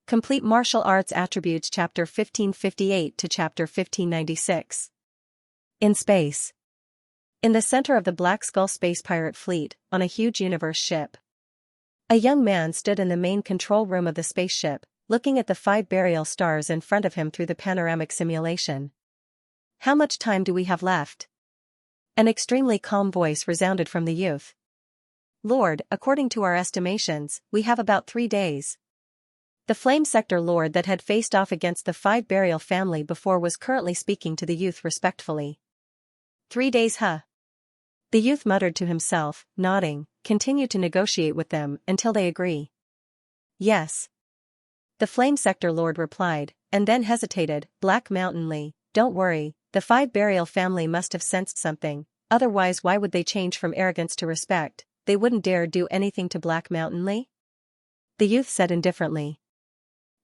Complete Martial Arts Attributes Chapter 1558 to Chapter 1596. In space. In the center of the Black Skull space pirate fleet, on a huge universe ship, a young man stood in the main control room of the spaceship, looking at the 5 burial stars in front of him through the panoramic simulation. "How much time do we have left?" An extremely calm voice resounded from the youth. "Lord, according to our estimations, we have about 3 days. The Flame Sector Lord that had faced off against the 5 burial family before was currently speaking to the youth respectfully. 3 days, huh? The youth muttered to himself, nodding, continue to negotiate with them until they agree. Yes. The Flame Sector Lord replied, and then hesitated, Black Mountainly, don't worry, the 5 burial family must have sensed something, otherwise why would they change from arrogance to respect? They wouldn't dare do anything to Black Mountainly? The youth said indifferently.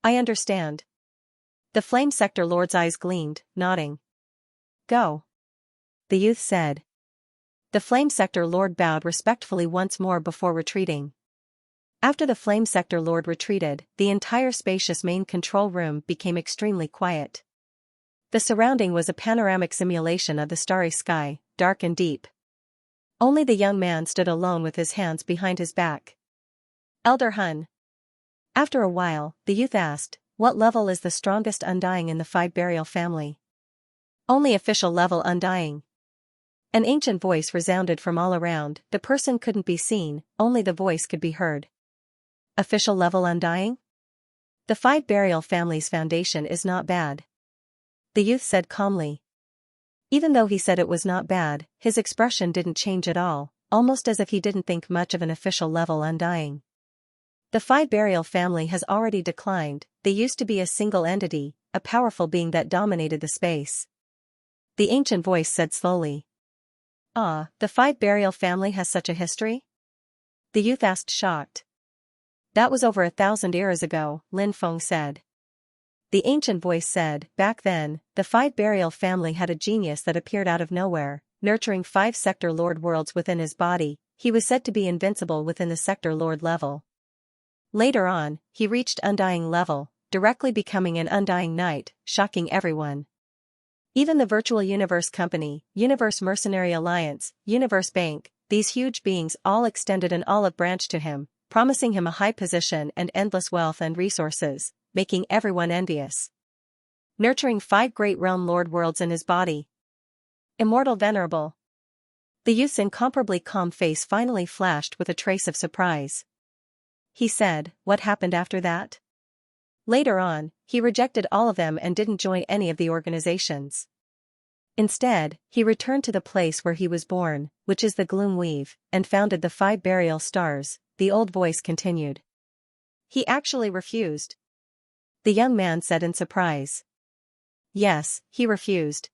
I understand. The Flame Sector Lord's eyes gleamed, nodding. Go. The youth said. The Flame Sector Lord bowed respectfully once more before retreating. After the Flame Sector Lord retreated, the entire spacious main control room became extremely quiet. The surrounding was a panoramic simulation of the starry sky, dark and deep. Only the young man stood alone with his hands behind his back. Elder Hun. After a while, the youth asked, what level is the strongest undying in the 5 burial family? Only official level undying. An ancient voice resounded from all around, the person couldn't be seen, only the voice could be heard. Official level undying? The 5 burial family's foundation is not bad. The youth said calmly. Even though he said it was not bad, his expression didn't change at all, almost as if he didn't think much of an official level undying. The 5 burial family has already declined, they used to be a single entity, a powerful being that dominated the space. The ancient voice said slowly. Ah, the 5 burial family has such a history? The youth asked shocked. That was over 1,000 eras ago, Lin Feng said. The ancient voice said, back then, the 5 burial family had a genius that appeared out of nowhere, nurturing 5 Sector Lord worlds within his body, he was said to be invincible within the Sector Lord level. Later on, he reached Undying level, directly becoming an Undying Knight, shocking everyone. Even the Virtual Universe Company, Universe Mercenary Alliance, Universe Bank, these huge beings all extended an olive branch to him, promising him a high position and endless wealth and resources, making everyone envious. Nurturing 5 great realm lord worlds in his body. Immortal Venerable. The youth's incomparably calm face finally flashed with a trace of surprise. He said, what happened after that? Later on, he rejected all of them and didn't join any of the organizations. Instead, he returned to the place where he was born, which is the Gloom Weave, and founded the 5 burial stars, the old voice continued. He actually refused. The young man said in surprise. Yes, he refused.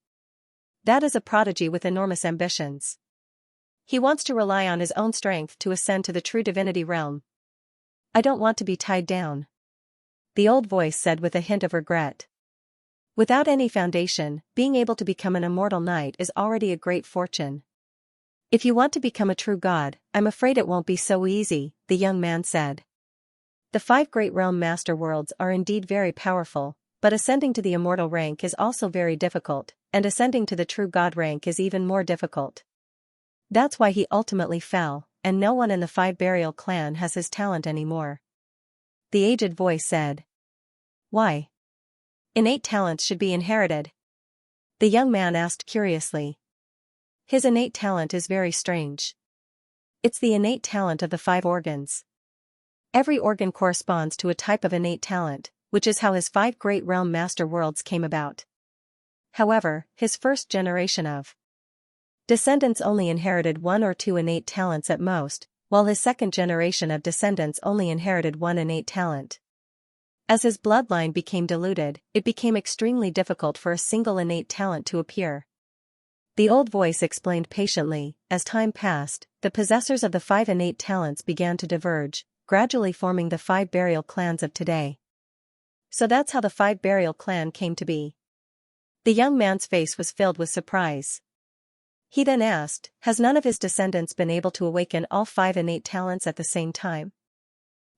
That is a prodigy with enormous ambitions. He wants to rely on his own strength to ascend to the true divinity realm. I don't want to be tied down. The old voice said with a hint of regret. Without any foundation, being able to become an immortal knight is already a great fortune. If you want to become a true god, I'm afraid it won't be so easy, the young man said. The 5 great realm master worlds are indeed very powerful, but ascending to the immortal rank is also very difficult, and ascending to the true god rank is even more difficult. That's why he ultimately fell, and no one in the 5 burial clan has his talent anymore. The aged voice said. Why? Innate talents should be inherited. The young man asked curiously. His innate talent is very strange. It's the innate talent of the 5 organs. Every organ corresponds to a type of innate talent, which is how his 5 great realm master worlds came about. However, his first generation of descendants only inherited 1 or 2 innate talents at most, while his second generation of descendants only inherited 1 innate talent. As his bloodline became diluted, it became extremely difficult for a single innate talent to appear. The old voice explained patiently, as time passed, the possessors of the 5 innate talents began to diverge, gradually forming the 5 burial clans of today. So that's how the 5 burial clan came to be. The young man's face was filled with surprise. He then asked, has none of his descendants been able to awaken all 5 innate talents at the same time?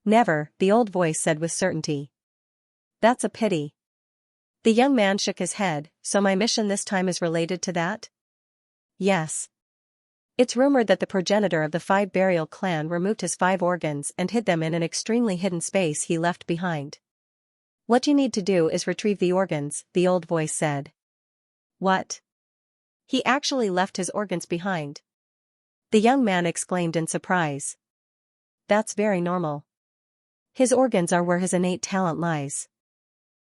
Never, the old voice said with certainty. That's a pity. The young man shook his head. So my mission this time is related to that? Yes. It's rumored that the progenitor of the Five Burial clan removed his 5 organs and hid them in an extremely hidden space he left behind. What you need to do is retrieve the organs, the old voice said. What? He actually left his organs behind. The young man exclaimed in surprise. That's very normal. His organs are where his innate talent lies.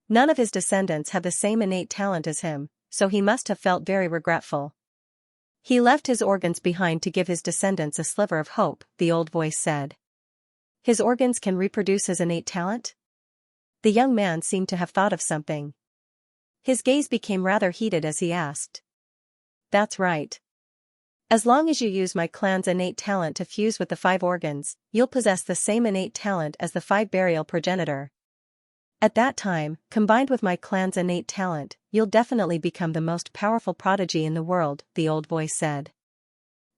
None of his descendants have the same innate talent as him, so he must have felt very regretful. He left his organs behind to give his descendants a sliver of hope, the old voice said. His organs can reproduce his innate talent? The young man seemed to have thought of something. His gaze became rather heated as he asked. That's right. As long as you use my clan's innate talent to fuse with the 5 organs, you'll possess the same innate talent as the 5 burial progenitor. At that time, combined with my clan's innate talent, you'll definitely become the most powerful prodigy in the world, the old voice said.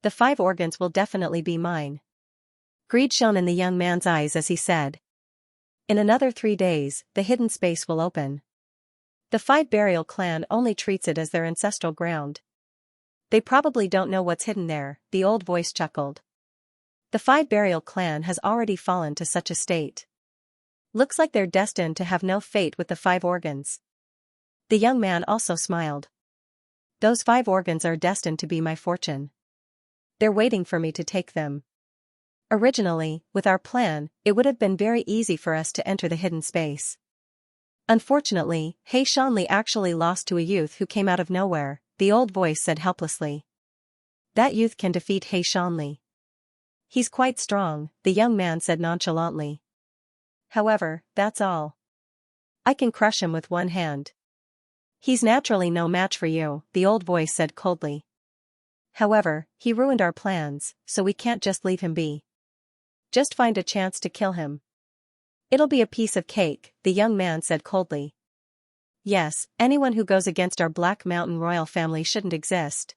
The 5 organs will definitely be mine. Greed shone in the young man's eyes as he said. In another 3 days, the hidden space will open. The 5 burial clan only treats it as their ancestral ground. They probably don't know what's hidden there, the old voice chuckled. The 5 burial clan has already fallen to such a state. Looks like they're destined to have no fate with the 5 organs. The young man also smiled. Those 5 organs are destined to be my fortune. They're waiting for me to take them. Originally, with our plan, it would have been very easy for us to enter the hidden space. Unfortunately, Xianxia actually lost to a youth who came out of nowhere, the old voice said helplessly. That youth can defeat Xianxia. He's quite strong, the young man said nonchalantly. However, that's all. I can crush him with one hand. He's naturally no match for you, the old voice said coldly. However, he ruined our plans, so we can't just leave him be. Just find a chance to kill him. It'll be a piece of cake, the young man said coldly. Yes, anyone who goes against our Black Mountain royal family shouldn't exist.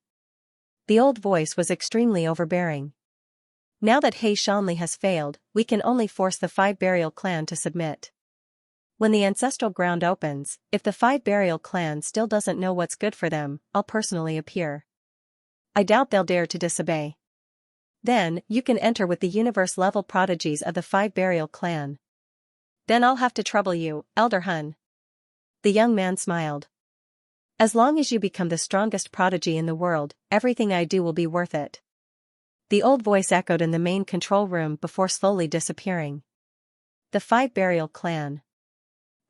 The old voice was extremely overbearing. Now that Xianxia has failed, we can only force the 5 burial clan to submit. When the ancestral ground opens, if the 5 burial clan still doesn't know what's good for them, I'll personally appear. I doubt they'll dare to disobey. Then, you can enter with the universe-level prodigies of the 5 burial clan. Then I'll have to trouble you, Elder Hun. The young man smiled. As long as you become the strongest prodigy in the world, everything I do will be worth it. The old voice echoed in the main control room before slowly disappearing. The 5 burial clan.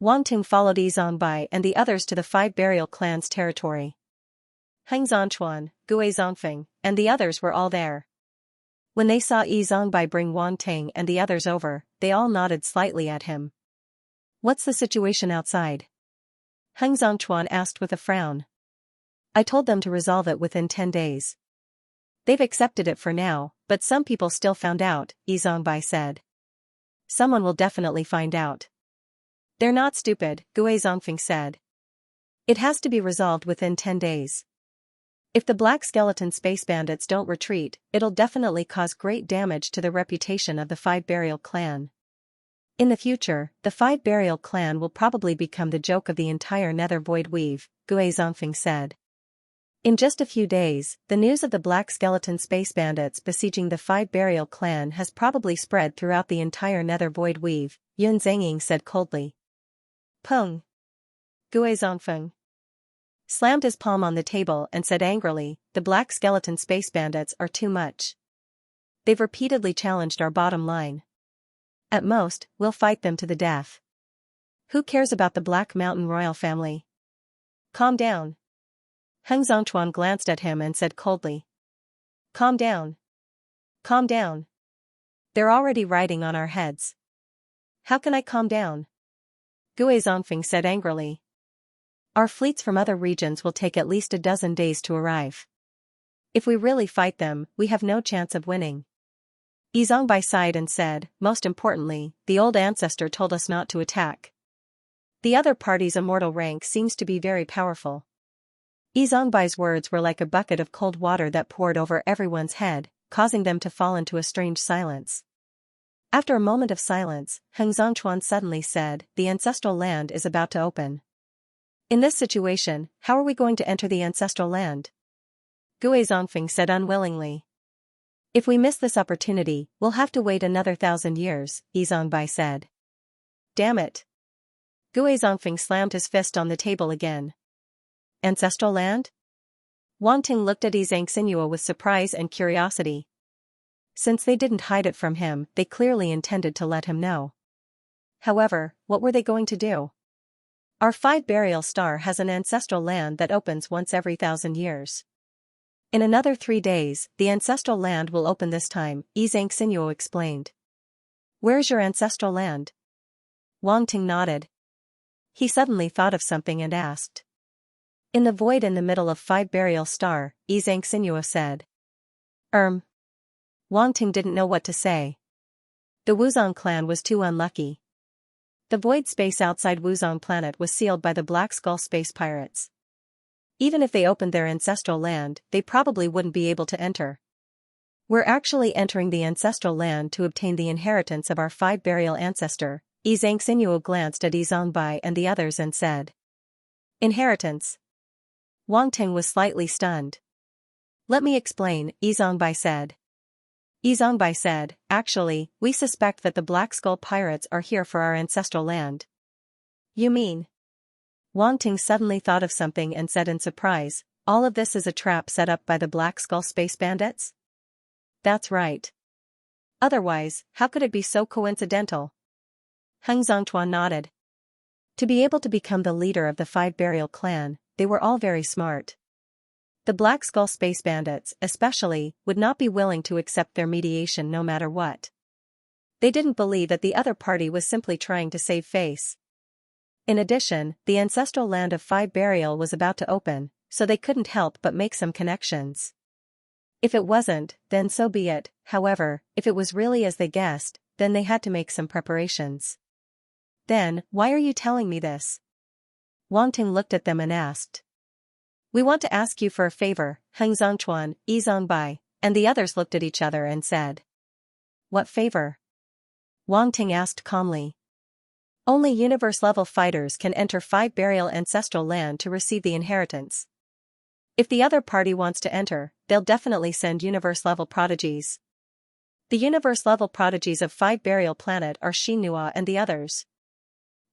Wang Ting followed Yi Zongbai and the others to the 5 burial clan's territory. Heng Zongchuan, Gui Zongfeng, and the others were all there. When they saw Yi Zongbai bring Wang Ting and the others over, they all nodded slightly at him. What's the situation outside? Heng Zongchuan asked with a frown. I told them to resolve it within 10 days. They've accepted it for now, but some people still found out, Yi Zongbai said. Someone will definitely find out. They're not stupid, Gui Zongfeng said. It has to be resolved within 10 days. If the Black Skeleton Space Bandits don't retreat, it'll definitely cause great damage to the reputation of the 5 burial clan. In the future, the 5 burial clan will probably become the joke of the entire Nether Void Weave, Gui Zongfeng said. In just a few days, the news of the Black Skeleton Space Bandits besieging the 5 burial clan has probably spread throughout the entire Nether Void Weave, Yun Zhengying said coldly. Peng. Gui Zongfeng slammed his palm on the table and said angrily, the Black Skeleton Space Bandits are too much. They've repeatedly challenged our bottom line. At most, we'll fight them to the death. Who cares about the Black Mountain royal family? Calm down. Heng Zongchuan glanced at him and said coldly. Calm down. Calm down. They're already riding on our heads. How can I calm down? Gui Zongfeng said angrily. Our fleets from other regions will take at least a dozen days to arrive. If we really fight them, we have no chance of winning. Yi Zongbai sighed and said, most importantly, the old ancestor told us not to attack. The other party's immortal rank seems to be very powerful. Yi Zongbai's words were like a bucket of cold water that poured over everyone's head, causing them to fall into a strange silence. After a moment of silence, Xianxia suddenly said, "The ancestral land is about to open. In this situation, how are we going to enter the ancestral land?" Gui Zongfeng said unwillingly. "If we miss this opportunity, we'll have to wait another 1,000 years, Yi Zongbai said. "Damn it." Gui Zongfeng slammed his fist on the table again. Ancestral land? Wang Ting looked at Yi Xianxia with surprise and curiosity. Since they didn't hide it from him, they clearly intended to let him know. However, what were they going to do? "Our 5 burial star has an ancestral land that opens once every 1,000 years. In another 3 days, the ancestral land will open this time," Yi Xianxia explained. "Where's your ancestral land?" Wang Ting nodded. He suddenly thought of something and asked. "In the void in the middle of 5 burial star," Yi Xianxia said. Wang Ting didn't know what to say. The Wuzong clan was too unlucky. The void space outside Wuzong planet was sealed by the Black Skull space pirates. Even if they opened their ancestral land, they probably wouldn't be able to enter. "We're actually entering the ancestral land to obtain the inheritance of our 5 burial ancestor," Yi Xianxia glanced at Yi Zongbai and the others and said. "Inheritance?" Wang Ting was slightly stunned. "Let me explain," Yi Zongbai said. Yi Zongbai said, "Actually, we suspect that the Black Skull pirates are here for our ancestral land." "You mean?" Wang Ting suddenly thought of something and said in surprise, "All of this is a trap set up by the Black Skull space bandits?" "That's right. Otherwise, how could it be so coincidental?" Xianxia nodded. To be able to become the leader of the 5 burial clan, they were all very smart. The Black Skull space bandits, especially, would not be willing to accept their mediation no matter what. They didn't believe that the other party was simply trying to save face. In addition, the ancestral land of 5 burial was about to open, so they couldn't help but make some connections. If it wasn't, then so be it. However, if it was really as they guessed, then they had to make some preparations. "Then, why are you telling me this?" Wang Ting looked at them and asked. "We want to ask you for a favor," Xianxia, Yi Zongbai, and the others looked at each other and said. "What favor?" Wang Ting asked calmly. "Only universe-level fighters can enter 5 burial ancestral land to receive the inheritance. If the other party wants to enter, they'll definitely send universe-level prodigies. The universe-level prodigies of 5 burial planet are Xianxia and the others.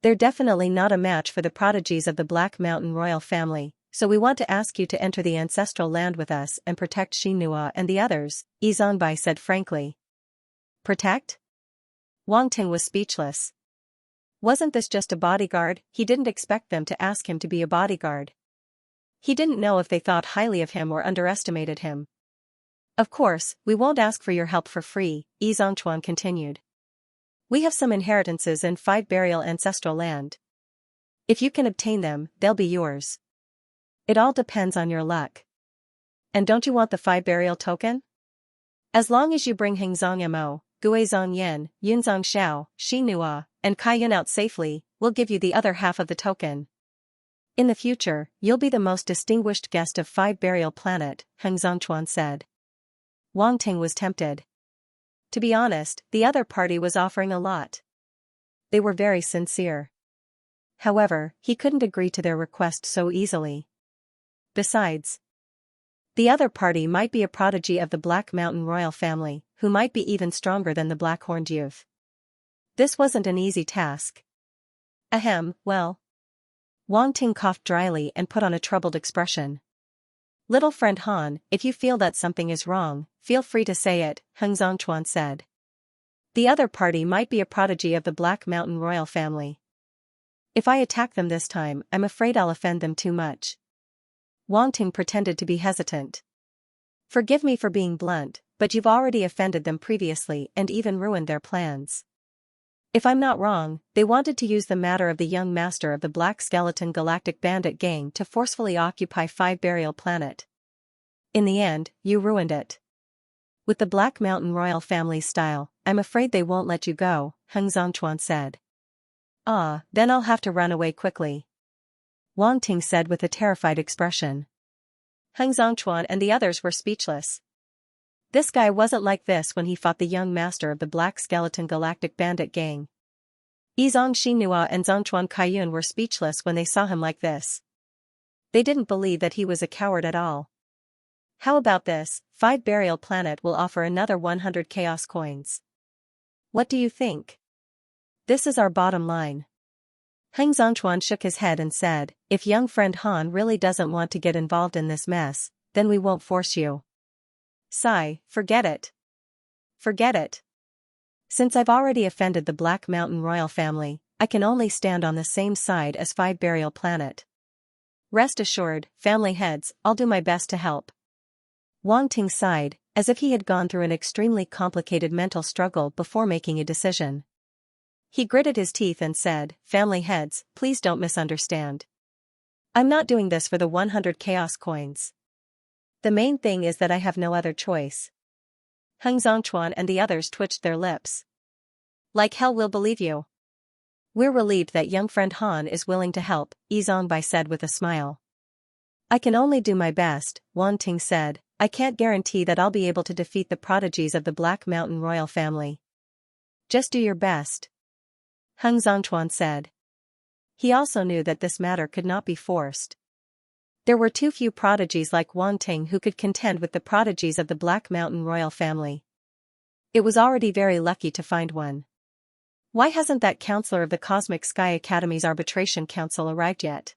They're definitely not a match for the prodigies of the Black Mountain royal family. So we want to ask you to enter the ancestral land with us and protect Xianxia and the others," Yi Zongbai said frankly. "Protect?" Wang Ting was speechless. Wasn't this just a bodyguard? He didn't expect them to ask him to be a bodyguard. He didn't know if they thought highly of him or underestimated him. "Of course, we won't ask for your help for free," Yi Zongchuan continued. "We have some inheritances in 5 burial ancestral land. If you can obtain them, they'll be yours. It all depends on your luck. And don't you want the 5 burial token? As long as you bring Hengzong Mo, Guizong Yen, Yunzong Xiao, Xianxia, and Kaiyun out safely, we'll give you the other half of the token. In the future, you'll be the most distinguished guest of 5 burial planet," Hengzongchuan said. Wang Ting was tempted. To be honest, the other party was offering a lot. They were very sincere. However, he couldn't agree to their request so easily. Besides, the other party might be a prodigy of the Black Mountain royal family, who might be even stronger than the Black-horned youth. This wasn't an easy task. Ahem, well. Wang Ting coughed dryly and put on a troubled expression. "Little friend Han, if you feel that something is wrong, feel free to say it," Hengzongchuan said. "The other party might be a prodigy of the Black Mountain royal family. If I attack them this time, I'm afraid I'll offend them too much." Wang Ting pretended to be hesitant. "Forgive me for being blunt, but you've already offended them previously and even ruined their plans. If I'm not wrong, they wanted to use the matter of the young master of the Black Skeleton Galactic Bandit Gang to forcefully occupy 5 burial planet. In the end, you ruined it. With the Black Mountain royal family's style, I'm afraid they won't let you go," Hengzongchuan said. "Ah, then I'll have to run away quickly," Wang Ting said with a terrified expression. Hengzongchuan and the others were speechless. This guy wasn't like this when he fought the young master of the Black Skeleton Galactic Bandit Gang. Yizong Xinhua and Zhongchuan Kaiyun were speechless when they saw him like this. They didn't believe that he was a coward at all. How about this? 5 Burial Planet will offer another 100 Chaos Coins. What do you think? This is our bottom line. Heng Zhongchuan shook his head and said, if young friend Han really doesn't want to get involved in this mess, then we won't force you. Sigh, forget it. Forget it. Since I've already offended the Black Mountain royal family, I can only stand on the same side as 5 Burial Planet. Rest assured, family heads, I'll do my best to help. Wang Ting sighed, as if he had gone through an extremely complicated mental struggle before making a decision. He gritted his teeth and said, family heads, please don't misunderstand. I'm not doing this for the 100 Chaos Coins. The main thing is that I have no other choice. Heng Zhongchuan and the others twitched their lips. Like hell we'll believe you. We're relieved that young friend Han is willing to help, Yizong Bai said with a smile. I can only do my best, Wang Ting said. I can't guarantee that I'll be able to defeat the prodigies of the Black Mountain royal family. Just do your best. Heng Zhongchuan said. He also knew that this matter could not be forced. There were too few prodigies like Wang Ting who could contend with the prodigies of the Black Mountain royal family. It was already very lucky to find one. Why hasn't that counselor of the Cosmic Sky Academy's Arbitration Council arrived yet?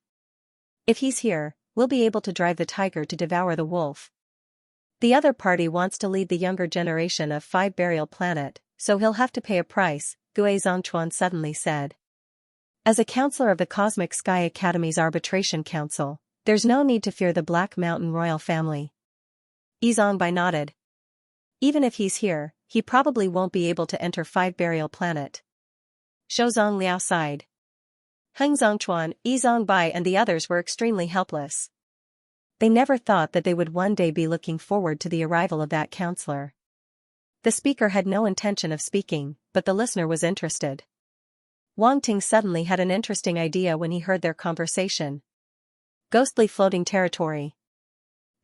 If he's here, we'll be able to drive the tiger to devour the wolf. The other party wants to lead the younger generation of 5 Burial Planet, so he'll have to pay a price, Gue Zhongchuan suddenly said. As a counselor of the Cosmic Sky Academy's Arbitration Council, there's no need to fear the Black Mountain royal family. Yizong Bai nodded. Even if he's here, he probably won't be able to enter 5 Burial Planet. Shozong Liao sighed. Heng Zhongchuan, Yizong Bai and the others were extremely helpless. They never thought that they would one day be looking forward to the arrival of that counselor. The speaker had no intention of speaking, but the listener was interested. Wang Ting suddenly had an interesting idea when he heard their conversation. Ghostly floating territory.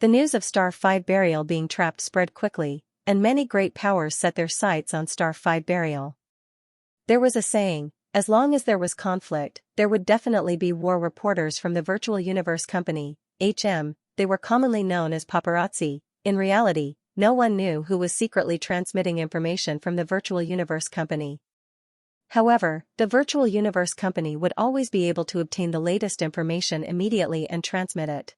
The news of Star 5 Burial being trapped spread quickly, and many great powers set their sights on Star 5 Burial. There was a saying, as long as there was conflict, there would definitely be war. Reporters from the Virtual Universe Company, HM, they were commonly known as paparazzi. In reality, no one knew who was secretly transmitting information from the Virtual Universe Company. However, the Virtual Universe Company would always be able to obtain the latest information immediately and transmit it.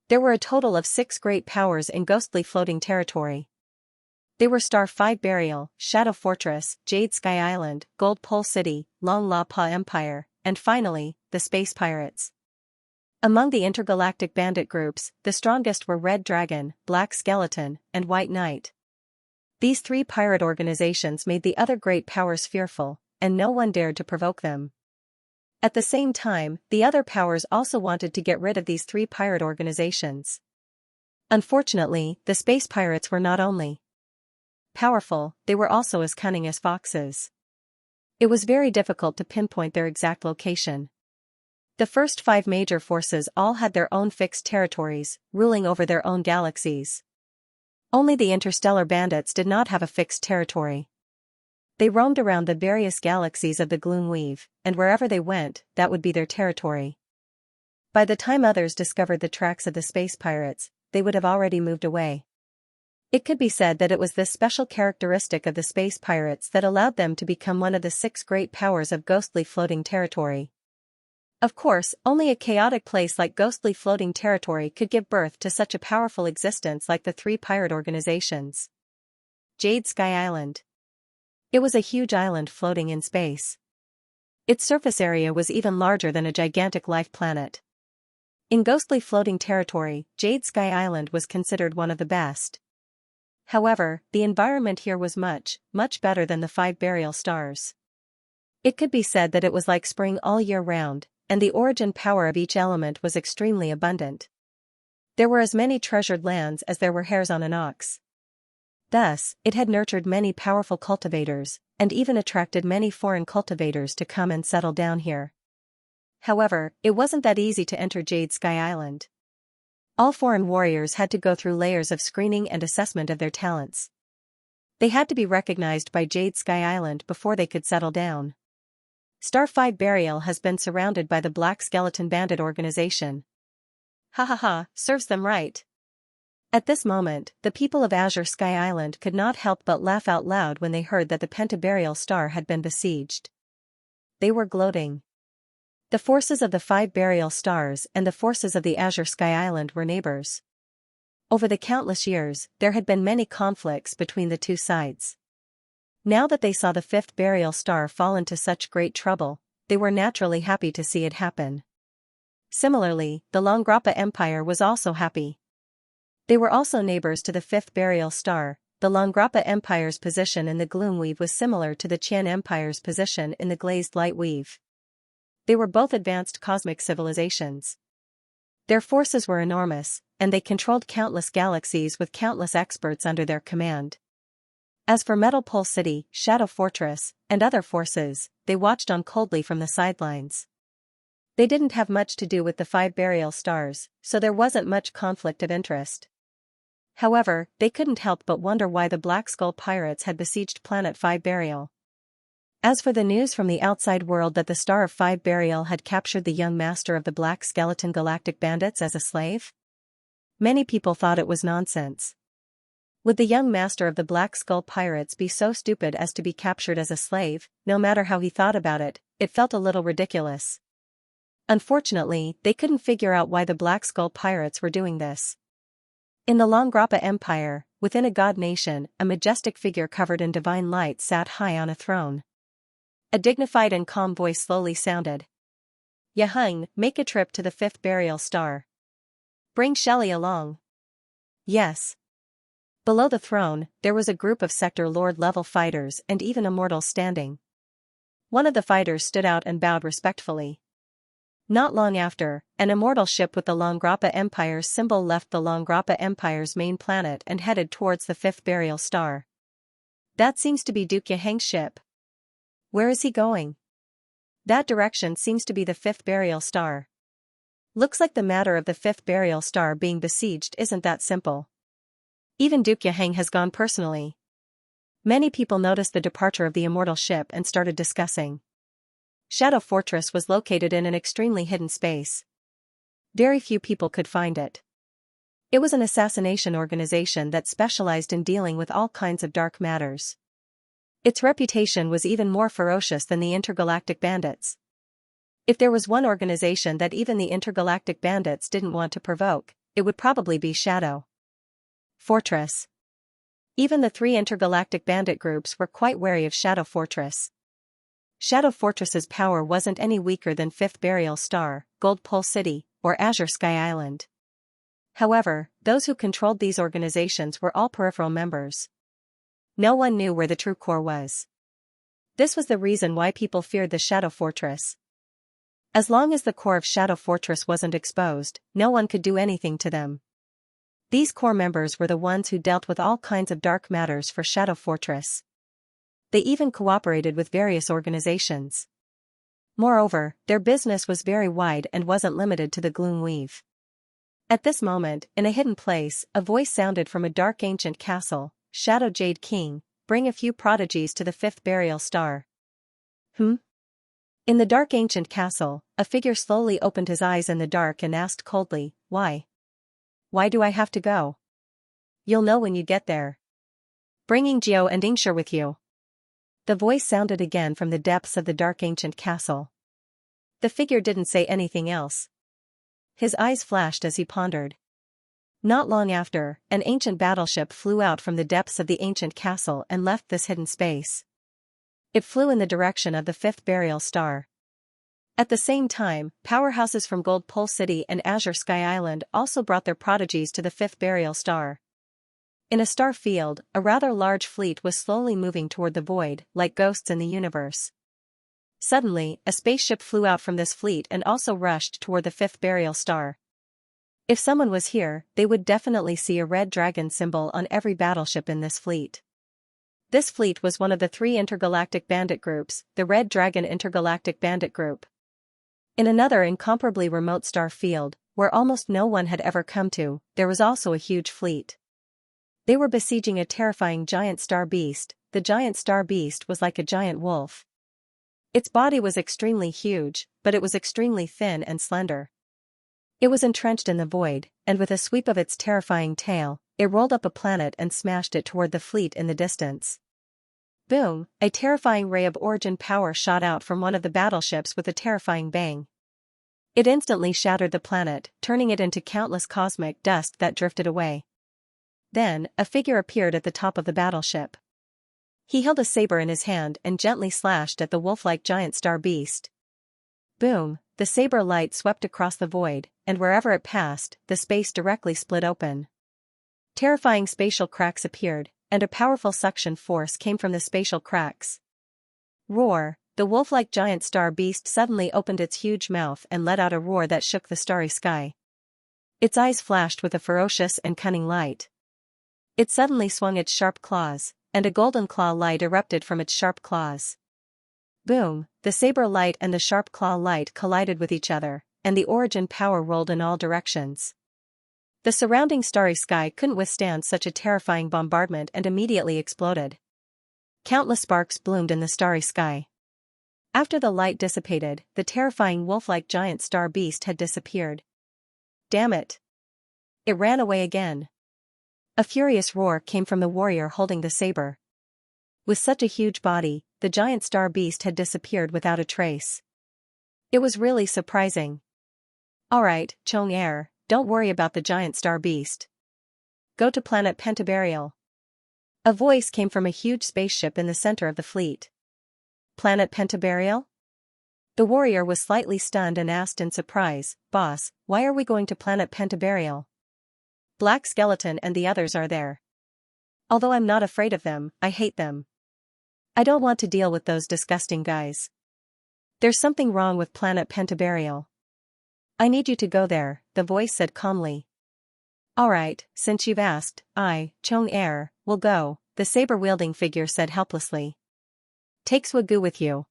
There were a total of 6 great powers in ghostly floating territory. They were Star 5 Burial, Shadow Fortress, Jade Sky Island, Gold Pole City, Long La Pa Empire, and finally, the Space Pirates. Among the intergalactic bandit groups, the strongest were Red Dragon, Black Skeleton, and White Knight. These 3 pirate organizations made the other great powers fearful, and no one dared to provoke them. At the same time, the other powers also wanted to get rid of these 3 pirate organizations. Unfortunately, the space pirates were not only powerful, they were also as cunning as foxes. It was very difficult to pinpoint their exact location. The first 5 major forces all had their own fixed territories, ruling over their own galaxies. Only the interstellar bandits did not have a fixed territory. They roamed around the various galaxies of the Gloomweave, and wherever they went, that would be their territory. By the time others discovered the tracks of the space pirates, they would have already moved away. It could be said that it was this special characteristic of the space pirates that allowed them to become one of the 6 great powers of ghostly floating territory. Of course, only a chaotic place like ghostly floating territory could give birth to such a powerful existence like the 3 pirate organizations. Jade Sky Island. It was a huge island floating in space. Its surface area was even larger than a gigantic life planet. In ghostly floating territory, Jade Sky Island was considered one of the best. However, the environment here was much, much better than the 5 burial stars. It could be said that it was like spring all year round, and the origin power of each element was extremely abundant. There were as many treasured lands as there were hairs on an ox. Thus, it had nurtured many powerful cultivators, and even attracted many foreign cultivators to come and settle down here. However, it wasn't that easy to enter Jade Sky Island. All foreign warriors had to go through layers of screening and assessment of their talents. They had to be recognized by Jade Sky Island before they could settle down. Star 5 Burial has been surrounded by the Black Skeleton Bandit organization. Ha ha ha, serves them right. At this moment, the people of Azure Sky Island could not help but laugh out loud when they heard that the Pentaburial Star had been besieged. They were gloating. The forces of the 5 Burial Stars and the forces of the Azure Sky Island were neighbors. Over the countless years, there had been many conflicts between the two sides. Now that they saw the 5th Burial Star fall into such great trouble, they were naturally happy to see it happen. Similarly, the Longrappa Empire was also happy. They were also neighbors to the 5th Burial Star. The Longrappa Empire's position in the Gloom Weave was similar to the Qian Empire's position in the Glazed Light Weave. They were both advanced cosmic civilizations. Their forces were enormous, and they controlled countless galaxies with countless experts under their command. As for Metal Pole City, Shadow Fortress, and other forces, they watched on coldly from the sidelines. They didn't have much to do with the 5 Burial Stars, so there wasn't much conflict of interest. However, they couldn't help but wonder why the Black Skull Pirates had besieged Planet 5 Burial. As for the news from the outside world that the Star of 5 Burial had captured the young master of the Black Skeleton Galactic Bandits as a slave, many people thought it was nonsense. Would the young master of the Black Skull Pirates be so stupid as to be captured as a slave? No matter how he thought about it, it felt a little ridiculous. Unfortunately, they couldn't figure out why the Black Skull Pirates were doing this. In the Longrappa Empire, within a god nation, a majestic figure covered in divine light sat high on a throne. A dignified and calm voice slowly sounded. Yaheng, make a trip to the 5th Burial Star. Bring Shelley along. Yes. Below the throne, there was a group of Sector Lord-level fighters and even immortals standing. One of the fighters stood out and bowed respectfully. Not long after, an immortal ship with the Longrappa Empire's symbol left the Longrappa Empire's main planet and headed towards the 5th Burial Star. That seems to be Duke Yaheng's ship. Where is he going? That direction seems to be the 5th Burial Star. Looks like the matter of the 5th Burial Star being besieged isn't that simple. Even Duke Yaheng has gone personally. Many people noticed the departure of the immortal ship and started discussing. Shadow Fortress was located in an extremely hidden space. Very few people could find it. It was an assassination organization that specialized in dealing with all kinds of dark matters. Its reputation was even more ferocious than the Intergalactic Bandits. If there was one organization that even the Intergalactic Bandits didn't want to provoke, it would probably be Shadow Fortress. Even the 3 intergalactic bandit groups were quite wary of Shadow Fortress. Shadow Fortress's power wasn't any weaker than 5th Burial Star, Gold Pole City, or Azure Sky Island. However, those who controlled these organizations were all peripheral members. No one knew where the true core was. This was the reason why people feared the Shadow Fortress. As long as the core of Shadow Fortress wasn't exposed, no one could do anything to them. These core members were the ones who dealt with all kinds of dark matters for Shadow Fortress. They even cooperated with various organizations. Moreover, their business was very wide and wasn't limited to the Gloom Weave. At this moment, in a hidden place, a voice sounded from a dark ancient castle. Shadow Jade King, bring a few prodigies to the 5th Burial Star. In the dark ancient castle, a figure slowly opened his eyes in the dark and asked coldly, why? Why do I have to go? You'll know when you get there. Bringing Geo and Xianxia with you. The voice sounded again from the depths of the dark ancient castle. The figure didn't say anything else. His eyes flashed as he pondered. Not long after, an ancient battleship flew out from the depths of the ancient castle and left this hidden space. It flew in the direction of the 5th Burial Star. At the same time, powerhouses from Gold Pole City and Azure Sky Island also brought their prodigies to the 5th Burial Star. In a star field, a rather large fleet was slowly moving toward the void, like ghosts in the universe. Suddenly, a spaceship flew out from this fleet and also rushed toward the 5th Burial Star. If someone was here, they would definitely see a red dragon symbol on every battleship in this fleet. This fleet was one of the 3 intergalactic bandit groups, the Red Dragon Intergalactic Bandit Group. In another incomparably remote star field, where almost no one had ever come to, there was also a huge fleet. They were besieging a terrifying giant star beast. The giant star beast was like a giant wolf. Its body was extremely huge, but it was extremely thin and slender. It was entrenched in the void, and with a sweep of its terrifying tail, it rolled up a planet and smashed it toward the fleet in the distance. Boom! A terrifying ray of origin power shot out from one of the battleships with a terrifying bang. It instantly shattered the planet, turning it into countless cosmic dust that drifted away. Then, a figure appeared at the top of the battleship. He held a saber in his hand and gently slashed at the wolf-like giant star beast. Boom! The saber light swept across the void, and wherever it passed, the space directly split open. Terrifying spatial cracks appeared, and a powerful suction force came from the spatial cracks. Roar! The wolf-like giant star beast suddenly opened its huge mouth and let out a roar that shook the starry sky. Its eyes flashed with a ferocious and cunning light. It suddenly swung its sharp claws, and a golden claw light erupted from its sharp claws. Boom! The saber light and the sharp claw light collided with each other, and the origin power rolled in all directions. The surrounding starry sky couldn't withstand such a terrifying bombardment and immediately exploded. Countless sparks bloomed in the starry sky. After the light dissipated, the terrifying wolf-like giant star beast had disappeared. Damn it! It ran away again. A furious roar came from the warrior holding the saber. With such a huge body, the giant star beast had disappeared without a trace. It was really surprising. Alright, Xianxia, don't worry about the giant star beast. Go to planet Pentaburial. A voice came from a huge spaceship in the center of the fleet. Planet Pentaburial? The warrior was slightly stunned and asked in surprise, Boss, why are we going to planet Pentaburial? Black Skeleton and the others are there. Although I'm not afraid of them, I hate them. I don't want to deal with those disgusting guys. There's something wrong with planet Pentaburial. I need you to go there, the voice said calmly. Alright, since you've asked, I, Xianxia, will go, the saber-wielding figure said helplessly. Take Swagu with you.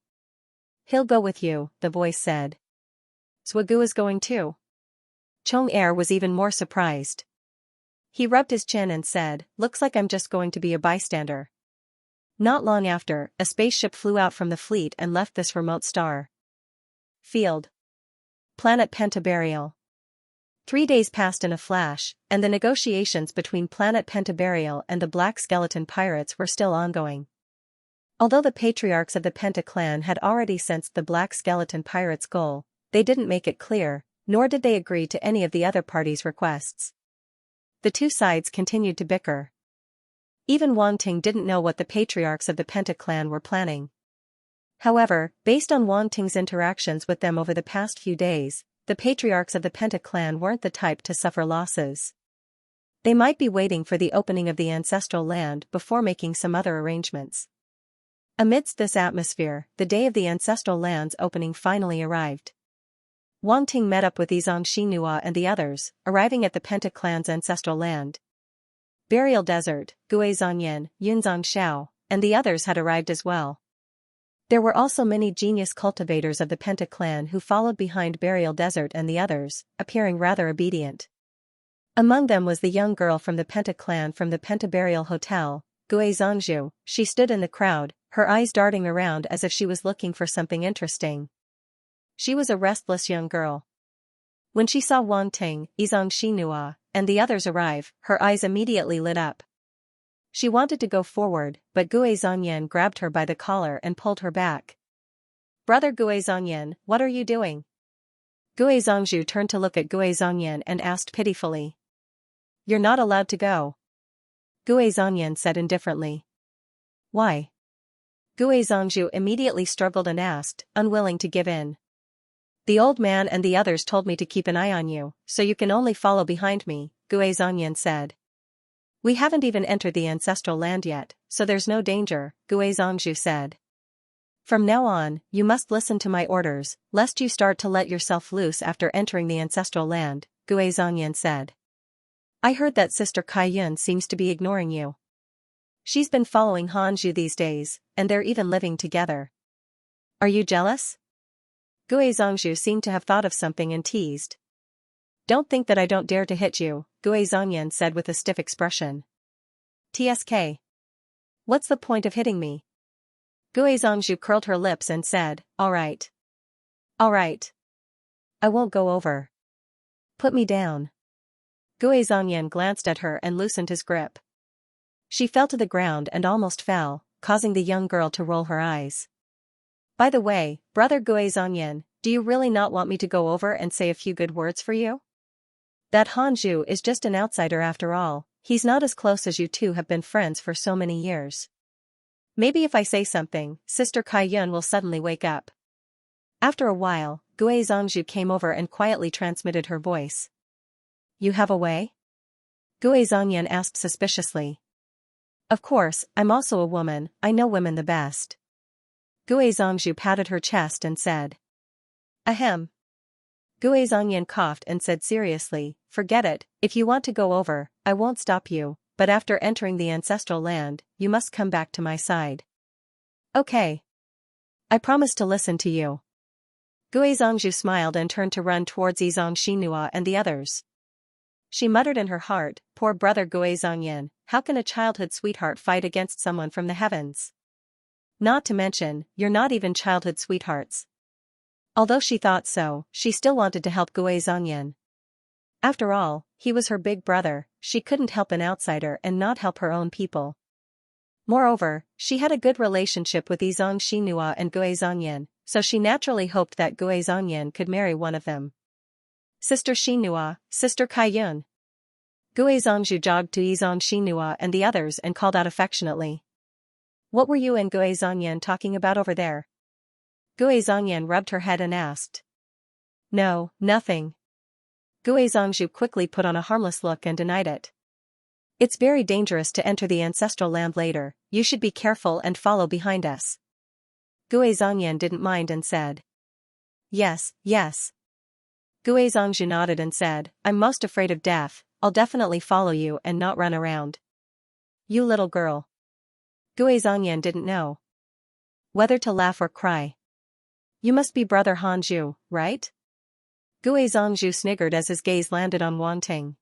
He'll go with you, the voice said. Swagu is going too. Xianxia was even more surprised. He rubbed his chin and said, looks like I'm just going to be a bystander. Not long after, a spaceship flew out from the fleet and left this remote star. Field. Planet Pentaburial. 3 days passed in a flash, and the negotiations between planet Pentaburial and the Black Skeleton pirates were still ongoing. Although the patriarchs of the Penta clan had already sensed the Black Skeleton pirates' goal, they didn't make it clear, nor did they agree to any of the other parties' requests. The two sides continued to bicker. Even Wang Ting didn't know what the patriarchs of the Penta clan were planning. However, based on Wang Ting's interactions with them over the past few days, the patriarchs of the Penta clan weren't the type to suffer losses. They might be waiting for the opening of the ancestral land before making some other arrangements. Amidst this atmosphere, the day of the ancestral land's opening finally arrived. Wang Ting met up with Xianxia and the others, arriving at the Penta clan's ancestral land. Burial Desert, Gui Zhanyan, Yunzang Shao, and the others had arrived as well. There were also many genius cultivators of the Penta clan who followed behind Burial Desert and the others, appearing rather obedient. Among them was the young girl from the Penta clan from the Penta Burial Hotel, Gui Zhanju. She stood in the crowd, her eyes darting around as if she was looking for something interesting. She was a restless young girl. When she saw Wang Ting, Xianxia, and the others arrive, her eyes immediately lit up. She wanted to go forward, but Gui Zhanyan grabbed her by the collar and pulled her back. Brother Gui Zhanyan, what are you doing? Gui Zhangju turned to look at Gui Zhanyan and asked pitifully. You're not allowed to go. Gui Zhanyan said indifferently. Why? Gui Zhangju immediately struggled and asked, unwilling to give in. The old man and the others told me to keep an eye on you, so you can only follow behind me, Gui Zhanyan said. We haven't even entered the ancestral land yet, so there's no danger, Gui Zhangju said. From now on, you must listen to my orders, lest you start to let yourself loose after entering the ancestral land, Gui Zhanyan said. I heard that Sister Kaiyun seems to be ignoring you. She's been following Hanju these days, and they're even living together. Are you jealous? Gui Zhangju seemed to have thought of something and teased. Don't think that I don't dare to hit you, Gui Zhongyan said with a stiff expression. TSK. What's the point of hitting me? Gui Zhongzhu curled her lips and said, all right. All right. I won't go over. Put me down. Gui Zhongyan glanced at her and loosened his grip. She fell to the ground and almost fell, causing the young girl to roll her eyes. By the way, brother Gui Zhongyan, do you really not want me to go over and say a few good words for you? That Hanju is just an outsider after all, he's not as close as you two have been friends for so many years. Maybe if I say something, Sister Kaiyun will suddenly wake up. After a while, Gui Zhongzhu came over and quietly transmitted her voice. You have a way? Gui Zhongyan asked suspiciously. Of course, I'm also a woman, I know women the best. Gui Zhongzhu patted her chest and said. Ahem. Gui Zhongyan coughed and said seriously, forget it, if you want to go over, I won't stop you, but after entering the ancestral land, you must come back to my side. Okay. I promise to listen to you. Gui Zhongzhu smiled and turned to run towards Yizong Xinhua and the others. She muttered in her heart, poor brother Gui Zhongyan, how can a childhood sweetheart fight against someone from the heavens? Not to mention, you're not even childhood sweethearts. Although she thought so, she still wanted to help Gui Zhongyan. After all, he was her big brother, she couldn't help an outsider and not help her own people. Moreover, she had a good relationship with Yizong Xinhua and Gui Zhongyan, so she naturally hoped that Gui Zhongyan could marry one of them. Sister Xinhua, Sister Kaiyun. Gui Zhongzhu jogged to Yizong Xinhua and the others and called out affectionately. What were you and Gui Zhongyan talking about over there? Gui Zhongyan rubbed her head and asked. No, nothing. Gui Zhongzhu quickly put on a harmless look and denied it. It's very dangerous to enter the ancestral land later, you should be careful and follow behind us. Gui Zhongyan didn't mind and said. Yes, yes. Gui Zhongzhu nodded and said, I'm most afraid of death, I'll definitely follow you and not run around. You little girl. Gui Zhongyan didn't know whether to laugh or cry. You must be brother Hanju, right? Gui Zhongzhu sniggered as his gaze landed on Wanting.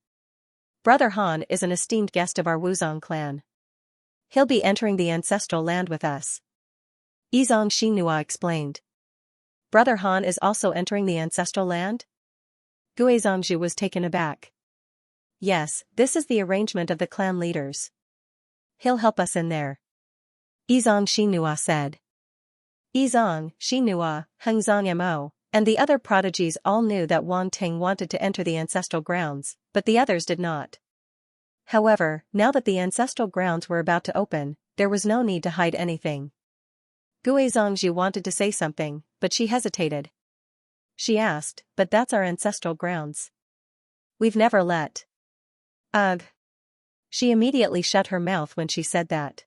Brother Han is an esteemed guest of our Wuzong clan. He'll be entering the ancestral land with us. Yizong Xinhua explained. Brother Han is also entering the ancestral land? Gui Zhongzhu was taken aback. Yes, this is the arrangement of the clan leaders. He'll help us in there. Yizong Xinhua said. Yizong, Xinhua, Hengzong Mo, and the other prodigies all knew that Wanting wanted to enter the ancestral grounds, but the others did not. However, now that the ancestral grounds were about to open, there was no need to hide anything. Gui Zhongzhu wanted to say something, but she hesitated. She asked, but that's our ancestral grounds. We've never let. Ugh. She immediately shut her mouth when she said that.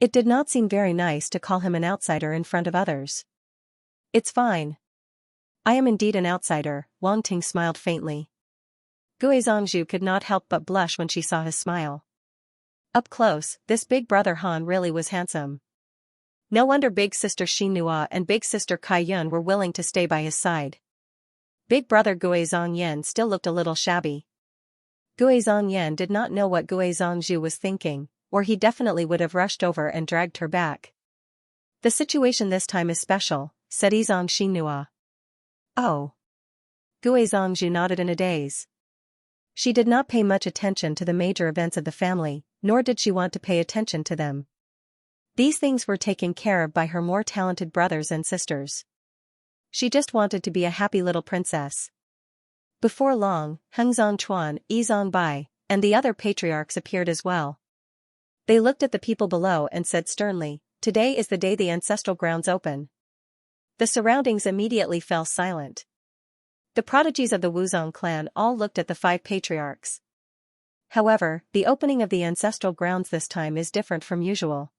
It did not seem very nice to call him an outsider in front of others. It's fine. I am indeed an outsider, Wang Ting smiled faintly. Gui Zhongzhu could not help but blush when she saw his smile. Up close, this big brother Han really was handsome. No wonder big sister Xinhua and big sister Kaiyun were willing to stay by his side. Big brother Gui Zhongyan still looked a little shabby. Gui Zhongyan did not know what Gui Zhongzhu was thinking, or he definitely would have rushed over and dragged her back. The situation this time is special, said Yizong Xinhua. Oh. Gui Zhongzhu nodded in a daze. She did not pay much attention to the major events of the family, nor did she want to pay attention to them. These things were taken care of by her more talented brothers and sisters. She just wanted to be a happy little princess. Before long, Hengzong Chuan, Yizong Bai, and the other patriarchs appeared as well. They looked at the people below and said sternly, today is the day the ancestral grounds open. The surroundings immediately fell silent. The prodigies of the Wuzong clan all looked at the 5 patriarchs. However, the opening of the ancestral grounds this time is different from usual.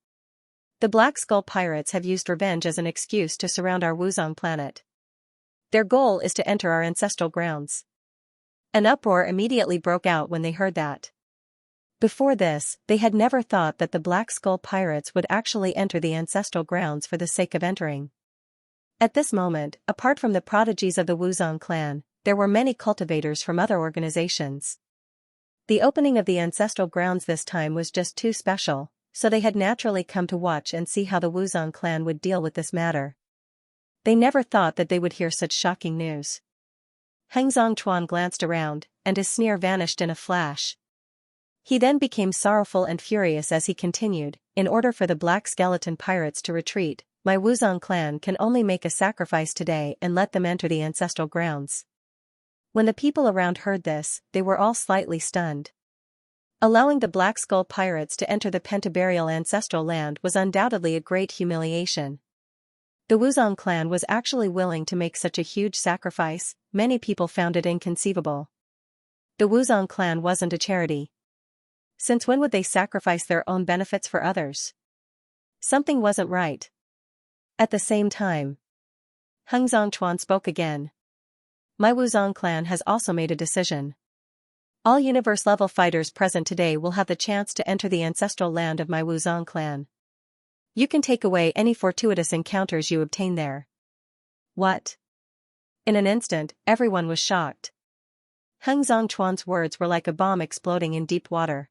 The Black Skull pirates have used revenge as an excuse to surround our Wuzong planet. Their goal is to enter our ancestral grounds. An uproar immediately broke out when they heard that. Before this, they had never thought that the Black Skull pirates would actually enter the ancestral grounds for the sake of entering. At this moment, apart from the prodigies of the Wuzong clan, there were many cultivators from other organizations. The opening of the ancestral grounds this time was just too special, so they had naturally come to watch and see how the Wuzong clan would deal with this matter. They never thought that they would hear such shocking news. Heng Zongchuan glanced around, and his sneer vanished in a flash. He then became sorrowful and furious as he continued, in order for the black skeleton pirates to retreat, my Wuzong clan can only make a sacrifice today and let them enter the ancestral grounds. When the people around heard this, they were all slightly stunned. Allowing the Black Skull pirates to enter the pentaburial ancestral land was undoubtedly a great humiliation. The Wuzong clan was actually willing to make such a huge sacrifice, many people found it inconceivable. The Wuzong clan wasn't a charity. Since when would they sacrifice their own benefits for others? Something wasn't right. At the same time, Heng Zongchuan spoke again. My Wuzong clan has also made a decision. All universe-level fighters present today will have the chance to enter the ancestral land of my Wuzong clan. You can take away any fortuitous encounters you obtain there. What? In an instant, everyone was shocked. Heng Zongchuan's words were like a bomb exploding in deep water.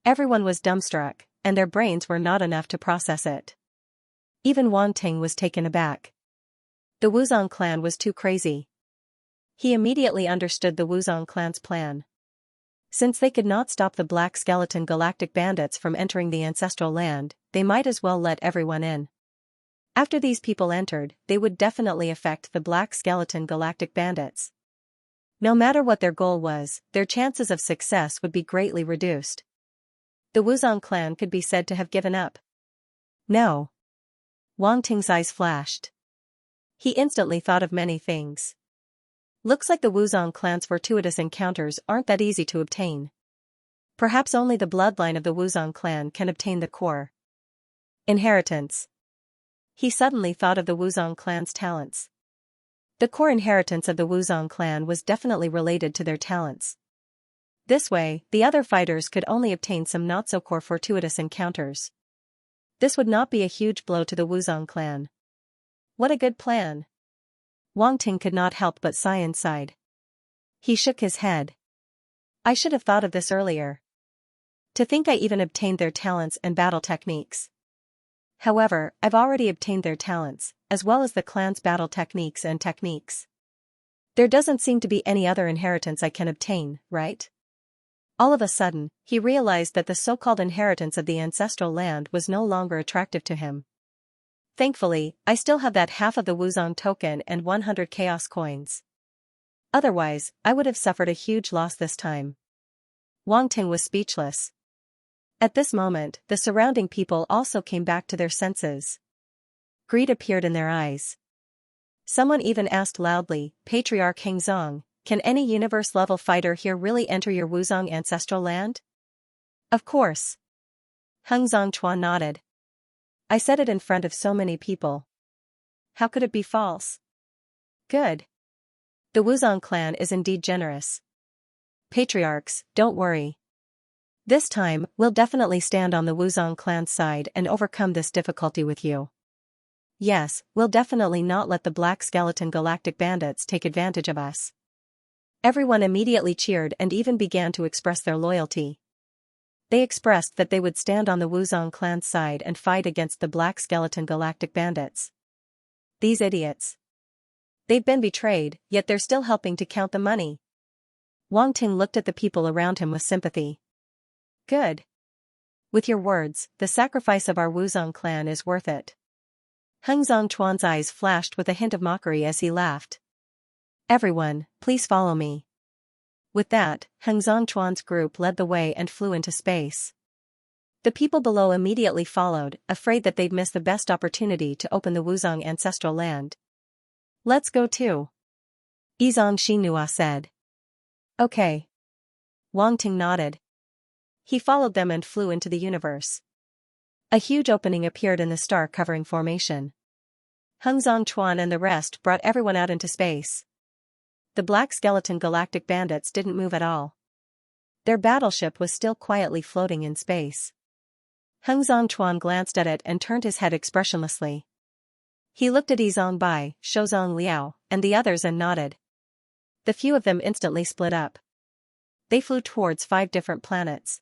Everyone was dumbstruck, and their brains were not enough to process it. Even Wang Ting was taken aback. The Wuzong clan was too crazy. He immediately understood the Wuzong clan's plan. Since they could not stop the Black Skeleton Galactic Bandits from entering the ancestral land, they might as well let everyone in. After these people entered, they would definitely affect the Black Skeleton Galactic Bandits. No matter what their goal was, their chances of success would be greatly reduced. The Wuzong clan could be said to have given up. No. Wang Ting's eyes flashed. He instantly thought of many things. Looks like the Wuzong clan's fortuitous encounters aren't that easy to obtain. Perhaps only the bloodline of the Wuzong clan can obtain the core inheritance. He suddenly thought of the Wuzong clan's talents. The core inheritance of the Wuzong clan was definitely related to their talents. This way, the other fighters could only obtain some not-so-core fortuitous encounters. This would not be a huge blow to the Wuzong clan. What a good plan. Wang Ting could not help but sigh inside. He shook his head. I should have thought of this earlier. To think I even obtained their talents and battle techniques. However, I've already obtained their talents, as well as the clan's battle techniques and techniques. There doesn't seem to be any other inheritance I can obtain, right? All of a sudden, he realized that the so-called inheritance of the ancestral land was no longer attractive to him. Thankfully, I still have that half of the Wuzong token and 100 chaos coins. Otherwise, I would have suffered a huge loss this time. Wang Ting was speechless. At this moment, the surrounding people also came back to their senses. Greed appeared in their eyes. Someone even asked loudly, Patriarch Heng Zong, can any universe-level fighter here really enter your Wuzong ancestral land? Of course. Heng Zongchuan nodded. I said it in front of so many people. How could it be false? Good. The Wuzong clan is indeed generous. Patriarchs, don't worry. This time, we'll definitely stand on the Wuzong clan's side and overcome this difficulty with you. Yes, we'll definitely not let the Black Skeleton Galactic Bandits take advantage of us. Everyone immediately cheered and even began to express their loyalty. They expressed that they would stand on the Wuzong clan's side and fight against the Black Skeleton Galactic Bandits. These idiots. They've been betrayed, yet they're still helping to count the money. Wang Ting looked at the people around him with sympathy. Good. With your words, the sacrifice of our Wuzong clan is worth it. Heng Zongchuan's eyes flashed with a hint of mockery as he laughed. Everyone, please follow me. With that, Heng Zongchuan's group led the way and flew into space. The people below immediately followed, afraid that they'd miss the best opportunity to open the Wuzong ancestral land. Let's go too. Yizong Xinhua said. Okay. Wang Ting nodded. He followed them and flew into the universe. A huge opening appeared in the star-covering formation. Heng Zongchuan and the rest brought everyone out into space. The Black Skeleton Galactic Bandits didn't move at all. Their battleship was still quietly floating in space. Heng Zongchuan glanced at it and turned his head expressionlessly. He looked at Yizong Bai, Shozong Liao, and the others and nodded. the few of them instantly split up. They flew towards 5 different planets.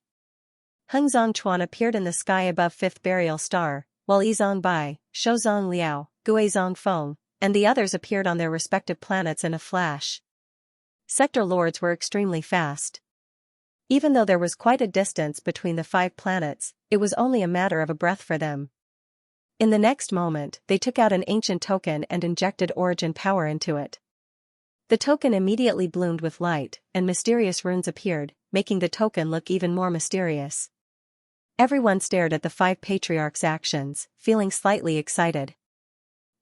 Hengzong Chuan appeared in the sky above 5th burial star, while Yizong Bai, Shouzong Liao, Guizong Feng, and the others appeared on their respective planets in a flash. Sector lords were extremely fast. Even though there was quite a distance between the 5 planets, it was only a matter of a breath for them. In the next moment, they took out an ancient token and injected origin power into it. The token immediately bloomed with light, and mysterious runes appeared, making the token look even more mysterious. Everyone stared at the 5 patriarchs' actions, feeling slightly excited.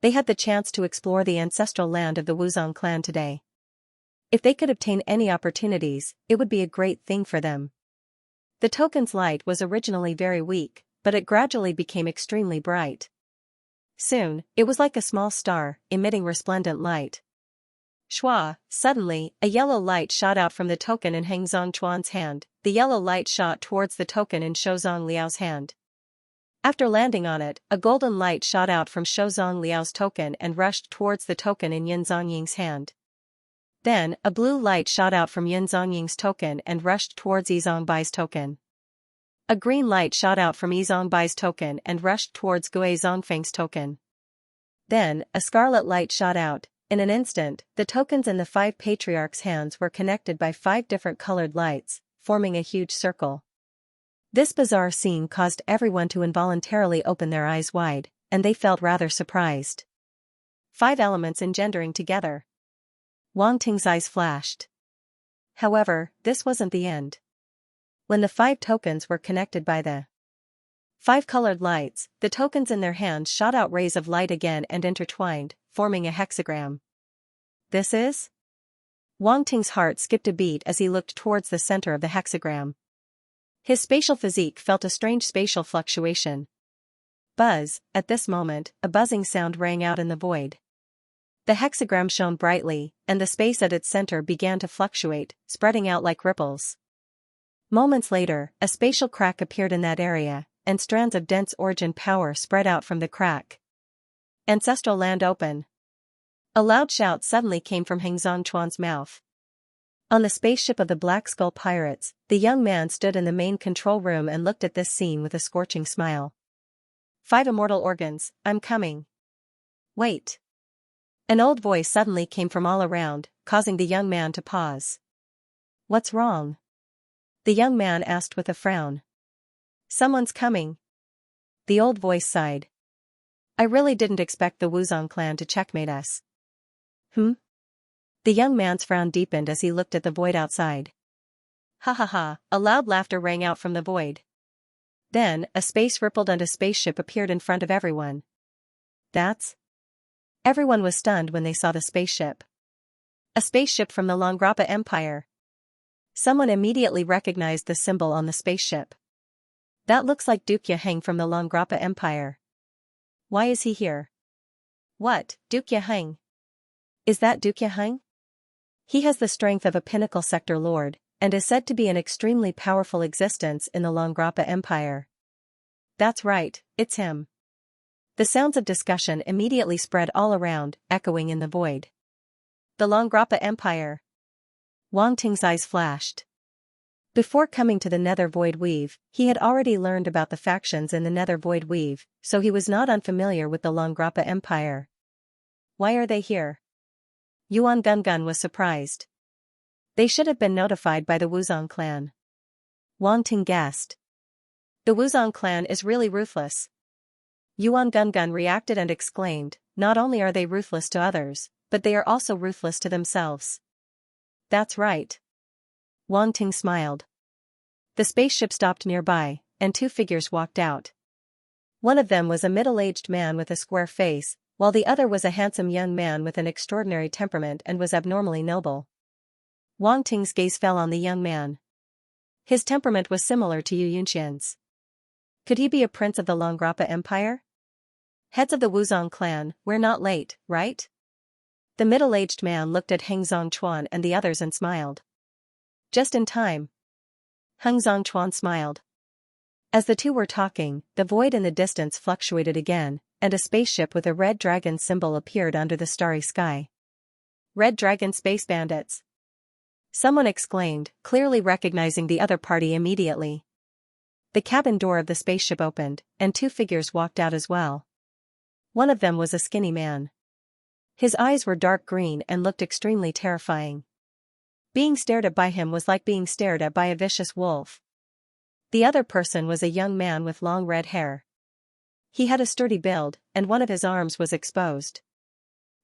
They had the chance to explore the ancestral land of the Wuzong clan today. If they could obtain any opportunities, it would be a great thing for them. The token's light was originally very weak, but it gradually became extremely bright. Soon, it was like a small star, emitting resplendent light. Shua, suddenly, a yellow light shot out from the token in Hengzong Chuan's hand. The yellow light shot towards the token in Shouzong Liao's hand. After landing on it, a golden light shot out from Shouzong Liao's token and rushed towards the token in Yinzong Ying's hand. Then, a blue light shot out from Yinzong Ying's token and rushed towards Yizong Bai's token. A green light shot out from Yizong Bai's token and rushed towards Guizong Feng's token. Then, a scarlet light shot out. In an instant, the tokens in the 5 patriarchs' hands were connected by 5 different colored lights, forming a huge circle. This bizarre scene caused everyone to involuntarily open their eyes wide, and they felt rather surprised. 5 elements engendering together. Wang Ting's eyes flashed. However, this wasn't the end. When the 5 tokens were connected by the 5 colored lights, the tokens in their hands shot out rays of light again and intertwined, forming a hexagram. This is? Wang Ting's heart skipped a beat as he looked towards the center of the hexagram. His spatial physique felt a strange spatial fluctuation. Buzz, at this moment, a buzzing sound rang out in the void. The hexagram shone brightly, and the space at its center began to fluctuate, spreading out like ripples. Moments later, a spatial crack appeared in that area, and strands of dense origin power spread out from the crack. Ancestral land open. A loud shout suddenly came from Hengzong Chuan's mouth. On the spaceship of the Black Skull Pirates, the young man stood in the main control room and looked at this scene with a scorching smile. 5 immortal organs, I'm coming. Wait. An old voice suddenly came from all around, causing the young man to pause. What's wrong? The young man asked with a frown. Someone's coming. The old voice sighed. I really didn't expect the Wuzong clan to checkmate us. The young man's frown deepened as he looked at the void outside. Ha ha ha, a loud laughter rang out from the void. Then, a space rippled and a spaceship appeared in front of everyone. That's? Everyone was stunned when they saw the spaceship. A spaceship from the Longrappa Empire. Someone immediately recognized the symbol on the spaceship. That looks like Duke Yaheng from the Longrappa Empire. Why is he here? What, Duke Yaheng? Is that Duke Yaheng? He has the strength of a pinnacle sector lord, and is said to be an extremely powerful existence in the Longrappa Empire. That's right, it's him. The sounds of discussion immediately spread all around, echoing in the void. The Longrappa Empire. Wang Ting's eyes flashed. Before coming to the Nether Void Weave, he had already learned about the factions in the Nether Void Weave, so he was not unfamiliar with the Longrappa Empire. Why are they here? Yuan Gungun was surprised. They should have been notified by the Wuzong clan. Wang Ting guessed. The Wuzong clan is really ruthless. Yuan Gungun reacted and exclaimed, not only are they ruthless to others, but they are also ruthless to themselves. That's right. Wang Ting smiled. The spaceship stopped nearby, and 2 figures walked out. One of them was a middle-aged man with a square face, while the other was a handsome young man with an extraordinary temperament and was abnormally noble. Wang Ting's gaze fell on the young man. His temperament was similar to Yu Yunxian's. Could he be a prince of the Longrappa Empire? Heads of the Wuzong clan, we're not late, right? The middle-aged man looked at Hengzong Chuan and the others and smiled. Just in time. Hengzong Chuan smiled. As the 2 were talking, the void in the distance fluctuated again, and a spaceship with a red dragon symbol appeared under the starry sky. Red Dragon Space Bandits, Someone exclaimed, clearly recognizing the other party immediately. The cabin door of the spaceship opened, and two figures walked out as well. One of them was a skinny man. His eyes were dark green and looked extremely terrifying. Being stared at by him was like being stared at by a vicious wolf. The other person was a young man with long red hair. He had a sturdy build, and one of his arms was exposed.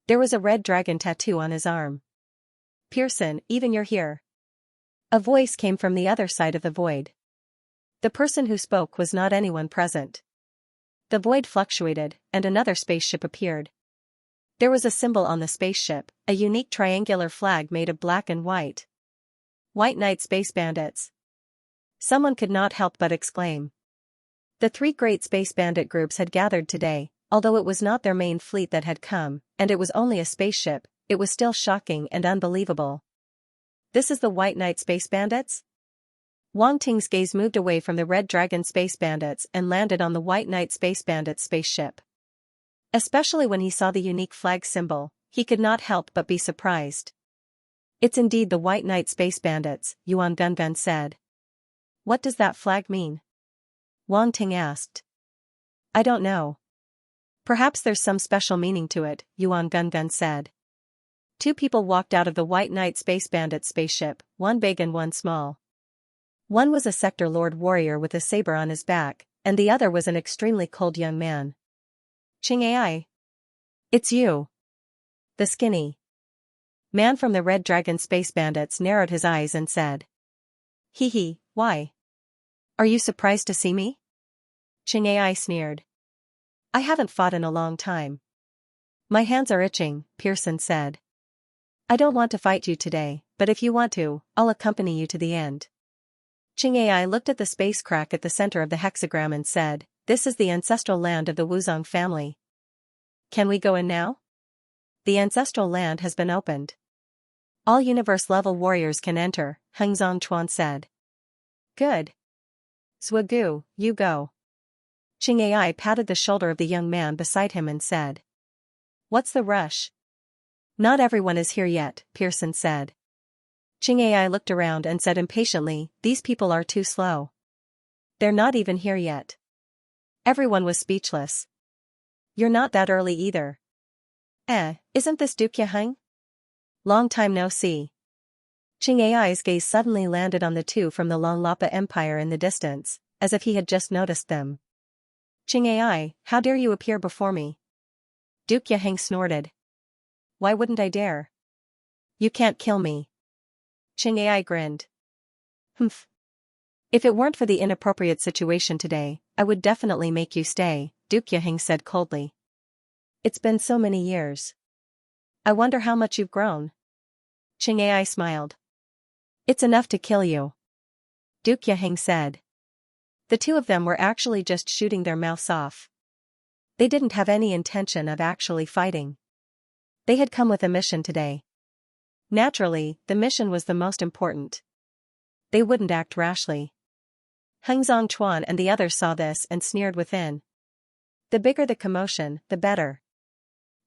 There was a red dragon tattoo on his arm. "Pearson, even you're here." A voice came from the other side of the void. The person who spoke was not anyone present. The void fluctuated, and another spaceship appeared. There was a symbol on the spaceship, a unique triangular flag made of black and white. "White Knight Space Bandits." Someone could not help but exclaim. The three great space bandit groups had gathered today, although it was not their main fleet that had come, and it was only a spaceship, it was still shocking and unbelievable. "This is the White Knight Space Bandits?" Wang Ting's gaze moved away from the Red Dragon Space Bandits and landed on the White Knight Space Bandits spaceship. Especially when he saw the unique flag symbol, he could not help but be surprised. "It's indeed the White Knight Space Bandits," Yuan Gungun said. "What does that flag mean?" Wang Ting asked. "I don't know. Perhaps there's some special meaning to it," Yuan Gungun said. Two people walked out of the White Knight Space Bandit spaceship, one big and one small. One was a Sector Lord warrior with a saber on his back, and the other was an extremely cold young man. "Xianxia. It's you." The skinny man from the Red Dragon Space Bandits narrowed his eyes and said. "Hee, why? Are you surprised to see me?" Xianxia sneered. "I haven't fought in a long time." "My hands are itching," Pearson said. "I don't want to fight you today, but if you want to, I'll accompany you to the end." Xianxia looked at the space crack at the center of the hexagram and said, "This is the ancestral land of the Wuzong family. Can we go in now?" "The ancestral land has been opened. All universe-level warriors can enter," Hengzong Chuan said. "Good. Zhugu, you go." Xianxia patted the shoulder of the young man beside him and said. "What's the rush?" "Not everyone is here yet," Pearson said. Xianxia looked around and said impatiently, "These people are too slow. They're not even here yet." Everyone was speechless. "You're not that early either." Isn't this Duke Yaheng?" "Long time no see." Xianxia's gaze suddenly landed on the two from the Longlapa Empire in the distance, as if he had just noticed them. "Xianxia, how dare you appear before me?" Duke Yaheng snorted. "Why wouldn't I dare? You can't kill me." Xianxia grinned. "Humph. If it weren't for the inappropriate situation today, I would definitely make you stay," Duke Yaheng said coldly. "It's been so many years. I wonder how much you've grown." Xianxia smiled. "It's enough to kill you," Duke Yaheng said. The two of them were actually just shooting their mouths off. They didn't have any intention of actually fighting. They had come with a mission today. Naturally, the mission was the most important. They wouldn't act rashly. Hengzong Chuan and the others saw this and sneered within. The bigger the commotion, the better.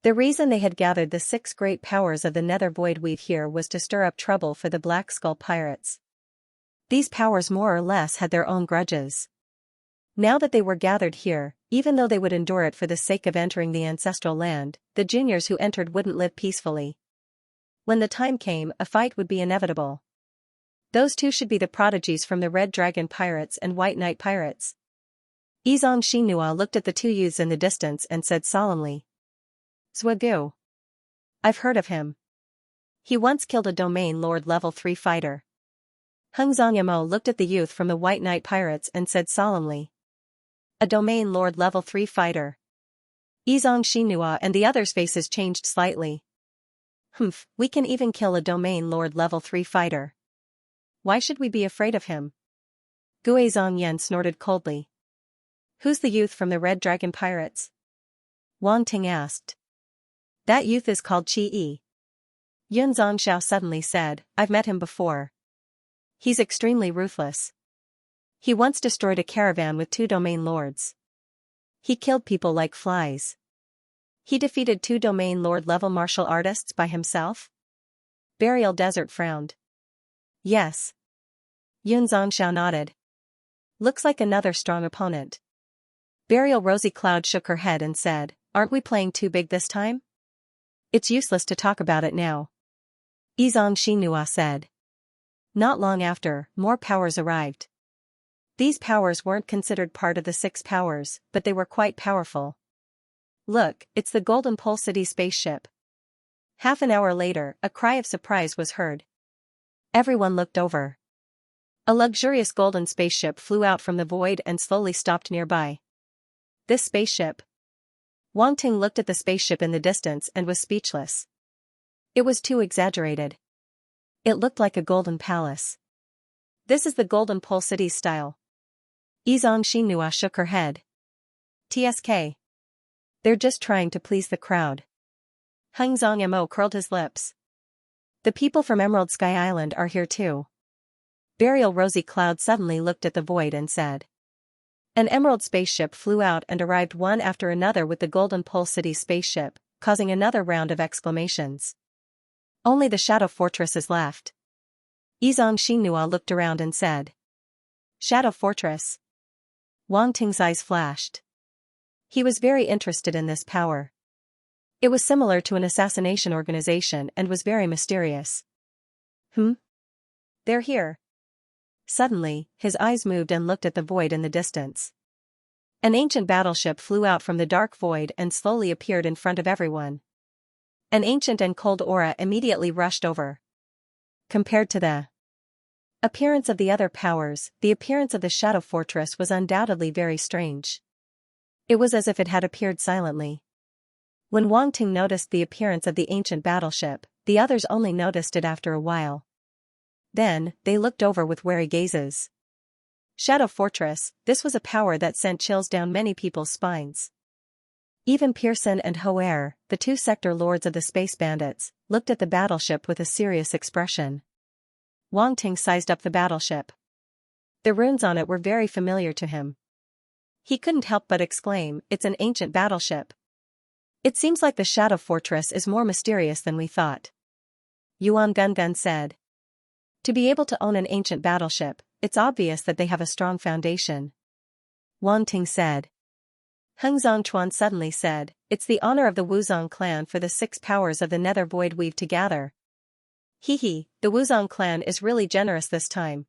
The reason they had gathered the 6 great powers of the Nether Void Weave here was to stir up trouble for the Black Skull Pirates. These powers more or less had their own grudges. Now that they were gathered here, even though they would endure it for the sake of entering the ancestral land, the juniors who entered wouldn't live peacefully. When the time came, a fight would be inevitable. Those two should be the prodigies from the Red Dragon Pirates and White Knight Pirates. Yizong Xinhua looked at the two youths in the distance and said solemnly. "Zhugu. I've heard of him. He once killed a Domain Lord Level 3 fighter." Hengzong Yamo looked at the youth from the White Knight Pirates and said solemnly. "A Domain Lord Level 3 fighter." Yizong Xinhua and the others' faces changed slightly. "Humph, we can even kill a Domain Lord Level 3 fighter. Why should we be afraid of him?" Guizong Yen snorted coldly. "Who's the youth from the Red Dragon Pirates?" Wang Ting asked. "That youth is called Qi Yi." Yun Zongxiao suddenly said, "I've met him before. He's extremely ruthless. He once destroyed a caravan with 2 domain lords. He killed people like flies. He defeated 2 domain lord level martial artists by himself?" Burial Desert frowned. Yes. Yun Zongxiao nodded. Looks like another strong opponent. Burial Rosy Cloud shook her head and said, aren't we playing too big this time? It's useless to talk about it now. Yizong Xinhua said. Not long after, more powers arrived. These powers weren't considered part of the 6 powers, but they were quite powerful. Look, it's the Golden Pole City spaceship. Half an hour later, a cry of surprise was heard. Everyone looked over. A luxurious golden spaceship flew out from the void and slowly stopped nearby. This spaceship? Wang Ting looked at the spaceship in the distance and was speechless. It was too exaggerated. It looked like a golden palace. This is the Golden Pole City style. Yizong Xinhua shook her head. TSK. They're just trying to please the crowd. Heng Zhongmo curled his lips. The people from Emerald Sky Island are here too. Burial Rosy Cloud suddenly looked at the void and said. An emerald spaceship flew out and arrived one after another with the Golden Pole City spaceship, causing another round of exclamations. Only the Shadow Fortress is left. Yizong Xinhua looked around and said. Shadow Fortress. Wang Ting's eyes flashed. He was very interested in this power. It was similar to an assassination organization and was very mysterious. They're here. Suddenly, his eyes moved and looked at the void in the distance. An ancient battleship flew out from the dark void and slowly appeared in front of everyone. An ancient and cold aura immediately rushed over. Compared to the appearance of the other powers, the appearance of the Shadow Fortress was undoubtedly very strange. It was as if it had appeared silently. When Wang Ting noticed the appearance of the ancient battleship, the others only noticed it after a while. Then, they looked over with wary gazes. Shadow Fortress, this was a power that sent chills down many people's spines. Even Pearson and Hoer, the 2 sector lords of the space bandits, looked at the battleship with a serious expression. Wang Ting sized up the battleship. The runes on it were very familiar to him. He couldn't help but exclaim, it's an ancient battleship. It seems like the Shadow Fortress is more mysterious than we thought. Yuan Gungun said. To be able to own an ancient battleship, it's obvious that they have a strong foundation. Wang Ting said. Heng Zongchuan suddenly said, it's the honor of the Wuzong clan for the 6 powers of the Nether Void weave to gather. Hee, the Wuzong clan is really generous this time.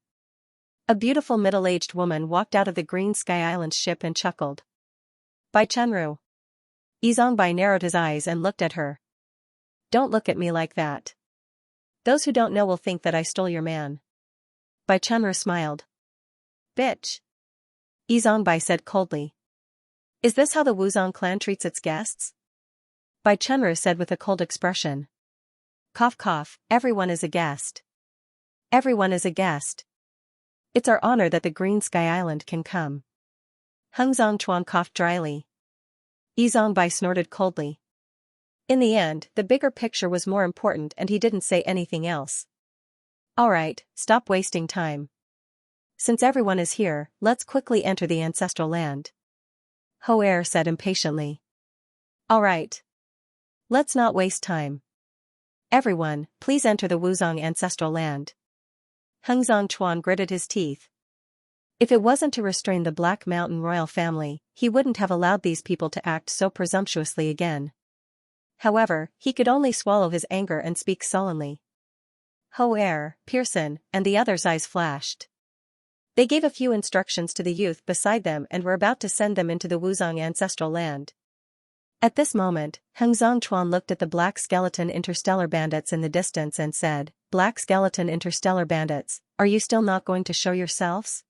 A beautiful middle-aged woman walked out of the Green Sky Island ship and chuckled. Bai Chenru. Yizong Bai narrowed his eyes and looked at her. Don't look at me like that. Those who don't know will think that I stole your man. Bai Chenru smiled. Bitch. Yizong Bai said coldly. Is this how the Wuzong clan treats its guests? Bai Chenru said with a cold expression. Cough cough, everyone is a guest. Everyone is a guest. It's our honor that the Green Sky Island can come. Heng Zongchuan coughed dryly. Yizong Bai snorted coldly. In the end, the bigger picture was more important and he didn't say anything else. Alright, stop wasting time. Since everyone is here, let's quickly enter the ancestral land. Hoer said impatiently. Alright. Let's not waste time. Everyone, please enter the Wuzong ancestral land. Heng Zongchuan gritted his teeth. If it wasn't to restrain the Black Mountain royal family, he wouldn't have allowed these people to act so presumptuously again. However, he could only swallow his anger and speak sullenly. Hoer, Pearson, and the others' eyes flashed. They gave a few instructions to the youth beside them and were about to send them into the Wuzong ancestral land. At this moment, Heng Zongchuan looked at the Black Skeleton Interstellar Bandits in the distance and said, Black Skeleton Interstellar Bandits, are you still not going to show yourselves?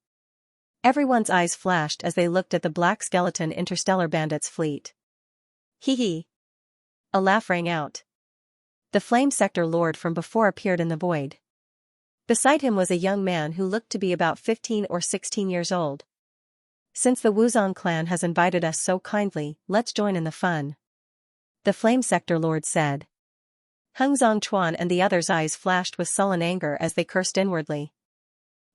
Everyone's eyes flashed as they looked at the Black Skeleton Interstellar Bandits fleet. Hee. A laugh rang out. The Flame Sector Lord from before appeared in the void. Beside him was a young man who looked to be about 15 or 16 years old. Since the Wuzong clan has invited us so kindly, let's join in the fun. The Flame Sector Lord said. Heng Zongchuan and the others' eyes flashed with sullen anger as they cursed inwardly.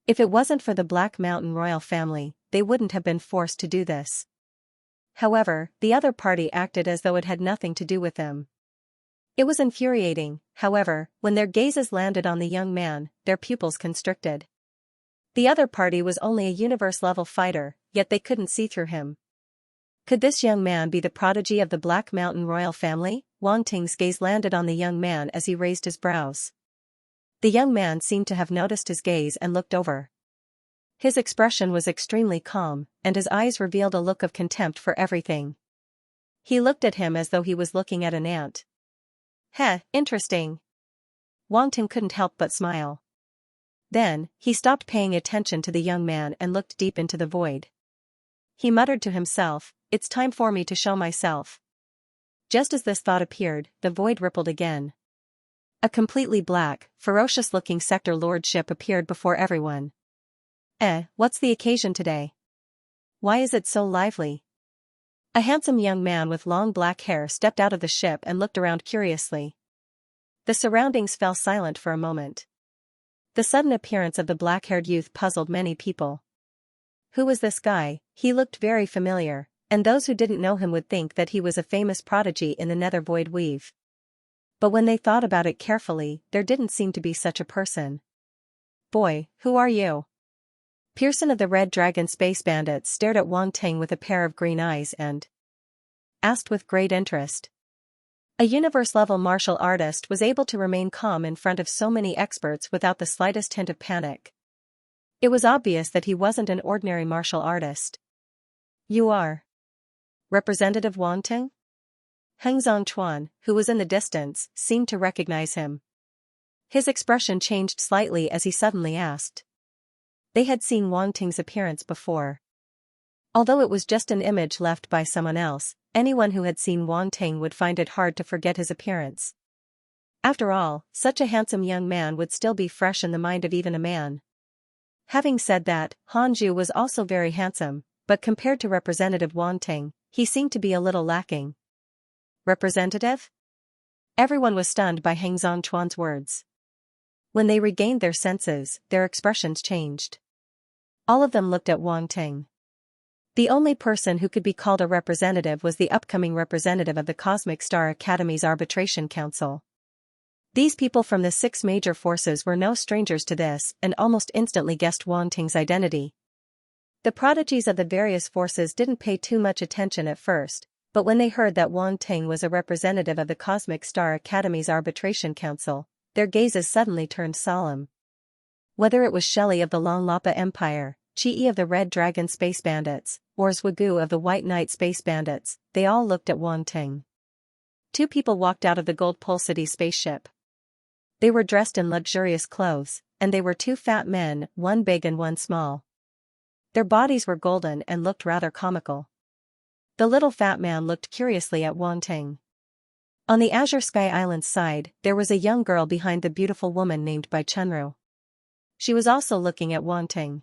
If it wasn't for the Black Mountain royal family, they wouldn't have been forced to do this. However, the other party acted as though it had nothing to do with them. It was infuriating, however, when their gazes landed on the young man, their pupils constricted. The other party was only a universe-level fighter, yet they couldn't see through him. Could this young man be the prodigy of the Black Mountain royal family? Wang Ting's gaze landed on the young man as he raised his brows. The young man seemed to have noticed his gaze and looked over. His expression was extremely calm, and his eyes revealed a look of contempt for everything. He looked at him as though he was looking at an ant. Heh, interesting. Wang Ting couldn't help but smile. Then, he stopped paying attention to the young man and looked deep into the void. He muttered to himself, "It's time for me to show myself." Just as this thought appeared, the void rippled again. A completely black, ferocious-looking sector lordship appeared before everyone. What's the occasion today? Why is it so lively? A handsome young man with long black hair stepped out of the ship and looked around curiously. The surroundings fell silent for a moment. The sudden appearance of the black-haired youth puzzled many people. Who was this guy? He looked very familiar, and those who didn't know him would think that he was a famous prodigy in the nether void weave. But when they thought about it carefully, there didn't seem to be such a person. Boy, who are you? Pearson of the Red Dragon Space Bandits stared at Wang Ting with a pair of green eyes and asked with great interest. A universe-level martial artist was able to remain calm in front of so many experts without the slightest hint of panic. It was obvious that he wasn't an ordinary martial artist. You are Representative Wang Ting? Heng Zhongchuan, who was in the distance, seemed to recognize him. His expression changed slightly as he suddenly asked. They had seen Wang Ting's appearance before. Although it was just an image left by someone else, anyone who had seen Wang Ting would find it hard to forget his appearance. After all, such a handsome young man would still be fresh in the mind of even a man. Having said that, Han Zhu was also very handsome, but compared to Representative Wang Ting, he seemed to be a little lacking. Representative? Everyone was stunned by Heng Zhongchuan's words. When they regained their senses, their expressions changed. All of them looked at Wang Ting. The only person who could be called a representative was the upcoming representative of the Cosmic Star Academy's Arbitration Council. These people from the 6 major forces were no strangers to this and almost instantly guessed Wang Ting's identity. The prodigies of the various forces didn't pay too much attention at first, but when they heard that Wang Ting was a representative of the Cosmic Star Academy's Arbitration Council, their gazes suddenly turned solemn. Whether it was Shelley of the Longlapa Empire, Chi of the Red Dragon Space Bandits, or Zhugu of the White Knight Space Bandits, they all looked at Wang Ting. 2 people walked out of the Gold Pole City spaceship. They were dressed in luxurious clothes, and they were 2 fat men, one big and one small. Their bodies were golden and looked rather comical. The little fat man looked curiously at Wang Ting. On the Azure Sky Island's side, there was a young girl behind the beautiful woman named Bai Chunru. She was also looking at Wang Ting.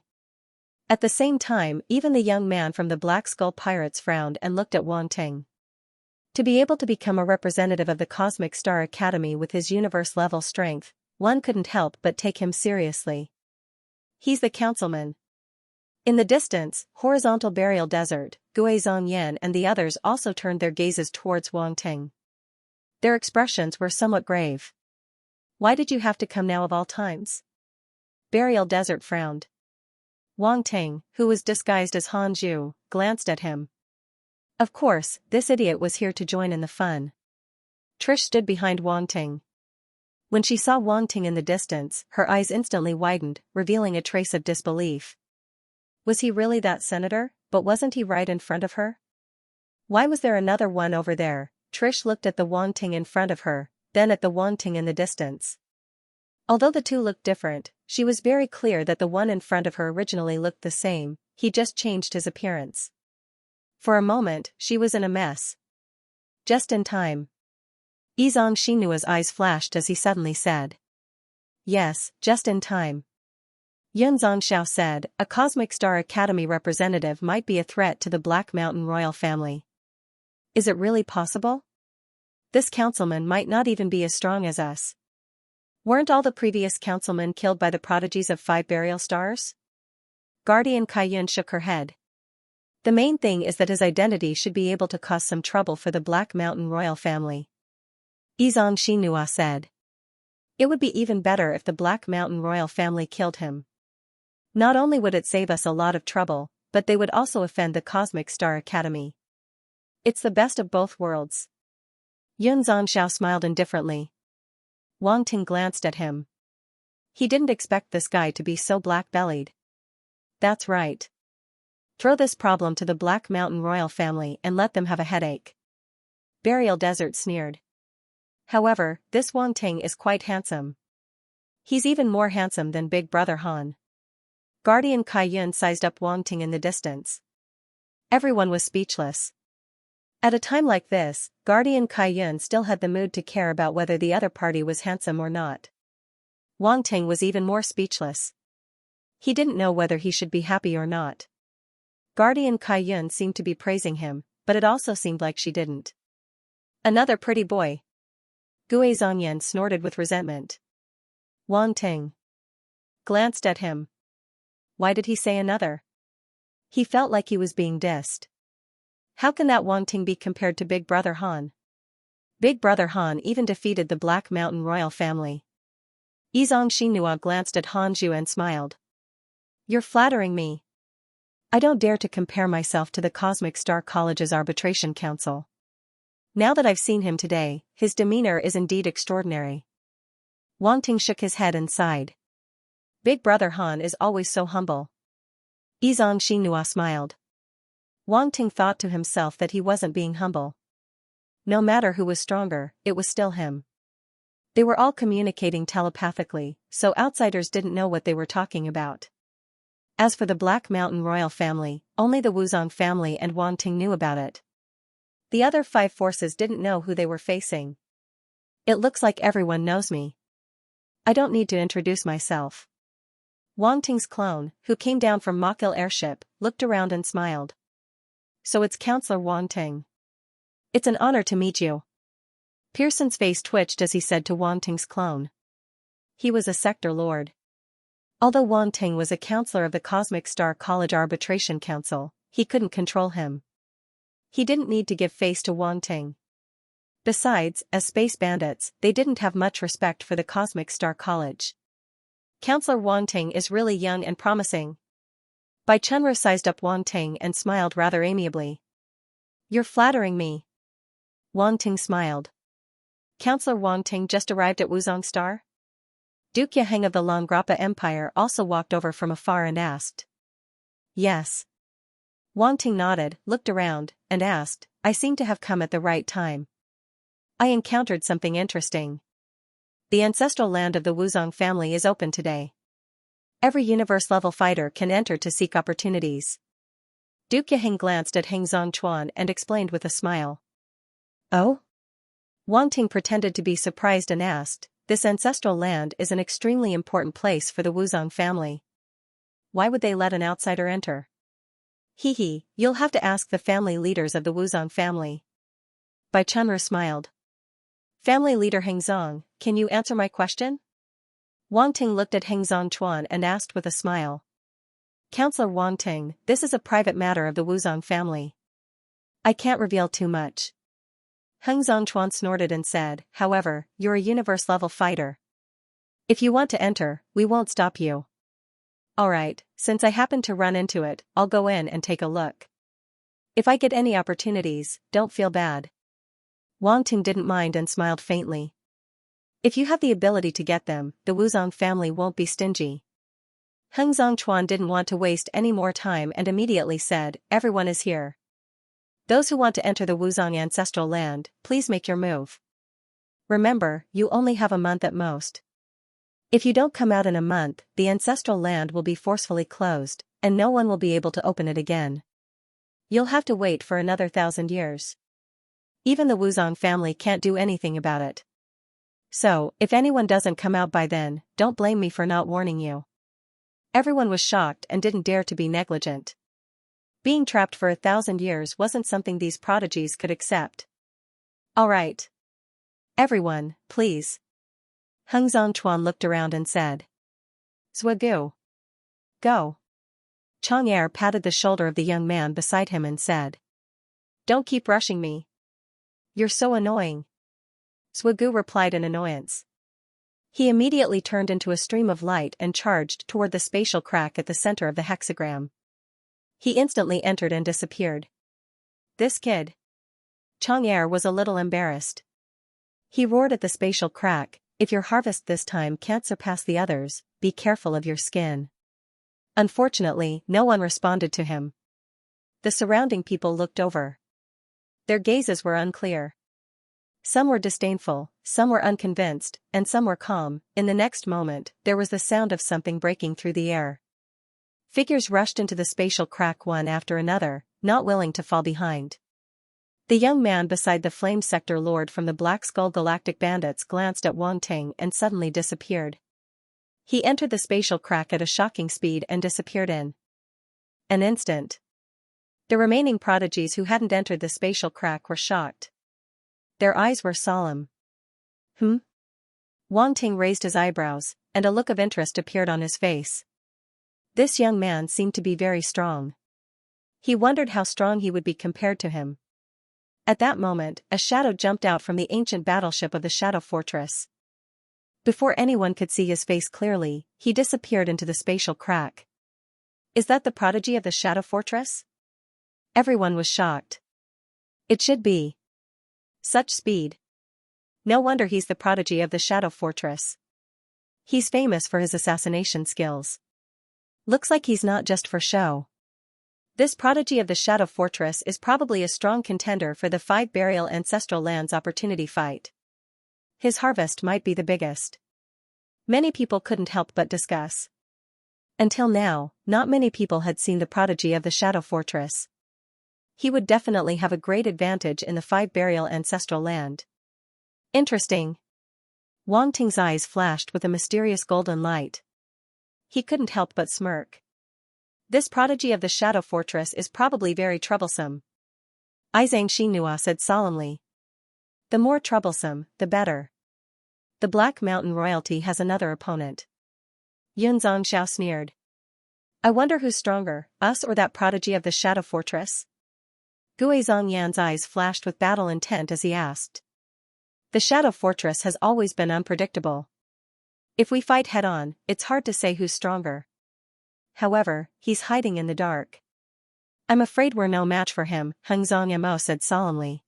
At the same time, even the young man from the Black Skull Pirates frowned and looked at Wang Ting. To be able to become a representative of the Cosmic Star Academy with his universe-level strength, one couldn't help but take him seriously. He's the councilman. In the distance, Horizontal Burial Desert, Gue Zhongyan and the others also turned their gazes towards Wang Ting. Their expressions were somewhat grave. Why did you have to come now of all times? Burial Desert frowned. Wang Ting, who was disguised as Han Zhu, glanced at him. Of course, this idiot was here to join in the fun. Trish stood behind Wang Ting. When she saw Wang Ting in the distance, her eyes instantly widened, revealing a trace of disbelief. Was he really that senator? But wasn't he right in front of her? Why was there another one over there? Trish looked at the Wang Ting in front of her, then at the Wang Ting in the distance. Although the two looked different, she was very clear that the one in front of her originally looked the same, he just changed his appearance. For a moment, she was in a mess. Just in time. Yizong Xinua's eyes flashed as he suddenly said. Yes, just in time. Yun Zongxiao said, a Cosmic Star Academy representative might be a threat to the Black Mountain royal family. Is it really possible? This councilman might not even be as strong as us. Weren't all the previous councilmen killed by the prodigies of 5 burial stars? Guardian Kaiyun shook her head. The main thing is that his identity should be able to cause some trouble for the Black Mountain royal family. Xianxia said. It would be even better if the Black Mountain royal family killed him. Not only would it save us a lot of trouble, but they would also offend the Cosmic Star Academy. It's the best of both worlds. Yun Zhanxiao smiled indifferently. Wang Ting glanced at him. He didn't expect this guy to be so black-bellied. That's right. Throw this problem to the Black Mountain royal family and let them have a headache. Burial Desert sneered. However, this Wang Ting is quite handsome. He's even more handsome than Big Brother Han. Guardian Kai Yun sized up Wang Ting in the distance. Everyone was speechless. At a time like this, Guardian Kai Yun still had the mood to care about whether the other party was handsome or not. Wang Ting was even more speechless. He didn't know whether he should be happy or not. Guardian Kai Yun seemed to be praising him, but it also seemed like she didn't. Another pretty boy. Gui Zhongyan snorted with resentment. Wang Ting glanced at him. Why did he say another? He felt like he was being dissed. How can that Wang Ting be compared to Big Brother Han? Big Brother Han even defeated the Black Mountain royal family. Xianxia glanced at Han Zhu and smiled. You're flattering me. I don't dare to compare myself to the Cosmic Star College's arbitration council. Now that I've seen him today, his demeanor is indeed extraordinary. Wang Ting shook his head and sighed. Big Brother Han is always so humble. Xianxia smiled. Wang Ting thought to himself that he wasn't being humble. No matter who was stronger, it was still him. They were all communicating telepathically, so outsiders didn't know what they were talking about. As for the Black Mountain royal family, only the Wuzong family and Wang Ting knew about it. The other 5 forces didn't know who they were facing. It looks like everyone knows me. I don't need to introduce myself. Wang Ting's clone, who came down from Mokil airship, looked around and smiled. So it's Counselor Wang Ting. It's an honor to meet you. Pearson's face twitched as he said to Wang Ting's clone. He was a sector lord. Although Wang Ting was a counselor of the Cosmic Star College Arbitration Council, he couldn't control him. He didn't need to give face to Wang Ting. Besides, as space bandits, they didn't have much respect for the Cosmic Star College. Counselor Wang Ting is really young and promising. Bai Chunru sized up Wang Ting and smiled rather amiably. You're flattering me. Wang Ting smiled. Counselor Wang Ting just arrived at Wuzong Star? Duke Yaheng of the Longrapa Empire also walked over from afar and asked. Yes. Wang Ting nodded, looked around, and asked, I seem to have come at the right time. I encountered something interesting. The ancestral land of the Wuzong family is open today. Every universe-level fighter can enter to seek opportunities. Duke Yaheng glanced at Heng Zhongchuan and explained with a smile. Oh? Wang Ting pretended to be surprised and asked, this ancestral land is an extremely important place for the Wuzong family. Why would they let an outsider enter? Hee, you'll have to ask the family leaders of the Wuzong family. Bai Chunru smiled. Family leader Heng Zong, can you answer my question? Wang Ting looked at Heng Zhongchuan and asked with a smile. Counselor Wang Ting, this is a private matter of the Wuzong family. I can't reveal too much. Heng Zhongchuan snorted and said, however, you're a universe-level fighter. If you want to enter, we won't stop you. Alright, since I happened to run into it, I'll go in and take a look. If I get any opportunities, don't feel bad. Wang Ting didn't mind and smiled faintly. If you have the ability to get them, the Wuzong family won't be stingy. Heng Zhongchuan didn't want to waste any more time and immediately said, everyone is here. Those who want to enter the Wuzong ancestral land, please make your move. Remember, you only have a month at most. If you don't come out in a month, the ancestral land will be forcefully closed, and no one will be able to open it again. You'll have to wait for another 1,000 years. Even the Wuzong family can't do anything about it. So, if anyone doesn't come out by then, don't blame me for not warning you. Everyone was shocked and didn't dare to be negligent. Being trapped for 1,000 years wasn't something these prodigies could accept. Alright. Everyone, please. Heng Zhongchuan looked around and said. Zhugu. Go. Chang'er patted the shoulder of the young man beside him and said. Don't keep rushing me. You're so annoying. Swagu replied in annoyance. He immediately turned into a stream of light and charged toward the spatial crack at the center of the hexagram. He instantly entered and disappeared. This kid. Xianxia was a little embarrassed. He roared at the spatial crack, "If your harvest this time can't surpass the others, be careful of your skin." Unfortunately, no one responded to him. The surrounding people looked over. Their gazes were unclear. Some were disdainful, some were unconvinced, and some were calm. In the next moment, there was the sound of something breaking through the air. Figures rushed into the spatial crack one after another, not willing to fall behind. The young man beside the Flame Sector Lord from the Black Skull Galactic Bandits glanced at Wang Ting and suddenly disappeared. He entered the spatial crack at a shocking speed and disappeared in an instant. The remaining prodigies who hadn't entered the spatial crack were shocked. Their eyes were solemn. Wang Ting raised his eyebrows, and a look of interest appeared on his face. This young man seemed to be very strong. He wondered how strong he would be compared to him. At that moment, a shadow jumped out from the ancient battleship of the Shadow Fortress. Before anyone could see his face clearly, he disappeared into the spatial crack. Is that the prodigy of the Shadow Fortress? Everyone was shocked. It should be. Such speed. No wonder he's the prodigy of the Shadow Fortress. He's famous for his assassination skills. Looks like he's not just for show. This prodigy of the Shadow Fortress is probably a strong contender for the 5 Burial Ancestral Lands opportunity fight. His harvest might be the biggest. Many people couldn't help but discuss. Until now, not many people had seen the prodigy of the Shadow Fortress. He would definitely have a great advantage in the 5 Burial Ancestral Land. Interesting. Wang Ting's eyes flashed with a mysterious golden light. He couldn't help but smirk. This prodigy of the Shadow Fortress is probably very troublesome. Xianxia said solemnly. The more troublesome, the better. The Black Mountain royalty has another opponent. Xianxia sneered. I wonder who's stronger, us or that prodigy of the Shadow Fortress? Guizhongyan's eyes flashed with battle intent as he asked. The Shadow Fortress has always been unpredictable. If we fight head-on, it's hard to say who's stronger. However, he's hiding in the dark. I'm afraid we're no match for him, Xianxia said solemnly.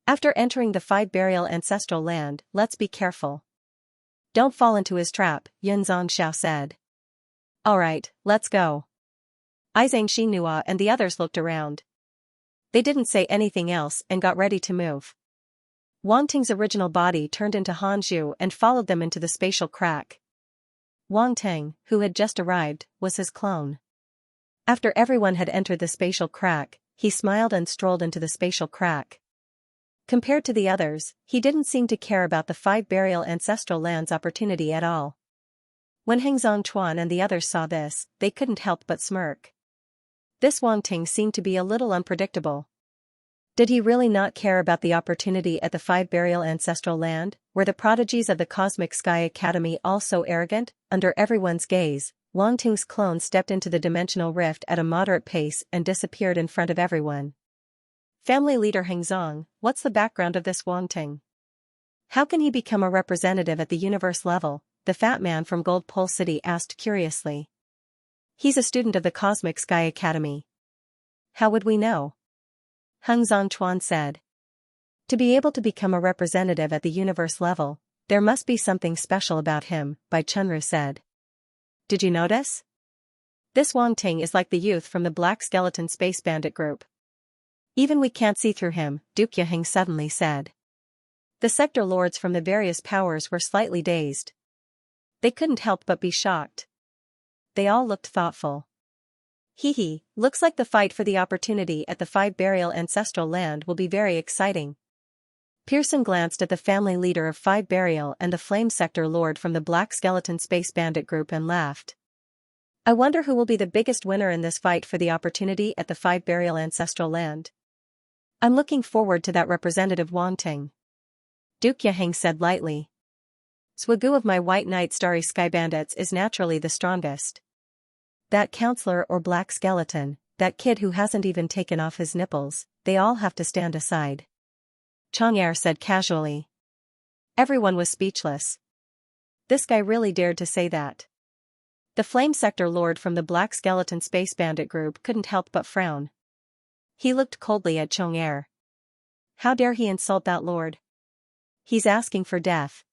After entering the 5 Burial Ancestral Land, let's be careful. Don't fall into his trap, Xianxia said. Alright, let's go. Xianxia and the others looked around. They didn't say anything else and got ready to move. Wang Ting's original body turned into Hanzhu and followed them into the spatial crack. Wang Ting, who had just arrived, was his clone. After everyone had entered the spatial crack, he smiled and strolled into the spatial crack. Compared to the others, he didn't seem to care about the 5 Burial Ancestral Lands opportunity at all. When Hengzong and the others saw this, they couldn't help but smirk. This Wang Ting seemed to be a little unpredictable. Did he really not care about the opportunity at the 5 Burial Ancestral Land? Were the prodigies of the Cosmic Sky Academy all so arrogant? Under everyone's gaze, Wang Ting's clone stepped into the dimensional rift at a moderate pace and disappeared in front of everyone. Family leader Hengzong, what's the background of this Wang Ting? How can he become a representative at the universe level? The fat man from Gold Pole City asked curiously. He's a student of the Cosmic Sky Academy. How would we know? Hengzong said. To be able to become a representative at the universe level, there must be something special about him, Bai Chunru said. Did you notice? This Wang Ting is like the youth from the Black Skeleton Space Bandit group. Even we can't see through him, Duke Yaheng suddenly said. The sector lords from the various powers were slightly dazed. They couldn't help but be shocked. They all looked thoughtful. Looks like the fight for the opportunity at the 5 Burial Ancestral Land will be very exciting. Pearson glanced at the family leader of 5 Burial and the Flame Sector Lord from the Black Skeleton Space Bandit group and laughed. I wonder who will be the biggest winner in this fight for the opportunity at the 5 Burial Ancestral Land. I'm looking forward to that representative Wang Ting. Duke Yaheng said lightly. Swagu of my White Knight Starry Sky Bandits is naturally the strongest. That counselor or black skeleton, that kid who hasn't even taken off his nipples, they all have to stand aside. Xianxia said casually. Everyone was speechless. This guy really dared to say that. The Flame Sector Lord from the Black Skeleton Space Bandit group couldn't help but frown. He looked coldly at Chang'er. How dare he insult that lord? He's asking for death.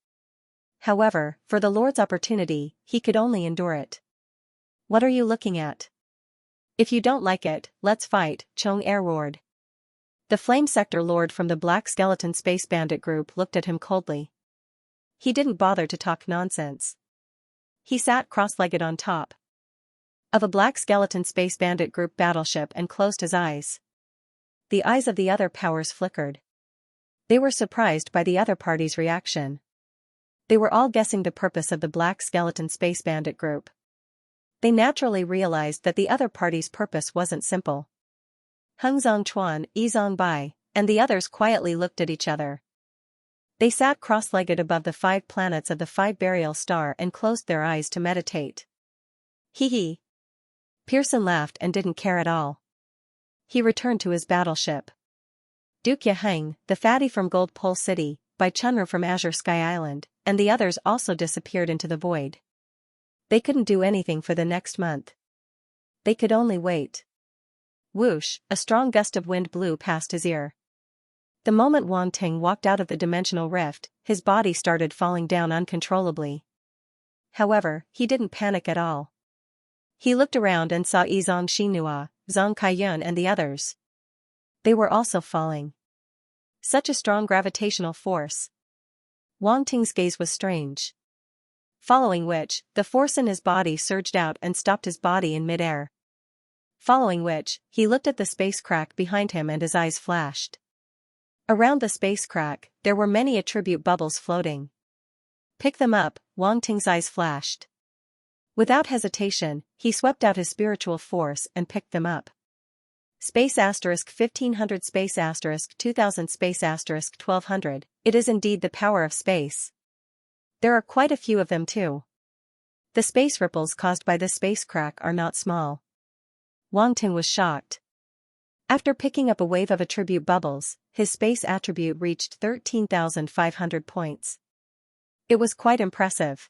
However, for the lord's opportunity, he could only endure it. What are you looking at? If you don't like it, let's fight, Chang'er roared. The Flame Sector Lord from the Black Skeleton Space Bandit group looked at him coldly. He didn't bother to talk nonsense. He sat cross-legged on top of a Black Skeleton Space Bandit group battleship and closed his eyes. The eyes of the other powers flickered. They were surprised by the other party's reaction. They were all guessing the purpose of the Black Skeleton Space Bandit group. They naturally realized that the other party's purpose wasn't simple. Hung Zongchuan, Yi Zongbai, and the others quietly looked at each other. They sat cross-legged above the 5 planets of the 5 burial star and closed their eyes to meditate. Hee hee. Pearson laughed and didn't care at all. He returned to his battleship. Duke Yaheng, the fatty from Gold Pole City, Bai Chunru from Azure Sky Island, and the others also disappeared into the void. They couldn't do anything for the next month. They could only wait. Whoosh, a strong gust of wind blew past his ear. The moment Wang Ting walked out of the dimensional rift, his body started falling down uncontrollably. However, he didn't panic at all. He looked around and saw Yizong Xinhua, Zhang Kaiyun and the others. They were also falling. Such a strong gravitational force. Wang Ting's gaze was strange. Following which, the force in his body surged out and stopped his body in midair. Following which, he looked at the space crack behind him and his eyes flashed. Around the space crack, there were many attribute bubbles floating. Pick them up, Wang Ting's eyes flashed. Without hesitation, he swept out his spiritual force and picked them up. Space asterisk 1500 space asterisk 2000 space asterisk 1200, it is indeed the power of space. There are quite a few of them too. The space ripples caused by this space crack are not small. Wang Ting was shocked. After picking up a wave of attribute bubbles, his space attribute reached 13,500 points. It was quite impressive.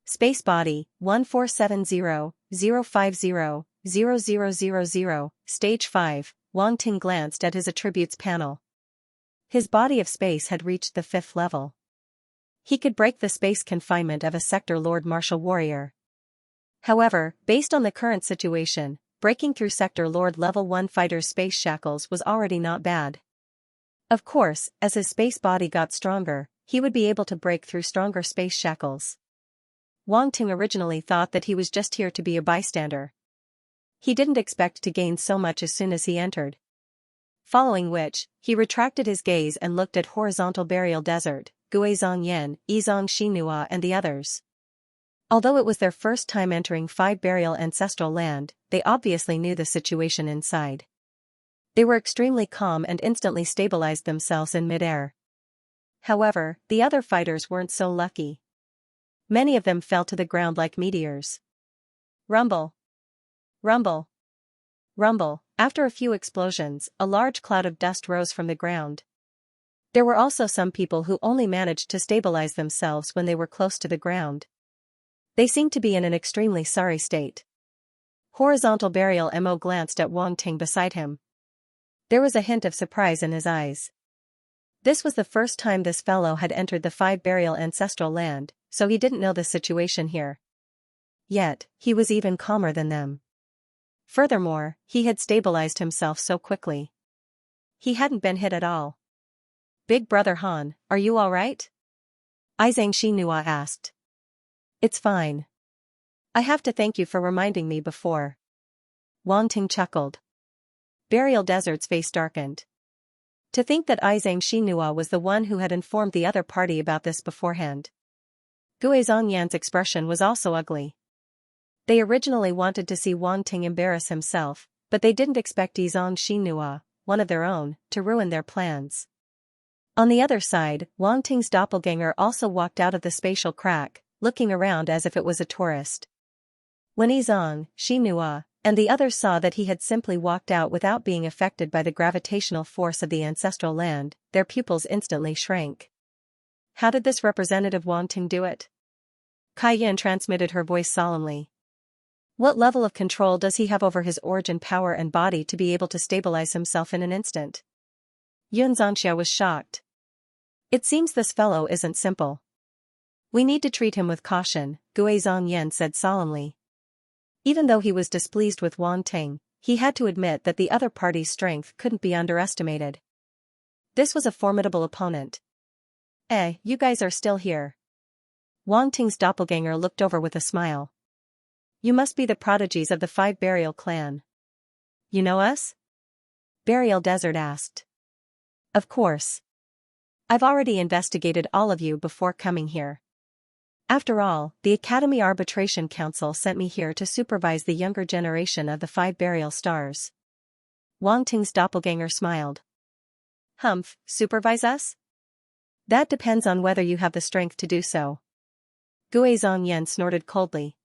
Space body, 1470-050-0000, stage 5, Wang Ting glanced at his attributes panel. His body of space had reached the 5th level. He could break the space confinement of a Sector Lord Martial Warrior. However, based on the current situation, breaking through Sector Lord Level 1 fighter's space shackles was already not bad. Of course, as his space body got stronger, he would be able to break through stronger space shackles. Wang Ting originally thought that he was just here to be a bystander. He didn't expect to gain so much as soon as he entered. Following which, he retracted his gaze and looked at Horizontal Burial Desert, Guizhong Yan, Yizong Xinhua and the others. Although it was their first time entering 5 Burial Ancestral Land, they obviously knew the situation inside. They were extremely calm and instantly stabilized themselves in midair. However, the other fighters weren't so lucky. Many of them fell to the ground like meteors. Rumble. Rumble. Rumble. After a few explosions, a large cloud of dust rose from the ground. There were also some people who only managed to stabilize themselves when they were close to the ground. They seemed to be in an extremely sorry state. Horizontal Burial Mo glanced at Wang Ting beside him. There was a hint of surprise in his eyes. This was the first time this fellow had entered the 5 Burial Ancestral Land, so he didn't know the situation here. Yet, he was even calmer than them. Furthermore, he had stabilized himself so quickly. He hadn't been hit at all. Big Brother Han, are you alright? Izang Xinhua asked. It's fine. I have to thank you for reminding me before. Wang Ting chuckled. Burial Desert's face darkened. To think that Izang Xinhua was the one who had informed the other party about this beforehand. Guizhong Yan's expression was also ugly. They originally wanted to see Wang Ting embarrass himself, but they didn't expect Yizong Xinhua, one of their own, to ruin their plans. On the other side, Wang Ting's doppelganger also walked out of the spatial crack, looking around as if it was a tourist. When Yizong, Xinhua, and the others saw that he had simply walked out without being affected by the gravitational force of the ancestral land, their pupils instantly shrank. How did this representative Wang Ting do it? Kai Yin transmitted her voice solemnly. What level of control does he have over his origin power and body to be able to stabilize himself in an instant? Xianxia was shocked. It seems this fellow isn't simple. We need to treat him with caution, Guizhongyan said solemnly. Even though he was displeased with Wang Ting, he had to admit that the other party's strength couldn't be underestimated. This was a formidable opponent. You guys are still here. Wang Ting's doppelganger looked over with a smile. You must be the prodigies of the Five Burial clan. You know us? Burial Desert asked. Of course. I've already investigated all of you before coming here. After all, the Academy Arbitration Council sent me here to supervise the younger generation of the Five Burial Stars. Wang Ting's doppelganger smiled. Humph, supervise us? That depends on whether you have the strength to do so. Guizhongyan snorted coldly.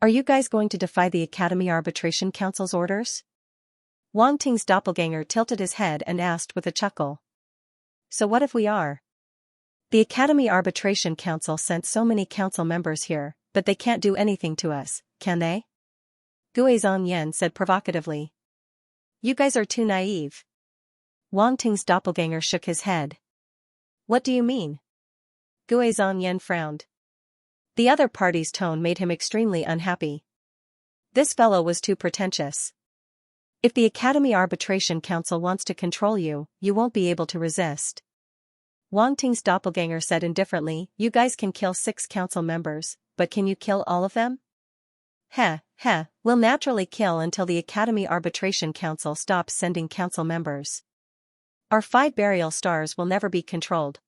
Are you guys going to defy the Academy Arbitration Council's orders? Wang Ting's doppelganger tilted his head and asked with a chuckle. So what if we are? The Academy Arbitration Council sent so many council members here, but they can't do anything to us, can they? Guizhongyan said provocatively. You guys are too naive. Wang Ting's doppelganger shook his head. What do you mean? Guizhongyan frowned. The other party's tone made him extremely unhappy. This fellow was too pretentious. If the Academy Arbitration Council wants to control you, you won't be able to resist. Wang Ting's doppelganger said indifferently, you guys can kill 6 council members, but can you kill all of them? We'll naturally kill until the Academy Arbitration Council stops sending council members. Our 5 burial stars will never be controlled.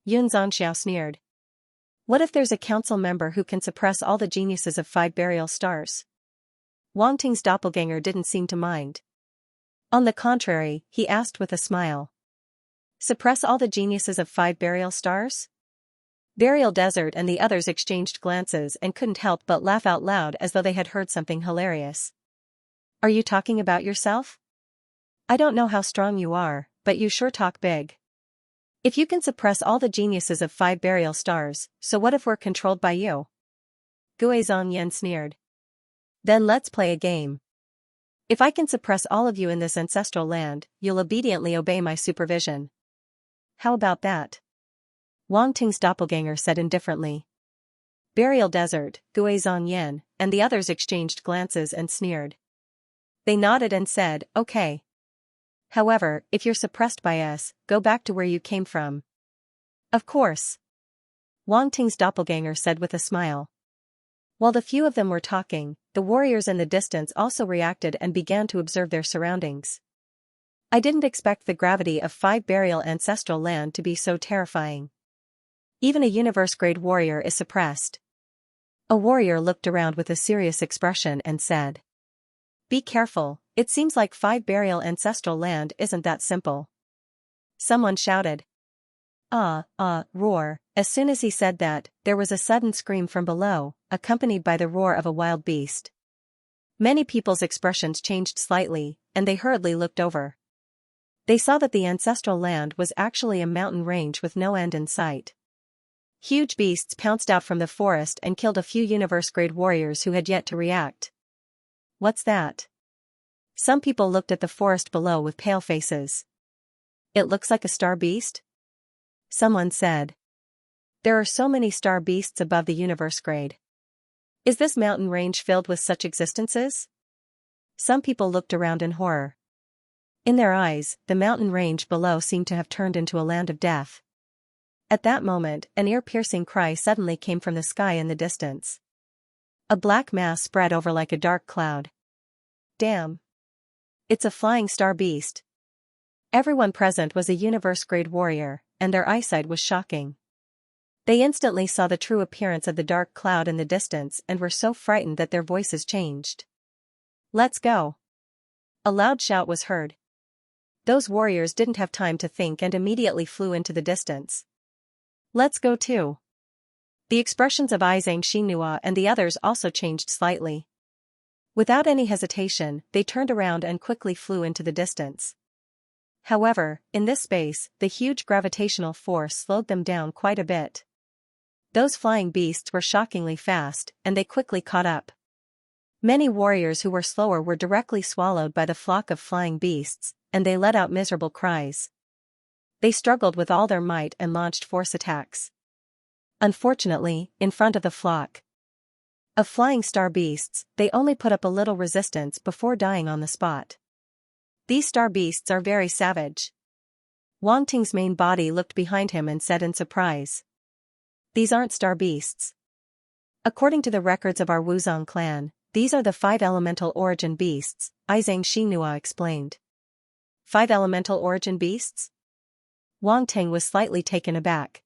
Yun Zanxiao sneered. What if there's a council member who can suppress all the geniuses of 5 burial stars? Wang Ting's doppelganger didn't seem to mind. On the contrary, he asked with a smile. Suppress all the geniuses of 5 burial stars? Burial Desert and the others exchanged glances and couldn't help but laugh out loud as though they had heard something hilarious. Are you talking about yourself? I don't know how strong you are, but you sure talk big. If you can suppress all the geniuses of 5 burial stars, so what if we're controlled by you? Guizhongyan sneered. Then let's play a game. If I can suppress all of you in this ancestral land, you'll obediently obey my supervision. How about that? Wang Ting's doppelganger said indifferently. Burial Desert, Guizhongyan, and the others exchanged glances and sneered. They nodded and said, okay. However, if you're suppressed by us, go back to where you came from. Of course. Wang Ting's doppelganger said with a smile. While the few of them were talking, the warriors in the distance also reacted and began to observe their surroundings. I didn't expect the gravity of 5 burial ancestral land to be so terrifying. Even a universe-grade warrior is suppressed. A warrior looked around with a serious expression and said. Be careful, it seems like 5 burial ancestral land isn't that simple. Someone shouted. Roar. As soon as he said that, there was a sudden scream from below, accompanied by the roar of a wild beast. Many people's expressions changed slightly, and they hurriedly looked over. They saw that the ancestral land was actually a mountain range with no end in sight. Huge beasts pounced out from the forest and killed a few universe-grade warriors who had yet to react. What's that? Some people looked at the forest below with pale faces. It looks like a star beast? Someone said. There are so many star beasts above the universe grade. Is this mountain range filled with such existences? Some people looked around in horror. In their eyes, the mountain range below seemed to have turned into a land of death. At that moment, an ear-piercing cry suddenly came from the sky in the distance. A black mass spread over like a dark cloud. Damn! It's a flying star beast. Everyone present was a universe-grade warrior, and their eyesight was shocking. They instantly saw the true appearance of the dark cloud in the distance and were so frightened that their voices changed. Let's go! A loud shout was heard. Those warriors didn't have time to think and immediately flew into the distance. Let's go too. The expressions of Xianxia and the others also changed slightly. Without any hesitation, they turned around and quickly flew into the distance. However, in this space, the huge gravitational force slowed them down quite a bit. Those flying beasts were shockingly fast, and they quickly caught up. Many warriors who were slower were directly swallowed by the flock of flying beasts, and they let out miserable cries. They struggled with all their might and launched force attacks. Unfortunately, in front of the flock of flying star beasts, they only put up a little resistance before dying on the spot. These star beasts are very savage. Wang Ting's main body looked behind him and said in surprise, "These aren't star beasts. According to the records of our Wuzong clan, these are the 5 elemental origin beasts," Xianxia explained. 5 elemental origin beasts? Wang Ting was slightly taken aback.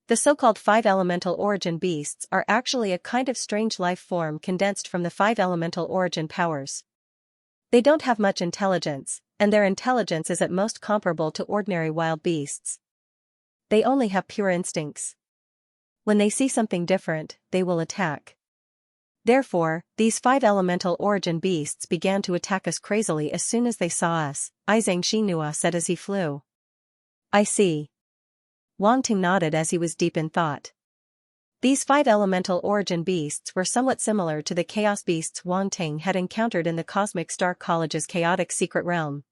The so-called 5 elemental origin beasts are actually a kind of strange life form condensed from the 5 elemental origin powers. They don't have much intelligence, and their intelligence is at most comparable to ordinary wild beasts. They only have pure instincts. When they see something different, they will attack. Therefore, these 5 elemental origin beasts began to attack us crazily as soon as they saw us, Xianxia said as he flew. "I see." Wang Ting nodded as he was deep in thought. These 5 elemental origin beasts were somewhat similar to the chaos beasts Wang Ting had encountered in the Cosmic Star College's chaotic secret realm.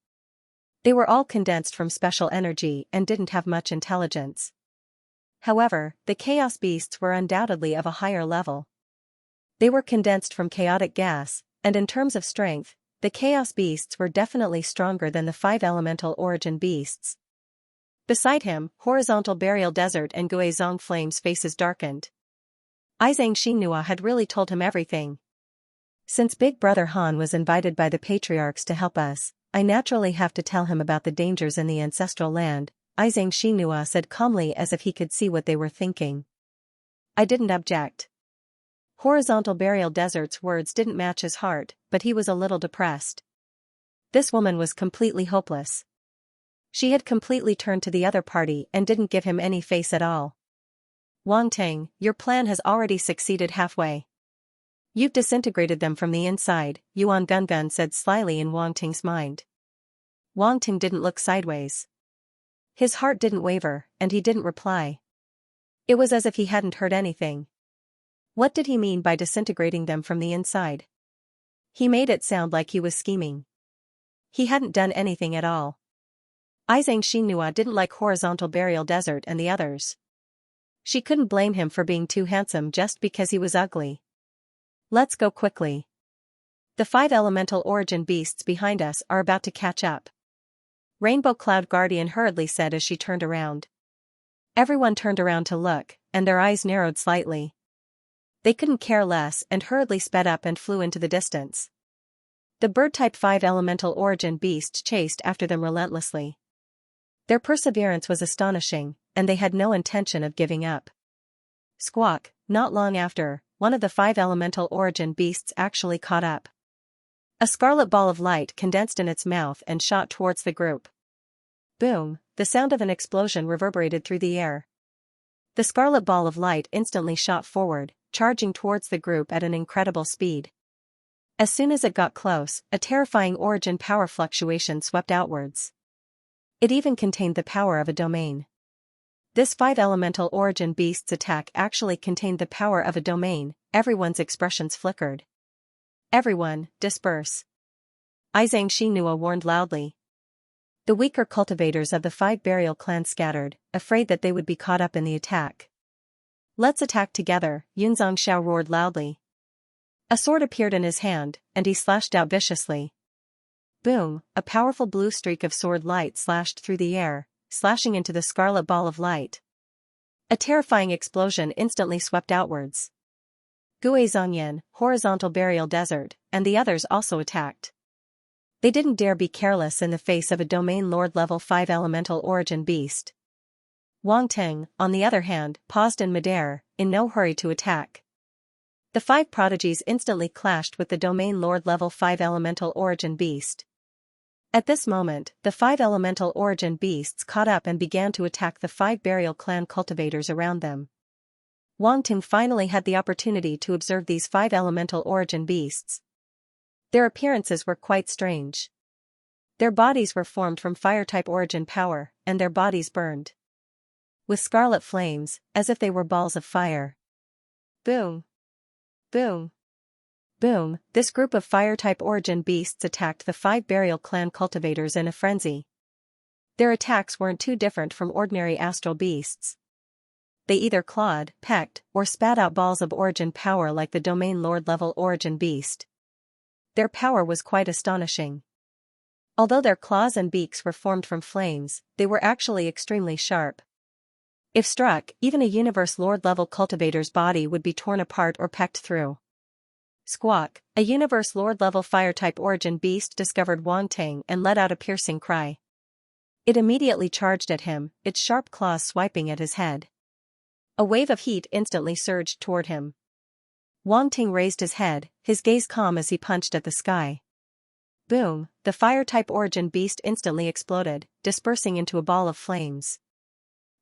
They were all condensed from special energy and didn't have much intelligence. However, the chaos beasts were undoubtedly of a higher level. They were condensed from chaotic gas, and in terms of strength, the chaos beasts were definitely stronger than the 5 elemental origin beasts. Beside him, horizontal burial desert and Guizhong flames' faces darkened. Xianxia had really told him everything. Since Big Brother Han was invited by the patriarchs to help us, I naturally have to tell him about the dangers in the ancestral land, Xianxia said calmly as if he could see what they were thinking. I didn't object. Horizontal burial desert's words didn't match his heart, but he was a little depressed. This woman was completely hopeless. She had completely turned to the other party and didn't give him any face at all. "Wang Ting, your plan has already succeeded halfway. You've disintegrated them from the inside," Yuan Gungun said slyly in Wang Ting's mind. Wang Ting didn't look sideways. His heart didn't waver, and he didn't reply. It was as if he hadn't heard anything. What did he mean by disintegrating them from the inside? He made it sound like he was scheming. He hadn't done anything at all. Xianxia didn't like horizontal burial desert and the others. She couldn't blame him for being too handsome just because he was ugly. "Let's go quickly. The 5 elemental origin beasts behind us are about to catch up," Rainbow Cloud Guardian hurriedly said as she turned around. Everyone turned around to look, and their eyes narrowed slightly. They couldn't care less and hurriedly sped up and flew into the distance. The bird-type 5 elemental origin beast chased after them relentlessly. Their perseverance was astonishing, and they had no intention of giving up. Squawk, not long after, one of the 5 elemental origin beasts actually caught up. A scarlet ball of light condensed in its mouth and shot towards the group. Boom, the sound of an explosion reverberated through the air. The scarlet ball of light instantly shot forward, charging towards the group at an incredible speed. As soon as it got close, a terrifying origin power fluctuation swept outwards. It even contained the power of a domain. This 5 elemental origin beast's attack actually contained the power of a domain. Everyone's expressions flickered. "Everyone, disperse," Xianxia warned loudly. The weaker cultivators of the 5 burial clans scattered, afraid that they would be caught up in the attack. "Let's attack together," Yunzhongxiao roared loudly. A sword appeared in his hand, and he slashed out viciously. Boom, a powerful blue streak of sword light slashed through the air, slashing into the scarlet ball of light. A terrifying explosion instantly swept outwards. Guizhongyan, horizontal burial desert, and the others also attacked. They didn't dare be careless in the face of a domain lord level 5 elemental origin beast. Wang Ting, on the other hand, paused in midair, in no hurry to attack. The 5 prodigies instantly clashed with the domain lord level 5 elemental origin beast. At this moment, the 5 elemental origin beasts caught up and began to attack the 5 burial clan cultivators around them. Wang Ting finally had the opportunity to observe these 5 elemental origin beasts. Their appearances were quite strange. Their bodies were formed from fire-type origin power, and their bodies burned with scarlet flames, as if they were balls of fire. Boom! Boom! Boom! This group of fire-type origin beasts attacked the 5 burial clan cultivators in a frenzy. Their attacks weren't too different from ordinary astral beasts. They either clawed, pecked, or spat out balls of origin power like the domain lord-level origin beast. Their power was quite astonishing. Although their claws and beaks were formed from flames, they were actually extremely sharp. If struck, even a universe lord-level cultivator's body would be torn apart or pecked through. Squawk! A universe lord-level fire-type origin beast discovered Wang Ting and let out a piercing cry. It immediately charged at him, its sharp claws swiping at his head. A wave of heat instantly surged toward him. Wang Ting raised his head, his gaze calm as he punched at the sky. Boom! The fire-type origin beast instantly exploded, dispersing into a ball of flames.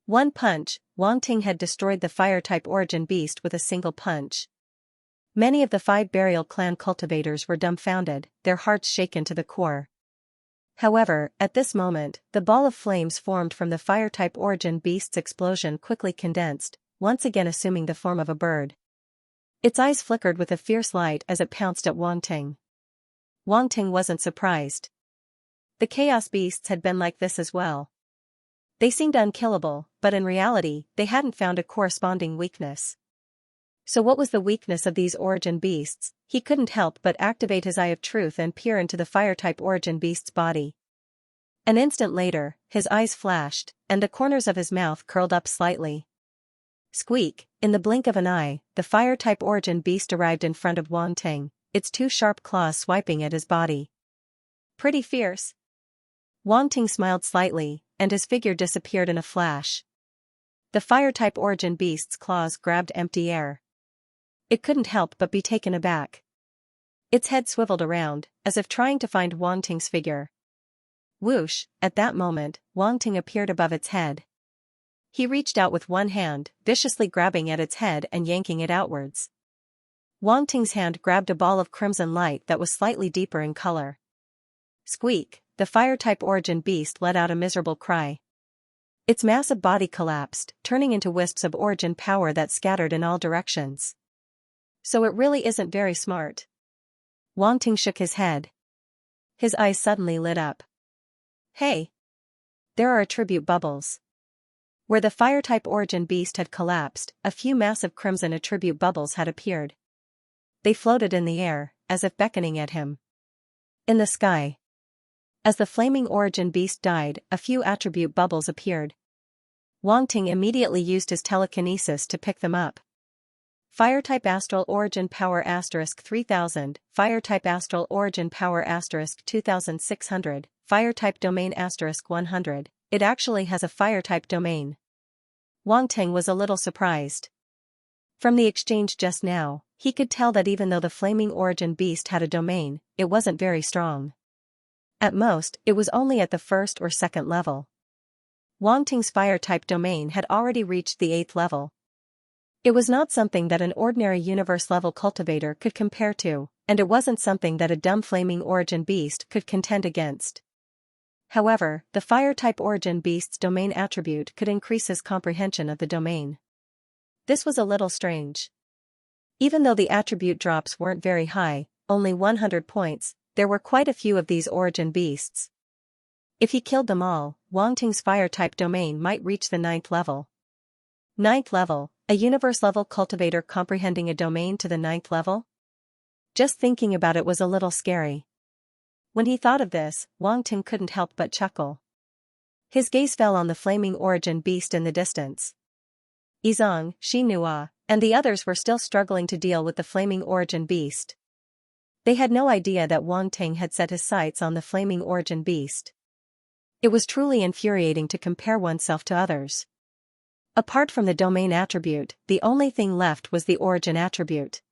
One punch, Wang Ting had destroyed the fire-type origin beast with a single punch. Many of the 5 burial clan cultivators were dumbfounded, their hearts shaken to the core. However, at this moment, the ball of flames formed from the fire-type origin beast's explosion quickly condensed, once again assuming the form of a bird. Its eyes flickered with a fierce light as it pounced at Wang Ting. Wang Ting wasn't surprised. The chaos beasts had been like this as well. They seemed unkillable, but in reality, they hadn't found a corresponding weakness. So what was the weakness of these origin beasts? He couldn't help but activate his eye of truth and peer into the fire-type origin beast's body. An instant later, his eyes flashed, and the corners of his mouth curled up slightly. Squeak! In the blink of an eye, the fire-type origin beast arrived in front of Wang Ting, its 2 sharp claws swiping at his body. Pretty fierce. Wang Ting smiled slightly, and his figure disappeared in a flash. The fire-type origin beast's claws grabbed empty air. It couldn't help but be taken aback. Its head swiveled around, as if trying to find Wang Ting's figure. Whoosh! At that moment, Wang Ting appeared above its head. He reached out with one hand, viciously grabbing at its head and yanking it outwards. Wang Ting's hand grabbed a ball of crimson light that was slightly deeper in color. Squeak! The fire-type origin beast let out a miserable cry. Its massive body collapsed, turning into wisps of origin power that scattered in all directions. So it really isn't very smart. Wang Ting shook his head. His eyes suddenly lit up. Hey! There are attribute bubbles. Where the fire-type origin beast had collapsed, a few massive crimson attribute bubbles had appeared. They floated in the air, as if beckoning at him. In the sky. As the flaming origin beast died, a few attribute bubbles appeared. Wang Ting immediately used his telekinesis to pick them up. Fire-type astral origin power * 3000, Fire-type astral origin power * 2600, Fire-type domain * 100, it actually has a Fire-type domain. Wang Ting was a little surprised. From the exchange just now, he could tell that even though the flaming origin beast had a domain, it wasn't very strong. At most, it was only at the 1st or 2nd level. Wang Ting's fire-type domain had already reached the 8th level. It was not something that an ordinary universe-level cultivator could compare to, and it wasn't something that a dumb flaming origin beast could contend against. However, the fire-type origin beast's domain attribute could increase his comprehension of the domain. This was a little strange. Even though the attribute drops weren't very high, only 100 points, there were quite a few of these origin beasts. If he killed them all, Wang Ting's fire-type domain might reach the 9th level. 9th level, a universe-level cultivator comprehending a domain to the 9th level? Just thinking about it was a little scary. When he thought of this, Wang Ting couldn't help but chuckle. His gaze fell on the flaming origin beast in the distance. Yizong, Xinhua, and the others were still struggling to deal with the flaming origin beast. They had no idea that Wang Ting had set his sights on the flaming origin beast. It was truly infuriating to compare oneself to others. Apart from the domain attribute, the only thing left was the origin attribute.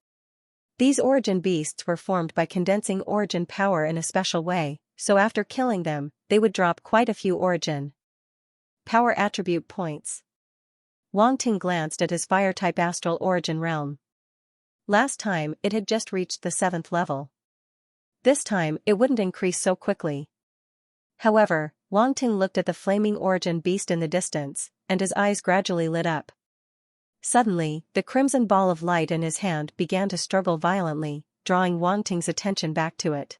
These origin beasts were formed by condensing origin power in a special way, so after killing them, they would drop quite a few origin power attribute points. Wang Ting glanced at his fire-type astral origin realm. Last time, it had just reached the 7th level. This time, it wouldn't increase so quickly. However, Wang Ting looked at the flaming origin beast in the distance, and his eyes gradually lit up. Suddenly, the crimson ball of light in his hand began to struggle violently, drawing Wang Ting's attention back to it.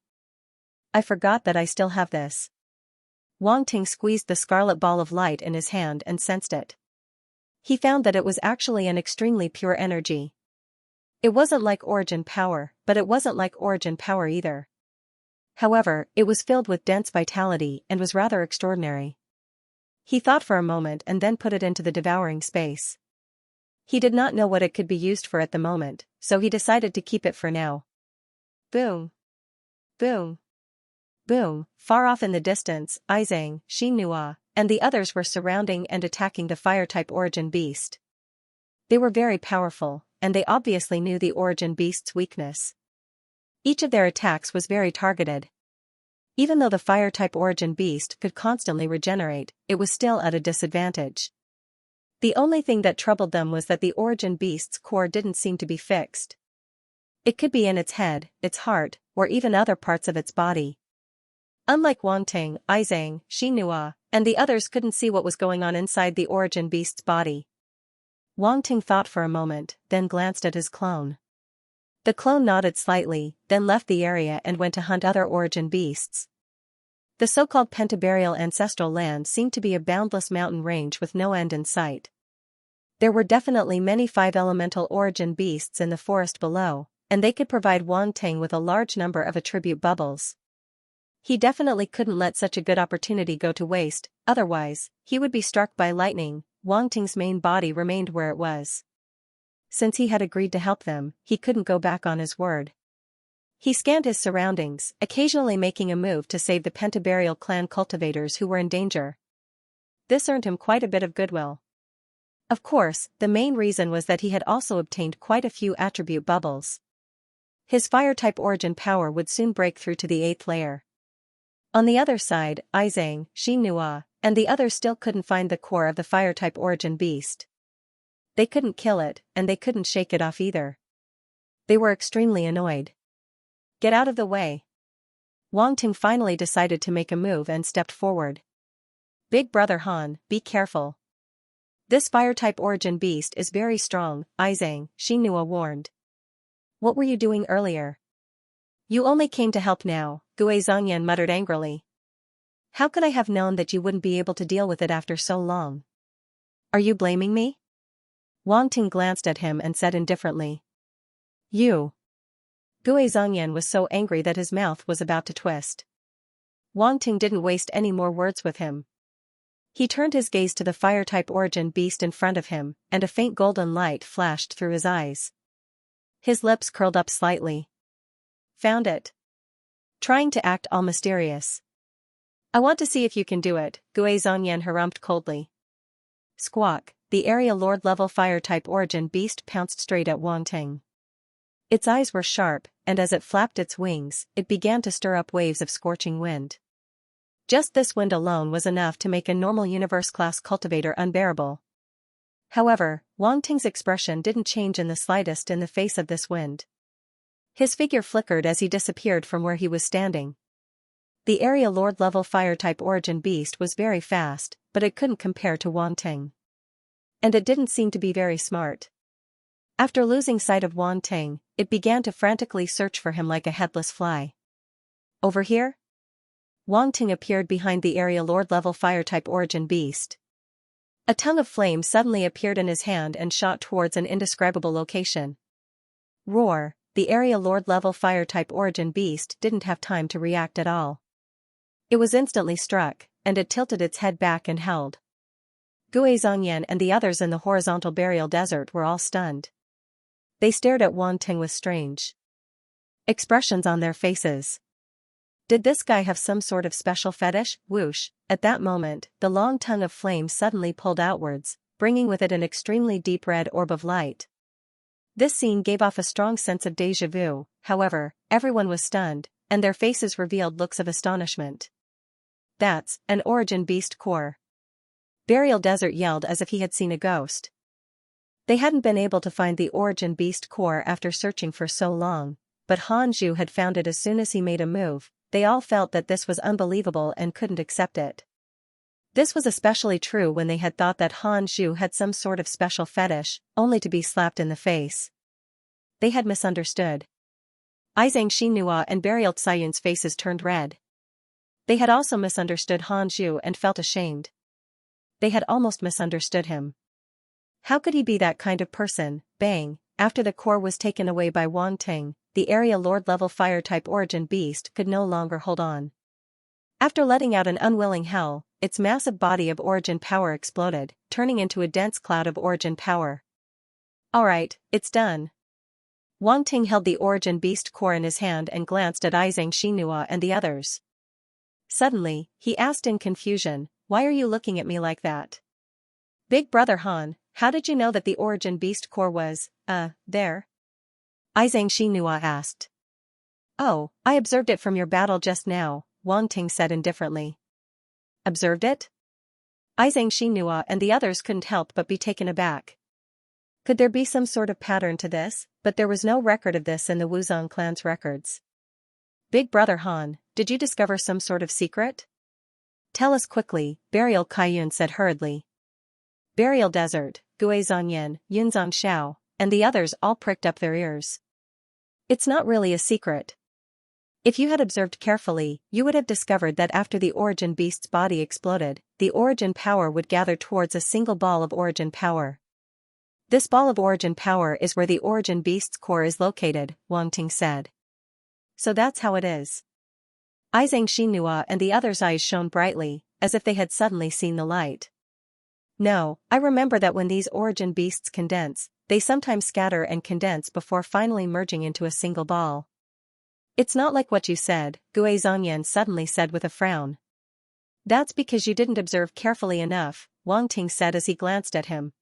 I forgot that I still have this. Wang Ting squeezed the scarlet ball of light in his hand and sensed it. He found that it was actually an extremely pure energy. It wasn't like origin power, but it wasn't like origin power either. However, it was filled with dense vitality and was rather extraordinary. He thought for a moment and then put it into the devouring space. He did not know what it could be used for at the moment, so he decided to keep it for now. Boom! Boom! Boom! Far off in the distance, Izang, Xianxia, and the others were surrounding and attacking the fire-type origin beast. They were very powerful, and they obviously knew the origin beast's weakness. Each of their attacks was very targeted. Even though the fire-type origin beast could constantly regenerate, it was still at a disadvantage. The only thing that troubled them was that the origin beast's core didn't seem to be fixed. It could be in its head, its heart, or even other parts of its body. Unlike Wang Ting, Izang, Xianxia, and the others couldn't see what was going on inside the origin beast's body. Wang Ting thought for a moment, then glanced at his clone. The clone nodded slightly, then left the area and went to hunt other origin beasts. The so-called pentaburial ancestral land seemed to be a boundless mountain range with no end in sight. There were definitely many five-elemental origin beasts in the forest below, and they could provide Wang Ting with a large number of attribute bubbles. He definitely couldn't let such a good opportunity go to waste, otherwise, he would be struck by lightning. Wang Ting's main body remained where it was. Since he had agreed to help them, he couldn't go back on his word. He scanned his surroundings, occasionally making a move to save the pentaburial clan cultivators who were in danger. This earned him quite a bit of goodwill. Of course, the main reason was that he had also obtained quite a few attribute bubbles. His fire-type origin power would soon break through to the 8th layer. On the other side, Izang, Xianxia, and the others still couldn't find the core of the fire-type origin beast. They couldn't kill it, and they couldn't shake it off either. They were extremely annoyed. Get out of the way. Wang Ting finally decided to make a move and stepped forward. Big brother Han, be careful. This fire-type origin beast is very strong, Izang, Xianxia warned. What were you doing earlier? You only came to help now, Gui Zhongyan muttered angrily. How could I have known that you wouldn't be able to deal with it after so long? Are you blaming me? Wang Ting glanced at him and said indifferently. You. Gui Zhongyan was so angry that his mouth was about to twist. Wang Ting didn't waste any more words with him. He turned his gaze to the fire-type origin beast in front of him, and a faint golden light flashed through his eyes. His lips curled up slightly. Found it. Trying to act all mysterious. I want to see if you can do it, Gui Zhongyan harumphed coldly. Squawk, the area lord-level fire-type origin beast pounced straight at Wang Ting. Its eyes were sharp, and as it flapped its wings, it began to stir up waves of scorching wind. Just this wind alone was enough to make a normal universe-class cultivator unbearable. However, Wang Ting's expression didn't change in the slightest in the face of this wind. His figure flickered as he disappeared from where he was standing. The area lord-level fire-type origin beast was very fast, but it couldn't compare to Wang Ting. And it didn't seem to be very smart. After losing sight of Wang Ting, it began to frantically search for him like a headless fly. Over here? Wang Ting appeared behind the area lord-level fire-type origin beast. A tongue of flame suddenly appeared in his hand and shot towards an indescribable location. Roar, the area lord-level fire-type origin beast didn't have time to react at all. It was instantly struck, and it tilted its head back and held. Gui Zhongyan and the others in the horizontal burial desert were all stunned. They stared at Wang Ting with strange expressions on their faces. Did this guy have some sort of special fetish? Whoosh, at that moment, the long tongue of flame suddenly pulled outwards, bringing with it an extremely deep red orb of light. This scene gave off a strong sense of déjà vu, however, everyone was stunned, and their faces revealed looks of astonishment. That's an origin beast core. Burial Desert yelled as if he had seen a ghost. They hadn't been able to find the origin beast core after searching for so long, but Han Zhu had found it as soon as he made a move, they all felt that this was unbelievable and couldn't accept it. This was especially true when they had thought that Han Zhu had some sort of special fetish, only to be slapped in the face. They had misunderstood. Izang Xinhua and Beryl Tsayun's faces turned red. They had also misunderstood Han Zhu and felt ashamed. They had almost misunderstood him. How could he be that kind of person? Bang! After the core was taken away by Wang Ting, the area Lord-level fire-type origin beast could no longer hold on. After letting out an unwilling howl, its massive body of origin power exploded, turning into a dense cloud of origin power. Alright, it's done. Wang Ting held the origin beast core in his hand and glanced at Izang Xinhua and the others. Suddenly, he asked in confusion, "Why are you looking at me like that?" "Big brother Han, how did you know that the origin beast core was, there?" Izang Xinhua asked. "Oh, I observed it from your battle just now," Wang Ting said indifferently. "Observed it?" Izang Xinhua and the others couldn't help but be taken aback. Could there be some sort of pattern to this? But there was no record of this in the Wuzong clan's records. "Big brother Han, did you discover some sort of secret?" "Tell us quickly," Beryl Kaiyun said hurriedly. Beryl Desert, Gue Zongyan, Yunzong Xiao, and the others all pricked up their ears. "It's not really a secret. If you had observed carefully, you would have discovered that after the origin beast's body exploded, the origin power would gather towards a single ball of origin power. This ball of origin power is where the origin beast's core is located," Wang Ting said. "So that's how it is." Izang Xinhua and the others' eyes shone brightly, as if they had suddenly seen the light. "No, I remember that when these origin beasts condense, they sometimes scatter and condense before finally merging into a single ball." "It's not like what you said," Gue Zongyan suddenly said with a frown. "That's because you didn't observe carefully enough," Wang Ting said as he glanced at him.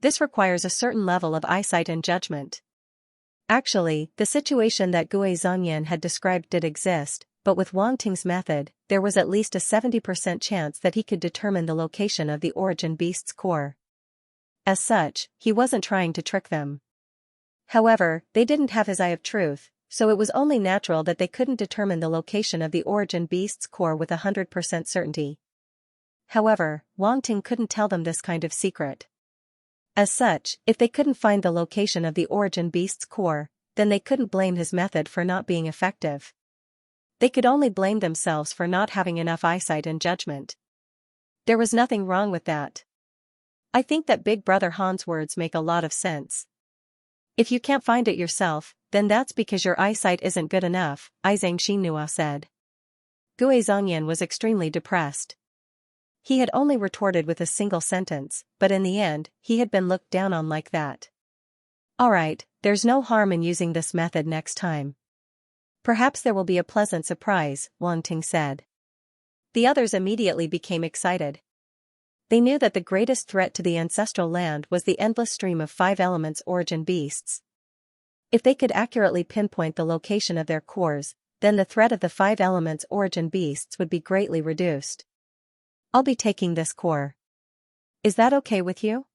"This requires a certain level of eyesight and judgment." Actually, the situation that Gue Zongyan had described did exist, but with Wang Ting's method, there was at least a 70% chance that he could determine the location of the origin beast's core. As such, he wasn't trying to trick them. However, they didn't have his eye of truth, so it was only natural that they couldn't determine the location of the origin beast's core with 100% certainty. However, Wang Ting couldn't tell them this kind of secret. As such, if they couldn't find the location of the origin beast's core, then they couldn't blame his method for not being effective. They could only blame themselves for not having enough eyesight and judgment. There was nothing wrong with that. I think that Big Brother Han's words make a lot of sense. If you can't find it yourself, then that's because your eyesight isn't good enough, Izang Xinhua said. Gue Zongyan was extremely depressed. He had only retorted with a single sentence, but in the end, he had been looked down on like that. Alright, there's no harm in using this method next time. Perhaps there will be a pleasant surprise, Wang Ting said. The others immediately became excited. They knew that the greatest threat to the ancestral land was the endless stream of 5 elements origin beasts. If they could accurately pinpoint the location of their cores, then the threat of the 5 elements origin beasts would be greatly reduced. "I'll be taking this core. Is that okay with you?"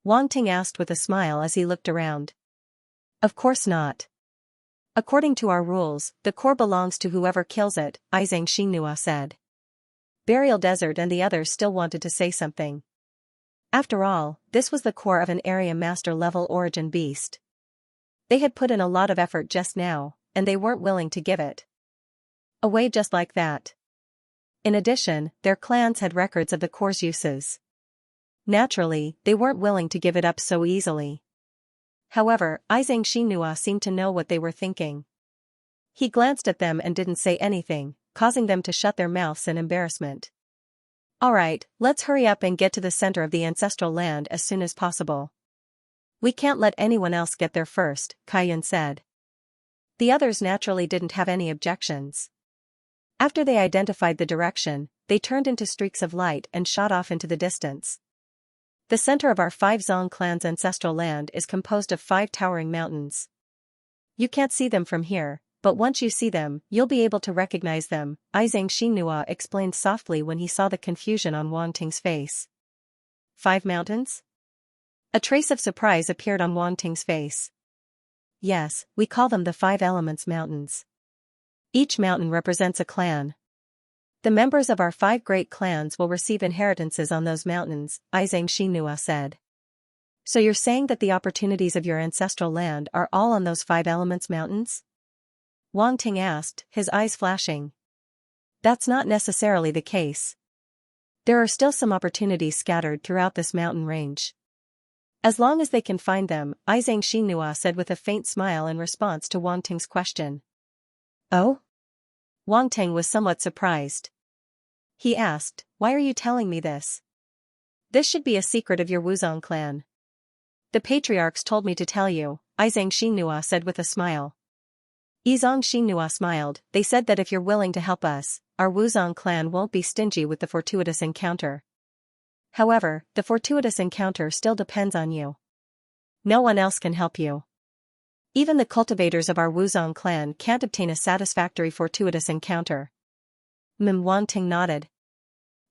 Wang Ting asked with a smile as he looked around. "Of course not. According to our rules, the core belongs to whoever kills it," Izang Xinhua said. Beryl Desert and the others still wanted to say something. After all, this was the core of an area master level origin beast. They had put in a lot of effort just now, and they weren't willing to give it away just like that. In addition, their clans had records of the core's uses. Naturally, they weren't willing to give it up so easily. However, Izang Xinhua seemed to know what they were thinking. He glanced at them and didn't say anything, causing them to shut their mouths in embarrassment. "Alright, let's hurry up and get to the center of the ancestral land as soon as possible. We can't let anyone else get there first," Kaiyun said. The others naturally didn't have any objections. After they identified the direction, they turned into streaks of light and shot off into the distance. "The center of our 5 Zong clan's ancestral land is composed of 5 towering mountains. You can't see them from here, but once you see them, you'll be able to recognize them," Izang Xinhua explained softly when he saw the confusion on Wang Ting's face. 5 mountains? A trace of surprise appeared on Wang Ting's face. "Yes, we call them the 5 Elements Mountains. Each mountain represents a clan. The members of our 5 great clans will receive inheritances on those mountains, Xianxia said. So you're saying that the opportunities of your ancestral land are all on those 5 elements mountains? Wang Ting asked, his eyes flashing. That's not necessarily the case. There are still some opportunities scattered throughout this mountain range. As long as they can find them, Xianxia said with a faint smile in response to Wang Ting's question. Oh? Wang Ting was somewhat surprised. He asked, why are you telling me this? This should be a secret of your Wuzong clan. The patriarchs told me to tell you, Xianxia said with a smile. Xianxia smiled. They said that if you're willing to help us, our Wuzong clan won't be stingy with the fortuitous encounter. However, the fortuitous encounter still depends on you. No one else can help you. Even the cultivators of our Wuzong clan can't obtain a satisfactory fortuitous encounter. Wang Ting nodded.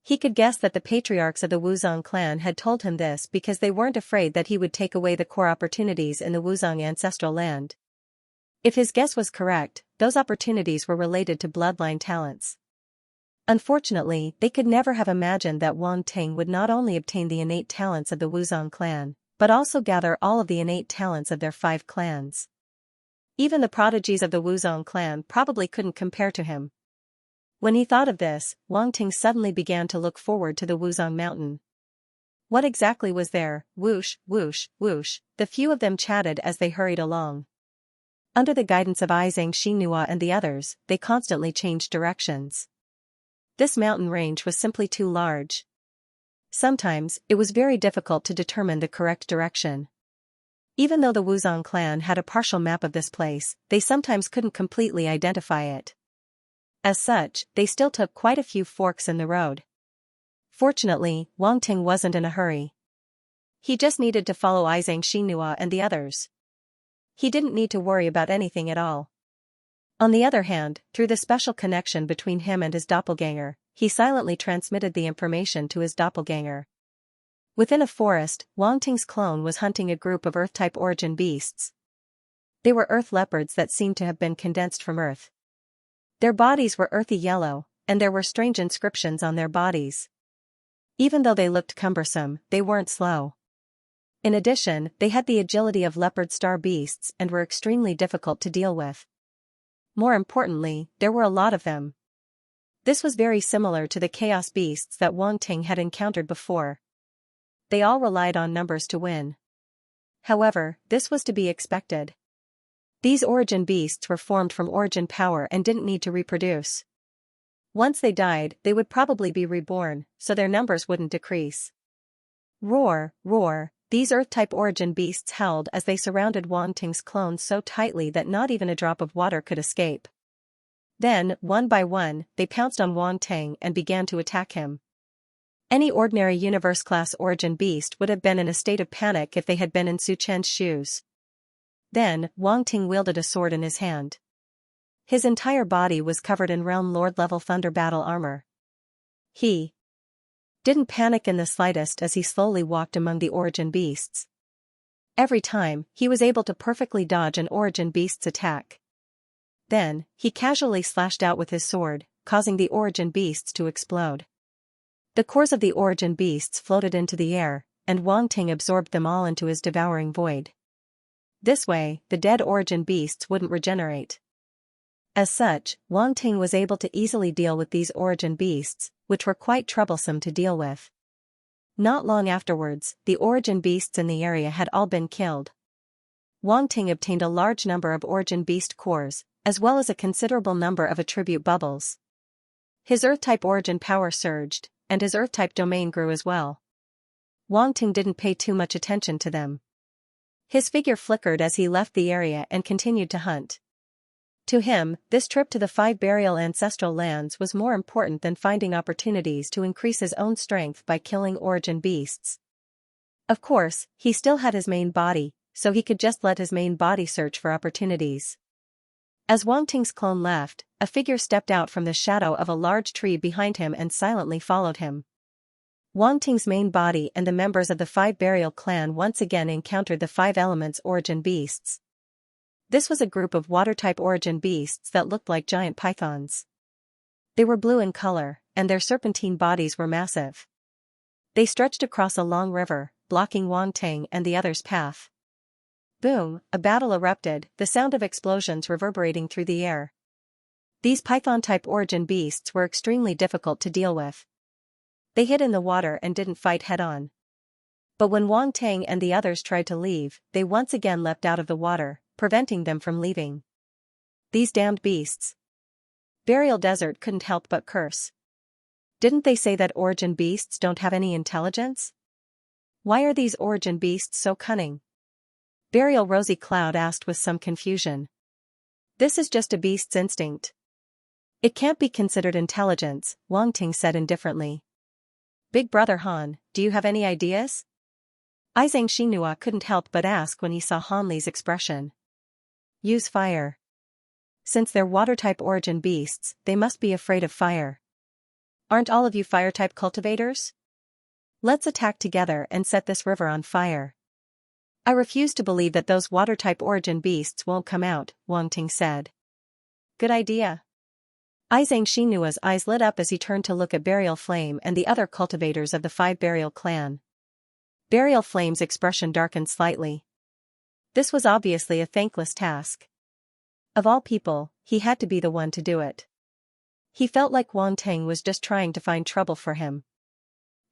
He could guess that the patriarchs of the Wuzong clan had told him this because they weren't afraid that he would take away the core opportunities in the Wuzong ancestral land. If his guess was correct, those opportunities were related to bloodline talents. Unfortunately, they could never have imagined that Wang Ting would not only obtain the innate talents of the Wuzong clan, but also gather all of the innate talents of their 5 clans. Even the prodigies of the Wuzong clan probably couldn't compare to him. When he thought of this, Wang Ting suddenly began to look forward to the Wuzong mountain. What exactly was there? Whoosh, whoosh, whoosh, the few of them chatted as they hurried along. Under the guidance of Xianxia and the others, they constantly changed directions. This mountain range was simply too large. Sometimes, it was very difficult to determine the correct direction. Even though the Wuzong clan had a partial map of this place, they sometimes couldn't completely identify it. As such, they still took quite a few forks in the road. Fortunately, Wang Ting wasn't in a hurry. He just needed to follow Xianxia and the others. He didn't need to worry about anything at all. On the other hand, through the special connection between him and his doppelganger, he silently transmitted the information to his doppelganger. Within a forest, Wang Ting's clone was hunting a group of Earth-type origin beasts. They were earth leopards that seemed to have been condensed from Earth. Their bodies were earthy yellow, and there were strange inscriptions on their bodies. Even though they looked cumbersome, they weren't slow. In addition, they had the agility of leopard star beasts and were extremely difficult to deal with. More importantly, there were a lot of them. This was very similar to the chaos beasts that Wang Ting had encountered before. They all relied on numbers to win. However, this was to be expected. These origin beasts were formed from origin power and didn't need to reproduce. Once they died, they would probably be reborn, so their numbers wouldn't decrease. Roar, roar. These Earth-type origin beasts howled as they surrounded Wang Ting's clones so tightly that not even a drop of water could escape. Then, one by one, they pounced on Wang Ting and began to attack him. Any ordinary universe-class origin beast would have been in a state of panic if they had been in Su Chen's shoes. Then, Wang Ting wielded a sword in his hand. His entire body was covered in Realm Lord-level Thunder battle armor. He didn't panic in the slightest as he slowly walked among the origin beasts. Every time, he was able to perfectly dodge an origin beast's attack. Then, he casually slashed out with his sword, causing the origin beasts to explode. The cores of the origin beasts floated into the air, and Wang Ting absorbed them all into his devouring void. This way, the dead origin beasts wouldn't regenerate. As such, Wang Ting was able to easily deal with these origin beasts, which were quite troublesome to deal with. Not long afterwards, the origin beasts in the area had all been killed. Wang Ting obtained a large number of origin beast cores, as well as a considerable number of attribute bubbles. His Earth-type origin power surged, and his Earth-type domain grew as well. Wang Ting didn't pay too much attention to them. His figure flickered as he left the area and continued to hunt. To him, this trip to the 5 burial ancestral lands was more important than finding opportunities to increase his own strength by killing origin beasts. Of course, he still had his main body, so he could just let his main body search for opportunities. As Wang Ting's clone left, a figure stepped out from the shadow of a large tree behind him and silently followed him. Wang Ting's main body and the members of the 5 burial clan once again encountered the 5 elements origin beasts. This was a group of water-type origin beasts that looked like giant pythons. They were blue in color, and their serpentine bodies were massive. They stretched across a long river, blocking Wang Ting and the others' path. Boom, a battle erupted, the sound of explosions reverberating through the air. These python-type origin beasts were extremely difficult to deal with. They hid in the water and didn't fight head-on. But when Wang Ting and the others tried to leave, they once again leapt out of the water, preventing them from leaving. These damned beasts. Burial Desert couldn't help but curse. Didn't they say that origin beasts don't have any intelligence? Why are these origin beasts so cunning? Burial Rosy Cloud asked with some confusion. This is just a beast's instinct. It can't be considered intelligence, Wang Ting said indifferently. Big Brother Han, do you have any ideas? Xianxia couldn't help but ask when he saw Han Li's expression. Use fire. Since they're water-type origin beasts, they must be afraid of fire. Aren't all of you fire-type cultivators? Let's attack together and set this river on fire. I refuse to believe that those water-type origin beasts won't come out, Wang Ting said. Good idea. Xianxia's eyes lit up as he turned to look at Burial Flame and the other cultivators of the 5 Burial clan. Burial Flame's expression darkened slightly. This was obviously a thankless task. Of all people, he had to be the one to do it. He felt like Wang Ting was just trying to find trouble for him.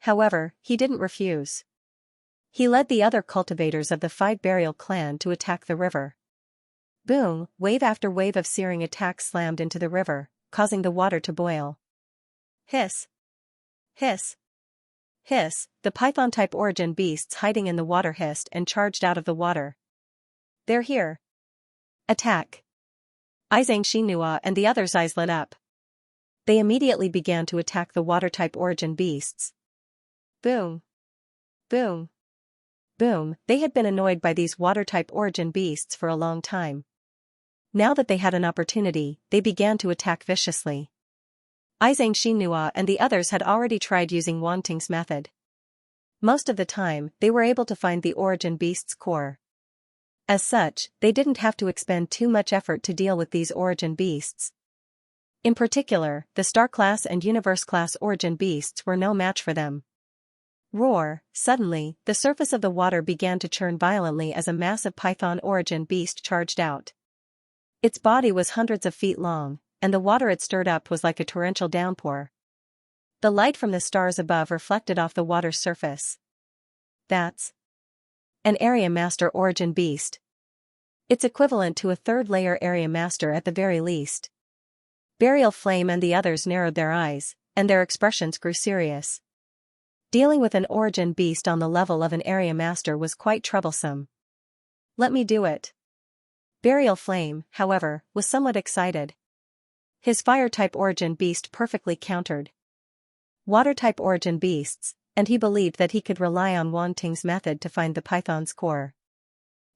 However, he didn't refuse. He led the other cultivators of the 5 Burial clan to attack the river. Boom, wave after wave of searing attacks slammed into the river, causing the water to boil. Hiss. Hiss. Hiss, the python-type origin beasts hiding in the water hissed and charged out of the water. They're here. Attack. Xianxia and the others' eyes lit up. They immediately began to attack the water-type origin beasts. Boom. Boom. Boom, they had been annoyed by these water-type origin beasts for a long time. Now that they had an opportunity, they began to attack viciously. Xianxia and the others had already tried using Wang Ting's method. Most of the time, they were able to find the origin beast's core. As such, they didn't have to expend too much effort to deal with these origin beasts. In particular, the Star-class and Universe-class origin beasts were no match for them. Roar, suddenly, the surface of the water began to churn violently as a massive python origin beast charged out. Its body was hundreds of feet long, and the water it stirred up was like a torrential downpour. The light from the stars above reflected off the water's surface. That's an Area Master origin beast. It's equivalent to a 3rd-layer Area Master at the very least. Burial Flame and the others narrowed their eyes, and their expressions grew serious. Dealing with an origin beast on the level of an Area Master was quite troublesome. Let me do it. Burial Flame, however, was somewhat excited. His fire-type origin beast perfectly countered water-type origin beasts, and he believed that he could rely on Wang Ting's method to find the python's core.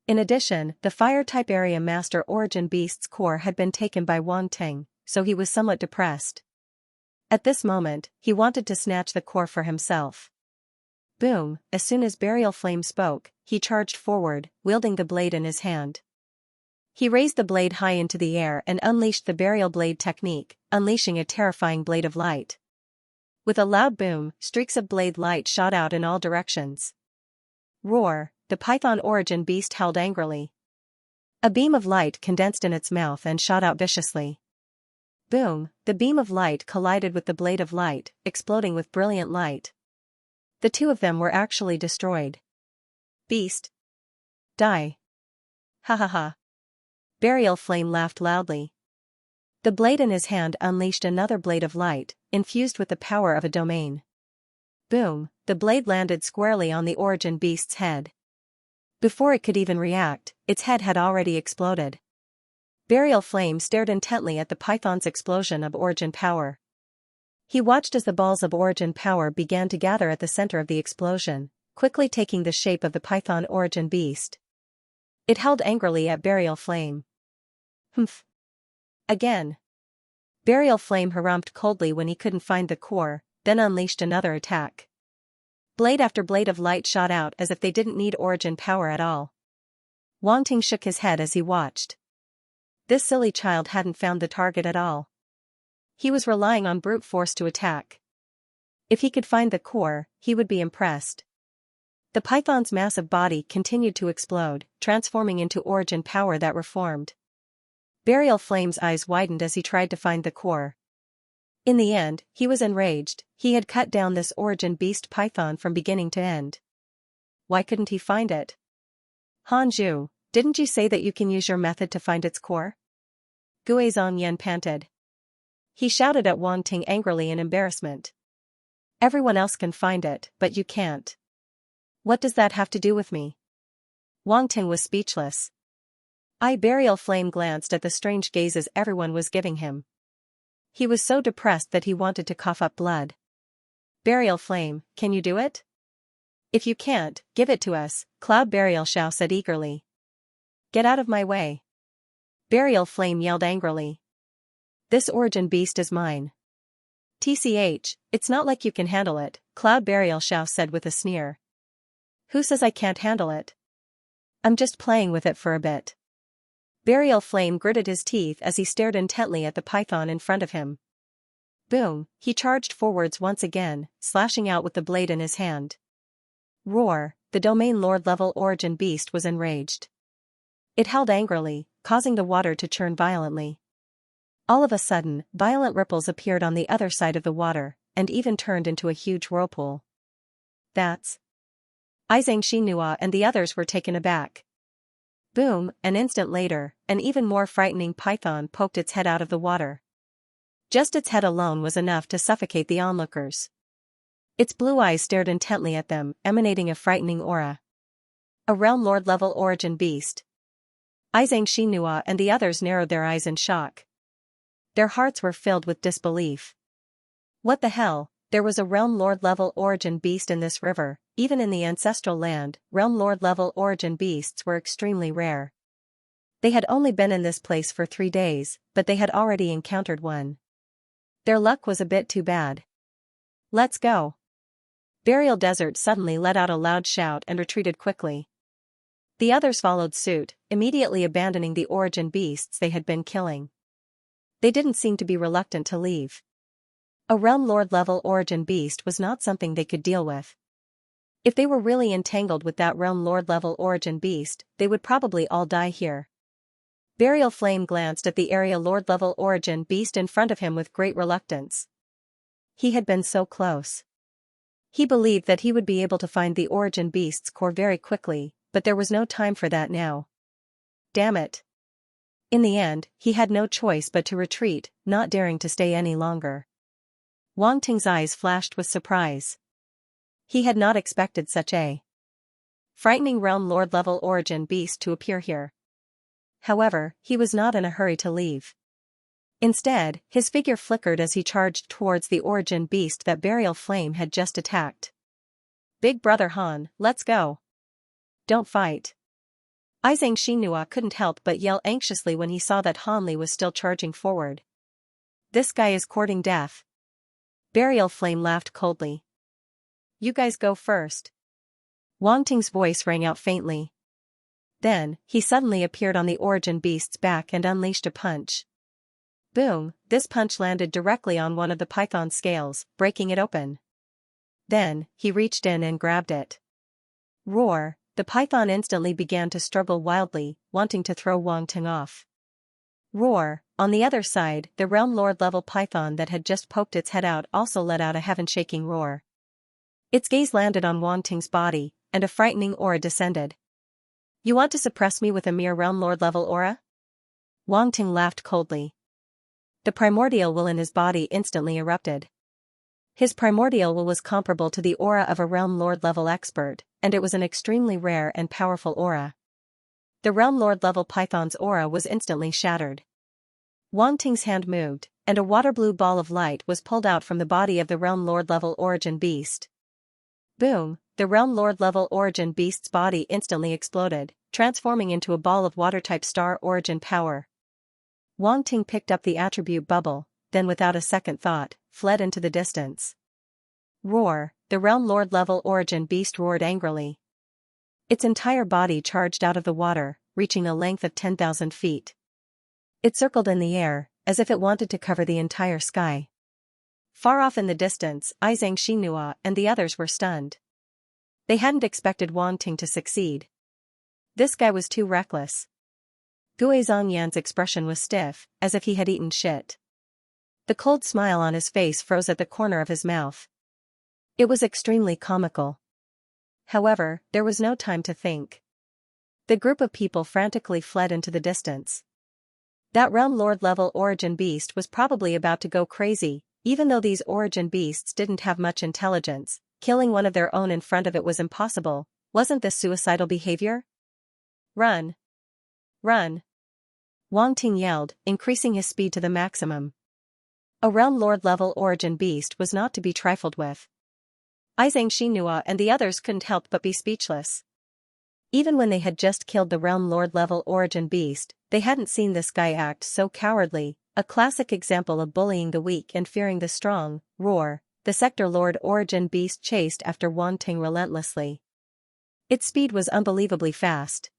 In addition, the fire-type Area Master origin beast's core had been taken by Wang Ting, so he was somewhat depressed. At this moment, he wanted to snatch the core for himself. Boom, as soon as Burial Flame spoke, he charged forward, wielding the blade in his hand. He raised the blade high into the air and unleashed the Burial Blade technique, unleashing a terrifying blade of light. With a loud boom, streaks of blade light shot out in all directions. Roar, the python origin beast howled angrily. A beam of light condensed in its mouth and shot out viciously. Boom, the beam of light collided with the blade of light, exploding with brilliant light. The two of them were actually destroyed. Beast. Die. Ha ha ha. Burial Flame laughed loudly. The blade in his hand unleashed another blade of light, infused with the power of a domain. Boom, the blade landed squarely on the origin beast's head. Before it could even react, its head had already exploded. Burial Flame stared intently at the python's explosion of origin power. He watched as the balls of origin power began to gather at the center of the explosion, quickly taking the shape of the python origin beast. It howled angrily at Burial Flame. Humph. Again. Burial Flame harumphed coldly when he couldn't find the core, then unleashed another attack. Blade after blade of light shot out as if they didn't need origin power at all. Wang Ting shook his head as he watched. This silly child hadn't found the target at all. He was relying on brute force to attack. If he could find the core, he would be impressed. The python's massive body continued to explode, transforming into origin power that reformed. Burial Flame's eyes widened as he tried to find the core. In the end, he was enraged. He had cut down this origin beast python from beginning to end. Why couldn't he find it? Hanju, didn't you say that you can use your method to find its core? Guizhong Yan panted. He shouted at Wang Ting angrily in embarrassment. Everyone else can find it, but you can't. What does that have to do with me? Wang Ting was speechless. Burial Flame glanced at the strange gazes everyone was giving him. He was so depressed that he wanted to cough up blood. Burial Flame, can you do it? If you can't, give it to us, Cloud Burial Xiao said eagerly. Get out of my way. Burial Flame yelled angrily. This origin beast is mine. TCH, it's not like you can handle it, Cloud Burial Xiao said with a sneer. Who says I can't handle it? I'm just playing with it for a bit. Burial Flame gritted his teeth as he stared intently at the python in front of him. Boom, he charged forwards once again, slashing out with the blade in his hand. Roar, the Domain Lord level origin beast was enraged. It howled angrily, causing the water to churn violently. All of a sudden, violent ripples appeared on the other side of the water, and even turned into a huge whirlpool. That's... Xianxia and the others were taken aback. Boom, an instant later, an even more frightening python poked its head out of the water. Just its head alone was enough to suffocate the onlookers. Its blue eyes stared intently at them, emanating a frightening aura. A Realm Lord level origin beast. Xianxia and the others narrowed their eyes in shock. Their hearts were filled with disbelief. What the hell, there was a Realm Lord level origin beast in this river. Even in the ancestral land, Realm Lord level origin beasts were extremely rare. They had only been in this place for 3 days, but they had already encountered one. Their luck was a bit too bad. Let's go. Burial Desert suddenly let out a loud shout and retreated quickly. The others followed suit, immediately abandoning the origin beasts they had been killing. They didn't seem to be reluctant to leave. A Realm Lord level origin beast was not something they could deal with. If they were really entangled with that Realm Lord level origin beast, they would probably all die here. Burial Flame glanced at the area Lord level origin beast in front of him with great reluctance. He had been so close. He believed that he would be able to find the origin beast's core very quickly, but there was no time for that now. Damn it. In the end, he had no choice but to retreat, not daring to stay any longer. Wang Ting's eyes flashed with surprise. He had not expected such a frightening Realm Lord level origin beast to appear here. However, he was not in a hurry to leave. Instead, his figure flickered as he charged towards the origin beast that Burial Flame had just attacked. Big Brother Han, let's go. Don't fight. Xianxia couldn't help but yell anxiously when he saw that Han Li was still charging forward. This guy is courting death. Burial Flame laughed coldly. You guys go first. Wang Ting's voice rang out faintly. Then, he suddenly appeared on the origin beast's back and unleashed a punch. Boom, this punch landed directly on one of the python's scales, breaking it open. Then, he reached in and grabbed it. Roar, the python instantly began to struggle wildly, wanting to throw Wang Ting off. Roar, on the other side, the Realm Lord level python that had just poked its head out also let out a heaven-shaking roar. Its gaze landed on Wang Ting's body, and a frightening aura descended. You want to suppress me with a mere Realm Lord level aura? Wang Ting laughed coldly. The primordial will in his body instantly erupted. His primordial will was comparable to the aura of a Realm Lord level expert, and it was an extremely rare and powerful aura. The Realm Lord level python's aura was instantly shattered. Wang Ting's hand moved, and a water blue ball of light was pulled out from the body of the Realm Lord level origin beast. Boom, the Realm Lord level origin beast's body instantly exploded, transforming into a ball of water-type star origin power. Wang Ting picked up the attribute bubble, then without a second thought, fled into the distance. Roar, the Realm Lord level origin beast roared angrily. Its entire body charged out of the water, reaching a length of 10,000 feet. It circled in the air, as if it wanted to cover the entire sky. Far off in the distance, Xianxia and the others were stunned. They hadn't expected Wang Ting to succeed. This guy was too reckless. Gui Zhongyan's expression was stiff, as if he had eaten shit. The cold smile on his face froze at the corner of his mouth. It was extremely comical. However, there was no time to think. The group of people frantically fled into the distance. That realm lord level origin beast was probably about to go crazy, even though these origin beasts didn't have much intelligence. Killing one of their own in front of it was impossible. Wasn't this suicidal behavior? Run! Run! Wang Ting yelled, increasing his speed to the maximum. A realm lord level origin beast was not to be trifled with. Xianxia and the others couldn't help but be speechless. Even when they had just killed the realm lord level origin beast, they hadn't seen this guy act so cowardly, a classic example of bullying the weak and fearing the strong. Roar! The sector lord origin beast chased after Wang Ting relentlessly. Its speed was unbelievably fast.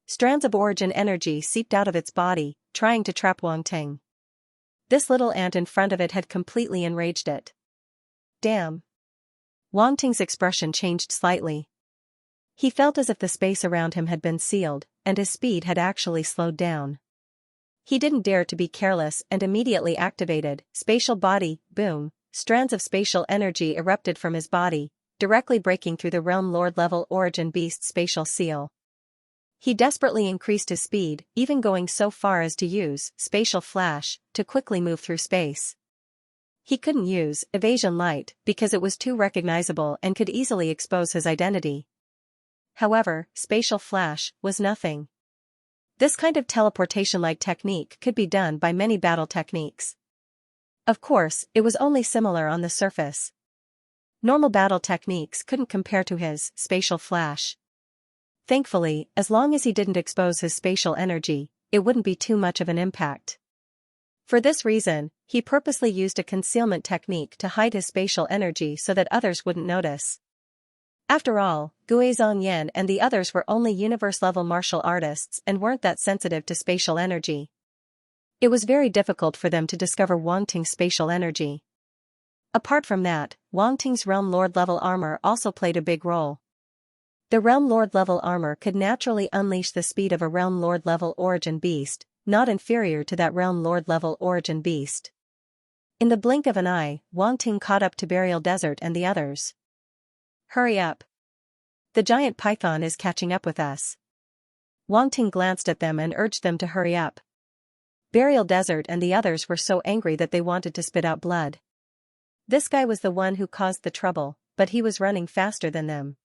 Strands of origin energy seeped out of its body, trying to trap Wang Ting. This little ant in front of it had completely enraged it. Damn! Wang Ting's expression changed slightly. He felt as if the space around him had been sealed, and his speed had actually slowed down. He didn't dare to be careless and immediately activated spatial body. Boom! Strands of spatial energy erupted from his body, directly breaking through the realm lord level origin beast's spatial seal. He desperately increased his speed, even going so far as to use spatial flash to quickly move through space. He couldn't use evasion light because it was too recognizable and could easily expose his identity. However, spatial flash was nothing. This kind of teleportation-like technique could be done by many battle techniques. Of course, it was only similar on the surface. Normal battle techniques couldn't compare to his spatial flash. Thankfully, as long as he didn't expose his spatial energy, it wouldn't be too much of an impact. For this reason, he purposely used a concealment technique to hide his spatial energy so that others wouldn't notice. After all, Gui Zhongyan and the others were only universe-level martial artists and weren't that sensitive to spatial energy. It was very difficult for them to discover Wang Ting's spatial energy. Apart from that, Wang Ting's realm lord level armor also played a big role. The realm lord level armor could naturally unleash the speed of a realm lord level origin beast, not inferior to that realm lord level origin beast. In the blink of an eye, Wang Ting caught up to Burial Desert and the others. Hurry up! The giant python is catching up with us. Wang Ting glanced at them and urged them to hurry up. Burial Desert and the others were so angry that they wanted to spit out blood. This guy was the one who caused the trouble, but he was running faster than them.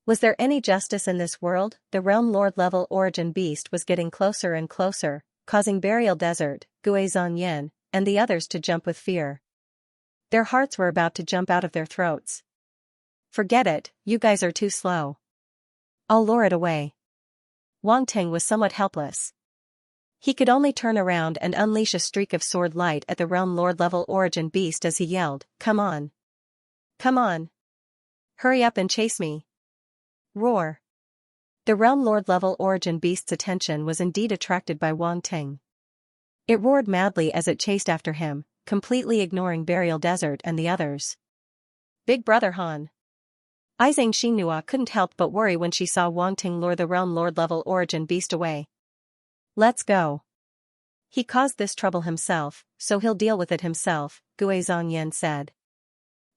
Was there any justice in this world? The realm lord level origin beast was getting closer and closer, causing Burial Desert, Gui Zhongyan, and the others to jump with fear. Their hearts were about to jump out of their throats. Forget it, you guys are too slow. I'll lure it away. Wang Ting was somewhat helpless. He could only turn around and unleash a streak of sword light at the realm lord level origin beast as he yelled, "Come on! Come on! Hurry up and chase me!" Roar! The realm lord level origin beast's attention was indeed attracted by Wang Ting. It roared madly as it chased after him, completely ignoring Burial Desert and the others. Big Brother Han! Xianxia couldn't help but worry when she saw Wang Ting lure the realm lord level origin beast away. Let's go. He caused this trouble himself, so he'll deal with it himself, Gui Zhongyan said.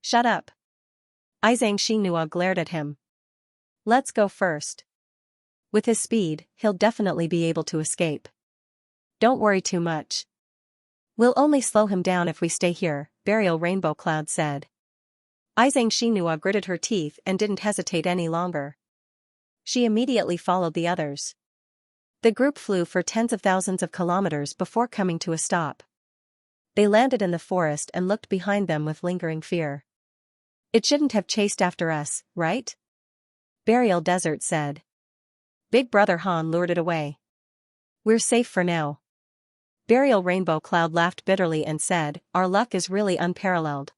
Shut up. Xianxia glared at him. Let's go first. With his speed, he'll definitely be able to escape. Don't worry too much. We'll only slow him down if we stay here, Burial Rainbow Cloud said. Xianxia gritted her teeth and didn't hesitate any longer. She immediately followed the others. The group flew for tens of thousands of kilometers before coming to a stop. They landed in the forest and looked behind them with lingering fear. It shouldn't have chased after us, right? Burial Desert said. Big Brother Han lured it away. We're safe for now. Burial Rainbow Cloud laughed bitterly and said, Our luck is really unparalleled.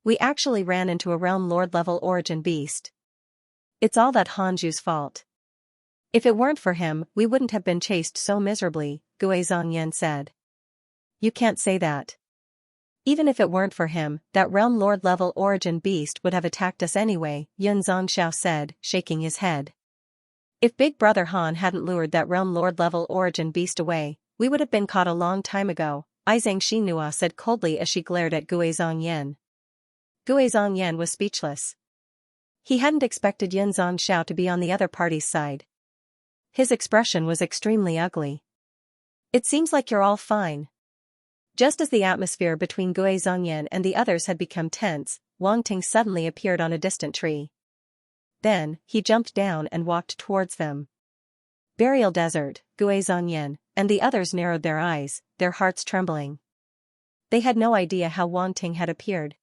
We actually ran into a realm lord level origin beast. It's all that Hanju's fault. If it weren't for him, we wouldn't have been chased so miserably, Xianxia said. You can't say that. Even if it weren't for him, that realm lord level origin beast would have attacked us anyway, Xianxia said, shaking his head. If Big Brother Han hadn't lured that realm lord level origin beast away, we would have been caught a long time ago, Xianxia said coldly as she glared at Xianxia. Xianxia was speechless. He hadn't expected Xianxia to be on the other party's side. His expression was extremely ugly. It seems like you're all fine. Just as the atmosphere between Xianxia and the others had become tense, Wang Ting suddenly appeared on a distant tree. Then, he jumped down and walked towards them. Burial Desert, Xianxia, and the others narrowed their eyes, their hearts trembling. They had no idea how Wang Ting had appeared.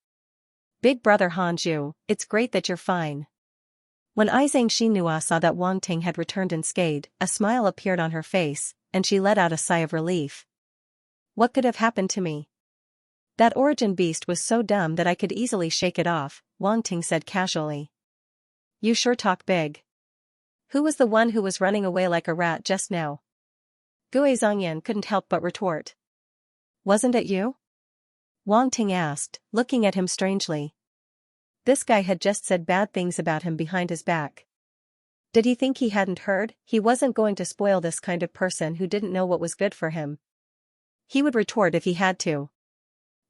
Big Brother Hanju, it's great that you're fine. When Xianxia saw that Wang Ting had returned unscathed, a smile appeared on her face, and she let out a sigh of relief. What could have happened to me? That origin beast was so dumb that I could easily shake it off, Wang Ting said casually. You sure talk big. Who was the one who was running away like a rat just now? Xianxia couldn't help but retort. Wasn't it you? Wang Ting asked, looking at him strangely. This guy had just said bad things about him behind his back. Did he think he hadn't heard? He wasn't going to spoil this kind of person who didn't know what was good for him. He would retort if he had to.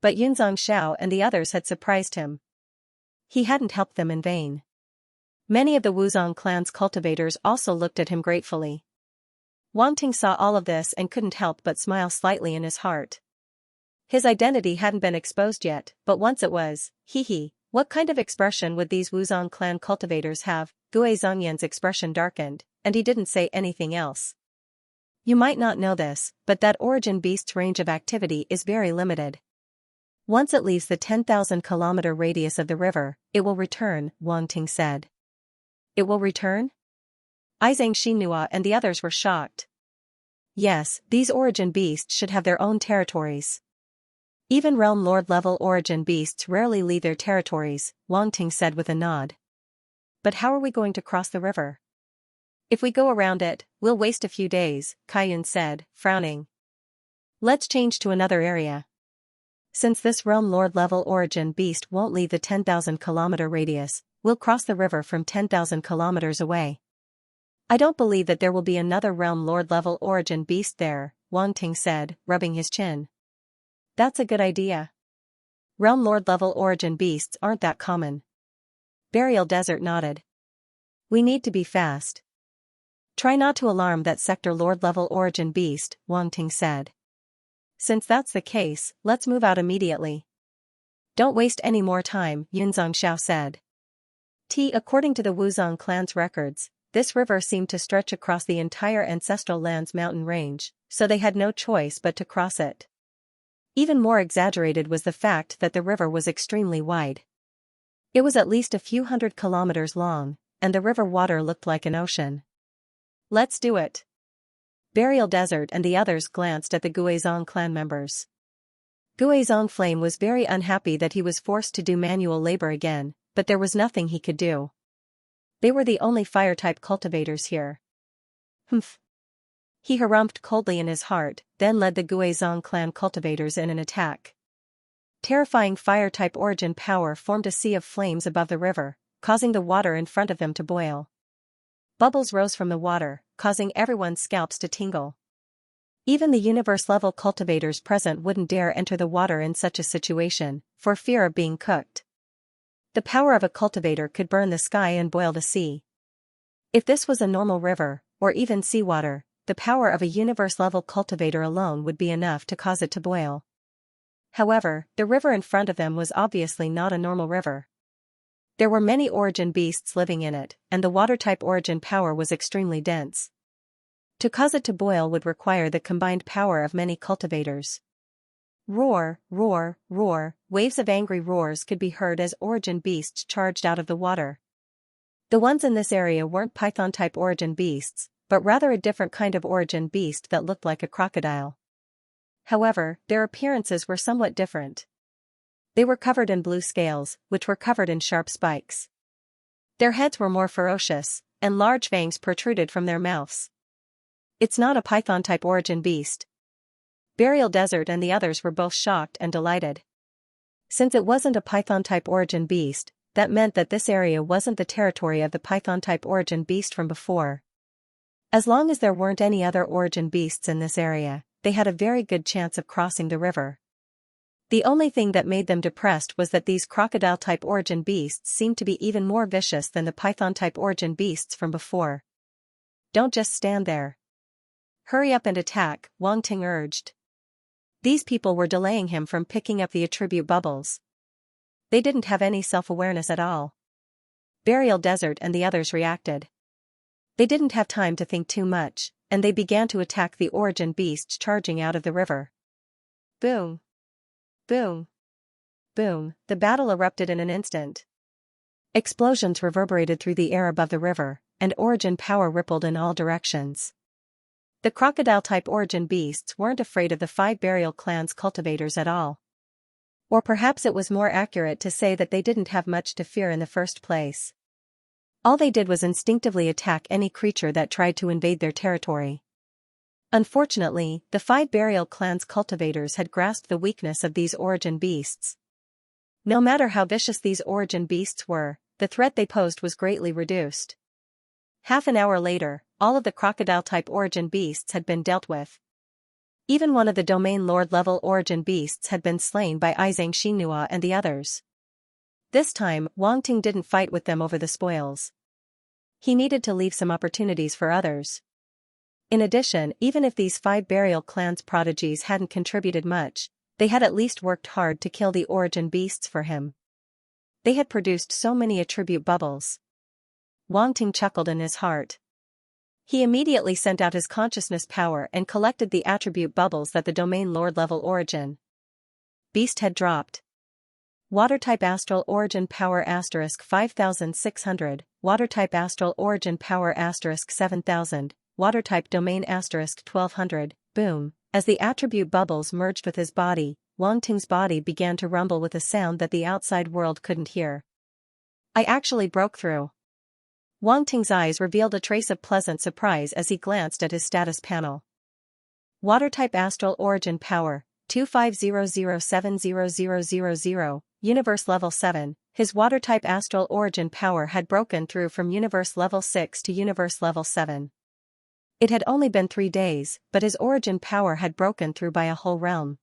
But Xianxia and the others had surprised him. He hadn't helped them in vain. Many of the Wuzong clan's cultivators also looked at him gratefully. Wang Ting saw all of this and couldn't help but smile slightly in his heart. His identity hadn't been exposed yet, but once it was, hee. What kind of expression would these Wuzong clan cultivators have? Xianxia's expression darkened, and he didn't say anything else. You might not know this, but that origin beast's range of activity is very limited. Once it leaves the 10,000-kilometer radius of the river, it will return, Wang Ting said. It will return? Xianxia and the others were shocked. Yes, these origin beasts should have their own territories. Even realm lord level origin beasts rarely leave their territories, Wang Ting said with a nod. But how are we going to cross the river? If we go around it, we'll waste a few days, Kaiyun said, frowning. Let's change to another area. Since this realm lord level origin beast won't leave the 10,000-kilometer radius, we'll cross the river from 10,000 kilometers away. I don't believe that there will be another realm lord level origin beast there, Wang Ting said, rubbing his chin. That's a good idea. Realm lord level origin beasts aren't that common. Burial Desert nodded. We need to be fast. Try not to alarm that sector lord level origin beast, Wang Ting said. Since that's the case, let's move out immediately. Don't waste any more time, Xianxia said. According to the Wuzong clan's records, this river seemed to stretch across the entire ancestral land's mountain range, so they had no choice but to cross it. Even more exaggerated was the fact that the river was extremely wide. It was at least a few hundred kilometers long, and the river water looked like an ocean. Let's do it. Burial Desert and the others glanced at the Guizhong clan members. Guizhong Flame was very unhappy that he was forced to do manual labor again, but there was nothing he could do. They were the only fire-type cultivators here. Humph. He harumphed coldly in his heart, then led the Guizhong clan cultivators in an attack. Terrifying fire-type origin power formed a sea of flames above the river, causing the water in front of them to boil. Bubbles rose from the water, causing everyone's scalps to tingle. Even the universe-level cultivators present wouldn't dare enter the water in such a situation, for fear of being cooked. The power of a cultivator could burn the sky and boil the sea. If this was a normal river, or even seawater, the power of a universe-level cultivator alone would be enough to cause it to boil. However, the river in front of them was obviously not a normal river. There were many origin beasts living in it, and the water-type origin power was extremely dense. To cause it to boil would require the combined power of many cultivators. Roar, roar, roar, waves of angry roars could be heard as origin beasts charged out of the water. The ones in this area weren't python-type origin beasts, but rather a different kind of origin beast that looked like a crocodile. However, their appearances were somewhat different. They were covered in blue scales, which were covered in sharp spikes. Their heads were more ferocious, and large fangs protruded from their mouths. It's not a python-type origin beast, Burial Desert and the others were both shocked and delighted. Since it wasn't a python-type origin beast, that meant that this area wasn't the territory of the python-type origin beast from before. As long as there weren't any other origin beasts in this area, they had a very good chance of crossing the river. The only thing that made them depressed was that these crocodile-type origin beasts seemed to be even more vicious than the python-type origin beasts from before. Don't just stand there. Hurry up and attack, Wang Ting urged. These people were delaying him from picking up the attribute bubbles. They didn't have any self-awareness at all. Burial Desert and the others reacted. They didn't have time to think too much, and they began to attack the origin beasts charging out of the river. Boom! Boom! Boom! The battle erupted in an instant. Explosions reverberated through the air above the river, and origin power rippled in all directions. The crocodile-type origin beasts weren't afraid of the 5 burial clan's cultivators at all. Or perhaps it was more accurate to say that they didn't have much to fear in the first place. All they did was instinctively attack any creature that tried to invade their territory. Unfortunately, the 5 burial clan's cultivators had grasped the weakness of these origin beasts. No matter how vicious these origin beasts were, the threat they posed was greatly reduced. Half an hour later, all of the crocodile-type origin beasts had been dealt with. Even one of the domain lord-level origin beasts had been slain by Xianxia and the others. This time, Wang Ting didn't fight with them over the spoils. He needed to leave some opportunities for others. In addition, even if these 5 burial clan's prodigies hadn't contributed much, they had at least worked hard to kill the origin beasts for him. They had produced so many attribute bubbles. Wang Ting chuckled in his heart. He immediately sent out his consciousness power and collected the attribute bubbles that the domain lord level origin beast had dropped. Water-type astral origin power * 5600, water-type astral origin power * 7000, water-type domain * 1200, boom. As the attribute bubbles merged with his body, Wang Ting's body began to rumble with a sound that the outside world couldn't hear. I actually broke through. Wang Ting's eyes revealed a trace of pleasant surprise as he glanced at his status panel. Water-type astral origin power, 25007000, universe level 7, his water-type astral origin power had broken through from universe level 6 to universe level 7. It had only been 3 days, but his origin power had broken through by a whole realm.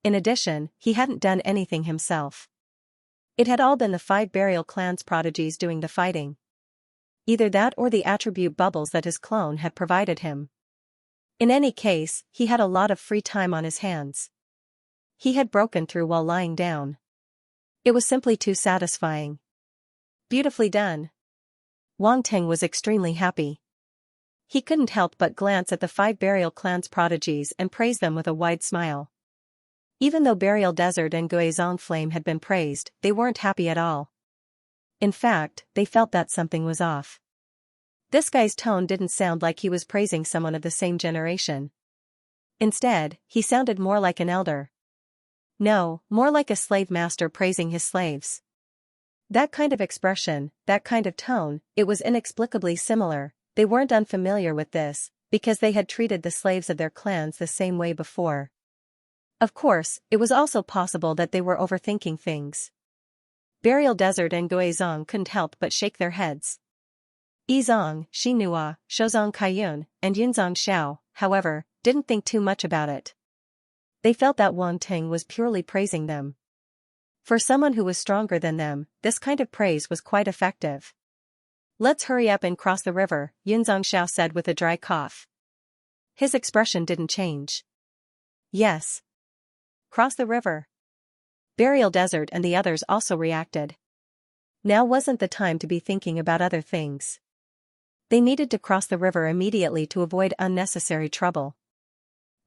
In addition, he hadn't done anything himself. It had all been the 5 burial clan's prodigies doing the fighting. Either that or the attribute bubbles that his clone had provided him. In any case, he had a lot of free time on his hands. He had broken through while lying down. It was simply too satisfying. Beautifully done. Wang Ting was extremely happy. He couldn't help but glance at the 5 burial clan's prodigies and praise them with a wide smile. Even though Burial Desert and Guizhong Flame had been praised, they weren't happy at all. In fact, they felt that something was off. This guy's tone didn't sound like he was praising someone of the same generation. Instead, he sounded more like an elder. No, more like a slave master praising his slaves. That kind of expression, that kind of tone, it was inexplicably similar. They weren't unfamiliar with this, because they had treated the slaves of their clans the same way before. Of course, it was also possible that they were overthinking things. Burial Desert and Guizhong couldn't help but shake their heads. Yizong, Xinhua, Shozong Kaiyun, and Yunzong Xiao, however, didn't think too much about it. They felt that Wang Ting was purely praising them. For someone who was stronger than them, this kind of praise was quite effective. Let's hurry up and cross the river, Yunzong Xiao said with a dry cough. His expression didn't change. Yes. Cross the river. Burial Desert and the others also reacted. Now wasn't the time to be thinking about other things. They needed to cross the river immediately to avoid unnecessary trouble.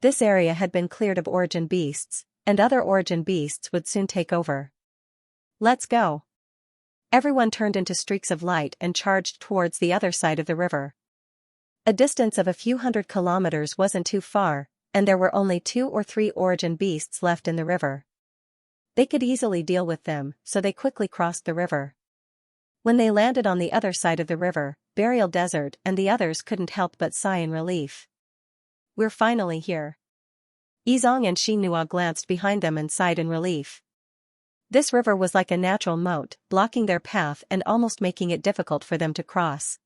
This area had been cleared of origin beasts, and other origin beasts would soon take over. Let's go. Everyone turned into streaks of light and charged towards the other side of the river. A distance of a few hundred kilometers wasn't too far, and there were only 2 or 3 origin beasts left in the river. They could easily deal with them, so they quickly crossed the river. When they landed on the other side of the river, Burial Desert and the others couldn't help but sigh in relief. We're finally here. Yizong and Xinhua glanced behind them and sighed in relief. This river was like a natural moat, blocking their path and almost making it difficult for them to cross.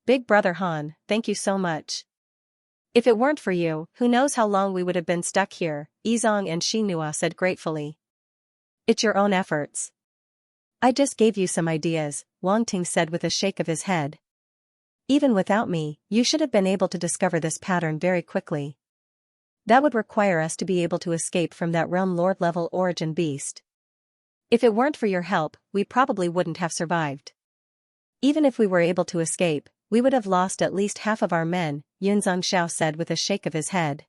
Big Brother Han, thank you so much. If it weren't for you, who knows how long we would have been stuck here, Yizong and Xinhua said gratefully. It's your own efforts. I just gave you some ideas, Wang Ting said with a shake of his head. Even without me, you should have been able to discover this pattern very quickly. That would require us to be able to escape from that realm lord-level origin beast. If it weren't for your help, we probably wouldn't have survived. Even if we were able to escape, we would have lost at least half of our men, Xianxia said with a shake of his head.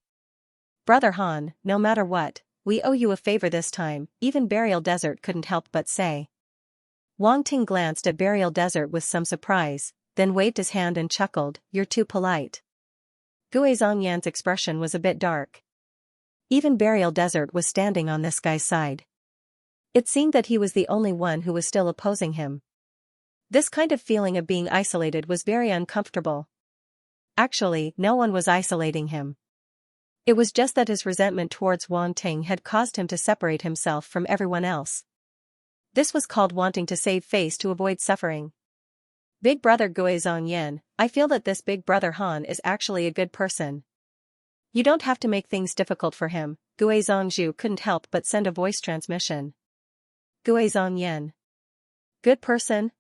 Brother Han, no matter what, we owe you a favor this time, even Burial Desert couldn't help but say. Wang Ting glanced at Burial Desert with some surprise, then waved his hand and chuckled, you're too polite. Gui Zhongyan's expression was a bit dark. Even Burial Desert was standing on this guy's side. It seemed that he was the only one who was still opposing him. This kind of feeling of being isolated was very uncomfortable. Actually, no one was isolating him. It was just that his resentment towards Wang Ting had caused him to separate himself from everyone else. This was called wanting to save face to avoid suffering. Big Brother Gui Zhongyan, I feel that this Big Brother Han is actually a good person. You don't have to make things difficult for him, Gui Zhongzhu couldn't help but send a voice transmission. Gui Zhongyan. Good person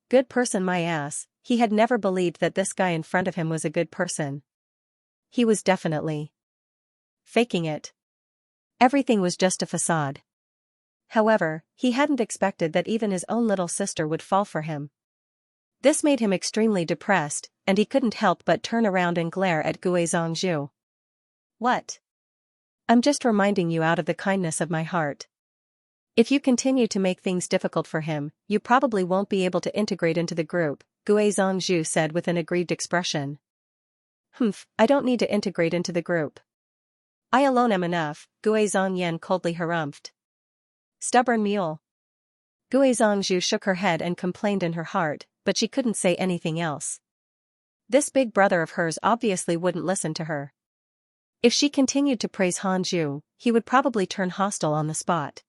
my ass, he had never believed that this guy in front of him was a good person. He was definitely faking it. Everything was just a facade. However, he hadn't expected that even his own little sister would fall for him. This made him extremely depressed, and he couldn't help but turn around and glare at Gui Zhongzhu. What? I'm just reminding you out of the kindness of my heart. If you continue to make things difficult for him, you probably won't be able to integrate into the group, Gui Zhongzhu said with an aggrieved expression. I don't need to integrate into the group. I alone am enough, Gui Zhongyan coldly harumphed. Stubborn mule. Gui Zhongzhu shook her head and complained in her heart, but she couldn't say anything else. This big brother of hers obviously wouldn't listen to her. If she continued to praise Han Zhu, he would probably turn hostile on the spot.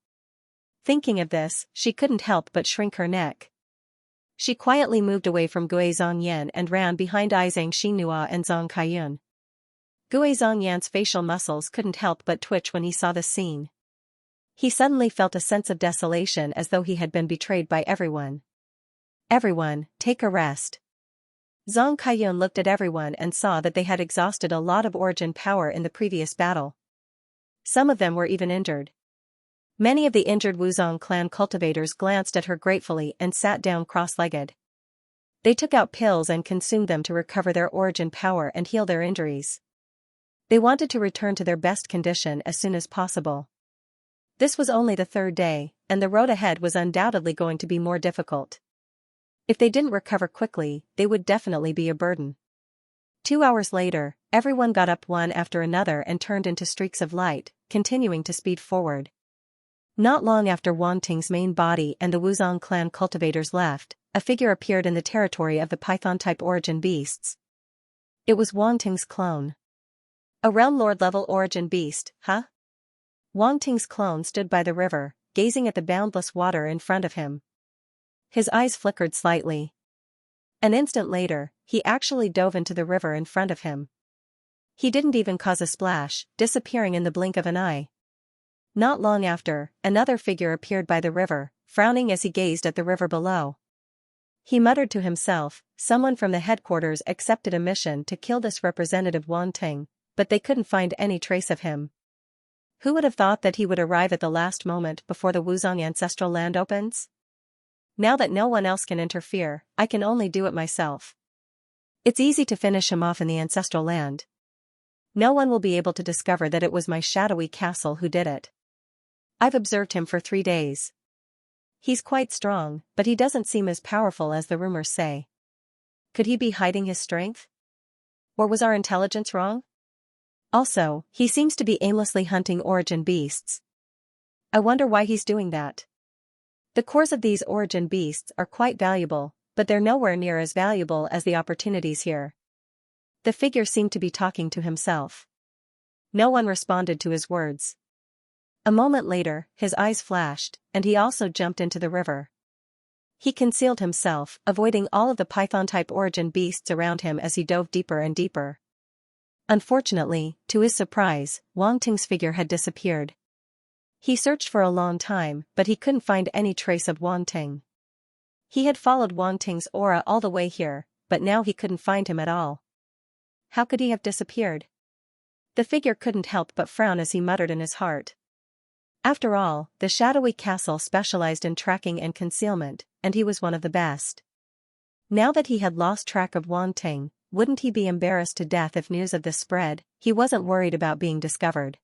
Thinking of this, she couldn't help but shrink her neck. She quietly moved away from Gui Zhongyan and ran behind Izang Xinhua and Zhang Kaiyun. Gui Zhongyan's facial muscles couldn't help but twitch when he saw this scene. He suddenly felt a sense of desolation as though he had been betrayed by everyone. Everyone, take a rest. Zhang Kaiyun looked at everyone and saw that they had exhausted a lot of origin power in the previous battle. Some of them were even injured. Many of the injured Wuzong clan cultivators glanced at her gratefully and sat down cross-legged. They took out pills and consumed them to recover their origin power and heal their injuries. They wanted to return to their best condition as soon as possible. This was only the third day, and the road ahead was undoubtedly going to be more difficult. If they didn't recover quickly, they would definitely be a burden. 2 hours later, everyone got up one after another and turned into streaks of light, continuing to speed forward. Not long after Wang Ting's main body and the Wuzong clan cultivators left, a figure appeared in the territory of the python-type origin beasts. It was Wang Ting's clone. A realm lord-level origin beast, huh? Wang Ting's clone stood by the river, gazing at the boundless water in front of him. His eyes flickered slightly. An instant later, he actually dove into the river in front of him. He didn't even cause a splash, disappearing in the blink of an eye. Not long after, another figure appeared by the river, frowning as he gazed at the river below. He muttered to himself, someone from the headquarters accepted a mission to kill this representative Wang Ting, but they couldn't find any trace of him. Who would have thought that he would arrive at the last moment before the Wuzong ancestral land opens? Now that no one else can interfere, I can only do it myself. It's easy to finish him off in the ancestral land. No one will be able to discover that it was my shadowy castle who did it. I've observed him for 3 days. He's quite strong, but he doesn't seem as powerful as the rumors say. Could he be hiding his strength? Or was our intelligence wrong? Also, he seems to be aimlessly hunting origin beasts. I wonder why he's doing that. The cores of these origin beasts are quite valuable, but they're nowhere near as valuable as the opportunities here. The figure seemed to be talking to himself. No one responded to his words. A moment later, his eyes flashed, and he also jumped into the river. He concealed himself, avoiding all of the python-type origin beasts around him as he dove deeper and deeper. Unfortunately, to his surprise, Wang Ting's figure had disappeared. He searched for a long time, but he couldn't find any trace of Wang Ting. He had followed Wang Ting's aura all the way here, but now he couldn't find him at all. How could he have disappeared? The figure couldn't help but frown as he muttered in his heart. After all, the shadowy castle specialized in tracking and concealment, and he was one of the best. Now that he had lost track of Wang Ting, wouldn't he be embarrassed to death if news of this spread? He wasn't worried about being discovered.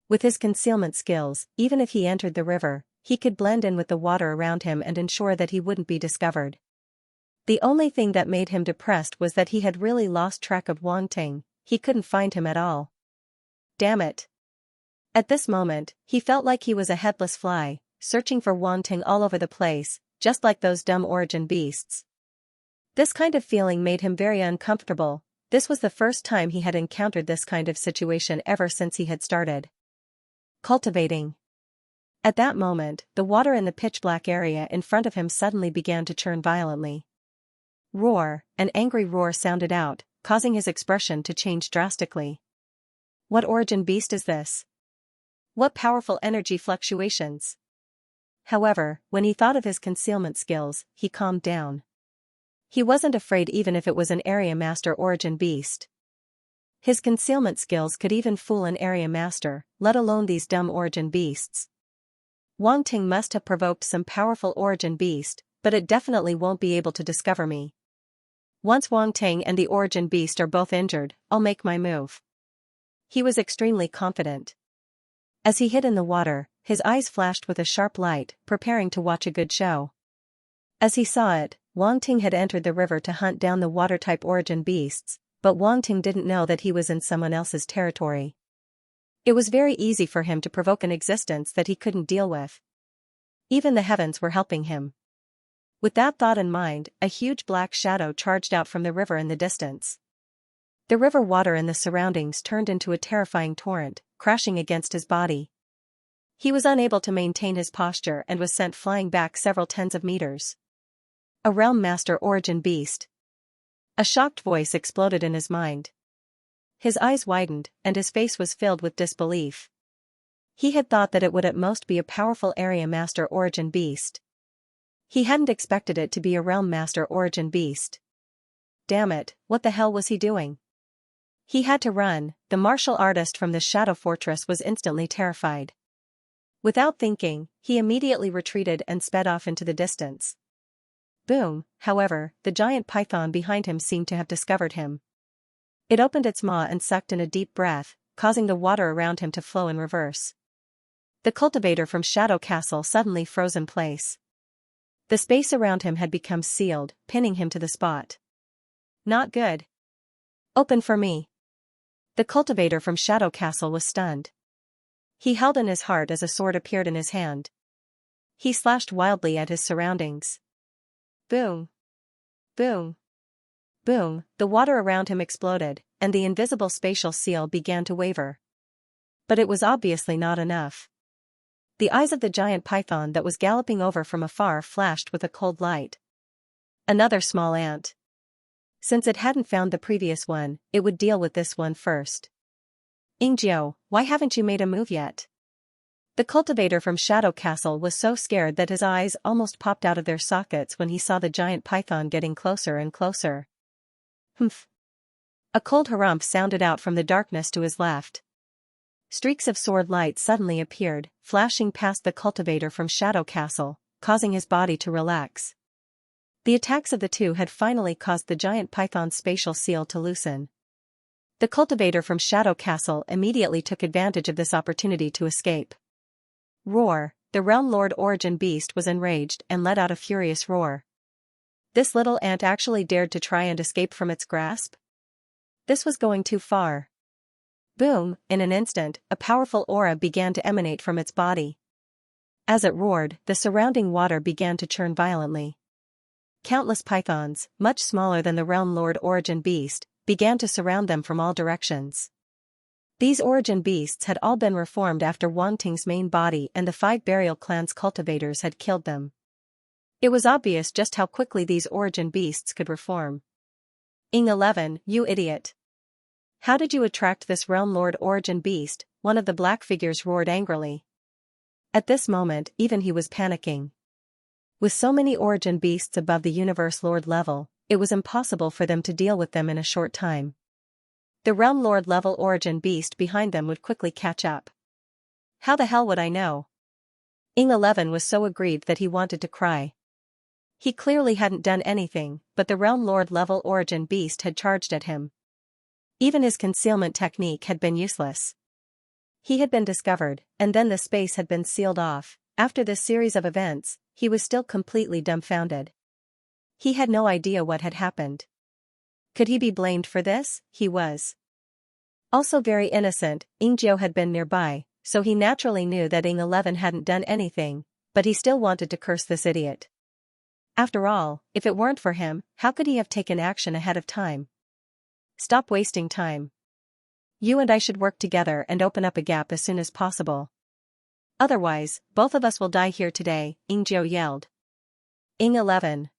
With his concealment skills, even if he entered the river, he could blend in with the water around him and ensure that he wouldn't be discovered. The only thing that made him depressed was that he had really lost track of Wang Ting. He couldn't find him at all. Damn it. At this moment, he felt like he was a headless fly, searching for Wang Ting all over the place, just like those dumb origin beasts. This kind of feeling made him very uncomfortable. This was the first time he had encountered this kind of situation ever since he had started cultivating. At that moment, the water in the pitch-black area in front of him suddenly began to churn violently. Roar, an angry roar sounded out, causing his expression to change drastically. What origin beast is this? What powerful energy fluctuations? However, when he thought of his concealment skills, he calmed down. He wasn't afraid even if it was an area master origin beast. His concealment skills could even fool an area master, let alone these dumb origin beasts. Wang Ting must have provoked some powerful origin beast, but it definitely won't be able to discover me. Once Wang Ting and the origin beast are both injured, I'll make my move. He was extremely confident. As he hid in the water, his eyes flashed with a sharp light, preparing to watch a good show. As he saw it, Wang Ting had entered the river to hunt down the water-type origin beasts, but Wang Ting didn't know that he was in someone else's territory. It was very easy for him to provoke an existence that he couldn't deal with. Even the heavens were helping him. With that thought in mind, a huge black shadow charged out from the river in the distance. The river water in the surroundings turned into a terrifying torrent, crashing against his body. He was unable to maintain his posture and was sent flying back several tens of meters. A Realm Master origin beast. A shocked voice exploded in his mind. His eyes widened, and his face was filled with disbelief. He had thought that it would at most be a powerful area master origin beast. He hadn't expected it to be a Realm Master origin beast. Damn it, what the hell was he doing? He had to run. The martial artist from the Shadow Fortress was instantly terrified. Without thinking, he immediately retreated and sped off into the distance. Boom, however, the giant python behind him seemed to have discovered him. It opened its maw and sucked in a deep breath, causing the water around him to flow in reverse. The cultivator from Shadow Castle suddenly froze in place. The space around him had become sealed, pinning him to the spot. Not good. Open for me. The cultivator from Shadow Castle was stunned. He held in his heart as a sword appeared in his hand. He slashed wildly at his surroundings. Boom. Boom. Boom, the water around him exploded, and the invisible spatial seal began to waver. But it was obviously not enough. The eyes of the giant python that was galloping over from afar flashed with a cold light. Another small ant. Since it hadn't found the previous one, it would deal with this one first. Ingjiu, why haven't you made a move yet? The cultivator from Shadow Castle was so scared that his eyes almost popped out of their sockets when he saw the giant python getting closer and closer. Humph. A cold harumph sounded out from the darkness to his left. Streaks of sword light suddenly appeared, flashing past the cultivator from Shadow Castle, causing his body to relax. The attacks of the two had finally caused the giant python's spatial seal to loosen. The cultivator from Shadow Castle immediately took advantage of this opportunity to escape. Roar, the Realm Lord origin beast was enraged and let out a furious roar. This little ant actually dared to try and escape from its grasp? This was going too far. Boom, in an instant, a powerful aura began to emanate from its body. As it roared, the surrounding water began to churn violently. Countless pythons, much smaller than the Realm Lord origin beast, began to surround them from all directions. These origin beasts had all been reformed after Wang Ting's main body and the 5 burial clan's cultivators had killed them. It was obvious just how quickly these origin beasts could reform. Ing 11, you idiot. How did you attract this realm lord origin beast? One of the black figures roared angrily. At this moment, even he was panicking. With so many origin beasts above the universe lord level, it was impossible for them to deal with them in a short time. The realm lord level origin beast behind them would quickly catch up. How the hell would I know? Ing 11 was so aggrieved that he wanted to cry. He clearly hadn't done anything, but the realm lord level origin beast had charged at him. Even his concealment technique had been useless. He had been discovered, and then the space had been sealed off. After this series of events, he was still completely dumbfounded. He had no idea what had happened. Could he be blamed for this? He was also very innocent. Ingjiu had been nearby, so he naturally knew that Ing 11 hadn't done anything, but he still wanted to curse this idiot. After all, if it weren't for him, how could he have taken action ahead of time? Stop wasting time. You and I should work together and open up a gap as soon as possible. Otherwise, both of us will die here today, Ingjiu yelled. Ing 11.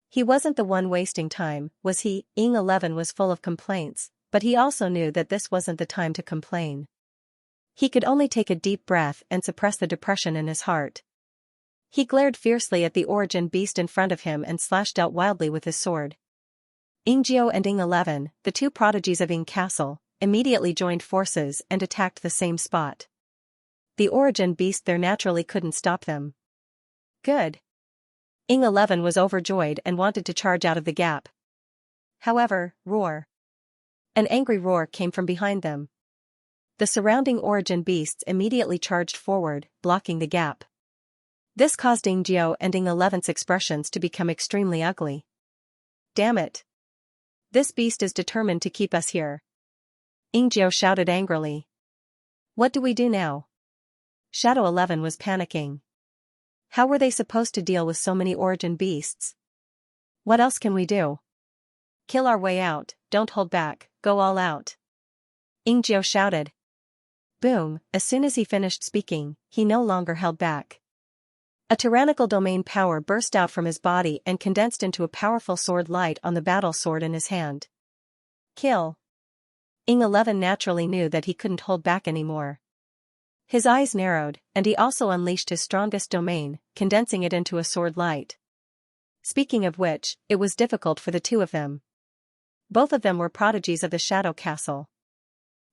He wasn't the one wasting time, was he? Ing 11 was full of complaints, but he also knew that this wasn't the time to complain. He could only take a deep breath and suppress the depression in his heart. He glared fiercely at the origin beast in front of him and slashed out wildly with his sword. Ingjiu and Ing 11, the two prodigies of Ing Castle, immediately joined forces and attacked the same spot. The origin beast there naturally couldn't stop them. Good. Ing 11 was overjoyed and wanted to charge out of the gap. However, roar. An angry roar came from behind them. The surrounding origin beasts immediately charged forward, blocking the gap. This caused Ingjiu and Ing 11's expressions to become extremely ugly. Damn it. This beast is determined to keep us here. Ingjiu shouted angrily. What do we do now? Shadow 11 was panicking. How were they supposed to deal with so many origin beasts? What else can we do? Kill our way out, don't hold back, go all out. Ingjiu shouted. Boom, as soon as he finished speaking, he no longer held back. A tyrannical domain power burst out from his body and condensed into a powerful sword light on the battle sword in his hand. Kill. Ing 11 naturally knew that he couldn't hold back anymore. His eyes narrowed, and he also unleashed his strongest domain, condensing it into a sword light. Speaking of which, it was difficult for the two of them. Both of them were prodigies of the Shadow Castle.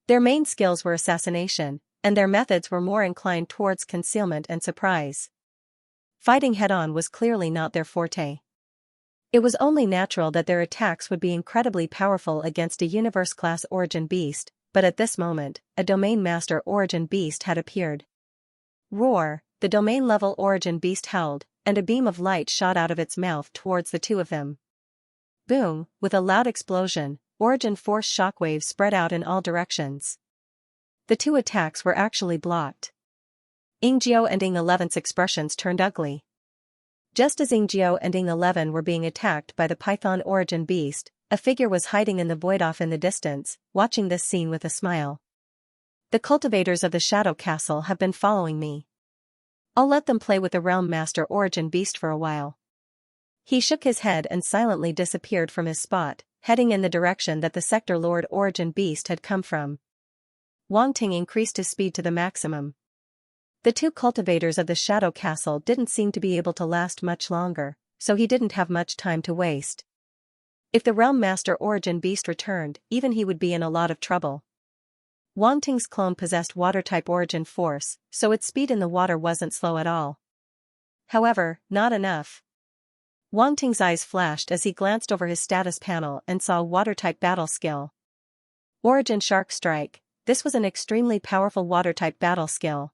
Their main skills were assassination, and their methods were more inclined towards concealment and surprise. Fighting head-on was clearly not their forte. It was only natural that their attacks would be incredibly powerful against a universe-class origin beast, but at this moment, a domain master origin beast had appeared. Roar, the domain-level origin beast howled, and a beam of light shot out of its mouth towards the two of them. Boom, with a loud explosion, origin force shockwaves spread out in all directions. The two attacks were actually blocked. Ingjiu and Ing 11's expressions turned ugly. Just as Ingjiu and Ing 11 were being attacked by the python origin beast, a figure was hiding in the void off in the distance, watching this scene with a smile. The cultivators of the Shadow Castle have been following me. I'll let them play with the Realm Master origin beast for a while. He shook his head and silently disappeared from his spot, heading in the direction that the Sector Lord origin beast had come from. Wang Ting increased his speed to the maximum. The two cultivators of the Shadow Castle didn't seem to be able to last much longer, so he didn't have much time to waste. If the Realm Master origin beast returned, even he would be in a lot of trouble. Wang Ting's clone possessed water-type origin force, so its speed in the water wasn't slow at all. However, not enough. Wang Ting's eyes flashed as he glanced over his status panel and saw water-type battle skill. Origin Shark Strike. This was an extremely powerful water-type battle skill.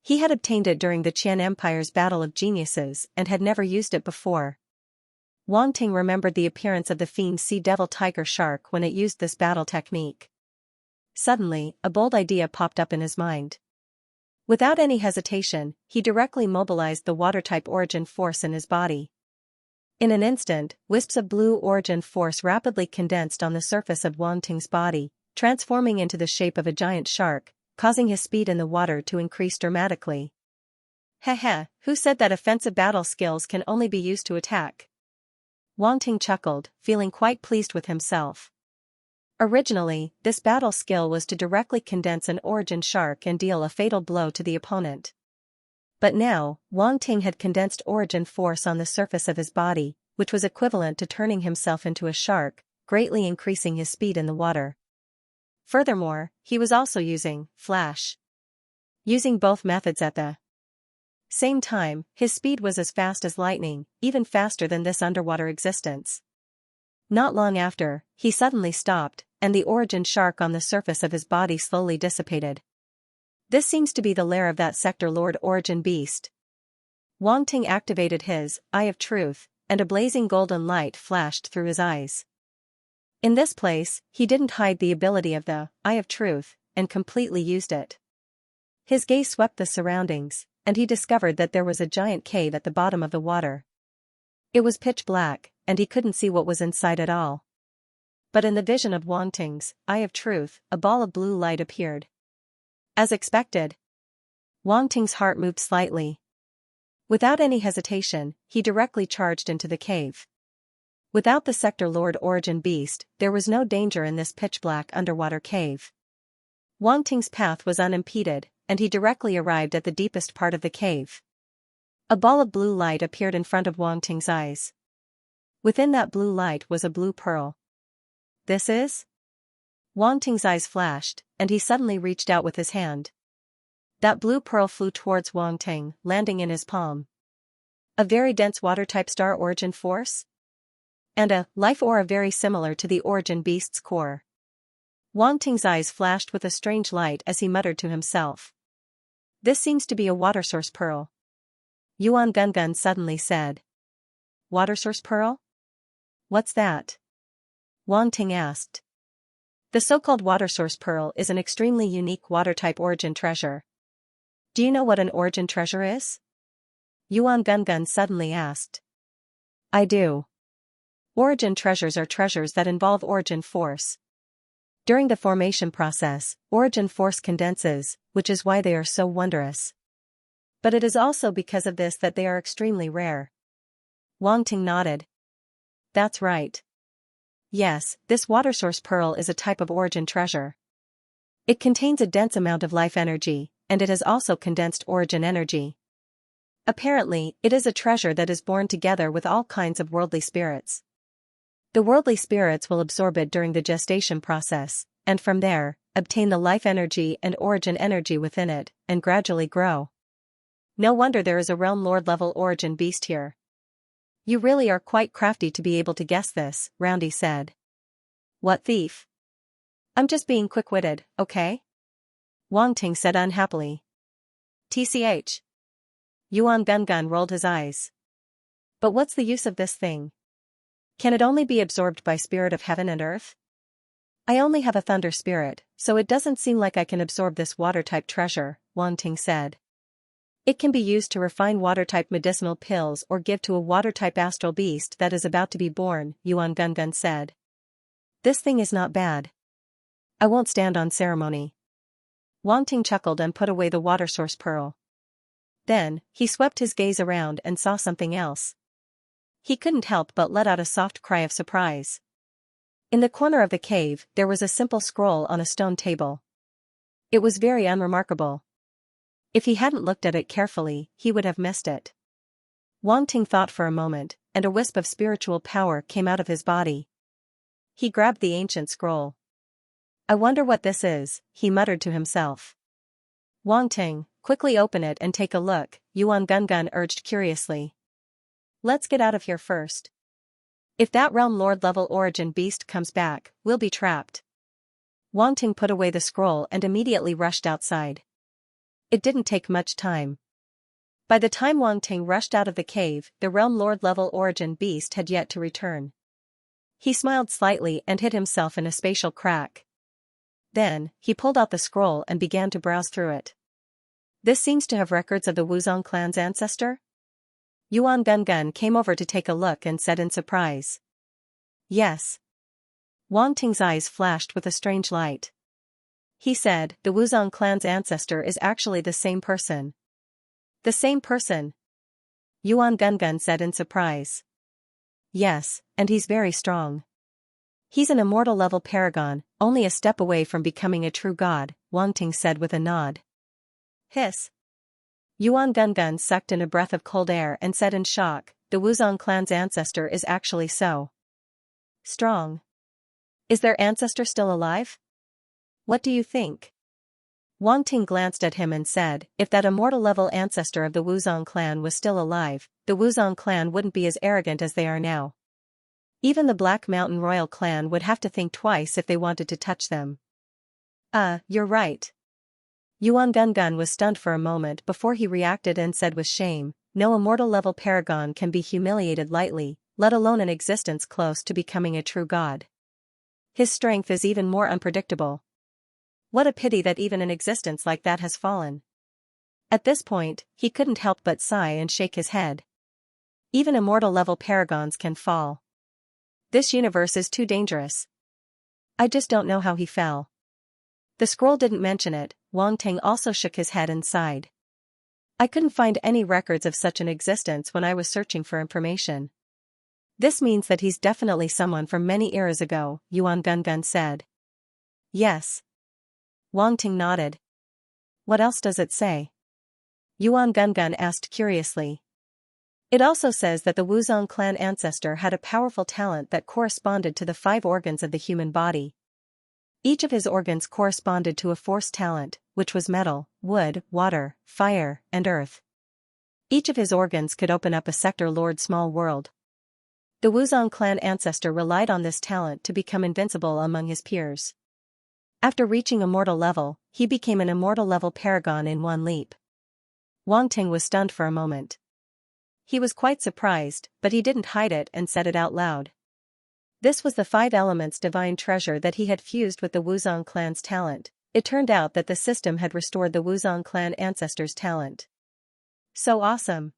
He had obtained it during the Qian Empire's Battle of Geniuses and had never used it before. Wang Ting remembered the appearance of the fiend Sea Devil Tiger Shark when it used this battle technique. Suddenly, a bold idea popped up in his mind. Without any hesitation, he directly mobilized the water-type origin force in his body. In an instant, wisps of blue origin force rapidly condensed on the surface of Wang Ting's body, transforming into the shape of a giant shark, causing his speed in the water to increase dramatically. Heh, who said that offensive battle skills can only be used to attack? Wang Ting chuckled, feeling quite pleased with himself. Originally, this battle skill was to directly condense an origin shark and deal a fatal blow to the opponent. But now, Wang Ting had condensed origin force on the surface of his body, which was equivalent to turning himself into a shark, greatly increasing his speed in the water. Furthermore, he was also using flash. Using both methods at the same time, his speed was as fast as lightning, even faster than this underwater existence. Not long after, he suddenly stopped, and the origin shark on the surface of his body slowly dissipated. This seems to be the lair of that sector lord origin beast. Wang Ting activated his Eye of Truth, and a blazing golden light flashed through his eyes. In this place, he didn't hide the ability of the Eye of Truth, and completely used it. His gaze swept the surroundings, and he discovered that there was a giant cave at the bottom of the water. It was pitch black, and he couldn't see what was inside at all. But in the vision of Wang Ting's Eye of Truth, a ball of blue light appeared. As expected, Wang Ting's heart moved slightly. Without any hesitation, he directly charged into the cave. Without the sector lord origin beast, there was no danger in this pitch-black underwater cave. Wang Ting's path was unimpeded, and he directly arrived at the deepest part of the cave. A ball of blue light appeared in front of Wang Ting's eyes. Within that blue light was a blue pearl. This is? Wang Ting's eyes flashed, and he suddenly reached out with his hand. That blue pearl flew towards Wang Ting, landing in his palm. A very dense water-type star origin force? And a life aura very similar to the origin beast's core. Wang Ting's eyes flashed with a strange light as he muttered to himself. This seems to be a water source pearl. Yuan Gungun suddenly said. Water source pearl? What's that? Wang Ting asked. The so-called water source pearl is an extremely unique water-type origin treasure. Do you know what an origin treasure is? Yuan Gungun suddenly asked. I do. Origin treasures are treasures that involve origin force. During the formation process, origin force condenses, which is why they are so wondrous. But it is also because of this that they are extremely rare. Wang Ting nodded. That's right. Yes, this water source pearl is a type of origin treasure. It contains a dense amount of life energy, and it has also condensed origin energy. Apparently, it is a treasure that is born together with all kinds of worldly spirits. The worldly spirits will absorb it during the gestation process, and from there, obtain the life energy and origin energy within it, and gradually grow. No wonder there is a realm lord level origin beast here. You really are quite crafty to be able to guess this, Roundy said. What thief? I'm just being quick-witted, okay? Wang Ting said unhappily. TCH. Yuan Gungun rolled his eyes. But what's the use of this thing? Can it only be absorbed by spirit of heaven and earth? I only have a thunder spirit, so it doesn't seem like I can absorb this water-type treasure, Wang Ting said. It can be used to refine water-type medicinal pills or give to a water-type astral beast that is about to be born, Yuan Gungun said. This thing is not bad. I won't stand on ceremony. Wang Ting chuckled and put away the water source pearl. Then, he swept his gaze around and saw something else. He couldn't help but let out a soft cry of surprise. In the corner of the cave, there was a simple scroll on a stone table. It was very unremarkable. If he hadn't looked at it carefully, he would have missed it. Wang Ting thought for a moment, and a wisp of spiritual power came out of his body. He grabbed the ancient scroll. I wonder what this is, he muttered to himself. Wang Ting, quickly open it and take a look, Yuan Gungun urged curiously. Let's get out of here first. If that realm lord level origin beast comes back, we'll be trapped. Wang Ting put away the scroll and immediately rushed outside. It didn't take much time. By the time Wang Ting rushed out of the cave, the realm lord level origin beast had yet to return. He smiled slightly and hid himself in a spatial crack. Then, he pulled out the scroll and began to browse through it. This seems to have records of the Wuzong clan's ancestor? Yuan Gungun came over to take a look and said in surprise. Yes. Wang Ting's eyes flashed with a strange light. He said, the Wuzong clan's ancestor is actually the same person. The same person? Yuan Gungun said in surprise. Yes, and he's very strong. He's an immortal-level paragon, only a step away from becoming a true god, Wang Ting said with a nod. Hiss. Yuan Gungun sucked in a breath of cold air and said in shock, the Wuzong clan's ancestor is actually so strong. Is their ancestor still alive? What do you think? Wang Ting glanced at him and said, if that immortal-level ancestor of the Wuzong clan was still alive, the Wuzong clan wouldn't be as arrogant as they are now. Even the Black Mountain royal clan would have to think twice if they wanted to touch them. You're right. Yuan Gungun was stunned for a moment before he reacted and said with shame, no immortal-level paragon can be humiliated lightly, let alone an existence close to becoming a true god. His strength is even more unpredictable. What a pity that even an existence like that has fallen. At this point, he couldn't help but sigh and shake his head. Even immortal-level paragons can fall. This universe is too dangerous. I just don't know how he fell. The scroll didn't mention it. Wang Ting also shook his head and sighed. I couldn't find any records of such an existence when I was searching for information. This means that he's definitely someone from many eras ago, Yuan Gungun said. Yes. Wang Ting nodded. What else does it say? Yuan Gungun asked curiously. It also says that the Wuzong clan ancestor had a powerful talent that corresponded to the 5 organs of the human body. Each of his organs corresponded to a force talent, which was metal, wood, water, fire, and earth. Each of his organs could open up a sector lord small world. The Wuzong clan ancestor relied on this talent to become invincible among his peers. After reaching immortal level, he became an immortal-level paragon in one leap. Wang Ting was stunned for a moment. He was quite surprised, but he didn't hide it and said it out loud. This was the 5 elements divine treasure that he had fused with the Wuzong clan's talent. It turned out that the system had restored the Wuzong clan ancestor's talent. So awesome.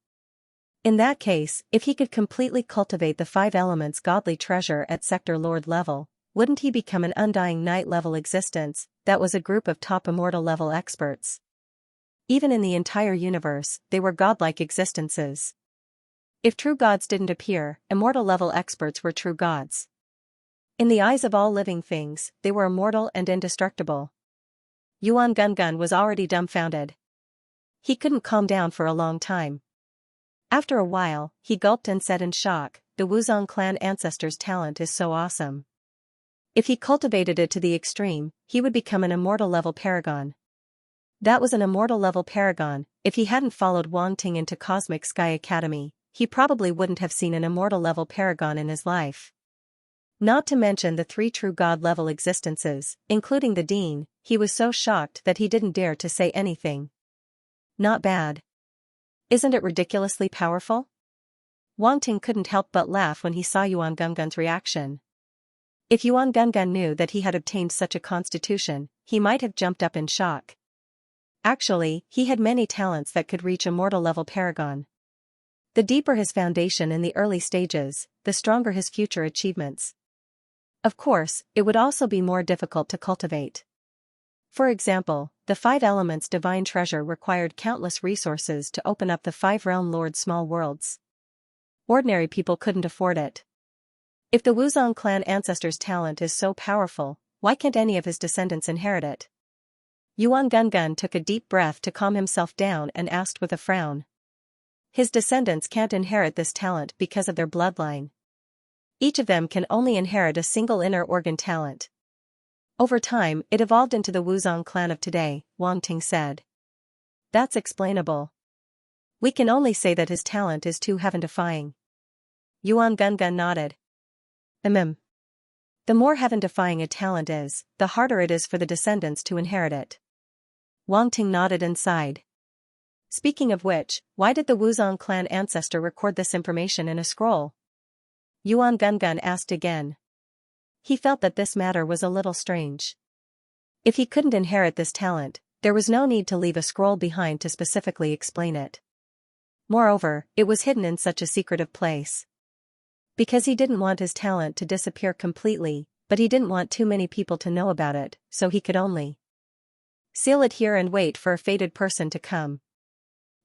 In that case, if he could completely cultivate the 5 elements godly treasure at sector lord level, wouldn't he become an undying knight-level existence that was a group of top immortal-level experts? Even in the entire universe, they were godlike existences. If true gods didn't appear, immortal-level experts were true gods. In the eyes of all living things, they were immortal and indestructible. Yuan Gungun was already dumbfounded. He couldn't calm down for a long time. After a while, he gulped and said in shock, the Wuzong clan ancestor's talent is so awesome. If he cultivated it to the extreme, he would become an immortal-level paragon. That was an immortal-level paragon. If he hadn't followed Wang Ting into Cosmic Sky Academy, he probably wouldn't have seen an immortal-level paragon in his life. Not to mention the 3 true god-level existences, including the Dean, he was so shocked that he didn't dare to say anything. Not bad. Isn't it ridiculously powerful? Wang Ting couldn't help but laugh when he saw Yuan Gungun's reaction. If Yuan Gungun knew that he had obtained such a constitution, he might have jumped up in shock. Actually, he had many talents that could reach immortal-level paragon. The deeper his foundation in the early stages, the stronger his future achievements. Of course, it would also be more difficult to cultivate. For example, the 5 elements divine treasure required countless resources to open up the 5 realm lord small worlds. Ordinary people couldn't afford it. If the Wuzong clan ancestor's talent is so powerful, why can't any of his descendants inherit it? Yuan Gungun took a deep breath to calm himself down and asked with a frown. His descendants can't inherit this talent because of their bloodline. Each of them can only inherit a single inner organ talent. Over time, it evolved into the Wuzong clan of today, Wang Ting said. That's explainable. We can only say that his talent is too heaven-defying. Yuan Gungun nodded. The more heaven-defying a talent is, the harder it is for the descendants to inherit it. Wang Ting nodded and sighed. Speaking of which, why did the Wuzong clan ancestor record this information in a scroll? Yuan Gungun asked again. He felt that this matter was a little strange. If he couldn't inherit this talent, there was no need to leave a scroll behind to specifically explain it. Moreover, it was hidden in such a secretive place. Because he didn't want his talent to disappear completely, but he didn't want too many people to know about it, so he could only seal it here and wait for a fated person to come.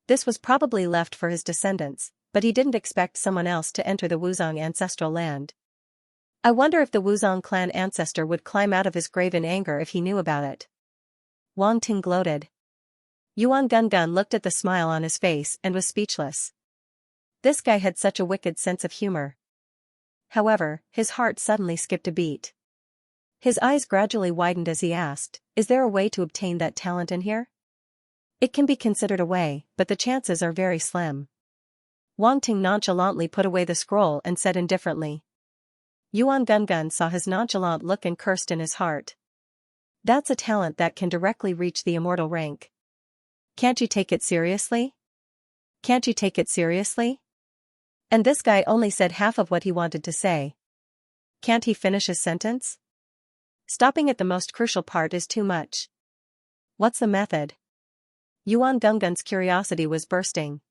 This was probably left for his descendants, but he didn't expect someone else to enter the Wuzong ancestral land. I wonder if the Wuzong clan ancestor would climb out of his grave in anger if he knew about it. Wang Ting gloated. Yuan Gungun looked at the smile on his face and was speechless. This guy had such a wicked sense of humor. However, his heart suddenly skipped a beat. His eyes gradually widened as he asked, "Is there a way to obtain that talent in here?" "It can be considered a way, but the chances are very slim." Wang Ting nonchalantly put away the scroll and said indifferently. Yuan Gungun saw his nonchalant look and cursed in his heart. "That's a talent that can directly reach the immortal rank. Can't you take it seriously? Can't you take it seriously?" And this guy only said half of what he wanted to say. Can't he finish his sentence? Stopping at the most crucial part is too much. What's the method? Yuan Gungun's curiosity was bursting.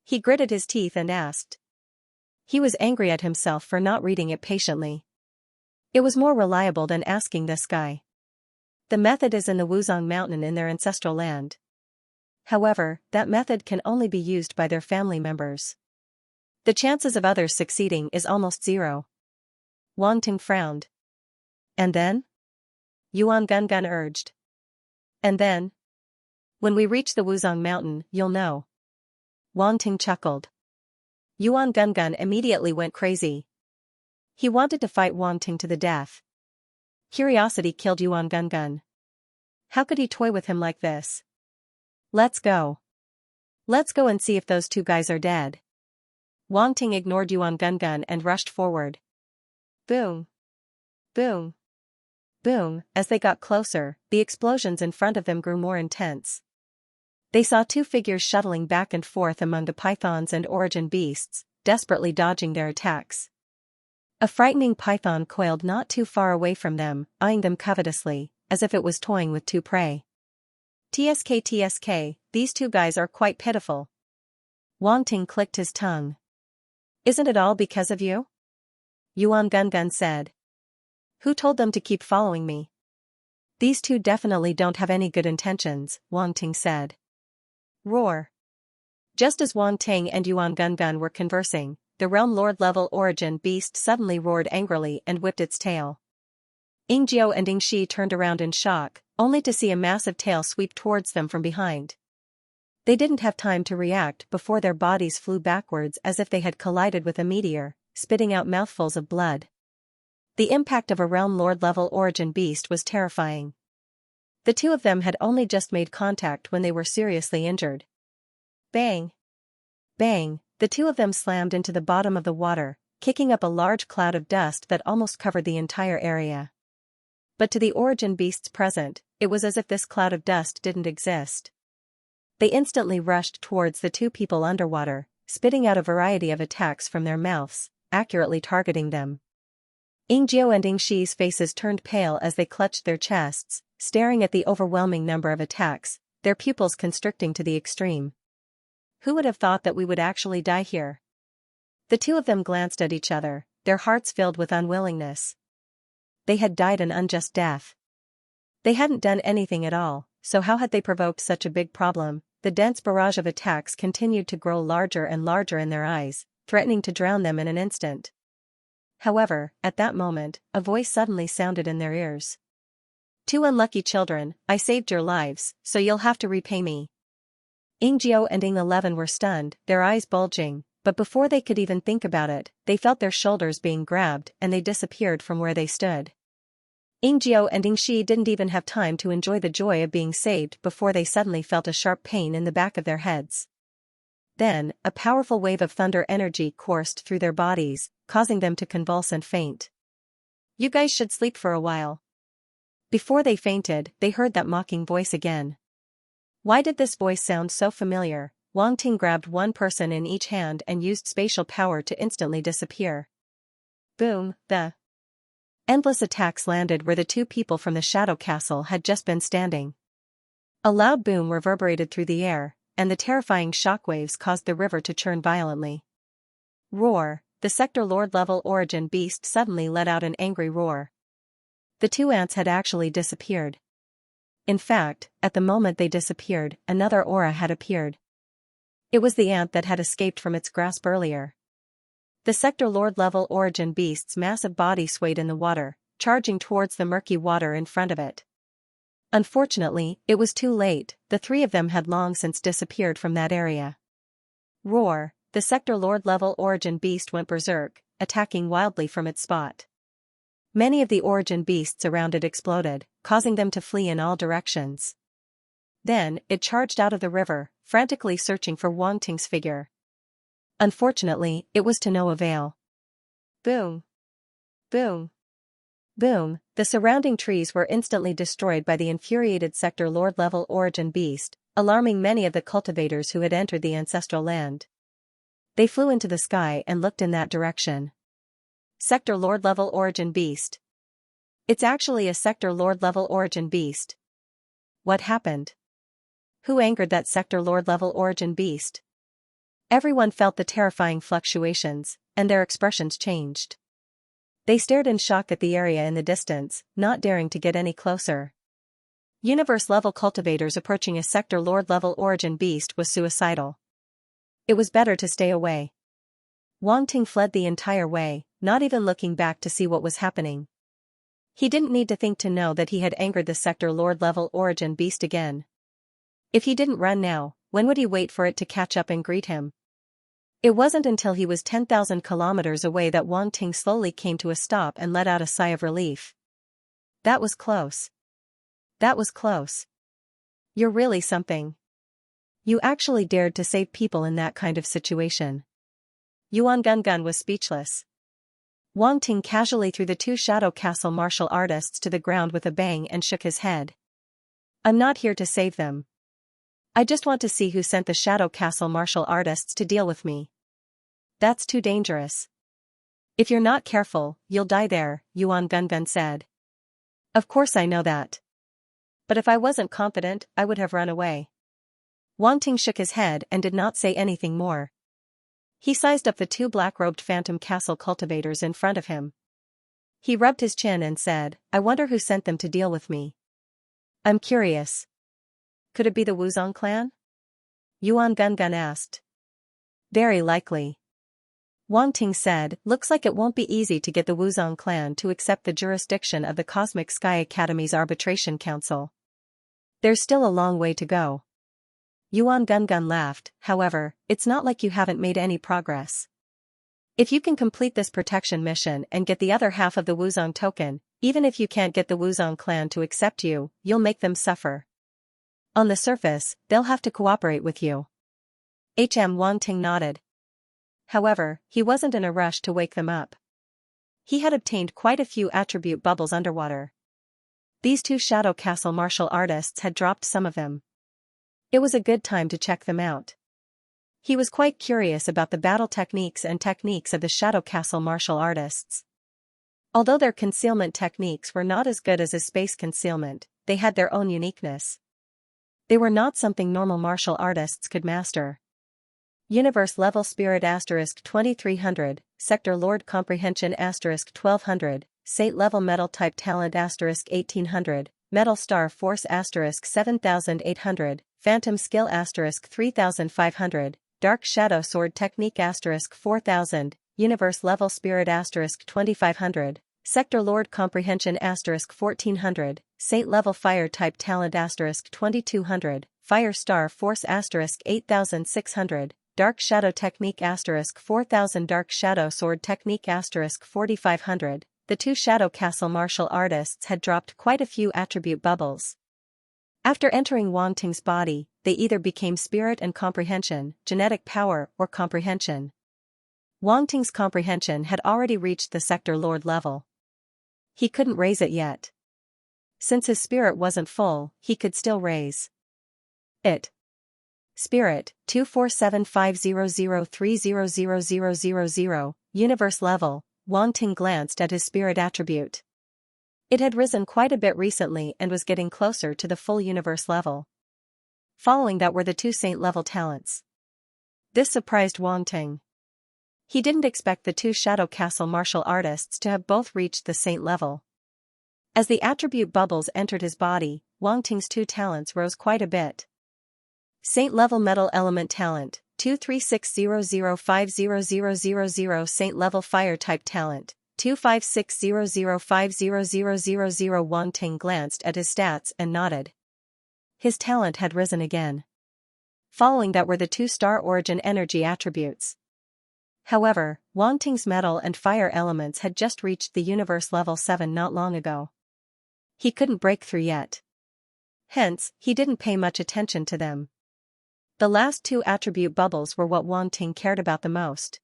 He gritted his teeth and asked. He was angry at himself for not reading it patiently. It was more reliable than asking this guy. The method is in the Wuzong mountain in their ancestral land. However, that method can only be used by their family members. The chances of others succeeding is almost zero. Wang Ting frowned. And then? Yuan Gungun urged. And then? When we reach the Wuzong mountain, you'll know. Wang Ting chuckled. Yuan Gungun immediately went crazy. He wanted to fight Wang Ting to the death. Curiosity killed Yuan Gungun. How could he toy with him like this? Let's go. Let's go and see if those two guys are dead. Wang Ting ignored Yuan Gungun and rushed forward. Boom. Boom. Boom. As they got closer, the explosions in front of them grew more intense. They saw two figures shuttling back and forth among the pythons and origin beasts, desperately dodging their attacks. A frightening python coiled not too far away from them, eyeing them covetously, as if it was toying with two prey. TSK, these two guys are quite pitiful. Wang Ting clicked his tongue. Isn't it all because of you? Yuan Gungun said. Who told them to keep following me? These two definitely don't have any good intentions, Wang Ting said. Roar. Just as Wang Ting and Yuan Gungun were conversing, the realm lord-level origin beast suddenly roared angrily and whipped its tail. Yingjiao and Yingxi turned around in shock, only to see a massive tail sweep towards them from behind. They didn't have time to react before their bodies flew backwards as if they had collided with a meteor, spitting out mouthfuls of blood. The impact of a realm lord-level origin beast was terrifying. The two of them had only just made contact when they were seriously injured. Bang! Bang! The two of them slammed into the bottom of the water, kicking up a large cloud of dust that almost covered the entire area. But to the origin beasts present, it was as if this cloud of dust didn't exist. They instantly rushed towards the two people underwater, spitting out a variety of attacks from their mouths, accurately targeting them. Yingjiao and Yingxi's faces turned pale as they clutched their chests, staring at the overwhelming number of attacks, their pupils constricting to the extreme. Who would have thought that we would actually die here? The two of them glanced at each other, their hearts filled with unwillingness. They had died an unjust death. They hadn't done anything at all, so how had they provoked such a big problem? The dense barrage of attacks continued to grow larger and larger in their eyes, threatening to drown them in an instant. However, at that moment, a voice suddenly sounded in their ears. Two unlucky children, I saved your lives, so you'll have to repay me. Yingjiao and Ying11 were stunned, their eyes bulging, but before they could even think about it, they felt their shoulders being grabbed and they disappeared from where they stood. Yingjiao and Yingxi didn't even have time to enjoy the joy of being saved before they suddenly felt a sharp pain in the back of their heads. Then, a powerful wave of thunder energy coursed through their bodies, causing them to convulse and faint. You guys should sleep for a while. Before they fainted, they heard that mocking voice again. Why did this voice sound so familiar? Wang Ting grabbed one person in each hand and used spatial power to instantly disappear. Boom, the endless attacks landed where the two people from the Shadow Castle had just been standing. A loud boom reverberated through the air, and the terrifying shockwaves caused the river to churn violently. Roar! The sector lord-level origin beast suddenly let out an angry roar. The two ants had actually disappeared. In fact, at the moment they disappeared, another aura had appeared. It was the ant that had escaped from its grasp earlier. The Sector Lord level origin beast's massive body swayed in the water, charging towards the murky water in front of it. Unfortunately, it was too late, the three of them had long since disappeared from that area. Roar! The Sector Lord level origin beast went berserk, attacking wildly from its spot. Many of the origin beasts around it exploded, causing them to flee in all directions. Then, it charged out of the river, frantically searching for Wang Ting's figure. Unfortunately, it was to no avail. Boom! Boom! Boom! The surrounding trees were instantly destroyed by the infuriated Sector Lord level origin beast, alarming many of the cultivators who had entered the ancestral land. They flew into the sky and looked in that direction. Sector Lord level origin beast. It's actually a Sector Lord level origin beast. What happened? Who angered that Sector Lord level origin beast? Everyone felt the terrifying fluctuations, and their expressions changed. They stared in shock at the area in the distance, not daring to get any closer. Universe-level cultivators approaching a Sector Lord level origin beast was suicidal. It was better to stay away. Wang Ting fled the entire way, not even looking back to see what was happening. He didn't need to think to know that he had angered the Sector Lord level origin beast again. If he didn't run now, when would he wait for it to catch up and greet him? It wasn't until he was 10,000 kilometers away that Wang Ting slowly came to a stop and let out a sigh of relief. That was close. That was close. You're really something. You actually dared to save people in that kind of situation. Yuan Gungun was speechless. Wang Ting casually threw the two Shadow Castle martial artists to the ground with a bang and shook his head. I'm not here to save them. I just want to see who sent the Shadow Castle martial artists to deal with me. That's too dangerous. If you're not careful, you'll die there, Yuan Gungun said. Of course I know that. But if I wasn't confident, I would have run away. Wang Ting shook his head and did not say anything more. He sized up the two black-robed Phantom Castle cultivators in front of him. He rubbed his chin and said, I wonder who sent them to deal with me. I'm curious. Could it be the Wuzong clan? Yuan Gungun asked. Very likely. Wang Ting said, looks like it won't be easy to get the Wuzong clan to accept the jurisdiction of the Cosmic Sky Academy's Arbitration Council. There's still a long way to go. Yuan Gungun laughed, however, it's not like you haven't made any progress. If you can complete this protection mission and get the other half of the Wuzong token, even if you can't get the Wuzong clan to accept you, you'll make them suffer. On the surface, they'll have to cooperate with you. Wang Ting nodded. However, he wasn't in a rush to wake them up. He had obtained quite a few attribute bubbles underwater. These two Shadow Castle martial artists had dropped some of them. It was a good time to check them out. He was quite curious about the battle techniques of the Shadow Castle martial artists. Although their concealment techniques were not as good as his space concealment, they had their own uniqueness. They were not something normal martial artists could master. Universe level spirit * 2300, Sector Lord comprehension * 1200, Sate level metal type talent * 1800, Metal Star Force * 7800, Phantom Skill * 3500, Dark Shadow Sword Technique * 4000, Universe Level Spirit * 2500, Sector Lord Comprehension * 1400, Sate Level Fire Type Talent * 2200, Fire Star Force * 8600, Dark Shadow Technique * 4000, Dark Shadow Sword Technique * 4500. The two Shadow Castle martial artists had dropped quite a few attribute bubbles. After entering Wang Ting's body, they either became spirit and comprehension, genetic power, or comprehension. Wang Ting's comprehension had already reached the Sector Lord level. He couldn't raise it yet. Since his spirit wasn't full, he could still raise it. Spirit, 2475003000000, universe level. Wang Ting glanced at his spirit attribute. It had risen quite a bit recently and was getting closer to the full universe level. Following that were the two saint level talents. This surprised Wang Ting. He didn't expect the two Shadow Castle martial artists to have both reached the saint level. As the attribute bubbles entered his body, Wang Ting's 2 talents rose quite a bit. Saint-level metal element talent, 23600500000. Saint-level fire type talent, 25600500000. Wang Ting glanced at his stats and nodded. His talent had risen again. Following that were the 2-star origin energy attributes. However, Wang Ting's metal and fire elements had just reached the universe level 7 not long ago. He couldn't break through yet. Hence, he didn't pay much attention to them. The last 2 attribute bubbles were what Wang Ting cared about the most.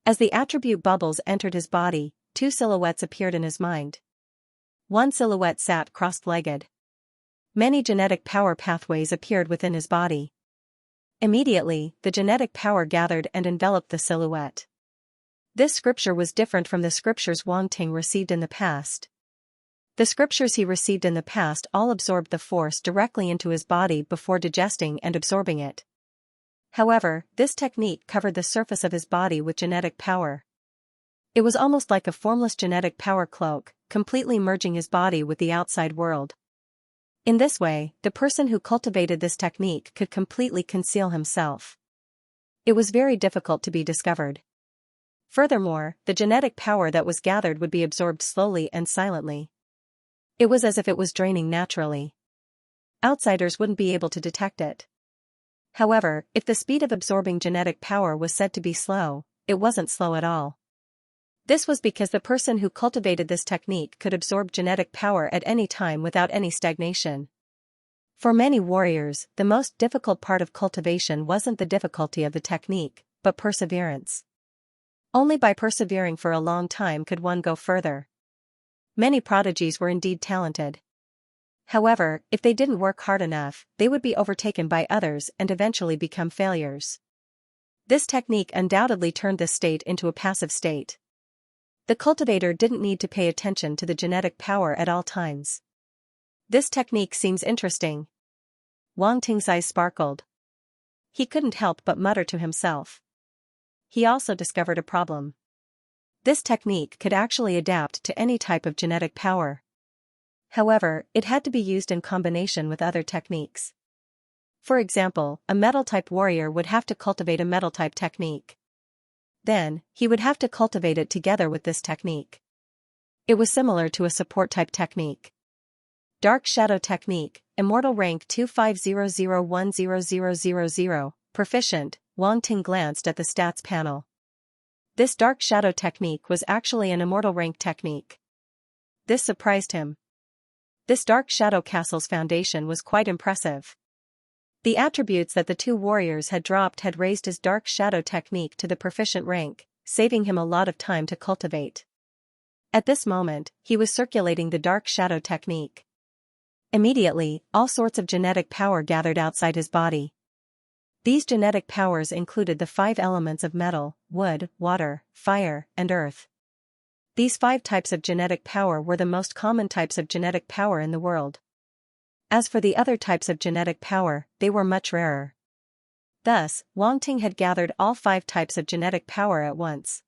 As the attribute bubbles entered his body, 2 silhouettes appeared in his mind. One silhouette sat crossed-legged. Many genetic power pathways appeared within his body. Immediately, the genetic power gathered and enveloped the silhouette. This scripture was different from the scriptures Wang Ting received in the past. The scriptures he received in the past all absorbed the force directly into his body before digesting and absorbing it. However, this technique covered the surface of his body with genetic power. It was almost like a formless genetic power cloak, completely merging his body with the outside world. In this way, the person who cultivated this technique could completely conceal himself. It was very difficult to be discovered. Furthermore, the genetic power that was gathered would be absorbed slowly and silently. It was as if it was draining naturally. Outsiders wouldn't be able to detect it. However, if the speed of absorbing genetic power was said to be slow, it wasn't slow at all. This was because the person who cultivated this technique could absorb genetic power at any time without any stagnation. For many warriors, the most difficult part of cultivation wasn't the difficulty of the technique, but perseverance. Only by persevering for a long time could one go further. Many prodigies were indeed talented. However, if they didn't work hard enough, they would be overtaken by others and eventually become failures. This technique undoubtedly turned this state into a passive state. The cultivator didn't need to pay attention to the genetic power at all times. This technique seems interesting. Wang Ting's eyes sparkled. He couldn't help but mutter to himself. He also discovered a problem. This technique could actually adapt to any type of genetic power. However, it had to be used in combination with other techniques. For example, a metal-type warrior would have to cultivate a metal-type technique. Then, he would have to cultivate it together with this technique. It was similar to a support-type technique. Dark Shadow Technique, Immortal Rank 25001000. Proficient, Wang Ting glanced at the stats panel. This Dark Shadow Technique was actually an Immortal Rank technique. This surprised him. This Dark Shadow Castle's foundation was quite impressive. The attributes that the 2 warriors had dropped had raised his Dark Shadow Technique to the proficient rank, saving him a lot of time to cultivate. At this moment, he was circulating the Dark Shadow Technique. Immediately, all sorts of genetic power gathered outside his body. These genetic powers included the 5 elements of metal, wood, water, fire, and earth. These 5 types of genetic power were the most common types of genetic power in the world. As for the other types of genetic power, they were much rarer. Thus, Wang Ting had gathered all 5 types of genetic power at once.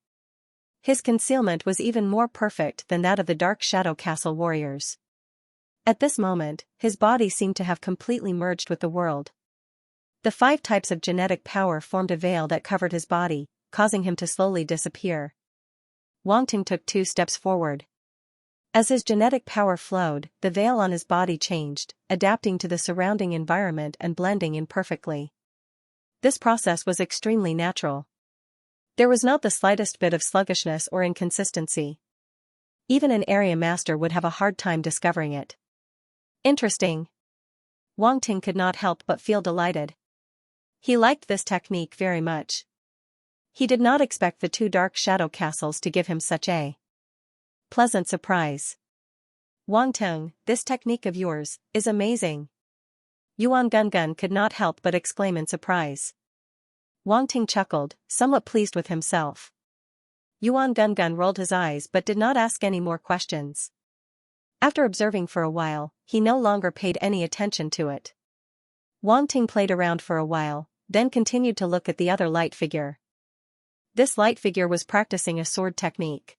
His concealment was even more perfect than that of the Dark Shadow Castle warriors. At this moment, his body seemed to have completely merged with the world. The 5 types of genetic power formed a veil that covered his body, causing him to slowly disappear. Wang Ting took 2 steps forward. As his genetic power flowed, the veil on his body changed, adapting to the surrounding environment and blending in perfectly. This process was extremely natural. There was not the slightest bit of sluggishness or inconsistency. Even an area master would have a hard time discovering it. Interesting. Wang Ting could not help but feel delighted. He liked this technique very much. He did not expect the 2 Dark Shadow Castles to give him such a pleasant surprise. Wang Ting, this technique of yours is amazing. Yuan Gungun could not help but exclaim in surprise. Wang Ting chuckled, somewhat pleased with himself. Yuan Gungun rolled his eyes but did not ask any more questions. After observing for a while, he no longer paid any attention to it. Wang Ting played around for a while, then continued to look at the other light figure. This light figure was practicing a sword technique.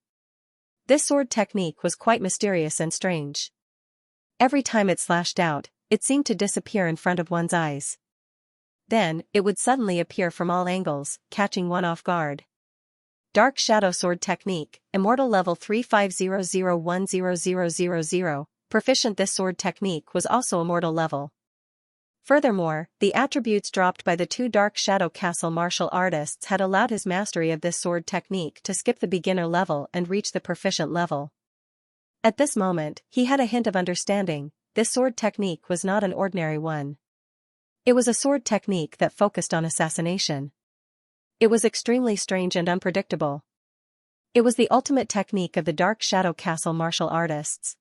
This sword technique was quite mysterious and strange. Every time it slashed out, it seemed to disappear in front of one's eyes. Then, it would suddenly appear from all angles, catching one off guard. Dark Shadow Sword Technique, Immortal Level 3500100000. Proficient. This sword technique was also immortal level. Furthermore, the attributes dropped by the two Dark Shadow Castle martial artists had allowed his mastery of this sword technique to skip the beginner level and reach the proficient level. At this moment, he had a hint of understanding. This sword technique was not an ordinary one. It was a sword technique that focused on assassination. It was extremely strange and unpredictable. It was the ultimate technique of the Dark Shadow Castle martial artists.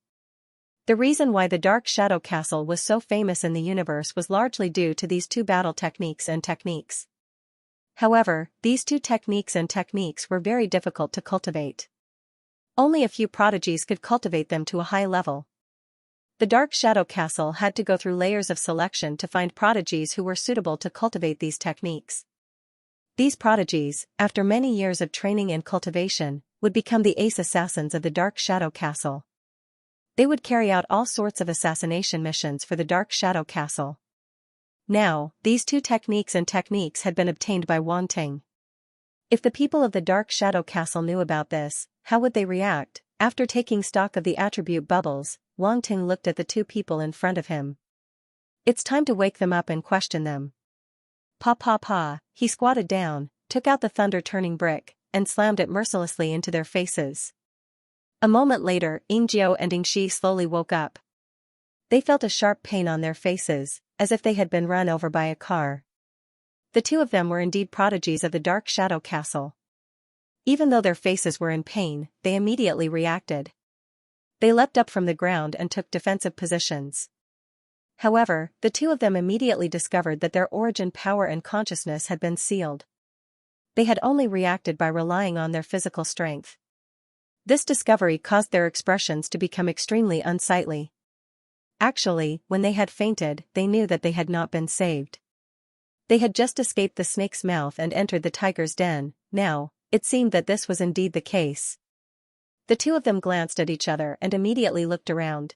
The reason why the Dark Shadow Castle was so famous in the universe was largely due to these two battle techniques. However, these two techniques were very difficult to cultivate. Only a few prodigies could cultivate them to a high level. The Dark Shadow Castle had to go through layers of selection to find prodigies who were suitable to cultivate these techniques. These prodigies, after many years of training and cultivation, would become the ace assassins of the Dark Shadow Castle. They would carry out all sorts of assassination missions for the Dark Shadow Castle. Now, these two techniques had been obtained by Wang Ting. If the people of the Dark Shadow Castle knew about this, how would they react? After taking stock of the attribute bubbles, Wang Ting looked at the two people in front of him. It's time to wake them up and question them. Pa. He squatted down, took out the thunder-turning brick, and slammed it mercilessly into their faces. A moment later, Yingjiao and Yingxi slowly woke up. They felt a sharp pain on their faces, as if they had been run over by a car. The two of them were indeed prodigies of the Dark Shadow Castle. Even though their faces were in pain, they immediately reacted. They leapt up from the ground and took defensive positions. However, the two of them immediately discovered that their origin power and consciousness had been sealed. They had only reacted by relying on their physical strength. This discovery caused their expressions to become extremely unsightly. Actually, when they had fainted, they knew that they had not been saved. They had just escaped the snake's mouth and entered the tiger's den. Now, it seemed that this was indeed the case. The two of them glanced at each other and immediately looked around.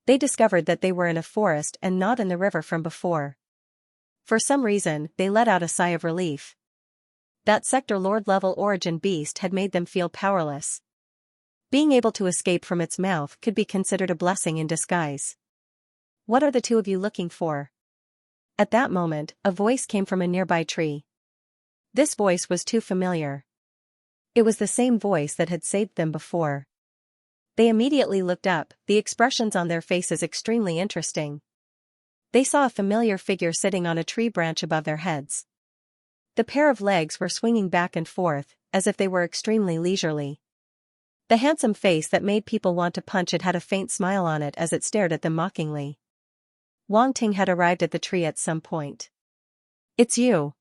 They discovered that they were in a forest and not in the river from before. For some reason, they let out a sigh of relief. That Sector Lord level origin beast had made them feel powerless. Being able to escape from its mouth could be considered a blessing in disguise. What are the two of you looking for? At that moment, a voice came from a nearby tree. This voice was too familiar. It was the same voice that had saved them before. They immediately looked up, the expressions on their faces extremely interesting. They saw a familiar figure sitting on a tree branch above their heads. The pair of legs were swinging back and forth, as if they were extremely leisurely. The handsome face that made people want to punch it had a faint smile on it as it stared at them mockingly. Wang Ting had arrived at the tree at some point. It's you.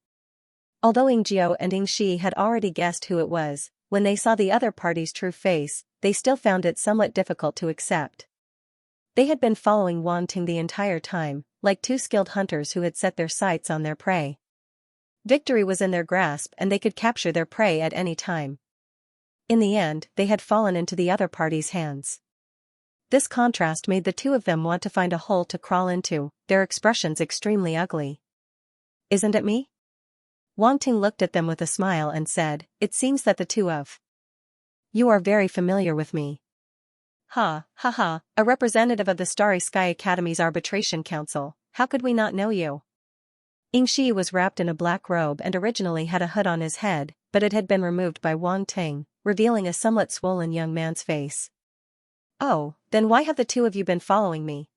Although Yingjiao and Yingxi had already guessed who it was, when they saw the other party's true face, they still found it somewhat difficult to accept. They had been following Wang Ting the entire time, like two skilled hunters who had set their sights on their prey. Victory was in their grasp and they could capture their prey at any time. In the end, they had fallen into the other party's hands. This contrast made the two of them want to find a hole to crawl into, their expressions extremely ugly. Isn't it me? Wang Ting looked at them with a smile and said, it seems that the two of you are very familiar with me. Ha, a representative of the Starry Sky Academy's Arbitration Council, how could we not know you? Yingxi was wrapped in a black robe and originally had a hood on his head, but it had been removed by Wang Ting, revealing a somewhat swollen young man's face. Oh, then why have the two of you been following me?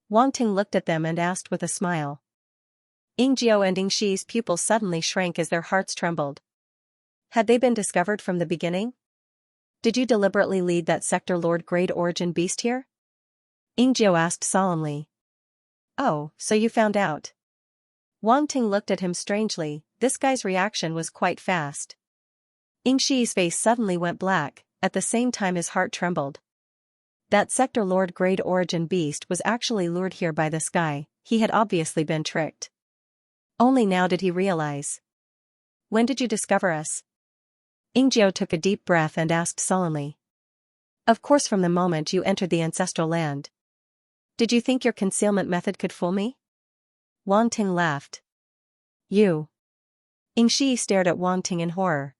Wang Ting looked at them and asked with a smile. Yingjiao and Yingxi's pupils suddenly shrank as their hearts trembled. Had they been discovered from the beginning? Did you deliberately lead that Sector Lord Grade Origin beast here? Yingjiao asked solemnly. Oh, so you found out. Wang Ting looked at him strangely, this guy's reaction was quite fast. Yingxi's face suddenly went black, at the same time his heart trembled. That Sector Lord Grade Origin beast was actually lured here by this guy, he had obviously been tricked. Only now did he realize. When did you discover us? Yingjiao took a deep breath and asked sullenly. Of course, from the moment you entered the ancestral land. Did you think your concealment method could fool me? Wang Ting laughed. You. Yingxi stared at Wang Ting in horror.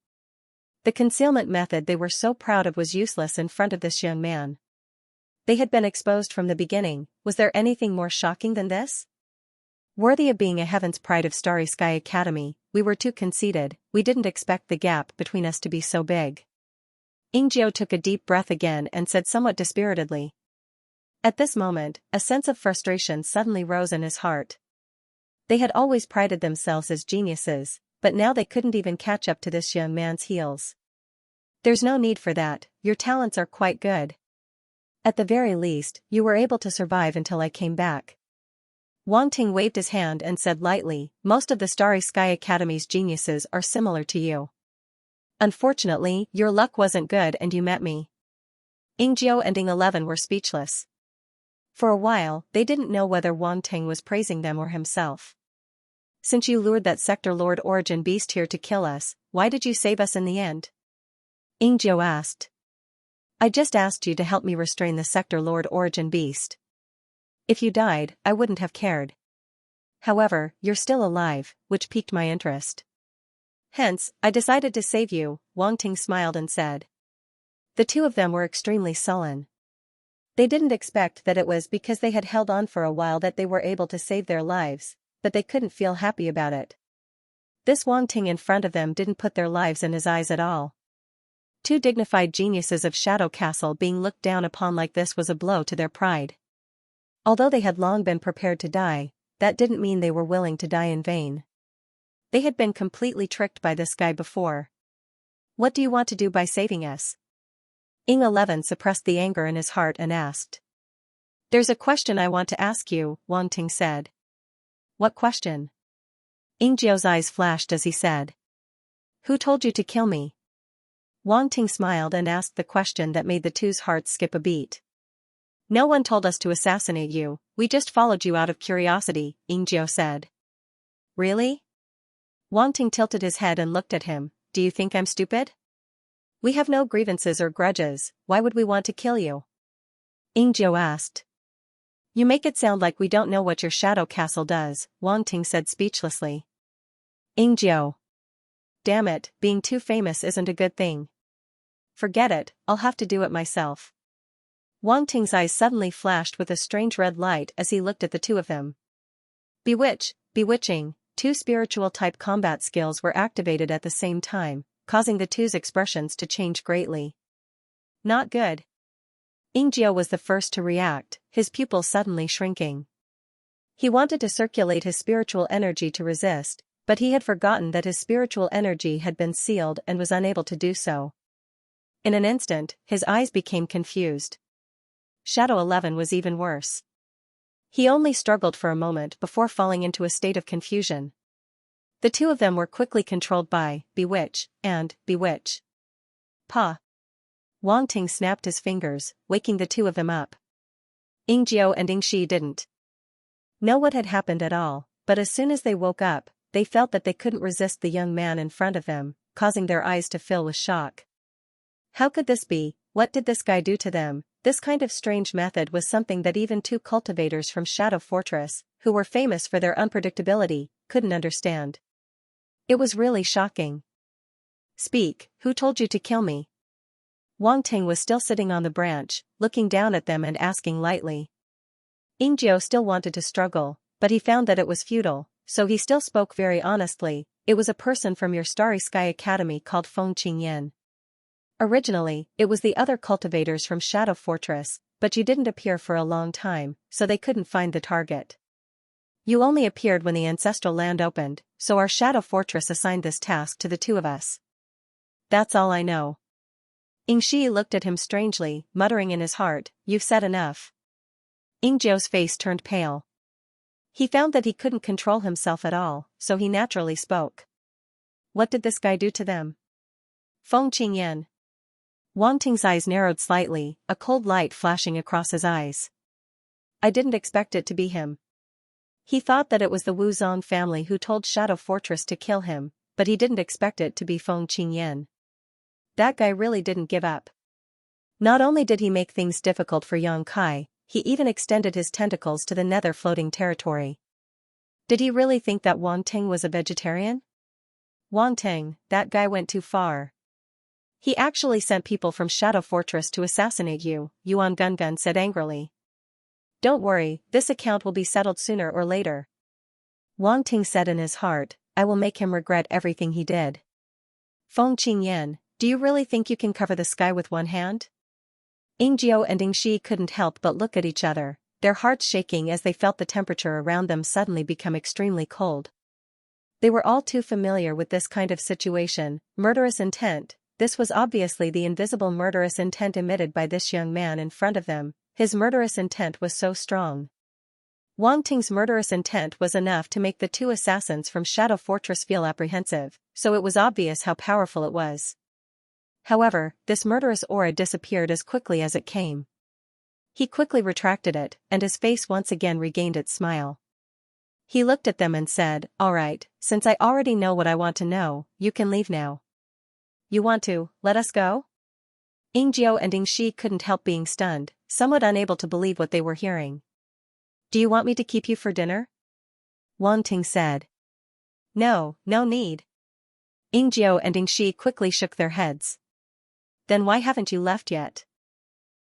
The concealment method they were so proud of was useless in front of this young man. They had been exposed from the beginning. Was there anything more shocking than this? Worthy of being a heaven's pride of Starry Sky Academy, we were too conceited. We didn't expect the gap between us to be so big. Yingjiao took a deep breath again and said somewhat dispiritedly. At this moment, a sense of frustration suddenly rose in his heart. They had always prided themselves as geniuses, but now they couldn't even catch up to this young man's heels. There's no need for that, your talents are quite good. At the very least, you were able to survive until I came back. Wang Ting waved his hand and said lightly, most of the Starry Sky Academy's geniuses are similar to you. Unfortunately, your luck wasn't good and you met me. Yingjiao and Ying 11 were speechless. For a while, they didn't know whether Wang Ting was praising them or himself. Since you lured that Sector Lord Origin beast here to kill us, why did you save us in the end? Yingjiao asked. I just asked you to help me restrain the Sector Lord Origin beast. If you died, I wouldn't have cared. However, you're still alive, which piqued my interest. Hence, I decided to save you, Wang Ting smiled and said. The two of them were extremely sullen. They didn't expect that it was because they had held on for a while that they were able to save their lives, but they couldn't feel happy about it. This Wang Ting in front of them didn't put their lives in his eyes at all. Two dignified geniuses of Shadow Castle being looked down upon like this was a blow to their pride. Although they had long been prepared to die, that didn't mean they were willing to die in vain. They had been completely tricked by this guy before. What do you want to do by saving us? Ying 11 suppressed the anger in his heart and asked. There's a question I want to ask you, Wang Ting said. What question? Yingjiao's eyes flashed as he said. Who told you to kill me? Wang Ting smiled and asked the question that made the two's hearts skip a beat. No one told us to assassinate you, we just followed you out of curiosity, Yingjiao said. Really? Wang Ting tilted his head and looked at him. Do you think I'm stupid? We have no grievances or grudges, why would we want to kill you? Yingjiao asked. You make it sound like we don't know what your Shadow Castle does, Wang Ting said speechlessly. Yingjiao. Damn it, being too famous isn't a good thing. Forget it, I'll have to do it myself. Wang Ting's eyes suddenly flashed with a strange red light as he looked at the two of them. Bewitching, two spiritual-type combat skills were activated at the same time, causing the two's expressions to change greatly. Not good. Yingjiao was the first to react, his pupils suddenly shrinking. He wanted to circulate his spiritual energy to resist, but he had forgotten that his spiritual energy had been sealed and was unable to do so. In an instant, his eyes became confused. Shadow 11 was even worse. He only struggled for a moment before falling into a state of confusion. The two of them were quickly controlled by bewitch and bewitch. Pa! Wang Ting snapped his fingers, waking the two of them up. Yingjiao and Yingxi didn't know what had happened at all, but as soon as they woke up, they felt that they couldn't resist the young man in front of them, causing their eyes to fill with shock. How could this be? What did this guy do to them? This kind of strange method was something that even two cultivators from Shadow Fortress, who were famous for their unpredictability, couldn't understand. It was really shocking. Speak, who told you to kill me? Wang Ting was still sitting on the branch, looking down at them and asking lightly. Yingjiao still wanted to struggle, but he found that it was futile, so he still spoke very honestly. It was a person from your Starry Sky Academy called Feng Qingyan. Originally, it was the other cultivators from Shadow Fortress, but you didn't appear for a long time, so they couldn't find the target. You only appeared when the ancestral land opened, so our Shadow Fortress assigned this task to the two of us. That's all I know. Yingxi looked at him strangely, muttering in his heart, You've said enough. Yingjiao's face turned pale. He found that he couldn't control himself at all, so he naturally spoke. What did this guy do to them? Feng Qingyan. Wang Ting's eyes narrowed slightly, a cold light flashing across his eyes. I didn't expect it to be him. He thought that it was the Wuzong family who told Shadow Fortress to kill him, but he didn't expect it to be Feng Qingyan. That guy really didn't give up. Not only did he make things difficult for Yang Kai, he even extended his tentacles to the nether floating territory. Did he really think that Wang Ting was a vegetarian? Wang Ting, that guy went too far. He actually sent people from Shadow Fortress to assassinate you, Yuan Gungun said angrily. Don't worry, this account will be settled sooner or later. Wang Ting said in his heart, I will make him regret everything he did. Feng Qingyan, do you really think you can cover the sky with one hand? Ingjiu and Ingshi couldn't help but look at each other, their hearts shaking as they felt the temperature around them suddenly become extremely cold. They were all too familiar with this kind of situation, murderous intent. This was obviously the invisible murderous intent emitted by this young man in front of them. His murderous intent was so strong. Wang Ting's murderous intent was enough to make the two assassins from Shadow Fortress feel apprehensive, so it was obvious how powerful it was. However, this murderous aura disappeared as quickly as it came. He quickly retracted it, and his face once again regained its smile. He looked at them and said, All right, since I already know what I want to know, you can leave now. You want to, let us go? Ingjiu and Ingshi couldn't help being stunned, somewhat unable to believe what they were hearing. Do you want me to keep you for dinner? Wang Ting said. No, no need. Ingjiu and Ingshi quickly shook their heads. Then why haven't you left yet?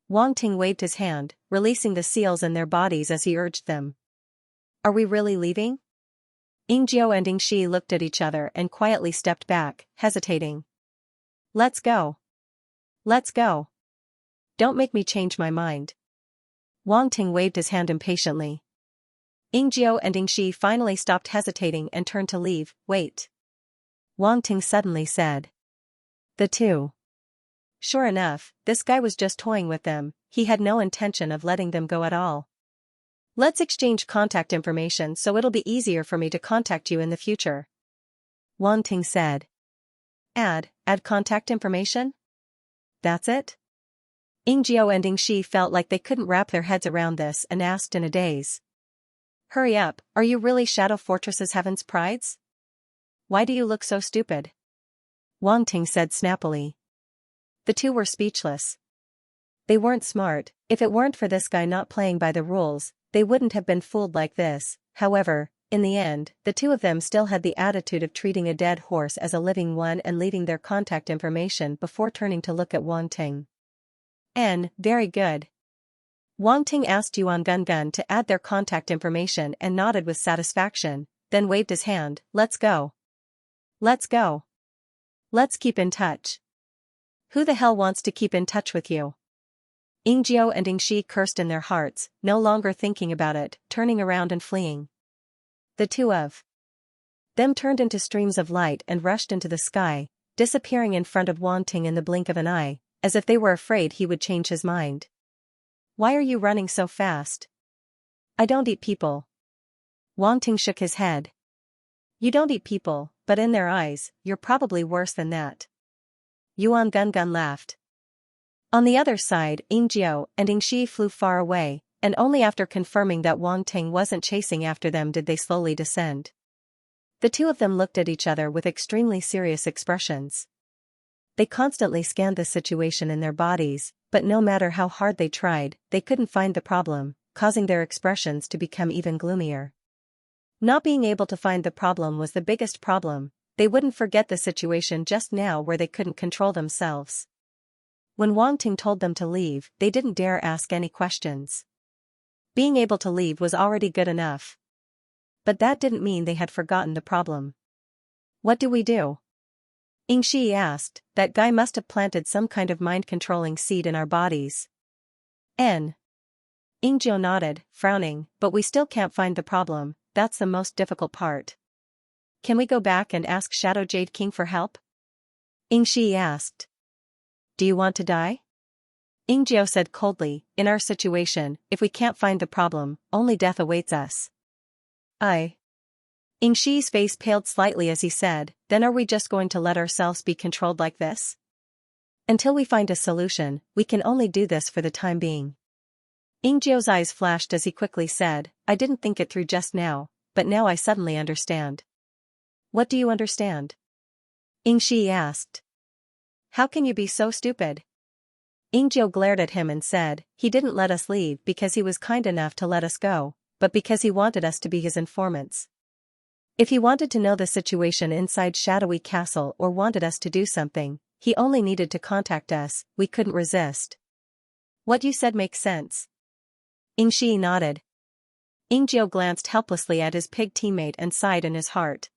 Wang Ting waved his hand, releasing the seals in their bodies as he urged them. Are we really leaving? Ingjiu and Ingshi looked at each other and quietly stepped back, hesitating. Let's go. Let's go. Don't make me change my mind. Wang Ting waved his hand impatiently. Ingjiu and Ingshi finally stopped hesitating and turned to leave. Wait. Wang Ting suddenly said. The two. Sure enough, this guy was just toying with them, he had no intention of letting them go at all. Let's exchange contact information so it'll be easier for me to contact you in the future. Wang Ting said. Add contact information? That's it? Ingjiu and Ingshi felt like they couldn't wrap their heads around this and asked in a daze. Hurry up, are you really Shadow Fortress's Heaven's Prides? Why do you look so stupid? Wang Ting said snappily. The two were speechless. They weren't smart, if it weren't for this guy not playing by the rules, they wouldn't have been fooled like this. However, in the end, the two of them still had the attitude of treating a dead horse as a living one and leaving their contact information before turning to look at Wang Ting. Very good. Wang Ting asked Yuan Gungun to add their contact information and nodded with satisfaction, then waved his hand. Let's go. Let's go. Let's keep in touch. Who the hell wants to keep in touch with you? Ingjiu and Ingshi cursed in their hearts, no longer thinking about it, turning around and fleeing. The two of them turned into streams of light and rushed into the sky, disappearing in front of Wang Ting in the blink of an eye, as if they were afraid he would change his mind. Why are you running so fast? I don't eat people. Wang Ting shook his head. You don't eat people, but in their eyes, you're probably worse than that. Yuan Gungun laughed. On the other side, Ingjiu and Ingshi flew far away, and only after confirming that Wang Ting wasn't chasing after them did they slowly descend. The two of them looked at each other with extremely serious expressions. They constantly scanned the situation in their bodies, but no matter how hard they tried, they couldn't find the problem, causing their expressions to become even gloomier. Not being able to find the problem was the biggest problem. They wouldn't forget the situation just now where they couldn't control themselves. When Wang Ting told them to leave, they didn't dare ask any questions. Being able to leave was already good enough. But that didn't mean they had forgotten the problem. What do we do? Ingshi asked. That guy must have planted some kind of mind-controlling seed in our bodies. Ingjiu nodded, frowning, but we still can't find the problem, that's the most difficult part. Can we go back and ask Shadow Jade King for help? Ingshi asked. Do you want to die? Ingjiu said coldly, in our situation, if we can't find the problem, only death awaits us. Ingshi's face paled slightly as he said, then are we just going to let ourselves be controlled like this? Until we find a solution, we can only do this for the time being. Ingjiu's eyes flashed as he quickly said, I didn't think it through just now, but now I suddenly understand. What do you understand? Ingshi asked. How can you be so stupid? Ingzhou glared at him and said, he didn't let us leave because he was kind enough to let us go, but because he wanted us to be his informants. If he wanted to know the situation inside Shadowy Castle or wanted us to do something, he only needed to contact us, we couldn't resist. What you said makes sense. Ingshi nodded. Ingzhou glanced helplessly at his pig teammate and sighed in his heart.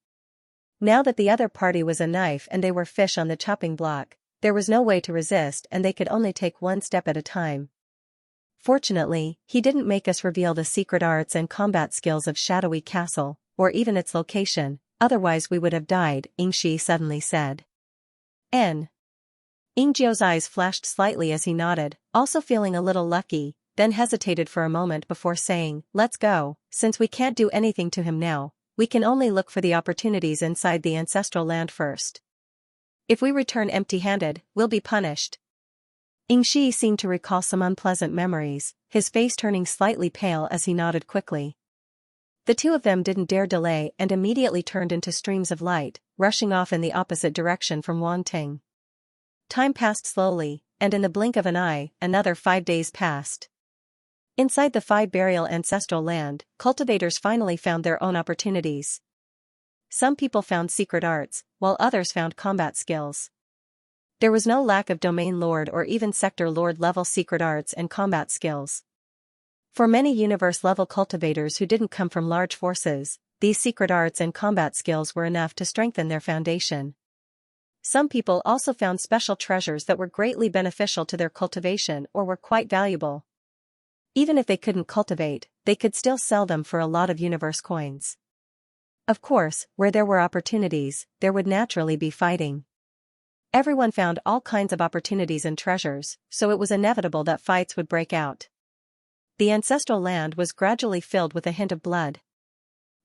Now that the other party was a knife and they were fish on the chopping block, there was no way to resist and they could only take one step at a time. Fortunately, he didn't make us reveal the secret arts and combat skills of Shadowy Castle, or even its location, otherwise we would have died, Ingshi suddenly said. Ingzhou's eyes flashed slightly as he nodded, also feeling a little lucky, then hesitated for a moment before saying, let's go, since we can't do anything to him now, we can only look for the opportunities inside the ancestral land first. If we return empty-handed, we'll be punished. Ingshi seemed to recall some unpleasant memories, his face turning slightly pale as he nodded quickly. The two of them didn't dare delay and immediately turned into streams of light, rushing off in the opposite direction from Wangting. Time passed slowly, and in the blink of an eye, another 5 days passed. Inside the 5-burial ancestral land, cultivators finally found their own opportunities. Some people found secret arts, while others found combat skills. There was no lack of domain lord or even sector lord level secret arts and combat skills. For many universe-level cultivators who didn't come from large forces, these secret arts and combat skills were enough to strengthen their foundation. Some people also found special treasures that were greatly beneficial to their cultivation or were quite valuable. Even if they couldn't cultivate, they could still sell them for a lot of universe coins. Of course, where there were opportunities, there would naturally be fighting. Everyone found all kinds of opportunities and treasures, so it was inevitable that fights would break out. The ancestral land was gradually filled with a hint of blood.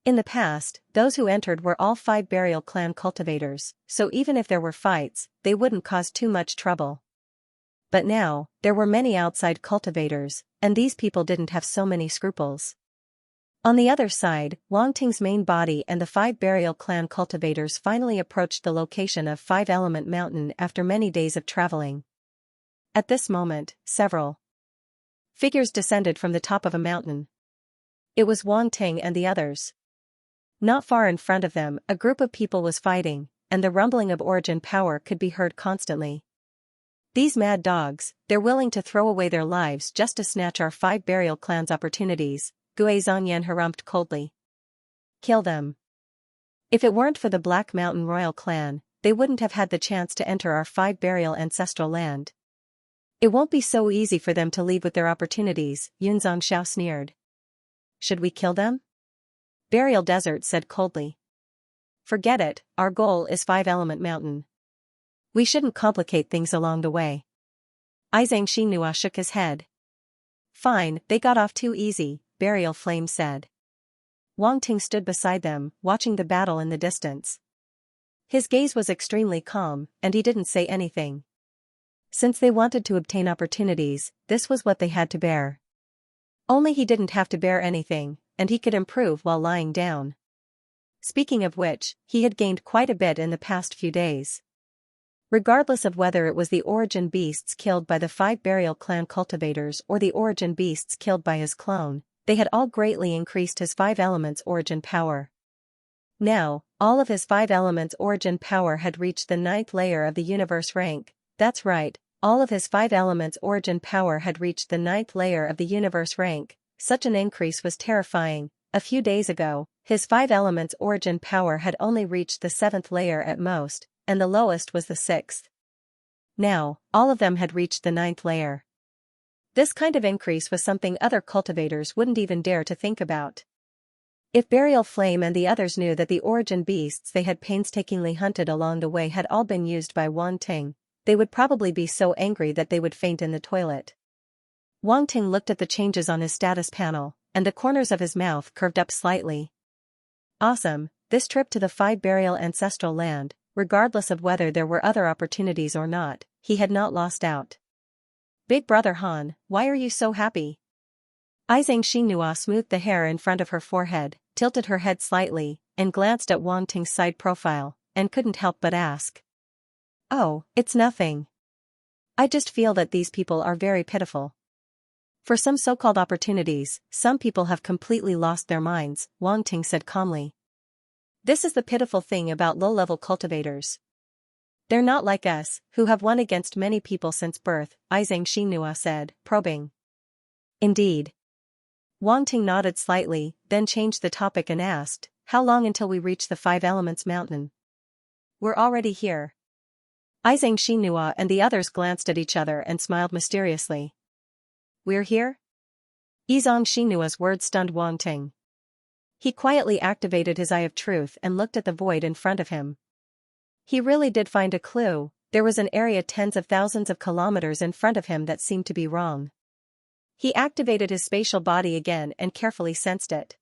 In the past, those who entered were all 5-burial clan cultivators, so even if there were fights, they wouldn't cause too much trouble. But now, there were many outside cultivators, and these people didn't have so many scruples. On the other side, Wangting's main body and the 5-burial clan cultivators finally approached the location of 5-element mountain after many days of traveling. At this moment, several figures descended from the top of a mountain. It was Wangting and the others. Not far in front of them, a group of people was fighting, and the rumbling of origin power could be heard constantly. These mad dogs, they're willing to throw away their lives just to snatch our 5-burial clan's opportunities, Gue Zongyan harumphed coldly. Kill them. If it weren't for the Black Mountain Royal Clan, they wouldn't have had the chance to enter our 5-burial ancestral land. It won't be so easy for them to leave with their opportunities, Yunzong Xiao sneered. Should we kill them? Burial Desert said coldly. Forget it, our goal is 5-element mountain. We shouldn't complicate things along the way. Izang Xinhua shook his head. Fine, they got off too easy, Burial Flame said. Wangting stood beside them, watching the battle in the distance. His gaze was extremely calm, and he didn't say anything. Since they wanted to obtain opportunities, this was what they had to bear. Only he didn't have to bear anything, and he could improve while lying down. Speaking of which, he had gained quite a bit in the past few days. Regardless of whether it was the origin beasts killed by the 5-burial clan cultivators or the origin beasts killed by his clone, they had all greatly increased his 5 elements origin power. Now, all of his 5 elements origin power had reached the 9th layer of the universe rank. That's right, all of his 5 elements origin power had reached the 9th layer of the universe rank. Such an increase was terrifying. A few days ago, his 5 elements origin power had only reached the 7th layer at most, and the lowest was the 6th. Now, all of them had reached the 9th layer. This kind of increase was something other cultivators wouldn't even dare to think about. If Burial Flame and the others knew that the origin beasts they had painstakingly hunted along the way had all been used by Wangting, they would probably be so angry that they would faint in the toilet. Wangting looked at the changes on his status panel, and the corners of his mouth curved up slightly. Awesome, this trip to the 5-burial ancestral land, regardless of whether there were other opportunities or not, he had not lost out. Big Brother Han, why are you so happy? Izang Xinhua smoothed the hair in front of her forehead, tilted her head slightly, and glanced at Wangting's side profile, and couldn't help but ask. Oh, it's nothing. I just feel that these people are very pitiful. For some so-called opportunities, some people have completely lost their minds, Wang Ting said calmly. This is the pitiful thing about low-level cultivators. They're not like us, who have won against many people since birth, Xianxia said, probing. Indeed. Wang Ting nodded slightly, then changed the topic and asked, how long until we reach the Five Elements mountain? We're already here. Xianxia and the others glanced at each other and smiled mysteriously. We're here? Xianxia's words stunned Wang Ting. He quietly activated his eye of truth and looked at the void in front of him. He really did find a clue. There was an area tens of thousands of kilometers in front of him that seemed to be wrong. He activated his spatial body again and carefully sensed it.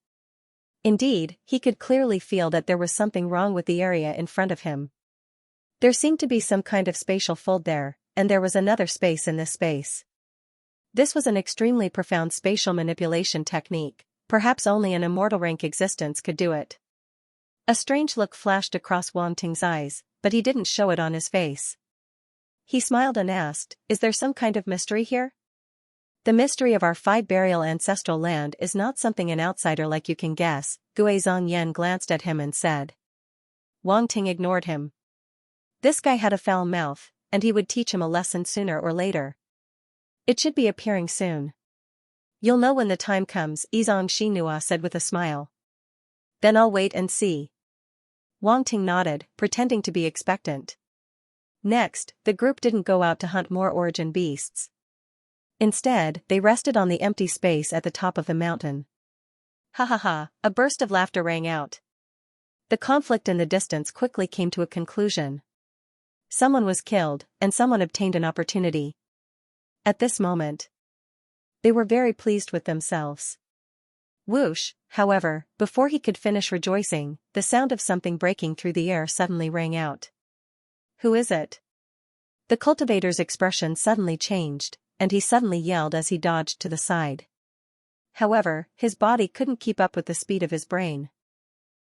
Indeed, he could clearly feel that there was something wrong with the area in front of him. There seemed to be some kind of spatial fold there, and there was another space in this space. This was an extremely profound spatial manipulation technique. Perhaps only an immortal rank existence could do it. A strange look flashed across Wang Ting's eyes, but he didn't show it on his face. He smiled and asked, is there some kind of mystery here? The mystery of our five-burial ancestral land is not something an outsider like you can guess, Gue Zhongyan glanced at him and said. Wang Ting ignored him. This guy had a foul mouth, and he would teach him a lesson sooner or later. It should be appearing soon. You'll know when the time comes, Xianxia said with a smile. Then I'll wait and see. Wang Ting nodded, pretending to be expectant. Next, the group didn't go out to hunt more origin beasts. Instead, they rested on the empty space at the top of the mountain. Ha ha ha, a burst of laughter rang out. The conflict in the distance quickly came to a conclusion. Someone was killed, and someone obtained an opportunity. At this moment, they were very pleased with themselves. Whoosh, however, before he could finish rejoicing, the sound of something breaking through the air suddenly rang out. Who is it? The cultivator's expression suddenly changed, and he suddenly yelled as he dodged to the side. However, his body couldn't keep up with the speed of his brain.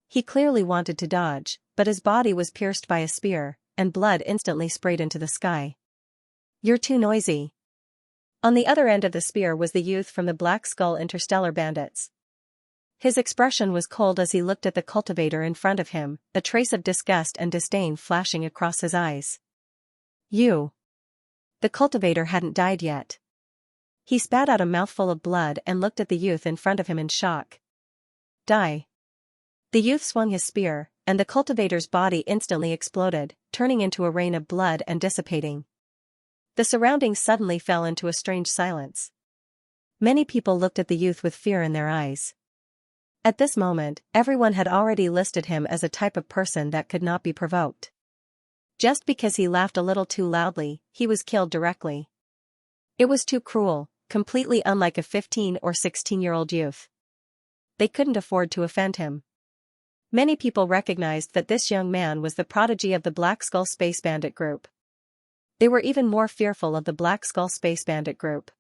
He clearly wanted to dodge, but his body was pierced by a spear, and blood instantly sprayed into the sky. You're too noisy. On the other end of the spear was the youth from the Black Skull Interstellar Bandits. His expression was cold as he looked at the cultivator in front of him, a trace of disgust and disdain flashing across his eyes. You. The cultivator hadn't died yet. He spat out a mouthful of blood and looked at the youth in front of him in shock. Die. The youth swung his spear, and the cultivator's body instantly exploded, turning into a rain of blood and dissipating. The surroundings suddenly fell into a strange silence. Many people looked at the youth with fear in their eyes. At this moment, everyone had already listed him as a type of person that could not be provoked. Just because he laughed a little too loudly, he was killed directly. It was too cruel, completely unlike a 15 or 16-year-old youth. They couldn't afford to offend him. Many people recognized that this young man was the prodigy of the Black Skull Space Bandit group. They were even more fearful of the Black Skull Space Bandit group.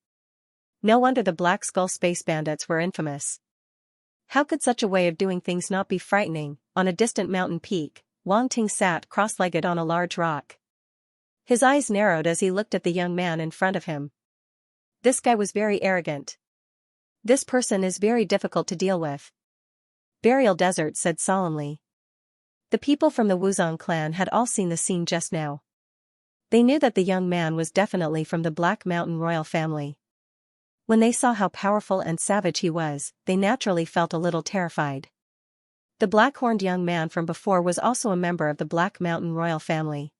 No wonder the Black Skull Space Bandits were infamous. How could such a way of doing things not be frightening? On a distant mountain peak, Wang Ting sat cross-legged on a large rock. His eyes narrowed as he looked at the young man in front of him. This guy was very arrogant. This person is very difficult to deal with. Burial Desert said solemnly. The people from the Wuzong clan had all seen the scene just now. They knew that the young man was definitely from the Black Mountain royal family. When they saw how powerful and savage he was, they naturally felt a little terrified. The black-horned young man from before was also a member of the Black Mountain royal family.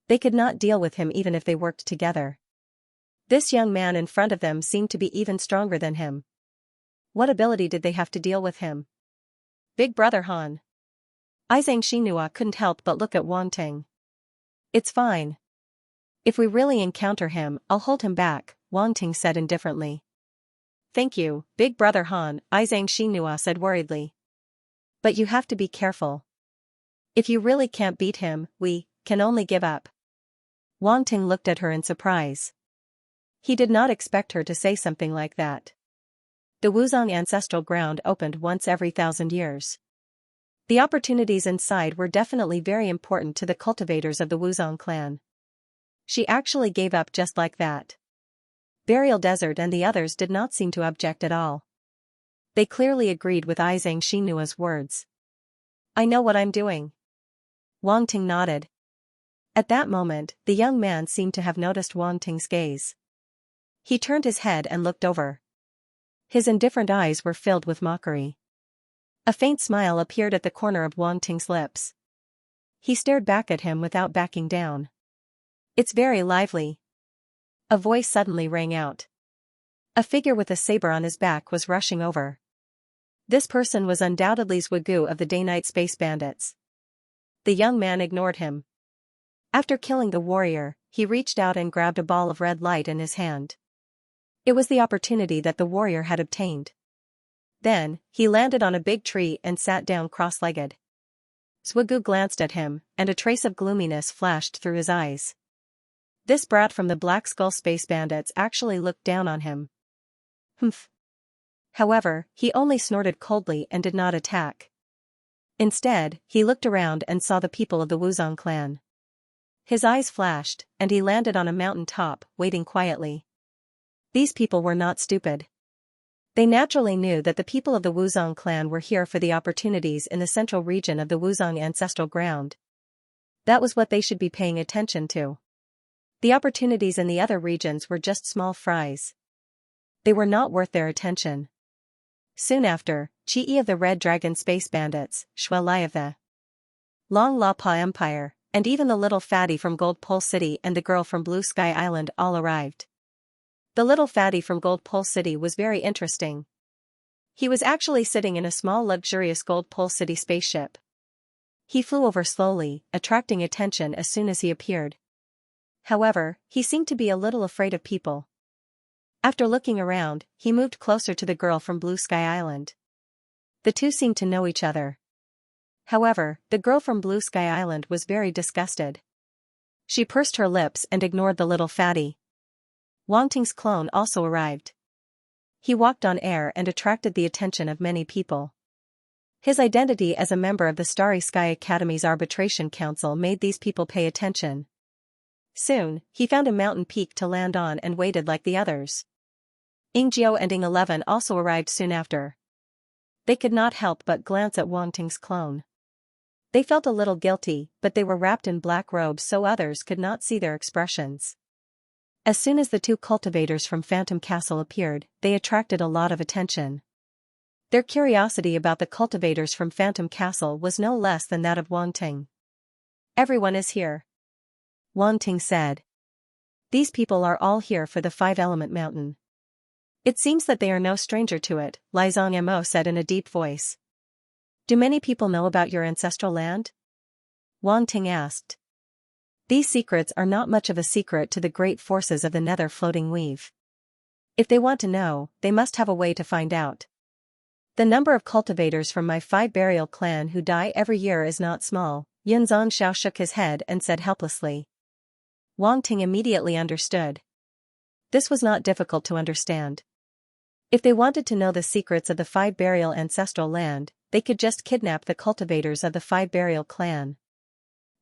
They could not deal with him even if they worked together. This young man in front of them seemed to be even stronger than him. What ability did they have to deal with him? Big Brother Han. Xianxia couldn't help but look at Wang Ting. It's fine. If we really encounter him, I'll hold him back, Wang Ting said indifferently. Thank you, Big Brother Han, Xianxia said worriedly. But you have to be careful. If you really can't beat him, we can only give up. Wang Ting looked at her in surprise. He did not expect her to say something like that. The Wuzong ancestral ground opened once every 1,000 years. The opportunities inside were definitely very important to the cultivators of the Wuzong clan. She actually gave up just like that. Burial Desert and the others did not seem to object at all. They clearly agreed with Xianxia's words. I know what I'm doing. Wang Ting nodded. At that moment, the young man seemed to have noticed Wang Ting's gaze. He turned his head and looked over. His indifferent eyes were filled with mockery. A faint smile appeared at the corner of Wang Ting's lips. He stared back at him without backing down. It's very lively. A voice suddenly rang out. A figure with a saber on his back was rushing over. This person was undoubtedly Zhugu of the Day-Night Space Bandits. The young man ignored him. After killing the warrior, he reached out and grabbed a ball of red light in his hand. It was the opportunity that the warrior had obtained. Then, he landed on a big tree and sat down cross-legged. Zhugu glanced at him, and a trace of gloominess flashed through his eyes. This brat from the Black Skull Space Bandits actually looked down on him. Humph. However, he only snorted coldly and did not attack. Instead, he looked around and saw the people of the Wuzong clan. His eyes flashed, and he landed on a mountain top, waiting quietly. These people were not stupid. They naturally knew that the people of the Wuzong clan were here for the opportunities in the central region of the Wuzong ancestral ground. That was what they should be paying attention to. The opportunities in the other regions were just small fries. They were not worth their attention. Soon after, Chi of the Red Dragon Space Bandits, Shui Lai of the Long La Pa Empire, and even the little fatty from Gold Pole City and the girl from Blue Sky Island all arrived. The little fatty from Gold Pole City was very interesting. He was actually sitting in a small luxurious Gold Pole City spaceship. He flew over slowly, attracting attention as soon as he appeared. However, he seemed to be a little afraid of people. After looking around, he moved closer to the girl from Blue Sky Island. The two seemed to know each other. However, the girl from Blue Sky Island was very disgusted. She pursed her lips and ignored the little fatty. Wang Ting's clone also arrived. He walked on air and attracted the attention of many people. His identity as a member of the Starry Sky Academy's Arbitration Council made these people pay attention. Soon, he found a mountain peak to land on and waited like the others. Ingjiu and Ing 11 also arrived soon after. They could not help but glance at Wang Ting's clone. They felt a little guilty, but they were wrapped in black robes so others could not see their expressions. As soon as the two cultivators from Phantom Castle appeared, they attracted a lot of attention. Their curiosity about the cultivators from Phantom Castle was no less than that of Wang Ting. Everyone is here. Wang Ting said. These people are all here for the Five-Element Mountain. It seems that they are no stranger to it, Li Zhongmo said in a deep voice. Do many people know about your ancestral land? Wang Ting asked. These secrets are not much of a secret to the great forces of the Nether Floating Weave. If they want to know, they must have a way to find out. The number of cultivators from my 5 burial clan who die every year is not small. Yun Zongxiao shook his head and said helplessly. Wang Ting immediately understood. This was not difficult to understand. If they wanted to know the secrets of the 5 burial ancestral land, they could just kidnap the cultivators of the 5 burial clan.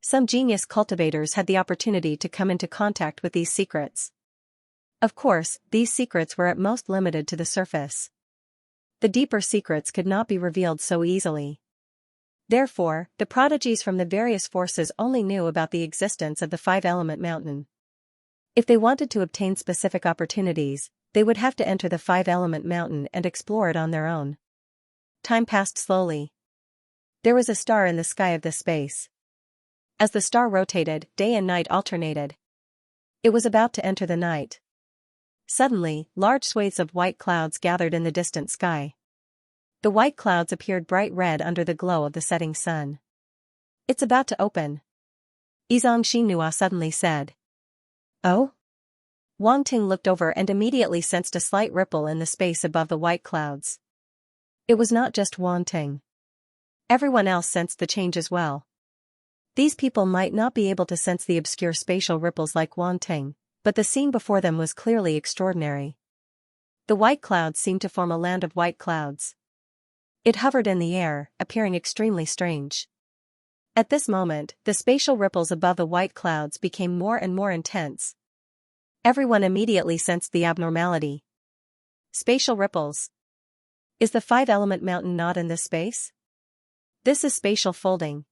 Some genius cultivators had the opportunity to come into contact with these secrets. Of course, these secrets were at most limited to the surface. The deeper secrets could not be revealed so easily. Therefore, the prodigies from the various forces only knew about the existence of the 5-element mountain. If they wanted to obtain specific opportunities, they would have to enter the 5-element mountain and explore it on their own. Time passed slowly. There was a star in the sky of this space. As the star rotated, day and night alternated. It was about to enter the night. Suddenly, large swathes of white clouds gathered in the distant sky. The white clouds appeared bright red under the glow of the setting sun. It's about to open. Xianxia suddenly said. Oh? Wang Ting looked over and immediately sensed a slight ripple in the space above the white clouds. It was not just Wang Ting. Everyone else sensed the change as well. These people might not be able to sense the obscure spatial ripples like Wang Ting, but the scene before them was clearly extraordinary. The white clouds seemed to form a land of white clouds. It hovered in the air, appearing extremely strange. At this moment, the spatial ripples above the white clouds became more and more intense. Everyone immediately sensed the abnormality. Spatial ripples. Is the five-element mountain not in this space? This is spatial folding.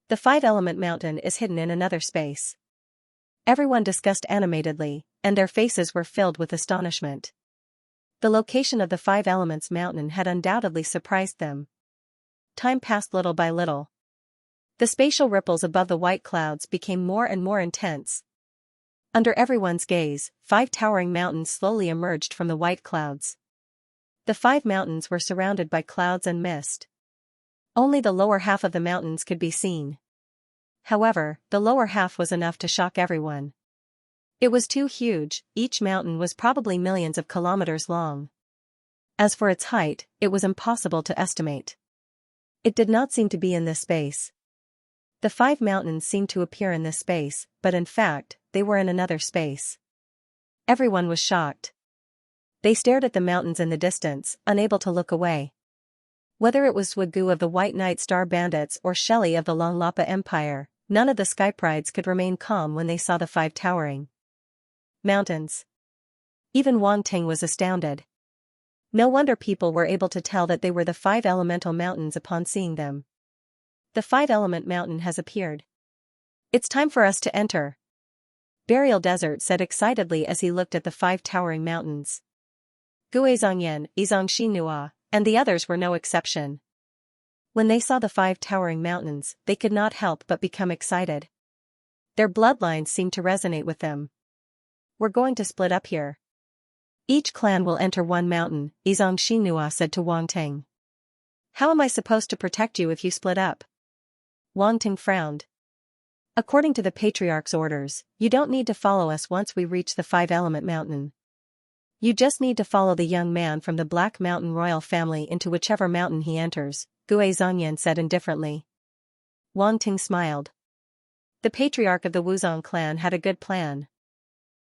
The five-element mountain is hidden in another space. Everyone discussed animatedly, and their faces were filled with astonishment. The location of the five elements mountain had undoubtedly surprised them. Time passed little by little. The spatial ripples above the white clouds became more and more intense. Under everyone's gaze, five towering mountains slowly emerged from the white clouds. The five mountains were surrounded by clouds and mist. Only the lower half of the mountains could be seen. However, the lower half was enough to shock everyone. It was too huge, each mountain was probably millions of kilometers long. As for its height, it was impossible to estimate. It did not seem to be in this space. The five mountains seemed to appear in this space, but in fact, they were in another space. Everyone was shocked. They stared at the mountains in the distance, unable to look away. Whether it was Swagu of the White Night Star Bandits or Shelley of the Longlapa Empire, none of the Skyprides could remain calm when they saw the five towering mountains. Even Wang Ting was astounded. No wonder people were able to tell that they were the five elemental mountains upon seeing them. The five-element mountain has appeared. It's time for us to enter. Burial Desert said excitedly as he looked at the five towering mountains. Gue Zhongyan, Xianxia Nua, and the others were no exception. When they saw the five towering mountains, they could not help but become excited. Their bloodlines seemed to resonate with them. We're going to split up here. Each clan will enter one mountain, Xianxia Nua said to Wang Ting. How am I supposed to protect you if you split up? Wang Ting frowned. According to the Patriarch's orders, you don't need to follow us once we reach the five-element mountain. You just need to follow the young man from the Black Mountain royal family into whichever mountain he enters, Gue Zhongyan said indifferently. Wang Ting smiled. The Patriarch of the Wuzong clan had a good plan.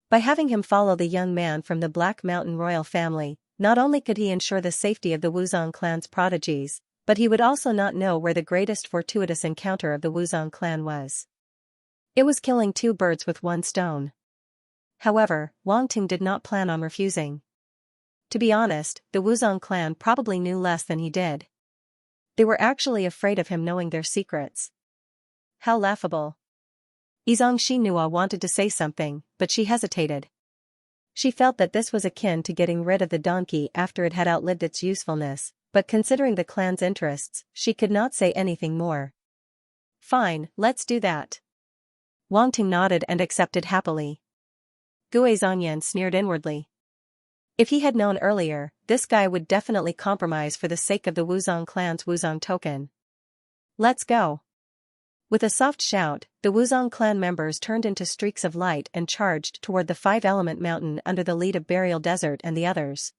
By having him follow the young man from the Black Mountain royal family, not only could he ensure the safety of the Wuzong clan's prodigies, but he would also not know where the greatest fortuitous encounter of the Wuzong clan was. It was killing two birds with one stone. However, Wang Ting did not plan on refusing. To be honest, the Wuzong clan probably knew less than he did. They were actually afraid of him knowing their secrets. How laughable. Xianxia Nua wanted to say something, but she hesitated. She felt that this was akin to getting rid of the donkey after it had outlived its usefulness, but considering the clan's interests, she could not say anything more. Fine, let's do that. Wang Ting nodded and accepted happily. Gue Zhongyan sneered inwardly. If he had known earlier, this guy would definitely compromise for the sake of the Wuzong clan's Wuzong token. Let's go. With a soft shout, the Wuzong clan members turned into streaks of light and charged toward the five-element mountain under the lead of Burial Desert and the others.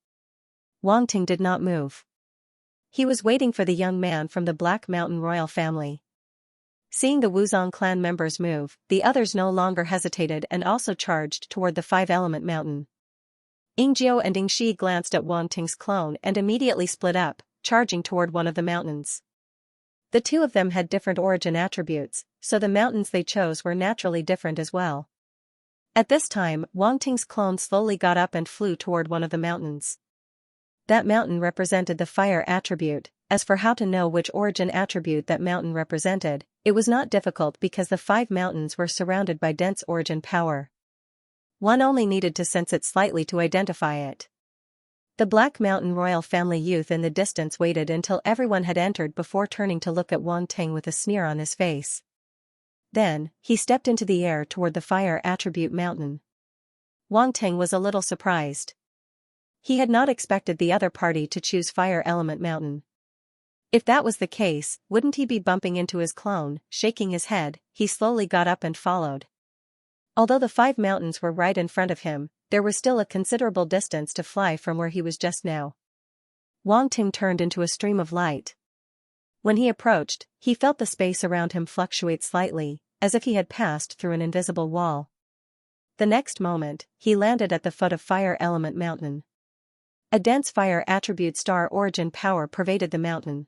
Wang Ting did not move. He was waiting for the young man from the Black Mountain royal family. Seeing the Wuzong clan members move, the others no longer hesitated and also charged toward the five-element mountain. Yingjiu and Yingxi glanced at Wang Ting's clone and immediately split up, charging toward one of the mountains. The two of them had different origin attributes, so the mountains they chose were naturally different as well. At this time, Wang Ting's clone slowly got up and flew toward one of the mountains. That mountain represented the fire attribute. As for how to know which origin attribute that mountain represented, it was not difficult because the five mountains were surrounded by dense origin power. One only needed to sense it slightly to identify it. The Black Mountain royal family youth in the distance waited until everyone had entered before turning to look at Wang Ting with a sneer on his face. Then, he stepped into the air toward the fire attribute mountain. Wang Ting was a little surprised. He had not expected the other party to choose fire element mountain. If that was the case, wouldn't he be bumping into his clone? Shaking his head, he slowly got up and followed. Although the five mountains were right in front of him, there was still a considerable distance to fly from where he was just now. Wang Ting turned into a stream of light. When he approached, he felt the space around him fluctuate slightly, as if he had passed through an invisible wall. The next moment, he landed at the foot of Fire Element Mountain. A dense fire attribute star origin power pervaded the mountain.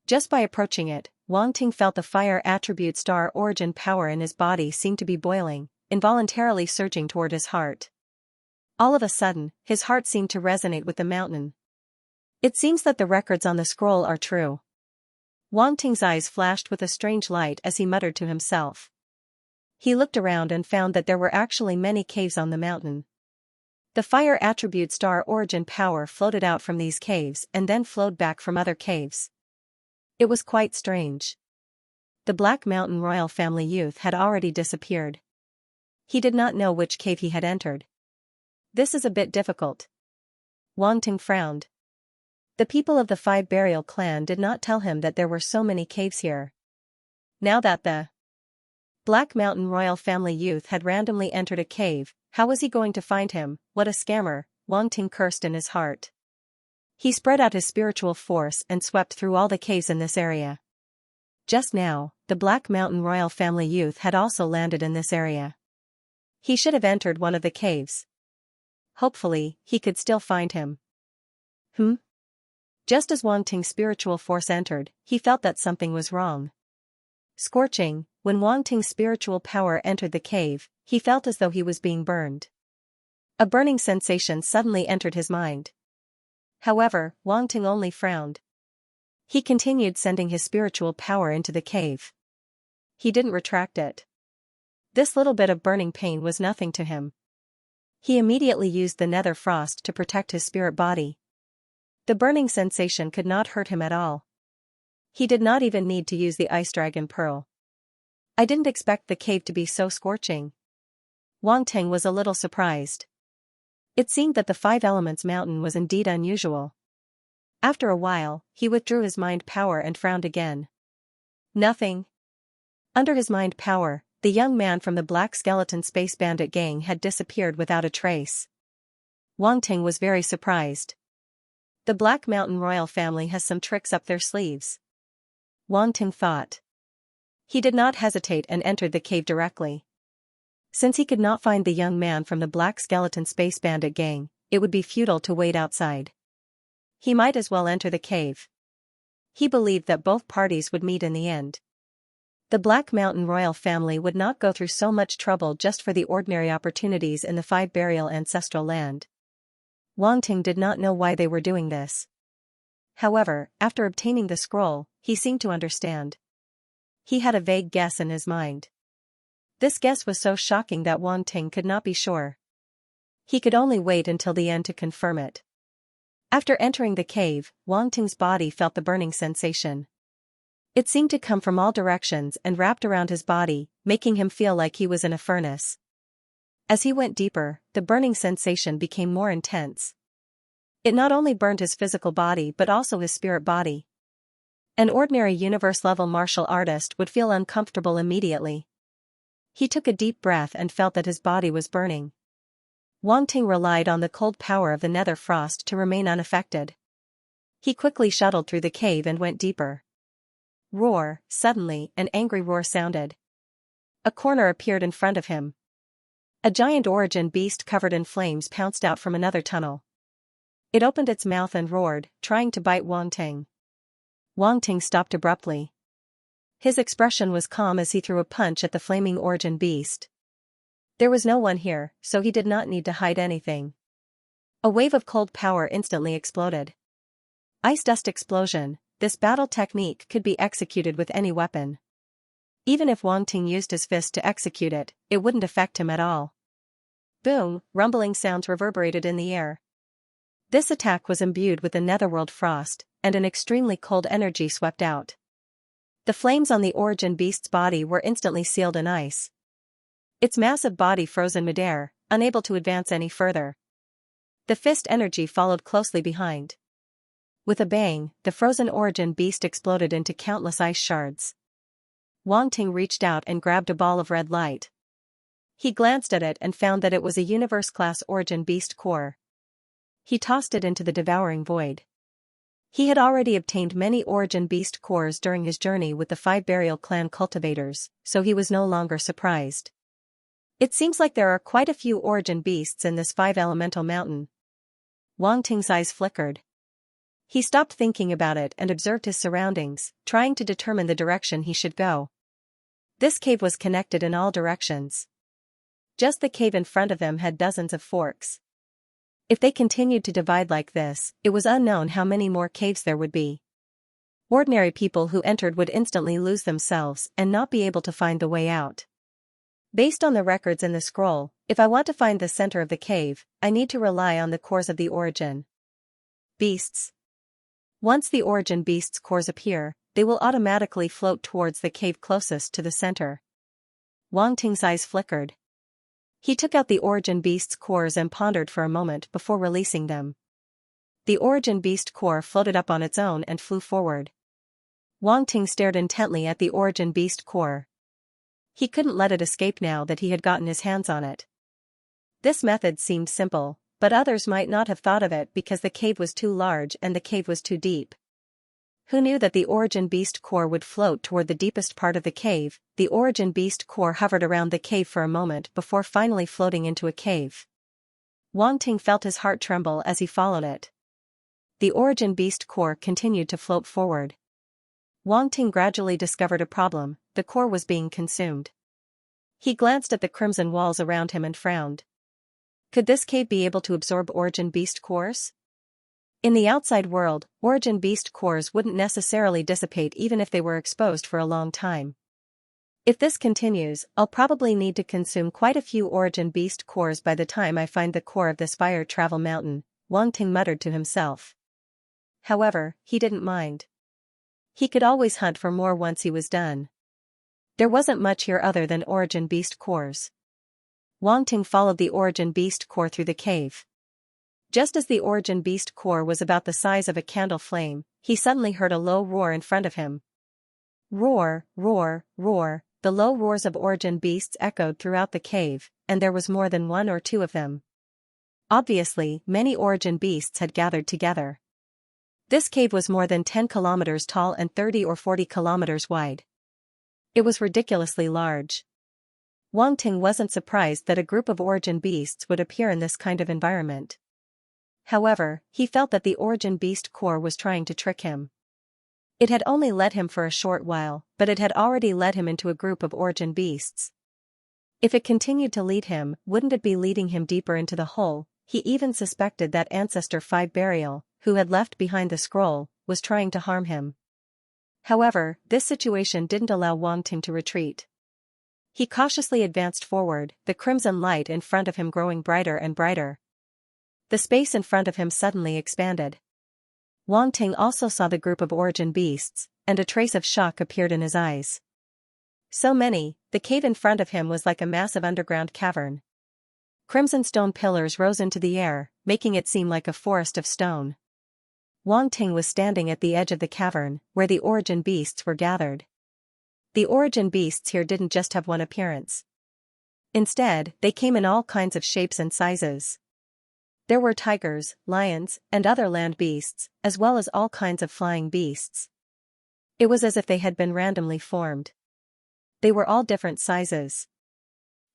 Just by approaching it, Wang Ting felt the fire attribute star origin power in his body seem to be boiling, involuntarily surging toward his heart. All of a sudden, his heart seemed to resonate with the mountain. It seems that the records on the scroll are true. Wang Ting's eyes flashed with a strange light as he muttered to himself. He looked around and found that there were actually many caves on the mountain. The fire attribute star origin power floated out from these caves and then flowed back from other caves. It was quite strange. The Black Mountain royal family youth had already disappeared. He did not know which cave he had entered. This is a bit difficult. Wang Ting frowned. The people of the Five Burial clan did not tell him that there were so many caves here. Now that the Black Mountain royal family youth had randomly entered a cave, how was he going to find him? What a scammer, Wang Ting cursed in his heart. He spread out his spiritual force and swept through all the caves in this area. Just now, the Black Mountain royal family youth had also landed in this area. He should have entered one of the caves. Hopefully, he could still find him. Just as Wang Ting's spiritual force entered, he felt that something was wrong. Scorching, when Wang Ting's spiritual power entered the cave, he felt as though he was being burned. A burning sensation suddenly entered his mind. However, Wang Ting only frowned. He continued sending his spiritual power into the cave. He didn't retract it. This little bit of burning pain was nothing to him. He immediately used the nether frost to protect his spirit body. The burning sensation could not hurt him at all. He did not even need to use the ice dragon pearl. I didn't expect the cave to be so scorching. Wang Ting was a little surprised. It seemed that the Five Elements mountain was indeed unusual. After a while, he withdrew his mind power and frowned again. Nothing. Under his mind power, the young man from the Black Skeleton Space Bandit gang had disappeared without a trace. Wang Ting was very surprised. The Black Mountain royal family has some tricks up their sleeves. Wang Ting thought. He did not hesitate and entered the cave directly. Since he could not find the young man from the Black Skeleton Space Bandit gang, it would be futile to wait outside. He might as well enter the cave. He believed that both parties would meet in the end. The Black Mountain royal family would not go through so much trouble just for the ordinary opportunities in the Five Burial ancestral land. Wang Ting did not know why they were doing this. However, after obtaining the scroll, he seemed to understand. He had a vague guess in his mind. This guess was so shocking that Wang Ting could not be sure. He could only wait until the end to confirm it. After entering the cave, Wang Ting's body felt the burning sensation. It seemed to come from all directions and wrapped around his body, making him feel like he was in a furnace. As he went deeper, the burning sensation became more intense. It not only burned his physical body but also his spirit body. An ordinary universe-level martial artist would feel uncomfortable immediately. He took a deep breath and felt that his body was burning. Wang Ting relied on the cold power of the nether frost to remain unaffected. He quickly shuttled through the cave and went deeper. Roar! Suddenly, an angry roar sounded. A corner appeared in front of him. A giant origin beast covered in flames pounced out from another tunnel. It opened its mouth and roared, trying to bite Wang Ting. Wang Ting stopped abruptly. His expression was calm as he threw a punch at the flaming origin beast. There was no one here, so he did not need to hide anything. A wave of cold power instantly exploded. Ice dust explosion. This battle technique could be executed with any weapon. Even if Wang Ting used his fist to execute it, it wouldn't affect him at all. Boom! Rumbling sounds reverberated in the air. This attack was imbued with the netherworld frost, and an extremely cold energy swept out. The flames on the origin beast's body were instantly sealed in ice. Its massive body froze in midair, unable to advance any further. The fist energy followed closely behind. With a bang, the frozen origin beast exploded into countless ice shards. Wang Ting reached out and grabbed a ball of red light. He glanced at it and found that it was a universe-class origin beast core. He tossed it into the devouring void. He had already obtained many origin beast cores during his journey with the Five Burial clan cultivators, so he was no longer surprised. It seems like there are quite a few origin beasts in this Five Elemental mountain. Wang Ting's eyes flickered. He stopped thinking about it and observed his surroundings, trying to determine the direction he should go. This cave was connected in all directions. Just the cave in front of them had dozens of forks. If they continued to divide like this, it was unknown how many more caves there would be. Ordinary people who entered would instantly lose themselves and not be able to find the way out. Based on the records in the scroll, if I want to find the center of the cave, I need to rely on the cores of the origin beasts. Once the origin beasts' cores appear, they will automatically float towards the cave closest to the center. Wang Ting's eyes flickered. He took out the origin beast's cores and pondered for a moment before releasing them. The origin beast core floated up on its own and flew forward. Wang Ting stared intently at the origin beast core. He couldn't let it escape now that he had gotten his hands on it. This method seemed simple, but others might not have thought of it because the cave was too large and the cave was too deep. Who knew that the origin beast core would float toward the deepest part of the cave? The origin beast core hovered around the cave for a moment before finally floating into a cave. Wang Ting felt his heart tremble as he followed it. The origin beast core continued to float forward. Wang Ting gradually discovered a problem: the core was being consumed. He glanced at the crimson walls around him and frowned. Could this cave be able to absorb origin beast cores? In the outside world, origin beast cores wouldn't necessarily dissipate even if they were exposed for a long time. If this continues, I'll probably need to consume quite a few origin beast cores by the time I find the core of this fire travel mountain, Wang Ting muttered to himself. However, he didn't mind. He could always hunt for more once he was done. There wasn't much here other than origin beast cores. Wang Ting followed the origin beast core through the cave. Just as the origin beast core was about the size of a candle flame, he suddenly heard a low roar in front of him. Roar, roar, roar, the low roars of origin beasts echoed throughout the cave, and there was more than one or two of them. Obviously, many origin beasts had gathered together. This cave was more than 10 kilometers tall and 30 or 40 kilometers wide. It was ridiculously large. Wang Ting wasn't surprised that a group of origin beasts would appear in this kind of environment. However, he felt that the origin beast core was trying to trick him. It had only led him for a short while, but it had already led him into a group of origin beasts. If it continued to lead him, wouldn't it be leading him deeper into the hole? He even suspected that Ancestor 5 Burial, who had left behind the scroll, was trying to harm him. However, this situation didn't allow Wang Ting to retreat. He cautiously advanced forward, the crimson light in front of him growing brighter and brighter. The space in front of him suddenly expanded. Wang Ting also saw the group of origin beasts, and a trace of shock appeared in his eyes. So many, the cave in front of him was like a massive underground cavern. Crimson stone pillars rose into the air, making it seem like a forest of stone. Wang Ting was standing at the edge of the cavern, where the origin beasts were gathered. The origin beasts here didn't just have one appearance. Instead, they came in all kinds of shapes and sizes. There were tigers, lions, and other land beasts, as well as all kinds of flying beasts. It was as if they had been randomly formed. They were all different sizes.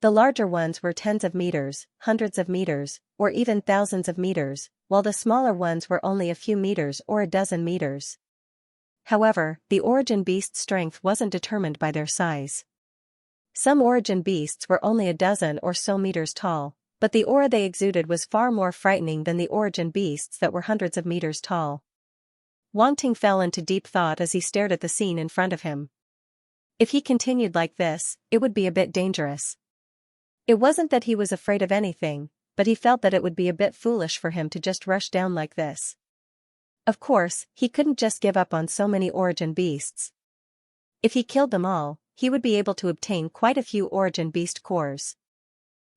The larger ones were tens of meters, hundreds of meters, or even thousands of meters, while the smaller ones were only a few meters or a dozen meters. However, the origin beast's strength wasn't determined by their size. Some origin beasts were only a dozen or so meters tall, but the aura they exuded was far more frightening than the origin beasts that were hundreds of meters tall. Wang Ting fell into deep thought as he stared at the scene in front of him. If he continued like this, it would be a bit dangerous. It wasn't that he was afraid of anything, but he felt that it would be a bit foolish for him to just rush down like this. Of course, he couldn't just give up on so many origin beasts. If he killed them all, he would be able to obtain quite a few origin beast cores.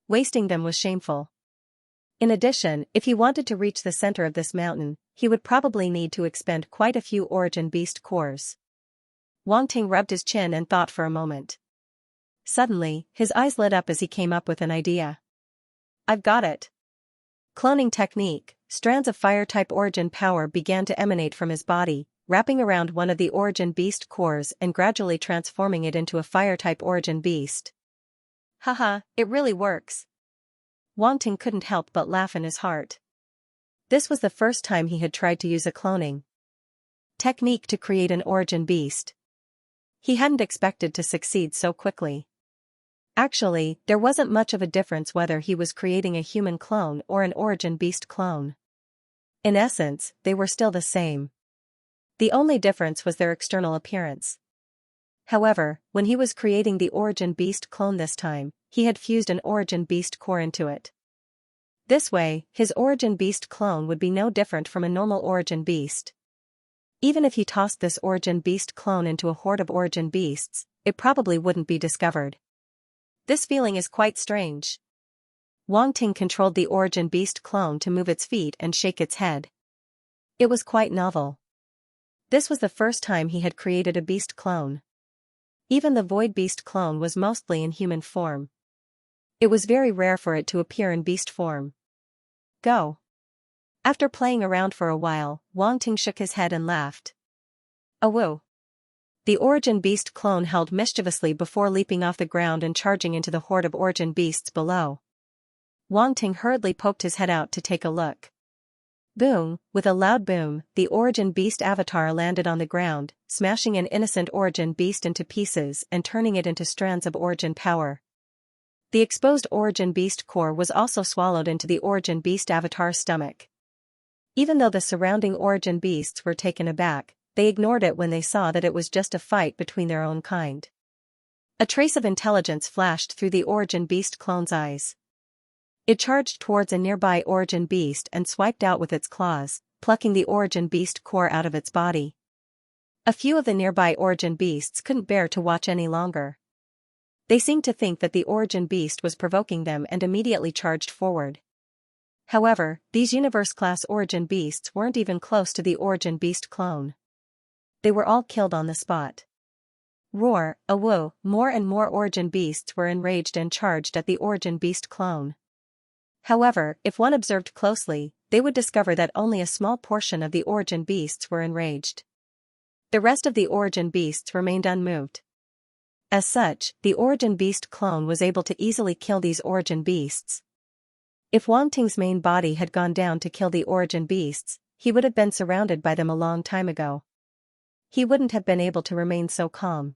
Wasting them was shameful. In addition, if he wanted to reach the center of this mountain, he would probably need to expend quite a few origin beast cores. Wang Ting rubbed his chin and thought for a moment. Suddenly, his eyes lit up as he came up with an idea. I've got it. Cloning technique. Strands of fire-type origin power began to emanate from his body, wrapping around one of the origin beast cores and gradually transforming it into a fire-type origin beast. Haha, it really works. Wang Ting couldn't help but laugh in his heart. This was the first time he had tried to use a cloning, Technique to create an origin beast. He hadn't expected to succeed so quickly. Actually, there wasn't much of a difference whether he was creating a human clone or an origin beast clone. In essence, they were still the same. The only difference was their external appearance. However, when he was creating the origin beast clone this time, he had fused an origin beast core into it. This way, his origin beast clone would be no different from a normal origin beast. Even if he tossed this origin beast clone into a horde of origin beasts, it probably wouldn't be discovered. This feeling is quite strange. Wang Ting controlled the origin beast clone to move its feet and shake its head. It was quite novel. This was the first time he had created a beast clone. Even the void beast clone was mostly in human form. It was very rare for it to appear in beast form. Go. After playing around for a while, Wang Ting shook his head and laughed. Awoo. The origin beast clone held mischievously before leaping off the ground and charging into the horde of origin beasts below. Wang Ting hurriedly poked his head out to take a look. Boom! With a loud boom, the origin beast avatar landed on the ground, smashing an innocent origin beast into pieces and turning it into strands of origin power. The exposed origin beast core was also swallowed into the origin beast avatar's stomach. Even though the surrounding origin beasts were taken aback, they ignored it when they saw that it was just a fight between their own kind. A trace of intelligence flashed through the origin beast clone's eyes. It charged towards a nearby origin beast and swiped out with its claws, plucking the origin beast core out of its body. A few of the nearby origin beasts couldn't bear to watch any longer. They seemed to think that the origin beast was provoking them and immediately charged forward. However, these universe-class origin beasts weren't even close to the origin beast clone. They were all killed on the spot. Roar, awoo, more and more origin beasts were enraged and charged at the origin beast clone. However, if one observed closely, they would discover that only a small portion of the origin beasts were enraged. The rest of the origin beasts remained unmoved. As such, the origin beast clone was able to easily kill these origin beasts. If Wang Ting's main body had gone down to kill the origin beasts, he would have been surrounded by them a long time ago. He wouldn't have been able to remain so calm.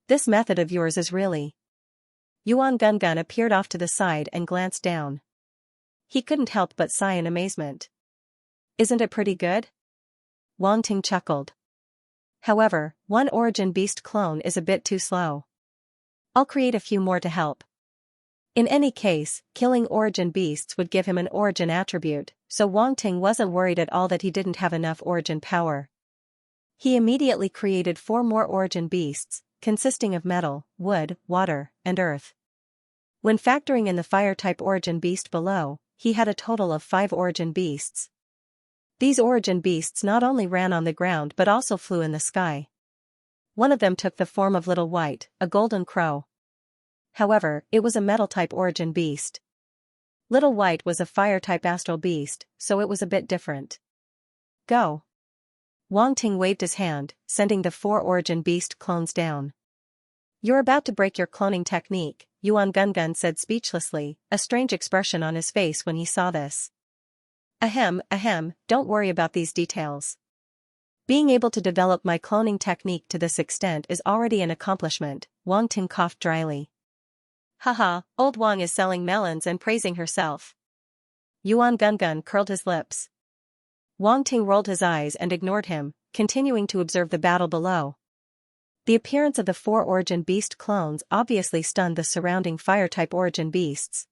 This method of yours is really... Yuan Gungun appeared off to the side and glanced down. He couldn't help but sigh in amazement. Isn't it pretty good? Wang Ting chuckled. However, one origin beast clone is a bit too slow. I'll create a few more to help. In any case, killing origin beasts would give him an origin attribute, so Wang Ting wasn't worried at all that he didn't have enough origin power. He immediately created 4 more origin beasts, consisting of metal, wood, water, and earth. When factoring in the fire-type origin beast below, he had a total of 5 origin beasts. These origin beasts not only ran on the ground but also flew in the sky. One of them took the form of Little White, a golden crow. However, it was a metal-type origin beast. Little White was a fire-type astral beast, so it was a bit different. Go. Wang Ting waved his hand, sending the 4 origin beast clones down. You're about to break your cloning technique, Yuan Gungun said speechlessly, a strange expression on his face when he saw this. Ahem, don't worry about these details. Being able to develop my cloning technique to this extent is already an accomplishment, Wang Ting coughed dryly. Haha, old Wang is selling melons and praising herself. Yuan Gungun curled his lips. Wang Ting rolled his eyes and ignored him, continuing to observe the battle below. The appearance of the 4 origin beast clones obviously stunned the surrounding fire-type origin beasts.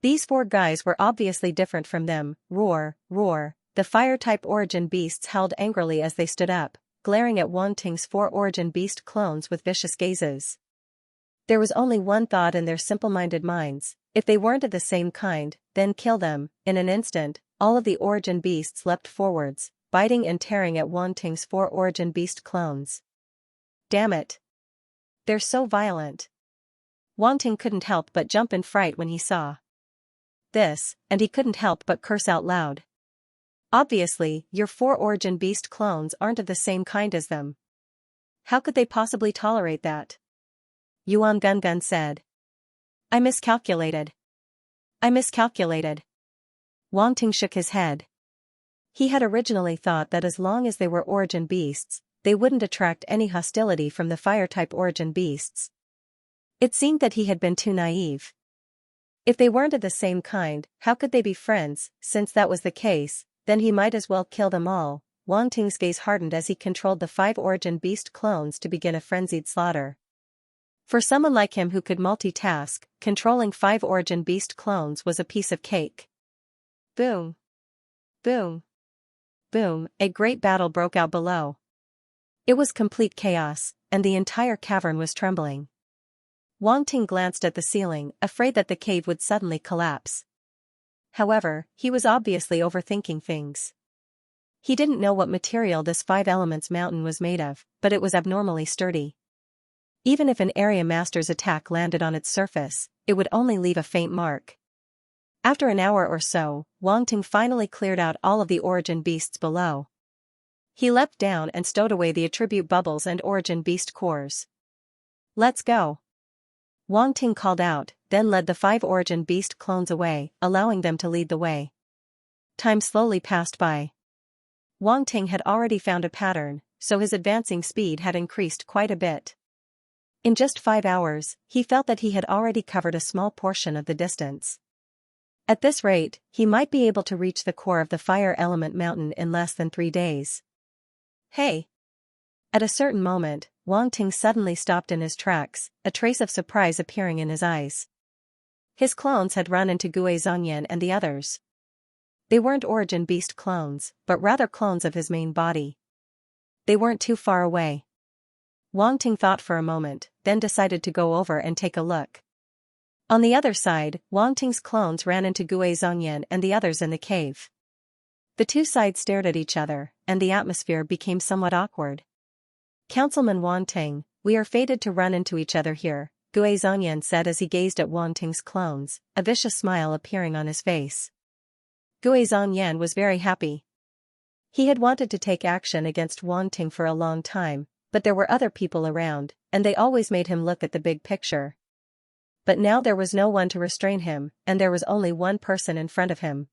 These 4 guys were obviously different from them. Roar, roar, the fire-type origin beasts howled angrily as they stood up, glaring at Wang Ting's 4 origin beast clones with vicious gazes. There was only one thought in their simple-minded minds: if they weren't of the same kind, then kill them. In an instant, all of the origin beasts leapt forwards, biting and tearing at Wang Ting's 4 origin beast clones. Damn it! They're so violent. Wang Ting couldn't help but jump in fright when he saw this, and he couldn't help but curse out loud. Obviously, your 4 origin beast clones aren't of the same kind as them. How could they possibly tolerate that? Yuan Gungun said. I miscalculated. Wang Ting shook his head. He had originally thought that as long as they were origin beasts, they wouldn't attract any hostility from the fire-type origin beasts. It seemed that he had been too naive. If they weren't of the same kind, how could they be friends? Since that was the case, then he might as well kill them all. Wang Ting's gaze hardened as he controlled the 5 origin beast clones to begin a frenzied slaughter. For someone like him who could multitask, controlling 5 origin beast clones was a piece of cake. Boom! Boom! Boom! A great battle broke out below. It was complete chaos, and the entire cavern was trembling. Wang Ting glanced at the ceiling, afraid that the cave would suddenly collapse. However, he was obviously overthinking things. He didn't know what material this 5 elements mountain was made of, but it was abnormally sturdy. Even if an area master's attack landed on its surface, it would only leave a faint mark. After an hour or so, Wang Ting finally cleared out all of the origin beasts below. He leapt down and stowed away the attribute bubbles and origin beast cores. Let's go! Wang Ting called out, then led the 5 origin beast clones away, allowing them to lead the way. Time slowly passed by. Wang Ting had already found a pattern, so his advancing speed had increased quite a bit. In just 5 hours, he felt that he had already covered a small portion of the distance. At this rate, he might be able to reach the core of the fire element mountain in less than 3 days. Hey! At a certain moment, Wang Ting suddenly stopped in his tracks, a trace of surprise appearing in his eyes. His clones had run into Gui Zhongyan and the others. They weren't origin beast clones, but rather clones of his main body. They weren't too far away. Wang Ting thought for a moment, then decided to go over and take a look. On the other side, Wang Ting's clones ran into Gui Zhongyan and the others in the cave. The two sides stared at each other, and the atmosphere became somewhat awkward. Councilman Wang Ting, we are fated to run into each other here, Gui Zhongyan said as he gazed at Wang Ting's clones, a vicious smile appearing on his face. Gui Zhongyan was very happy. He had wanted to take action against Wang Ting for a long time, but there were other people around, and they always made him look at the big picture. But now there was no one to restrain him, and there was only one person in front of him.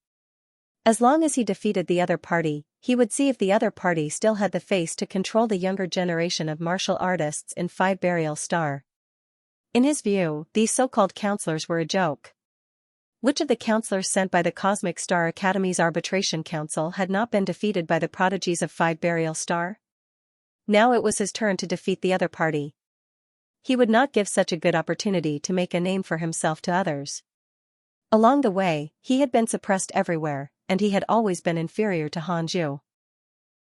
As long as he defeated the other party, he would see if the other party still had the face to control the younger generation of martial artists in 5 Burial Star. In his view, these so-called counselors were a joke. Which of the counselors sent by the Cosmic Star Academy's Arbitration Council had not been defeated by the prodigies of 5 Burial Star? Now it was his turn to defeat the other party. He would not give such a good opportunity to make a name for himself to others. Along the way, he had been suppressed everywhere, and he had always been inferior to Hanzhu.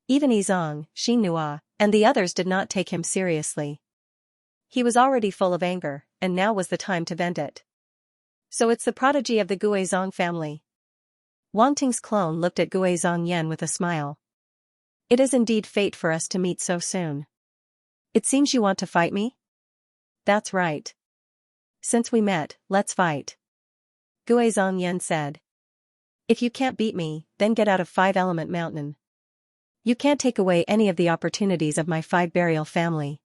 Even Yizong, Xinhua, and the others did not take him seriously. He was already full of anger, and now was the time to vent it. So it's the prodigy of the Guizhong family. Wang Ting's clone looked at Gui Zhongyan with a smile. It is indeed fate for us to meet so soon. It seems you want to fight me? That's right. Since we met, let's fight. Gui Zhongyan said. If you can't beat me, then get out of 5 Element Mountain. You can't take away any of the opportunities of my 5 Burial family.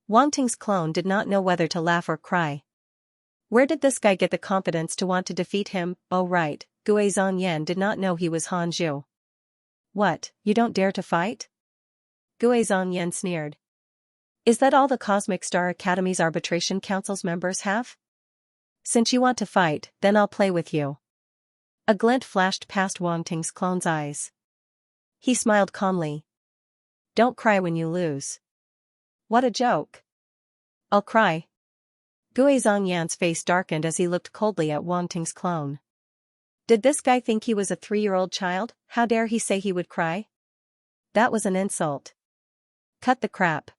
Wang Ting's clone did not know whether to laugh or cry. Where did this guy get the confidence to want to defeat him? Oh right, Gui Zhongyan did not know he was Hanzhu. What, you don't dare to fight? Gui Zhongyan sneered. Is that all the Cosmic Star Academy's Arbitration Council's members have? Since you want to fight, then I'll play with you. A glint flashed past Wang Ting's clone's eyes. He smiled calmly. Don't cry when you lose. What a joke. I'll cry. Gui Zhongyan's face darkened as he looked coldly at Wang Ting's clone. Did this guy think he was a 3-year-old child? How dare he say he would cry? That was an insult. Cut the crap.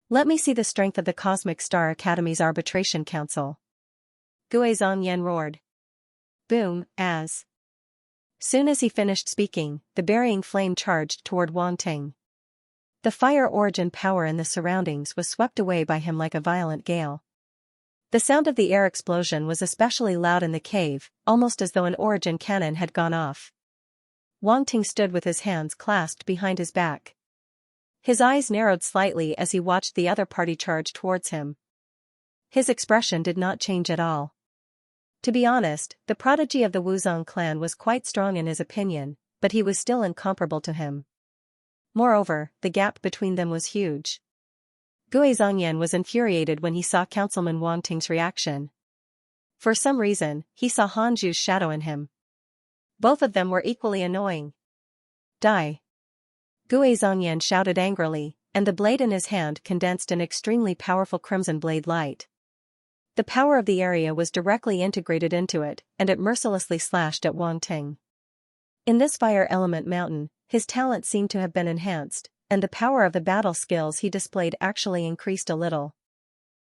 Let me see the strength of the Cosmic Star Academy's Arbitration Council. Gui Zhongyan roared. Boom, as. Soon as he finished speaking, the burying flame charged toward Wang Ting. The fire origin power in the surroundings was swept away by him like a violent gale. The sound of the air explosion was especially loud in the cave, almost as though an origin cannon had gone off. Wang Ting stood with his hands clasped behind his back. His eyes narrowed slightly as he watched the other party charge towards him. His expression did not change at all. To be honest, the prodigy of the Wuzong clan was quite strong in his opinion, but he was still incomparable to him. Moreover, the gap between them was huge. Gui Zongyan was infuriated when he saw Councilman Wang Ting's reaction. For some reason, he saw Han Zhu's shadow in him. Both of them were equally annoying. Die! Gui Zongyan shouted angrily, and the blade in his hand condensed an extremely powerful crimson blade light. The power of the area was directly integrated into it, and it mercilessly slashed at Wang Ting. In this fire element mountain, his talent seemed to have been enhanced, and the power of the battle skills he displayed actually increased a little.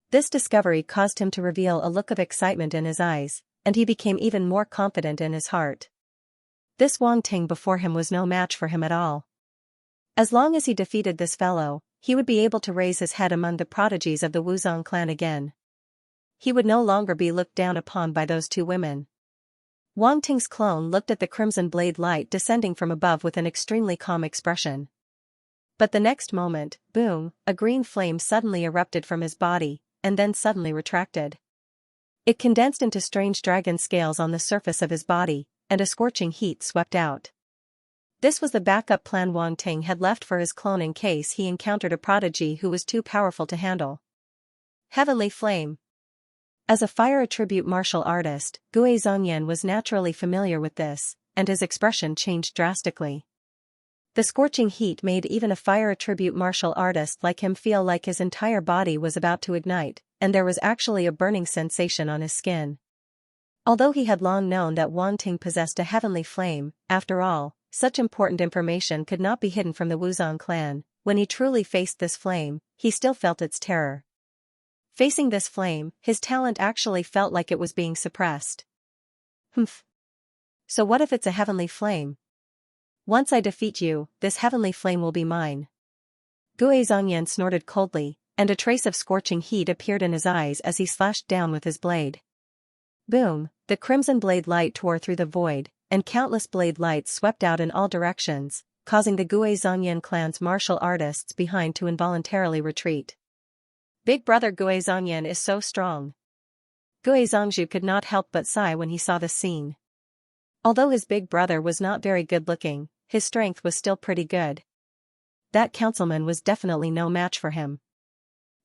This discovery caused him to reveal a look of excitement in his eyes, and he became even more confident in his heart. This Wang Ting before him was no match for him at all. As long as he defeated this fellow, he would be able to raise his head among the prodigies of the Wuzong clan again. He would no longer be looked down upon by those two women. Wang Ting's clone looked at the crimson blade light descending from above with an extremely calm expression. But the next moment, boom, a green flame suddenly erupted from his body, and then suddenly retracted. It condensed into strange dragon scales on the surface of his body, and a scorching heat swept out. This was the backup plan Wang Ting had left for his clone in case he encountered a prodigy who was too powerful to handle. Heavenly Flame. As a fire attribute martial artist, Gui Zongyan was naturally familiar with this, and his expression changed drastically. The scorching heat made even a fire attribute martial artist like him feel like his entire body was about to ignite, and there was actually a burning sensation on his skin. Although he had long known that Wang Ting possessed a heavenly flame, after all, such important information could not be hidden from the Wuzong clan. When he truly faced this flame, he still felt its terror. Facing this flame, his talent actually felt like it was being suppressed. Humph. So what if it's a heavenly flame? Once I defeat you, this heavenly flame will be mine. Gui Zongyan snorted coldly, and a trace of scorching heat appeared in his eyes as he slashed down with his blade. Boom, the crimson blade light tore through the void, and countless blade lights swept out in all directions, causing the Gui Zongyan clan's martial artists behind to involuntarily retreat. Big brother Gui Zongyan is so strong. Gui Zongzhu could not help but sigh when he saw the scene. Although his big brother was not very good looking, his strength was still pretty good. That councilman was definitely no match for him.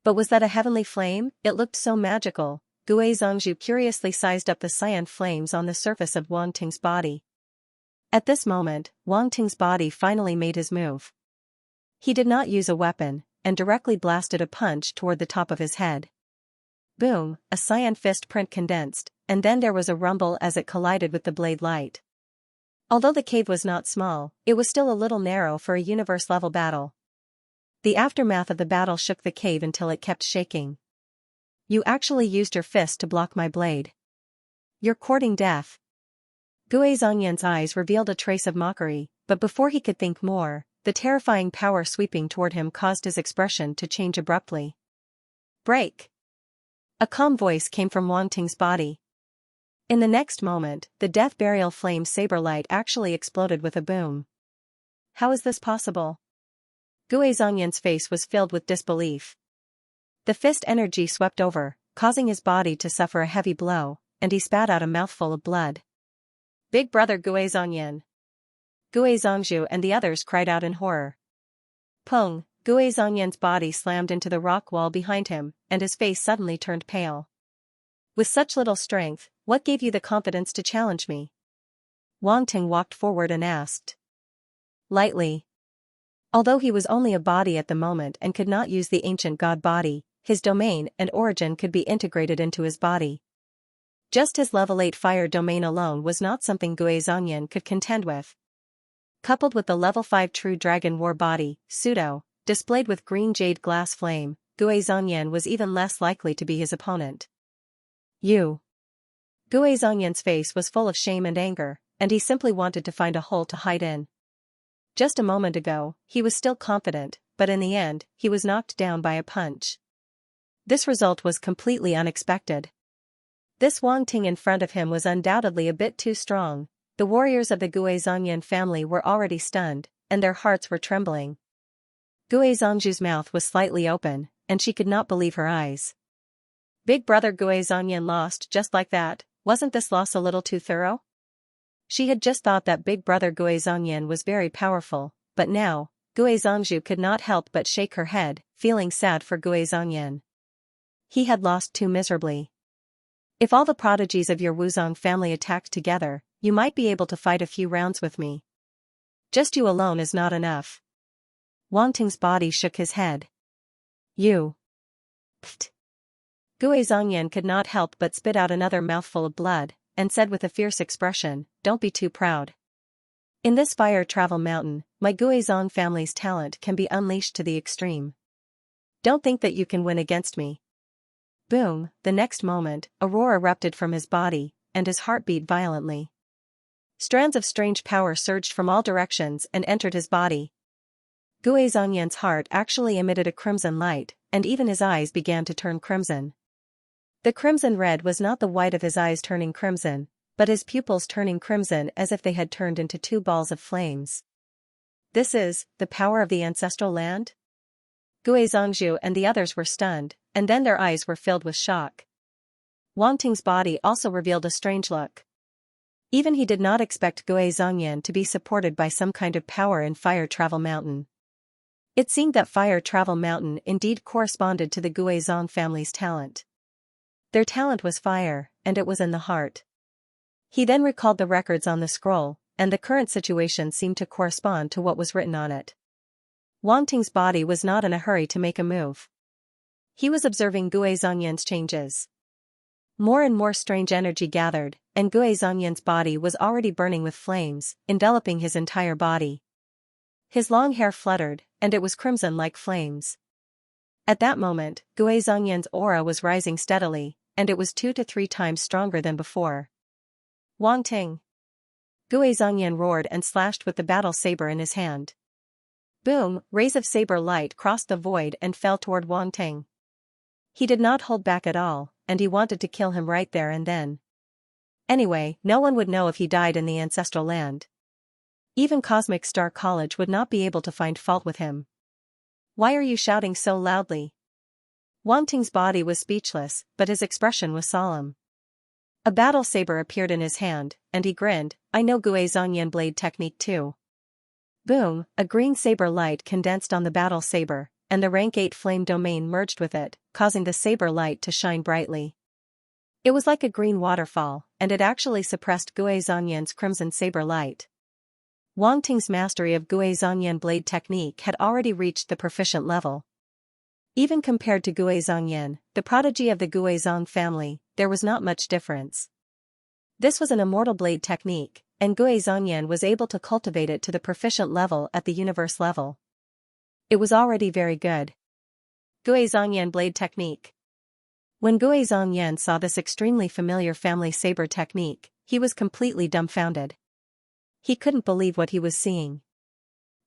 But was that a heavenly flame? It looked so magical. Gui Zongzhu curiously sized up the cyan flames on the surface of Wang Ting's body. At this moment, Wang Ting's body finally made his move. He did not use a weapon, and directly blasted a punch toward the top of his head. Boom, a cyan fist print condensed, and then there was a rumble as it collided with the blade light. Although the cave was not small, it was still a little narrow for a universe-level battle. The aftermath of the battle shook the cave until it kept shaking. You actually used your fist to block my blade. You're courting death. Gui Zongyan's eyes revealed a trace of mockery, but before he could think more, the terrifying power sweeping toward him caused his expression to change abruptly. Break! A calm voice came from Wang Ting's body. In the next moment, the death burial flame saber light actually exploded with a boom. How is this possible? Gui Zongyan's face was filled with disbelief. The fist energy swept over, causing his body to suffer a heavy blow, and he spat out a mouthful of blood. Big brother Gui Zongyan. Gui Zongzhu and the others cried out in horror. Pung, Gui Zongyan's body slammed into the rock wall behind him, and his face suddenly turned pale. With such little strength, what gave you the confidence to challenge me? Wang Ting walked forward and asked. Lightly. Although he was only a body at the moment and could not use the ancient god body, his domain and origin could be integrated into his body. Just his level 8 fire domain alone was not something Gui Zongyan could contend with. Coupled with the level 5 true dragon war body, pseudo, displayed with green jade glass flame, Gui Zongyan was even less likely to be his opponent. You. Gui Zongyan's face was full of shame and anger, and he simply wanted to find a hole to hide in. Just a moment ago, he was still confident, but in the end, he was knocked down by a punch. This result was completely unexpected. This Wang Ting in front of him was undoubtedly a bit too strong. The warriors of the Gui Zongyan family were already stunned, and their hearts were trembling. Gui Zongzhu's mouth was slightly open, and she could not believe her eyes. Big brother Gui Zongyan lost just like that. Wasn't this loss a little too thorough? She had just thought that big brother Gui Zongyan was very powerful, but now, Gui Zongzhu could not help but shake her head, feeling sad for Gui Zongyan. He had lost too miserably. If all the prodigies of your Wuzong family attacked together, you might be able to fight a few rounds with me. Just you alone is not enough. Wang Ting's body shook his head. You. Pfft. Gui Zongyan could not help but spit out another mouthful of blood, and said with a fierce expression, "Don't be too proud. In this fire travel mountain, my Guizhong family's talent can be unleashed to the extreme. Don't think that you can win against me." Boom, the next moment, a roar erupted from his body, and his heart beat violently. Strands of strange power surged from all directions and entered his body. Gui Zongyan's heart actually emitted a crimson light, and even his eyes began to turn crimson. The crimson red was not the white of his eyes turning crimson, but his pupils turning crimson as if they had turned into two balls of flames. This is the power of the ancestral land? Gui Zongzhu and the others were stunned, and then their eyes were filled with shock. Wang Ting's body also revealed a strange look. Even he did not expect Gui Zongyan to be supported by some kind of power in Fire Travel Mountain. It seemed that Fire Travel Mountain indeed corresponded to the Guizhong family's talent. Their talent was fire, and it was in the heart. He then recalled the records on the scroll, and the current situation seemed to correspond to what was written on it. Wang Ting's body was not in a hurry to make a move. He was observing Gui Zongyan's changes. More and more strange energy gathered, and Gui Zongyan's body was already burning with flames, enveloping his entire body. His long hair fluttered, and it was crimson like flames. At that moment, Gui Zongyan's aura was rising steadily, and it was 2 to 3 times stronger than before. Wang Ting! Gui Zongyan roared and slashed with the battle saber in his hand. Boom, rays of saber light crossed the void and fell toward Wang Ting. He did not hold back at all, and he wanted to kill him right there and then. Anyway, no one would know if he died in the ancestral land. Even Cosmic Star College would not be able to find fault with him. Why are you shouting so loudly? Wang Ting's body was speechless, but his expression was solemn. A battle saber appeared in his hand, and he grinned, "I know Gui Zongyan blade technique too." Boom, a green saber light condensed on the battle saber, and the rank 8 flame domain merged with it, causing the saber light to shine brightly. It was like a green waterfall, and it actually suppressed Gui Zongyan's crimson saber light. Wang Ting's mastery of Gui Zongyan blade technique had already reached the proficient level. Even compared to Gui Zongyan, the prodigy of the Guizhong family, there was not much difference. This was an immortal blade technique, and Gui Zongyan was able to cultivate it to the proficient level at the universe level. It was already very good. Gui Zongyan blade technique. When Gui Zongyan saw this extremely familiar family saber technique, he was completely dumbfounded. He couldn't believe what he was seeing.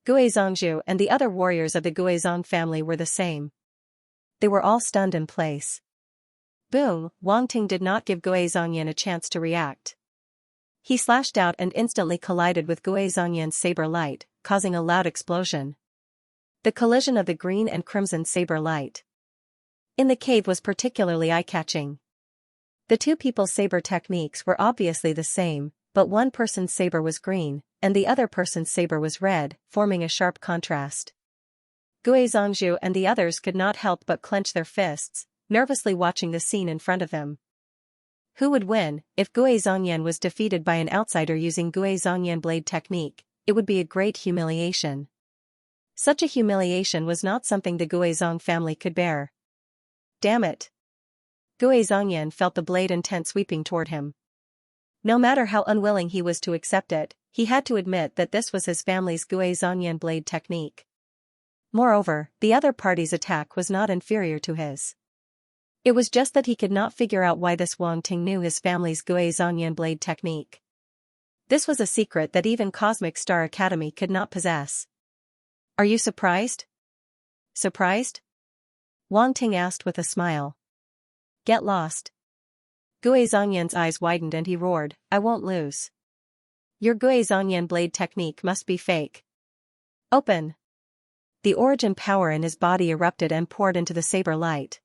Gui Zongzhu and the other warriors of the Guizhong family were the same. They were all stunned in place. Boom, Wang Ting did not give Gui Zongyan a chance to react. He slashed out and instantly collided with Gui Zongyan's saber light, causing a loud explosion. The collision of the green and crimson saber light in the cave was particularly eye-catching. The two people's saber techniques were obviously the same, but one person's saber was green, and the other person's saber was red, forming a sharp contrast. Gui Zongzhu and the others could not help but clench their fists, nervously watching the scene in front of them. Who would win? If Gui Zongyan was defeated by an outsider using Gui Zongyan blade technique, it would be a great humiliation. Such a humiliation was not something the Guizhong family could bear. Damn it! Gui Zongyan felt the blade intent sweeping toward him. No matter how unwilling he was to accept it, he had to admit that this was his family's Gui Zongyan blade technique. Moreover, the other party's attack was not inferior to his. It was just that he could not figure out why this Wang Ting knew his family's Gui Zongyan blade technique. This was a secret that even Cosmic Star Academy could not possess. Are you surprised? Surprised? Wang Ting asked with a smile. Get lost. Gui Zongyan's eyes widened and he roared, I won't lose. Your Gui Zongyan blade technique must be fake. Open. The origin power in his body erupted and poured into the saber light.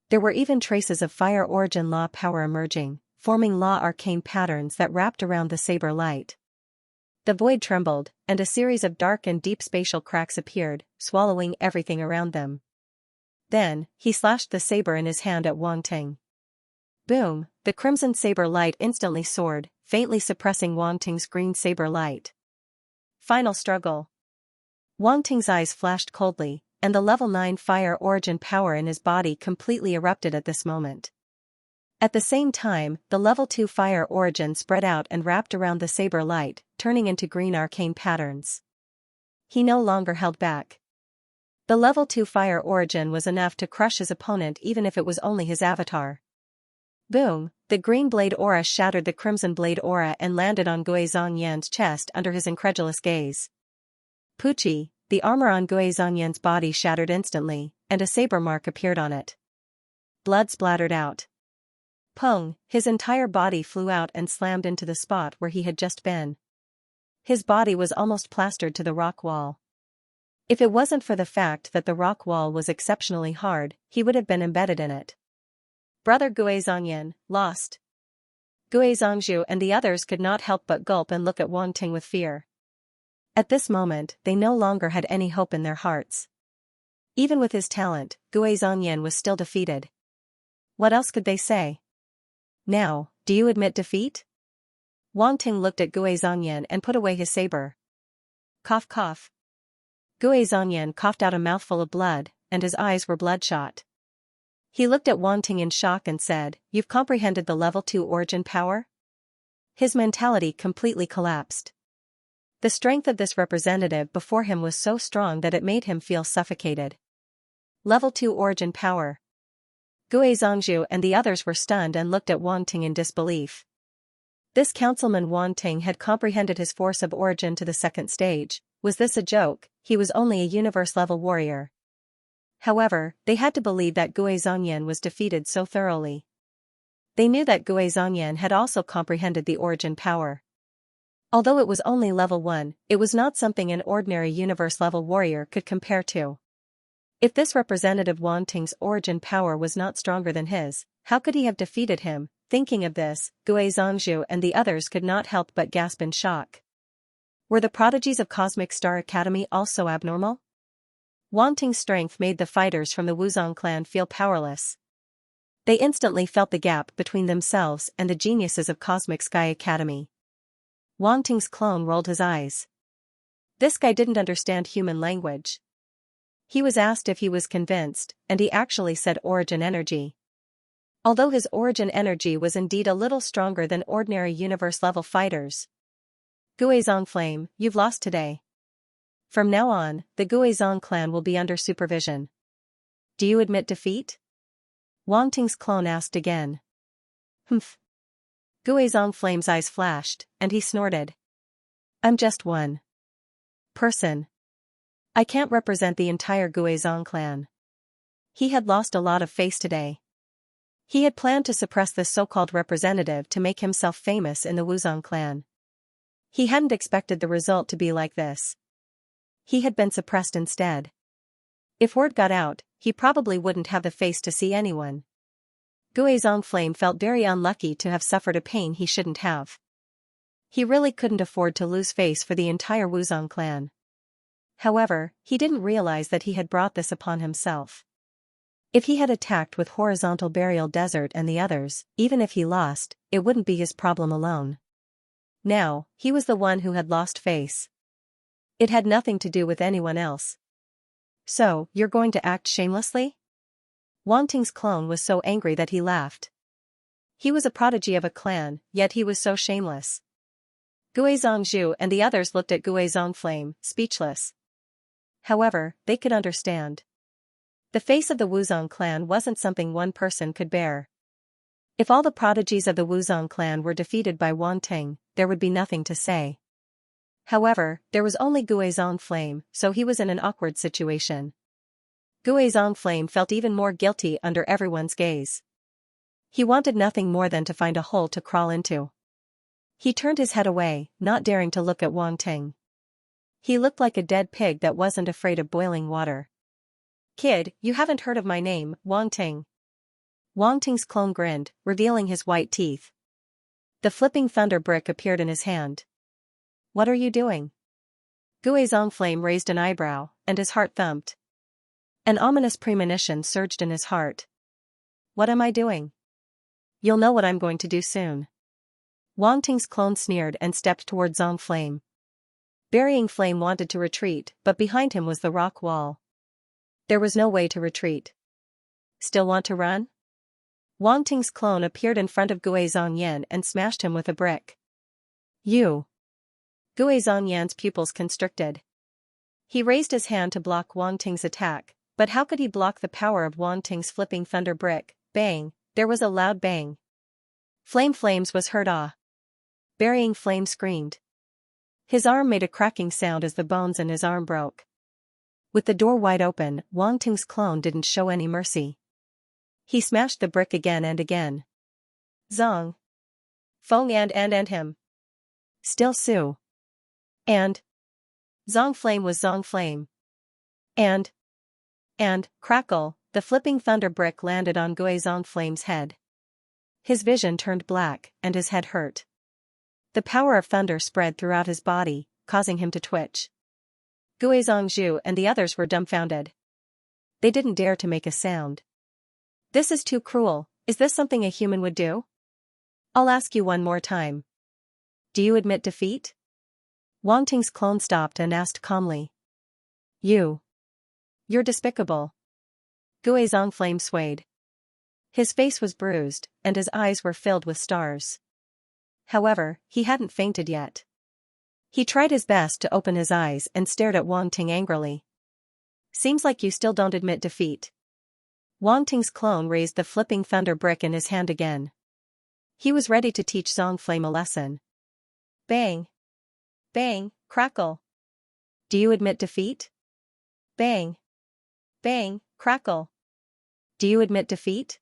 There were even traces of fire origin law power emerging, forming law arcane patterns that wrapped around the saber light. The void trembled, and a series of dark and deep spatial cracks appeared, swallowing everything around them. Then, he slashed the saber in his hand at Wang Ting. Boom, the crimson saber light instantly soared, faintly suppressing Wang Ting's green saber light. Final struggle. Wang Ting's eyes flashed coldly, and the level 9 fire origin power in his body completely erupted at this moment. At the same time, the level 2 fire origin spread out and wrapped around the saber light, turning into green arcane patterns. He no longer held back. The level 2 fire origin was enough to crush his opponent even if it was only his avatar. Boom, the green blade aura shattered the crimson blade aura and landed on Gui Zhongyan's chest under his incredulous gaze. Pucci, the armor on Gui Zhongyan's body shattered instantly, and a saber mark appeared on it. Blood splattered out. Pung, his entire body flew out and slammed into the spot where he had just been. His body was almost plastered to the rock wall. If it wasn't for the fact that the rock wall was exceptionally hard, he would have been embedded in it. Brother Gui Zhongyan, lost. Gui Zhongzhu and the others could not help but gulp and look at Wang Ting with fear. At this moment, they no longer had any hope in their hearts. Even with his talent, Gui Zhongyan was still defeated. What else could they say? Now, do you admit defeat? Wang Ting looked at Gui Zhongyan and put away his saber. Cough cough. Gui Zhongyan coughed out a mouthful of blood, and his eyes were bloodshot. He looked at Wang Ting in shock and said, "You've comprehended the level 2 origin power?" His mentality completely collapsed. The strength of this representative before him was so strong that it made him feel suffocated. Level 2 origin power. Gui Zhongzhu and the others were stunned and looked at Wang Ting in disbelief. This councilman Wang Ting had comprehended his force of origin to the second stage. Was this a joke? He was only a universe-level warrior. However, they had to believe that Gui Zhongyan was defeated so thoroughly. They knew that Gui Zhongyan had also comprehended the origin power. Although it was only level 1, it was not something an ordinary universe-level warrior could compare to. If this representative Wang Ting's origin power was not stronger than his, how could he have defeated him? Thinking of this, Gui Zhongzhu and the others could not help but gasp in shock. Were the prodigies of Cosmic Star Academy also abnormal? Wang Ting's strength made the fighters from the Wuzong clan feel powerless. They instantly felt the gap between themselves and the geniuses of Cosmic Sky Academy. Wang Ting's clone rolled his eyes. This guy didn't understand human language. He was asked if he was convinced, and he actually said origin energy. Although his origin energy was indeed a little stronger than ordinary universe-level fighters. Gui Zhongflame, you've lost today. From now on, the Gui Zhong clan will be under supervision. Do you admit defeat? Wang Ting's clone asked again. Humph. Gui Zhongflame's eyes flashed, and he snorted. I'm just one person. I can't represent the entire Gui Zhong clan. He had lost a lot of face today. He had planned to suppress this so-called representative to make himself famous in the Wuzong clan. He hadn't expected the result to be like this. He had been suppressed instead. If word got out, he probably wouldn't have the face to see anyone. Gui Zhongflame felt very unlucky to have suffered a pain he shouldn't have. He really couldn't afford to lose face for the entire Wuzong clan. However, he didn't realize that he had brought this upon himself. If he had attacked with Horizontal Burial Desert and the others, even if he lost, it wouldn't be his problem alone. Now, he was the one who had lost face. It had nothing to do with anyone else. So, you're going to act shamelessly? Wang Ting's clone was so angry that he laughed. He was a prodigy of a clan, yet he was so shameless. Gui Zhongzhu and the others looked at Gui Zhongflame, speechless. However, they could understand. The face of the Wuzong clan wasn't something one person could bear. If all the prodigies of the Wuzong clan were defeated by Wang Ting, there would be nothing to say. However, there was only Gui Zhongflame, so he was in an awkward situation. Gui Zhongflame felt even more guilty under everyone's gaze. He wanted nothing more than to find a hole to crawl into. He turned his head away, not daring to look at Wang Ting. He looked like a dead pig that wasn't afraid of boiling water. Kid, you haven't heard of my name, Wang Ting. Wang Ting's clone grinned, revealing his white teeth. The flipping thunder brick appeared in his hand. What are you doing? Guizhong Flame raised an eyebrow, and his heart thumped. An ominous premonition surged in his heart. What am I doing? You'll know what I'm going to do soon. Wang Ting's clone sneered and stepped toward Zong Flame. Burying Flame wanted to retreat, but behind him was the rock wall. There was no way to retreat. Still want to run? Wang Ting's clone appeared in front of Guizhong Yan and smashed him with a brick. You! Guizhong Yan's pupils constricted. He raised his hand to block Wang Ting's attack, but how could he block the power of Wang Ting's flipping thunder brick? Bang! There was a loud bang. Flames was heard. Burying Flame screamed. His arm made a cracking sound as the bones in his arm broke. With the door wide open, Wang Ting's clone didn't show any mercy. He smashed the brick again and again. Zong. Feng and him. Still Su. And. Zong Flame was Zong Flame. And, crackle, the flipping thunder brick landed on Guizhong Flame's head. His vision turned black, and his head hurt. The power of thunder spread throughout his body, causing him to twitch. Guizhong Zhu and the others were dumbfounded. They didn't dare to make a sound. This is too cruel. Is this something a human would do? I'll ask you one more time. Do you admit defeat? Wang Ting's clone stopped and asked calmly. You're despicable. Guizhong Flame swayed. His face was bruised, and his eyes were filled with stars. However, he hadn't fainted yet. He tried his best to open his eyes and stared at Wang Ting angrily. Seems like you still don't admit defeat. Wang Ting's clone raised the flipping thunder brick in his hand again. He was ready to teach Zong Flame a lesson. Bang! Bang, crackle. Do you admit defeat? Bang! Bang, crackle. Do you admit defeat?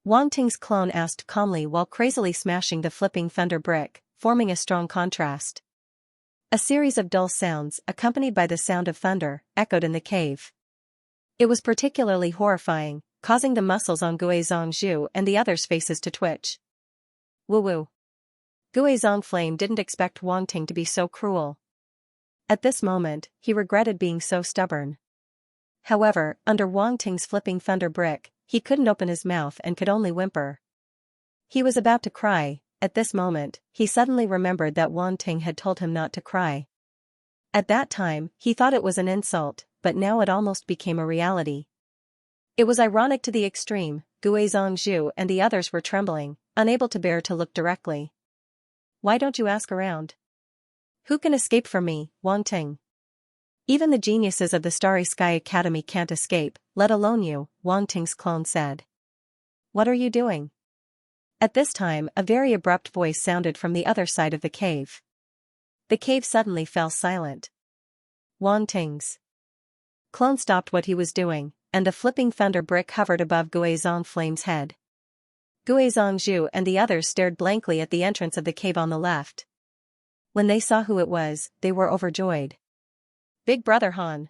Wang Ting's clone asked calmly while crazily smashing the flipping thunder brick, forming a strong contrast. A series of dull sounds, accompanied by the sound of thunder, echoed in the cave. It was particularly horrifying, causing the muscles on Guizhong Zhu and the others' faces to twitch. Woo-woo. Guizhong Flame didn't expect Wang Ting to be so cruel. At this moment, he regretted being so stubborn. However, under Wang Ting's flipping thunder brick, he couldn't open his mouth and could only whimper. He was about to cry. At this moment, he suddenly remembered that Wang Ting had told him not to cry. At that time, he thought it was an insult, but now it almost became a reality. It was ironic to the extreme. Guizhong Zhu and the others were trembling, unable to bear to look directly. Why don't you ask around? Who can escape from me, Wang Ting? Even the geniuses of the Starry Sky Academy can't escape, let alone you, Wang Ting's clone said. What are you doing? At this time, a very abrupt voice sounded from the other side of the cave. The cave suddenly fell silent. Wang Ting's clone stopped what he was doing, and the flipping thunder brick hovered above Guizhong Flame's head. Guizhong Zhu and the others stared blankly at the entrance of the cave on the left. When they saw who it was, they were overjoyed. Big Brother Han.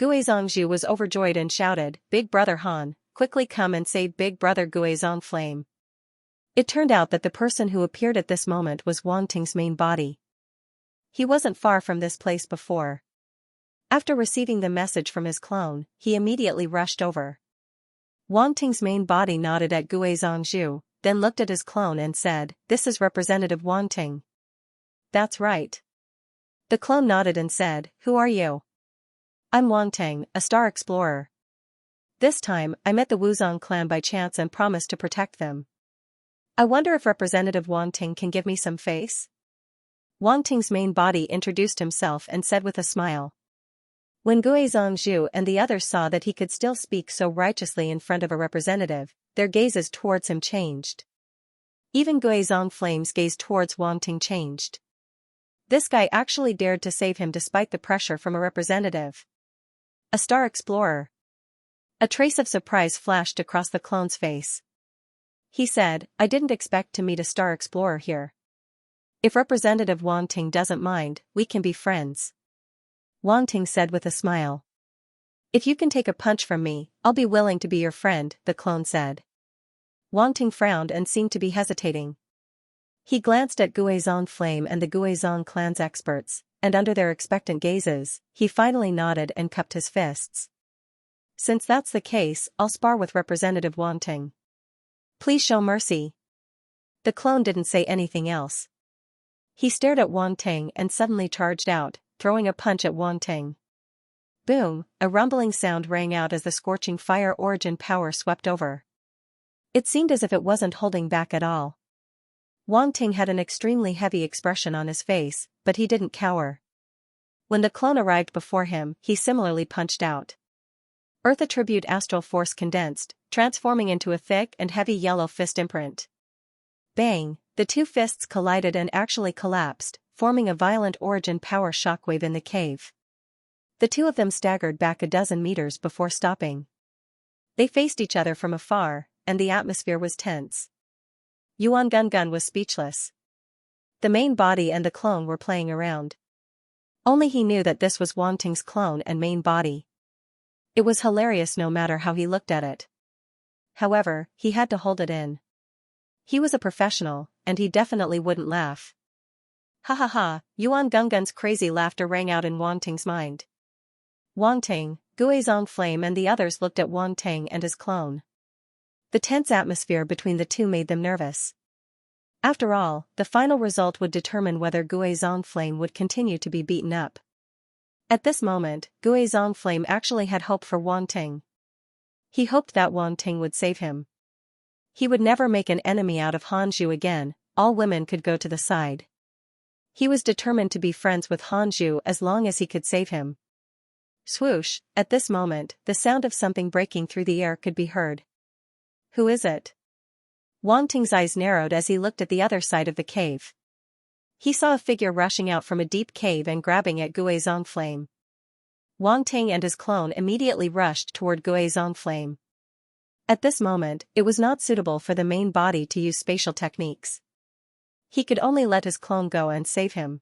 Guizhong Zhu was overjoyed and shouted, Big Brother Han, quickly come and save Big Brother Guizhong Flame. It turned out that the person who appeared at this moment was Wang Ting's main body. He wasn't far from this place before. After receiving the message from his clone, he immediately rushed over. Wang Ting's main body nodded at Guizhong Zhu, then looked at his clone and said, This is Representative Wang Ting. That's right. The clone nodded and said, Who are you? I'm Wang Ting, a star explorer. This time, I met the Wuzong clan by chance and promised to protect them. I wonder if Representative Wang Ting can give me some face? Wang Ting's main body introduced himself and said with a smile. When Guizhong Zhu and the others saw that he could still speak so righteously in front of a representative, their gazes towards him changed. Even Guizhong Flame's gaze towards Wang Ting changed. This guy actually dared to save him despite the pressure from a representative. A star explorer. A trace of surprise flashed across the clone's face. He said, I didn't expect to meet a star explorer here. If Representative Wang Ting doesn't mind, we can be friends. Wang Ting said with a smile. If you can take a punch from me, I'll be willing to be your friend, the clone said. Wang Ting frowned and seemed to be hesitating. He glanced at Guizhong Flame and the Guizhong clan's experts, and under their expectant gazes, he finally nodded and cupped his fists. Since that's the case, I'll spar with Representative Wanting. Please show mercy. The clone didn't say anything else. He stared at Wanting and suddenly charged out, throwing a punch at Wanting. Boom, a rumbling sound rang out as the scorching fire origin power swept over. It seemed as if it wasn't holding back at all. Wanting had an extremely heavy expression on his face, but he didn't cower. When the clone arrived before him, he similarly punched out. Earth attribute astral force condensed, transforming into a thick and heavy yellow fist imprint. Bang, the two fists collided and actually collapsed, forming a violent origin power shockwave in the cave. The two of them staggered back a dozen meters before stopping. They faced each other from afar, and the atmosphere was tense. Yuan Gungun was speechless. The main body and the clone were playing around. Only he knew that this was Wanting's clone and main body. It was hilarious no matter how he looked at it. However, he had to hold it in. He was a professional, and he definitely wouldn't laugh. Ha ha ha, Yuan Gungun's crazy laughter rang out in Wanting's mind. Wanting, Guizhong Flame and the others looked at Wanting and his clone. The tense atmosphere between the two made them nervous. After all, the final result would determine whether Guizhong Flame would continue to be beaten up. At this moment, Guizhong Flame actually had hope for Wanting. He hoped that Wanting would save him. He would never make an enemy out of Hanzhu again, all women could go to the side. He was determined to be friends with Hanzhu as long as he could save him. Swoosh, at this moment, the sound of something breaking through the air could be heard. Who is it? Wanting's eyes narrowed as he looked at the other side of the cave. He saw a figure rushing out from a deep cave and grabbing at Guizhong Flame. Wanting and his clone immediately rushed toward Guizhong Flame. At this moment, it was not suitable for the main body to use spatial techniques. He could only let his clone go and save him.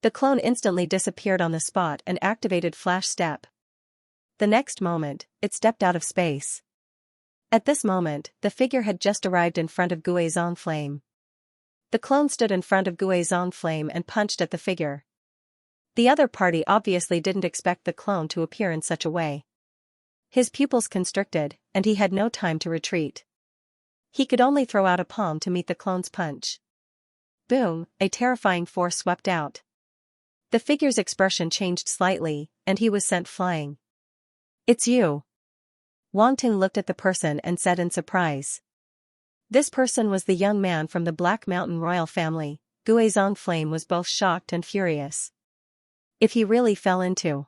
The clone instantly disappeared on the spot and activated Flash Step. The next moment, it stepped out of space. At this moment, the figure had just arrived in front of Guizhong Flame. The clone stood in front of Guizhong Flame and punched at the figure. The other party obviously didn't expect the clone to appear in such a way. His pupils constricted, and he had no time to retreat. He could only throw out a palm to meet the clone's punch. Boom, a terrifying force swept out. The figure's expression changed slightly, and he was sent flying. It's you. Wanting looked at the person and said in surprise. This person was the young man from the Black Mountain royal family. Guizhong Flame was both shocked and furious. If he really fell into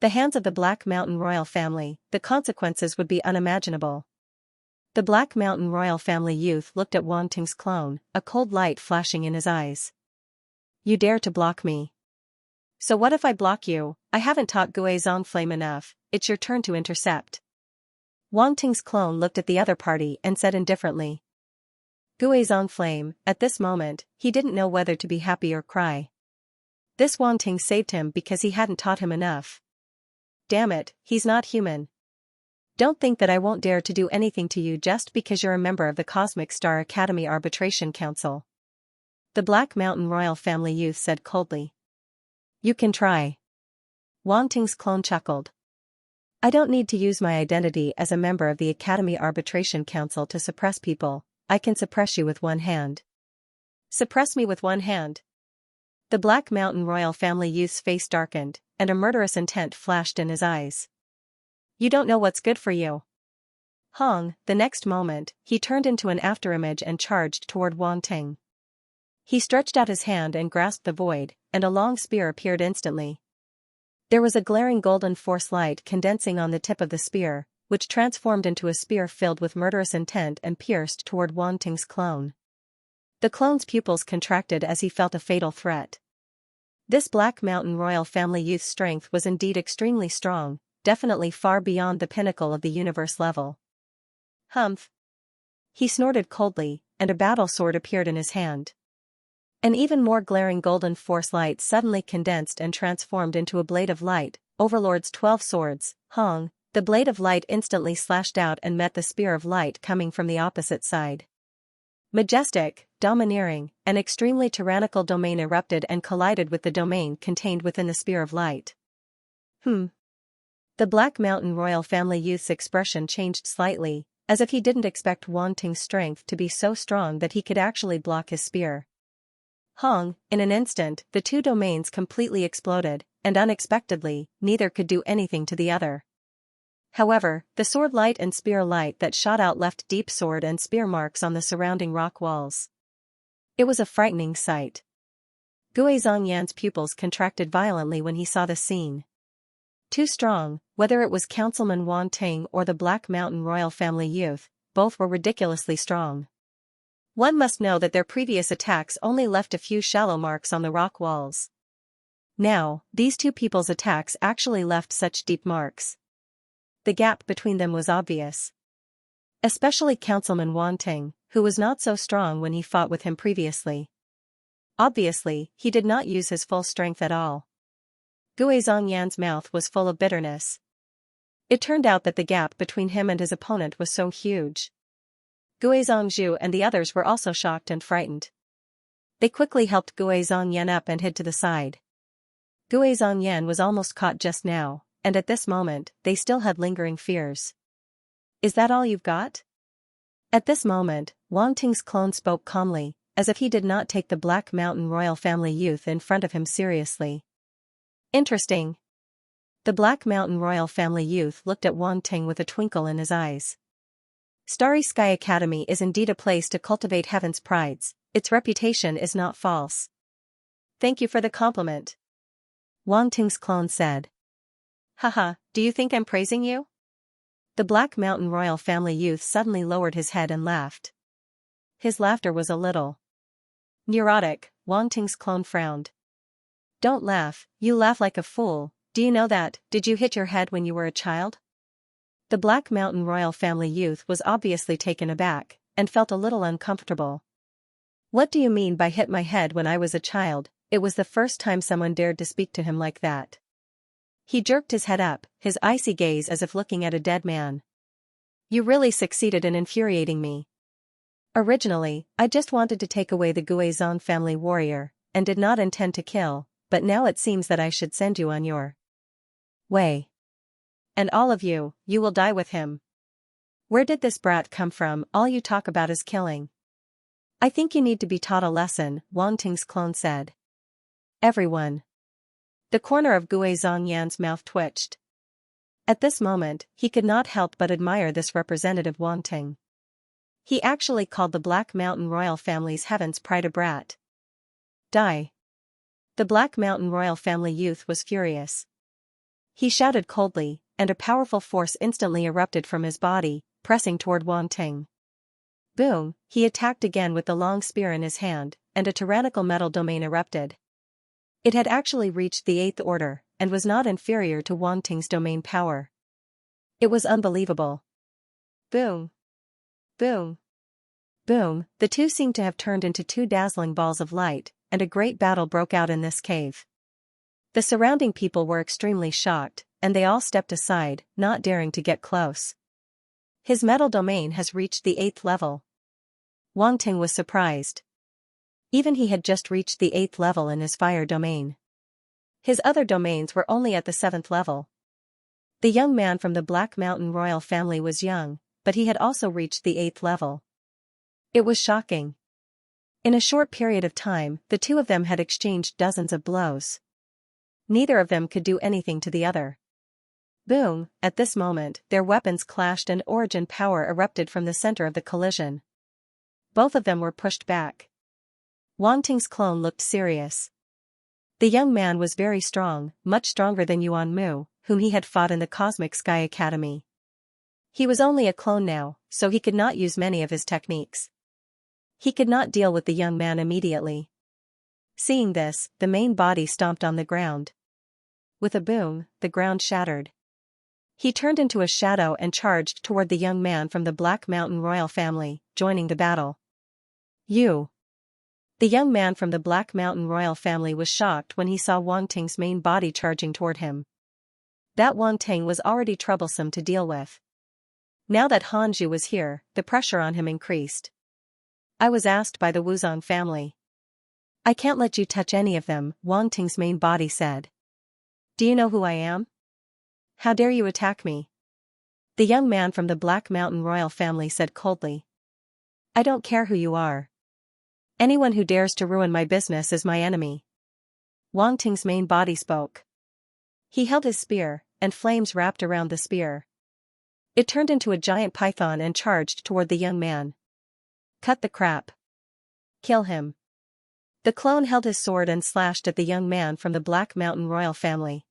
the hands of the Black Mountain royal family, the consequences would be unimaginable. The Black Mountain royal family youth looked at Wanting's clone, a cold light flashing in his eyes. You dare to block me? So what if I block you? I haven't taught Guizhong Flame enough, it's your turn to intercept. Wanting's clone looked at the other party and said indifferently. Guizhong Flame, at this moment, he didn't know whether to be happy or cry. This Wanting saved him because he hadn't taught him enough. Damn it, he's not human. Don't think that I won't dare to do anything to you just because you're a member of the Cosmic Star Academy Arbitration Council. The Black Mountain royal family youth said coldly. You can try. Wanting's clone chuckled. I don't need to use my identity as a member of the Academy Arbitration Council to suppress people, I can suppress you with one hand. Suppress me with one hand. The Black Mountain royal family youth's face darkened, and a murderous intent flashed in his eyes. You don't know what's good for you. Hong, the next moment, he turned into an afterimage and charged toward Wanting. He stretched out his hand and grasped the void, and a long spear appeared instantly. There was a glaring golden force light condensing on the tip of the spear, which transformed into a spear filled with murderous intent and pierced toward Wanting's clone. The clone's pupils contracted as he felt a fatal threat. This Black Mountain royal family youth's strength was indeed extremely strong, definitely far beyond the pinnacle of the universe level. Humph! He snorted coldly, and a battle sword appeared in his hand. An even more glaring golden force light suddenly condensed and transformed into a blade of light, Overlord's 12 swords. Hong, the blade of light instantly slashed out and met the spear of light coming from the opposite side. Majestic, domineering, and extremely tyrannical domain erupted and collided with the domain contained within the sphere of light. The Black Mountain royal family youth's expression changed slightly, as if he didn't expect Wan Ting's strength to be so strong that he could actually block his spear. In an instant, the two domains completely exploded, and unexpectedly, neither could do anything to the other. However, the sword light and spear light that shot out left deep sword and spear marks on the surrounding rock walls. It was a frightening sight. Gui Zhongyan's pupils contracted violently when he saw the scene. Too strong, whether it was Councilman Wan Ting or the Black Mountain royal family youth, both were ridiculously strong. One must know that their previous attacks only left a few shallow marks on the rock walls. Now, these two people's attacks actually left such deep marks. The gap between them was obvious. Especially Councilman Wan Ting, who was not so strong when he fought with him previously. Obviously, he did not use his full strength at all. Gui Zhongyan's mouth was full of bitterness. It turned out that the gap between him and his opponent was so huge. Gui Zhongzhu and the others were also shocked and frightened. They quickly helped Gui Zhongyan up and hid to the side. Gui Zhongyan was almost caught just now, and at this moment, they still had lingering fears. Is that all you've got? At this moment, Wang Ting's clone spoke calmly, as if he did not take the Black Mountain royal family youth in front of him seriously. Interesting. The Black Mountain royal family youth looked at Wang Ting with a twinkle in his eyes. Starry Sky Academy is indeed a place to cultivate heaven's prides, its reputation is not false. Thank you for the compliment. Wang Ting's clone said. Haha, do you think I'm praising you? The Black Mountain royal family youth suddenly lowered his head and laughed. His laughter was a little neurotic. Wang Ting's clone frowned. Don't laugh, you laugh like a fool, do you know that? Did you hit your head when you were a child? The Black Mountain royal family youth was obviously taken aback, and felt a little uncomfortable. What do you mean by hit my head when I was a child? It was the first time someone dared to speak to him like that. He jerked his head up, his icy gaze as if looking at a dead man. You really succeeded in infuriating me. Originally, I just wanted to take away the Guizhong family warrior, and did not intend to kill, but now it seems that I should send you on your way. And all of you, you will die with him. Where did this brat come from? All you talk about is killing. I think you need to be taught a lesson, Wang Ting's clone said. Everyone. The corner of Gui Zhongyan's mouth twitched. At this moment, he could not help but admire this representative Wan Ting. He actually called the Black Mountain royal family's heaven's pride a brat. Die. The Black Mountain royal family youth was furious. He shouted coldly, and a powerful force instantly erupted from his body, pressing toward Wan Ting. Boom, he attacked again with the long spear in his hand, and a tyrannical metal domain erupted. It had actually reached the 8th order, and was not inferior to Wan Ting's domain power. It was unbelievable. Boom. Boom. Boom, the two seemed to have turned into two dazzling balls of light, and a great battle broke out in this cave. The surrounding people were extremely shocked, and they all stepped aside, not daring to get close. His metal domain has reached the 8th level. Wang Ting was surprised. Even he had just reached the 8th level in his fire domain. His other domains were only at the 7th level. The young man from the Black Mountain royal family was young, but he had also reached the 8th level. It was shocking. In a short period of time, the two of them had exchanged dozens of blows. Neither of them could do anything to the other. Boom, at this moment, their weapons clashed and origin power erupted from the center of the collision. Both of them were pushed back. Wang Ting's clone looked serious. The young man was very strong, much stronger than Yuan Mu, whom he had fought in the Cosmic Sky Academy. He was only a clone now, so he could not use many of his techniques. He could not deal with the young man immediately. Seeing this, the main body stomped on the ground. With a boom, the ground shattered. He turned into a shadow and charged toward the young man from the Black Mountain royal family, joining the battle. You. The young man from the Black Mountain royal family was shocked when he saw Wang Ting's main body charging toward him. That Wang Ting was already troublesome to deal with. Now that Hanju was here, the pressure on him increased. I was asked by the Wuzong family. I can't let you touch any of them, Wang Ting's main body said. Do you know who I am? How dare you attack me? The young man from the Black Mountain royal family said coldly. I don't care who you are. Anyone who dares to ruin my business is my enemy. Wang Ting's main body spoke. He held his spear, and flames wrapped around the spear. It turned into a giant python and charged toward the young man. Cut the crap. Kill him. The clone held his sword and slashed at the young man from the Black Mountain royal family.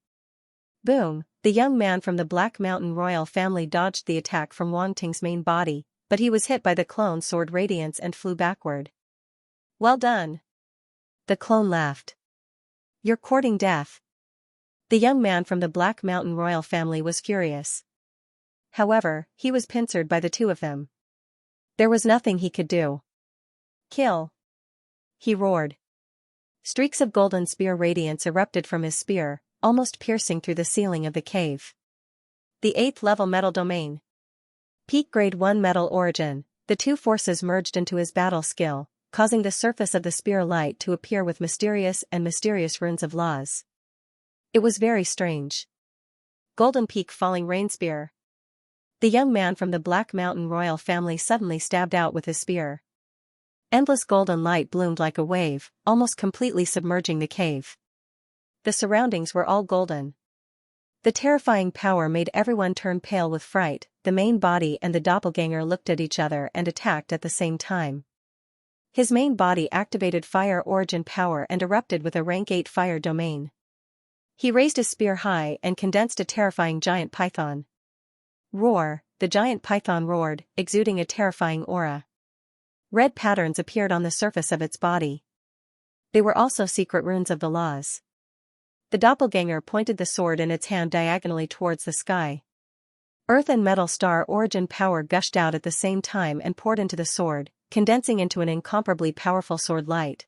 Boom! The young man from the Black Mountain royal family dodged the attack from Wang Ting's main body, but he was hit by the clone's sword radiance and flew backward. Well done. The clone laughed. You're courting death. The young man from the Black Mountain royal family was furious. However, he was pincered by the two of them. There was nothing he could do. Kill! He roared. Streaks of golden spear radiance erupted from his spear, almost piercing through the ceiling of the cave. The 8th level metal domain. Peak grade 1 metal origin, the two forces merged into his battle skill, causing the surface of the spear light to appear with mysterious runes of laws. It was very strange. Golden Peak falling rain spear. The young man from the Black Mountain royal family suddenly stabbed out with his spear. Endless golden light bloomed like a wave, almost completely submerging the cave. The surroundings were all golden. The terrifying power made everyone turn pale with fright. The main body and the doppelganger looked at each other and attacked at the same time. His main body activated fire origin power and erupted with a rank 8 fire domain. He raised his spear high and condensed a terrifying giant python. Roar! The giant python roared, exuding a terrifying aura. Red patterns appeared on the surface of its body. They were also secret runes of the laws. The doppelganger pointed the sword in its hand diagonally towards the sky. Earth and metal star origin power gushed out at the same time and poured into the sword, condensing into an incomparably powerful sword light.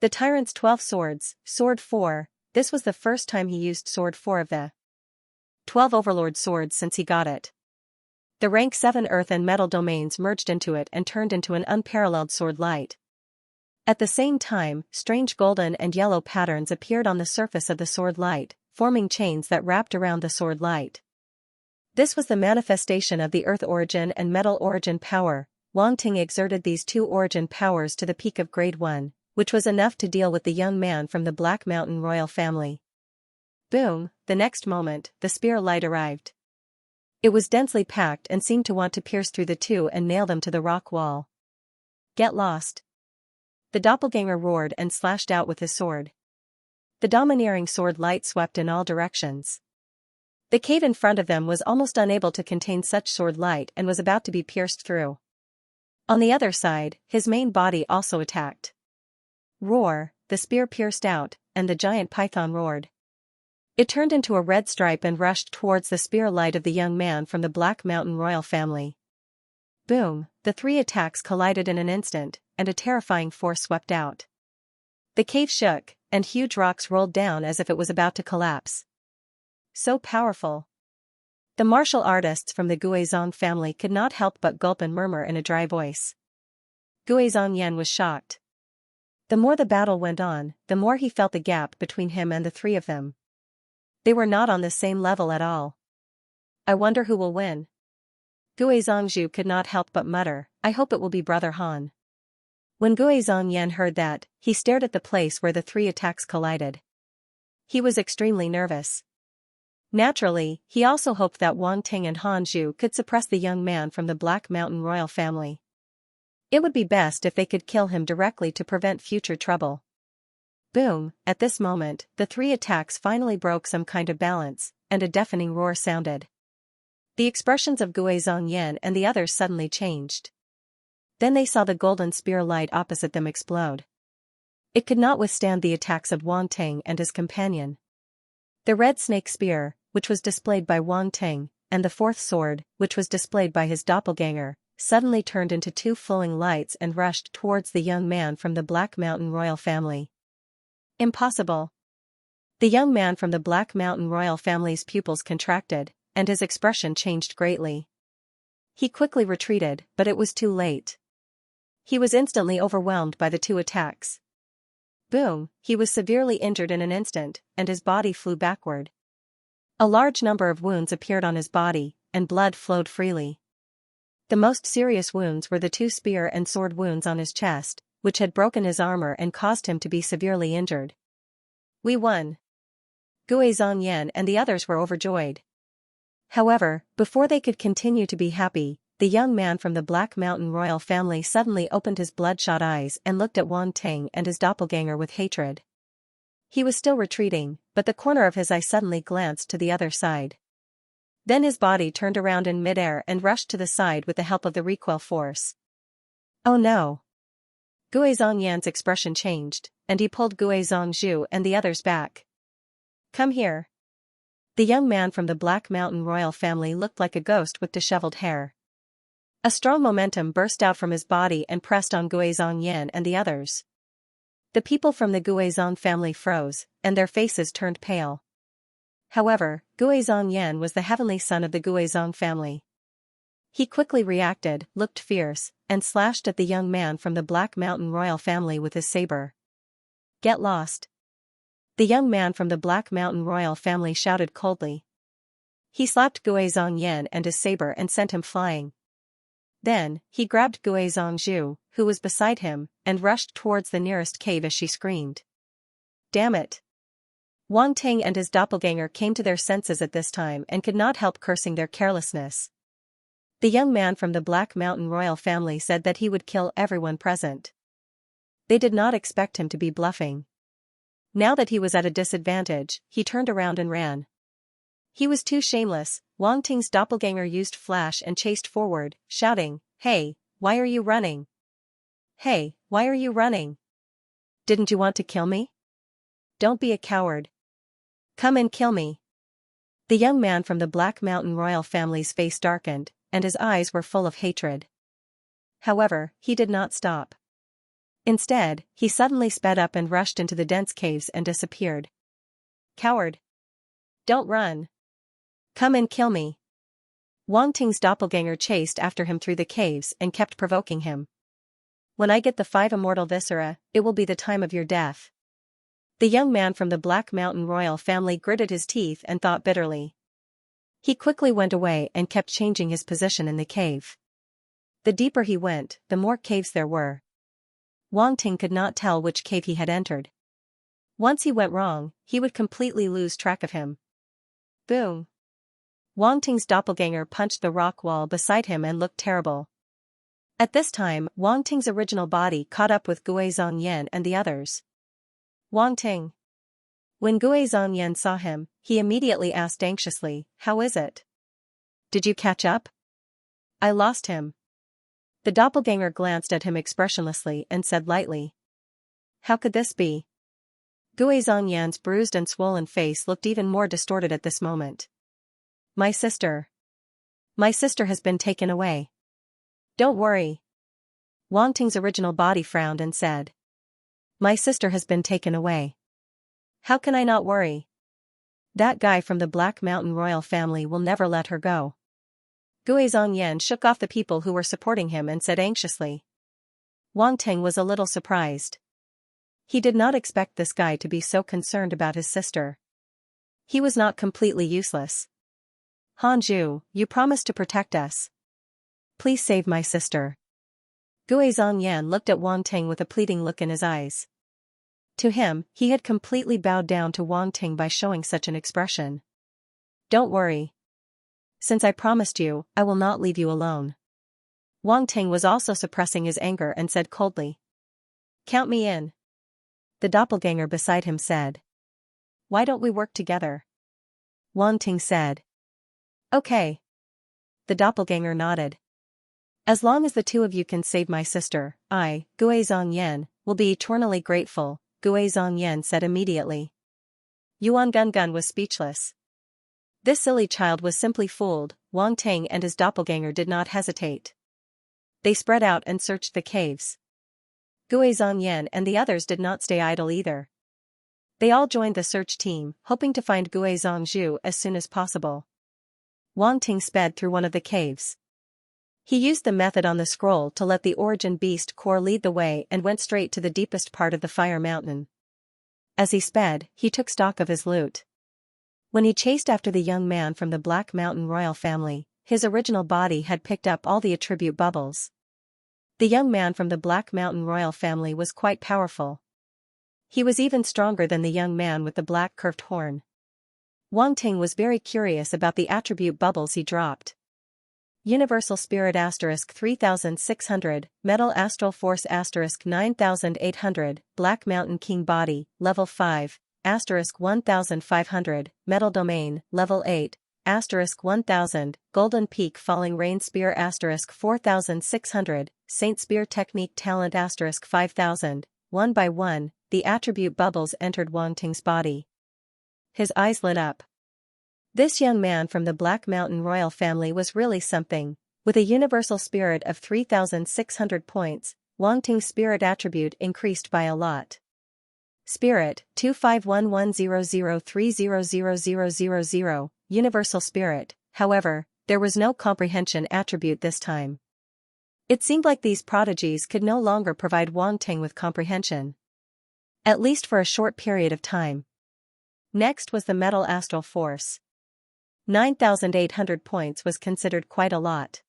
The tyrant's 12 swords, Sword 4, this was the first time he used Sword 4 of the 12 Overlord swords since he got it. The rank 7 earth and metal domains merged into it and turned into an unparalleled sword light. At the same time, strange golden and yellow patterns appeared on the surface of the sword light, forming chains that wrapped around the sword light. This was the manifestation of the earth origin and metal origin power. Wang Ting exerted these two origin powers to the peak of grade 1, which was enough to deal with the young man from the Black Mountain royal family. Boom! The next moment, the spear light arrived. It was densely packed and seemed to want to pierce through the two and nail them to the rock wall. Get lost! The doppelganger roared and slashed out with his sword. The domineering sword light swept in all directions. The cave in front of them was almost unable to contain such sword light and was about to be pierced through. On the other side, his main body also attacked. Roar! The spear pierced out, and the giant python roared. It turned into a red stripe and rushed towards the spear light of the young man from the Black Mountain royal family. Boom! The three attacks collided in an instant, and a terrifying force swept out. The cave shook, and huge rocks rolled down as if it was about to collapse. So powerful! The martial artists from the Guizhong family could not help but gulp and murmur in a dry voice. Guizhong Yan was shocked. The more the battle went on, the more he felt the gap between him and the three of them. They were not on the same level at all. I wonder who will win. Guizhong Zhu could not help but mutter, I hope it will be Brother Han. When Guizhong Yan heard that, he stared at the place where the three attacks collided. He was extremely nervous. Naturally, he also hoped that Wang Ting and Han Zhu could suppress the young man from the Black Mountain royal family. It would be best if they could kill him directly to prevent future trouble. Boom! At this moment, the three attacks finally broke some kind of balance, and a deafening roar sounded. The expressions of Guizhong Yan and the others suddenly changed. Then they saw the golden spear light opposite them explode. It could not withstand the attacks of Wang Ting and his companion. The red snake spear, which was displayed by Wang Ting, and the fourth sword, which was displayed by his doppelganger, suddenly turned into two flowing lights and rushed towards the young man from the Black Mountain royal family. Impossible! The young man from the Black Mountain royal family's pupils contracted, and his expression changed greatly. He quickly retreated, but it was too late. He was instantly overwhelmed by the two attacks. Boom, he was severely injured in an instant, and his body flew backward. A large number of wounds appeared on his body, and blood flowed freely. The most serious wounds were the two spear and sword wounds on his chest, which had broken his armor and caused him to be severely injured. We won. Gui Zhongyan and the others were overjoyed. However, before they could continue to be happy, the young man from the Black Mountain royal family suddenly opened his bloodshot eyes and looked at Wang Ting and his doppelganger with hatred. He was still retreating, but the corner of his eye suddenly glanced to the other side. Then his body turned around in midair and rushed to the side with the help of the recoil force. Oh no! Gui Zhongyan's expression changed, and he pulled Gui Zhongzhu and the others back. Come here. The young man from the Black Mountain royal family looked like a ghost with disheveled hair. A strong momentum burst out from his body and pressed on Gui Zhongyan and the others. The people from the Guizhong family froze, and their faces turned pale. However, Gui Zhongyan was the heavenly son of the Guizhong family. He quickly reacted, looked fierce, and slashed at the young man from the Black Mountain royal family with his saber. Get lost! The young man from the Black Mountain royal family shouted coldly. He slapped Gui Zhongyan and his saber and sent him flying. Then, he grabbed Gui Zhongzhu, who was beside him, and rushed towards the nearest cave as she screamed. Damn it! Wang Ting and his doppelganger came to their senses at this time and could not help cursing their carelessness. The young man from the Black Mountain royal family said that he would kill everyone present. They did not expect him to be bluffing. Now that he was at a disadvantage, he turned around and ran. He was too shameless. Wang Ting's doppelganger used flash and chased forward, shouting, Hey, why are you running? Hey, why are you running? Didn't you want to kill me? Don't be a coward. Come and kill me. The young man from the Black Mountain royal family's face darkened, and his eyes were full of hatred. However, he did not stop. Instead, he suddenly sped up and rushed into the dense caves and disappeared. Coward! Don't run! Come and kill me! Wang Ting's doppelganger chased after him through the caves and kept provoking him. When I get the 5 immortal viscera, it will be the time of your death. The young man from the Black Mountain royal family gritted his teeth and thought bitterly. He quickly went away and kept changing his position in the cave. The deeper he went, the more caves there were. Wang Ting could not tell which cave he had entered. Once he went wrong, he would completely lose track of him. Boom! Wang Ting's doppelganger punched the rock wall beside him and looked terrible. At this time, Wang Ting's original body caught up with Gui Zhongyan and the others. Wang Ting. When Gui Zhongyan saw him, he immediately asked anxiously, How is it? Did you catch up? I lost him. The doppelganger glanced at him expressionlessly and said lightly. How could this be? Gui Zhongyan's bruised and swollen face looked even more distorted at this moment. My sister. My sister has been taken away. Don't worry. Wang Ting's original body frowned and said. My sister has been taken away. How can I not worry? That guy from the Black Mountain royal family will never let her go. Gui Zhongyan shook off the people who were supporting him and said anxiously. Wang Ting was a little surprised. He did not expect this guy to be so concerned about his sister. He was not completely useless. Hanju, you promised to protect us. Please save my sister. Gui Zhongyan looked at Wang Ting with a pleading look in his eyes. To him, he had completely bowed down to Wang Ting by showing such an expression. Don't worry. Since I promised you, I will not leave you alone. Wang Ting was also suppressing his anger and said coldly. Count me in. The doppelganger beside him said. Why don't we work together? Wang Ting said. Okay. The doppelganger nodded. As long as the two of you can save my sister, I, Gui Zhongyan, will be eternally grateful, Gui Zhongyan said immediately. Yuan Gungun was speechless. This silly child was simply fooled. Wang Ting and his doppelganger did not hesitate. They spread out and searched the caves. Gui Zhongyan and the others did not stay idle either. They all joined the search team, hoping to find Gui Zhongzhu as soon as possible. Wang Ting sped through one of the caves. He used the method on the scroll to let the origin beast core lead the way and went straight to the deepest part of the fire mountain. As he sped, he took stock of his loot. When he chased after the young man from the Black Mountain royal family, his original body had picked up all the attribute bubbles. The young man from the Black Mountain royal family was quite powerful. He was even stronger than the young man with the black curved horn. Wang Ting was very curious about the attribute bubbles he dropped. Universal Spirit * 3600, Metal Astral Force * 9800, Black Mountain King Body, Level 5, * 1500, Metal Domain, Level 8, * 1000, Golden Peak Falling Rain Spear * 4600, Saint Spear Technique Talent * 5000, one by one, the attribute bubbles entered Wang Ting's body. His eyes lit up. This young man from the Black Mountain royal family was really something. With a universal spirit of 3,600 points, Wang Ting's spirit attribute increased by a lot. Spirit, 251100300000, Universal Spirit. However, there was no comprehension attribute this time. It seemed like these prodigies could no longer provide Wang Ting with comprehension. At least for a short period of time. Next was the Metal Astral Force. 9,800 points was considered quite a lot.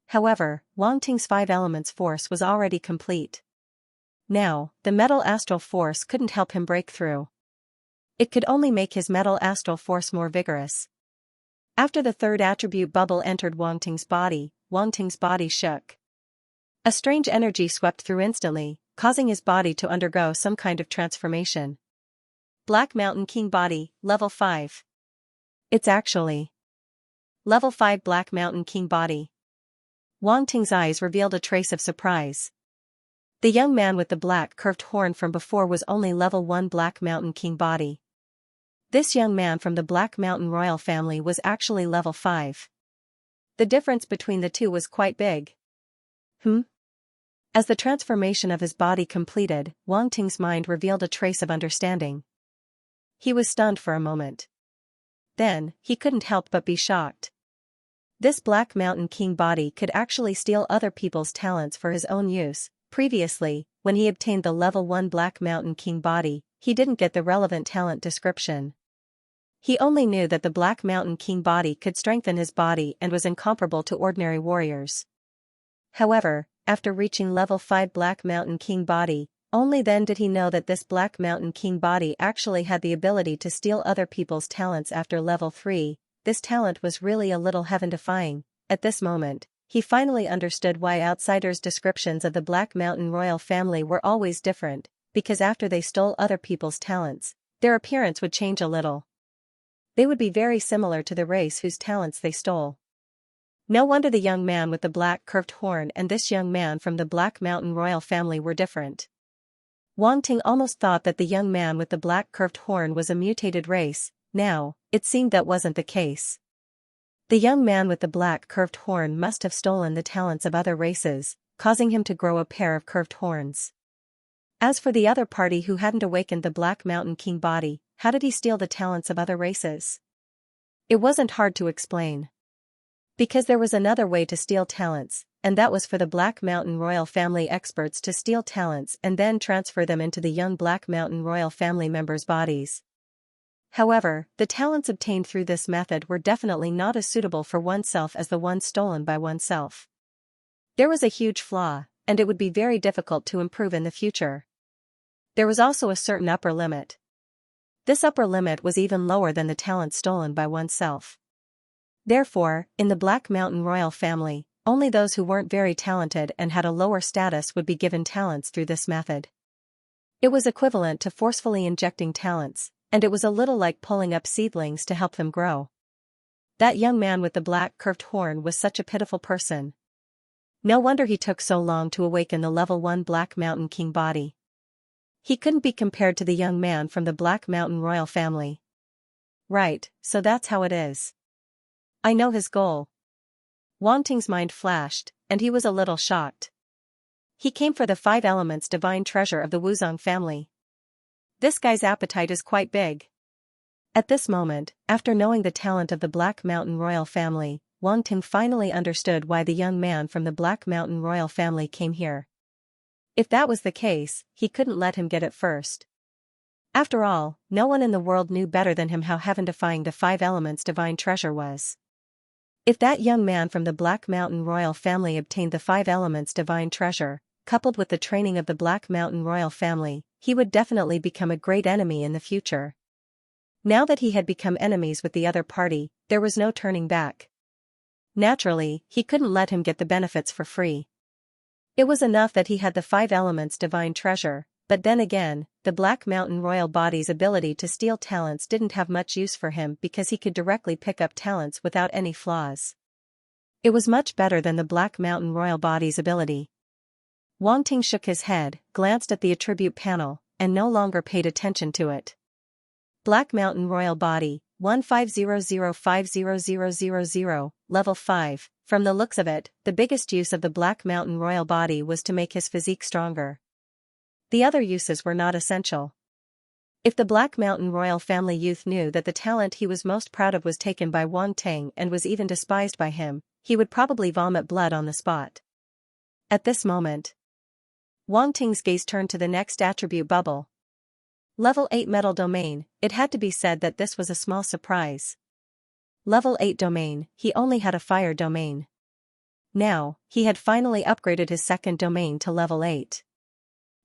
However, Wang Ting's 5 elements force was already complete. Now, the Metal Astral Force couldn't help him break through. It could only make his Metal Astral Force more vigorous. After the third attribute bubble entered Wang Ting's body shook. A strange energy swept through instantly, causing his body to undergo some kind of transformation. Black Mountain King Body, Level 5. It's actually Level 5 Black Mountain King Body. Wang Ting's eyes revealed a trace of surprise. The young man with the black curved horn from before was only Level 1 Black Mountain King Body. This young man from the Black Mountain royal family was actually Level 5. The difference between the two was quite big. As the transformation of his body completed, Wang Ting's mind revealed a trace of understanding. He was stunned for a moment. Then, he couldn't help but be shocked. This Black Mountain King Body could actually steal other people's talents for his own use. Previously, when he obtained the Level 1 Black Mountain King Body, he didn't get the relevant talent description. He only knew that the Black Mountain King Body could strengthen his body and was incomparable to ordinary warriors. However, after reaching Level 5 Black Mountain King Body, only then did he know that this Black Mountain King Body actually had the ability to steal other people's talents after Level 3. This talent was really a little heaven-defying. At this moment, he finally understood why outsiders' descriptions of the Black Mountain royal family were always different, because after they stole other people's talents, their appearance would change a little. They would be very similar to the race whose talents they stole. No wonder the young man with the black curved horn and this young man from the Black Mountain royal family were different. Wang Ting almost thought that the young man with the black curved horn was a mutated race. Now, it seemed that wasn't the case. The young man with the black curved horn must have stolen the talents of other races, causing him to grow a pair of curved horns. As for the other party who hadn't awakened the Black Mountain King Body, how did he steal the talents of other races? It wasn't hard to explain. Because there was another way to steal talents, and that was for the Black Mountain royal family experts to steal talents and then transfer them into the young Black Mountain royal family members' bodies. However, the talents obtained through this method were definitely not as suitable for oneself as the ones stolen by oneself. There was a huge flaw, and it would be very difficult to improve in the future. There was also a certain upper limit. This upper limit was even lower than the talents stolen by oneself. Therefore, in the Black Mountain royal family, only those who weren't very talented and had a lower status would be given talents through this method. It was equivalent to forcefully injecting talents, and it was a little like pulling up seedlings to help them grow. That young man with the black curved horn was such a pitiful person. No wonder he took so long to awaken the Level 1 Black Mountain King Body. He couldn't be compared to the young man from the Black Mountain royal family. Right, so that's how it is. I know his goal. Wang Ting's mind flashed, and he was a little shocked. He came for the 5 elements divine treasure of the Wuzong family. This guy's appetite is quite big. At this moment, after knowing the talent of the Black Mountain royal family, Wang Ting finally understood why the young man from the Black Mountain royal family came here. If that was the case, he couldn't let him get it first. After all, no one in the world knew better than him how heaven-defying the 5 elements divine treasure was. If that young man from the Black Mountain royal family obtained the 5 elements divine treasure, coupled with the training of the Black Mountain royal family, he would definitely become a great enemy in the future. Now that he had become enemies with the other party, there was no turning back. Naturally, he couldn't let him get the benefits for free. It was enough that he had the 5 elements divine treasure, but then again, the Black Mountain royal body's ability to steal talents didn't have much use for him because he could directly pick up talents without any flaws. It was much better than the Black Mountain royal body's ability. Wang Ting shook his head, glanced at the attribute panel, and no longer paid attention to it. Black Mountain royal body, 1500500000, level 5. From the looks of it, the biggest use of the Black Mountain royal body was to make his physique stronger. The other uses were not essential. If the Black Mountain royal family youth knew that the talent he was most proud of was taken by Wang Ting and was even despised by him, he would probably vomit blood on the spot. At this moment, Wang Ting's gaze turned to the next attribute bubble. Level 8 metal domain. It had to be said that this was a small surprise. Level 8 domain, he only had a fire domain. Now, he had finally upgraded his second domain to level 8.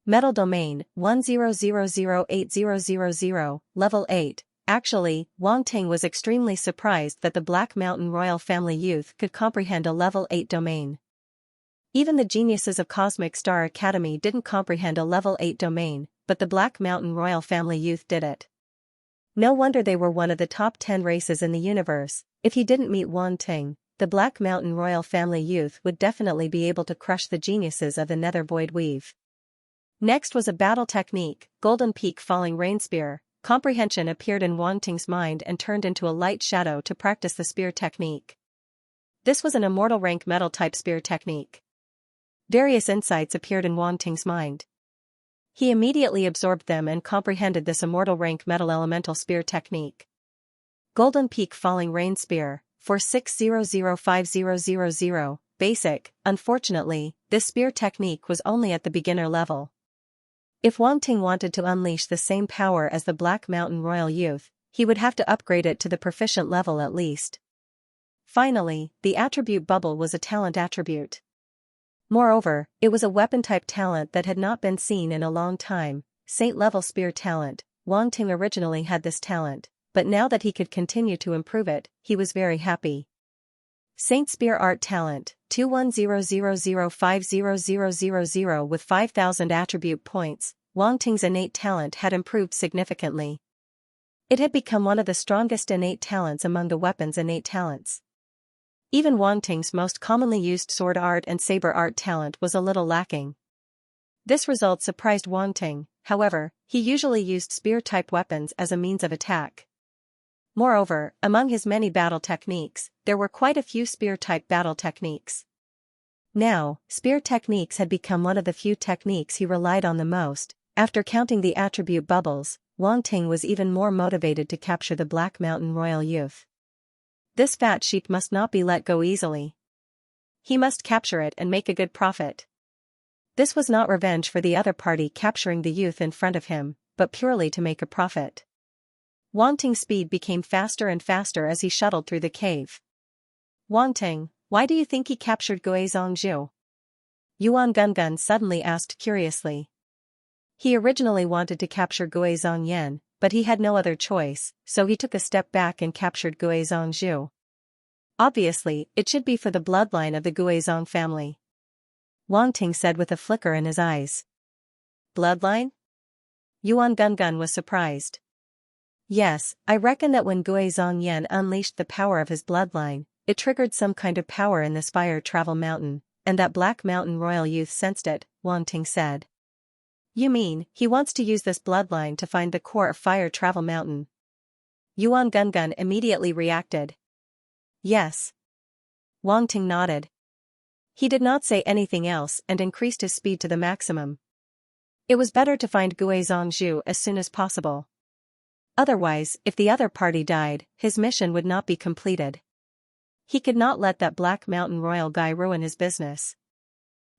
Metal domain, 10008000, level 8. Actually, Wang Ting was extremely surprised that the Black Mountain royal family youth could comprehend a level 8 domain. Even the geniuses of Cosmic Star Academy didn't comprehend a level 8 domain, but the Black Mountain royal family youth did it. No wonder they were one of the top 10 races in the universe. If he didn't meet Wang Ting, the Black Mountain royal family youth would definitely be able to crush the geniuses of the Nether Void Weave. Next was a battle technique, Golden Peak Falling Rain Spear. Comprehension appeared in Wang Ting's mind and turned into a light shadow to practice the spear technique. This was an immortal rank metal type spear technique. Various insights appeared in Wang Ting's mind. He immediately absorbed them and comprehended this immortal rank metal elemental spear technique. Golden Peak Falling Rain Spear, 46005000, basic. Unfortunately, this spear technique was only at the beginner level. If Wang Ting wanted to unleash the same power as the Black Mountain royal youth, he would have to upgrade it to the proficient level at least. Finally, the attribute bubble was a talent attribute. Moreover, it was a weapon-type talent that had not been seen in a long time, Saint-level spear talent. Wang Ting originally had this talent, but now that he could continue to improve it, he was very happy. Saint Spear Art Talent, 21005000 with 5000 attribute points. Wang Ting's innate talent had improved significantly. It had become one of the strongest innate talents among the weapons innate talents. Even Wang Ting's most commonly used sword art and saber art talent was a little lacking. This result surprised Wang Ting. However, he usually used spear-type weapons as a means of attack. Moreover, among his many battle techniques, there were quite a few spear-type battle techniques. Now, spear techniques had become one of the few techniques he relied on the most. After counting the attribute bubbles, Wang Ting was even more motivated to capture the Black Mountain royal youth. This fat sheep must not be let go easily. He must capture it and make a good profit. This was not revenge for the other party capturing the youth in front of him, but purely to make a profit. Wang Ting's speed became faster and faster as he shuttled through the cave. Wang Ting, why do you think he captured Guizhong Zhu? Yuan Gungun suddenly asked curiously. He originally wanted to capture Guizhong Yan, but he had no other choice, so he took a step back and captured Guizhong Zhu. Obviously, it should be for the bloodline of the Guizhong family. Wang Ting said with a flicker in his eyes. Bloodline? Yuan Gungun was surprised. Yes, I reckon that when Guizhong Yan unleashed the power of his bloodline, it triggered some kind of power in this fire travel mountain, and that Black Mountain royal youth sensed it, Wang Ting said. You mean, he wants to use this bloodline to find the core of Fire Travel Mountain? Yuan Gungun immediately reacted. Yes. Wang Ting nodded. He did not say anything else and increased his speed to the maximum. It was better to find Guizhong Zhu as soon as possible. Otherwise, if the other party died, his mission would not be completed. He could not let that Black Mountain Royal guy ruin his business.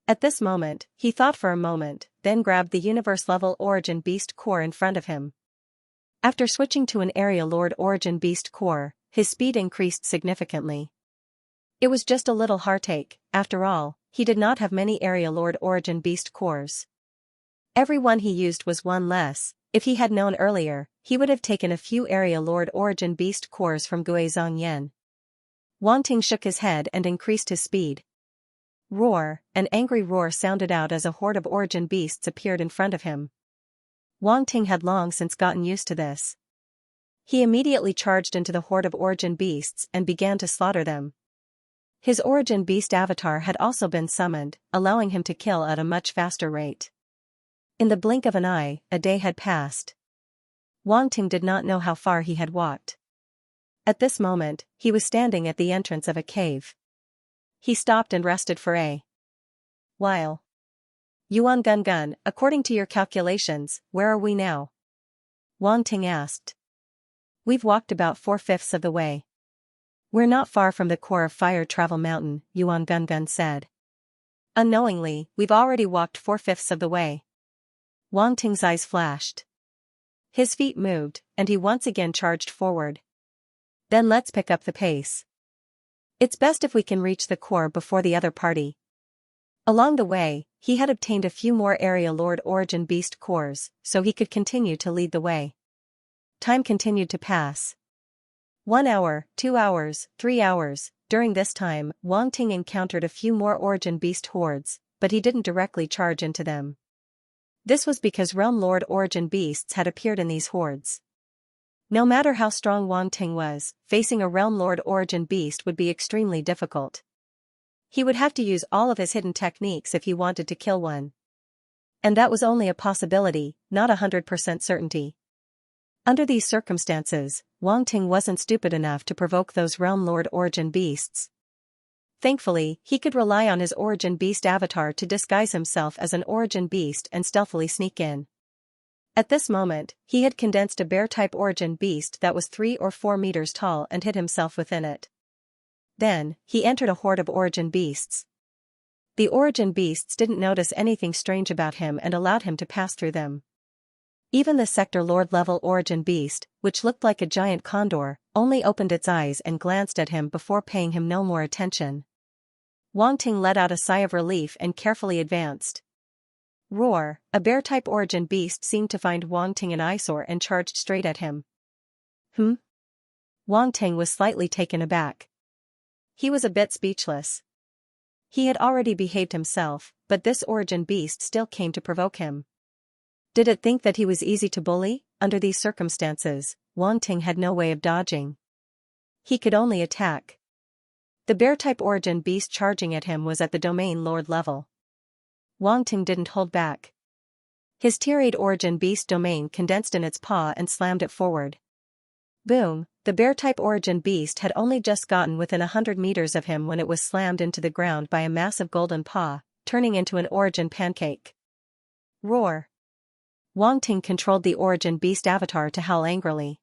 At this moment, he thought for a moment, then grabbed the universe-level Origin Beast core in front of him. After switching to an Area Lord Origin Beast core, his speed increased significantly. It was just a little heartache, after all, he did not have many Area Lord Origin Beast cores. Every one he used was one less. If he had known earlier, he would have taken a few Area Lord Origin Beast cores from Guizhongyan. Wang Ting shook his head and increased his speed. Roar! An angry roar sounded out as a horde of Origin Beasts appeared in front of him. Wang Ting had long since gotten used to this. He immediately charged into the horde of Origin Beasts and began to slaughter them. His Origin Beast avatar had also been summoned, allowing him to kill at a much faster rate. In the blink of an eye, a day had passed. Wang Ting did not know how far he had walked. At this moment, he was standing at the entrance of a cave. He stopped and rested for a while. Yuan Gun Gun, according to your calculations, where are we now? Wang Ting asked. We've walked about 4/5 of the way. We're not far from the core of Fire Travel Mountain, Yuan Gun Gun said. Unknowingly, we've already walked 4/5 of the way. Wang Ting's eyes flashed. His feet moved, and he once again charged forward. Then let's pick up the pace. It's best if we can reach the core before the other party. Along the way, he had obtained a few more Area Lord Origin Beast cores, so he could continue to lead the way. Time continued to pass. 1 hour, 2 hours, 3 hours. During this time, Wang Ting encountered a few more Origin Beast hordes, but he didn't directly charge into them. This was because Realm Lord Origin Beasts had appeared in these hordes. No matter how strong Wang Ting was, facing a Realm Lord Origin Beast would be extremely difficult. He would have to use all of his hidden techniques if he wanted to kill one. And that was only a possibility, not 100% certainty. Under these circumstances, Wang Ting wasn't stupid enough to provoke those Realm Lord Origin Beasts. Thankfully, he could rely on his Origin Beast avatar to disguise himself as an Origin Beast and stealthily sneak in. At this moment, he had condensed a bear-type Origin Beast that was 3 or 4 meters tall and hid himself within it. Then, he entered a horde of Origin Beasts. The Origin Beasts didn't notice anything strange about him and allowed him to pass through them. Even the Sector Lord level Origin Beast, which looked like a giant condor, only opened its eyes and glanced at him before paying him no more attention. Wang Ting let out a sigh of relief and carefully advanced. Roar! A bear-type Origin Beast seemed to find Wang Ting an eyesore and charged straight at him. Wang Ting was slightly taken aback. He was a bit speechless. He had already behaved himself, but this Origin Beast still came to provoke him. Did it think that he was easy to bully? Under these circumstances, Wang Ting had no way of dodging. He could only attack. The bear-type Origin Beast charging at him was at the Domain Lord level. Wang Ting didn't hold back. His Tier 8 Origin Beast domain condensed in its paw and slammed it forward. Boom! The bear-type Origin Beast had only just gotten within 100 meters of him when it was slammed into the ground by a massive golden paw, turning into an Origin pancake. Roar! Wang Ting controlled the Origin Beast avatar to howl angrily.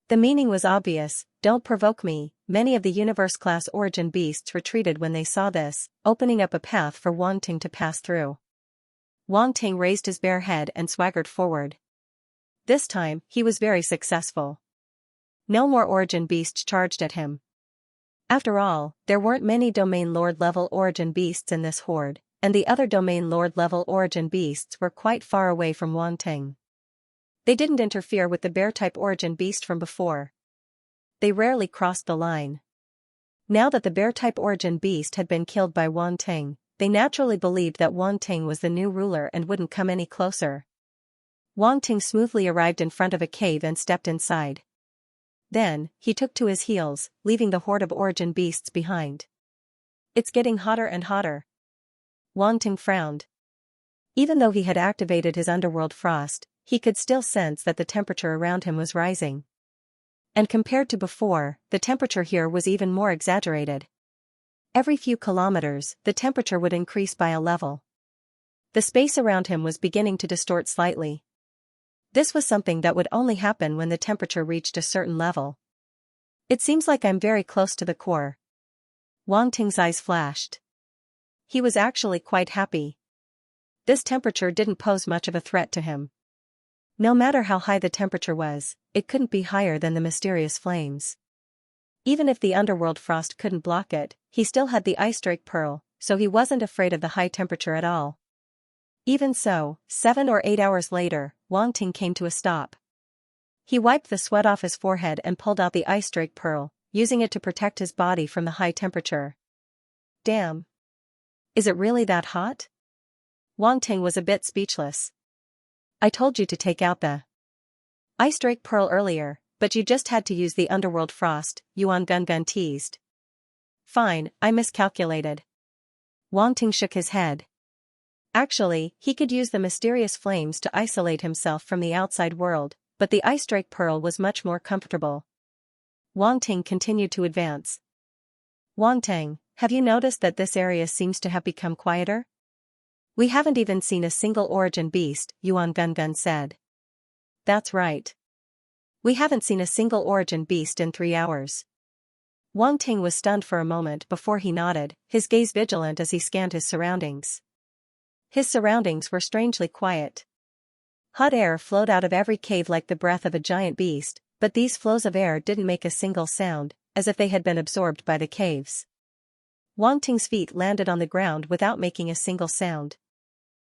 The meaning was obvious, don't provoke me. Many of the Universe-class Origin Beasts retreated when they saw this, opening up a path for Wang Ting to pass through. Wang Ting raised his bare head and swaggered forward. This time, he was very successful. No more Origin Beasts charged at him. After all, there weren't many Domain Lord level Origin Beasts in this horde, and the other Domain Lord level Origin Beasts were quite far away from Wang Ting. They didn't interfere with the bear-type Origin Beast from before. They rarely crossed the line. Now that the bear-type Origin Beast had been killed by Wang Ting, they naturally believed that Wang Ting was the new ruler and wouldn't come any closer. Wang Ting smoothly arrived in front of a cave and stepped inside. Then, he took to his heels, leaving the horde of Origin Beasts behind. It's getting hotter and hotter. Wang Ting frowned. Even though he had activated his underworld frost, he could still sense that the temperature around him was rising. And compared to before, the temperature here was even more exaggerated. Every few kilometers, the temperature would increase by a level. The space around him was beginning to distort slightly. This was something that would only happen when the temperature reached a certain level. It seems like I'm very close to the core. Wang Ting's eyes flashed. He was actually quite happy. This temperature didn't pose much of a threat to him. No matter how high the temperature was, it couldn't be higher than the mysterious flames. Even if the underworld frost couldn't block it, he still had the ice drake pearl, so he wasn't afraid of the high temperature at all. Even so, 7 or 8 hours later, Wang Ting came to a stop. He wiped the sweat off his forehead and pulled out the ice drake pearl, using it to protect his body from the high temperature. Damn. Is it really that hot? Wang Ting was a bit speechless. I told you to take out the ice drake pearl earlier, but you just had to use the underworld frost, Yuan Gun teased. Fine, I miscalculated. Wang Ting shook his head. Actually, he could use the mysterious flames to isolate himself from the outside world, but the ice drake pearl was much more comfortable. Wang Ting continued to advance. Wang Ting, have you noticed that this area seems to have become quieter? We haven't even seen a single origin beast, Yuan Gun said. That's right. We haven't seen a single origin beast in 3 hours. Wang Ting was stunned for a moment before he nodded, his gaze vigilant as he scanned his surroundings. His surroundings were strangely quiet. Hot air flowed out of every cave like the breath of a giant beast, but these flows of air didn't make a single sound, as if they had been absorbed by the caves. Wang Ting's feet landed on the ground without making a single sound.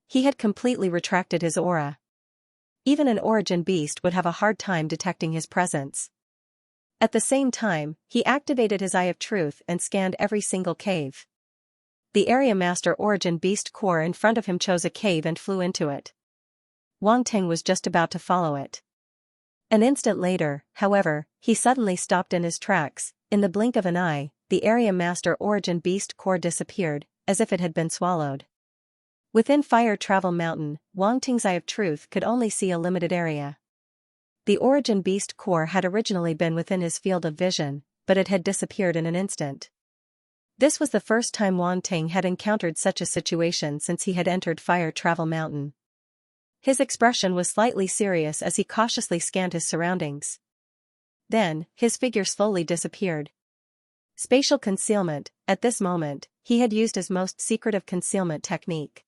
He had completely retracted his aura. Even an origin beast would have a hard time detecting his presence. At the same time, he activated his Eye of Truth and scanned every single cave. The Area Master Origin Beast Core in front of him chose a cave and flew into it. Wang Ting was just about to follow it. An instant later, however, he suddenly stopped in his tracks. In the blink of an eye, the Area Master Origin Beast Core disappeared, as if it had been swallowed. Within Fire Travel Mountain, Wang Ting's Eye of Truth could only see a limited area. The Origin Beast Core had originally been within his field of vision, but it had disappeared in an instant. This was the first time Wang Ting had encountered such a situation since he had entered Fire Travel Mountain. His expression was slightly serious as he cautiously scanned his surroundings. Then, his figure slowly disappeared. Spatial concealment. At this moment, he had used his most secretive concealment technique.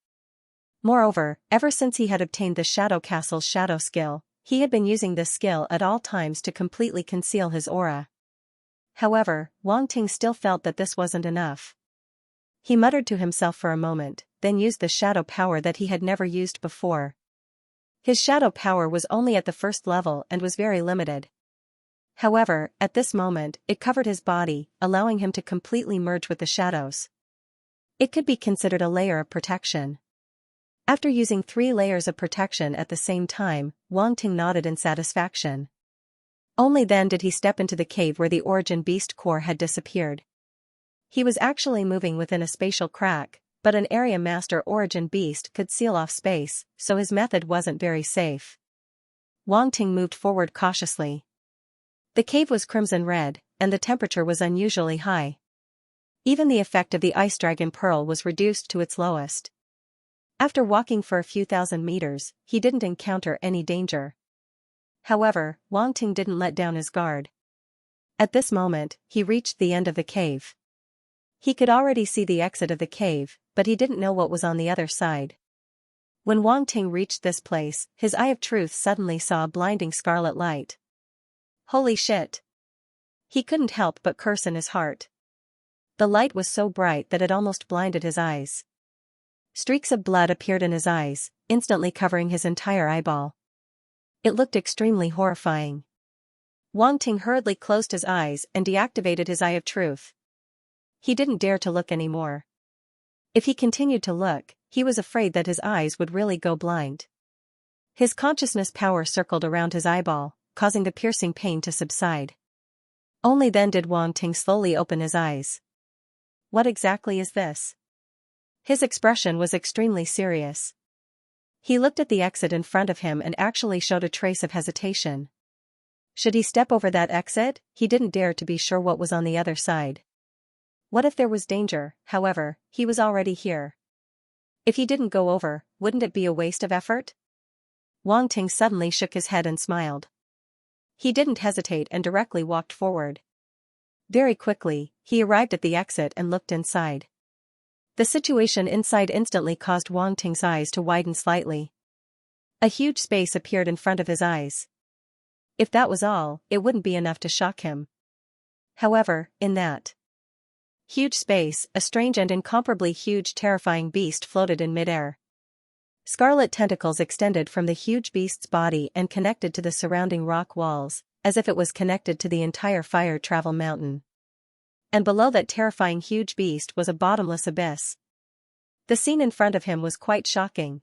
Moreover, ever since he had obtained the Shadow Castle's shadow skill, he had been using this skill at all times to completely conceal his aura. However, Wang Ting still felt that this wasn't enough. He muttered to himself for a moment, then used the shadow power that he had never used before. His shadow power was only at the first level and was very limited. However, at this moment, it covered his body, allowing him to completely merge with the shadows. It could be considered a layer of protection. After using 3 layers of protection at the same time, Wang Ting nodded in satisfaction. Only then did he step into the cave where the Origin Beast Core had disappeared. He was actually moving within a spatial crack, but an Area Master Origin Beast could seal off space, so his method wasn't very safe. Wang Ting moved forward cautiously. The cave was crimson red, and the temperature was unusually high. Even the effect of the Ice Dragon Pearl was reduced to its lowest. After walking for a few thousand meters, he didn't encounter any danger. However, Wang Ting didn't let down his guard. At this moment, he reached the end of the cave. He could already see the exit of the cave, but he didn't know what was on the other side. When Wang Ting reached this place, his Eye of Truth suddenly saw a blinding scarlet light. Holy shit! He couldn't help but curse in his heart. The light was so bright that it almost blinded his eyes. Streaks of blood appeared in his eyes, instantly covering his entire eyeball. It looked extremely horrifying. Wang Ting hurriedly closed his eyes and deactivated his Eye of Truth. He didn't dare to look anymore. If he continued to look, he was afraid that his eyes would really go blind. His consciousness power circled around his eyeball, causing the piercing pain to subside. Only then did Wang Ting slowly open his eyes. What exactly is this? His expression was extremely serious. He looked at the exit in front of him and actually showed a trace of hesitation. Should he step over that exit? He didn't dare to be sure what was on the other side. What if there was danger? However, he was already here. If he didn't go over, wouldn't it be a waste of effort? Wang Ting suddenly shook his head and smiled. He didn't hesitate and directly walked forward. Very quickly, he arrived at the exit and looked inside. The situation inside instantly caused Wang Ting's eyes to widen slightly. A huge space appeared in front of his eyes. If that was all, it wouldn't be enough to shock him. However, in that huge space, a strange and incomparably huge terrifying beast floated in midair. Scarlet tentacles extended from the huge beast's body and connected to the surrounding rock walls, as if it was connected to the entire fire travel mountain. And below that terrifying huge beast was a bottomless abyss. The scene in front of him was quite shocking.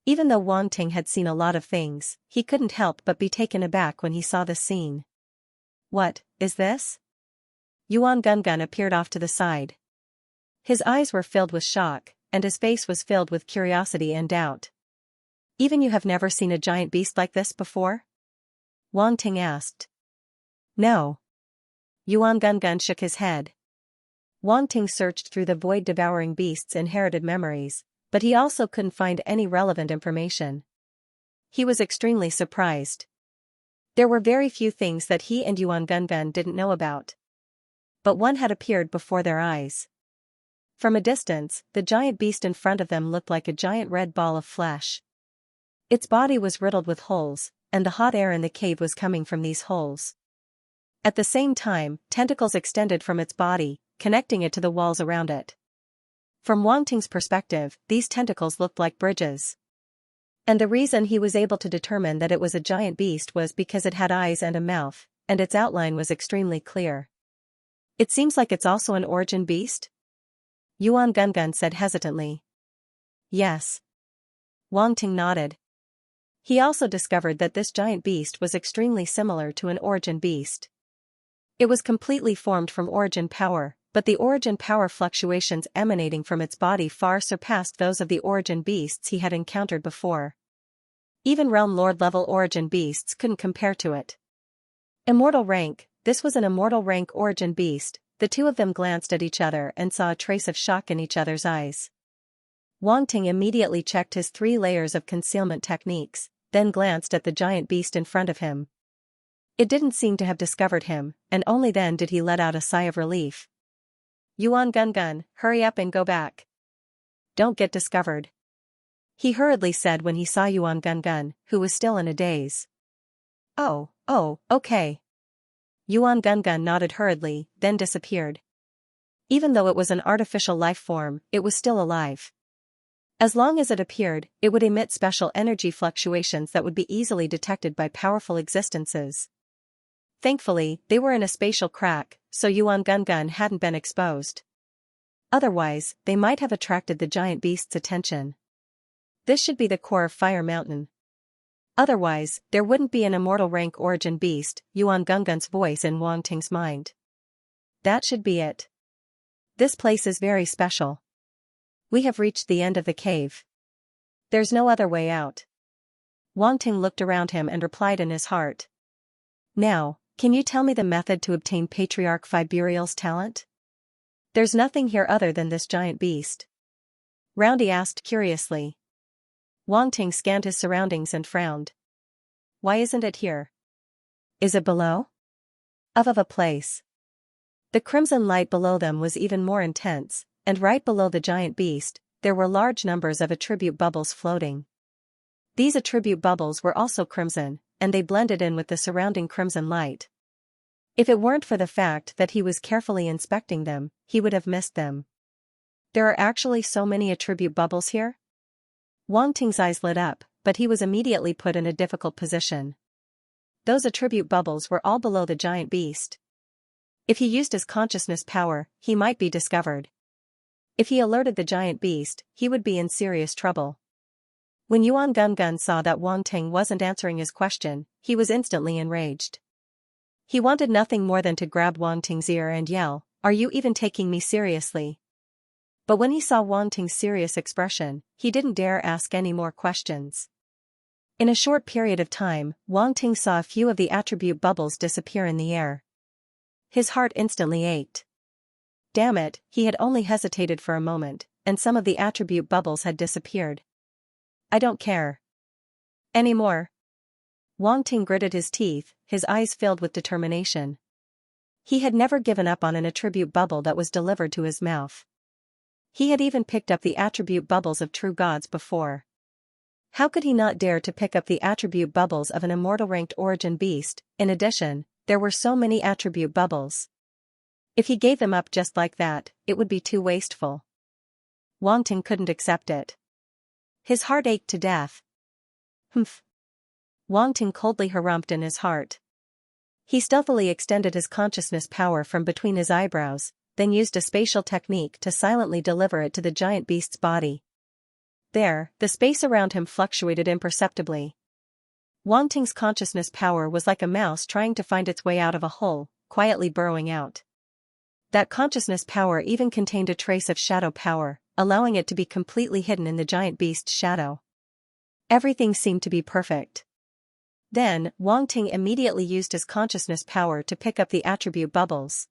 Even though Wang Ting had seen a lot of things, he couldn't help but be taken aback when he saw the scene. What is this? Yuan Gungun appeared off to the side. His eyes were filled with shock, and his face was filled with curiosity and doubt. Even you have never seen a giant beast like this before? Wang Ting asked. No. Yuan Gungun shook his head. Wang Ting searched through the void-devouring beast's inherited memories, but he also couldn't find any relevant information. He was extremely surprised. There were very few things that he and Yuan Gungun didn't know about. But one had appeared before their eyes. From a distance, the giant beast in front of them looked like a giant red ball of flesh. Its body was riddled with holes, and the hot air in the cave was coming from these holes. At the same time, tentacles extended from its body, connecting it to the walls around it. From Wang Ting's perspective, these tentacles looked like bridges. And the reason he was able to determine that it was a giant beast was because it had eyes and a mouth, and its outline was extremely clear. It seems like it's also an origin beast? Yuan Gungun said hesitantly. Yes. Wang Ting nodded. He also discovered that this giant beast was extremely similar to an origin beast. It was completely formed from origin power, but the origin power fluctuations emanating from its body far surpassed those of the origin beasts he had encountered before. Even Realm Lord level origin beasts couldn't compare to it. Immortal rank, this was an immortal rank origin beast. The two of them glanced at each other and saw a trace of shock in each other's eyes. Wang Ting immediately checked his 3 layers of concealment techniques, then glanced at the giant beast in front of him. It didn't seem to have discovered him, and only then did he let out a sigh of relief. Yuan Gungun, hurry up and go back. Don't get discovered. He hurriedly said when he saw Yuan Gungun, who was still in a daze. Oh, okay. Yuan Gungun nodded hurriedly, then disappeared. Even though it was an artificial life form, it was still alive. As long as it appeared, it would emit special energy fluctuations that would be easily detected by powerful existences. Thankfully, they were in a spatial crack, so Yuan Gungun hadn't been exposed. Otherwise, they might have attracted the giant beast's attention. This should be the core of Fire Mountain. Otherwise, there wouldn't be an immortal rank origin beast, Yuan Gungun's voice in Wang Ting's mind. That should be it. This place is very special. We have reached the end of the cave. There's no other way out. Wang Ting looked around him and replied in his heart. Now, can you tell me the method to obtain Patriarch Fiburial's talent? There's nothing here other than this giant beast. Roundy asked curiously. Wang Ting scanned his surroundings and frowned. Why isn't it here? Is it below? Of a place. The crimson light below them was even more intense, and right below the giant beast, there were large numbers of attribute bubbles floating. These attribute bubbles were also crimson, and they blended in with the surrounding crimson light. If it weren't for the fact that he was carefully inspecting them, he would have missed them. There are actually so many attribute bubbles here? Wang Ting's eyes lit up, but he was immediately put in a difficult position. Those attribute bubbles were all below the giant beast. If he used his consciousness power, he might be discovered. If he alerted the giant beast, he would be in serious trouble. When Yuan Gungun saw that Wang Ting wasn't answering his question, he was instantly enraged. He wanted nothing more than to grab Wang Ting's ear and yell, "Are you even taking me seriously?" But when he saw Wang Ting's serious expression, he didn't dare ask any more questions. In a short period of time, Wang Ting saw a few of the attribute bubbles disappear in the air. His heart instantly ached. Damn it, he had only hesitated for a moment, and some of the attribute bubbles had disappeared. I don't care anymore. Wang Ting gritted his teeth, his eyes filled with determination. He had never given up on an attribute bubble that was delivered to his mouth. He had even picked up the attribute bubbles of true gods before. How could he not dare to pick up the attribute bubbles of an immortal ranked origin beast? In addition, there were so many attribute bubbles. If he gave them up just like that, it would be too wasteful. Wang Ting couldn't accept it. His heart ached to death. Humph. Wang Ting coldly harumphed in his heart. He stealthily extended his consciousness power from between his eyebrows, then used a spatial technique to silently deliver it to the giant beast's body. There, the space around him fluctuated imperceptibly. Wang Ting's consciousness power was like a mouse trying to find its way out of a hole, quietly burrowing out. That consciousness power even contained a trace of shadow power, allowing it to be completely hidden in the giant beast's shadow. Everything seemed to be perfect. Then, Wang Ting immediately used his consciousness power to pick up the attribute bubbles.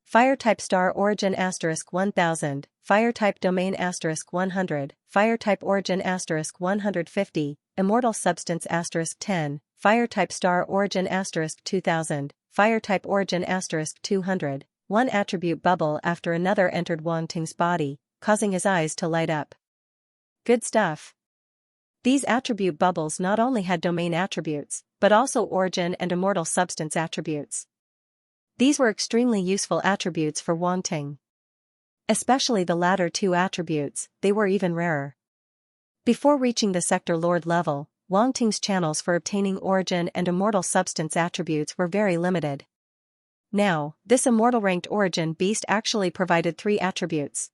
Fire-type star origin *1000, Fire-type domain *100, Fire-type origin *150, Immortal substance *10, Fire-type star origin *2000, Fire-type origin *200. One attribute bubble after another entered Wang Ting's body, causing his eyes to light up. Good stuff. These attribute bubbles not only had domain attributes, but also origin and immortal substance attributes. These were extremely useful attributes for Wang Ting. Especially the latter two attributes, they were even rarer. Before reaching the Sector Lord level, Wang Ting's channels for obtaining origin and immortal substance attributes were very limited. Now, this immortal ranked origin beast actually provided 3 attributes.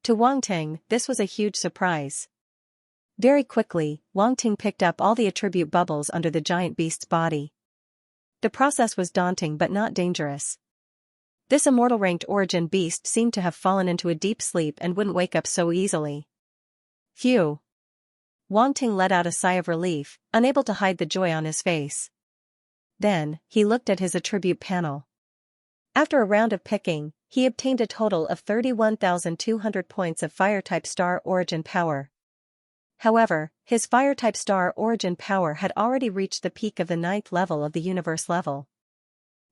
To Wang Ting, this was a huge surprise. Very quickly, Wang Ting picked up all the attribute bubbles under the giant beast's body. The process was daunting but not dangerous. This immortal ranked origin beast seemed to have fallen into a deep sleep and wouldn't wake up so easily. Phew. Wang Ting let out a sigh of relief, unable to hide the joy on his face. Then, he looked at his attribute panel. After a round of picking, he obtained a total of 31,200 points of Fire-type star origin power. However, his Fire-type star origin power had already reached the peak of the 9th level of the universe level.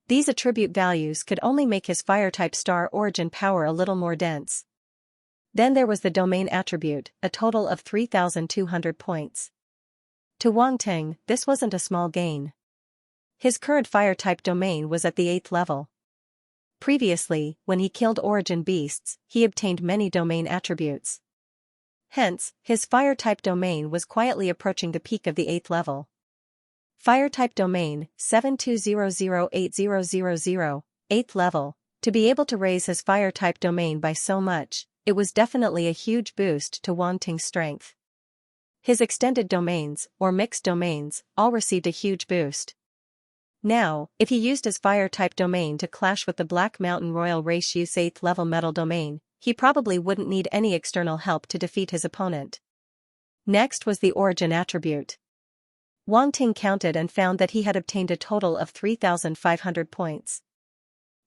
These attribute values could only make his Fire-type star origin power a little more dense. Then there was the domain attribute, a total of 3,200 points. To Wang Ting, this wasn't a small gain. His current Fire-type domain was at the 8th level. Previously, when he killed origin beasts, he obtained many domain attributes. Hence, his Fire-type domain was quietly approaching the peak of the 8th level. Fire-type domain, 72008000, 8th level. To be able to raise his Fire-type domain by so much, it was definitely a huge boost to Wang Ting's strength. His extended domains, or mixed domains, all received a huge boost. Now, if he used his Fire-type domain to clash with the Black Mountain Royal Race Yu's 8th level metal domain, he probably wouldn't need any external help to defeat his opponent. Next was the origin attribute. Wang Ting counted and found that he had obtained a total of 3,500 points.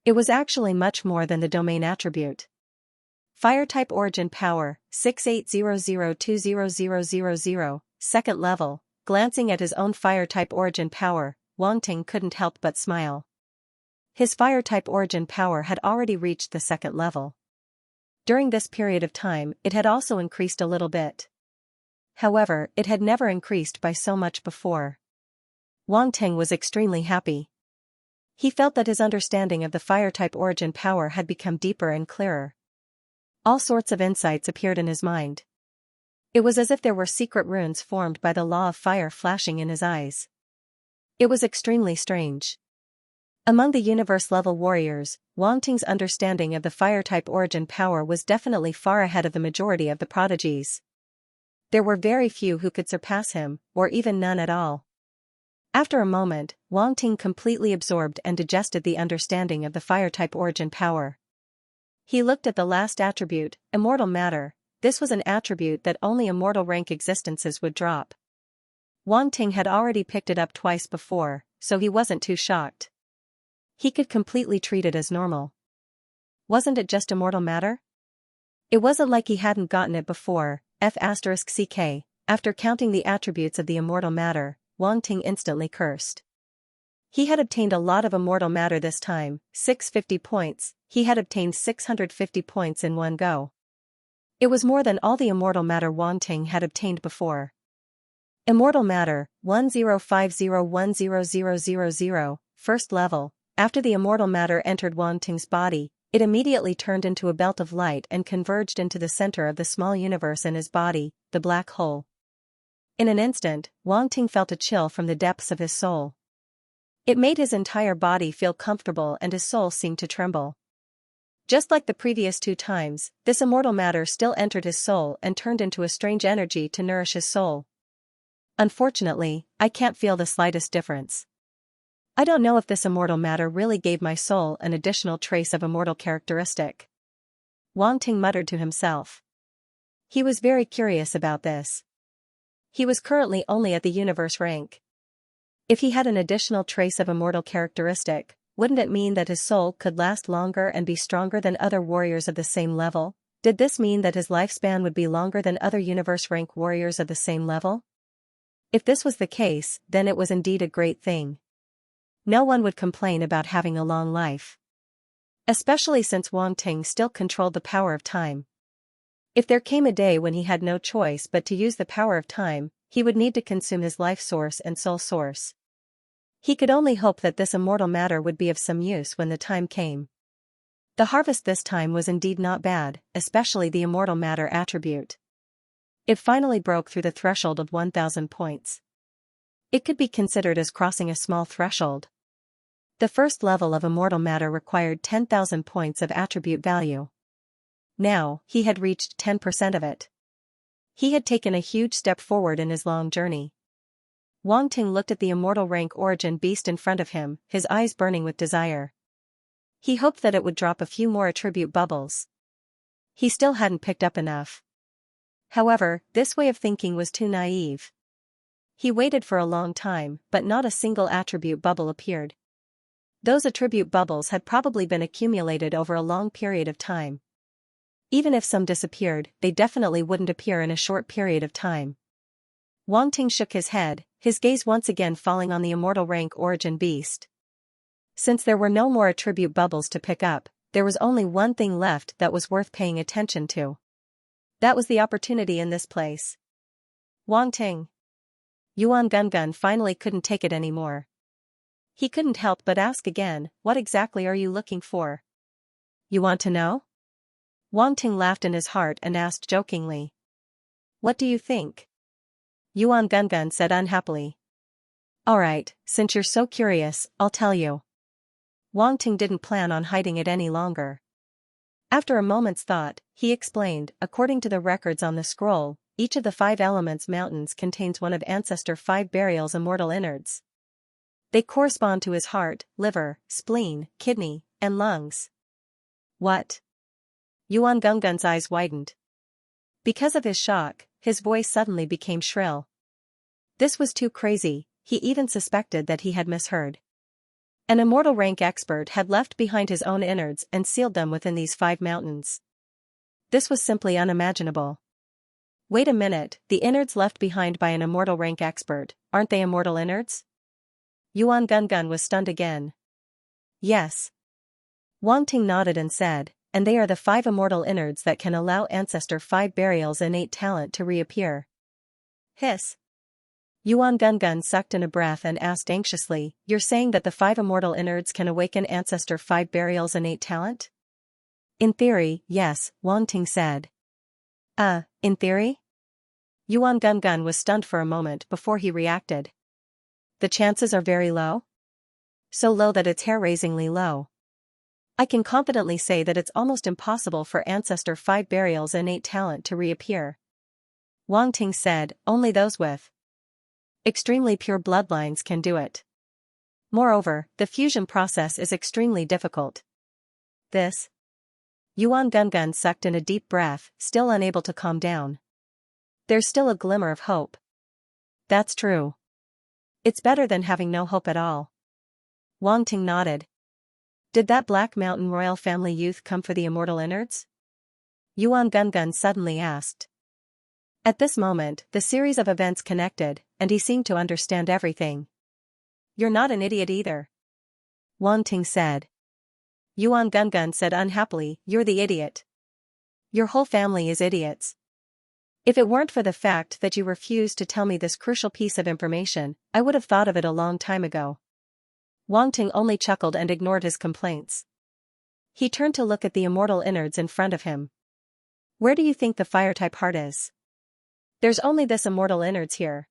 It was actually much more than the domain attribute. Fire-type origin power, 6800200000, 2nd level. Glancing at his own Fire-type origin power, Wang Ting couldn't help but smile. His Fire-type origin power had already reached the 2nd level. During this period of time, it had also increased a little bit. However, it had never increased by so much before. Wang Ting was extremely happy. He felt that his understanding of the Fire-type origin power had become deeper and clearer. All sorts of insights appeared in his mind. It was as if there were secret runes formed by the law of fire flashing in his eyes. It was extremely strange. Among the universe-level warriors, Wang Ting's understanding of the Fire-type origin power was definitely far ahead of the majority of the prodigies. There were very few who could surpass him, or even none at all. After a moment, Wang Ting completely absorbed and digested the understanding of the Fire-type origin power. He looked at the last attribute, immortal matter. This was an attribute that only immortal rank existences would drop. Wang Ting had already picked it up twice before, so he wasn't too shocked. He could completely treat it as normal. Wasn't it just immortal matter? It wasn't like he hadn't gotten it before. F***ck. After counting the attributes of the immortal matter, Wang Ting instantly cursed. He had obtained a lot of immortal matter this time, 650 points, he had obtained 650 points in one go. It was more than all the immortal matter Wang Ting had obtained before. Immortal matter, 1050100000, first level. After the immortal matter entered Wang Ting's body, it immediately turned into a belt of light and converged into the center of the small universe in his body, the black hole. In an instant, Wang Ting felt a chill from the depths of his soul. It made his entire body feel comfortable and his soul seemed to tremble. Just like the previous two times, this immortal matter still entered his soul and turned into a strange energy to nourish his soul. Unfortunately, I can't feel the slightest difference. I don't know if this immortal matter really gave my soul an additional trace of immortal characteristic. Wang Ting muttered to himself. He was very curious about this. He was currently only at the universe rank. If he had an additional trace of immortal characteristic, wouldn't it mean that his soul could last longer and be stronger than other warriors of the same level? Did this mean that his lifespan would be longer than other universe rank warriors of the same level? If this was the case, then it was indeed a great thing. No one would complain about having a long life. Especially since Wang Ting still controlled the power of time. If there came a day when he had no choice but to use the power of time, he would need to consume his life source and soul source. He could only hope that this immortal matter would be of some use when the time came. The harvest this time was indeed not bad, especially the immortal matter attribute. It finally broke through the threshold of 1,000 points. It could be considered as crossing a small threshold. The first level of immortal matter required 10,000 points of attribute value. Now, he had reached 10% of it. He had taken a huge step forward in his long journey. Wang Ting looked at the immortal rank origin beast in front of him, his eyes burning with desire. He hoped that it would drop a few more attribute bubbles. He still hadn't picked up enough. However, this way of thinking was too naive. He waited for a long time, but not a single attribute bubble appeared. Those attribute bubbles had probably been accumulated over a long period of time. Even if some disappeared, they definitely wouldn't appear in a short period of time. Wang Ting shook his head, his gaze once again falling on the immortal rank origin beast. Since there were no more attribute bubbles to pick up, there was only one thing left that was worth paying attention to. That was the opportunity in this place. Wang Ting. Yuan Gungun finally couldn't take it anymore. He couldn't help but ask again, what exactly are you looking for? You want to know? Wang Ting laughed in his heart and asked jokingly. What do you think? Yuan Gungun said unhappily. Alright, since you're so curious, I'll tell you. Wang Ting didn't plan on hiding it any longer. After a moment's thought, he explained, according to the records on the scroll, each of the 5 elements mountains contains one of Ancestor 5 Burial's immortal innards. They correspond to his heart, liver, spleen, kidney, and lungs. What? Yuan Gungun's eyes widened. Because of his shock, his voice suddenly became shrill. This was too crazy, he even suspected that he had misheard. An immortal rank expert had left behind his own innards and sealed them within these 5 mountains. This was simply unimaginable. Wait a minute, the innards left behind by an immortal rank expert, aren't they immortal innards? Yuan Gungun was stunned again. Yes. Wang Ting nodded and said, and they are the 5 immortal innards that can allow Ancestor 5 Burial's innate talent to reappear. Hiss. Yuan Gungun sucked in a breath and asked anxiously, you're saying that the 5 immortal innards can awaken Ancestor 5 Burial's innate talent? In theory, yes, Wang Ting said. In theory? Yuan Gungun was stunned for a moment before he reacted. The chances are very low? So low that it's hair-raisingly low. I can confidently say that it's almost impossible for Ancestor 5 Burial's innate talent to reappear. Wang Ting said, only those with extremely pure bloodlines can do it. Moreover, the fusion process is extremely difficult. This? Yuan Gungun sucked in a deep breath, still unable to calm down. There's still a glimmer of hope. That's true. It's better than having no hope at all. Wang Ting nodded. Did that Black Mountain royal family youth come for the immortal innards? Yuan Gungun suddenly asked. At this moment, the series of events connected, and he seemed to understand everything. You're not an idiot either. Wang Ting said. Yuan Gungun said unhappily, you're the idiot. Your whole family is idiots. If it weren't for the fact that you refused to tell me this crucial piece of information, I would have thought of it a long time ago. Wang Ting only chuckled and ignored his complaints. He turned to look at the immortal innards in front of him. Where do you think the fire-type heart is? There's only this immortal innards here.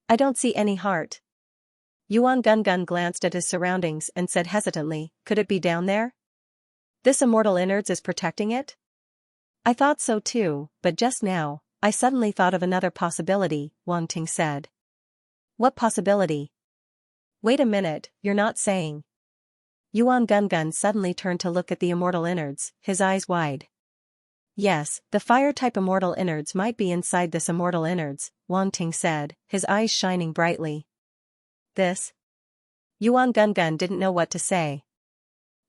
I don't see any heart. Yuan Gungun glanced at his surroundings and said hesitantly, could it be down there? This immortal innards is protecting it? I thought so too, but just now, I suddenly thought of another possibility, Wang Ting said. What possibility? Wait a minute, you're not saying. Yuan Gungun suddenly turned to look at the immortal innards, his eyes wide. Yes, the fire-type immortal innards might be inside this immortal innards, Wang Ting said, his eyes shining brightly. This? Yuan Gungun didn't know what to say.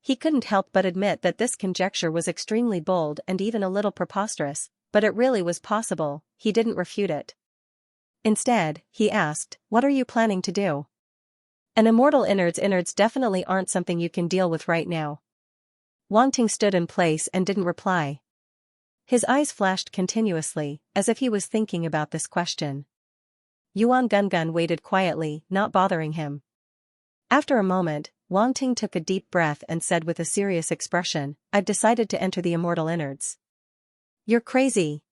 He couldn't help but admit that this conjecture was extremely bold and even a little preposterous, but it really was possible. He didn't refute it. Instead, he asked, what are you planning to do? An immortal innards definitely aren't something you can deal with right now. Wang Ting stood in place and didn't reply. His eyes flashed continuously, as if he was thinking about this question. Yuan Gungun waited quietly, not bothering him. After a moment, Wang Ting took a deep breath and said with a serious expression, I've decided to enter the immortal innards. You're crazy.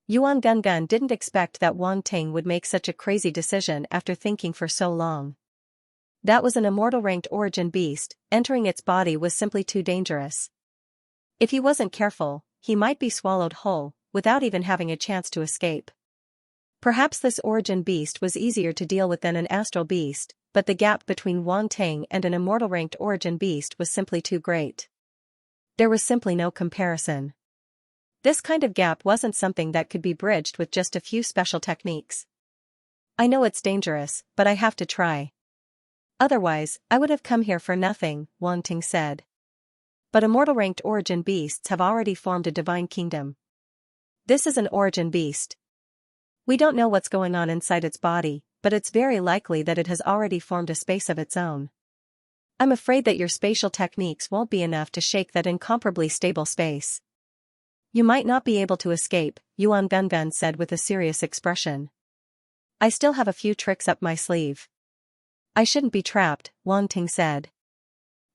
Yuan Gungun didn't expect that Wang Ting would make such a crazy decision after thinking for so long. That was an immortal ranked origin beast, entering its body was simply too dangerous. If he wasn't careful, he might be swallowed whole, without even having a chance to escape. Perhaps this origin beast was easier to deal with than an astral beast, but the gap between Wang Ting and an immortal ranked origin beast was simply too great. There was simply no comparison. This kind of gap wasn't something that could be bridged with just a few special techniques. I know it's dangerous, but I have to try. Otherwise, I would have come here for nothing, Wang Ting said. But immortal ranked origin beasts have already formed a divine kingdom. This is an origin beast. We don't know what's going on inside its body, but it's very likely that it has already formed a space of its own. I'm afraid that your spatial techniques won't be enough to shake that incomparably stable space. You might not be able to escape, Yuan Gungun said with a serious expression. I still have a few tricks up my sleeve. I shouldn't be trapped, Wang Ting said.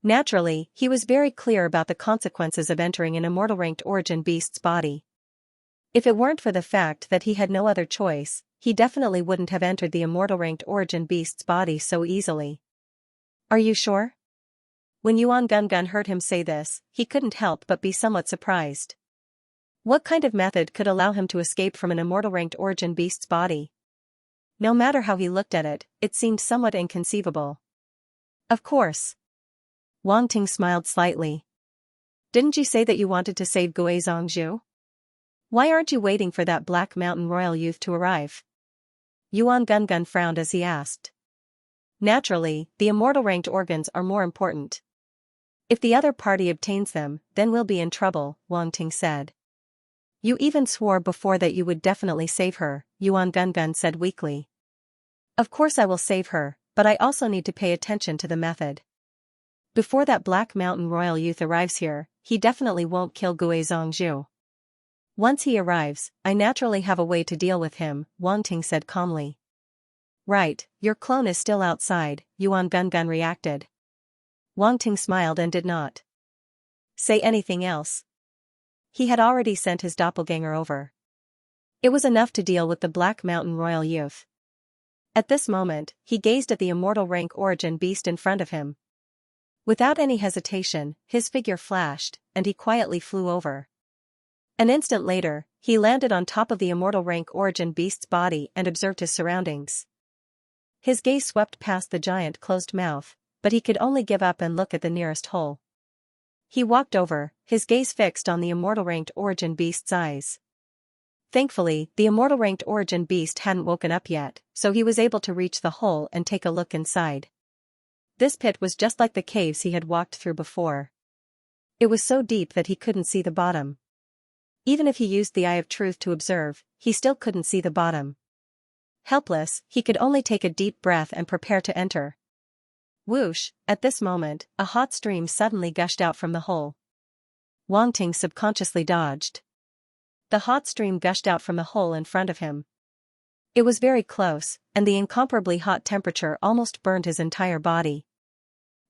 Naturally, he was very clear about the consequences of entering an immortal ranked origin beast's body. If it weren't for the fact that he had no other choice, he definitely wouldn't have entered the immortal ranked origin beast's body so easily. Are you sure? When Yuan Gungun heard him say this, he couldn't help but be somewhat surprised. What kind of method could allow him to escape from an immortal ranked origin beast's body? No matter how he looked at it, it seemed somewhat inconceivable. Of course. Wang Ting smiled slightly. Didn't you say that you wanted to save Gui Zhongzhu? Why aren't you waiting for that Black Mountain royal youth to arrive? Yuan Gungun frowned as he asked. Naturally, the immortal ranked organs are more important. If the other party obtains them, then we'll be in trouble, Wang Ting said. You even swore before that you would definitely save her, Yuan Gungun said weakly. Of course I will save her, but I also need to pay attention to the method. Before that Black Mountain royal youth arrives here, he definitely won't kill Gui Zhongzhu. Once he arrives, I naturally have a way to deal with him, Wang Ting said calmly. Right, your clone is still outside, Yuan Gungun reacted. Wang Ting smiled and did not say anything else. He had already sent his doppelganger over. It was enough to deal with the Black Mountain royal youth. At this moment, he gazed at the immortal rank origin beast in front of him. Without any hesitation, his figure flashed, and he quietly flew over. An instant later, he landed on top of the immortal rank origin beast's body and observed his surroundings. His gaze swept past the giant closed mouth, but he could only give up and look at the nearest hole. He walked over, his gaze fixed on the immortal ranked origin beast's eyes. Thankfully, the immortal ranked origin beast hadn't woken up yet, so he was able to reach the hole and take a look inside. This pit was just like the caves he had walked through before. It was so deep that he couldn't see the bottom. Even if he used the eye of truth to observe, he still couldn't see the bottom. Helpless, he could only take a deep breath and prepare to enter. Whoosh, at this moment, a hot stream suddenly gushed out from the hole. Wang Ting subconsciously dodged. The hot stream gushed out from the hole in front of him. It was very close, and the incomparably hot temperature almost burned his entire body.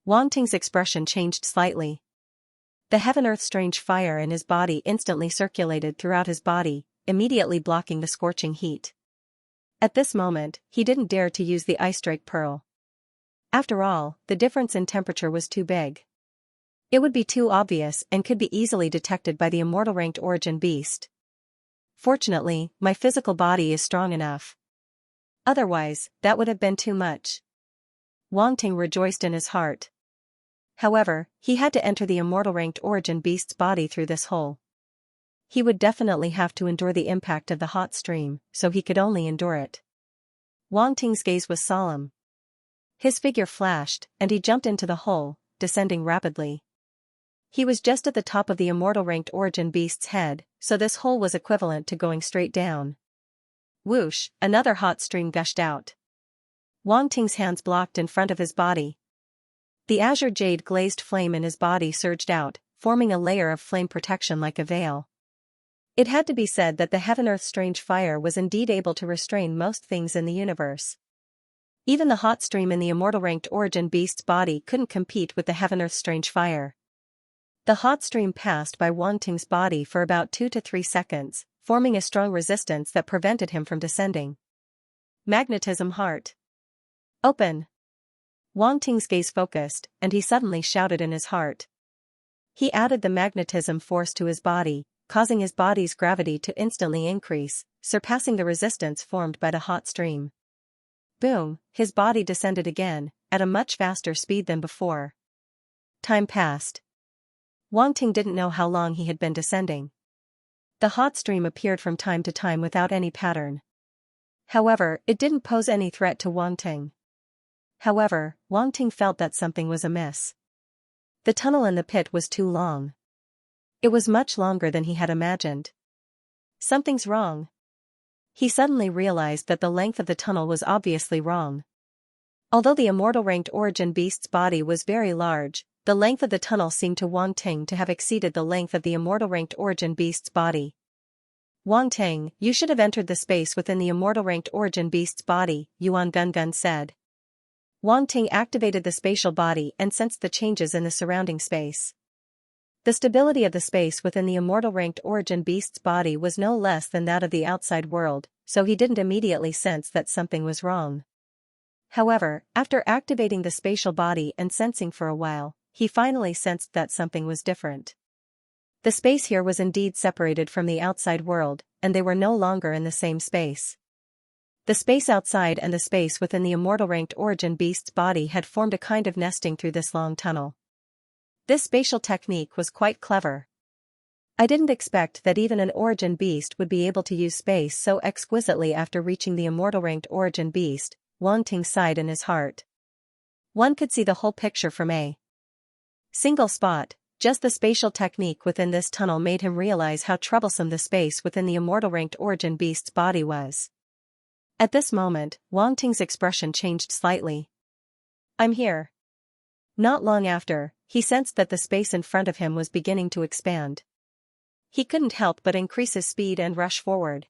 Wang Ting's expression changed slightly. The heaven-earth strange fire in his body instantly circulated throughout his body, immediately blocking the scorching heat. At this moment, he didn't dare to use the ice strike pearl. After all, the difference in temperature was too big. It would be too obvious and could be easily detected by the immortal ranked origin beast. Fortunately, my physical body is strong enough. Otherwise, that would have been too much. Wang Ting rejoiced in his heart. However, he had to enter the immortal ranked origin beast's body through this hole. He would definitely have to endure the impact of the hot stream, so he could only endure it. Wang Ting's gaze was solemn. His figure flashed, and he jumped into the hole, descending rapidly. He was just at the top of the immortal ranked origin beast's head, so this hole was equivalent to going straight down. Whoosh, another hot stream gushed out. Wang Ting's hands blocked in front of his body. The azure jade glazed flame in his body surged out, forming a layer of flame protection like a veil. It had to be said that the heaven-earth strange fire was indeed able to restrain most things in the universe. Even the hot stream in the immortal ranked origin beast's body couldn't compete with the heaven-earth strange fire. The hot stream passed by Wang Ting's body for about 2 to 3 seconds, forming a strong resistance that prevented him from descending. Magnetism heart. Open. Wang Ting's gaze focused, and he suddenly shouted in his heart. He added the magnetism force to his body, causing his body's gravity to instantly increase, surpassing the resistance formed by the hot stream. Boom, his body descended again, at a much faster speed than before. Time passed. Wang Ting didn't know how long he had been descending. The hot stream appeared from time to time without any pattern. However, it didn't pose any threat to Wang Ting. However, Wang Ting felt that something was amiss. The tunnel in the pit was too long. It was much longer than he had imagined. Something's wrong. He suddenly realized that the length of the tunnel was obviously wrong. Although the immortal ranked origin beast's body was very large, the length of the tunnel seemed to Wang Ting to have exceeded the length of the immortal ranked origin beast's body. Wang Ting, you should have entered the space within the immortal ranked origin beast's body, Yuan Gungun said. Wang Ting activated the spatial body and sensed the changes in the surrounding space. The stability of the space within the immortal ranked origin beast's body was no less than that of the outside world, so he didn't immediately sense that something was wrong. However, after activating the spatial body and sensing for a while, he finally sensed that something was different. The space here was indeed separated from the outside world, and they were no longer in the same space. The space outside and the space within the immortal ranked origin beast's body had formed a kind of nesting through this long tunnel. This spatial technique was quite clever. I didn't expect that even an origin beast would be able to use space so exquisitely after reaching the immortal ranked origin beast, Wang Ting sighed in his heart. One could see the whole picture from a single spot. Just the spatial technique within this tunnel made him realize how troublesome the space within the immortal ranked origin beast's body was. At this moment, Wang Ting's expression changed slightly. I'm here. Not long after, he sensed that the space in front of him was beginning to expand. He couldn't help but increase his speed and rush forward.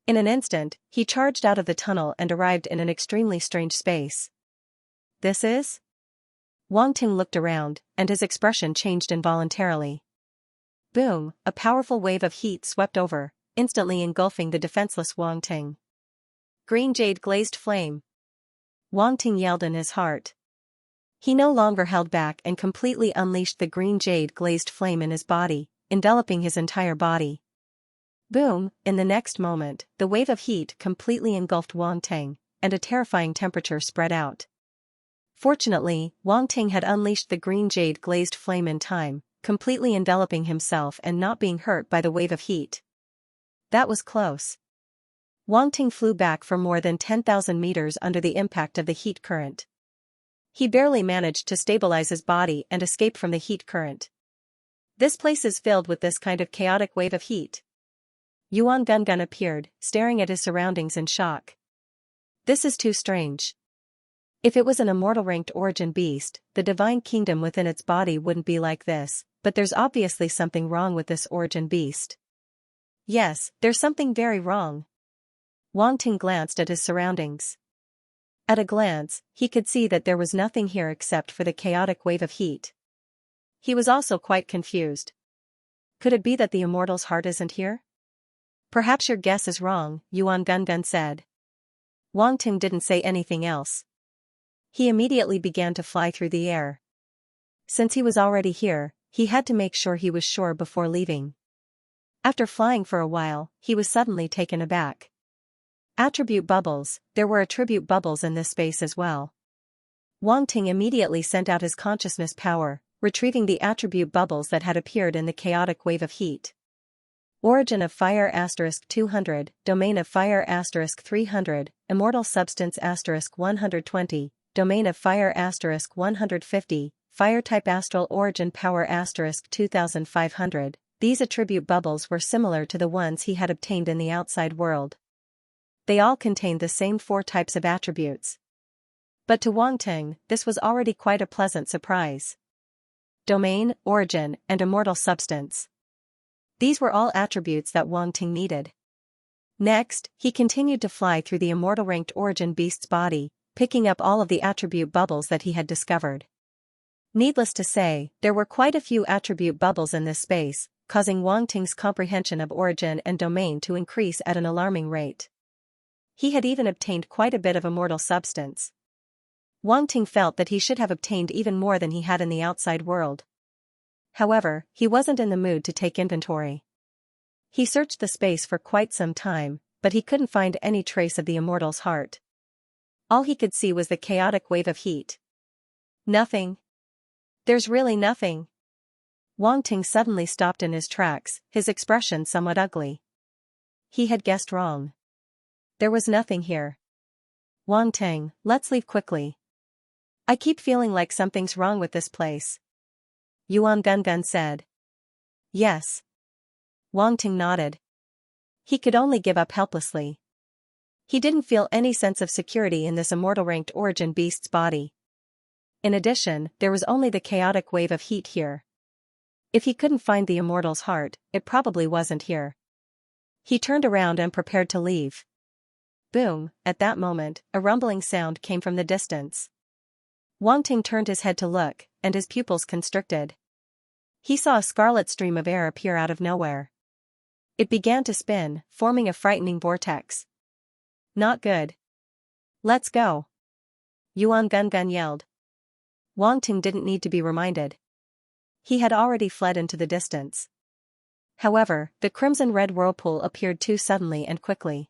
In an instant, he charged out of the tunnel and arrived in an extremely strange space. This is? Wang Ting looked around, and his expression changed involuntarily. Boom, a powerful wave of heat swept over, instantly engulfing the defenseless Wang Ting. Green jade glazed flame. Wang Ting yelled in his heart. He no longer held back and completely unleashed the green jade glazed flame in his body, enveloping his entire body. Boom, in the next moment, the wave of heat completely engulfed Wang Ting, and a terrifying temperature spread out. Fortunately, Wang Ting had unleashed the green jade glazed flame in time, completely enveloping himself and not being hurt by the wave of heat. That was close. Wang Ting flew back for more than 10,000 meters under the impact of the heat current. He barely managed to stabilize his body and escape from the heat current. This place is filled with this kind of chaotic wave of heat. Yuan Gungun appeared, staring at his surroundings in shock. This is too strange. If it was an immortal ranked origin beast, the divine kingdom within its body wouldn't be like this, but there's obviously something wrong with this origin beast. Yes, there's something very wrong. Wang Ting glanced at his surroundings. At a glance, he could see that there was nothing here except for the chaotic wave of heat. He was also quite confused. Could it be that the immortal's heart isn't here? Perhaps your guess is wrong, Yuan Gungun said. Wang Ting didn't say anything else. He immediately began to fly through the air. Since he was already here, he had to make sure he was sure before leaving. After flying for a while, he was suddenly taken aback. Attribute bubbles, there were attribute bubbles in this space as well. Wang Ting immediately sent out his consciousness power, retrieving the attribute bubbles that had appeared in the chaotic wave of heat. Origin of Fire *200, Domain of Fire *300, Immortal Substance *120, Domain of Fire *150, Fire Type Astral Origin Power *2500. These attribute bubbles were similar to the ones he had obtained in the outside world. They all contained the same 4 types of attributes. But to Wang Ting, this was already quite a pleasant surprise. Domain, Origin, and Immortal Substance. These were all attributes that Wang Ting needed. Next, he continued to fly through the immortal ranked origin beast's body, picking up all of the attribute bubbles that he had discovered. Needless to say, there were quite a few attribute bubbles in this space, causing Wang Ting's comprehension of origin and domain to increase at an alarming rate. He had even obtained quite a bit of immortal substance. Wang Ting felt that he should have obtained even more than he had in the outside world. However, he wasn't in the mood to take inventory. He searched the space for quite some time, but he couldn't find any trace of the immortal's heart. All he could see was the chaotic wave of heat. Nothing. There's really nothing. Wang Ting suddenly stopped in his tracks, his expression somewhat ugly. He had guessed wrong. There was nothing here. Wang Ting, let's leave quickly. I keep feeling like something's wrong with this place. Yuan Gungun said. Yes. Wang Ting nodded. He could only give up helplessly. He didn't feel any sense of security in this immortal ranked origin beast's body. In addition, there was only the chaotic wave of heat here. If he couldn't find the immortal's heart, it probably wasn't here. He turned around and prepared to leave. Boom, at that moment, a rumbling sound came from the distance. Wang Ting turned his head to look, and his pupils constricted. He saw a scarlet stream of air appear out of nowhere. It began to spin, forming a frightening vortex. Not good. Let's go. Yuan Gungun yelled. Wang Ting didn't need to be reminded. He had already fled into the distance. However, the crimson-red whirlpool appeared too suddenly and quickly.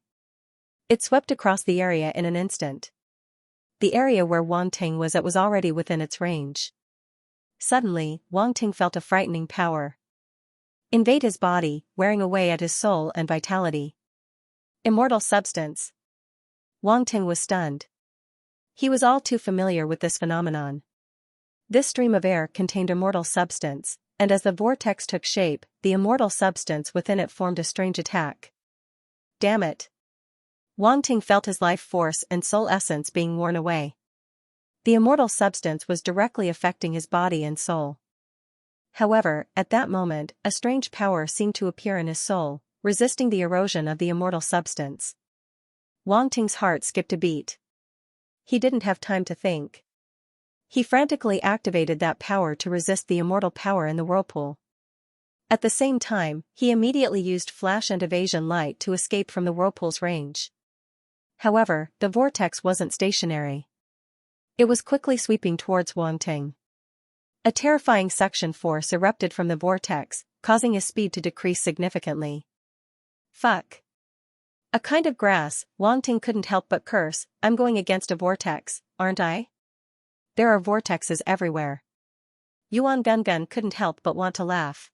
It swept across the area in an instant. The area where Wang Ting was at was already within its range. Suddenly, Wang Ting felt a frightening power invade his body, wearing away at his soul and vitality. Immortal substance. Wang Ting was stunned. He was all too familiar with this phenomenon. This stream of air contained immortal substance, and as the vortex took shape, the immortal substance within it formed a strange attack. Damn it. Wang Ting felt his life force and soul essence being worn away. The immortal substance was directly affecting his body and soul. However, at that moment, a strange power seemed to appear in his soul, resisting the erosion of the immortal substance. Wang Ting's heart skipped a beat. He didn't have time to think. He frantically activated that power to resist the immortal power in the whirlpool. At the same time, he immediately used flash and evasion light to escape from the whirlpool's range. However, the vortex wasn't stationary. It was quickly sweeping towards Wang Ting. A terrifying suction force erupted from the vortex, causing his speed to decrease significantly. Fuck. A kind of grass, Wang Ting couldn't help but curse, I'm going against a vortex, aren't I? There are vortexes everywhere. Yuan Gungun couldn't help but want to laugh.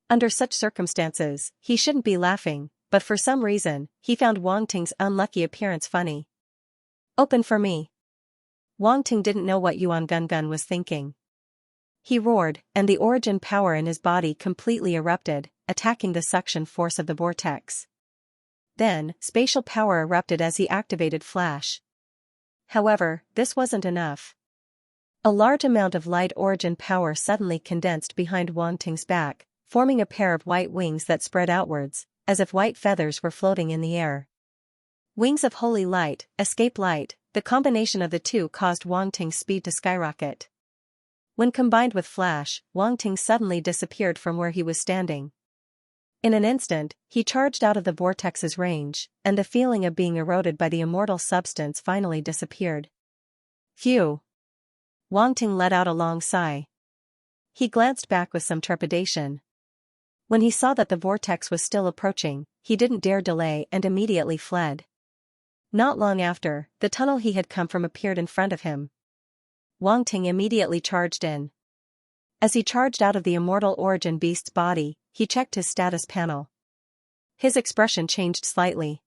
Under such circumstances, he shouldn't be laughing, but for some reason, he found Wang Ting's unlucky appearance funny. Open for me. Wang Ting didn't know what Yuan Gungun was thinking. He roared, and the origin power in his body completely erupted, attacking the suction force of the vortex. Then, spatial power erupted as he activated flash. However, this wasn't enough. A large amount of light origin power suddenly condensed behind Wang Ting's back, forming a pair of white wings that spread outwards, as if white feathers were floating in the air. Wings of holy light, escape light, the combination of the two caused Wang Ting's speed to skyrocket. When combined with flash, Wang Ting suddenly disappeared from where he was standing. In an instant, he charged out of the vortex's range, and the feeling of being eroded by the immortal substance finally disappeared. Phew! Wang Ting let out a long sigh. He glanced back with some trepidation. When he saw that the vortex was still approaching, he didn't dare delay and immediately fled. Not long after, the tunnel he had come from appeared in front of him. Wang Ting immediately charged in. As he charged out of the immortal origin beast's body, he checked his status panel. His expression changed slightly.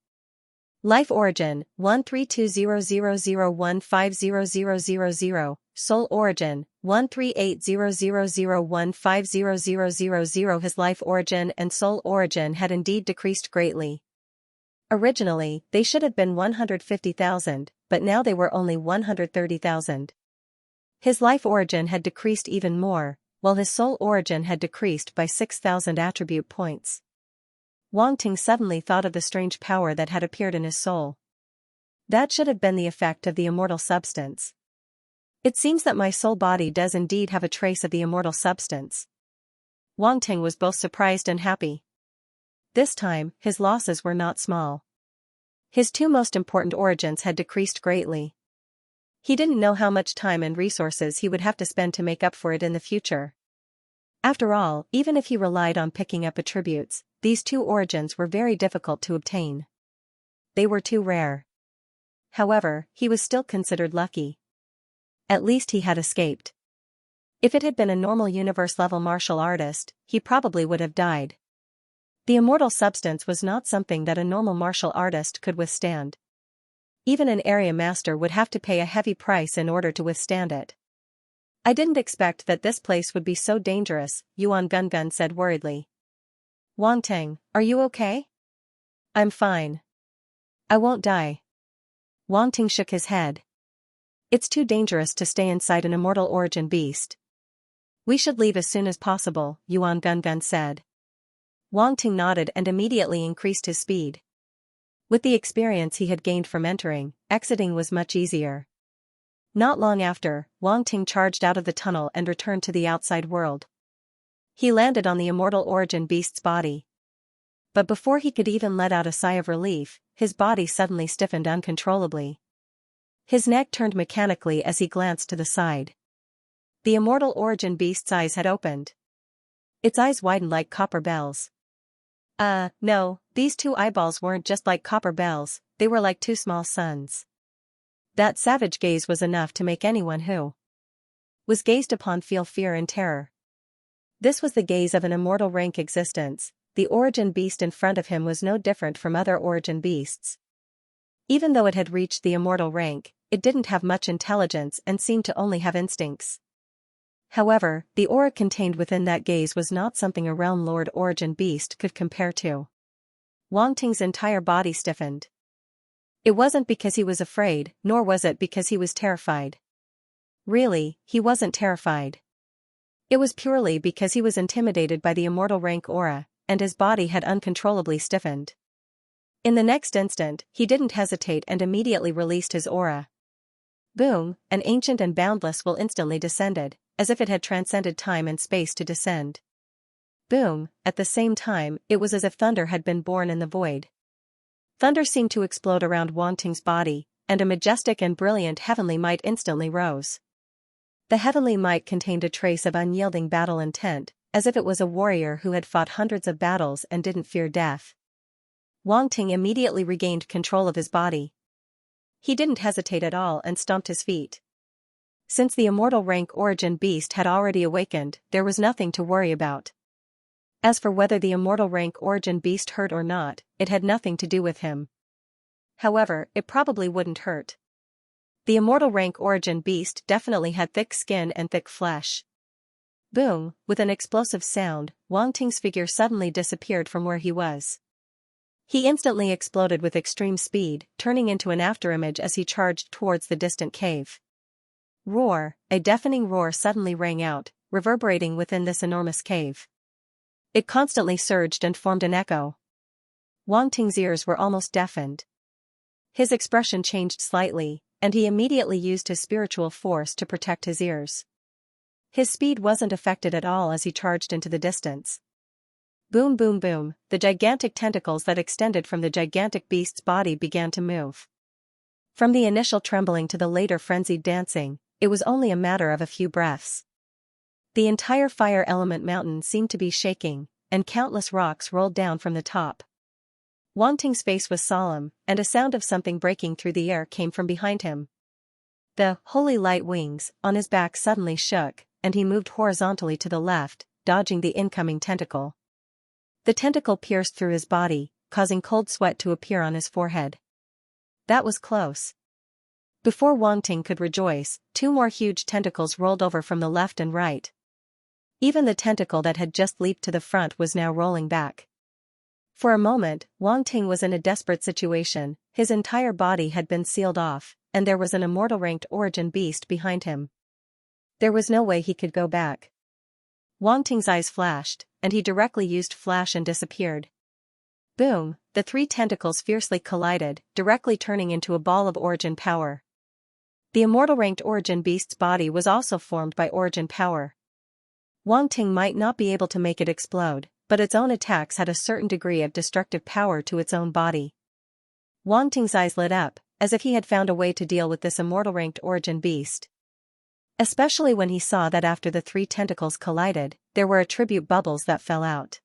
Life origin, 1320001500000, soul origin, 1380001500000. His life origin and soul origin had indeed decreased greatly. Originally, they should have been 150,000, but now they were only 130,000. His life origin had decreased even more, while his soul origin had decreased by 6,000 attribute points. Wang Ting suddenly thought of the strange power that had appeared in his soul. That should have been the effect of the immortal substance. It seems that my soul body does indeed have a trace of the immortal substance. Wang Ting was both surprised and happy. This time, his losses were not small. His two most important origins had decreased greatly. He didn't know how much time and resources he would have to spend to make up for it in the future. After all, even if he relied on picking up attributes, these two origins were very difficult to obtain. They were too rare. However, he was still considered lucky. At least he had escaped. If it had been a normal universe-level martial artist, he probably would have died. The immortal substance was not something that a normal martial artist could withstand. Even an area master would have to pay a heavy price in order to withstand it. I didn't expect that this place would be so dangerous, Yuan Gungun said worriedly. Wang Ting, are you okay? I'm fine. I won't die. Wang Ting shook his head. It's too dangerous to stay inside an immortal origin beast. We should leave as soon as possible, Yuan Gungun said. Wang Ting nodded and immediately increased his speed. With the experience he had gained from entering, exiting was much easier. Not long after, Wang Ting charged out of the tunnel and returned to the outside world. He landed on the immortal origin beast's body. But before he could even let out a sigh of relief, his body suddenly stiffened uncontrollably. His neck turned mechanically as he glanced to the side. The immortal origin beast's eyes had opened. Its eyes widened like copper bells. No, these two eyeballs weren't just like copper bells, they were like two small suns. That savage gaze was enough to make anyone who was gazed upon feel fear and terror. This was the gaze of an immortal rank existence. The origin beast in front of him was no different from other origin beasts. Even though it had reached the immortal rank, it didn't have much intelligence and seemed to only have instincts. However, the aura contained within that gaze was not something a realm lord origin beast could compare to. Wang Ting's entire body stiffened. It wasn't because he was afraid, nor was it because he was terrified. Really, he wasn't terrified. It was purely because he was intimidated by the immortal rank aura, and his body had uncontrollably stiffened. In the next instant, he didn't hesitate and immediately released his aura. Boom, an ancient and boundless will instantly descended, as if it had transcended time and space to descend. Boom, at the same time, it was as if thunder had been born in the void. Thunder seemed to explode around Wang Ting's body, and a majestic and brilliant heavenly might instantly rose. The heavenly might contained a trace of unyielding battle intent, as if it was a warrior who had fought hundreds of battles and didn't fear death. Wang Ting immediately regained control of his body. He didn't hesitate at all and stomped his feet. Since the immortal rank origin beast had already awakened, there was nothing to worry about. As for whether the immortal rank origin beast hurt or not, it had nothing to do with him. However, it probably wouldn't hurt. The immortal rank origin beast definitely had thick skin and thick flesh. Boom, with an explosive sound, Wang Ting's figure suddenly disappeared from where he was. He instantly exploded with extreme speed, turning into an afterimage as he charged towards the distant cave. Roar! A deafening roar suddenly rang out, reverberating within this enormous cave. It constantly surged and formed an echo. Wang Ting's ears were almost deafened. His expression changed slightly, and he immediately used his spiritual force to protect his ears. His speed wasn't affected at all as he charged into the distance. Boom boom boom, the gigantic tentacles that extended from the gigantic beast's body began to move. From the initial trembling to the later frenzied dancing, it was only a matter of a few breaths. The entire fire element mountain seemed to be shaking, and countless rocks rolled down from the top. Wang Ting's face was solemn, and a sound of something breaking through the air came from behind him. The holy light wings on his back suddenly shook, and he moved horizontally to the left, dodging the incoming tentacle. The tentacle pierced through his body, causing cold sweat to appear on his forehead. That was close. Before Wang Ting could rejoice, two more huge tentacles rolled over from the left and right. Even the tentacle that had just leaped to the front was now rolling back. For a moment, Wang Ting was in a desperate situation. His entire body had been sealed off, and there was an immortal ranked origin beast behind him. There was no way he could go back. Wang Ting's eyes flashed, and he directly used flash and disappeared. Boom, the three tentacles fiercely collided, directly turning into a ball of origin power. The immortal ranked origin beast's body was also formed by origin power. Wang Ting might not be able to make it explode, but its own attacks had a certain degree of destructive power to its own body. Wang Ting's eyes lit up, as if he had found a way to deal with this immortal ranked origin beast. Especially when he saw that after the three tentacles collided, there were attribute bubbles that fell out.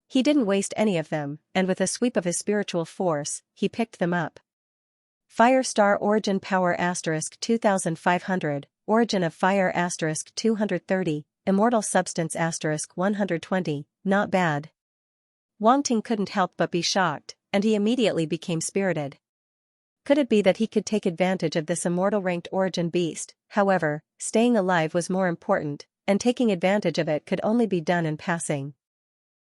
He didn't waste any of them, and with a sweep of his spiritual force, he picked them up. Fire Star Origin Power * 2500, Origin of Fire * 230, Immortal Substance * 120, not bad. Wang Ting couldn't help but be shocked, and he immediately became spirited. Could it be that he could take advantage of this immortal ranked origin beast? However, staying alive was more important, and taking advantage of it could only be done in passing.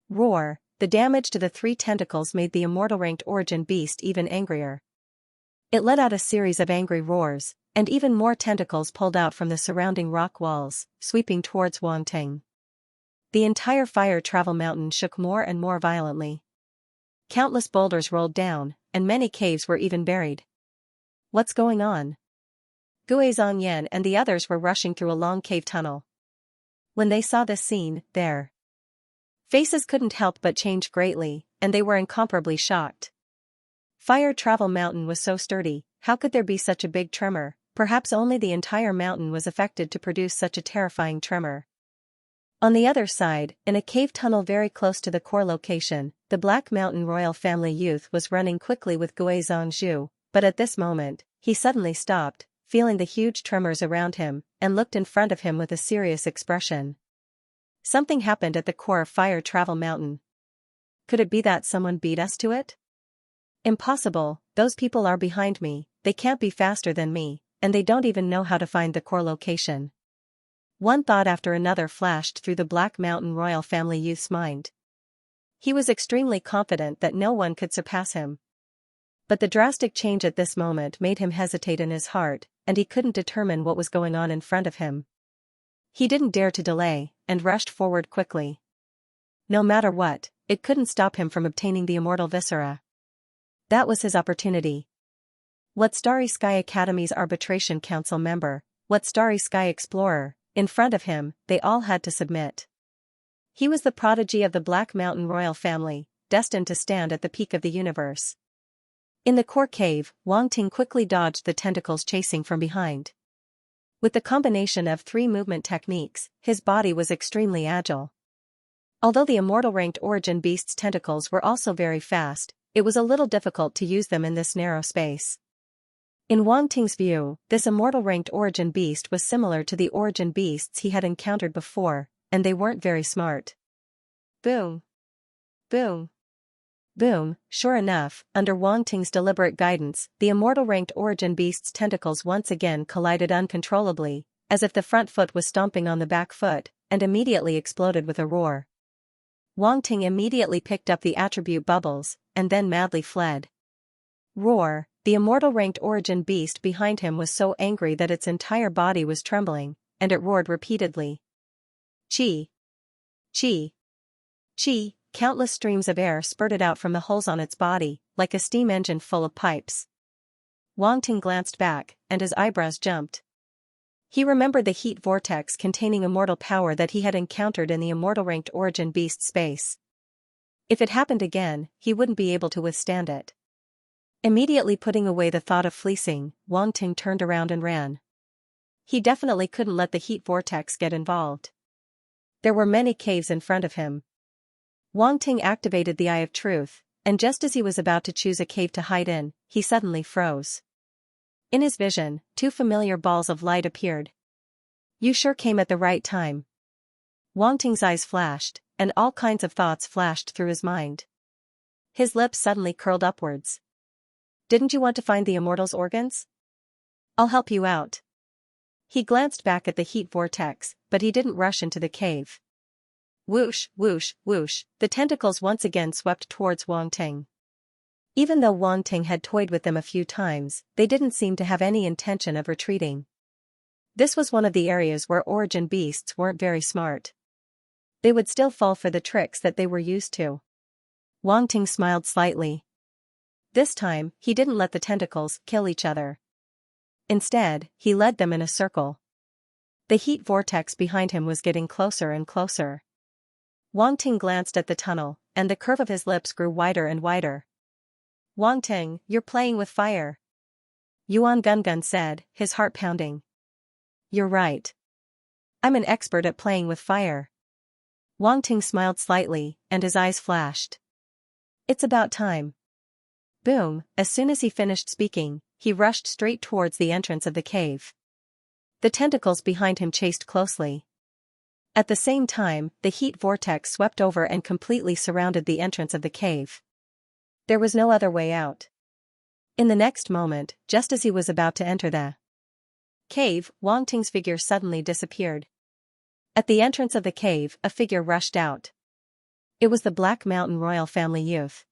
Roar! The damage to the three tentacles made the immortal ranked origin beast even angrier. It let out a series of angry roars, and even more tentacles pulled out from the surrounding rock walls, sweeping towards Wang Ting. The entire fire travel mountain shook more and more violently. Countless boulders rolled down, and many caves were even buried. What's going on? Gui Zhongyan and the others were rushing through a long cave tunnel. When they saw this scene, their faces couldn't help but change greatly, and they were incomparably shocked. Fire Travel Mountain was so sturdy, how could there be such a big tremor? Perhaps only the entire mountain was affected to produce such a terrifying tremor. On the other side, in a cave tunnel very close to the core location, the Black Mountain royal family youth was running quickly with Gui Zhongzhu, but at this moment, he suddenly stopped, feeling the huge tremors around him, and looked in front of him with a serious expression. Something happened at the core of Fire Travel Mountain. Could it be that someone beat us to it? Impossible, those people are behind me, they can't be faster than me, and they don't even know how to find the core location. One thought after another flashed through the Black Mountain royal family youth's mind. He was extremely confident that no one could surpass him. But the drastic change at this moment made him hesitate in his heart, and he couldn't determine what was going on in front of him. He didn't dare to delay, and rushed forward quickly. No matter what, it couldn't stop him from obtaining the immortal viscera. That was his opportunity. What Starry Sky Academy's Arbitration Council member, what Starry Sky Explorer, in front of him, they all had to submit. He was the prodigy of the Black Mountain royal family, destined to stand at the peak of the universe. In the core cave, Wang Ting quickly dodged the tentacles chasing from behind. With the combination of 3 movement techniques, his body was extremely agile. Although the immortal ranked origin beast's tentacles were also very fast, it was a little difficult to use them in this narrow space. In Wang Ting's view, this immortal ranked origin beast was similar to the origin beasts he had encountered before, and they weren't very smart. Boom! Boom! Boom! Sure enough, under Wang Ting's deliberate guidance, the immortal ranked origin beast's tentacles once again collided uncontrollably, as if the front foot was stomping on the back foot, and immediately exploded with a roar. Wang Ting immediately picked up the attribute bubbles, and then madly fled. Roar, the immortal ranked origin beast behind him was so angry that its entire body was trembling, and it roared repeatedly. Chi! Chi! Chi! Countless streams of air spurted out from the holes on its body, like a steam engine full of pipes. Wang Ting glanced back, and his eyebrows jumped. He remembered the heat vortex containing immortal power that he had encountered in the immortal ranked origin beast space. If it happened again, he wouldn't be able to withstand it. Immediately putting away the thought of fleecing, Wang Ting turned around and ran. He definitely couldn't let the heat vortex get involved. There were many caves in front of him. Wang Ting activated the Eye of Truth, and just as he was about to choose a cave to hide in, he suddenly froze. In his vision, two familiar balls of light appeared. You sure came at the right time. Wang Ting's eyes flashed, and all kinds of thoughts flashed through his mind. His lips suddenly curled upwards. Didn't you want to find the immortal's organs? I'll help you out. He glanced back at the heat vortex, but he didn't rush into the cave. Whoosh, whoosh, whoosh, the tentacles once again swept towards Wang Ting. Even though Wang Ting had toyed with them a few times, they didn't seem to have any intention of retreating. This was one of the areas where origin beasts weren't very smart. They would still fall for the tricks that they were used to. Wang Ting smiled slightly. This time, he didn't let the tentacles kill each other. Instead, he led them in a circle. The heat vortex behind him was getting closer and closer. Wang Ting glanced at the tunnel, and the curve of his lips grew wider and wider. Wang Ting, you're playing with fire. Yuan Gungun said, his heart pounding. You're right. I'm an expert at playing with fire. Wang Ting smiled slightly, and his eyes flashed. It's about time. Boom, as soon as he finished speaking, he rushed straight towards the entrance of the cave. The tentacles behind him chased closely. At the same time, the heat vortex swept over and completely surrounded the entrance of the cave. There was no other way out. In the next moment, just as he was about to enter the cave, Wang Ting's figure suddenly disappeared. At the entrance of the cave, a figure rushed out. It was the Black Mountain royal family youth.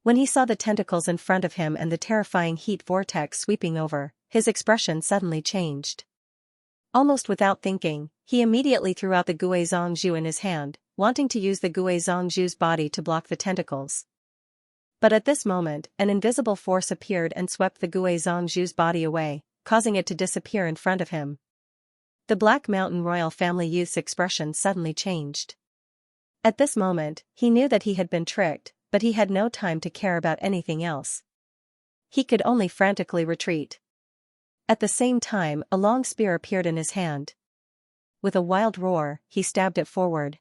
When he saw the tentacles in front of him and the terrifying heat vortex sweeping over, his expression suddenly changed. Almost without thinking, he immediately threw out the Gui Zhongzhu in his hand, wanting to use the Gui Zhongzhu's body to block the tentacles. But at this moment, an invisible force appeared and swept the Gui Zhongzhu's body away, causing it to disappear in front of him. The Black Mountain royal family youth's expression suddenly changed. At this moment, he knew that he had been tricked, but he had no time to care about anything else. He could only frantically retreat. At the same time, a long spear appeared in his hand. With a wild roar, he stabbed it forward.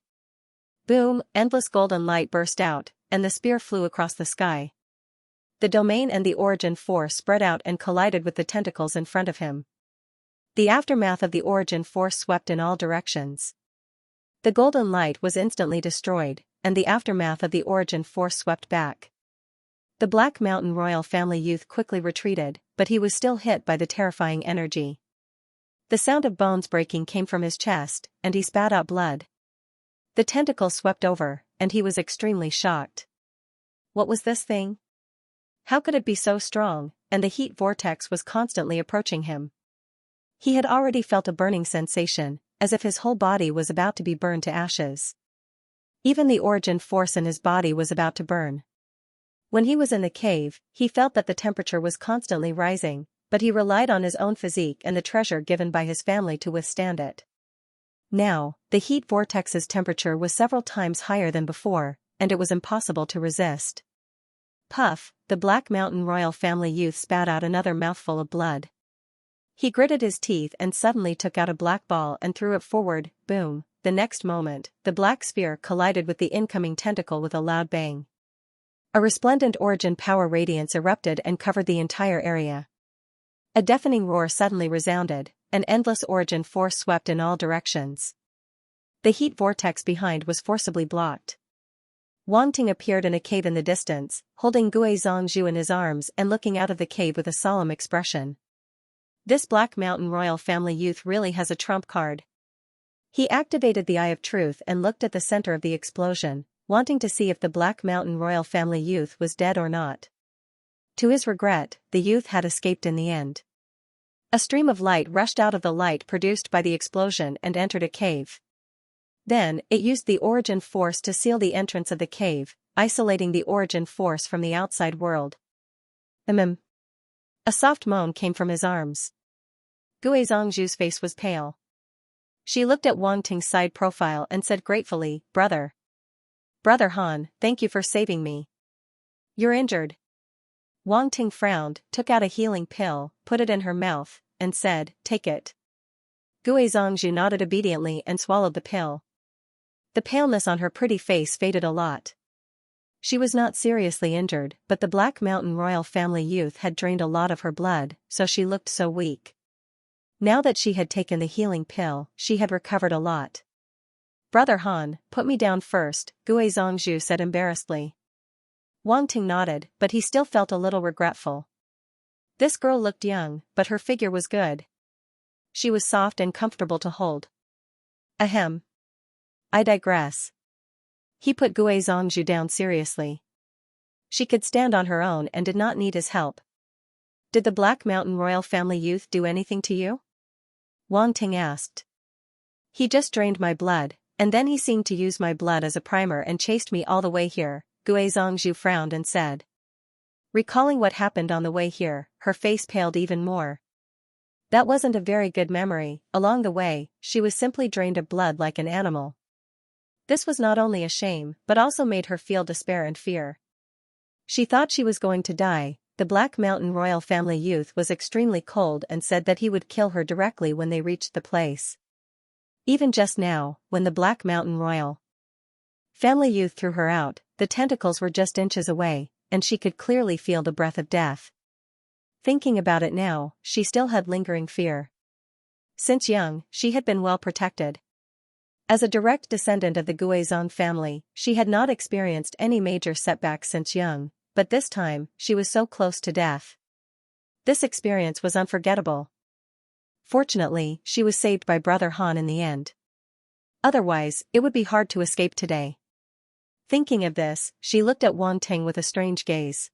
Boom, endless golden light burst out, and the spear flew across the sky. The domain and the origin force spread out and collided with the tentacles in front of him. The aftermath of the origin force swept in all directions. The golden light was instantly destroyed, and the aftermath of the origin force swept back. The Black Mountain royal family youth quickly retreated, but he was still hit by the terrifying energy. The sound of bones breaking came from his chest, and he spat out blood. The tentacle swept over, and he was extremely shocked. What was this thing? How could it be so strong, and the heat vortex was constantly approaching him? He had already felt a burning sensation, as if his whole body was about to be burned to ashes. Even the origin force in his body was about to burn. When he was in the cave, he felt that the temperature was constantly rising, but he relied on his own physique and the treasure given by his family to withstand it. Now, the heat vortex's temperature was several times higher than before, and it was impossible to resist. Puff, the Black Mountain royal family youth spat out another mouthful of blood. He gritted his teeth and suddenly took out a black ball and threw it forward. Boom, the next moment, the black sphere collided with the incoming tentacle with a loud bang. A resplendent origin power radiance erupted and covered the entire area. A deafening roar suddenly resounded, and endless origin force swept in all directions. The heat vortex behind was forcibly blocked. Wang Ting appeared in a cave in the distance, holding Gui Zhongzhu in his arms and looking out of the cave with a solemn expression. This Black Mountain royal family youth really has a trump card. He activated the Eye of Truth and looked at the center of the explosion, wanting to see if the Black Mountain royal family youth was dead or not. To his regret, the youth had escaped in the end. A stream of light rushed out of the light produced by the explosion and entered a cave. Then, it used the origin force to seal the entrance of the cave, isolating the origin force from the outside world. A soft moan came from his arms. Gue Zhongzhu's face was pale. She looked at Wang Ting's side profile and said gratefully, "Brother. Brother Han, thank you for saving me." "You're injured." Wang Ting frowned, took out a healing pill, put it in her mouth, and said, "Take it." Gue Zhongzhu nodded obediently and swallowed the pill. The paleness on her pretty face faded a lot. She was not seriously injured, but the Black Mountain royal family youth had drained a lot of her blood, so she looked so weak. Now that she had taken the healing pill, she had recovered a lot. "Brother Han, put me down first," Gue Zhongzhu said embarrassedly. Wang Ting nodded, but he still felt a little regretful. This girl looked young, but her figure was good. She was soft and comfortable to hold. Ahem. I digress. He put Gue Zhongzhu down seriously. She could stand on her own and did not need his help. "Did the Black Mountain royal family youth do anything to you?" Wang Ting asked. "He just drained my blood, and then he seemed to use my blood as a primer and chased me all the way here," Gue Zhongzhu frowned and said. Recalling what happened on the way here, her face paled even more. That wasn't a very good memory. Along the way, she was simply drained of blood like an animal. This was not only a shame, but also made her feel despair and fear. She thought she was going to die. The Black Mountain royal family youth was extremely cold and said that he would kill her directly when they reached the place. Even just now, when the Black Mountain royal family youth threw her out, the tentacles were just inches away, and she could clearly feel the breath of death. Thinking about it now, she still had lingering fear. Since young, she had been well protected. As a direct descendant of the Guizhong family, she had not experienced any major setbacks since young, but this time, she was so close to death. This experience was unforgettable. Fortunately, she was saved by Brother Han in the end. Otherwise, it would be hard to escape today. Thinking of this, she looked at Wang Ting with a strange gaze.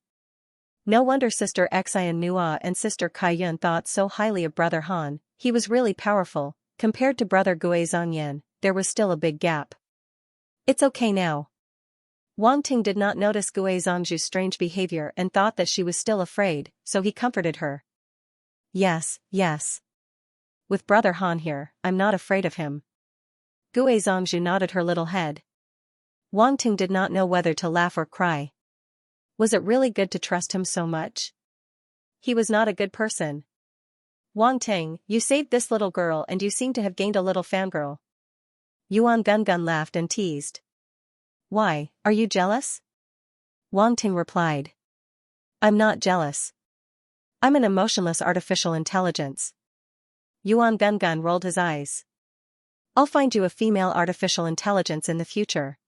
No wonder Sister Xian Nua and Sister Kai Yun thought so highly of Brother Han. He was really powerful. Compared to Brother Gue Zhongyan, there was still a big gap. "It's okay now." Wang Ting did not notice Gue Zhongzhu's strange behavior and thought that she was still afraid, so he comforted her. Yes. With Brother Han here, I'm not afraid of him." Gue Zhongzhu nodded her little head. Wang Ting did not know whether to laugh or cry. Was it really good to trust him so much? He was not a good person. "Wang Ting, you saved this little girl and you seem to have gained a little fangirl." Yuan Gungun laughed and teased. "Why, are you jealous?" Wang Ting replied. "I'm not jealous. I'm an emotionless artificial intelligence." Yuan Gungun rolled his eyes. "I'll find you a female artificial intelligence in the future."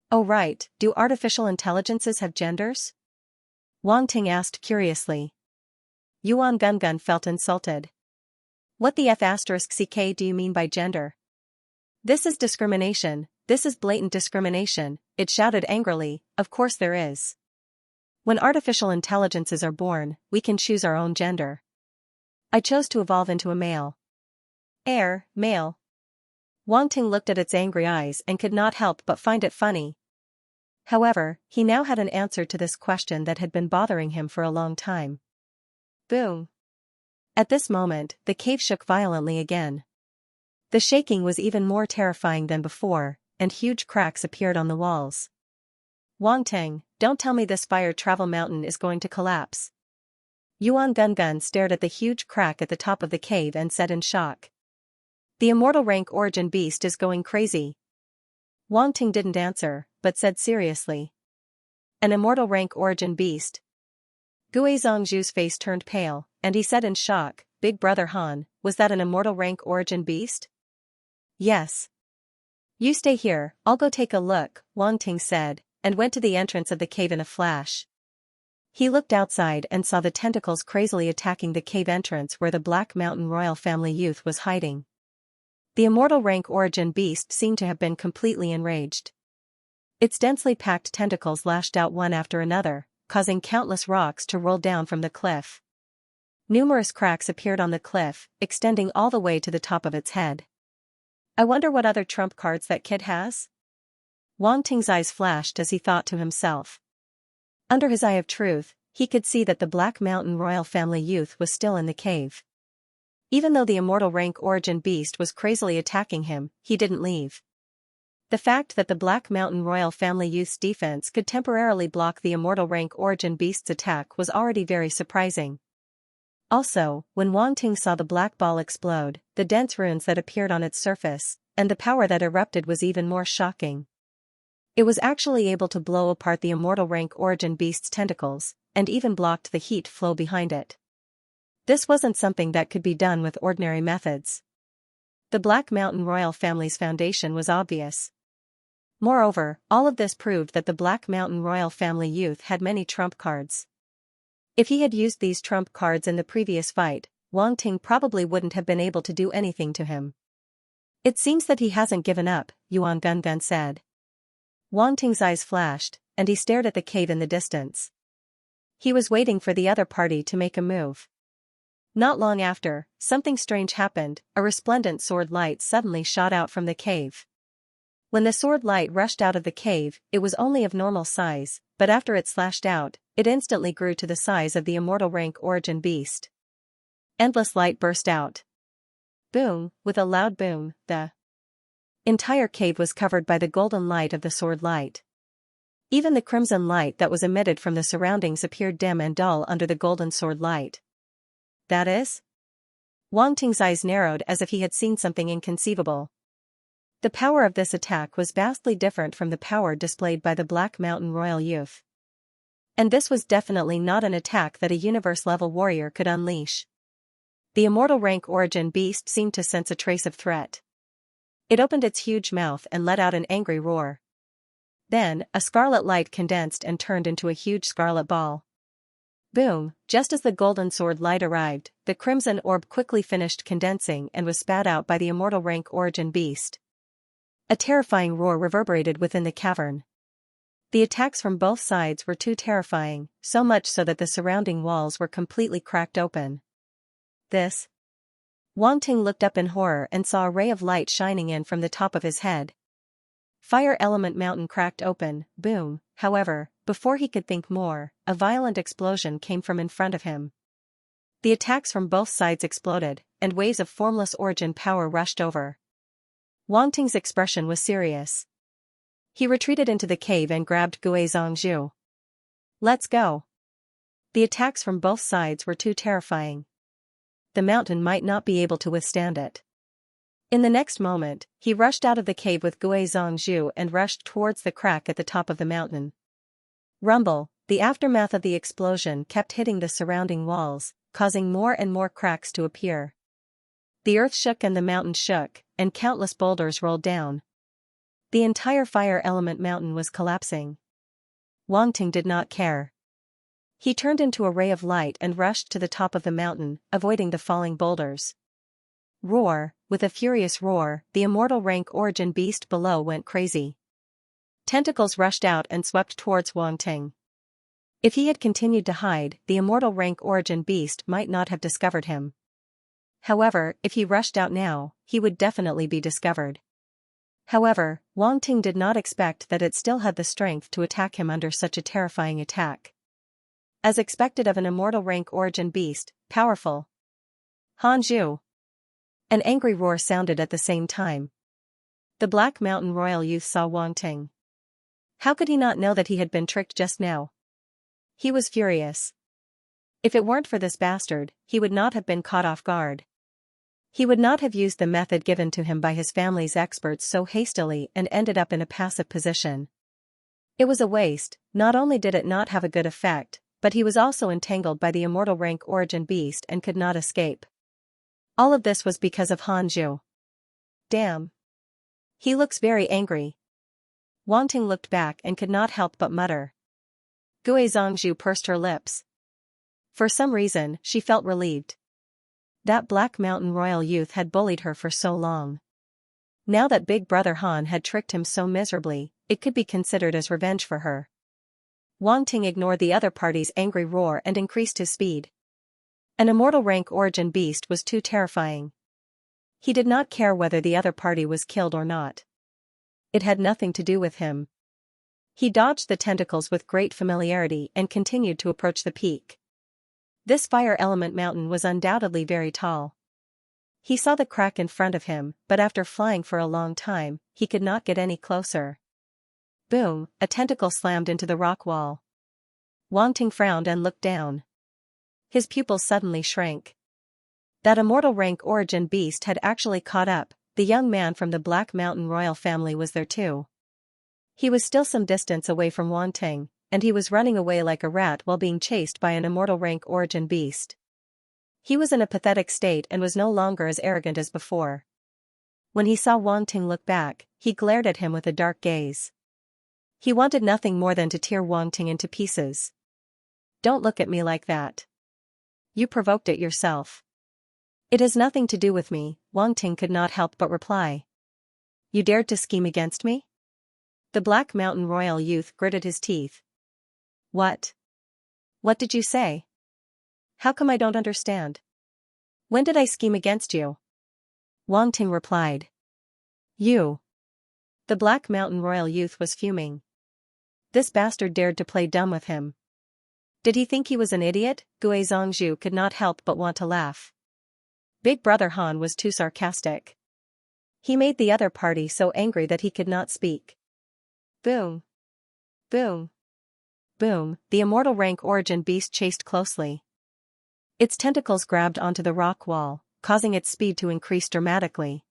"Oh right, do artificial intelligences have genders?" Wang Ting asked curiously. Yuan Gungun felt insulted. "What the f***ck do you mean by gender? This is discrimination, this is blatant discrimination," it shouted angrily. "Of course there is. When artificial intelligences are born, we can choose our own gender. I chose to evolve into a male." Male. Wang Ting looked at its angry eyes and could not help but find it funny. However, he now had an answer to this question that had been bothering him for a long time. Boom. At this moment, the cave shook violently again. The shaking was even more terrifying than before, and huge cracks appeared on the walls. "Wang Ting, don't tell me this fire travel mountain is going to collapse." Yuan Gungun stared at the huge crack at the top of the cave and said in shock. "The immortal rank origin beast is going crazy." Wang Ting didn't answer, but said seriously. "An immortal rank origin beast?" Gue Zhongzhu's face turned pale, and he said in shock, "Big Brother Han, was that an immortal rank origin beast?" "Yes." "You stay here, I'll go take a look," Wang Ting said, and went to the entrance of the cave in a flash. He looked outside and saw the tentacles crazily attacking the cave entrance where the Black Mountain royal family youth was hiding. The immortal rank origin beast seemed to have been completely enraged. Its densely packed tentacles lashed out one after another, causing countless rocks to roll down from the cliff. Numerous cracks appeared on the cliff, extending all the way to the top of its head. I wonder what other trump cards that kid has? Wang Ting's eyes flashed as he thought to himself. Under his eye of truth, he could see that the Black Mountain royal family youth was still in the cave. Even though the immortal rank origin beast was crazily attacking him, he didn't leave. The fact that the Black Mountain royal family youth's defense could temporarily block the immortal rank origin beast's attack was already very surprising. Also, when Wang Ting saw the black ball explode, the dense runes that appeared on its surface, and the power that erupted was even more shocking. It was actually able to blow apart the immortal rank origin beast's tentacles, and even blocked the heat flow behind it. This wasn't something that could be done with ordinary methods. The Black Mountain royal family's foundation was obvious. Moreover, all of this proved that the Black Mountain royal family youth had many trump cards. If he had used these trump cards in the previous fight, Wang Ting probably wouldn't have been able to do anything to him. It seems that he hasn't given up, Yuan Gungun said. Wang Ting's eyes flashed, and he stared at the cave in the distance. He was waiting for the other party to make a move. Not long after, something strange happened. A resplendent sword light suddenly shot out from the cave. When the sword light rushed out of the cave, it was only of normal size, but after it slashed out, it instantly grew to the size of the immortal rank origin beast. Endless light burst out. Boom, with a loud boom, the entire cave was covered by the golden light of the sword light. Even the crimson light that was emitted from the surroundings appeared dim and dull under the golden sword light. That is? Wang Ting's eyes narrowed as if he had seen something inconceivable. The power of this attack was vastly different from the power displayed by the Black Mountain royal youth. And this was definitely not an attack that a universe-level warrior could unleash. The immortal rank origin beast seemed to sense a trace of threat. It opened its huge mouth and let out an angry roar. Then, a scarlet light condensed and turned into a huge scarlet ball. Boom, just as the golden sword light arrived, the crimson orb quickly finished condensing and was spat out by the immortal rank origin beast. A terrifying roar reverberated within the cavern. The attacks from both sides were too terrifying, so much so that the surrounding walls were completely cracked open. This? Wang Ting looked up in horror and saw a ray of light shining in from the top of his head. Fire element mountain cracked open, boom, however, before he could think more, a violent explosion came from in front of him. The attacks from both sides exploded, and waves of formless origin power rushed over. Wang Ting's expression was serious. He retreated into the cave and grabbed Gui Zhongzhu. Let's go. The attacks from both sides were too terrifying. The mountain might not be able to withstand it. In the next moment, he rushed out of the cave with Gui Zhongzhu and rushed towards the crack at the top of the mountain. Rumble, the aftermath of the explosion kept hitting the surrounding walls, causing more and more cracks to appear. The earth shook and the mountain shook, and countless boulders rolled down. The entire fire element mountain was collapsing. Wang Ting did not care. He turned into a ray of light and rushed to the top of the mountain, avoiding the falling boulders. Roar, with a furious roar, the immortal rank origin beast below went crazy. Tentacles rushed out and swept towards Wang Ting. If he had continued to hide, the immortal rank origin beast might not have discovered him. However, if he rushed out now, he would definitely be discovered. However, Wang Ting did not expect that it still had the strength to attack him under such a terrifying attack. As expected of an immortal rank origin beast, powerful. Hanzhu! An angry roar sounded at the same time. The Black Mountain royal youth saw Wang Ting. How could he not know that he had been tricked just now? He was furious. If it weren't for this bastard, he would not have been caught off guard. He would not have used the method given to him by his family's experts so hastily and ended up in a passive position. It was a waste. Not only did it not have a good effect, but he was also entangled by the immortal rank origin beast and could not escape. All of this was because of Hanzhu. Damn. He looks very angry. Wang Ting looked back and could not help but mutter. Gui Zhongzhu pursed her lips. For some reason, she felt relieved. That Black Mountain royal youth had bullied her for so long. Now that Big Brother Han had tricked him so miserably, it could be considered as revenge for her. Wang Ting ignored the other party's angry roar and increased his speed. An immortal rank origin beast was too terrifying. He did not care whether the other party was killed or not. It had nothing to do with him. He dodged the tentacles with great familiarity and continued to approach the peak. This fire element mountain was undoubtedly very tall. He saw the crack in front of him, but after flying for a long time, he could not get any closer. Boom, a tentacle slammed into the rock wall. Wang Ting frowned and looked down. His pupils suddenly shrank. That immortal rank origin beast had actually caught up. The young man from the Black Mountain royal family was there too. He was still some distance away from Wang Ting, and he was running away like a rat while being chased by an immortal rank origin beast. He was in a pathetic state and was no longer as arrogant as before. When he saw Wang Ting look back, he glared at him with a dark gaze. He wanted nothing more than to tear Wang Ting into pieces. "Don't look at me like that. You provoked it yourself." "It has nothing to do with me," Wang Ting could not help but reply. "You dared to scheme against me?" The Black Mountain royal youth gritted his teeth. What? What did you say? How come I don't understand? When did I scheme against you?" Wang Ting replied. "You." The Black Mountain royal youth was fuming. This bastard dared to play dumb with him. Did he think he was an idiot? Gui Zhongzhu could not help but want to laugh. Big Brother Han was too sarcastic. He made the other party so angry that he could not speak. Boom. Boom. Boom, the immortal rank origin beast chased closely. Its tentacles grabbed onto the rock wall, causing its speed to increase dramatically.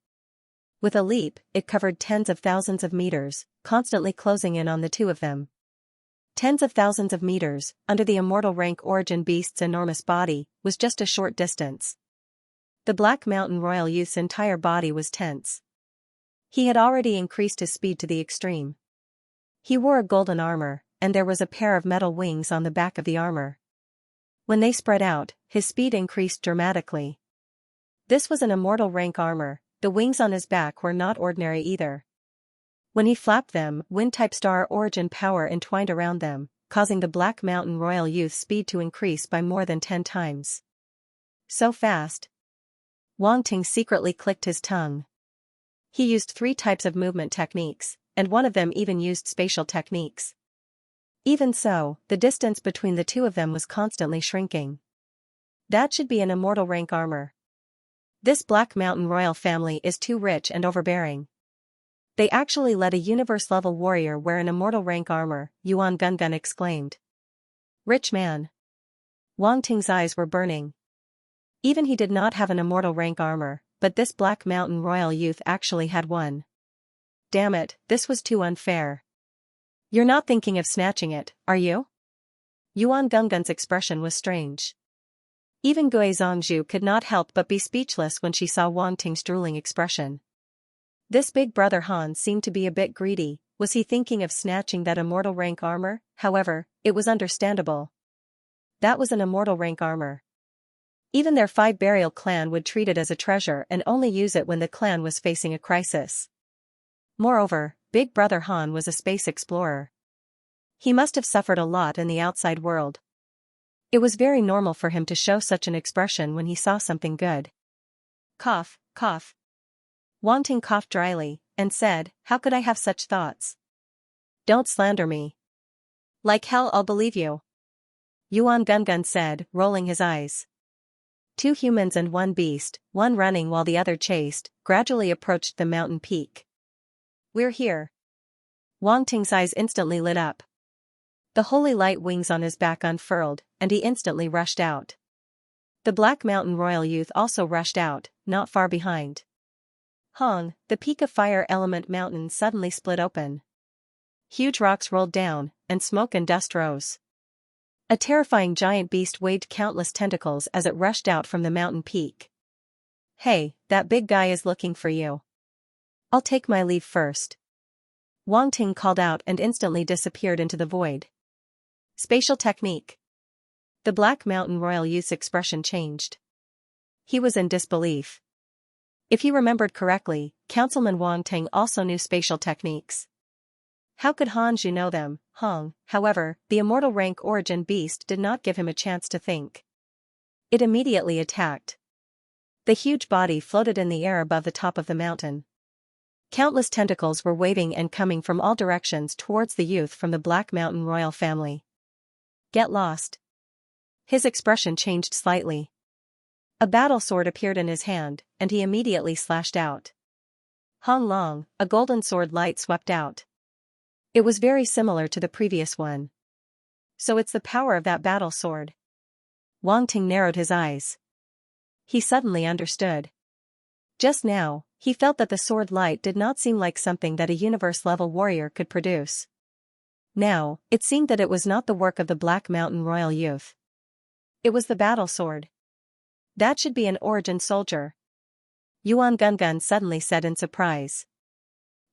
With a leap, it covered tens of thousands of meters, constantly closing in on the two of them. Tens of thousands of meters, under the immortal rank origin beast's enormous body, was just a short distance. The Black Mountain royal youth's entire body was tense. He had already increased his speed to the extreme. He wore a golden armor, and there was a pair of metal wings on the back of the armor. When they spread out, his speed increased dramatically. This was an immortal rank armor. The wings on his back were not ordinary either. When he flapped them, wind-type star origin power entwined around them, causing the Black Mountain royal youth's speed to increase by more than 10 times. So fast. Wang Ting secretly clicked his tongue. He used 3 types of movement techniques, and one of them even used spatial techniques. Even so, the distance between the two of them was constantly shrinking. That should be an immortal rank armor. This Black Mountain royal family is too rich and overbearing. They actually let a universe-level warrior wear an immortal rank armor, Yuan Gungun exclaimed. Rich man. Wang Ting's eyes were burning. Even he did not have an immortal rank armor, but this Black Mountain royal youth actually had one. Damn it, this was too unfair. You're not thinking of snatching it, are you? Yuan Gungun's expression was strange. Even Gui Zhongzhu could not help but be speechless when she saw Wang Ting's drooling expression. This Big Brother Han seemed to be a bit greedy. Was he thinking of snatching that immortal rank armor? However, it was understandable. That was an immortal rank armor. Even their 5 burial clan would treat it as a treasure and only use it when the clan was facing a crisis. Moreover, Big Brother Han was a space explorer. He must have suffered a lot in the outside world. It was very normal for him to show such an expression when he saw something good. Cough, cough. Wang Ting coughed dryly, and said, "How could I have such thoughts? Don't slander me. Like hell I'll believe you," Yuan Gungun said, rolling his eyes. 2 humans and 1 beast, one running while the other chased, gradually approached the mountain peak. "We're here." Wang Ting's eyes instantly lit up. The holy light wings on his back unfurled, and he instantly rushed out. The Black Mountain royal youth also rushed out, not far behind. Hong, the peak of fire element mountain suddenly split open. Huge rocks rolled down, and smoke and dust rose. A terrifying giant beast waved countless tentacles as it rushed out from the mountain peak. "Hey, that big guy is looking for you. I'll take my leave first." Wang Ting called out and instantly disappeared into the void. Spatial technique. The Black Mountain royal youth's expression changed. He was in disbelief. If he remembered correctly, Councilman Wang Ting also knew spatial techniques. How could Han Zhu know them? Hong, however, the immortal rank origin beast did not give him a chance to think. It immediately attacked. The huge body floated in the air above the top of the mountain. Countless tentacles were waving and coming from all directions towards the youth from the Black Mountain royal family. Get lost. His expression changed slightly. A battle sword appeared in his hand, and he immediately slashed out. Hong Long, a golden sword light swept out. It was very similar to the previous one. So it's the power of that battle sword. Wang Ting narrowed his eyes. He suddenly understood. Just now, he felt that the sword light did not seem like something that a universe-level warrior could produce. Now, it seemed that it was not the work of the Black Mountain royal youth. It was the battle sword. That should be an origin soldier. Yuan Gungun suddenly said in surprise.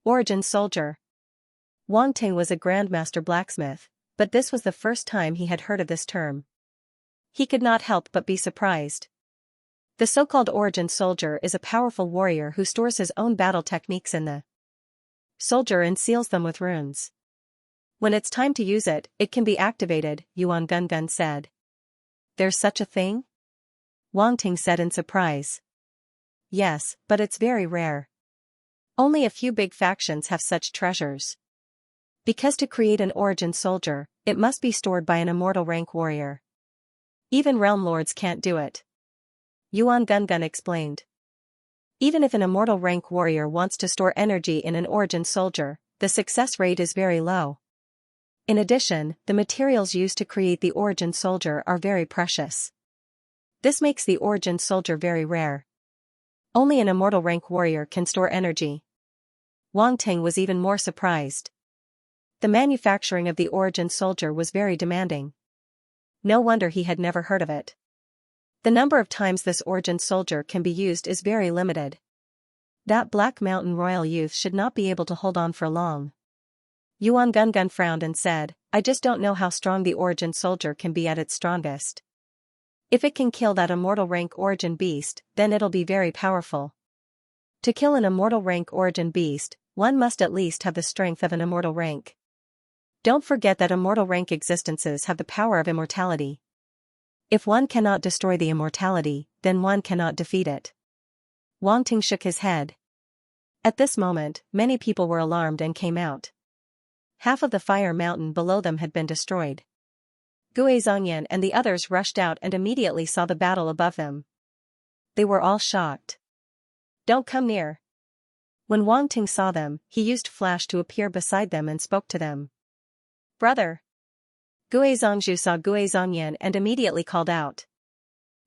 Origin soldier. Wang Ting was a grandmaster blacksmith, but this was the first time he had heard of this term. He could not help but be surprised. The so-called origin soldier is a powerful warrior who stores his own battle techniques in the soldier and seals them with runes. When it's time to use it, it can be activated, Yuan Gungun said. There's such a thing? Wang Ting said in surprise. Yes, but it's very rare. Only a few big factions have such treasures. Because to create an origin soldier, it must be stored by an immortal rank warrior. Even realm lords can't do it. Yuan Gungun explained. Even if an immortal rank warrior wants to store energy in an origin soldier, the success rate is very low. In addition, the materials used to create the origin soldier are very precious. This makes the origin soldier very rare. Only an immortal rank warrior can store energy. Wang Ting was even more surprised. The manufacturing of the origin soldier was very demanding. No wonder he had never heard of it. The number of times this origin soldier can be used is very limited. That Black Mountain royal youth should not be able to hold on for long. Yuan Gungun frowned and said, I just don't know how strong the origin soldier can be at its strongest. If it can kill that immortal rank origin beast, then it'll be very powerful. To kill an immortal rank origin beast, one must at least have the strength of an immortal rank. Don't forget that immortal rank existences have the power of immortality. If one cannot destroy the immortality, then one cannot defeat it. Wang Ting shook his head. At this moment, many people were alarmed and came out. Half of the fire mountain below them had been destroyed. Gue Zongyan and the others rushed out and immediately saw the battle above them. They were all shocked. Don't come near. When Wang Ting saw them, he used flash to appear beside them and spoke to them. Brother. Gue Zongzhu saw Gue Zongyan and immediately called out.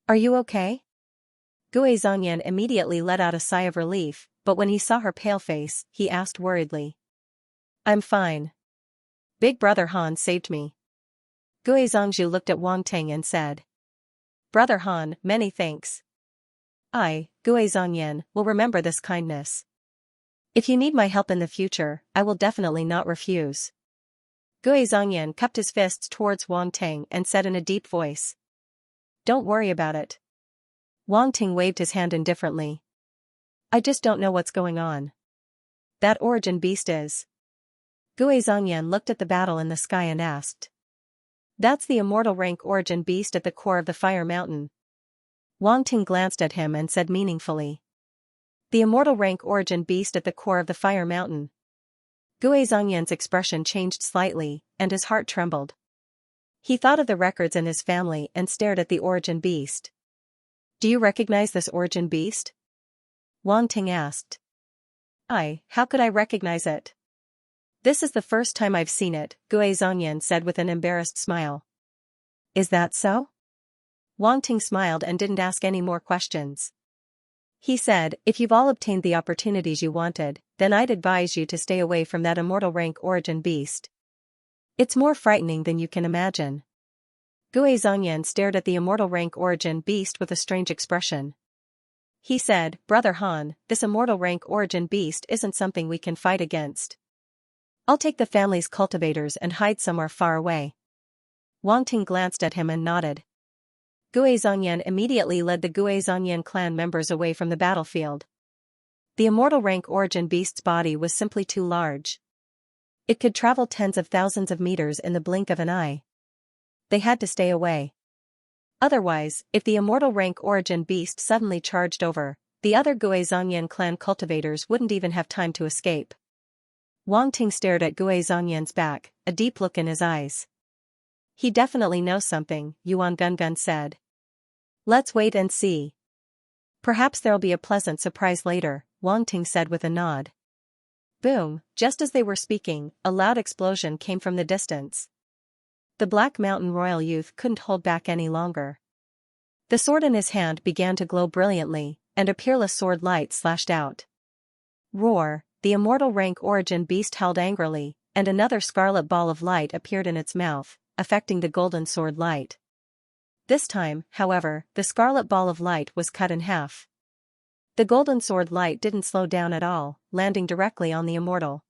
Are you okay? Gue Zongyan immediately let out a sigh of relief, but when he saw her pale face, he asked worriedly. I'm fine. Big brother Han saved me. Gue Zongzhu looked at Wang Ting and said. Brother Han, many thanks. I, Gue Zongyan, will remember this kindness. If you need my help in the future, I will definitely not refuse. Gue Zongyan cupped his fists towards Wang Ting and said in a deep voice. Don't worry about it. Wang Ting waved his hand indifferently. I just don't know what's going on. That origin beast is. Gue Zongyan looked at the battle in the sky and asked. That's the immortal rank origin beast at the core of the fire mountain. Wang Ting glanced at him and said meaningfully. The immortal rank origin beast at the core of the fire mountain. Gue Zongyan's expression changed slightly, and his heart trembled. He thought of the records in his family and stared at the origin beast. Do you recognize this origin beast? Wang Ting asked. How could I recognize it? This is the first time I've seen it, Gue Zongyan said with an embarrassed smile. Is that so? Wang Ting smiled and didn't ask any more questions. He said, if you've all obtained the opportunities you wanted, then I'd advise you to stay away from that immortal rank origin beast. It's more frightening than you can imagine. Gue Zongyan stared at the immortal rank origin beast with a strange expression. He said, Brother Han, this immortal rank origin beast isn't something we can fight against. I'll take the family's cultivators and hide somewhere far away. Wang Ting glanced at him and nodded. Gue Zongyan immediately led the Gue Zongyan clan members away from the battlefield. The immortal rank origin beast's body was simply too large. It could travel tens of thousands of meters in the blink of an eye. They had to stay away. Otherwise, if the immortal rank origin beast suddenly charged over, the other Guizhongyan clan cultivators wouldn't even have time to escape. Wang Ting stared at Guizhongyan's back, a deep look in his eyes. He definitely knows something, Yuan Gungun said. Let's wait and see. Perhaps there'll be a pleasant surprise later, Wang Ting said with a nod. Boom, just as they were speaking, a loud explosion came from the distance. The Black Mountain royal youth couldn't hold back any longer. The sword in his hand began to glow brilliantly, and a peerless sword light slashed out. Roar, the immortal rank origin beast howled angrily, and another scarlet ball of light appeared in its mouth, affecting the golden sword light. This time, however, the scarlet ball of light was cut in half. The golden sword light didn't slow down at all, landing directly on the immortal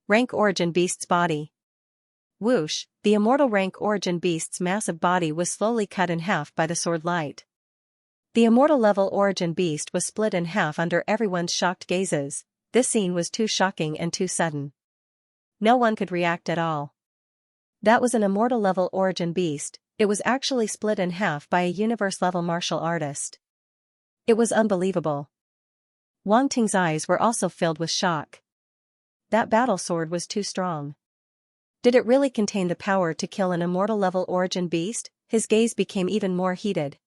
rank origin beast's body. Whoosh, the immortal rank origin beast's massive body was slowly cut in half by the sword light. The immortal level origin beast was split in half under everyone's shocked gazes. This scene was too shocking and too sudden. No one could react at all. That was an immortal level origin beast. It was actually split in half by a universe-level martial artist. It was unbelievable. Wang Ting's eyes were also filled with shock. That battle sword was too strong. Did it really contain the power to kill an immortal-level origin beast? His gaze became even more heated.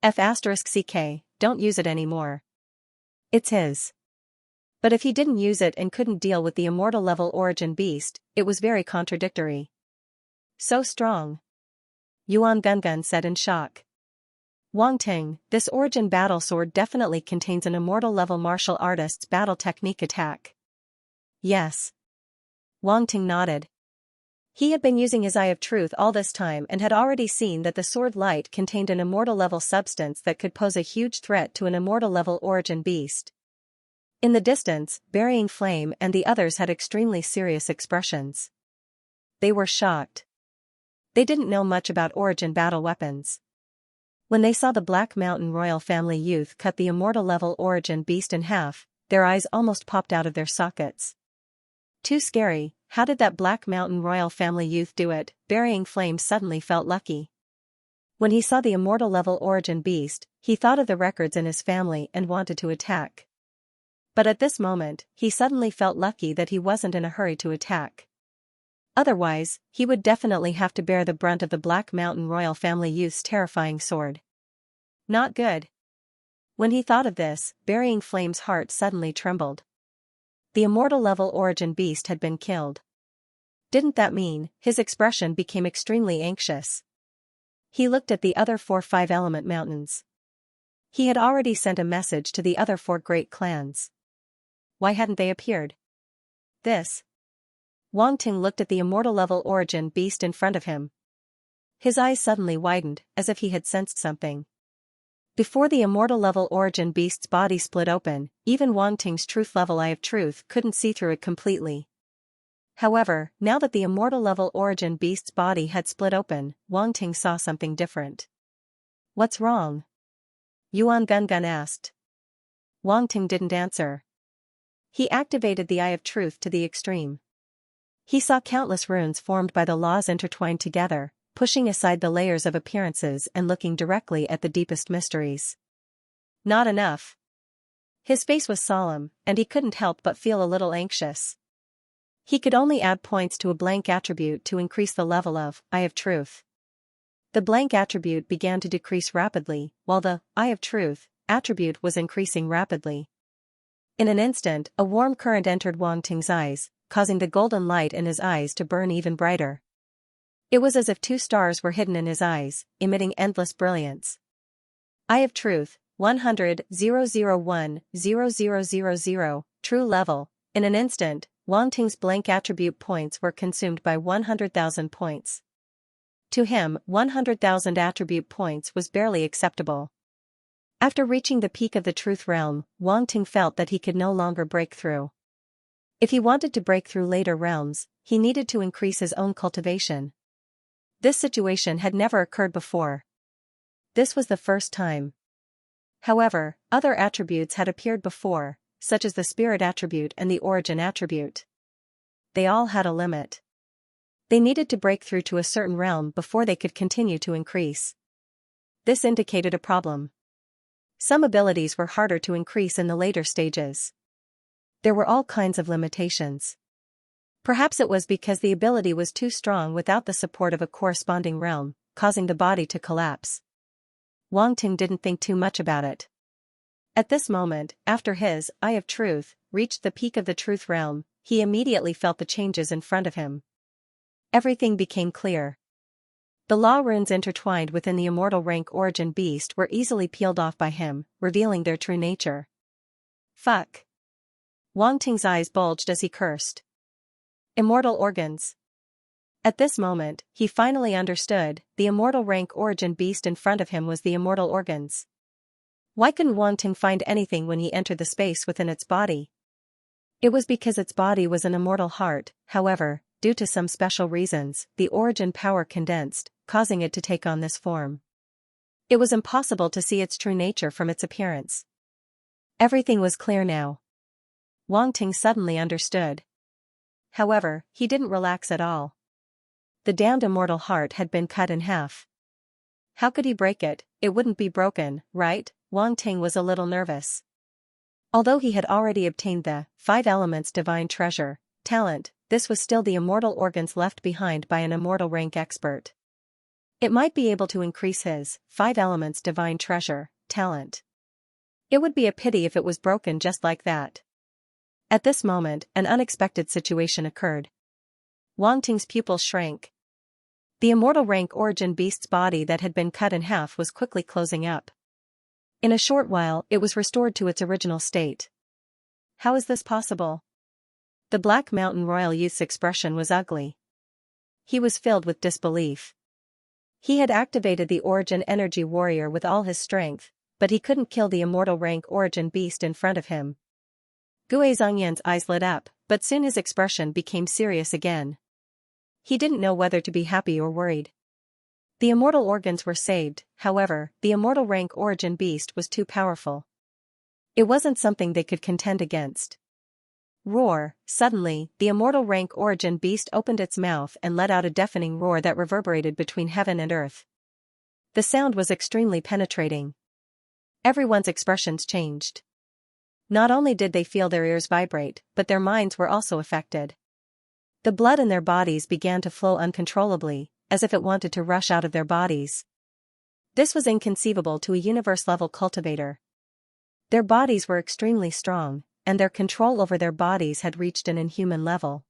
F***ck, don't use it anymore. It's his. But if he didn't use it and couldn't deal with the immortal-level origin beast, it was very contradictory. So strong. Yuan Gungun said in shock. Wang Ting, this origin battle sword definitely contains an immortal-level martial artist's battle technique attack. Yes. Wang Ting nodded. He had been using his Eye of Truth all this time and had already seen that the sword light contained an immortal-level substance that could pose a huge threat to an immortal-level origin beast. In the distance, Burying Flame and the others had extremely serious expressions. They were shocked. They didn't know much about origin battle weapons. When they saw the Black Mountain royal family youth cut the immortal-level origin beast in half, their eyes almost popped out of their sockets. Too scary. How did that Black Mountain royal family youth do it? Burying Flame suddenly felt lucky. When he saw the immortal-level origin beast, he thought of the records in his family and wanted to attack. But at this moment, he suddenly felt lucky that he wasn't in a hurry to attack. Otherwise, he would definitely have to bear the brunt of the Black Mountain royal family youth's terrifying sword. Not good. When he thought of this, Burying Flame's heart suddenly trembled. The immortal-level origin beast had been killed. Didn't that mean? His expression became extremely anxious. He looked at the other 4 5-element mountains. He had already sent a message to the other 4 great clans. Why hadn't they appeared? Wang Ting looked at the immortal-level origin beast in front of him. His eyes suddenly widened, as if he had sensed something. Before the immortal-level origin beast's body split open, even Wang Ting's truth-level Eye of Truth couldn't see through it completely. However, now that the immortal-level origin beast's body had split open, Wang Ting saw something different. What's wrong? Yuan Gungun asked. Wang Ting didn't answer. He activated the Eye of Truth to the extreme. He saw countless runes formed by the laws intertwined together, pushing aside the layers of appearances and looking directly at the deepest mysteries. Not enough. His face was solemn, and he couldn't help but feel a little anxious. He could only add points to a blank attribute to increase the level of Eye of Truth. The blank attribute began to decrease rapidly, while the Eye of Truth attribute was increasing rapidly. In an instant, a warm current entered Wang Ting's eyes, causing the golden light in his eyes to burn even brighter. It was as if 2 stars were hidden in his eyes, emitting endless brilliance. Eye of Truth, 100,001,0000, true level. In an instant, Wang Ting's blank attribute points were consumed by 100,000 points. To him, 100,000 attribute points was barely acceptable. After reaching the peak of the truth realm, Wang Ting felt that he could no longer break through. If he wanted to break through later realms, he needed to increase his own cultivation. This situation had never occurred before. This was the first time. However, other attributes had appeared before, such as the spirit attribute and the origin attribute. they all had a limit. They needed to break through to a certain realm before they could continue to increase. This indicated a problem. Some abilities were harder to increase in the later stages. There were all kinds of limitations. Perhaps it was because the ability was too strong without the support of a corresponding realm, causing the body to collapse. Wang Ting didn't think too much about it. At this moment, after his Eye of Truth reached the peak of the truth realm, he immediately felt the changes in front of him. Everything became clear. The law runes intertwined within the immortal rank origin beast were easily peeled off by him, revealing their true nature. Fuck. Wang Ting's eyes bulged as he cursed. Immortal organs. At this moment, he finally understood, the immortal rank origin beast in front of him was the immortal organs. Why couldn't Wang Ting find anything when he entered the space within its body? It was because its body was an immortal heart, however, due to some special reasons, the origin power condensed, causing it to take on this form. It was impossible to see its true nature from its appearance. Everything was clear now. Wang Ting suddenly understood. However, he didn't relax at all. The damned immortal heart had been cut in half. How could he break it? It wouldn't be broken, right? Wang Ting was a little nervous. Although he had already obtained the 5 elements divine treasure, talent, this was still the immortal organs left behind by an immortal rank expert. It might be able to increase his 5 elements divine treasure, talent. It would be a pity if it was broken just like that. At this moment, an unexpected situation occurred. Wang Ting's pupils shrank. The immortal rank origin beast's body that had been cut in half was quickly closing up. In a short while, it was restored to its original state. How is this possible? The Black Mountain Royal Youth's expression was ugly. He was filled with disbelief. He had activated the Origin Energy Warrior with all his strength, but he couldn't kill the immortal rank origin beast in front of him. Gui Zhongyan's eyes lit up, but soon his expression became serious again. He didn't know whether to be happy or worried. The immortal organs were saved, however, the immortal rank origin beast was too powerful. It wasn't something they could contend against. Roar! Suddenly, the immortal rank origin beast opened its mouth and let out a deafening roar that reverberated between heaven and earth. The sound was extremely penetrating. Everyone's expressions changed. Not only did they feel their ears vibrate, but their minds were also affected. The blood in their bodies began to flow uncontrollably, as if it wanted to rush out of their bodies. This was inconceivable to a universe-level cultivator. Their bodies were extremely strong, and their control over their bodies had reached an inhuman level.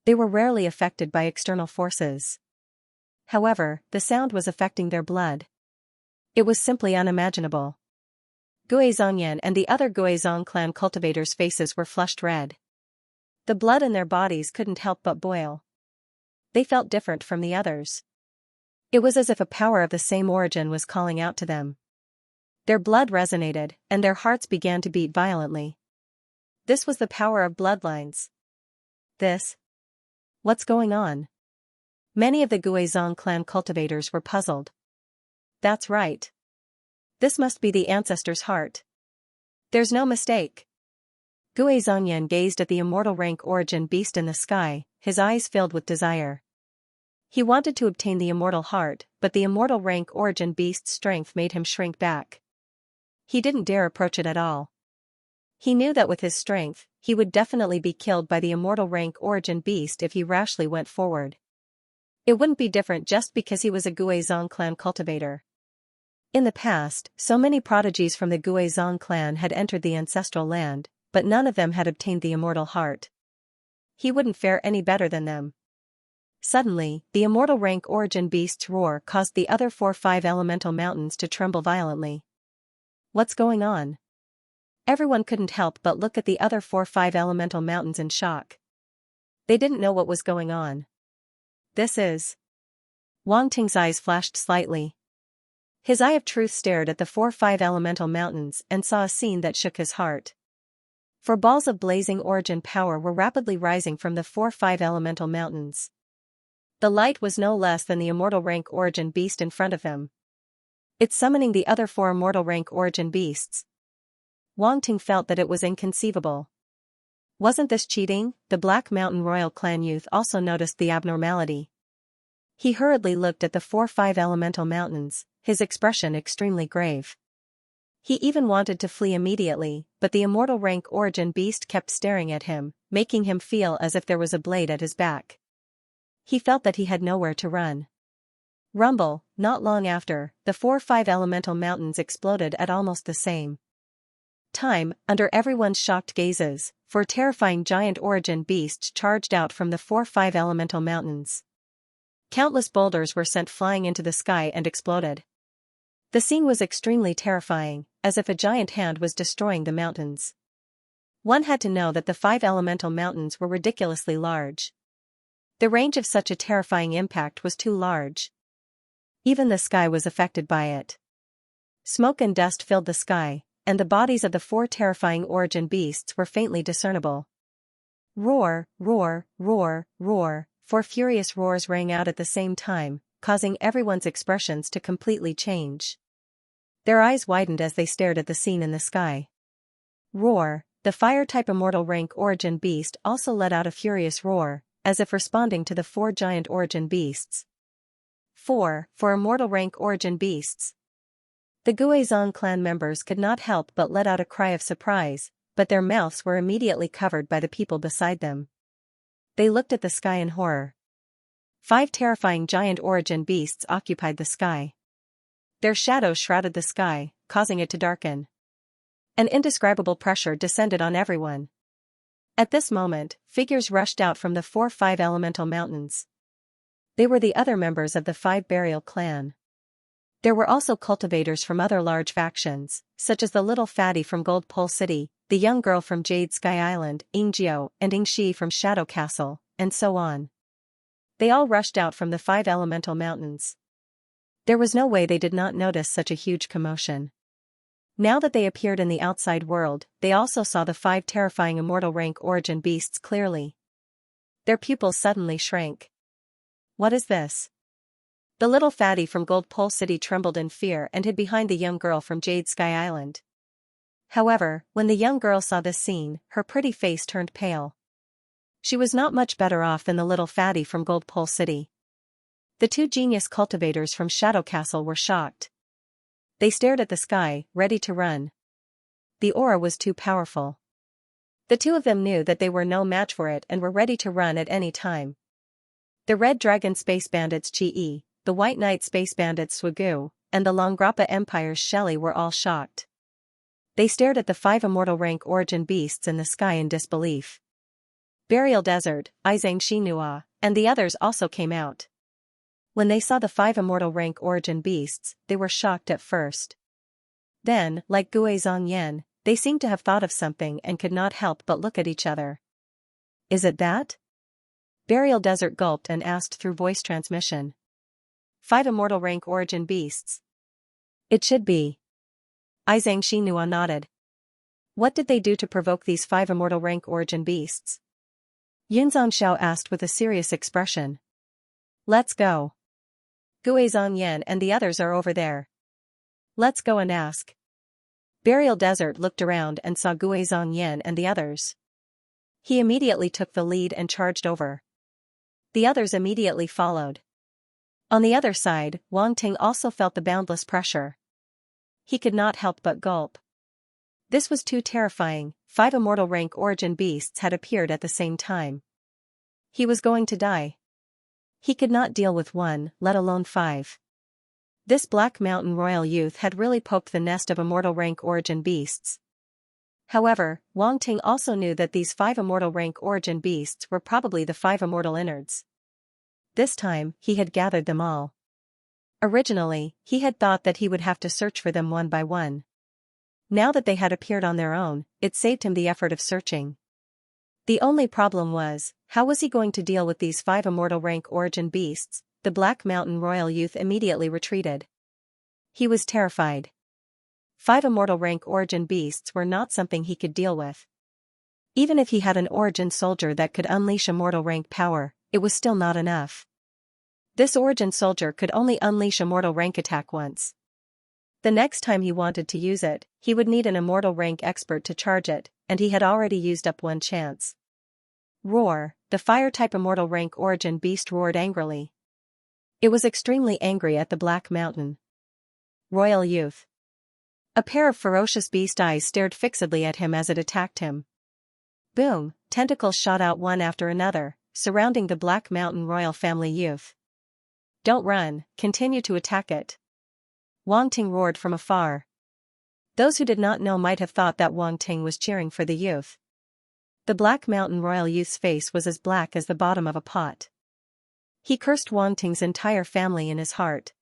They were rarely affected by external forces. However, the sound was affecting their blood. It was simply unimaginable. Gui Zhongyan and the other Guizhong clan cultivators' faces were flushed red. The blood in their bodies couldn't help but boil. They felt different from the others. It was as if a power of the same origin was calling out to them. Their blood resonated, and their hearts began to beat violently. This was the power of bloodlines. What's going on? Many of the Guizhong clan cultivators were puzzled. That's right. This must be the ancestor's heart. There's no mistake. Gui Zhongyan gazed at the immortal rank origin beast in the sky, his eyes filled with desire. He wanted to obtain the immortal heart, but the immortal rank origin beast's strength made him shrink back. He didn't dare approach it at all. He knew that with his strength, he would definitely be killed by the immortal rank origin beast if he rashly went forward. It wouldn't be different just because he was a Guizhong clan cultivator. In the past, so many prodigies from the Guizhong clan had entered the ancestral land, but none of them had obtained the immortal heart. He wouldn't fare any better than them. Suddenly, the immortal rank origin beast's roar caused the other 4-5 elemental mountains to tremble violently. What's going on? Everyone couldn't help but look at the other 4-5 elemental mountains in shock. They didn't know what was going on. Wang Ting's eyes flashed slightly. His eye of truth stared at the 4-5 elemental mountains and saw a scene that shook his heart. 4 balls of blazing origin power were rapidly rising from the 4-5 elemental mountains. The light was no less than the immortal rank origin beast in front of him. It's summoning the other 4 immortal rank origin beasts. Wang Ting felt that it was inconceivable. Wasn't this cheating? The Black Mountain Royal Clan youth also noticed the abnormality. He hurriedly looked at the 4-5 elemental mountains, his expression extremely grave. He even wanted to flee immediately, but the immortal rank origin beast kept staring at him, making him feel as if there was a blade at his back. He felt that he had nowhere to run. Rumble, not long after, the 4-5 elemental mountains exploded at almost the same time, under everyone's shocked gazes, for terrifying giant origin beasts charged out from the 4-5 elemental mountains. Countless boulders were sent flying into the sky and exploded. The scene was extremely terrifying, as if a giant hand was destroying the mountains. One had to know that the 5 elemental mountains were ridiculously large. The range of such a terrifying impact was too large. Even the sky was affected by it. Smoke and dust filled the sky, and the bodies of the 4 terrifying origin beasts were faintly discernible. Roar, roar, roar, roar, 4 furious roars rang out at the same time, causing everyone's expressions to completely change. Their eyes widened as they stared at the scene in the sky. Roar, the fire-type immortal rank origin beast also let out a furious roar, as if responding to the 4 giant origin beasts. 4 immortal rank origin beasts. The Guizhong clan members could not help but let out a cry of surprise, but their mouths were immediately covered by the people beside them. They looked at the sky in horror. 5 terrifying giant origin beasts occupied the sky. Their shadows shrouded the sky, causing it to darken. An indescribable pressure descended on everyone. At this moment, figures rushed out from the 4-5 elemental mountains. They were the other members of the 5 burial clan. There were also cultivators from other large factions, such as the little fatty from Gold Pole City, the young girl from Jade Sky Island, Yingjiu, and Yingxi from Shadow Castle, and so on. They all rushed out from the 5 elemental mountains. There was no way they did not notice such a huge commotion. Now that they appeared in the outside world, they also saw the 5 terrifying immortal rank origin beasts clearly. Their pupils suddenly shrank. What is this? The little fatty from Gold Pole City trembled in fear and hid behind the young girl from Jade Sky Island. However, when the young girl saw this scene, her pretty face turned pale. She was not much better off than the little fatty from Gold Pole City. The 2 genius cultivators from Shadow Castle were shocked. They stared at the sky, ready to run. The aura was too powerful. The 2 of them knew that they were no match for it and were ready to run at any time. The Red Dragon Space Bandits Chi, the White Knight Space Bandits Swagu, and the Longrappa Empire's Shelly were all shocked. They stared at the 5 immortal rank origin beasts in the sky in disbelief. Burial Desert, Xianxia, and the others also came out. When they saw the 5 immortal rank origin beasts, they were shocked at first. Then, like Guizhong Yan, they seemed to have thought of something and could not help but look at each other. Is it that? Burial Desert gulped and asked through voice transmission. 5 immortal rank origin beasts. It should be. Xianxia nodded. What did they do to provoke these 5 immortal rank origin beasts? Yunzong Xiao asked with a serious expression. Let's go. Guizhong Yan and the others are over there. Let's go and ask. Burial Desert looked around and saw Guizhong Yan and the others. He immediately took the lead and charged over. The others immediately followed. On the other side, Wang Ting also felt the boundless pressure. He could not help but gulp. This was too terrifying. 5 immortal rank origin beasts had appeared at the same time. He was going to die. He could not deal with 1, let alone 5. This Black Mountain royal youth had really poked the nest of immortal rank origin beasts. However, Wang Ting also knew that these 5 immortal rank origin beasts were probably the 5 immortal innards. This time, he had gathered them all. Originally, he had thought that he would have to search for them one by one. Now that they had appeared on their own, it saved him the effort of searching. The only problem was, how was he going to deal with these 5 immortal rank origin beasts? The Black Mountain royal youth immediately retreated. He was terrified. 5 immortal rank origin beasts were not something he could deal with. Even if he had an origin soldier that could unleash immortal rank power, it was still not enough. This origin soldier could only unleash immortal rank attack once. The next time he wanted to use it, he would need an immortal rank expert to charge it, and he had already used up one chance. Roar, the fire-type immortal rank origin beast roared angrily. It was extremely angry at the Black Mountain Royal Youth. A pair of ferocious beast eyes stared fixedly at him as it attacked him. Boom, tentacles shot out one after another, surrounding the Black Mountain Royal Family Youth. Don't run, continue to attack it. Wang Ting roared from afar. Those who did not know might have thought that Wang Ting was cheering for the youth. The Black Mountain Royal Youth's face was as black as the bottom of a pot. He cursed Wang Ting's entire family in his heart.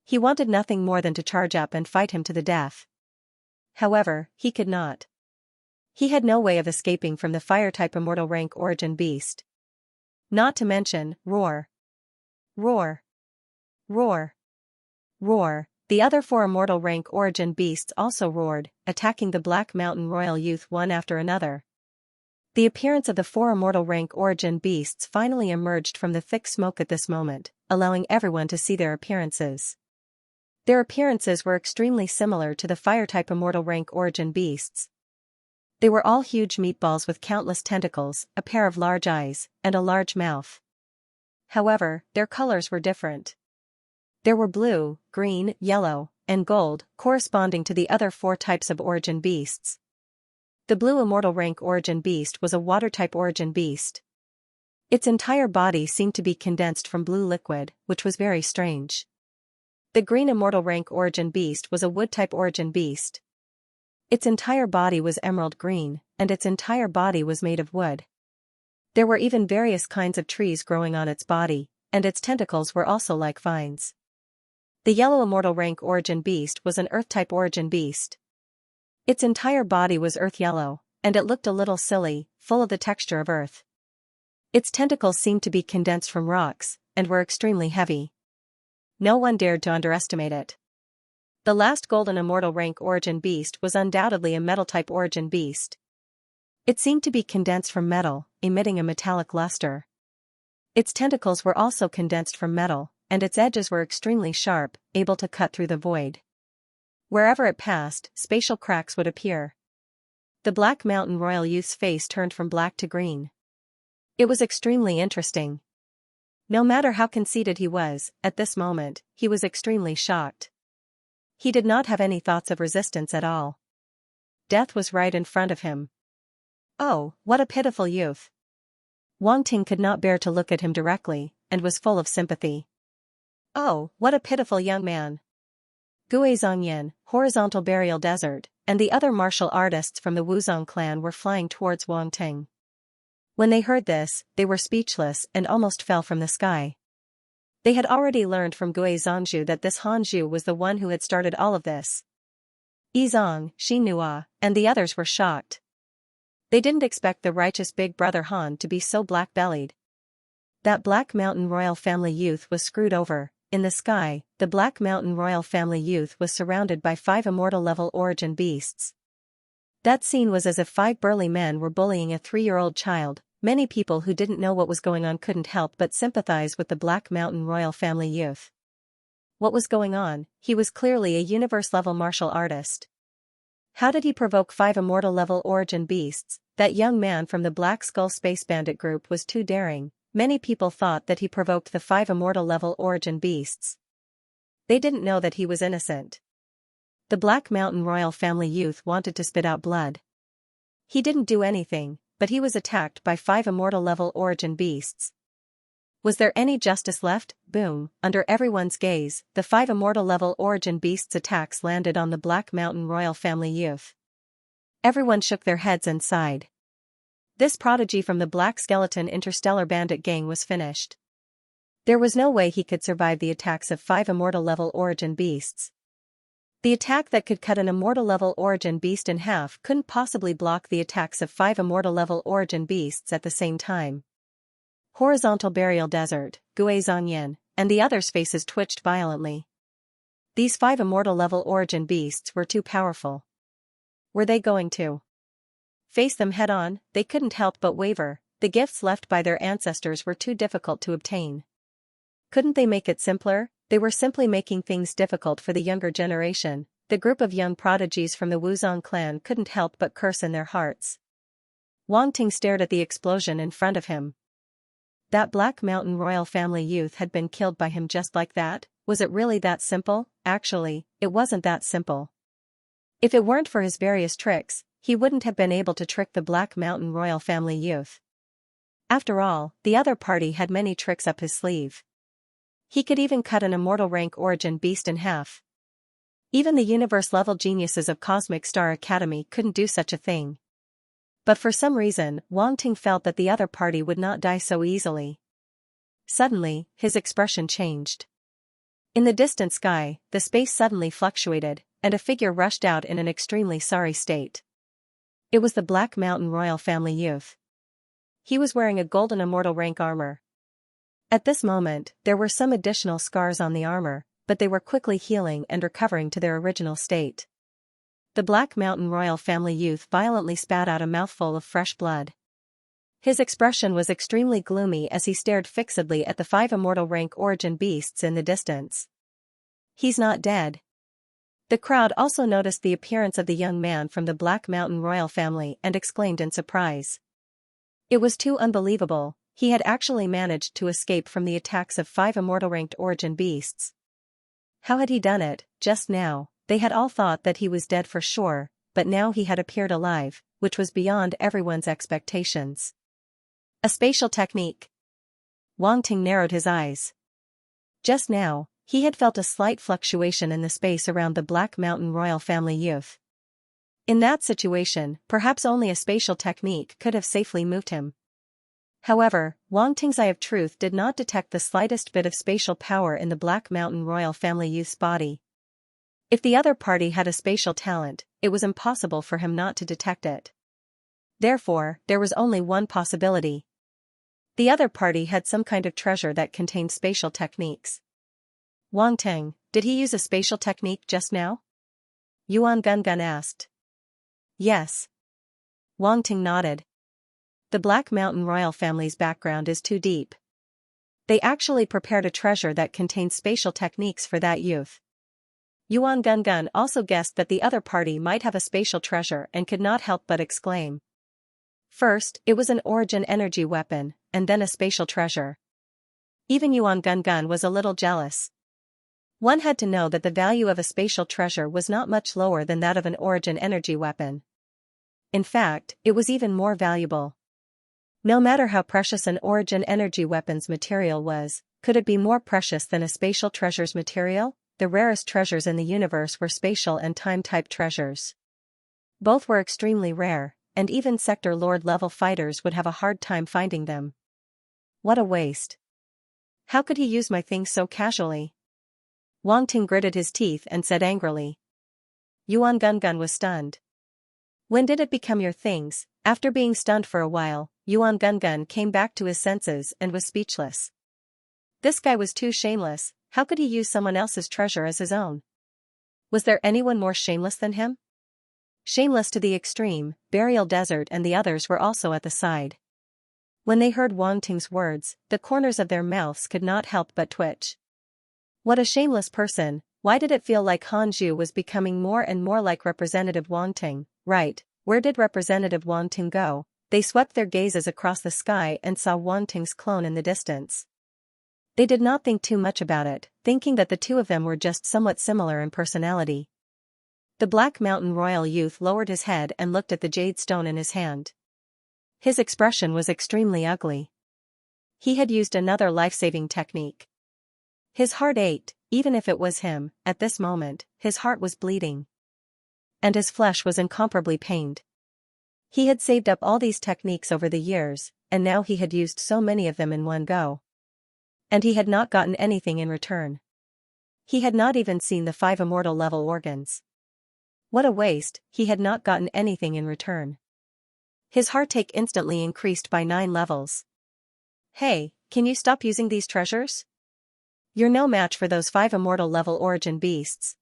He wanted nothing more than to charge up and fight him to the death. However, he could not. He had no way of escaping from the fire-type immortal rank origin beast. Not to mention, roar. Roar. Roar. Roar. The other 4 immortal rank origin beasts also roared, attacking the Black Mountain Royal Youth one after another. The appearance of the 4 immortal rank origin beasts finally emerged from the thick smoke at this moment, allowing everyone to see their appearances. Their appearances were extremely similar to the fire-type immortal rank origin beasts. They were all huge meatballs with countless tentacles, a pair of large eyes, and a large mouth. However, their colors were different. There were blue, green, yellow, and gold, corresponding to the other 4 types of origin beasts. The blue immortal rank origin beast was a water-type origin beast. Its entire body seemed to be condensed from blue liquid, which was very strange. The green immortal rank origin beast was a wood-type origin beast. Its entire body was emerald green, and its entire body was made of wood. There were even various kinds of trees growing on its body, and its tentacles were also like vines. The yellow immortal rank origin beast was an earth-type origin beast. Its entire body was earth yellow, and it looked a little silly, full of the texture of earth. Its tentacles seemed to be condensed from rocks, and were extremely heavy. No one dared to underestimate it. The last golden immortal rank origin beast was undoubtedly a metal-type origin beast. It seemed to be condensed from metal, emitting a metallic luster. Its tentacles were also condensed from metal, and its edges were extremely sharp, able to cut through the void. Wherever it passed, spatial cracks would appear. The Black Mountain Royal Youth's face turned from black to green. It was extremely interesting. No matter how conceited he was, at this moment, he was extremely shocked. He did not have any thoughts of resistance at all. Death was right in front of him. Oh, what a pitiful youth. Wang Ting could not bear to look at him directly, and was full of sympathy. Oh, what a pitiful young man. Gui Zhongyan, Horizontal Burial Desert, and the other martial artists from the Wuzong clan were flying towards Wang Ting. When they heard this, they were speechless and almost fell from the sky. They had already learned from Gui Zhongzhu that this Han Zhu was the one who had started all of this. Yizong, Xin Nua, and the others were shocked. They didn't expect the righteous big brother Han to be so black-bellied. That Black Mountain Royal Family Youth was screwed over. In the sky, the Black Mountain Royal Family Youth was surrounded by 5 immortal-level origin beasts. That scene was as if 5 burly men were bullying a 3-year-old child. Many people who didn't know what was going on couldn't help but sympathize with the Black Mountain Royal Family Youth. What was going on? He was clearly a universe-level martial artist. How did he provoke 5 immortal-level origin beasts? That young man from the Black Skull Space Bandit group was too daring. Many people thought that he provoked the 5 immortal-level origin beasts. They didn't know that he was innocent. The Black Mountain Royal Family Youth wanted to spit out blood. He didn't do anything, but he was attacked by 5 immortal-level origin beasts. Was there any justice left? Boom, under everyone's gaze, the 5 immortal-level origin beasts' attacks landed on the Black Mountain Royal Family Youth. Everyone shook their heads and sighed. This prodigy from the Black Skeleton Interstellar Bandit gang was finished. There was no way he could survive the attacks of 5 immortal-level origin beasts. The attack that could cut an immortal-level origin beast in half couldn't possibly block the attacks of 5 immortal-level origin beasts at the same time. Horizontal Burial Desert, Gui Zhongyan, and the others' faces twitched violently. These 5 immortal-level origin beasts were too powerful. Were they going to face them head-on? They couldn't help but waver. The gifts left by their ancestors were too difficult to obtain. Couldn't they make it simpler? They were simply making things difficult for the younger generation. The group of young prodigies from the Wuzong clan couldn't help but curse in their hearts. Wang Ting stared at the explosion in front of him. That Black Mountain royal family youth had been killed by him just like that. Was it really that simple? Actually, it wasn't that simple. If it weren't for his various tricks, he wouldn't have been able to trick the Black Mountain royal family youth. After all, the other party had many tricks up his sleeve. He could even cut an immortal rank origin beast in half. Even the universe-level geniuses of Cosmic Star Academy couldn't do such a thing. But for some reason, Wang Ting felt that the other party would not die so easily. Suddenly, his expression changed. In the distant sky, the space suddenly fluctuated, and a figure rushed out in an extremely sorry state. It was the Black Mountain royal family youth. He was wearing a golden immortal rank armor. At this moment, there were some additional scars on the armor, but they were quickly healing and recovering to their original state. The Black Mountain royal family youth violently spat out a mouthful of fresh blood. His expression was extremely gloomy as he stared fixedly at the 5 immortal rank origin beasts in the distance. He's not dead. The crowd also noticed the appearance of the young man from the Black Mountain royal family and exclaimed in surprise. It was too unbelievable, he had actually managed to escape from the attacks of 5 immortal ranked origin beasts. How had he done it? Just now, they had all thought that he was dead for sure, but now he had appeared alive, which was beyond everyone's expectations. A spatial technique. Wang Ting narrowed his eyes. Just now, he had felt a slight fluctuation in the space around the Black Mountain royal family youth. In that situation, perhaps only a spatial technique could have safely moved him. However, Wang Ting's eye of truth did not detect the slightest bit of spatial power in the Black Mountain royal family youth's body. If the other party had a spatial talent, it was impossible for him not to detect it. Therefore, there was only one possibility. The other party had some kind of treasure that contained spatial techniques. Wang Ting, did he use a spatial technique just now? Yuan Gungun asked. Yes. Wang Ting nodded. The Black Mountain royal family's background is too deep. They actually prepared a treasure that contained spatial techniques for that youth. Yuan Gungun also guessed that the other party might have a spatial treasure and could not help but exclaim. First, it was an origin energy weapon, and then a spatial treasure. Even Yuan Gungun was a little jealous. One had to know that the value of a spatial treasure was not much lower than that of an origin energy weapon. In fact, it was even more valuable. No matter how precious an origin energy weapon's material was, could it be more precious than a spatial treasure's material? The rarest treasures in the universe were spatial and time-type treasures. Both were extremely rare, and even Sector Lord level fighters would have a hard time finding them. What a waste. How could he use my things so casually? Wang Ting gritted his teeth and said angrily. Yuan Gungun was stunned. When did it become your things? After being stunned for a while, Yuan Gungun came back to his senses and was speechless. This guy was too shameless. How could he use someone else's treasure as his own? Was there anyone more shameless than him? Shameless to the extreme, Burial Desert and the others were also at the side. When they heard Wang Ting's words, the corners of their mouths could not help but twitch. What a shameless person. Why did it feel like Han Zhu was becoming more and more like Representative Wang Ting? Right, where did Representative Wang Ting go? They swept their gazes across the sky and saw Wang Ting's clone in the distance. They did not think too much about it, thinking that the two of them were just somewhat similar in personality. The Black Mountain royal youth lowered his head and looked at the jade stone in his hand. His expression was extremely ugly. He had used another life-saving technique. His heart ached, even if it was him. At this moment, his heart was bleeding. And his flesh was incomparably pained. He had saved up all these techniques over the years, and now he had used so many of them in one go. And he had not gotten anything in return. He had not even seen the 5 immortal level organs. What a waste, he had not gotten anything in return. His heartache instantly increased by 9 levels. Hey, can you stop using these treasures? You're no match for those 5 immortal level origin beasts.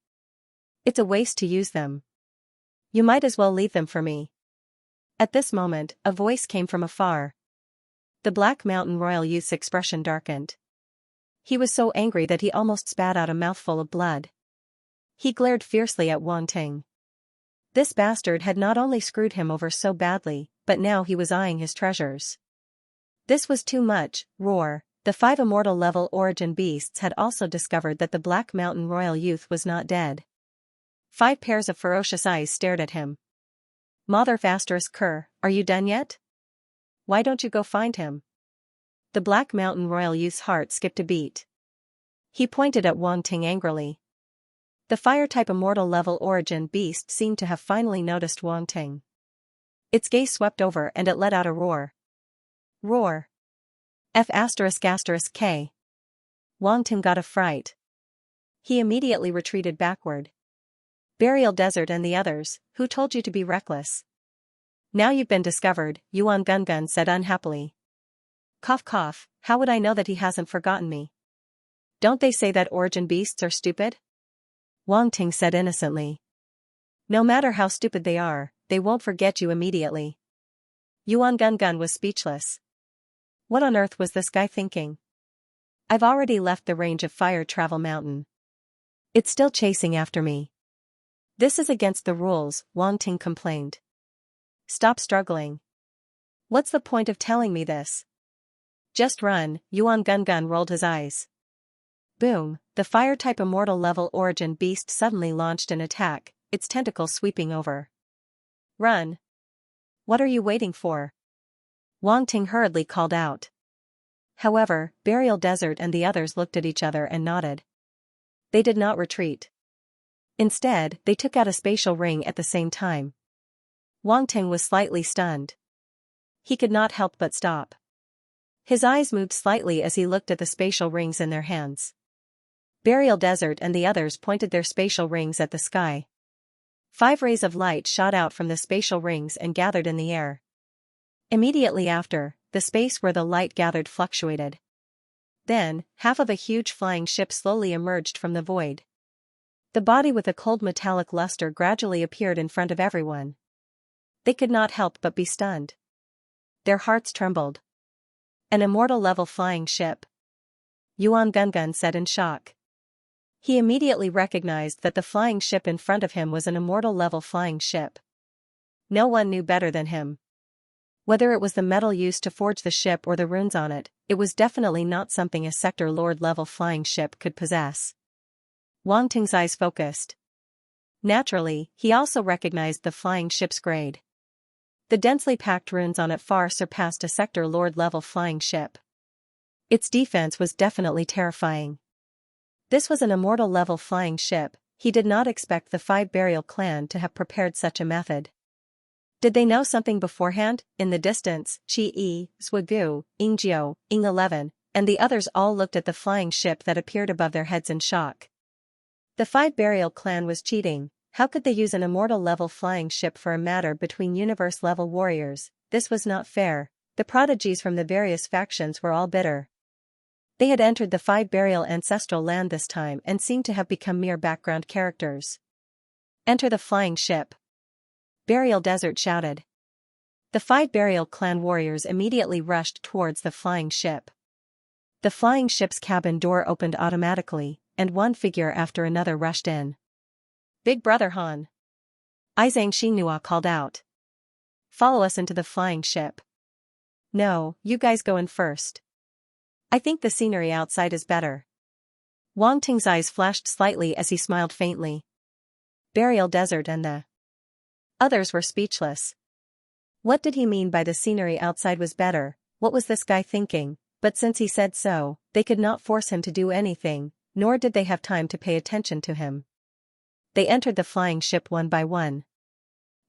It's a waste to use them. You might as well leave them for me. At this moment, a voice came from afar. The Black Mountain royal youth's expression darkened. He was so angry that he almost spat out a mouthful of blood. He glared fiercely at Wang Ting. This bastard had not only screwed him over so badly, but now he was eyeing his treasures. This was too much. Roar. The 5 immortal level origin beasts had also discovered that the Black Mountain royal youth was not dead. 5 pairs of ferocious eyes stared at him. Mother Asterisk Cur, are you done yet? Why don't you go find him? The Black Mountain royal youth's heart skipped a beat. He pointed at Wang Ting angrily. The fire-type immortal level origin beast seemed to have finally noticed Wang Ting. Its gaze swept over and it let out a roar. Roar. F***K. Wang Ting got a fright. He immediately retreated backward. Burial Desert and the others, who told you to be reckless? Now you've been discovered, Yuan Gungun said unhappily. Cough cough, how would I know that he hasn't forgotten me? Don't they say that origin beasts are stupid? Wang Ting said innocently. No matter how stupid they are, they won't forget you immediately. Yuan Gungun was speechless. What on earth was this guy thinking? I've already left the range of Fire Travel Mountain. It's still chasing after me. This is against the rules, Wang Ting complained. Stop struggling. What's the point of telling me this? Just run, Yuan Gungun rolled his eyes. Boom, the fire-type immortal level origin beast suddenly launched an attack, its tentacles sweeping over. Run. What are you waiting for? Wang Ting hurriedly called out. However, Burial Desert and the others looked at each other and nodded. They did not retreat. Instead, they took out a spatial ring at the same time. Wang Ting was slightly stunned. He could not help but stop. His eyes moved slightly as he looked at the spatial rings in their hands. Burial Desert and the others pointed their spatial rings at the sky. 5 rays of light shot out from the spatial rings and gathered in the air. Immediately after, the space where the light gathered fluctuated. Then, half of a huge flying ship slowly emerged from the void. The body with a cold metallic luster gradually appeared in front of everyone. They could not help but be stunned. Their hearts trembled. An immortal level flying ship. Yuan Gungun said in shock. He immediately recognized that the flying ship in front of him was an immortal level flying ship. No one knew better than him. Whether it was the metal used to forge the ship or the runes on it, it was definitely not something a Sector Lord level flying ship could possess. Wang Ting's eyes focused. Naturally, he also recognized the flying ship's grade. The densely packed runes on it far surpassed a Sector Lord level flying ship. Its defense was definitely terrifying. This was an immortal level flying ship. He did not expect the 5 Burial clan to have prepared such a method. Did they know something beforehand? In the distance, Qi, Zhugu, Ingjiu, Ing11, and the others all looked at the flying ship that appeared above their heads in shock. The 5 Burial clan was cheating. How could they use an immortal level flying ship for a matter between universe level warriors? This was not fair. The prodigies from the various factions were all bitter. They had entered the 5 Burial ancestral land this time and seemed to have become mere background characters. Enter the flying ship. Burial Desert shouted. The 5 Burial clan warriors immediately rushed towards the flying ship. The flying ship's cabin door opened automatically, and one figure after another rushed in. Big Brother Han. Xianxia called out. Follow us into the flying ship. No, you guys go in first. I think the scenery outside is better. Wang Ting's eyes flashed slightly as he smiled faintly. Burial Desert and the others were speechless. What did he mean by the scenery outside was better? What was this guy thinking? But since he said so, they could not force him to do anything, nor did they have time to pay attention to him. They entered the flying ship one by one.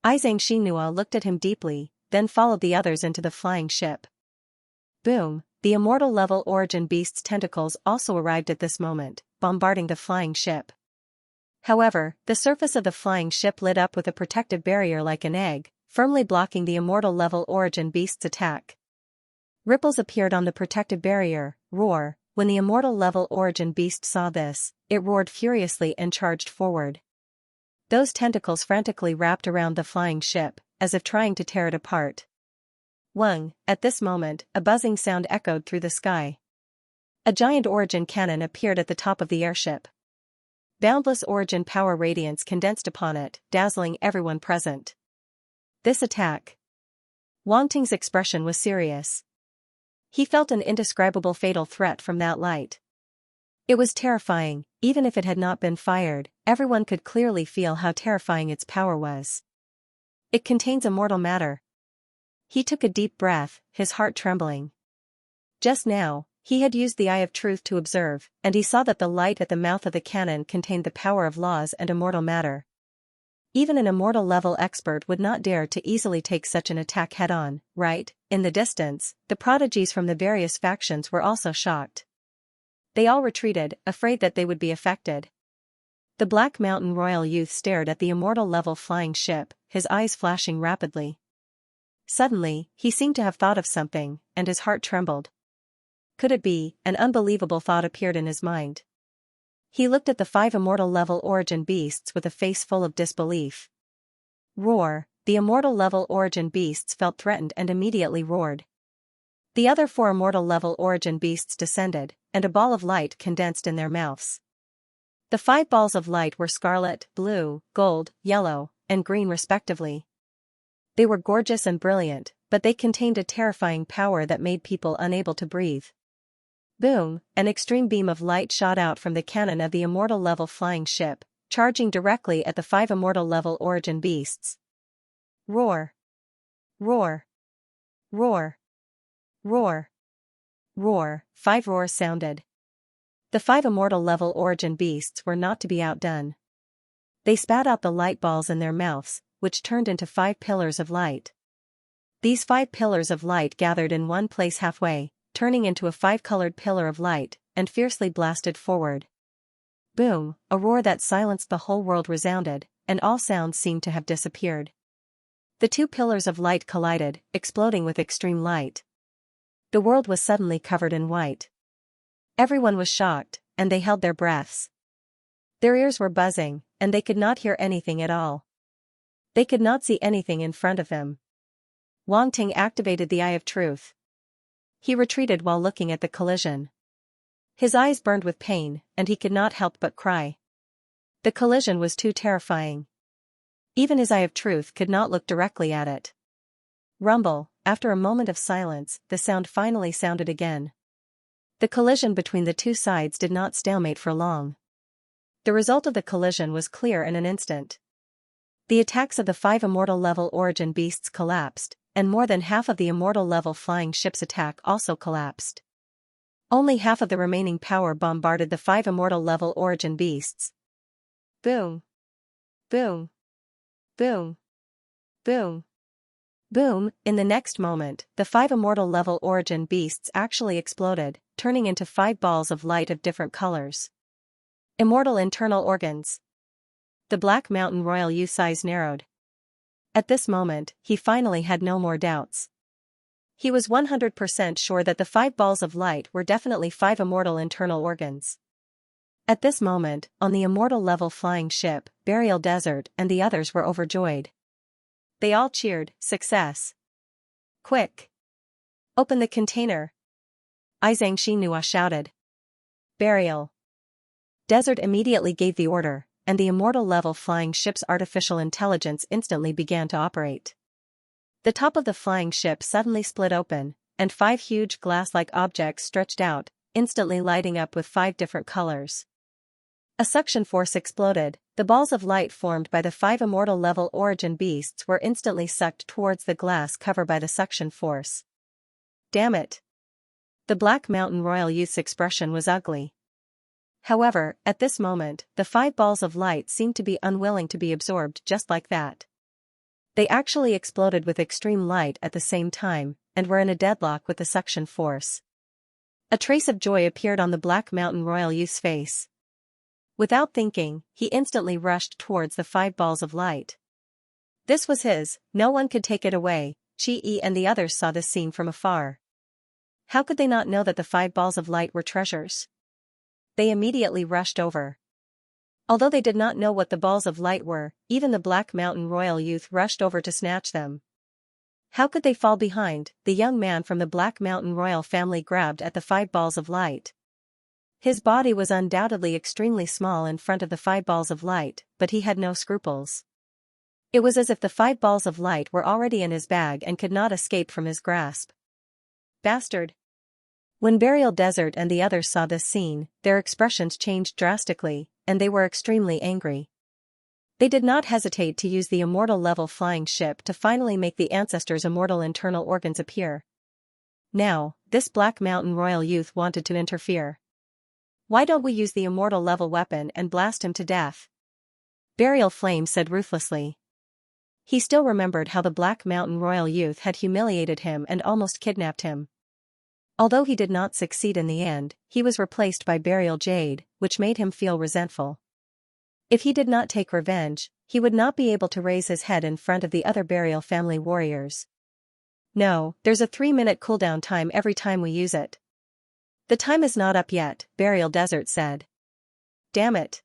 Xianxia looked at him deeply, then followed the others into the flying ship. Boom, the immortal level origin beast's tentacles also arrived at this moment, bombarding the flying ship. However, the surface of the flying ship lit up with a protective barrier like an egg, firmly blocking the immortal level origin beast's attack. Ripples appeared on the protective barrier. Roar. When the immortal level origin beast saw this, it roared furiously and charged forward. Those tentacles frantically wrapped around the flying ship, as if trying to tear it apart. Wang. At this moment, a buzzing sound echoed through the sky. A giant origin cannon appeared at the top of the airship. Boundless origin power radiance condensed upon it, dazzling everyone present. This attack. Wang Ting's expression was serious. He felt an indescribable fatal threat from that light. It was terrifying, even if it had not been fired, everyone could clearly feel how terrifying its power was. It contains immortal matter. He took a deep breath, his heart trembling. Just now, he had used the eye of truth to observe, and he saw that the light at the mouth of the cannon contained the power of laws and immortal matter. Even an immortal-level expert would not dare to easily take such an attack head-on, right? In the distance, the prodigies from the various factions were also shocked. They all retreated, afraid that they would be affected. The Black Mountain royal youth stared at the immortal-level flying ship, his eyes flashing rapidly. Suddenly, he seemed to have thought of something, and his heart trembled. Could it be? An unbelievable thought appeared in his mind. He looked at the 5 immortal-level origin beasts with a face full of disbelief. Roar! The immortal-level origin beasts felt threatened and immediately roared. The other 4 immortal-level origin beasts descended, and a ball of light condensed in their mouths. The 5 balls of light were scarlet, blue, gold, yellow, and green respectively. They were gorgeous and brilliant, but they contained a terrifying power that made people unable to breathe. Boom! An extreme beam of light shot out from the cannon of the immortal-level flying ship, charging directly at the 5 immortal-level origin beasts. Roar! Roar! Roar! Roar! Roar! 5 roars sounded. The 5 immortal-level origin beasts were not to be outdone. They spat out the light balls in their mouths, which turned into 5 pillars of light. These 5 pillars of light gathered in one place halfway, turning into a 5-colored pillar of light, and fiercely blasted forward. Boom! A roar that silenced the whole world resounded, and all sounds seemed to have disappeared. The 2 pillars of light collided, exploding with extreme light. The world was suddenly covered in white. Everyone was shocked, and they held their breaths. Their ears were buzzing, and they could not hear anything at all. They could not see anything in front of them. Wang Ting activated the eye of truth. He retreated while looking at the collision. His eyes burned with pain, and he could not help but cry. The collision was too terrifying. Even his eye of truth could not look directly at it. Rumble! After a moment of silence, the sound finally sounded again. The collision between the 2 sides did not stalemate for long. The result of the collision was clear in an instant. The attacks of the 5 immortal-level origin beasts collapsed, and more than half of the immortal-level flying ship's attack also collapsed. Only half of the remaining power bombarded the 5 immortal-level origin beasts. Boom! Boom! Boom! Boom! Boom! In the next moment, the 5 immortal-level origin beasts actually exploded, turning into 5 balls of light of different colors. Immortal internal organs. The Black Mountain royal youth's eyes narrowed. At this moment, he finally had no more doubts. He was 100% sure that the 5 balls of light were definitely 5 immortal internal organs. At this moment, on the immortal-level flying ship, Burial Desert and the others were overjoyed. They all cheered, "Success! Quick! Open the container!" Xianxia shouted. Burial Desert immediately gave the order, and the immortal-level flying ship's artificial intelligence instantly began to operate. The top of the flying ship suddenly split open, and 5 huge glass-like objects stretched out, instantly lighting up with 5 different colors. A suction force exploded. The balls of light formed by the 5 immortal-level origin beasts were instantly sucked towards the glass cover by the suction force. Damn it! The Black Mountain royal youth's expression was ugly. However, at this moment, the 5 balls of light seemed to be unwilling to be absorbed just like that. They actually exploded with extreme light at the same time, and were in a deadlock with the suction force. A trace of joy appeared on the Black Mountain royal youth's face. Without thinking, he instantly rushed towards the 5 balls of light. This was his, no one could take it away. Qi and the others saw this scene from afar. How could they not know that the 5 balls of light were treasures? They immediately rushed over. Although they did not know what the balls of light were, even the Black Mountain royal youth rushed over to snatch them. How could they fall behind? The young man from the Black Mountain royal family grabbed at the 5 balls of light. His body was undoubtedly extremely small in front of the 5 balls of light, but he had no scruples. It was as if the 5 balls of light were already in his bag and could not escape from his grasp. Bastard! When Burial Desert and the others saw this scene, their expressions changed drastically, and they were extremely angry. They did not hesitate to use the immortal-level flying ship to finally make the ancestors' immortal internal organs appear. Now, this Black Mountain royal youth wanted to interfere. "Why don't we use the immortal-level weapon and blast him to death?" Burial Flame said ruthlessly. He still remembered how the Black Mountain royal youth had humiliated him and almost kidnapped him. Although he did not succeed in the end, he was replaced by Burial Jade, which made him feel resentful. If he did not take revenge, he would not be able to raise his head in front of the other Burial family warriors. "No, there's a 3-minute cooldown time every time we use it." "The time is not up yet," Burial Desert said. "Damn it."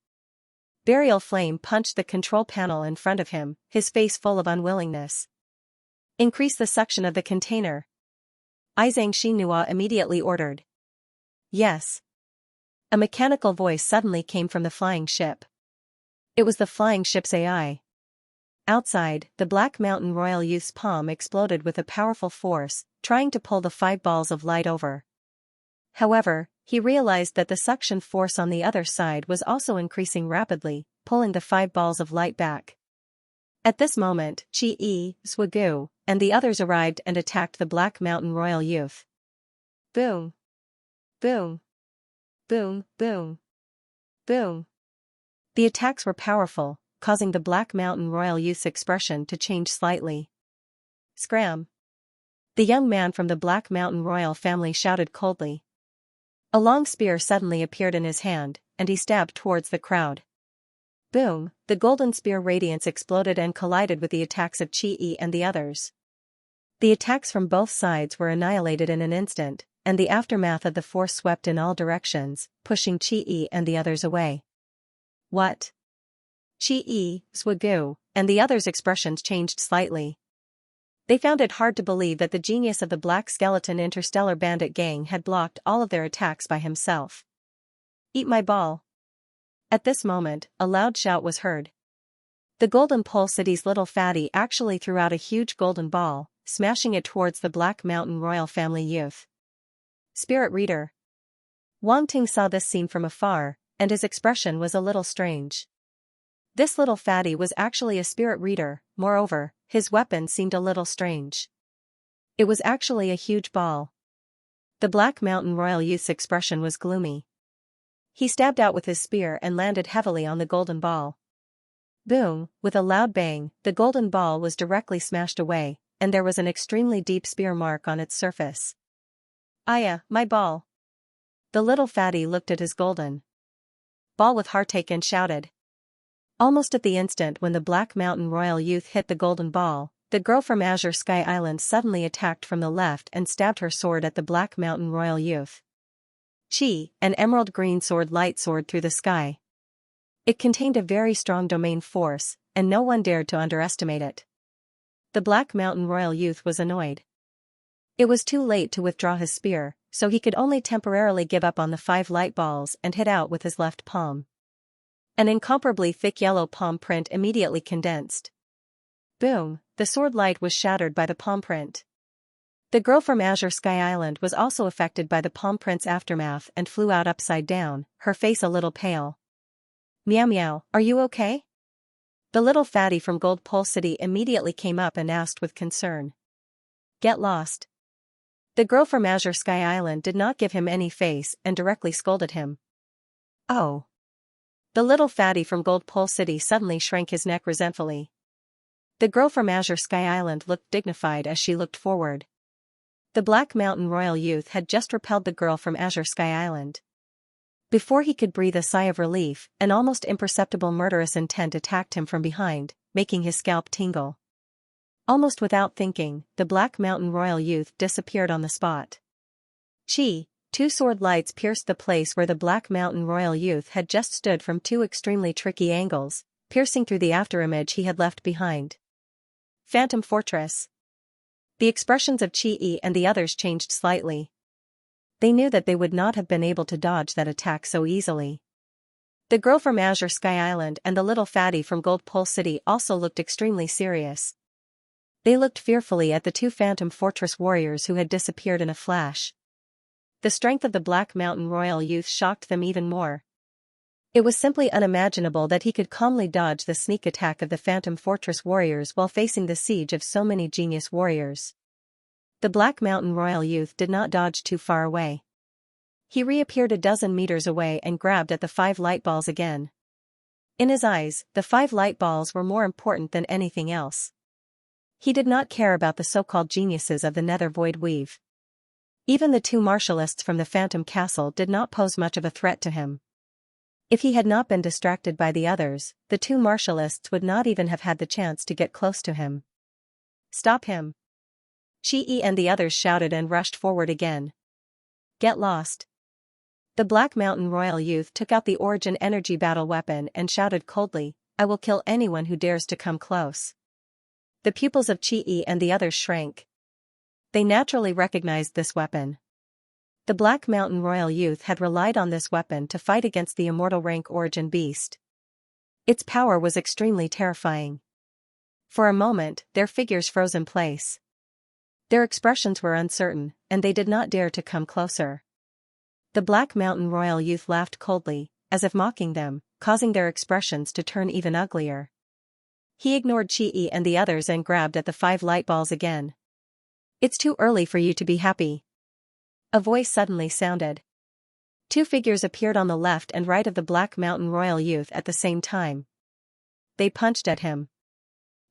Burial Flame punched the control panel in front of him, his face full of unwillingness. "Increase the suction of the container," Xianxia immediately ordered. "Yes." A mechanical voice suddenly came from the flying ship. It was the flying ship's AI. Outside, the Black Mountain royal youth's palm exploded with a powerful force, trying to pull the 5 balls of light over. However, he realized that the suction force on the other side was also increasing rapidly, pulling the 5 balls of light back. At this moment, Xianxia and the others arrived and attacked the Black Mountain royal youth. Boom! Boom! Boom! Boom! Boom! The attacks were powerful, causing the Black Mountain royal youth's expression to change slightly. "Scram!" The young man from the Black Mountain royal family shouted coldly. A long spear suddenly appeared in his hand, and he stabbed towards the crowd. Boom! The golden spear radiance exploded and collided with the attacks of Xianxia and the others. The attacks from both sides were annihilated in an instant, and the aftermath of the force swept in all directions, pushing Xianxia and the others away. "What?" Xianxia and the others' expressions changed slightly. They found it hard to believe that the genius of the Black Skeleton Interstellar Bandit gang had blocked all of their attacks by himself. "Eat my ball." At this moment, a loud shout was heard. The Golden Pole City's little fatty actually threw out a huge golden ball, smashing it towards the Black Mountain royal family youth. "Spirit Reader." Wang Ting saw this scene from afar, and his expression was a little strange. This little fatty was actually a spirit reader, moreover, his weapon seemed a little strange. It was actually a huge ball. The Black Mountain royal youth's expression was gloomy. He stabbed out with his spear and landed heavily on the golden ball. Boom! With a loud bang, the golden ball was directly smashed away, and there was an extremely deep spear mark on its surface. "Aya, my ball." The little fatty looked at his golden ball with heartache and shouted. Almost at the instant when the Black Mountain royal youth hit the golden ball, the girl from Azure Sky Island suddenly attacked from the left and stabbed her sword at the Black Mountain royal youth. An emerald green sword light soared through the sky. It contained a very strong domain force, and no one dared to underestimate it. The Black Mountain royal youth was annoyed. It was too late to withdraw his spear, so he could only temporarily give up on the 5 light balls and hit out with his left palm. An incomparably thick yellow palm print immediately condensed. Boom! The sword light was shattered by the palm print. The girl from Azure Sky Island was also affected by the palm print's aftermath and flew out upside down, her face a little pale. "Meow meow, are you okay?" The little fatty from Gold Pole City immediately came up and asked with concern. "Get lost." The girl from Azure Sky Island did not give him any face and directly scolded him. "Oh." The little fatty from Gold Pole City suddenly shrank his neck resentfully. The girl from Azure Sky Island looked dignified as she looked forward. The Black Mountain royal youth had just repelled the girl from Azure Sky Island. Before he could breathe a sigh of relief, an almost imperceptible murderous intent attacked him from behind, making his scalp tingle. Almost without thinking, the Black Mountain royal youth disappeared on the spot. Two sword lights pierced the place where the Black Mountain royal youth had just stood from 2 extremely tricky angles, piercing through the afterimage he had left behind. Phantom Fortress. The expressions of Xianxia and the others changed slightly. They knew that they would not have been able to dodge that attack so easily. The girl from Azure Sky Island and the little fatty from Gold Pole City also looked extremely serious. They looked fearfully at the two Phantom Fortress warriors who had disappeared in a flash. The strength of the Black Mountain Royal Youth shocked them even more. It was simply unimaginable that he could calmly dodge the sneak attack of the Phantom Fortress warriors while facing the siege of so many genius warriors. The Black Mountain Royal Youth did not dodge too far away. He reappeared a dozen meters away and grabbed at the 5 light balls again. In his eyes, the 5 light balls were more important than anything else. He did not care about the so-called geniuses of the Nether Void Weave. Even the 2 martialists from the Phantom Castle did not pose much of a threat to him. If he had not been distracted by the others, the 2 martialists would not even have had the chance to get close to him. Stop him! Chi and the others shouted and rushed forward again. Get lost! The Black Mountain Royal Youth took out the Origin Energy Battle Weapon and shouted coldly, I will kill anyone who dares to come close. The pupils of Chi and the others shrank. They naturally recognized this weapon. The Black Mountain Royal Youth had relied on this weapon to fight against the immortal rank Origin Beast. Its power was extremely terrifying. For a moment, their figures froze in place. Their expressions were uncertain, and they did not dare to come closer. The Black Mountain Royal Youth laughed coldly, as if mocking them, causing their expressions to turn even uglier. He ignored Chi and the others and grabbed at the 5 light balls again. It's too early for you to be happy. A voice suddenly sounded. 2 figures appeared on the left and right of the Black Mountain Royal Youth at the same time. They punched at him.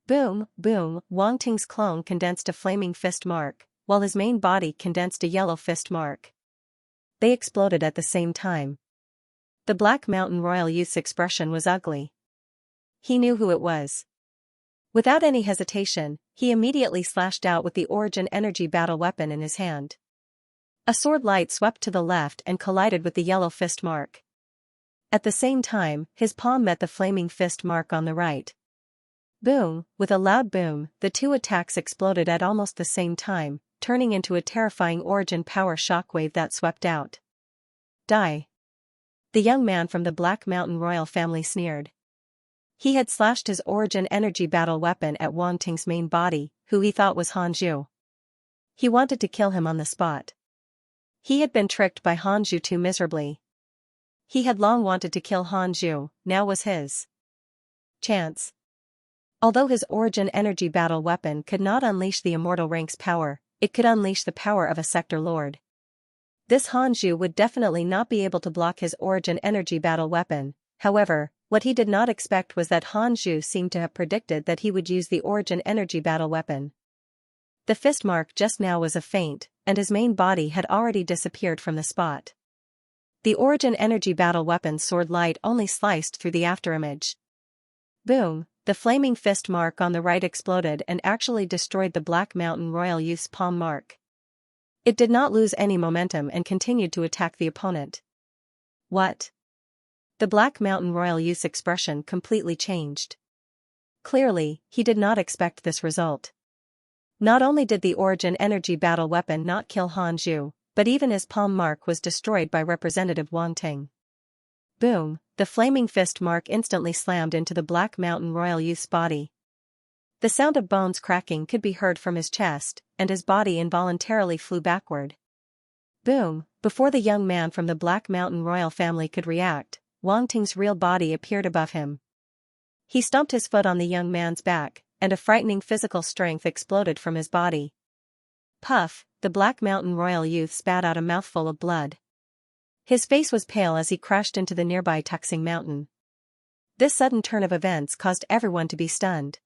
Boom, boom, Wang Ting's clone condensed a flaming fist mark, while his main body condensed a yellow fist mark. They exploded at the same time. The Black Mountain Royal Youth's expression was ugly. He knew who it was. Without any hesitation, he immediately slashed out with the Origin Energy Battle Weapon in his hand. A sword light swept to the left and collided with the yellow fist mark. At the same time, his palm met the flaming fist mark on the right. Boom, with a loud boom, the 2 attacks exploded at almost the same time, turning into a terrifying Origin power shockwave that swept out. Die! The young man from the Black Mountain Royal family sneered. He had slashed his Origin Energy Battle Weapon at Wang Ting's main body, who he thought was Hanju. He wanted to kill him on the spot. He had been tricked by Hanju too miserably. He had long wanted to kill Hanju, now was his chance. Although his Origin Energy Battle Weapon could not unleash the Immortal Rank's power, it could unleash the power of a Sector Lord. This Hanju would definitely not be able to block his Origin Energy Battle Weapon. However, what he did not expect was that Hanju seemed to have predicted that he would use the Origin Energy Battle Weapon. The fist mark just now was a feint, and his main body had already disappeared from the spot. The Origin Energy Battle Weapon's sword light only sliced through the afterimage. Boom, the flaming fist mark on the right exploded and actually destroyed the Black Mountain Royal Youth's palm mark. It did not lose any momentum and continued to attack the opponent. What? The Black Mountain Royal Youth's expression completely changed. Clearly, he did not expect this result. Not only did the Origin Energy Battle Weapon not kill Hanju, but even his palm mark was destroyed by Representative Wang Ting. Boom, the flaming fist mark instantly slammed into the Black Mountain Royal Youth's body. The sound of bones cracking could be heard from his chest, and his body involuntarily flew backward. Boom, before the young man from the Black Mountain Royal family could react, Wang Ting's real body appeared above him. He stomped his foot on the young man's back, and a frightening physical strength exploded from his body. Puff, the Black Mountain Royal Youth spat out a mouthful of blood. His face was pale as he crashed into the nearby Tuxing Mountain. This sudden turn of events caused everyone to be stunned.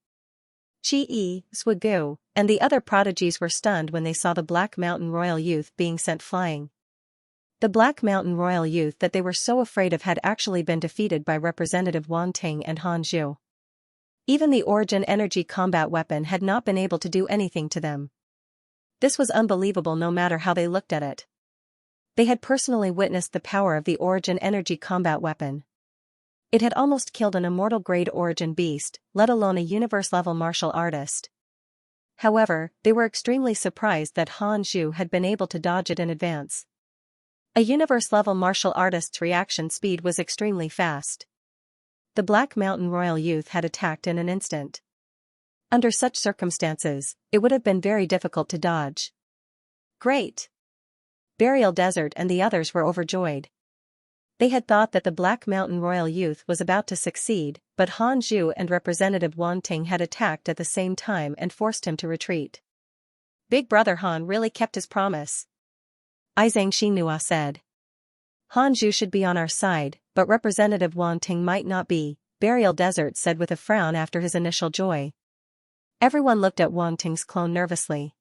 Chi, Swagu, and the other prodigies were stunned when they saw the Black Mountain Royal Youth being sent flying. The Black Mountain Royal Youth that they were so afraid of had actually been defeated by Representative Wang Ting and Hanju. Even the Origin Energy Combat Weapon had not been able to do anything to them. This was unbelievable no matter how they looked at it. They had personally witnessed the power of the Origin Energy Combat Weapon. It had almost killed an immortal-grade Origin beast, let alone a universe-level martial artist. However, they were extremely surprised that Hanju had been able to dodge it in advance. A universe-level martial artist's reaction speed was extremely fast. The Black Mountain Royal Youth had attacked in an instant. Under such circumstances, it would have been very difficult to dodge. Great! Burial Desert and the others were overjoyed. They had thought that the Black Mountain Royal Youth was about to succeed, but Han Zhu and Representative Wang Ting had attacked at the same time and forced him to retreat. Big Brother Han really kept his promise, Xianxia said. Han Zhu should be on our side, but Representative Wang Ting might not be, Burial Desert said with a frown after his initial joy. Everyone looked at Wang Ting's clone nervously.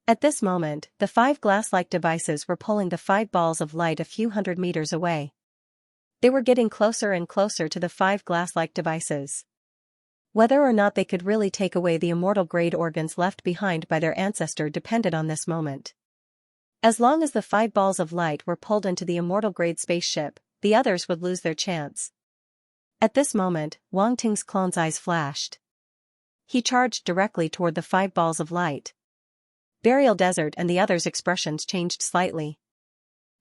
At this moment, the 5 glass-like devices were pulling the 5 balls of light a few hundred meters away. They were getting closer and closer to the 5 glass-like devices. Whether or not they could really take away the immortal-grade organs left behind by their ancestor depended on this moment. As long as the 5 balls of light were pulled into the immortal-grade spaceship, the others would lose their chance. At this moment, Wang Ting's clone's eyes flashed. He charged directly toward the 5 balls of light. Burial Desert and the others' expressions changed slightly.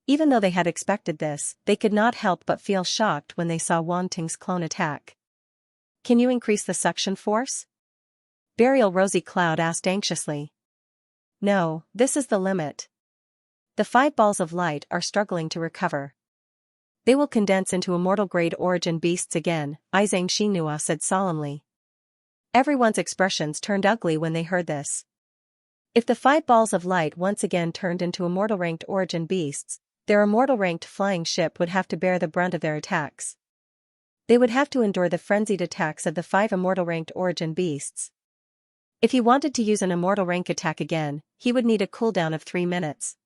Even though they had expected this, they could not help but feel shocked when they saw Wang Ting's clone attack. Can you increase the suction force? Burial Rosy Cloud asked anxiously. No, this is the limit. The 5 balls of light are struggling to recover. They will condense into immortal-grade origin beasts again, Xianxia said solemnly. Everyone's expressions turned ugly when they heard this. If the 5 balls of light once again turned into immortal-ranked origin beasts, their immortal-ranked flying ship would have to bear the brunt of their attacks. They would have to endure the frenzied attacks of the 5 immortal-ranked origin beasts. If he wanted to use an immortal rank attack again, he would need a cooldown of 3 minutes.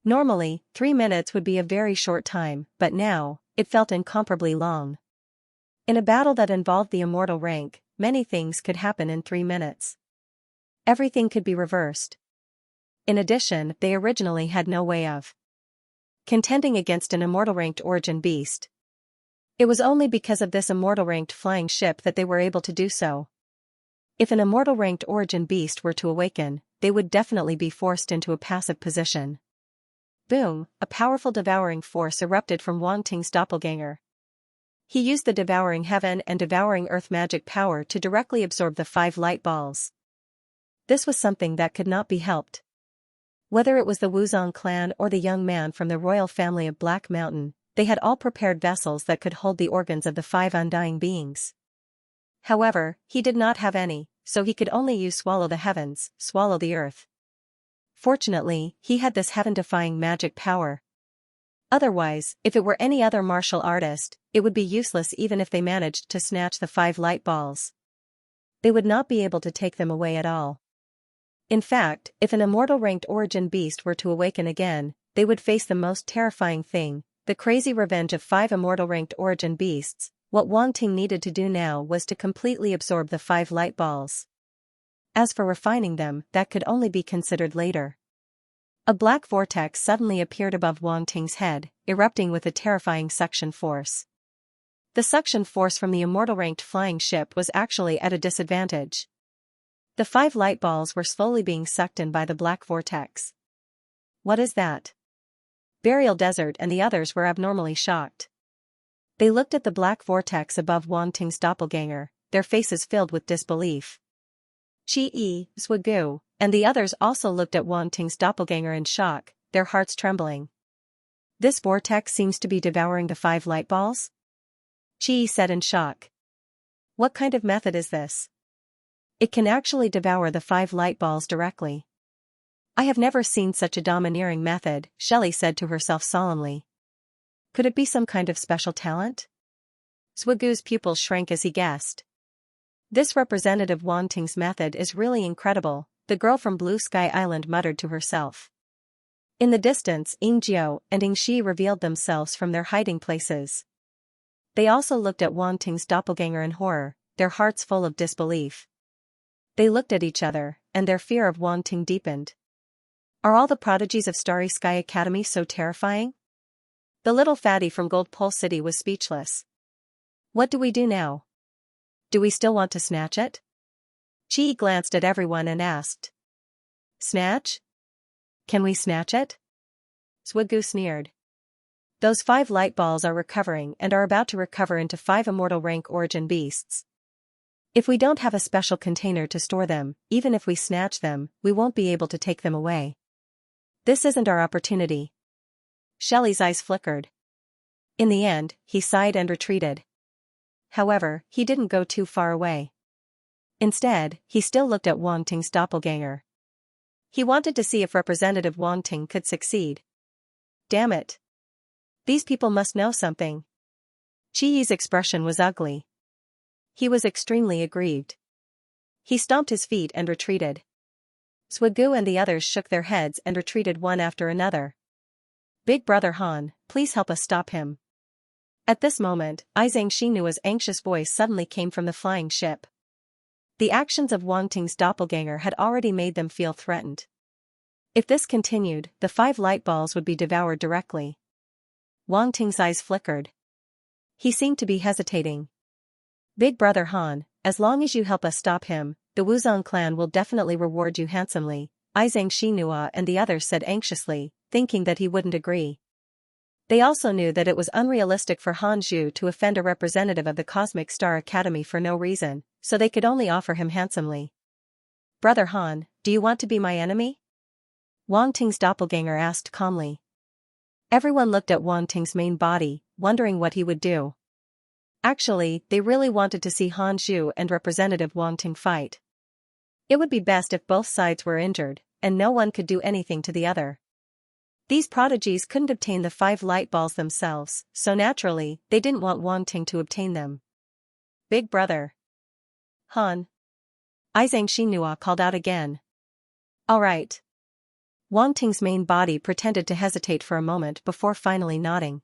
Normally, 3 minutes would be a very short time, but now, it felt incomparably long. In a battle that involved the immortal rank, many things could happen in 3 minutes. Everything could be reversed. In addition, they originally had no way of contending against an immortal-ranked origin beast. It was only because of this immortal-ranked flying ship that they were able to do so. If an immortal-ranked origin beast were to awaken, they would definitely be forced into a passive position. Boom, a powerful devouring force erupted from Wang Ting's doppelganger. He used the devouring heaven and devouring earth magic power to directly absorb the 5 light balls. This was something that could not be helped. Whether it was the Wuzong clan or the young man from the royal family of Black Mountain, they had all prepared vessels that could hold the organs of the 5 undying beings. However, he did not have any, so he could only use swallow the heavens, swallow the earth. Fortunately, he had this heaven-defying magic power. Otherwise, if it were any other martial artist, it would be useless even if they managed to snatch the 5 light balls. They would not be able to take them away at all. In fact, if an immortal-ranked origin beast were to awaken again, they would face the most terrifying thing, the crazy revenge of 5 immortal-ranked origin beasts. What Wang Ting needed to do now was to completely absorb the 5 light balls. As for refining them, that could only be considered later. A black vortex suddenly appeared above Wang Ting's head, erupting with a terrifying suction force. The suction force from the immortal-ranked flying ship was actually at a disadvantage. The 5 light balls were slowly being sucked in by the black vortex. What is that? Burial Desert and the others were abnormally shocked. They looked at the black vortex above Wang Ting's doppelganger, their faces filled with disbelief. Qi, Zhugu, and the others also looked at Wang Ting's doppelganger in shock, their hearts trembling. This vortex seems to be devouring the 5 light balls? Qi said in shock. What kind of method is this? It can actually devour the 5 light balls directly. I have never seen such a domineering method, Shelley said to herself solemnly. Could it be some kind of special talent? Zhugu's pupils shrank as he guessed. This Representative Wang Ting's method is really incredible, the girl from Blue Sky Island muttered to herself. In the distance, Yingjiu and Yingxi revealed themselves from their hiding places. They also looked at Wang Ting's doppelganger in horror, their hearts full of disbelief. They looked at each other, and their fear of Wang Ting deepened. Are all the prodigies of Starry Sky Academy so terrifying? The little fatty from Gold Pole City was speechless. What do we do now? Do we still want to snatch it? Qi glanced at everyone and asked. Snatch? Can we snatch it? Zhuge sneered. Those 5 light balls are recovering and are about to recover into 5 immortal rank origin beasts. If we don't have a special container to store them, even if we snatch them, we won't be able to take them away. This isn't our opportunity. Shelley's eyes flickered. In the end, he sighed and retreated. However, he didn't go too far away. Instead, he still looked at Wang Ting's doppelganger. He wanted to see if Representative Wang Ting could succeed. Damn it. These people must know something. Qi Yi's expression was ugly. He was extremely aggrieved. He stomped his feet and retreated. Zhuge and the others shook their heads and retreated one after another. Big Brother Han, please help us stop him. At this moment, Xianxia's anxious voice suddenly came from the flying ship. The actions of Wang Ting's doppelganger had already made them feel threatened. If this continued, the 5 light balls would be devoured directly. Wang Ting's eyes flickered. He seemed to be hesitating. Big Brother Han, as long as you help us stop him, the Wuzong clan will definitely reward you handsomely, Xianxia and the others said anxiously, thinking that he wouldn't agree. They also knew that it was unrealistic for Han Zhu to offend a representative of the Cosmic Star Academy for no reason, so they could only offer him handsomely. Brother Han, do you want to be my enemy? Wang Ting's doppelganger asked calmly. Everyone looked at Wang Ting's main body, wondering what he would do. Actually, they really wanted to see Han Zhu and Representative Wang Ting fight. It would be best if both sides were injured, and no one could do anything to the other. These prodigies couldn't obtain the 5 light balls themselves, so naturally, they didn't want Wang Ting to obtain them. Big Brother Han. Xianxia called out again. All right. Wang Ting's main body pretended to hesitate for a moment before finally nodding.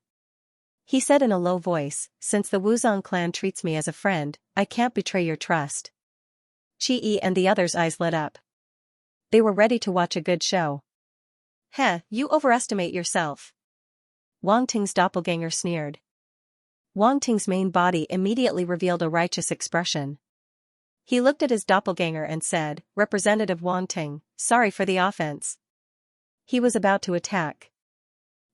He said in a low voice, since the Wuzong clan treats me as a friend, I can't betray your trust. Qi Yi and the others' eyes lit up. They were ready to watch a good show. Heh, you overestimate yourself. Wang Ting's doppelganger sneered. Wang Ting's main body immediately revealed a righteous expression. He looked at his doppelganger and said, Representative Wang Ting, sorry for the offense. He was about to attack.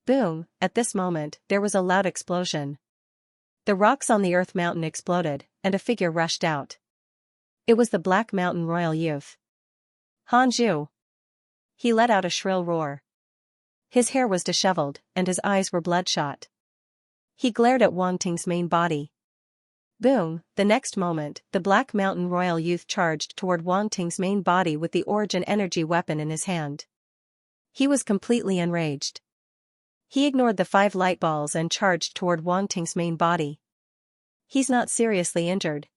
Boom, at this moment, there was a loud explosion. The rocks on the Earth Mountain exploded, and a figure rushed out. It was the Black Mountain Royal Youth. Han Zhu. He let out a shrill roar. His hair was disheveled, and his eyes were bloodshot. He glared at Wang Ting's main body. Boom, the next moment, the Black Mountain Royal Youth charged toward Wang Ting's main body with the Origin Energy weapon in his hand. He was completely enraged. He ignored the 5 light balls and charged toward Wang Ting's main body. He's not seriously injured.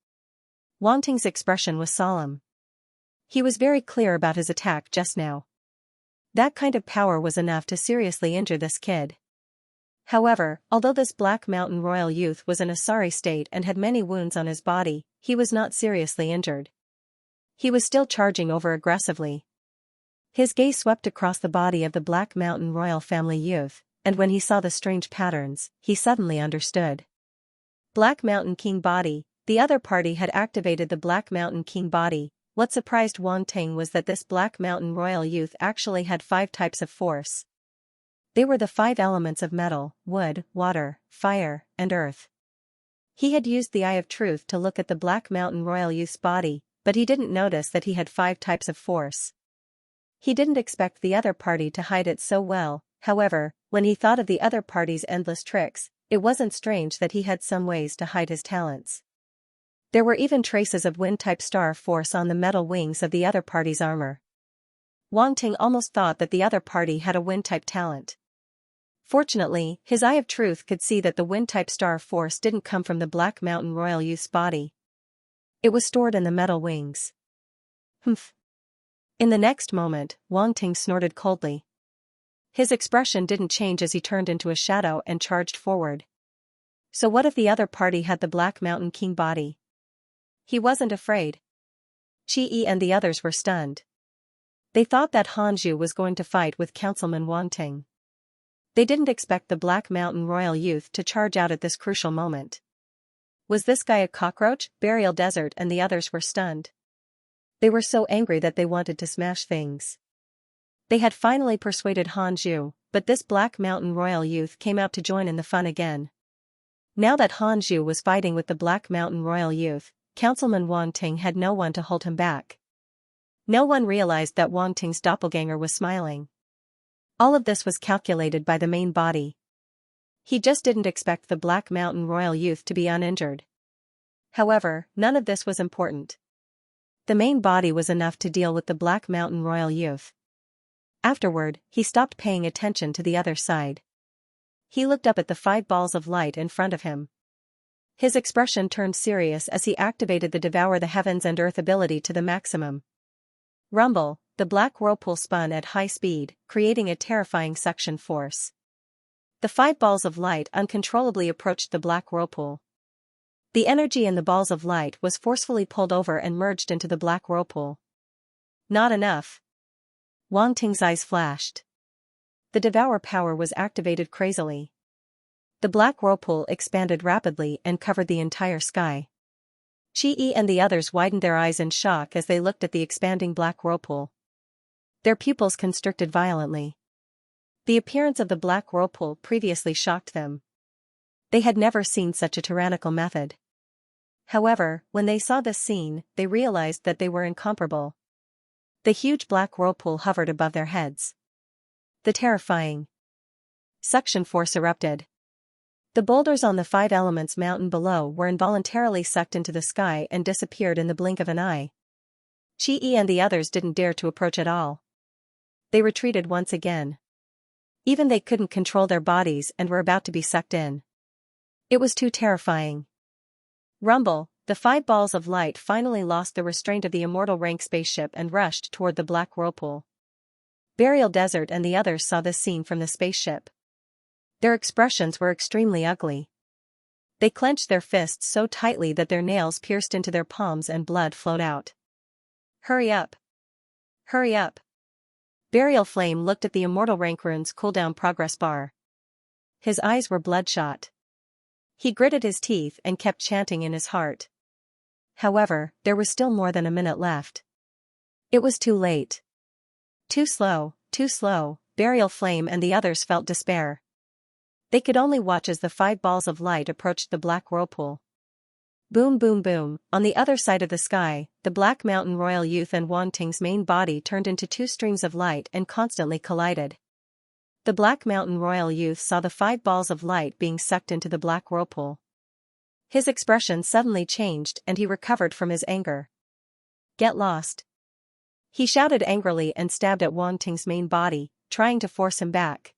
Wang Ting's expression was solemn. He was very clear about his attack just now. That kind of power was enough to seriously injure this kid. However, although this Black Mountain Royal Youth was in a sorry state and had many wounds on his body, he was not seriously injured. He was still charging over aggressively. His gaze swept across the body of the Black Mountain Royal Family Youth, and when he saw the strange patterns, he suddenly understood. Black Mountain King Body, the other party had activated the Black Mountain King Body. What surprised Wang Ting was that this Black Mountain Royal Youth actually had 5 types of force. They were the 5 elements of metal, wood, water, fire, and earth. He had used the Eye of Truth to look at the Black Mountain Royal Youth's body, but he didn't notice that he had 5 types of force. He didn't expect the other party to hide it so well. However, when he thought of the other party's endless tricks, it wasn't strange that he had some ways to hide his talents. There were even traces of wind-type star force on the metal wings of the other party's armor. Wang Ting almost thought that the other party had a wind-type talent. Fortunately, his Eye of Truth could see that the wind-type star force didn't come from the Black Mountain Royal Youth's body. It was stored in the metal wings. Humph. In the next moment, Wang Ting snorted coldly. His expression didn't change as he turned into a shadow and charged forward. So what if the other party had the Black Mountain King body? He wasn't afraid. Qi Yi and the others were stunned. They thought that Han Zhu was going to fight with Councilman Wang Ting. They didn't expect the Black Mountain Royal Youth to charge out at this crucial moment. Was this guy a cockroach? Burial Desert and the others were stunned. They were so angry that they wanted to smash things. They had finally persuaded Han Zhu, but this Black Mountain royal youth came out to join in the fun again. Now that Han Zhu was fighting with the Black Mountain royal youth, Councilman Wang Ting had no one to hold him back. No one realized that Wang Ting's doppelganger was smiling. All of this was calculated by the main body. He just didn't expect the Black Mountain royal youth to be uninjured. However, none of this was important. The main body was enough to deal with the Black Mountain royal youth. Afterward, he stopped paying attention to the other side. He looked up at the 5 balls of light in front of him. His expression turned serious as he activated the Devour the Heavens and Earth ability to the maximum. Rumble, the black whirlpool spun at high speed, creating a terrifying suction force. The 5 balls of light uncontrollably approached the black whirlpool. The energy in the balls of light was forcefully pulled over and merged into the black whirlpool. Not enough. Wang Ting's eyes flashed. The Devour power was activated crazily. The black whirlpool expanded rapidly and covered the entire sky. Qi and the others widened their eyes in shock as they looked at the expanding black whirlpool. Their pupils constricted violently. The appearance of the black whirlpool previously shocked them. They had never seen such a tyrannical method. However, when they saw this scene, they realized that they were incomparable. The huge black whirlpool hovered above their heads. The terrifying suction force erupted. The boulders on the 5 Elements mountain below were involuntarily sucked into the sky and disappeared in the blink of an eye. Qi and the others didn't dare to approach at all. They retreated once again. Even they couldn't control their bodies and were about to be sucked in. It was too terrifying. Rumble, the 5 balls of light finally lost the restraint of the immortal rank spaceship and rushed toward the black whirlpool. Burial Desert and the others saw this scene from the spaceship. Their expressions were extremely ugly. They clenched their fists so tightly that their nails pierced into their palms and blood flowed out. Hurry up! Hurry up! Burial Flame looked at the immortal rank rune's cooldown progress bar. His eyes were bloodshot. He gritted his teeth and kept chanting in his heart. However, there was still more than a minute left. It was too late. Too slow, Burial Flame and the others felt despair. They could only watch as the 5 balls of light approached the black whirlpool. Boom boom boom, on the other side of the sky, the Black Mountain royal youth and Wang Ting's main body turned into 2 streams of light and constantly collided. The Black Mountain royal youth saw the 5 balls of light being sucked into the black whirlpool. His expression suddenly changed and he recovered from his anger. Get lost! He shouted angrily and stabbed at Wang Ting's main body, trying to force him back.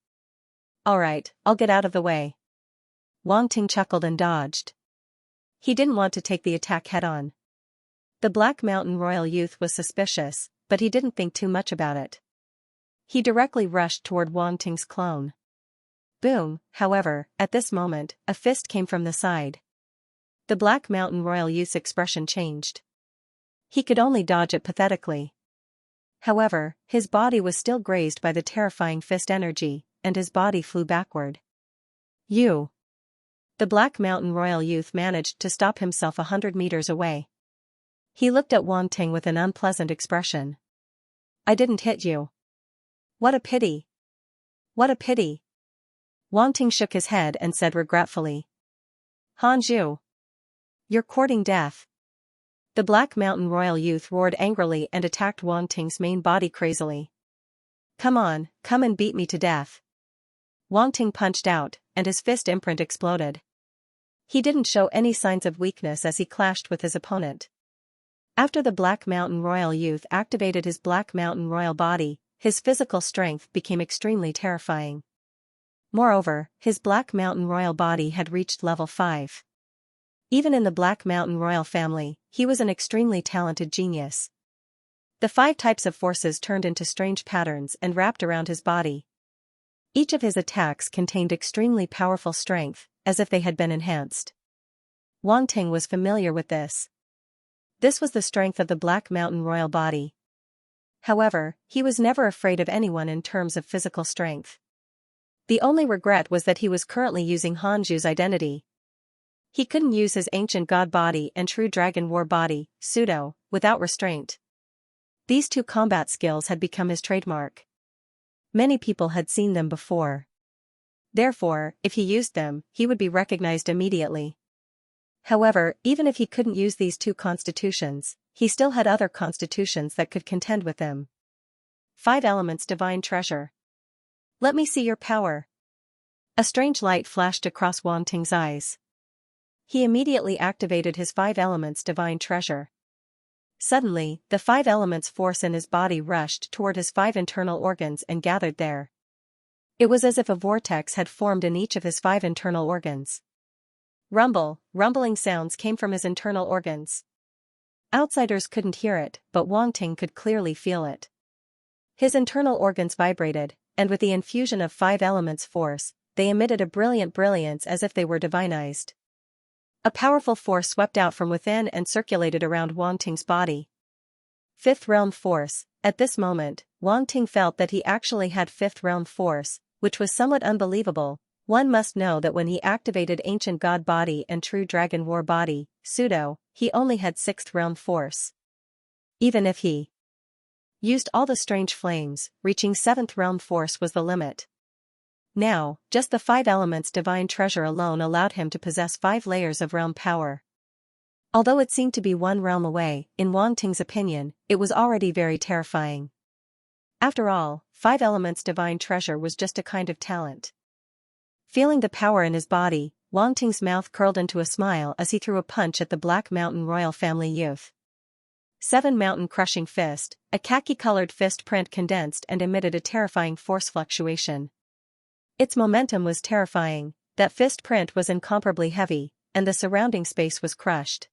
Alright, I'll get out of the way. Wang Ting chuckled and dodged. He didn't want to take the attack head-on. The Black Mountain royal youth was suspicious, but he didn't think too much about it. He directly rushed toward Wang Ting's clone. Boom, however, at this moment, a fist came from the side. The Black Mountain royal youth's expression changed. He could only dodge it pathetically. However, his body was still grazed by the terrifying fist energy, and his body flew backward. You! The Black Mountain royal youth managed to stop himself 100 meters away. He looked at Wang Ting with an unpleasant expression. I didn't hit you. What a pity. What a pity. Wang Ting shook his head and said regretfully. Han Zhu. You're courting death. The Black Mountain royal youth roared angrily and attacked Wang Ting's main body crazily. Come on, come and beat me to death. Wang Ting punched out, and his fist imprint exploded. He didn't show any signs of weakness as he clashed with his opponent. After the Black Mountain royal youth activated his Black Mountain royal body, his physical strength became extremely terrifying. Moreover, his Black Mountain royal body had reached level 5. Even in the Black Mountain royal family, he was an extremely talented genius. The 5 types of forces turned into strange patterns and wrapped around his body. Each of his attacks contained extremely powerful strength, as if they had been enhanced. Wang Ting was familiar with this. This was the strength of the Black Mountain royal body. However, he was never afraid of anyone in terms of physical strength. The only regret was that he was currently using Han Zhu's identity. He couldn't use his ancient god body and true dragon war body, pseudo, without restraint. These 2 combat skills had become his trademark. Many people had seen them before. Therefore, if he used them, he would be recognized immediately. However, even if he couldn't use these two constitutions, he still had other constitutions that could contend with them. 5 Elements Divine Treasure. Let me see your power. A strange light flashed across Wang Ting's eyes. He immediately activated his 5 Elements Divine Treasure. Suddenly, the 5 Elements force in his body rushed toward his 5 internal organs and gathered there. It was as if a vortex had formed in each of his 5 internal organs. Rumbling sounds came from his internal organs. Outsiders couldn't hear it, but Wang Ting could clearly feel it. His internal organs vibrated, and with the infusion of 5 elements force, they emitted a brilliant brilliance as if they were divinized. A powerful force swept out from within and circulated around Wang Ting's body. 5th Realm Force. At this moment, Wang Ting felt that he actually had 5th Realm Force, which was somewhat unbelievable. One must know that when he activated Ancient God Body and True Dragon War Body, Pseudo, he only had 6th Realm Force. Even if he used all the strange flames, reaching 7th Realm Force was the limit. Now, just the 5 Elements Divine Treasure alone allowed him to possess 5 layers of realm power. Although it seemed to be one realm away, in Wang Ting's opinion, it was already very terrifying. After all, 5 Elements Divine Treasure was just a kind of talent. Feeling the power in his body, Wang Ting's mouth curled into a smile as he threw a punch at the Black Mountain Royal Family youth. 7 Mountain Crushing Fist. A khaki-colored fist print condensed and emitted a terrifying force fluctuation. Its momentum was terrifying, that fist print was incomparably heavy, and the surrounding space was crushed.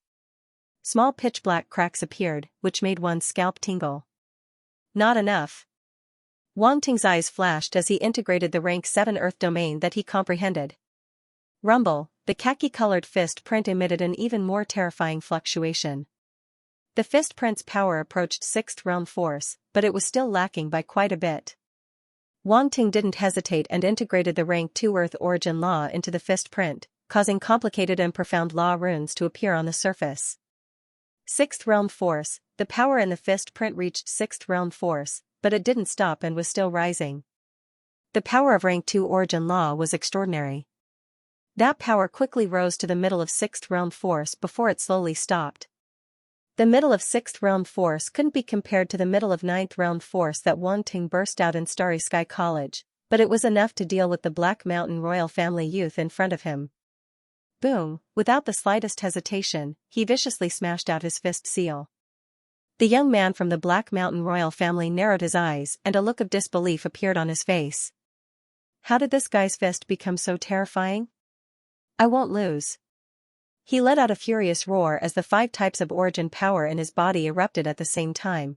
Small pitch-black cracks appeared, which made one's scalp tingle. Not enough. Wang Ting's eyes flashed as he integrated the rank 7 Earth domain that he comprehended. Rumble, the khaki-colored fist print emitted an even more terrifying fluctuation. The fist print's power approached 6th Realm Force, but it was still lacking by quite a bit. Wang Ting didn't hesitate and integrated the rank 2 Earth Origin Law into the fist print, causing complicated and profound law runes to appear on the surface. 6th Realm Force. The power in the fist print reached 6th Realm Force, but it didn't stop and was still rising. The power of rank 2 Origin Law was extraordinary. That power quickly rose to the middle of 6th Realm Force before it slowly stopped. The middle of 6th Realm Force couldn't be compared to the middle of 9th Realm Force that Wang Ting burst out in Starry Sky College, but it was enough to deal with the Black Mountain Royal Family youth in front of him. Boom! Without the slightest hesitation, he viciously smashed out his fist seal. The young man from the Black Mountain Royal Family narrowed his eyes and a look of disbelief appeared on his face. How did this guy's fist become so terrifying? I won't lose. He let out a furious roar as the 5 types of origin power in his body erupted at the same time.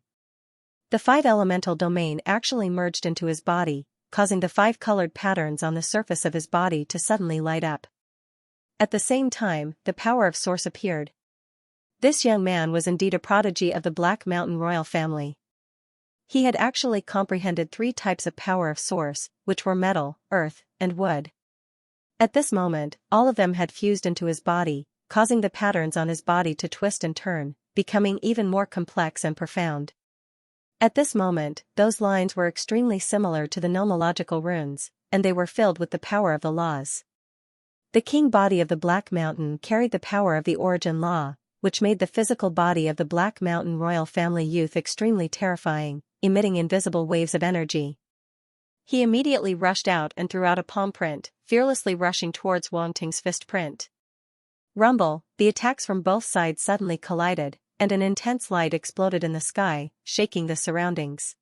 The 5 elemental domain actually merged into his body, causing the 5 colored patterns on the surface of his body to suddenly light up. At the same time, the power of Source appeared. This young man was indeed a prodigy of the Black Mountain Royal Family. He had actually comprehended 3 types of power of Source, which were metal, earth, and wood. At this moment, all of them had fused into his body, causing the patterns on his body to twist and turn, becoming even more complex and profound. At this moment, those lines were extremely similar to the nomological runes, and they were filled with the power of the laws. The king body of the Black Mountain carried the power of the origin law, which made the physical body of the Black Mountain Royal Family youth extremely terrifying, emitting invisible waves of energy. He immediately rushed out and threw out a palm print, fearlessly rushing towards Wang Ting's fist print. Rumble, the attacks from both sides suddenly collided, and an intense light exploded in the sky, shaking the surroundings.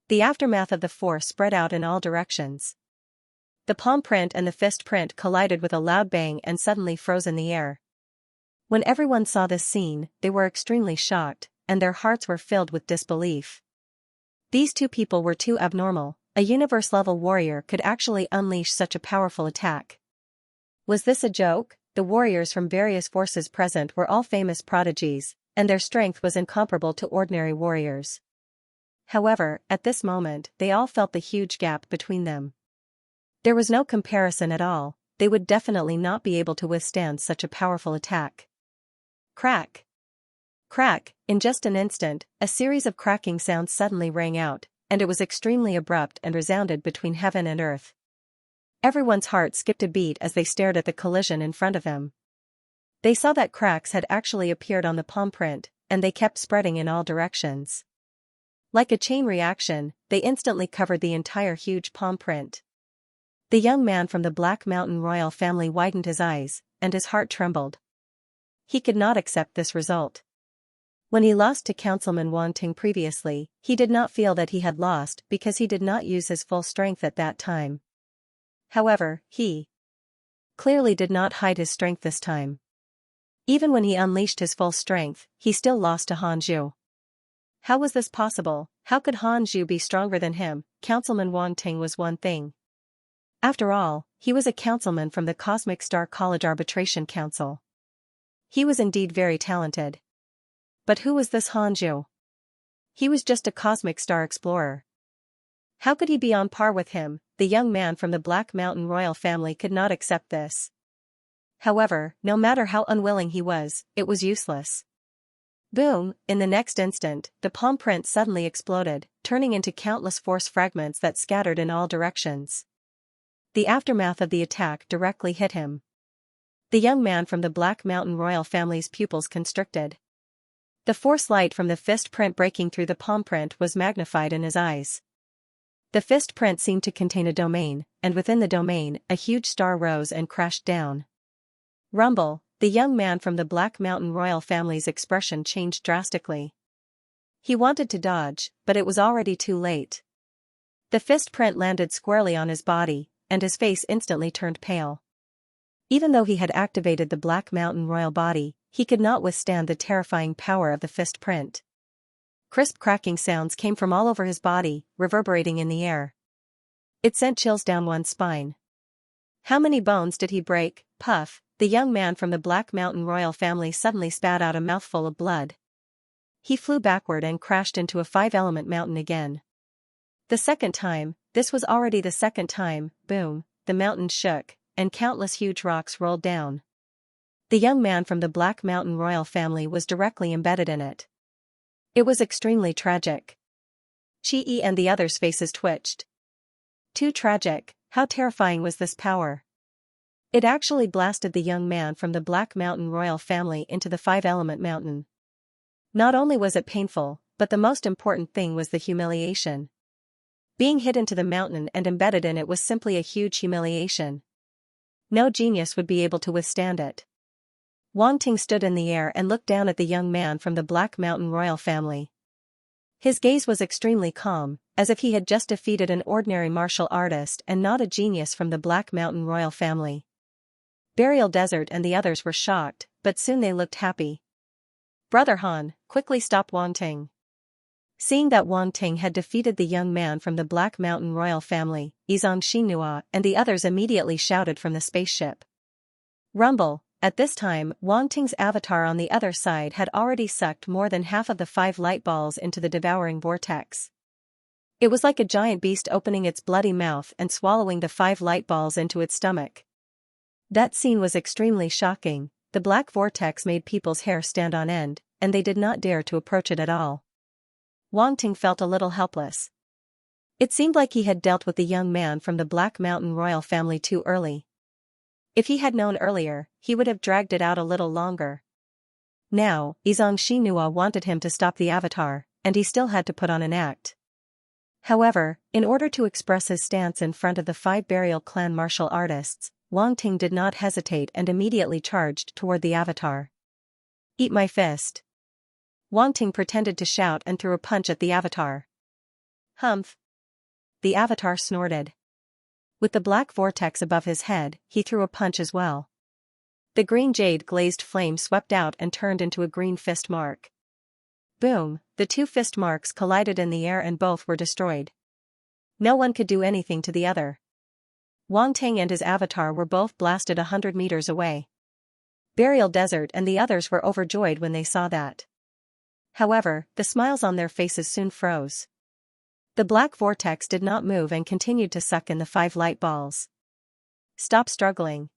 The aftermath of the force spread out in all directions. The palm print and the fist print collided with a loud bang and suddenly froze in the air. When everyone saw this scene, they were extremely shocked, and their hearts were filled with disbelief. These 2 people were too abnormal. A universe-level warrior could actually unleash such a powerful attack. Was this a joke? The warriors from various forces present were all famous prodigies, and their strength was incomparable to ordinary warriors. However, at this moment, they all felt the huge gap between them. There was no comparison at all. They would definitely not be able to withstand such a powerful attack. Crack! Crack! In just an instant, a series of cracking sounds suddenly rang out, and it was extremely abrupt and resounded between heaven and earth. Everyone's heart skipped a beat as they stared at the collision in front of them. They saw that cracks had actually appeared on the palm print, and they kept spreading in all directions. Like a chain reaction, they instantly covered the entire huge palm print. The young man from the Black Mountain royal family widened his eyes, and his heart trembled. He could not accept this result. When he lost to Councilman Wang Ting previously, he did not feel that he had lost because he did not use his full strength at that time. However, he clearly did not hide his strength this time. Even when he unleashed his full strength, he still lost to Han Zhu. How was this possible? How could Han Zhu be stronger than him? Councilman Wang Ting was one thing. After all, he was a councilman from the Cosmic Star College Arbitration Council. He was indeed very talented. But who was this Han Zhu? He was just a Cosmic Star explorer. How could he be on par with him? The young man from the Black Mountain royal family could not accept this. However, no matter how unwilling he was, it was useless. Boom! In the next instant, the palm print suddenly exploded, turning into countless force fragments that scattered in all directions. The aftermath of the attack directly hit him. The young man from the Black Mountain royal family's pupils constricted. The force light from the fist print breaking through the palm print was magnified in his eyes. The fist print seemed to contain a domain, and within the domain, a huge star rose and crashed down. Rumble! The young man from the Black Mountain royal family's expression changed drastically. He wanted to dodge, but it was already too late. The fist print landed squarely on his body, and his face instantly turned pale. Even though he had activated the Black Mountain royal body, he could not withstand the terrifying power of the fist print. Crisp cracking sounds came from all over his body, reverberating in the air. It sent chills down one's spine. How many bones did he break? Puff! The young man from the Black Mountain royal family suddenly spat out a mouthful of blood. He flew backward and crashed into a 5-element mountain again. The second time, this was already the second time, boom, the mountain shook, and countless huge rocks rolled down. The young man from the Black Mountain royal family was directly embedded in it. It was extremely tragic. Chi-E and the others' faces twitched. Too tragic, how terrifying was this power? It actually blasted the young man from the Black Mountain royal family into the 5-element mountain. Not only was it painful, but the most important thing was the humiliation. Being hit into the mountain and embedded in it was simply a huge humiliation. No genius would be able to withstand it. Wang Ting stood in the air and looked down at the young man from the Black Mountain royal family. His gaze was extremely calm, as if he had just defeated an ordinary martial artist and not a genius from the Black Mountain royal family. Burial Desert and the others were shocked, but soon they looked happy. Brother Han, quickly stop Wang Ting. Seeing that Wang Ting had defeated the young man from the Black Mountain royal family, Xianxia and the others immediately shouted from the spaceship. Rumble! At this time, Wang Ting's avatar on the other side had already sucked more than half of the 5 light balls into the devouring vortex. It was like a giant beast opening its bloody mouth and swallowing the 5 light balls into its stomach. That scene was extremely shocking. The black vortex made people's hair stand on end, and they did not dare to approach it at all. Wang Ting felt a little helpless. It seemed like he had dealt with the young man from the Black Mountain royal family too early. If he had known earlier, he would have dragged it out a little longer. Now, Xianxia wanted him to stop the avatar, and he still had to put on an act. However, in order to express his stance in front of the 5 burial clan martial artists, Wang Ting did not hesitate and immediately charged toward the avatar. Eat my fist. Wang Ting pretended to shout and threw a punch at the avatar. Humph! The avatar snorted. With the black vortex above his head, he threw a punch as well. The green jade glazed flame swept out and turned into a green fist mark. Boom! The 2 fist marks collided in the air and both were destroyed. No one could do anything to the other. Wang Ting and his avatar were both blasted 100 meters away. Burial Desert and the others were overjoyed when they saw that. However, the smiles on their faces soon froze. The black vortex did not move and continued to suck in the 5 light balls. Stop struggling.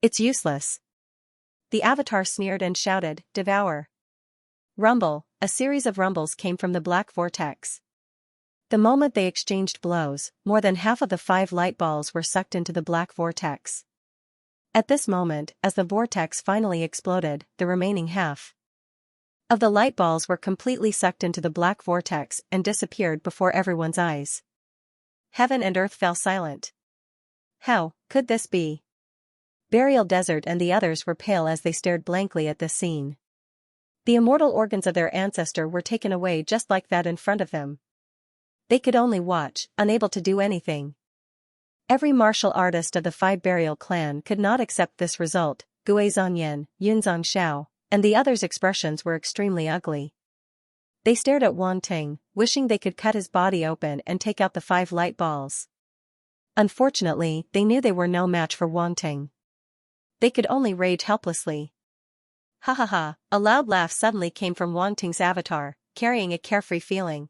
It's useless. The avatar sneered and shouted, devour. Rumble! A series of rumbles came from the black vortex. The moment they exchanged blows, more than half of the 5 light balls were sucked into the black vortex. At this moment, as the vortex finally exploded, the remaining half of the light balls were completely sucked into the black vortex and disappeared before everyone's eyes. Heaven and earth fell silent. How could this be? Burial Desert and the others were pale as they stared blankly at this scene. The immortal organs of their ancestor were taken away just like that in front of them. They could only watch, unable to do anything. Every martial artist of the 5 Burial clan could not accept this result. Gui Zhongyan, Yun Zhongxiao, and the others' expressions were extremely ugly. They stared at Wang Ting, wishing they could cut his body open and take out the 5 light balls. Unfortunately, they knew they were no match for Wang Ting. They could only rage helplessly. Ha ha ha, a loud laugh suddenly came from Wang Ting's avatar, carrying a carefree feeling.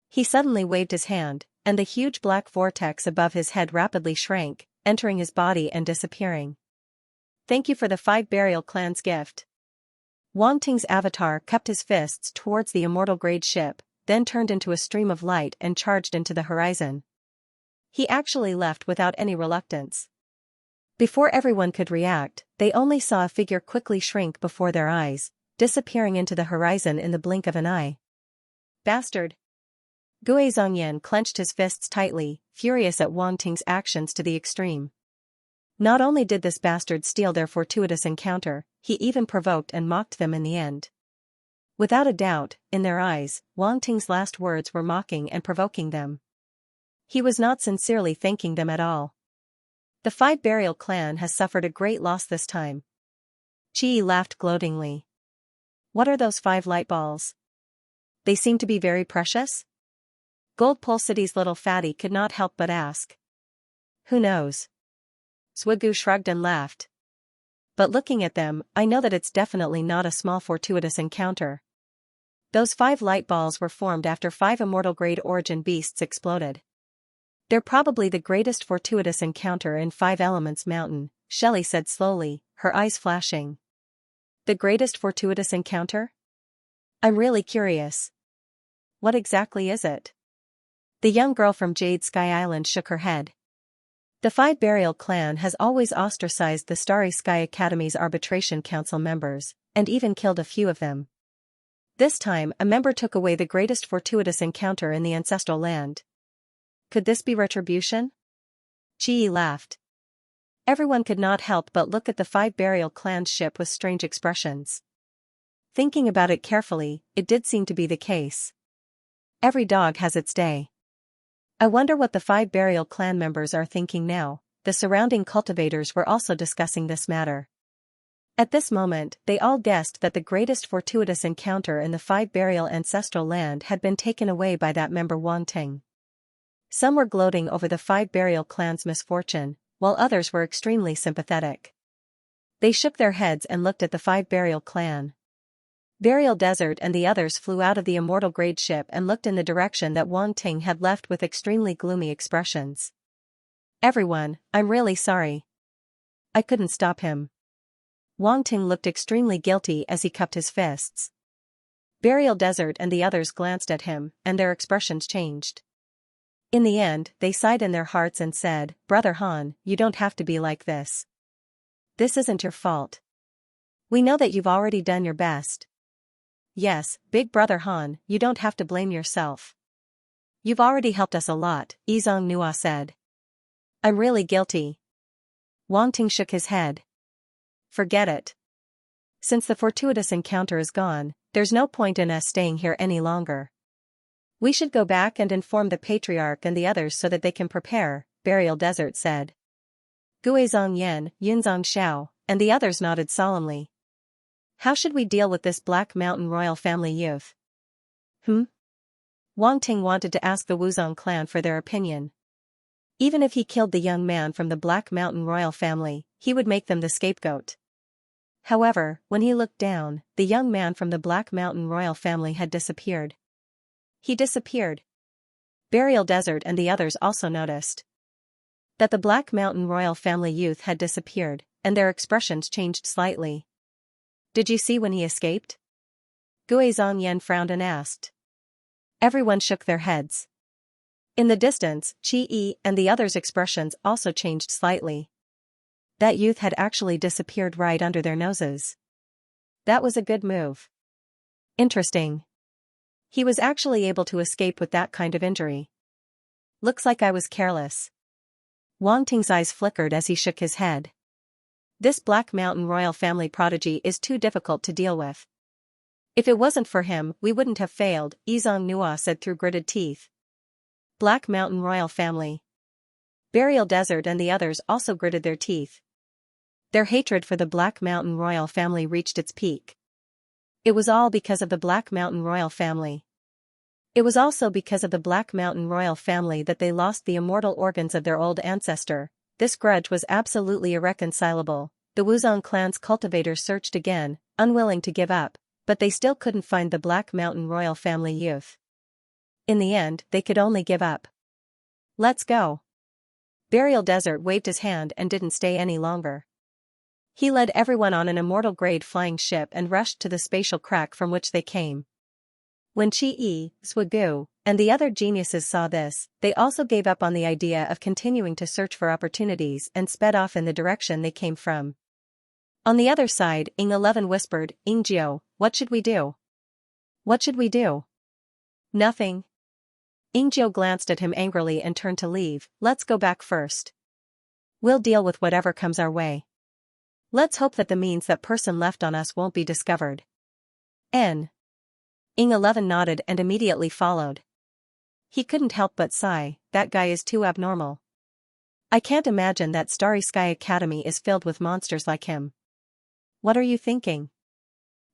He suddenly waved his hand, and the huge black vortex above his head rapidly shrank, entering his body and disappearing. Thank you for the 5 Burial clan's gift. Wang Ting's avatar cupped his fists towards the immortal grade ship, then turned into a stream of light and charged into the horizon. He actually left without any reluctance. Before everyone could react, they only saw a figure quickly shrink before their eyes, disappearing into the horizon in the blink of an eye. Bastard! Gui Zhongyan clenched his fists tightly, furious at Wang Ting's actions to the extreme. Not only did this bastard steal their fortuitous encounter, he even provoked and mocked them in the end. Without a doubt, in their eyes, Wang Ting's last words were mocking and provoking them. He was not sincerely thanking them at all. The 5 Burial clan has suffered a great loss this time. Qi laughed gloatingly. What are those 5 light balls? They seem to be very precious? Gold Pole City's little fatty could not help but ask. Who knows? Zhugu shrugged and laughed. But looking at them, I know that it's definitely not a small fortuitous encounter. Those 5 light balls were formed after 5 immortal grade origin beasts exploded. They're probably the greatest fortuitous encounter in 5 Elements Mountain, Shelley said slowly, her eyes flashing. The greatest fortuitous encounter? I'm really curious. What exactly is it? The young girl from Jade Sky Island shook her head. The 5 Burial clan has always ostracized the Starry Sky Academy's arbitration council members, and even killed a few of them. This time, a member took away the greatest fortuitous encounter in the ancestral land. Could this be retribution? Qi laughed. Everyone could not help but look at the 5 Burial clan's ship with strange expressions. Thinking about it carefully, it did seem to be the case. Every dog has its day. I wonder what the 5 Burial clan members are thinking now. The surrounding cultivators were also discussing this matter. At this moment, they all guessed that the greatest fortuitous encounter in the 5 Burial ancestral land had been taken away by that member Wang Ting. Some were gloating over the 5 Burial clan's misfortune, while others were extremely sympathetic. They shook their heads and looked at the 5 Burial clan. Burial Desert and the others flew out of the immortal grade ship and looked in the direction that Wang Ting had left with extremely gloomy expressions. Everyone, I'm really sorry. I couldn't stop him. Wang Ting looked extremely guilty as he cupped his fists. Burial Desert and the others glanced at him, and their expressions changed. In the end, they sighed in their hearts and said, Brother Han, you don't have to be like this. This isn't your fault. We know that you've already done your best. Yes, Big Brother Han, you don't have to blame yourself. You've already helped us a lot, Yizong Nua said. I'm really guilty. Wang Ting shook his head. Forget it. Since the fortuitous encounter is gone, there's no point in us staying here any longer. We should go back and inform the Patriarch and the others so that they can prepare, Burial Desert said. Gui Zhongyan, Yun Zhongxiao, and the others nodded solemnly. How should we deal with this Black Mountain royal family youth? Wang Ting wanted to ask the Wuzong clan for their opinion. Even if he killed the young man from the Black Mountain royal family, he would make them the scapegoat. However, when he looked down, the young man from the Black Mountain royal family had disappeared. He disappeared. Burial Desert and the others also noticed that the Black Mountain royal family youth had disappeared, and their expressions changed slightly. Did you see when he escaped? Gui Zhongyan frowned and asked. Everyone shook their heads. In the distance, Qi and the others' expressions also changed slightly. That youth had actually disappeared right under their noses. That was a good move. Interesting. He was actually able to escape with that kind of injury. Looks like I was careless. Wang Ting's eyes flickered as he shook his head. This Black Mountain royal family prodigy is too difficult to deal with. If it wasn't for him, we wouldn't have failed, Yizong Nua said through gritted teeth. Black Mountain royal family. Burial Desert and the others also gritted their teeth. Their hatred for the Black Mountain royal family reached its peak. It was all because of the Black Mountain royal family. It was also because of the Black Mountain royal family that they lost the immortal organs of their old ancestor. This grudge was absolutely irreconcilable. The Wuzong clan's cultivators searched again, unwilling to give up, but they still couldn't find the Black Mountain royal family youth. In the end, they could only give up. Let's go. Burial Desert waved his hand and didn't stay any longer. He led everyone on an immortal-grade flying ship and rushed to the spatial crack from which they came. When Qi, Swagu, and the other geniuses saw this, they also gave up on the idea of continuing to search for opportunities and sped off in the direction they came from. On the other side, Ing 11 whispered, Ingjiu, what should we do? What should we do? Nothing. Ingjiu glanced at him angrily and turned to leave. Let's go back first. We'll deal with whatever comes our way. Let's hope that the means that person left on us won't be discovered. Ing 11 nodded and immediately followed. He couldn't help but sigh, that guy is too abnormal. I can't imagine that Starry Sky Academy is filled with monsters like him. What are you thinking?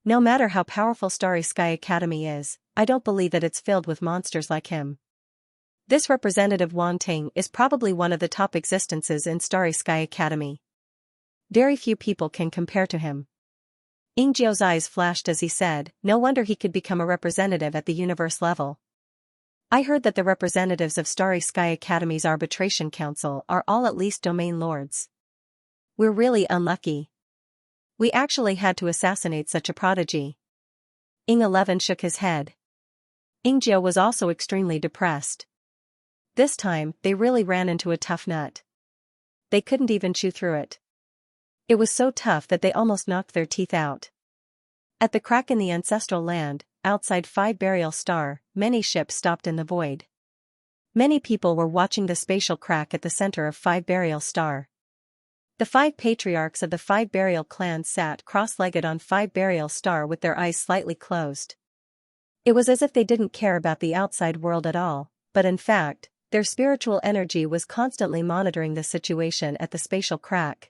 No matter how powerful Starry Sky Academy is, I don't believe that it's filled with monsters like him. This representative Wang Ting is probably one of the top existences in Starry Sky Academy. Very few people can compare to him. Ingjiu's eyes flashed as he said, no wonder he could become a representative at the universe level. I heard that the representatives of Starry Sky Academy's arbitration council are all at least domain lords. We're really unlucky. We actually had to assassinate such a prodigy. Ing 11 shook his head. Ingjiu was also extremely depressed. This time, they really ran into a tough nut. They couldn't even chew through it. It was so tough that they almost knocked their teeth out. At the crack in the ancestral land, outside 5 Burial Star, many ships stopped in the void. Many people were watching the spatial crack at the center of 5 Burial Star. The 5 patriarchs of the 5 Burial clans sat cross-legged on 5 Burial Star with their eyes slightly closed. It was as if they didn't care about the outside world at all, but in fact, their spiritual energy was constantly monitoring the situation at the spatial crack.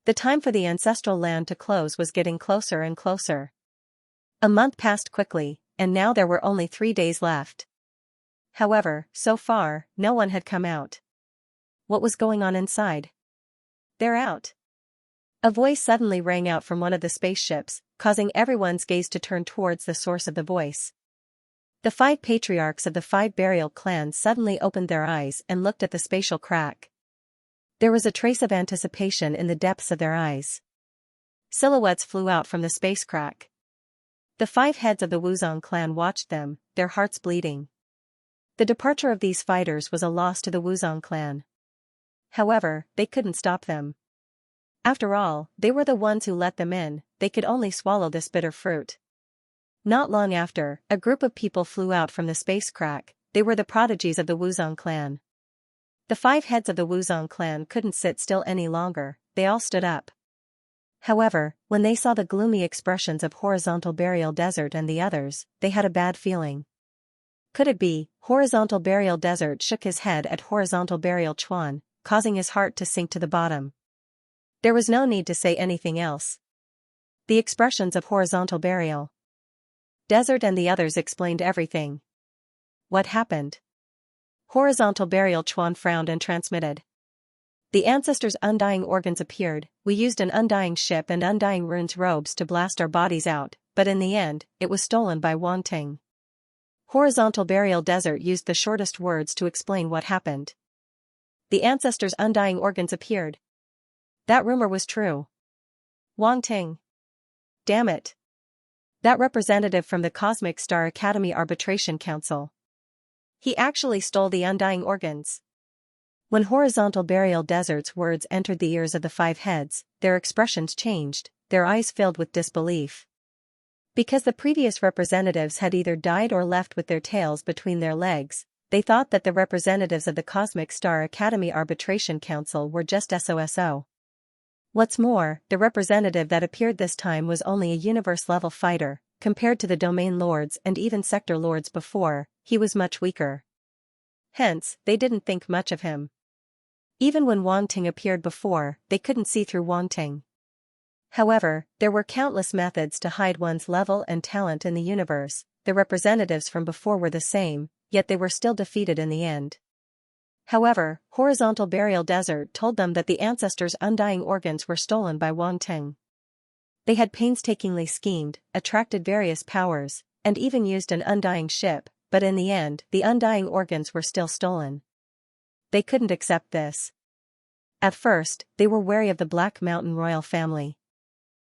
The time for the ancestral land to close was getting closer and closer. A month passed quickly, and now there were only 3 days left. However, so far, no one had come out. What was going on inside? They're out. A voice suddenly rang out from one of the spaceships, causing everyone's gaze to turn towards the source of the voice. The 5 patriarchs of the 5 Burial clans suddenly opened their eyes and looked at the spatial crack. There was a trace of anticipation in the depths of their eyes. Silhouettes flew out from the space crack. The 5 heads of the Wuzong clan watched them, their hearts bleeding. The departure of these fighters was a loss to the Wuzong clan. However, they couldn't stop them. After all, they were the ones who let them in, they could only swallow this bitter fruit. Not long after, a group of people flew out from the space crack. They were the prodigies of the Wuzong clan. The 5 heads of the Wuzong clan couldn't sit still any longer, they all stood up. However, when they saw the gloomy expressions of Horizontal Burial Desert and the others, they had a bad feeling. Could it be? Horizontal Burial Desert shook his head at Horizontal Burial Chuan, causing his heart to sink to the bottom. There was no need to say anything else. The expressions of Horizontal Burial Desert and the others explained everything. What happened? Horizontal Burial Chuan frowned and transmitted. The ancestors' undying organs appeared. We used an undying ship and undying runes robes to blast our bodies out, but in the end, it was stolen by Wang Ting. Horizontal Burial Desert used the shortest words to explain what happened. The ancestors' undying organs appeared. That rumor was true. Wang Ting. Damn it. That representative from the Cosmic Star Academy Arbitration Council. He actually stole the undying organs. When horizontal burial desert's words entered the ears of the five heads, their expressions changed, their eyes filled with disbelief. Because the previous representatives had either died or left with their tails between their legs, they thought that the representatives of the Cosmic Star Academy Arbitration Council were just SOSO. What's more, the representative that appeared this time was only a universe-level fighter, compared to the domain lords and even sector lords before, he was much weaker. Hence, they didn't think much of him. Even when Wang Ting appeared before, they couldn't see through Wang Ting. However, there were countless methods to hide one's level and talent in the universe. The representatives from before were the same, yet they were still defeated in the end. However, Horizontal Burial Desert told them that the ancestors' undying organs were stolen by Wang Ting. They had painstakingly schemed, attracted various powers, and even used an undying ship, but in the end, the undying organs were still stolen. They couldn't accept this. At first, they were wary of the Black Mountain royal family.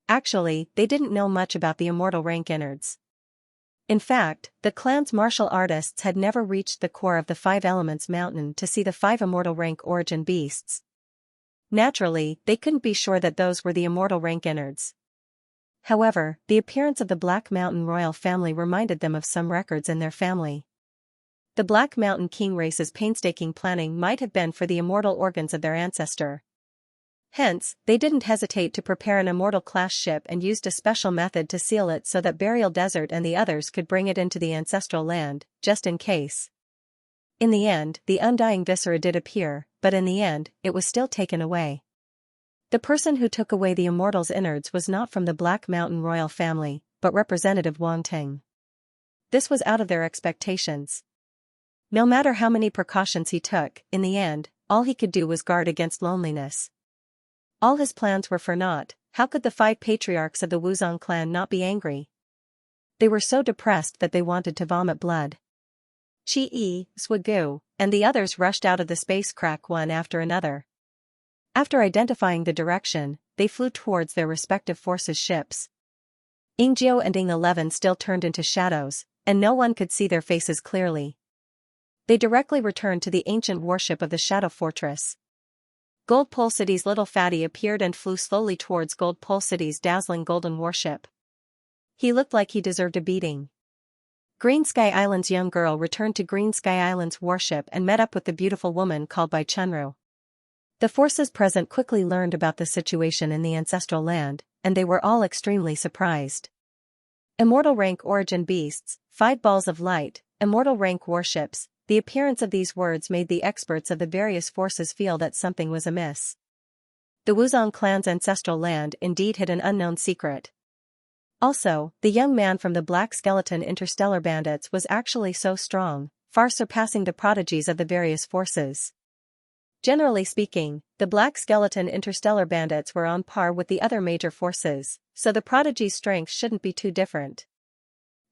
Actually, they didn't know much about the immortal rank innards. In fact, the clan's martial artists had never reached the core of the Five Elements Mountain to see the five immortal rank origin beasts. Naturally, they couldn't be sure that those were the immortal rank innards. However, the appearance of the Black Mountain royal family reminded them of some records in their family. The Black Mountain King race's painstaking planning might have been for the immortal organs of their ancestor. Hence, they didn't hesitate to prepare an immortal-class ship and used a special method to seal it so that Burial Desert and the others could bring it into the ancestral land, just in case. In the end, the undying viscera did appear, but in the end, it was still taken away. The person who took away the immortal's innards was not from the Black Mountain royal family, but Representative Wang Ting. This was out of their expectations. No matter how many precautions he took, in the end, all he could do was guard against loneliness. All his plans were for naught. How could the five patriarchs of the Wuzong clan not be angry? They were so depressed that they wanted to vomit blood. Qi, Swigu, and the others rushed out of the space crack one after another. After identifying the direction, they flew towards their respective forces' ships. Ingjiu and Ing 11 still turned into shadows, and no one could see their faces clearly. They directly returned to the ancient warship of the Shadow Fortress. Gold Pole City's little fatty appeared and flew slowly towards Gold Pole City's dazzling golden warship. He looked like he deserved a beating. Green Sky Island's young girl returned to Green Sky Island's warship and met up with the beautiful woman called by Chunru. The forces present quickly learned about the situation in the ancestral land, and they were all extremely surprised. Immortal rank origin beasts, 5 balls of light, immortal rank warships. The appearance of these words made the experts of the various forces feel that something was amiss. The Wuzong clan's ancestral land indeed hid an unknown secret. Also, the young man from the Black Skeleton Interstellar Bandits was actually so strong, far surpassing the prodigies of the various forces. Generally speaking, the Black Skeleton Interstellar Bandits were on par with the other major forces, so the prodigy's strength shouldn't be too different.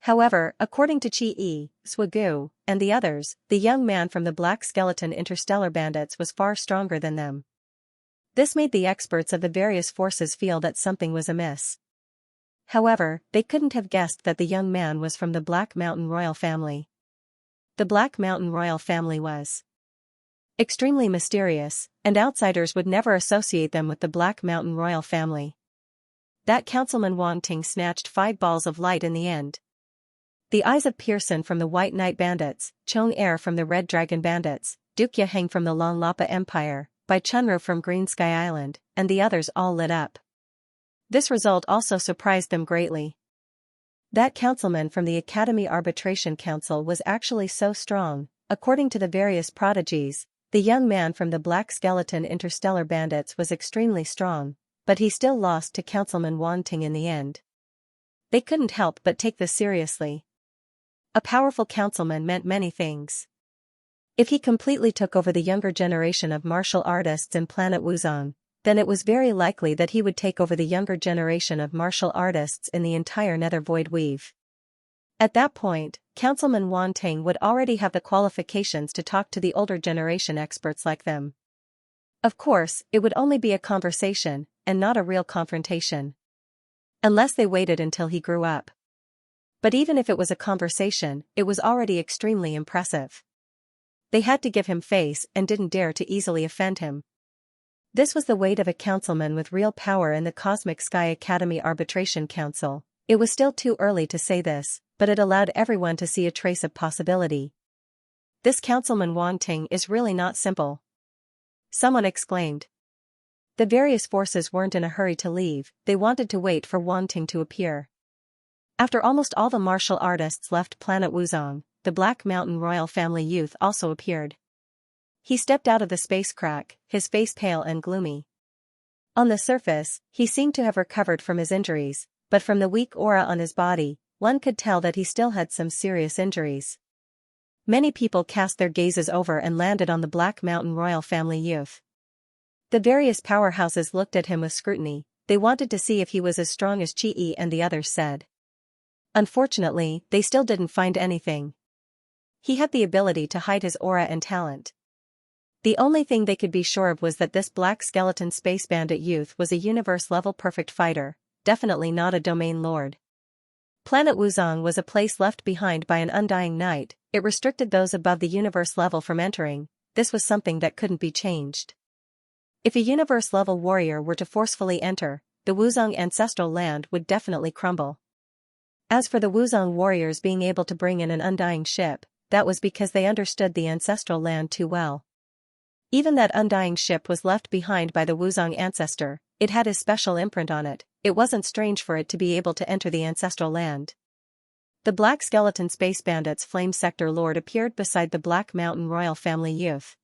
However, according to Qi, Swigu, and the others, the young man from the Black Skeleton Interstellar Bandits was far stronger than them. This made the experts of the various forces feel that something was amiss. However, they couldn't have guessed that the young man was from the Black Mountain royal family. The Black Mountain royal family was extremely mysterious, and outsiders would never associate them with the Black Mountain royal family. That Councilman Wang Ting snatched 5 balls of light in the end. The eyes of Pearson from the White Knight Bandits, Chong Air from the Red Dragon Bandits, Duke Yaheng from the Long Lapa Empire, Bai Chunru from Green Sky Island, and the others all lit up. This result also surprised them greatly. That councilman from the Academy Arbitration Council was actually so strong. According to the various prodigies, the young man from the Black Skeleton Interstellar Bandits was extremely strong, but he still lost to Councilman Wang Ting in the end. They couldn't help but take this seriously. A powerful councilman meant many things. If he completely took over the younger generation of martial artists in planet Wuzong, then it was very likely that he would take over the younger generation of martial artists in the entire Nether Void Weave. At that point, Councilman Wang Ting would already have the qualifications to talk to the older generation experts like them. Of course, it would only be a conversation, and not a real confrontation. Unless they waited until he grew up. But even if it was a conversation, it was already extremely impressive. They had to give him face and didn't dare to easily offend him. This was the weight of a councilman with real power in the Cosmic Sky Academy Arbitration Council. It was still too early to say this, but it allowed everyone to see a trace of possibility. This Councilman Wang Ting is really not simple. Someone exclaimed. The various forces weren't in a hurry to leave, they wanted to wait for Wang Ting to appear. After almost all the martial artists left planet Wuzong, the Black Mountain royal family youth also appeared. He stepped out of the space crack, his face pale and gloomy. On the surface, he seemed to have recovered from his injuries, but from the weak aura on his body, one could tell that he still had some serious injuries. Many people cast their gazes over and landed on the Black Mountain royal family youth. The various powerhouses looked at him with scrutiny, they wanted to see if he was as strong as Chi and the others said. Unfortunately, they still didn't find anything. He had the ability to hide his aura and talent. The only thing they could be sure of was that this black skeleton space bandit youth was a universe-level perfect fighter, definitely not a domain lord. Planet Wuzong was a place left behind by an undying night, it restricted those above the universe level from entering, this was something that couldn't be changed. If a universe-level warrior were to forcefully enter, the Wuzong ancestral land would definitely crumble. As for the Wuzong warriors being able to bring in an undying ship, that was because they understood the ancestral land too well. Even that undying ship was left behind by the Wuzong ancestor, it had his special imprint on it, it wasn't strange for it to be able to enter the ancestral land. The Black Skeleton Space Bandit's Flame Sector Lord appeared beside the Black Mountain Royal Family Youth.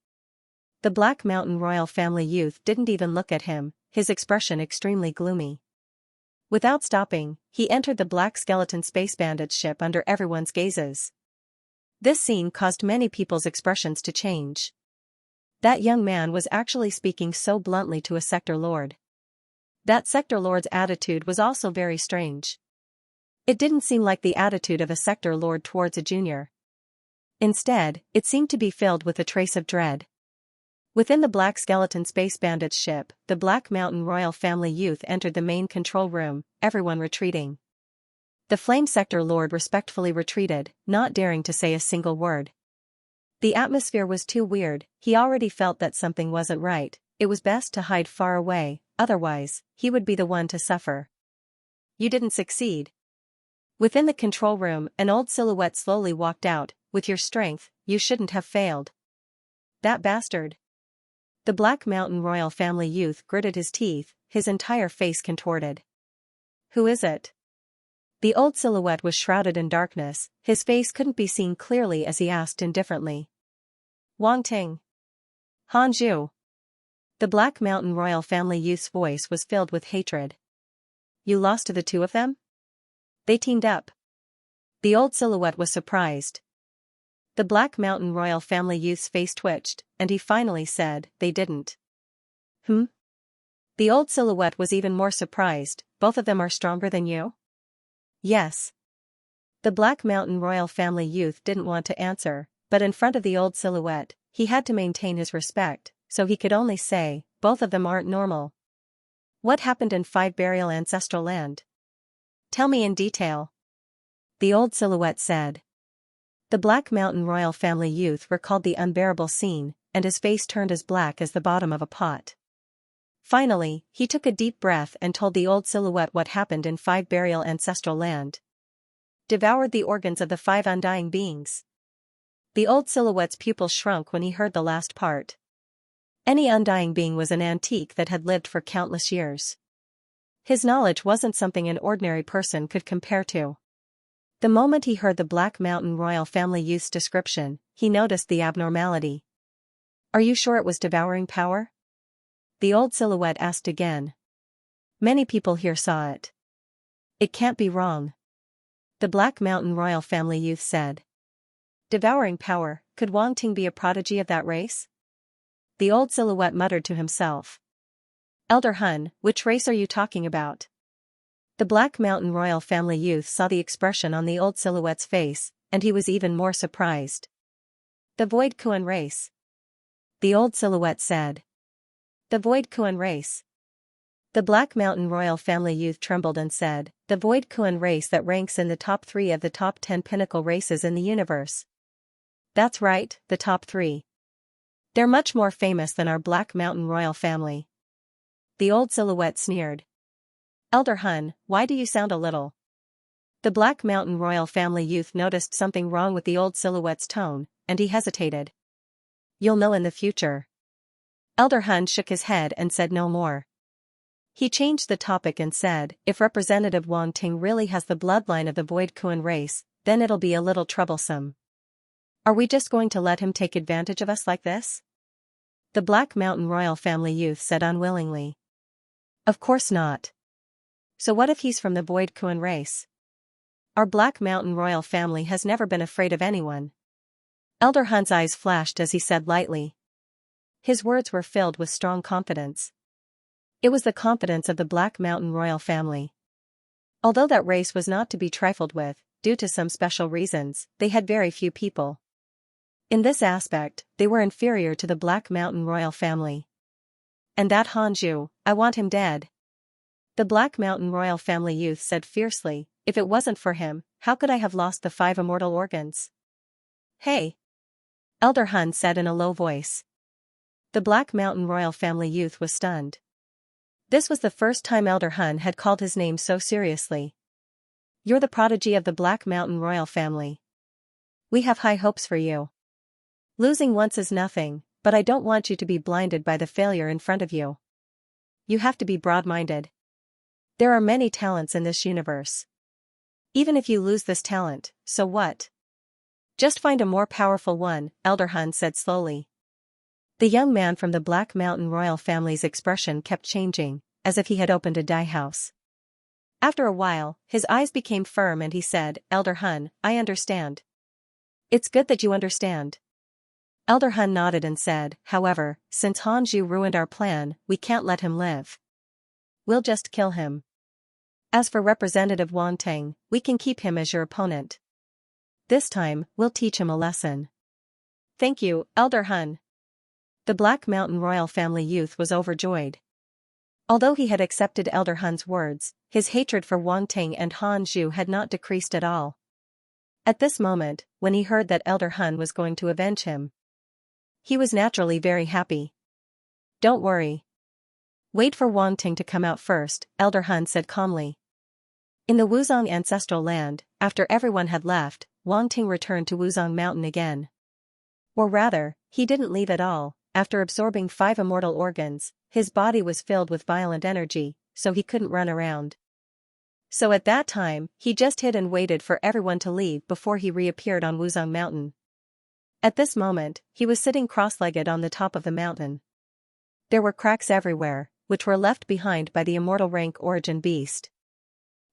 The Black Mountain Royal Family Youth didn't even look at him, his expression extremely gloomy. Without stopping, he entered the Black Skeleton Space Bandit's ship under everyone's gazes. This scene caused many people's expressions to change. That young man was actually speaking so bluntly to a sector lord. That sector lord's attitude was also very strange. It didn't seem like the attitude of a sector lord towards a junior. Instead, it seemed to be filled with a trace of dread. Within the Black Skeleton Space Bandit's ship, the Black Mountain Royal Family Youth entered the main control room, everyone retreating. The Flame Sector Lord respectfully retreated, not daring to say a single word. The atmosphere was too weird, he already felt that something wasn't right, it was best to hide far away, otherwise, he would be the one to suffer. You didn't succeed. Within the control room, an old silhouette slowly walked out, with your strength, you shouldn't have failed. That bastard. The Black Mountain Royal Family Youth gritted his teeth, his entire face contorted. Who is it? The old silhouette was shrouded in darkness, his face couldn't be seen clearly as he asked indifferently. Wang Ting. Han Zhu. The Black Mountain Royal Family Youth's voice was filled with hatred. You lost to the two of them? They teamed up. The old silhouette was surprised. The Black Mountain Royal Family Youth's face twitched, and he finally said, they didn't. The old silhouette was even more surprised, both of them are stronger than you? Yes. The Black Mountain Royal Family Youth didn't want to answer, but in front of the old silhouette, he had to maintain his respect, so he could only say, both of them aren't normal. What happened in 5 Burial Ancestral Land? Tell me in detail. The old silhouette said. The Black Mountain Royal Family Youth recalled the unbearable scene, and his face turned as black as the bottom of a pot. Finally, he took a deep breath and told the old silhouette what happened in 5 Burial Ancestral Land. Devoured the organs of the 5 undying beings. The old silhouette's pupils shrunk when he heard the last part. Any undying being was an antique that had lived for countless years. His knowledge wasn't something an ordinary person could compare to. The moment he heard the Black Mountain Royal Family Youth's description, he noticed the abnormality. Are you sure it was devouring power? The old silhouette asked again. Many people here saw it. It can't be wrong. The Black Mountain Royal Family Youth said. Devouring power, could Wang Ting be a prodigy of that race? The old silhouette muttered to himself. Elder Hun, which race are you talking about? The Black Mountain Royal Family Youth saw the expression on the old silhouette's face, and he was even more surprised. The Void Kuan race. The old silhouette said. The Void Kuan race. The Black Mountain Royal Family Youth trembled and said, the Void Kuan race that ranks in the top 3 of the top 10 pinnacle races in the universe. That's right, the top three. They're much more famous than our Black Mountain royal family. The old silhouette sneered. Elder Hun, why do you sound a little? The Black Mountain royal family youth noticed something wrong with the old silhouette's tone, and he hesitated. You'll know in the future. Elder Hun shook his head and said no more. He changed the topic and said, if Representative Wang Ting really has the bloodline of the Void Kuan race, then it'll be a little troublesome. Are we just going to let him take advantage of us like this? The Black Mountain royal family youth said unwillingly. Of course not. So what if he's from the Void Kuan race? Our Black Mountain royal family has never been afraid of anyone. Elder Hun's eyes flashed as he said lightly. His words were filled with strong confidence. It was the confidence of the Black Mountain royal family. Although that race was not to be trifled with, due to some special reasons, they had very few people. In this aspect, they were inferior to the Black Mountain royal family. And that Hanju, I want him dead. The Black Mountain royal family youth said fiercely, if it wasn't for him, how could I have lost the 5 immortal organs? Hey! Elder Hun said in a low voice. The Black Mountain royal family youth was stunned. This was the first time Elder Hun had called his name so seriously. You're the prodigy of the Black Mountain royal family. We have high hopes for you. Losing once is nothing, but I don't want you to be blinded by the failure in front of you. You have to be broad-minded. There are many talents in this universe. Even if you lose this talent, so what? Just find a more powerful one, Elder Hun said slowly. The young man from the Black Mountain royal family's expression kept changing, as if he had opened a dye house. After a while, his eyes became firm and he said, Elder Hun, I understand. It's good that you understand. Elder Hun nodded and said, however, since Hanju ruined our plan, we can't let him live. We'll just kill him. As for Representative Wang Ting, we can keep him as your opponent. This time, we'll teach him a lesson. Thank you, Elder Hun. The Black Mountain royal family youth was overjoyed. Although he had accepted Elder Hun's words, his hatred for Wang Ting and Hanju had not decreased at all. At this moment, when he heard that Elder Hun was going to avenge him, he was naturally very happy. Don't worry. Wait for Wang Ting to come out first, Elder Hun said calmly. In the Wuzong ancestral land, after everyone had left, Wang Ting returned to Wuzong Mountain again. Or rather, he didn't leave at all. After absorbing 5 immortal organs, his body was filled with violent energy, so he couldn't run around. So at that time, he just hid and waited for everyone to leave before he reappeared on Wuzong Mountain. At this moment, he was sitting cross-legged on the top of the mountain. There were cracks everywhere, which were left behind by the immortal rank origin beast.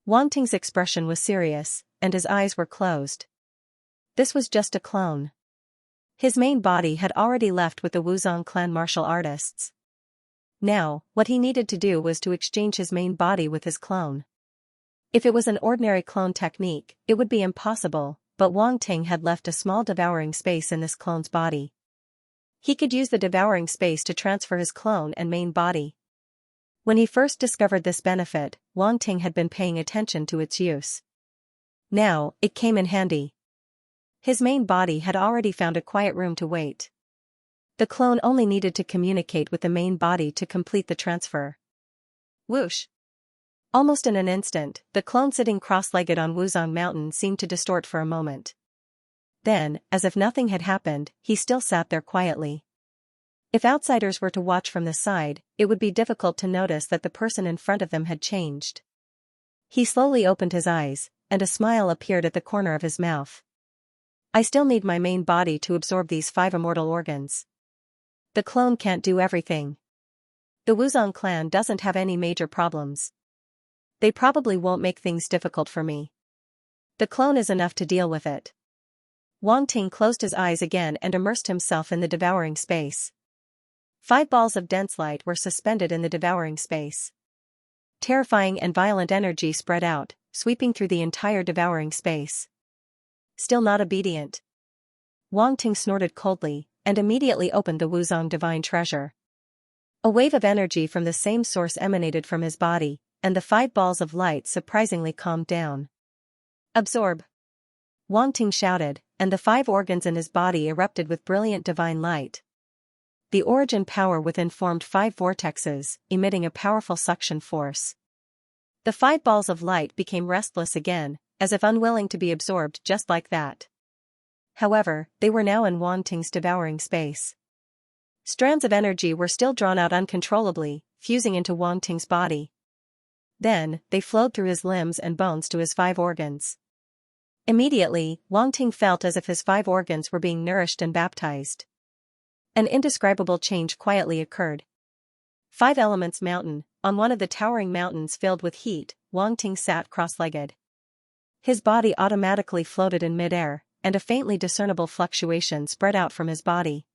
Wang Ting's expression was serious, and his eyes were closed. This was just a clone. His main body had already left with the Wuzong clan martial artists. Now, what he needed to do was to exchange his main body with his clone. If it was an ordinary clone technique, it would be impossible, but Wang Ting had left a small devouring space in this clone's body. He could use the devouring space to transfer his clone and main body. When he first discovered this benefit, Wang Ting had been paying attention to its use. Now, it came in handy. His main body had already found a quiet room to wait. The clone only needed to communicate with the main body to complete the transfer. Whoosh! Almost in an instant, the clone sitting cross-legged on Wuzong Mountain seemed to distort for a moment. Then, as if nothing had happened, he still sat there quietly. If outsiders were to watch from the side, it would be difficult to notice that the person in front of them had changed. He slowly opened his eyes, and a smile appeared at the corner of his mouth. I still need my main body to absorb these 5 immortal organs. The clone can't do everything. The Wuzong clan doesn't have any major problems. They probably won't make things difficult for me. The clone is enough to deal with it. Wang Ting closed his eyes again and immersed himself in the devouring space. 5 balls of dense light were suspended in the devouring space. Terrifying and violent energy spread out, sweeping through the entire devouring space. Still not obedient. Wang Ting snorted coldly, and immediately opened the Wuzong divine treasure. A wave of energy from the same source emanated from his body, and the 5 balls of light surprisingly calmed down. Absorb! Wang Ting shouted, and the 5 organs in his body erupted with brilliant divine light. The origin power within formed 5 vortexes, emitting a powerful suction force. The 5 balls of light became restless again, as if unwilling to be absorbed just like that. However, they were now in Wang Ting's devouring space. Strands of energy were still drawn out uncontrollably, fusing into Wang Ting's body. Then, they flowed through his limbs and bones to his 5 organs. Immediately, Wang Ting felt as if his 5 organs were being nourished and baptized. An indescribable change quietly occurred. 5 Elements Mountain, on one of the towering mountains filled with heat, Wang Ting sat cross-legged. His body automatically floated in mid-air, and a faintly discernible fluctuation spread out from his body.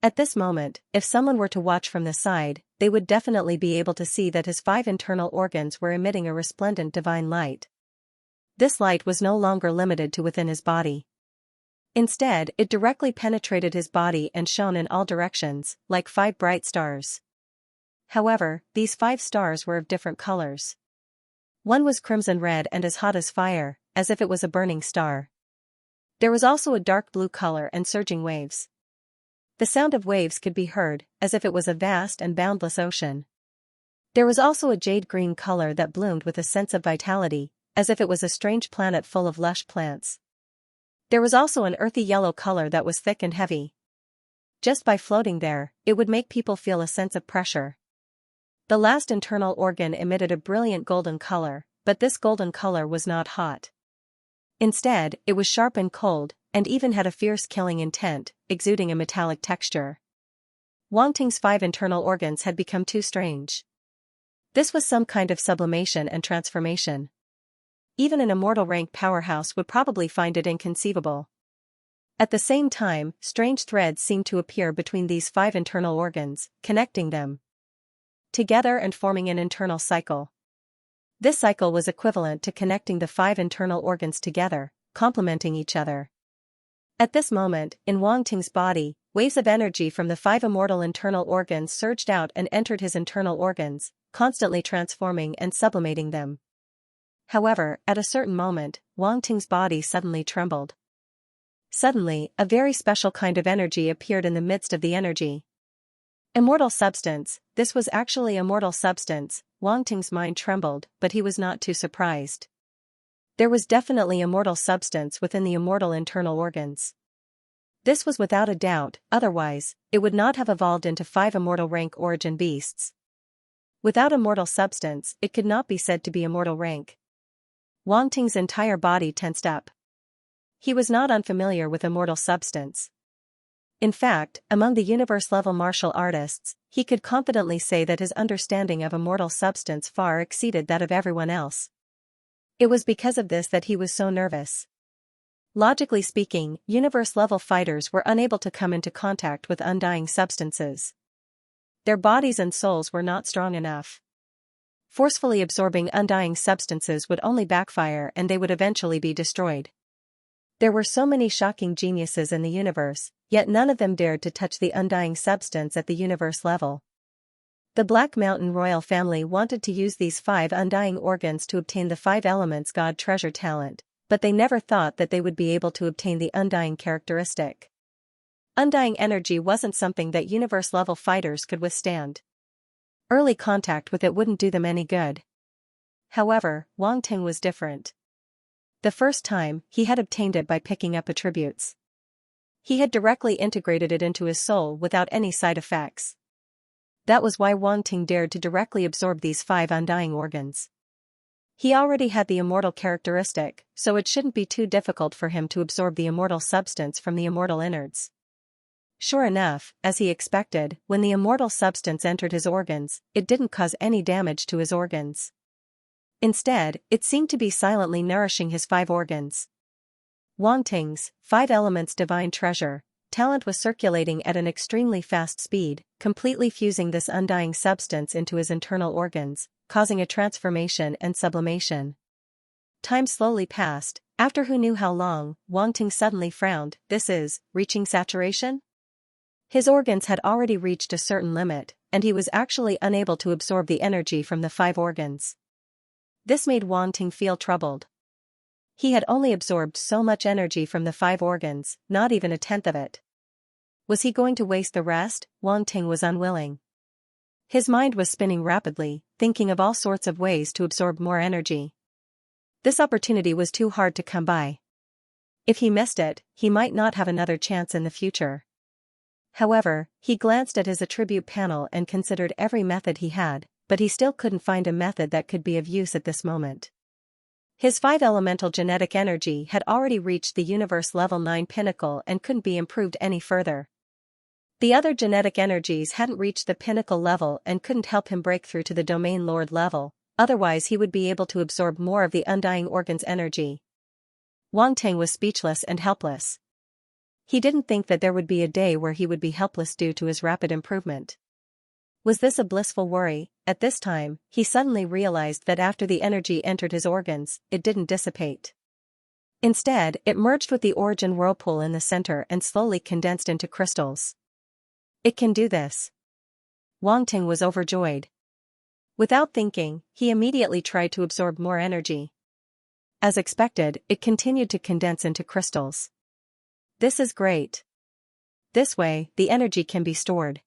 At this moment, if someone were to watch from the side, they would definitely be able to see that his 5 internal organs were emitting a resplendent divine light. This light was no longer limited to within his body. Instead, it directly penetrated his body and shone in all directions, like 5 bright stars. However, these 5 stars were of different colors. One was crimson red and as hot as fire, as if it was a burning star. There was also a dark blue color and surging waves. The sound of waves could be heard, as if it was a vast and boundless ocean. There was also a jade green color that bloomed with a sense of vitality, as if it was a strange planet full of lush plants. There was also an earthy yellow color that was thick and heavy. Just by floating there, it would make people feel a sense of pressure. The last internal organ emitted a brilliant golden color, but this golden color was not hot. Instead, it was sharp and cold, and even had a fierce killing intent, exuding a metallic texture. Wang Ting's 5 internal organs had become too strange. This was some kind of sublimation and transformation. Even an immortal rank powerhouse would probably find it inconceivable. At the same time, strange threads seemed to appear between these 5 internal organs, connecting them together and forming an internal cycle. This cycle was equivalent to connecting the 5 internal organs together, complementing each other. At this moment, in Wang Ting's body, waves of energy from the 5 immortal internal organs surged out and entered his internal organs, constantly transforming and sublimating them. However, at a certain moment, Wang Ting's body suddenly trembled. Suddenly, a very special kind of energy appeared in the midst of the energy. Immortal substance, this was actually immortal substance. Wang Ting's mind trembled, but he was not too surprised. There was definitely immortal substance within the immortal internal organs. This was without a doubt, otherwise, it would not have evolved into 5 immortal rank origin beasts. Without immortal substance, it could not be said to be immortal rank. Wang Ting's entire body tensed up. He was not unfamiliar with immortal substance. In fact, among the universe-level martial artists, he could confidently say that his understanding of immortal substance far exceeded that of everyone else. It was because of this that he was so nervous. Logically speaking, universe-level fighters were unable to come into contact with undying substances. Their bodies and souls were not strong enough. Forcefully absorbing undying substances would only backfire and they would eventually be destroyed. There were so many shocking geniuses in the universe, yet none of them dared to touch the undying substance at the universe level. The Black Mountain royal family wanted to use these 5 undying organs to obtain the 5 elements God treasure talent, but they never thought that they would be able to obtain the undying characteristic. Undying energy wasn't something that universe-level fighters could withstand. Early contact with it wouldn't do them any good. However, Wang Ting was different. The first time, he had obtained it by picking up attributes. He had directly integrated it into his soul without any side effects. That was why Wang Ting dared to directly absorb these 5 undying organs. He already had the immortal characteristic, so it shouldn't be too difficult for him to absorb the immortal substance from the immortal innards. Sure enough, as he expected, when the immortal substance entered his organs, it didn't cause any damage to his organs. Instead, it seemed to be silently nourishing his 5 organs. Wang Ting's 5 elements divine treasure talent was circulating at an extremely fast speed, completely fusing this undying substance into his internal organs, causing a transformation and sublimation. Time slowly passed. After who knew how long, Wang Ting suddenly frowned. This is reaching saturation? His organs had already reached a certain limit, and he was actually unable to absorb the energy from the 5 organs. This made Wang Ting feel troubled. He had only absorbed so much energy from the 5 organs, not even a tenth of it. Was he going to waste the rest? Wang Ting was unwilling. His mind was spinning rapidly, thinking of all sorts of ways to absorb more energy. This opportunity was too hard to come by. If he missed it, he might not have another chance in the future. However, he glanced at his attribute panel and considered every method he had, but he still couldn't find a method that could be of use at this moment. His 5 elemental genetic energy had already reached the universe level 9 pinnacle and couldn't be improved any further. The other genetic energies hadn't reached the pinnacle level and couldn't help him break through to the domain lord level, otherwise he would be able to absorb more of the undying organ's energy. Wang Ting was speechless and helpless. He didn't think that there would be a day where he would be helpless due to his rapid improvement. Was this a blissful worry? At this time, he suddenly realized that after the energy entered his organs, it didn't dissipate. Instead, it merged with the origin whirlpool in the center and slowly condensed into crystals. It can do this. Wang Ting was overjoyed. Without thinking, he immediately tried to absorb more energy. As expected, it continued to condense into crystals. This is great. This way, the energy can be stored.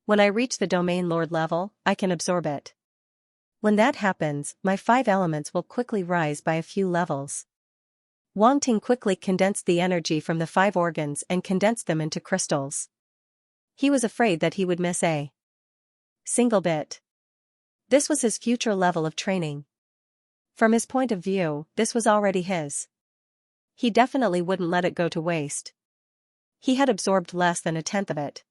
When I reach the domain lord level, I can absorb it. When that happens, my 5 elements will quickly rise by a few levels. Wang Ting quickly condensed the energy from the 5 organs and condensed them into crystals. He was afraid that he would miss a single bit. This was his future level of training. From his point of view, this was already his. He definitely wouldn't let it go to waste. He had absorbed less than a tenth of it.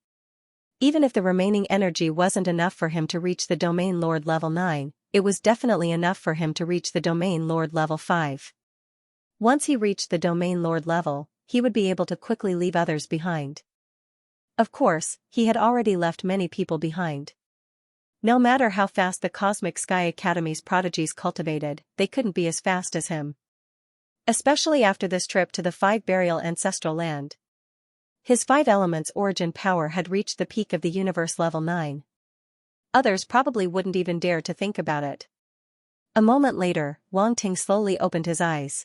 Even if the remaining energy wasn't enough for him to reach the domain lord level 9, it was definitely enough for him to reach the domain lord level 5. Once he reached the domain lord level, he would be able to quickly leave others behind. Of course, he had already left many people behind. No matter how fast the Cosmic Sky Academy's prodigies cultivated, they couldn't be as fast as him. Especially after this trip to the 5 burial ancestral land. His 5 elements origin power had reached the peak of the universe level 9. Others probably wouldn't even dare to think about it. A moment later, Wang Ting slowly opened his eyes.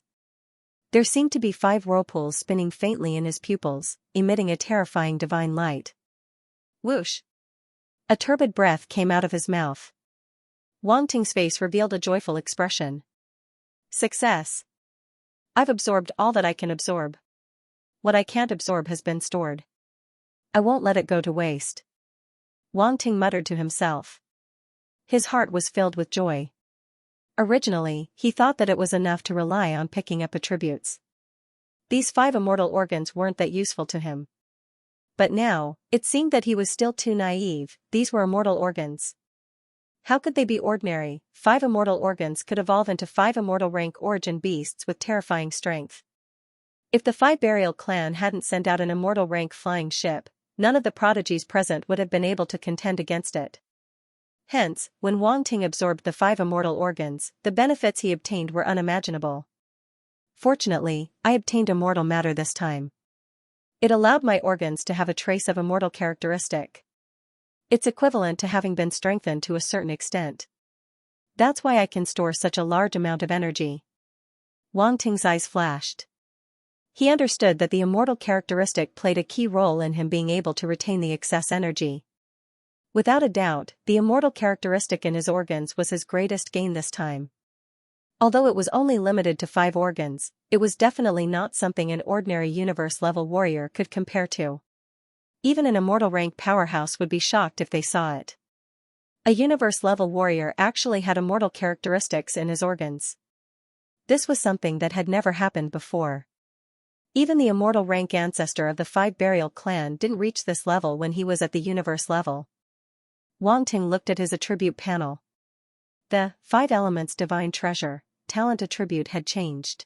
There seemed to be 5 whirlpools spinning faintly in his pupils, emitting a terrifying divine light. Whoosh! A turbid breath came out of his mouth. Wang Ting's face revealed a joyful expression. Success! I've absorbed all that I can absorb. What I can't absorb has been stored. I won't let it go to waste. Wang Ting muttered to himself. His heart was filled with joy. Originally, he thought that it was enough to rely on picking up attributes. These 5 immortal organs weren't that useful to him. But now, it seemed that he was still too naive. These were immortal organs. How could they be ordinary? 5 immortal organs could evolve into 5 immortal rank origin beasts with terrifying strength. If the 5 burial clan hadn't sent out an immortal rank flying ship, none of the prodigies present would have been able to contend against it. Hence, when Wang Ting absorbed the 5 immortal organs, the benefits he obtained were unimaginable. Fortunately, I obtained immortal matter this time. It allowed my organs to have a trace of immortal characteristic. It's equivalent to having been strengthened to a certain extent. That's why I can store such a large amount of energy. Wang Ting's eyes flashed. He understood that the immortal characteristic played a key role in him being able to retain the excess energy. Without a doubt, the immortal characteristic in his organs was his greatest gain this time. Although it was only limited to 5 organs, it was definitely not something an ordinary universe-level warrior could compare to. Even an immortal rank powerhouse would be shocked if they saw it. A universe-level warrior actually had immortal characteristics in his organs. This was something that had never happened before. Even the immortal rank ancestor of the 5 burial clan didn't reach this level when he was at the universe level. Wang Ting looked at his attribute panel. The 5 elements divine treasure talent attribute had changed.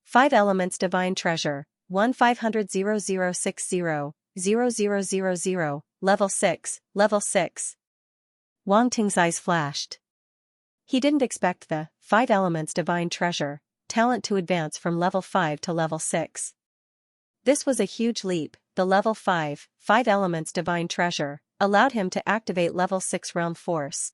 5 elements divine treasure 1-500-0060-0000 level 6, level 6. Wang Ting's eyes flashed. He didn't expect the 5 elements divine treasure talent to advance from level 5 to level 6. This was a huge leap. The level 5 elements divine treasure allowed him to activate level 6 realm force.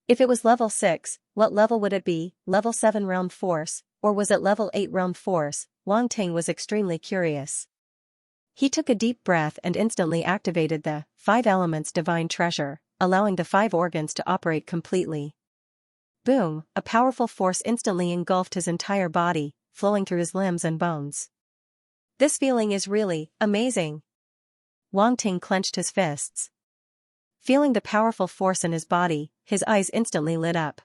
If it was level 6, what level would it be? Level 7 realm force, or was it level 8 realm force? Wang Ting was extremely curious. He took a deep breath and instantly activated the 5 elements divine treasure, allowing the 5 organs to operate completely. Boom, a powerful force instantly engulfed his entire body, flowing through his limbs and bones. This feeling is really amazing. Wang Ting clenched his fists. Feeling the powerful force in his body, his eyes instantly lit up.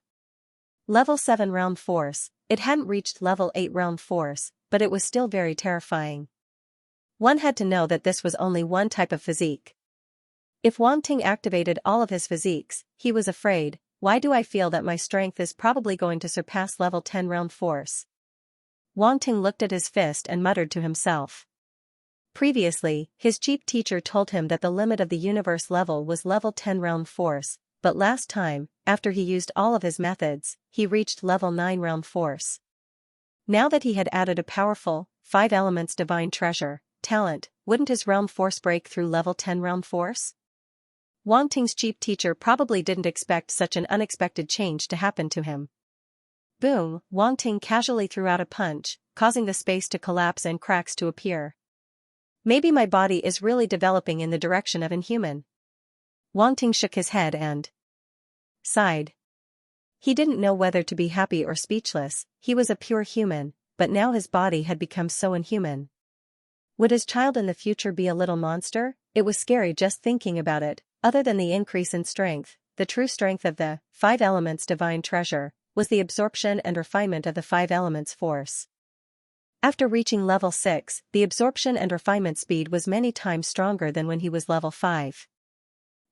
Level 7 realm force. It hadn't reached level 8 realm force, but it was still very terrifying. One had to know that this was only one type of physique. If Wang Ting activated all of his physiques, he was afraid. Why do I feel that my strength is probably going to surpass level 10 realm force? Wang Ting looked at his fist and muttered to himself. Previously, his chief teacher told him that the limit of the universe level was level 10 realm force, but last time, after he used all of his methods, he reached level 9 realm force. Now that he had added a powerful, 5 elements divine treasure, talent, wouldn't his realm force break through level 10 realm force? Wang Ting's chief teacher probably didn't expect such an unexpected change to happen to him. Boom, Wang Ting casually threw out a punch, causing the space to collapse and cracks to appear. Maybe my body is really developing in the direction of inhuman. Wang Ting shook his head and sighed. He didn't know whether to be happy or speechless. He was a pure human, but now his body had become so inhuman. Would his child in the future be a little monster? It was scary just thinking about it. Other than the increase in strength, the true strength of the 5 elements divine treasure was the absorption and refinement of the 5 elements force. After reaching level 6, the absorption and refinement speed was many times stronger than when he was level 5.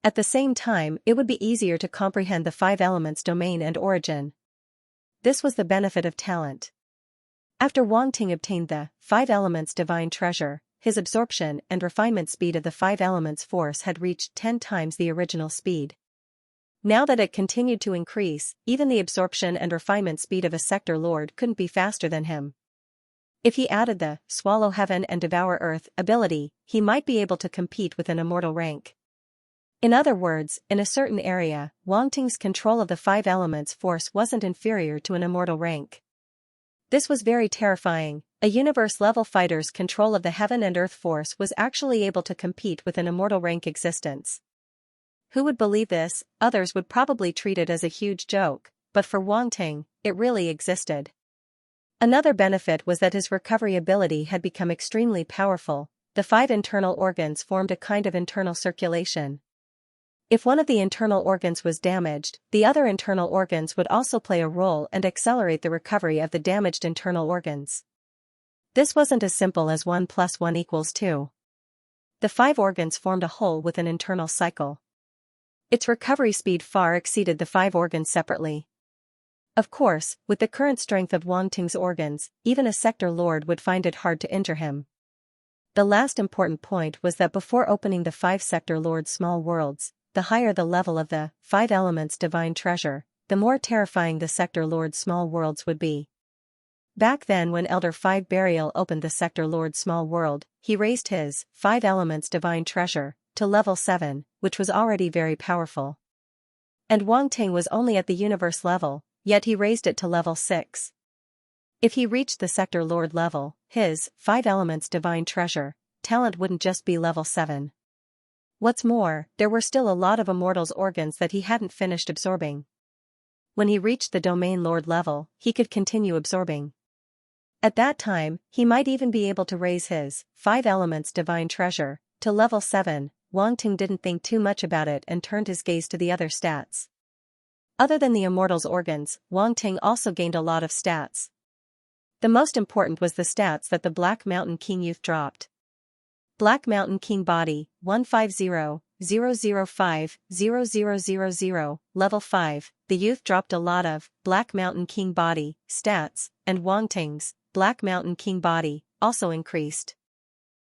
At the same time, it would be easier to comprehend the 5 elements domain and origin. This was the benefit of talent. After Wang Ting obtained the 5 elements divine treasure, his absorption and refinement speed of the 5 elements force had reached 10 times the original speed. Now that it continued to increase, even the absorption and refinement speed of a sector lord couldn't be faster than him. If he added the swallow heaven and devour earth ability, he might be able to compete with an immortal rank. In other words, in a certain area, Wang Ting's control of the 5 elements force wasn't inferior to an immortal rank. This was very terrifying. A universe-level fighter's control of the heaven and earth force was actually able to compete with an immortal rank existence. Who would believe this? Others would probably treat it as a huge joke, but for Wang Ting, it really existed. Another benefit was that his recovery ability had become extremely powerful. The 5 internal organs formed a kind of internal circulation. If one of the internal organs was damaged, the other internal organs would also play a role and accelerate the recovery of the damaged internal organs. This wasn't as simple as 1 + 1 = 2. The 5 organs formed a whole with an internal cycle. Its recovery speed far exceeded the 5 organs separately. Of course, with the current strength of Wang Ting's organs, even a sector lord would find it hard to injure him. The last important point was that before opening the 5 sector lord's small worlds, the higher the level of the 5 elements divine treasure, the more terrifying the sector lord's small worlds would be. Back then when Elder 5 Burial opened the sector lord's small world, he raised his 5 elements divine treasure to level 7, which was already very powerful. And Wang Ting was only at the universe level, yet he raised it to level 6. If he reached the sector lord level, his 5 elements divine treasure talent wouldn't just be level 7. What's more, there were still a lot of immortal's organs that he hadn't finished absorbing. When he reached the domain lord level, he could continue absorbing. At that time, he might even be able to raise his 5 elements divine treasure to level 7. Wang Ting didn't think too much about it and turned his gaze to the other stats. Other than the immortal's organs, Wang Ting also gained a lot of stats. The most important was the stats that the Black Mountain King youth dropped. Black Mountain King Body, 150,005,0000, level 5, the youth dropped a lot of Black Mountain King Body stats, and Wang Ting's Black Mountain King Body also increased.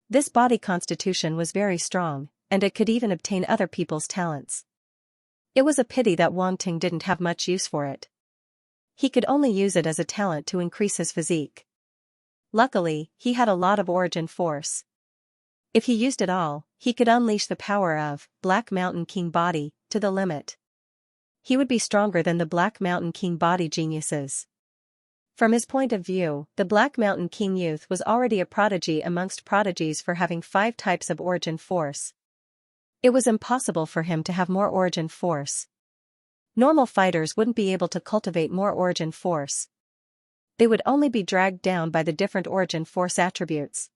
This body constitution was very strong, and it could even obtain other people's talents. It was a pity that Wang Ting didn't have much use for it. He could only use it as a talent to increase his physique. Luckily, he had a lot of origin force. If he used it all, he could unleash the power of Black Mountain King Body to the limit. He would be stronger than the Black Mountain King Body geniuses. From his point of view, the Black Mountain King youth was already a prodigy amongst prodigies for having 5 types of origin force. It was impossible for him to have more origin force. Normal fighters wouldn't be able to cultivate more origin force. They would only be dragged down by the different origin force attributes.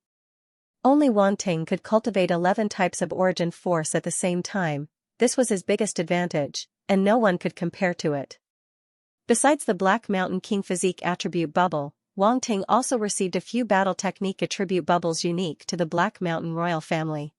Only Wang Ting could cultivate 11 types of origin force at the same time. This was his biggest advantage, and no one could compare to it. Besides the Black Mountain King physique attribute bubble, Wang Ting also received a few battle technique attribute bubbles unique to the Black Mountain royal family.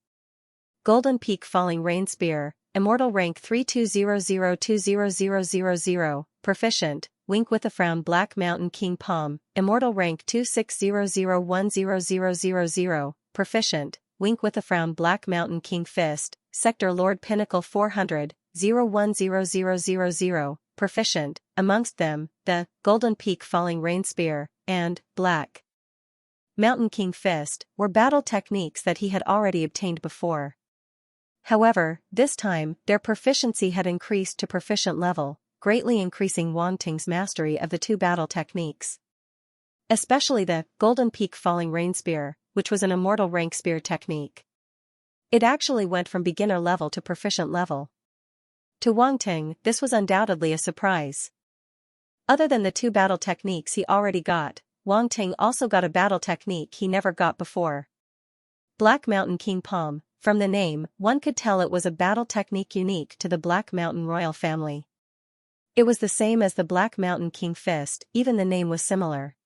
Golden Peak Falling Rain Spear, Immortal Rank 3200200000, Proficient, Wink with a Frown Black Mountain King Palm, Immortal Rank 2600100000, Proficient, Wink with a Frown Black Mountain King Fist, Sector Lord Pinnacle 400-010000, Proficient, amongst them, the Golden Peak Falling Rain Spear, and Black Mountain King Fist, were battle techniques that he had already obtained before. However, this time, their proficiency had increased to proficient level, greatly increasing Wang Ting's mastery of the 2 battle techniques. Especially the Golden Peak Falling Rain Spear, which was an immortal rank spear technique. It actually went from beginner level to proficient level. To Wang Ting, this was undoubtedly a surprise. Other than the 2 battle techniques he already got, Wang Ting also got a battle technique he never got before. Black Mountain King Palm. From the name, one could tell it was a battle technique unique to the Black Mountain royal family. It was the same as the Black Mountain King Fist, even the name was similar.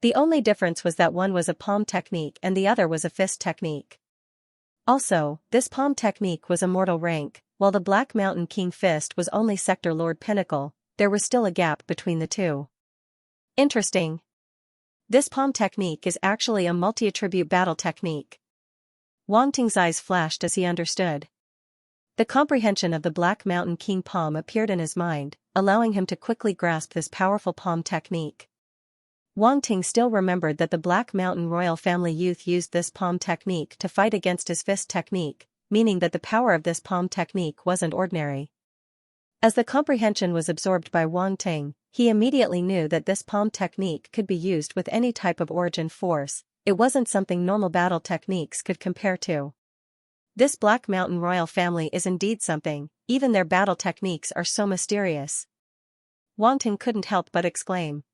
The only difference was that one was a palm technique and the other was a fist technique. Also, this palm technique was immortal rank, while the Black Mountain King Fist was only Sector Lord Pinnacle. There was still a gap between the 2. Interesting. This palm technique is actually a multi-attribute battle technique. Wang Ting's eyes flashed as he understood. The comprehension of the Black Mountain King Palm appeared in his mind, allowing him to quickly grasp this powerful palm technique. Wang Ting still remembered that the Black Mountain royal family youth used this palm technique to fight against his fist technique, meaning that the power of this palm technique wasn't ordinary. As the comprehension was absorbed by Wang Ting, he immediately knew that this palm technique could be used with any type of origin force. It wasn't something normal battle techniques could compare to. This Black Mountain royal family is indeed something, even their battle techniques are so mysterious. Wang Ting couldn't help but exclaim.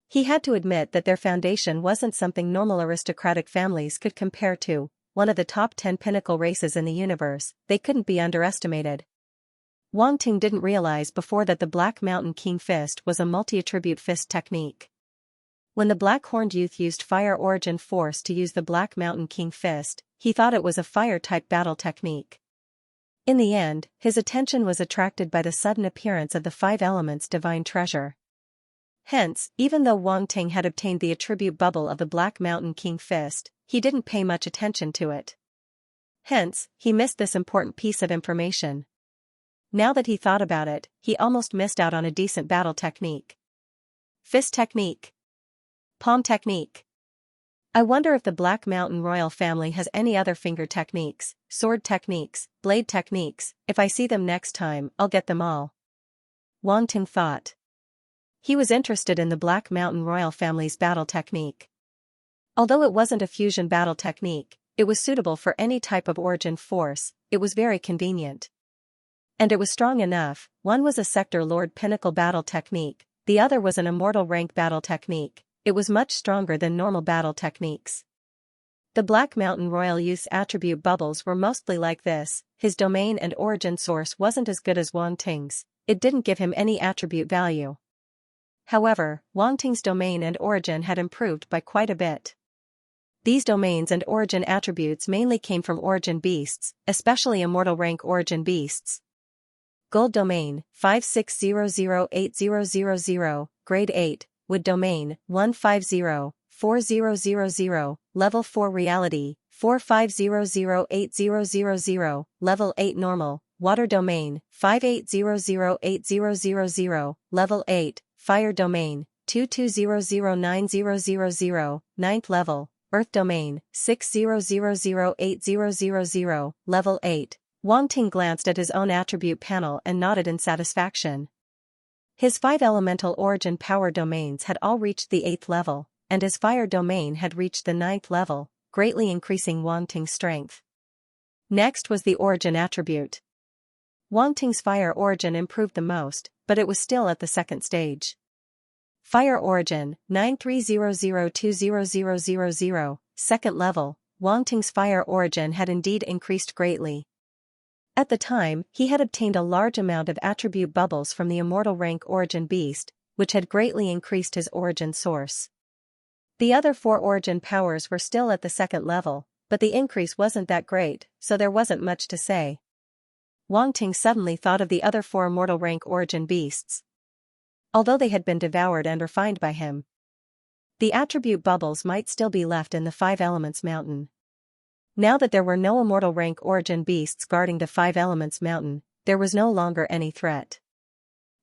He had to admit that their foundation wasn't something normal aristocratic families could compare to, one of the top 10 pinnacle races in the universe. They couldn't be underestimated. Wang Ting didn't realize before that the Black Mountain King Fist was a multi-attribute fist technique. When the Black-Horned Youth used Fire Origin Force to use the Black Mountain King Fist, he thought it was a fire-type battle technique. In the end, his attention was attracted by the sudden appearance of the 5 elements divine treasure. Hence, even though Wang Ting had obtained the attribute bubble of the Black Mountain King Fist, he didn't pay much attention to it. Hence, he missed this important piece of information. Now that he thought about it, he almost missed out on a decent battle technique. Fist technique. Palm technique. I wonder if the Black Mountain royal family has any other finger techniques, sword techniques, blade techniques. If I see them next time, I'll get them all. Wang Ting thought. He was interested in the Black Mountain royal family's battle technique. Although it wasn't a fusion battle technique, it was suitable for any type of origin force. It was very convenient. And it was strong enough. One was a Sector Lord Pinnacle battle technique, the other was an immortal rank battle technique. It was much stronger than normal battle techniques. The Black Mountain royal youth's attribute bubbles were mostly like this. His domain and origin source wasn't as good as Wang Ting's. It didn't give him any attribute value. However, Wang Ting's domain and origin had improved by quite a bit. These domains and origin attributes mainly came from origin beasts, especially immortal rank origin beasts. Gold domain, 56008000, grade 8, wood domain, 1504000, level 4 reality, 45008000, level 8 normal, water domain, 58008000, level 8, fire domain, 22009000, 9th level, earth domain, 60008000, level 8. Wang Ting glanced at his own attribute panel and nodded in satisfaction. His 5 elemental origin power domains had all reached the 8th level, and his fire domain had reached the 9th level, greatly increasing Wang Ting's strength. Next was the origin attribute. Wang Ting's fire origin improved the most, but it was still at the 2nd stage. Fire origin, 9300200000, 2nd level. Wang Ting's fire origin had indeed increased greatly. At the time, he had obtained a large amount of attribute bubbles from the immortal rank origin beast, which had greatly increased his origin source. The other 4 origin powers were still at the 2nd level, but the increase wasn't that great, so there wasn't much to say. Wang Ting suddenly thought of the other 4 immortal rank origin beasts. Although they had been devoured and refined by him, the attribute bubbles might still be left in the 5 Elements Mountain. Now that there were no immortal rank origin beasts guarding the 5 Elements Mountain, there was no longer any threat.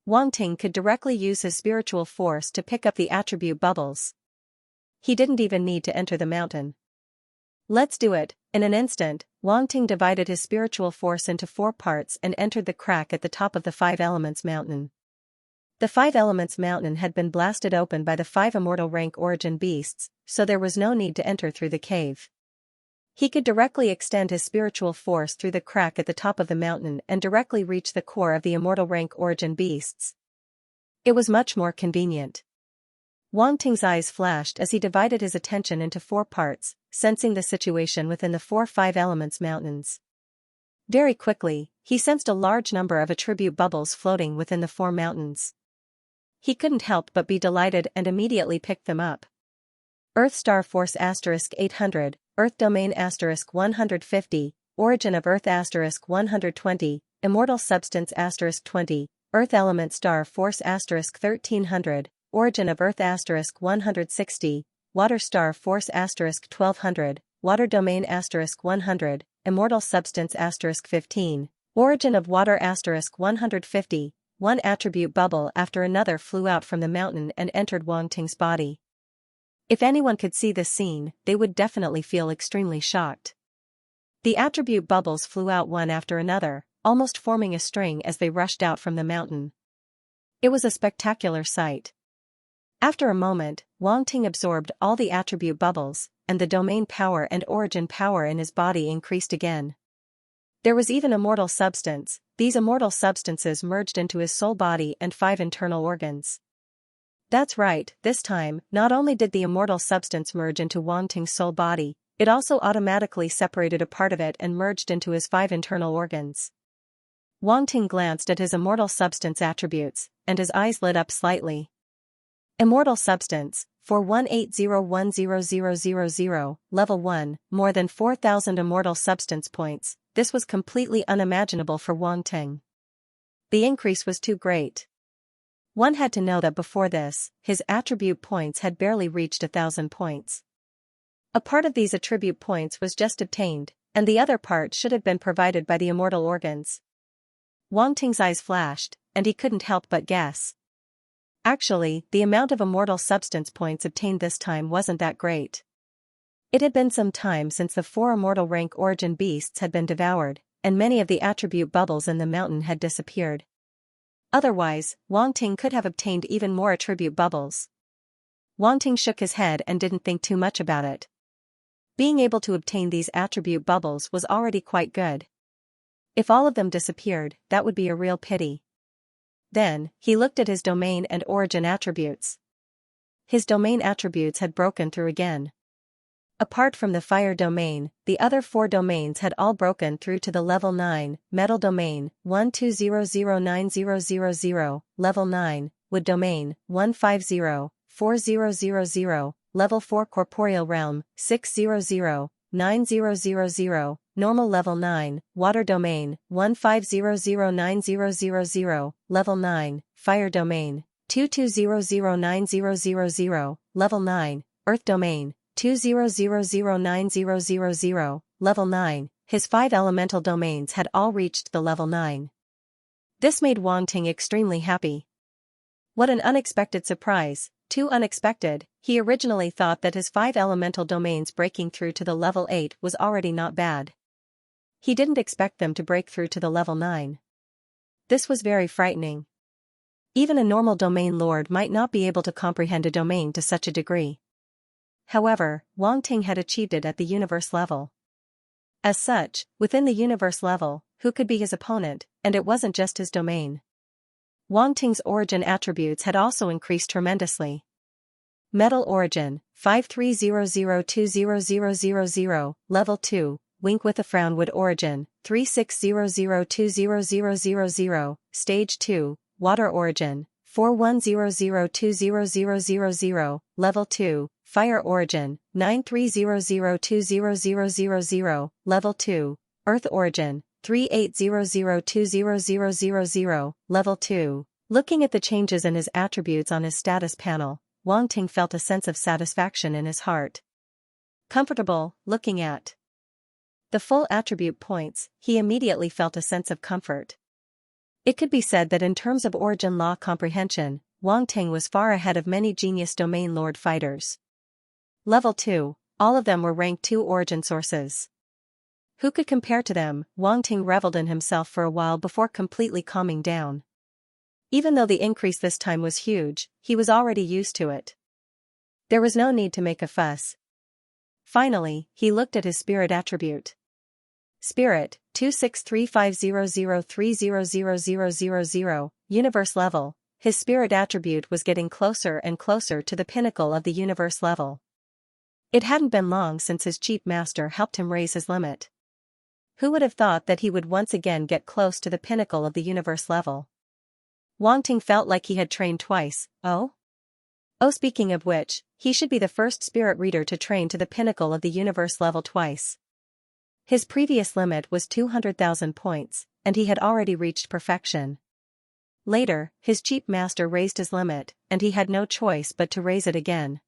Wang Ting could directly use his spiritual force to pick up the attribute bubbles. He didn't even need to enter the mountain. Let's do it. In an instant, Wang Ting divided his spiritual force into 4 parts and entered the crack at the top of the 5 Elements Mountain. The 5 Elements Mountain had been blasted open by the 5 immortal rank origin beasts, so there was no need to enter through the cave. He could directly extend his spiritual force through the crack at the top of the mountain and directly reach the core of the immortal rank origin beasts. It was much more convenient. Wang Ting's eyes flashed as he divided his attention into 4 parts, sensing the situation within the 5 Elements Mountains. Very quickly, he sensed a large number of attribute bubbles floating within the 4 mountains. He couldn't help but be delighted and immediately picked them up. Earth Star Force *800, Earth Domain *150, Origin of Earth *120, Immortal Substance *20, Earth Element Star Force *1300, Origin of Earth *160, Water Star Force *1200, Water Domain *100, Immortal Substance *15, Origin of Water *150. One attribute bubble after another flew out from the mountain and entered Wang Ting's body. If anyone could see this scene, they would definitely feel extremely shocked. The attribute bubbles flew out one after another, almost forming a string as they rushed out from the mountain. It was a spectacular sight. After a moment, Wang Ting absorbed all the attribute bubbles, and the domain power and origin power in his body increased again. There was even immortal substance. These immortal substances merged into his soul body and 5 internal organs. That's right, this time, not only did the immortal substance merge into Wang Ting's soul body, it also automatically separated a part of it and merged into his 5 internal organs. Wang Ting glanced at his immortal substance attributes, and his eyes lit up slightly. Immortal substance, 418010000, level 1, more than 4,000 immortal substance points. This was completely unimaginable for Wang Ting. The increase was too great. One had to know that before this, his attribute points had barely reached 1,000 points. A part of these attribute points was just obtained, and the other part should have been provided by the immortal organs. Wang Ting's eyes flashed, and he couldn't help but guess. Actually, the amount of immortal substance points obtained this time wasn't that great. It had been some time since the 4 immortal rank origin beasts had been devoured, and many of the attribute bubbles in the mountain had disappeared. Otherwise, Wang Ting could have obtained even more attribute bubbles. Wang Ting shook his head and didn't think too much about it. Being able to obtain these attribute bubbles was already quite good. If all of them disappeared, that would be a real pity. Then, he looked at his domain and origin attributes. His domain attributes had broken through again. Apart from the fire domain, the other 4 domains had all broken through to the level 9, metal domain, 120090000, level 9, wood domain, 1504000, level 4 corporeal realm, 6009000, normal level 9, water domain, 1500900, level 9, fire domain, 22009000, level 9, earth domain, 2000900, level 9, his 5 elemental domains had all reached the level 9. This made Wang Ting extremely happy. What an unexpected surprise, too unexpected. He originally thought that his 5 elemental domains breaking through to the level 8 was already not bad. He didn't expect them to break through to the level 9. This was very frightening. Even a normal domain lord might not be able to comprehend a domain to such a degree. However, Wang Ting had achieved it at the universe level. As such, within the universe level, who could be his opponent, and it wasn't just his domain. Wang Ting's origin attributes had also increased tremendously. Metal origin, 5300200000, level 2, wink with a frown. Wood origin, 3600200000, stage 2, water origin, 4100200000, level 2, fire origin, 9300200000, level 2, earth origin, 3800200000, level 2. Looking at the changes in his attributes on his status panel, Wang Ting felt a sense of satisfaction in his heart. Comfortable, looking at the full attribute points, he immediately felt a sense of comfort. It could be said that in terms of origin law comprehension, Wang Ting was far ahead of many genius domain lord fighters. Level 2, all of them were rank 2 origin sources. Who could compare to them? Wang Ting reveled in himself for a while before completely calming down. Even though the increase this time was huge, he was already used to it. There was no need to make a fuss. Finally, he looked at his spirit attribute. Spirit, 2635003000000, universe level. His spirit attribute was getting closer and closer to the pinnacle of the universe level. It hadn't been long since his chief master helped him raise his limit. Who would have thought that he would once again get close to the pinnacle of the universe level? Wang Ting felt like he had trained twice. Oh, speaking of which, he should be the first spirit reader to train to the pinnacle of the universe level twice. His previous limit was 200,000 points, and he had already reached perfection. Later, his chief master raised his limit, and he had no choice but to raise it again.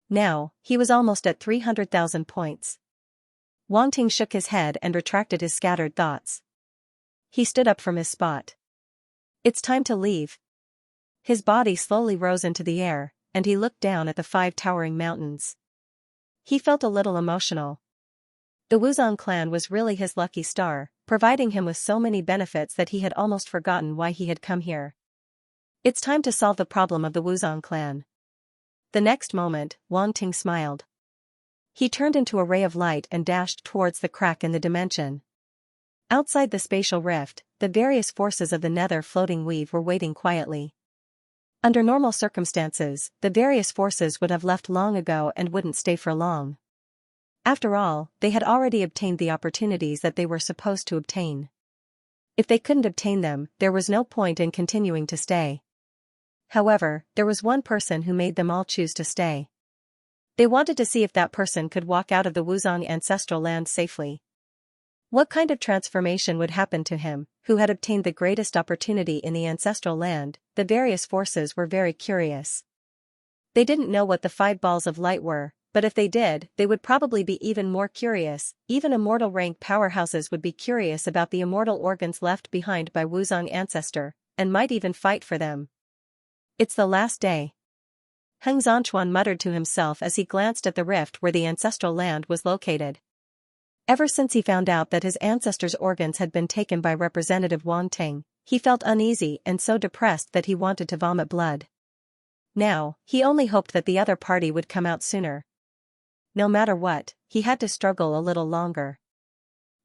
Now, he was almost at 300,000 points. Wang Ting shook his head and retracted his scattered thoughts. He stood up from his spot. It's time to leave. His body slowly rose into the air, and he looked down at the 5 towering mountains. He felt a little emotional. The Wuzong clan was really his lucky star, providing him with so many benefits that he had almost forgotten why he had come here. It's time to solve the problem of the Wuzong clan. The next moment, Wang Ting smiled. He turned into a ray of light and dashed towards the crack in the dimension. Outside the spatial rift, the various forces of the nether floating weave were waiting quietly. Under normal circumstances, the various forces would have left long ago and wouldn't stay for long. After all, they had already obtained the opportunities that they were supposed to obtain. If they couldn't obtain them, there was no point in continuing to stay. However, there was one person who made them all choose to stay. They wanted to see if that person could walk out of the Wuzong ancestral land safely. What kind of transformation would happen to him, who had obtained the greatest opportunity in the ancestral land? The various forces were very curious. They didn't know what the 5 balls of light were, but if they did, they would probably be even more curious. Even immortal rank powerhouses would be curious about the immortal organs left behind by Wuzong ancestor, and might even fight for them. It's the last day. Heng Zhanchuan muttered to himself as he glanced at the rift where the ancestral land was located. Ever since he found out that his ancestors' organs had been taken by Representative Wang Ting, he felt uneasy and so depressed that he wanted to vomit blood. Now, he only hoped that the other party would come out sooner. No matter what, he had to struggle a little longer.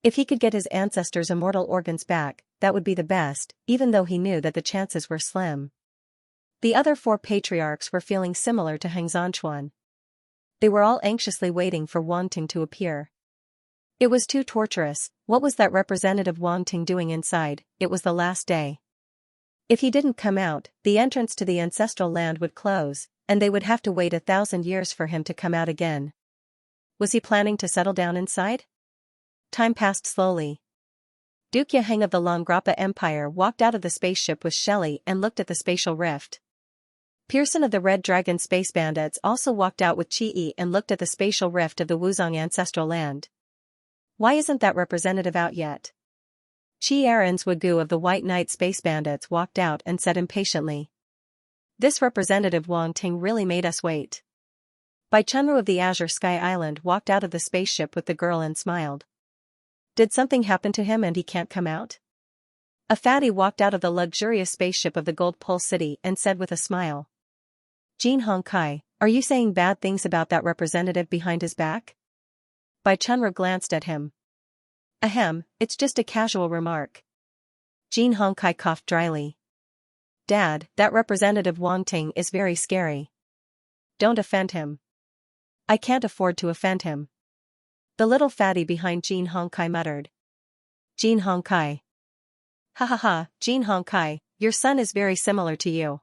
If he could get his ancestors' immortal organs back, that would be the best, even though he knew that the chances were slim. The other 4 patriarchs were feeling similar to Heng Zhanchuan. They were all anxiously waiting for Wang Ting to appear. It was too torturous. What was that Representative Wang Ting doing inside? It was the last day. If he didn't come out, the entrance to the ancestral land would close, and they would have to wait 1,000 years for him to come out again. Was he planning to settle down inside? Time passed slowly. Duke Yaheng of the Longrappa Empire walked out of the spaceship with Shelley and looked at the spatial rift. Pearson of the Red Dragon Space Bandits also walked out with Chi-E and looked at the spatial rift of the Wuzong ancestral land. Why isn't that representative out yet? Chi-Arens Wagyu of the White Knight Space Bandits walked out and said impatiently. This representative Wang Ting really made us wait. Bai Chunru of the Azure Sky Island walked out of the spaceship with the girl and smiled. Did something happen to him and he can't come out? A fatty walked out of the luxurious spaceship of the Gold Pulse City and said with a smile. Jin Hongkai, are you saying bad things about that representative behind his back? Bai Chunru glanced at him. Ahem, it's just a casual remark. Jin Hongkai coughed dryly. Dad, that representative Wang Ting is very scary. Don't offend him. I can't afford to offend him. The little fatty behind Jin Hongkai muttered. Jin Hongkai. Ha ha ha, Jin Hongkai, your son is very similar to you.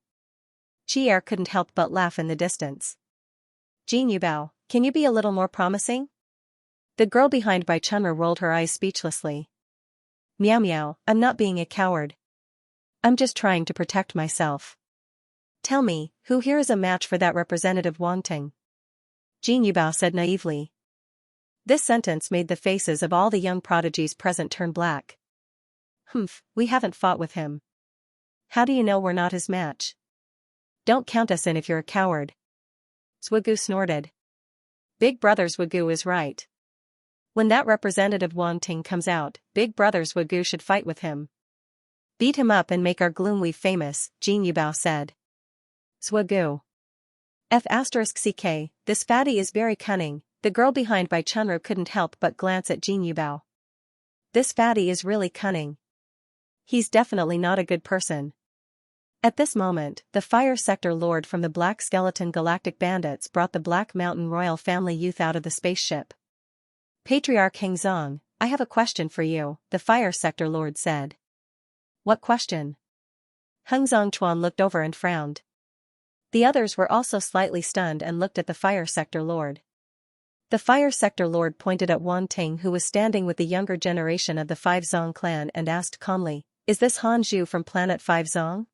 Chi'er couldn't help but laugh in the distance. Jin Yubao, can you be a little more promising? The girl behind Bai Chunru rolled her eyes speechlessly. Meow meow, I'm not being a coward. I'm just trying to protect myself. Tell me, who here is a match for that representative Wang Ting? Jin Yubao said naively. This sentence made the faces of all the young prodigies present turn black. Humph, we haven't fought with him. How do you know we're not his match? Don't count us in if you're a coward. Zhugu snorted. Big Brother Zhugu is right. When that representative Wang Ting comes out, Big Brother Zhugu should fight with him. Beat him up and make our Gloomweave famous, Jin Yubao said. Zhugu. F*ck, this fatty is very cunning. The girl behind Bai Chunru couldn't help but glance at Jin Yubao. This fatty is really cunning. He's definitely not a good person. At this moment, the Fire Sector Lord from the Black Skeleton Galactic Bandits brought the Black Mountain Royal Family youth out of the spaceship. Patriarch Hengzong, I have a question for you, the Fire Sector Lord said. What question? Hengzong Chuan looked over and frowned. The others were also slightly stunned and looked at the Fire Sector Lord. The Fire Sector Lord pointed at Wang Ting, who was standing with the younger generation of the Five Zong clan, and asked calmly, Is this Han Zhu from Planet 5 Zong?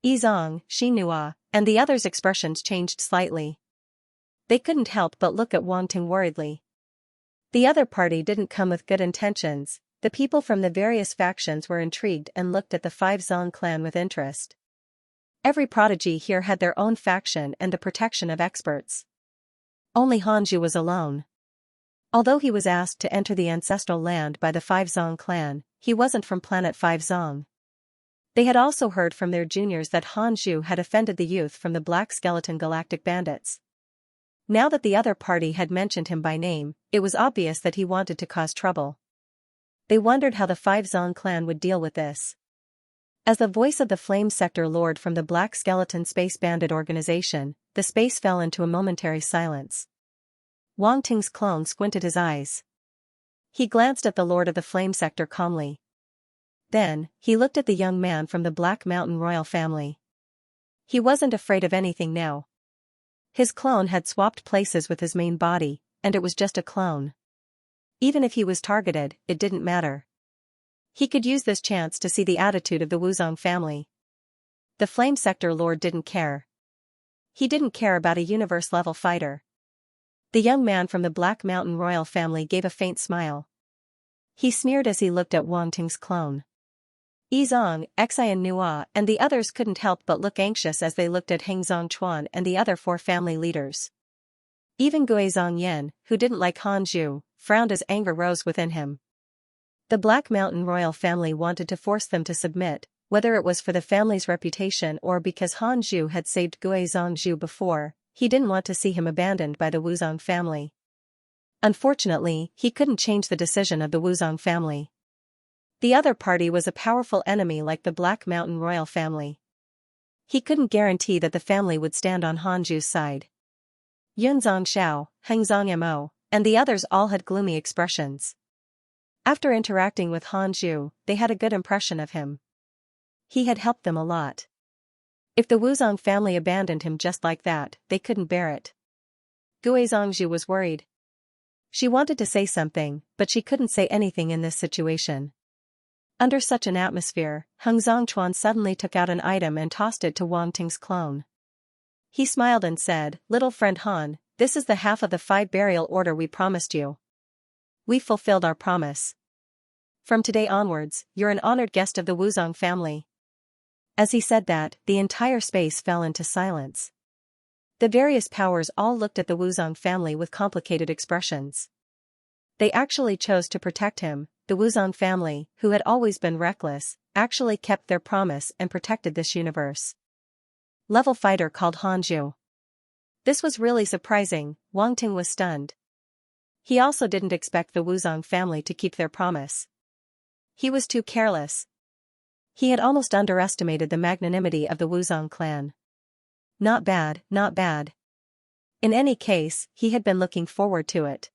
Yizong, Xinhua, and the others' expressions changed slightly. They couldn't help but look at Wang Ting worriedly. The other party didn't come with good intentions. The people from the various factions were intrigued and looked at the Five Zong clan with interest. Every prodigy here had their own faction and the protection of experts. Only Han Zhu was alone. Although he was asked to enter the ancestral land by the Five Zong clan, he wasn't from Planet 5 Zong. They had also heard from their juniors that Han Zhu had offended the youth from the Black Skeleton Galactic Bandits. Now that the other party had mentioned him by name, it was obvious that he wanted to cause trouble. They wondered how the Five Zong clan would deal with this. As the voice of the Flame Sector Lord from the Black Skeleton Space Bandit organization, the space fell into a momentary silence. Wang Ting's clone squinted his eyes. He glanced at the Lord of the Flame Sector calmly. Then, he looked at the young man from the Black Mountain Royal Family. He wasn't afraid of anything now. His clone had swapped places with his main body, and it was just a clone. Even if he was targeted, it didn't matter. He could use this chance to see the attitude of the Wuzong family. The Flame Sector Lord didn't care. He didn't care about a universe-level fighter. The young man from the Black Mountain Royal Family gave a faint smile. He sneered as he looked at Wang Ting's clone. Yizong, Xianxia, and the others couldn't help but look anxious as they looked at Hengzong Chuan and the other four family leaders. Even Guizong Yan, who didn't like Han Zhu, frowned as anger rose within him. The Black Mountain Royal Family wanted to force them to submit, whether it was for the family's reputation or because Han Zhu had saved Guizong Zhu before. He didn't want to see him abandoned by the Wuzong family. Unfortunately, he couldn't change the decision of the Wuzong family. The other party was a powerful enemy like the Black Mountain Royal Family. He couldn't guarantee that the family would stand on Han Zhu's side. Yunzong Xiao, Hengzong Mo, and the others all had gloomy expressions. After interacting with Han Zhu, they had a good impression of him. He had helped them a lot. If the Wuzong family abandoned him just like that, they couldn't bear it. Guizong Zhu was worried. She wanted to say something, but she couldn't say anything in this situation. Under such an atmosphere, Hengzong Chuan suddenly took out an item and tossed it to Wang Ting's clone. He smiled and said, "Little friend Han, this is the half of the 5 burial order we promised you. We fulfilled our promise. From today onwards, you're an honored guest of the Wuzong family." As he said that, the entire space fell into silence. The various powers all looked at the Wuzong family with complicated expressions. They actually chose to protect him, the Wuzong family, who had always been reckless, actually kept their promise and protected this universe. Level fighter called Hanju. This was really surprising. Wang Ting was stunned. He also didn't expect the Wuzong family to keep their promise. He was too careless. He had almost underestimated the magnanimity of the Wuzong clan. Not bad, not bad. In any case, he had been looking forward to it.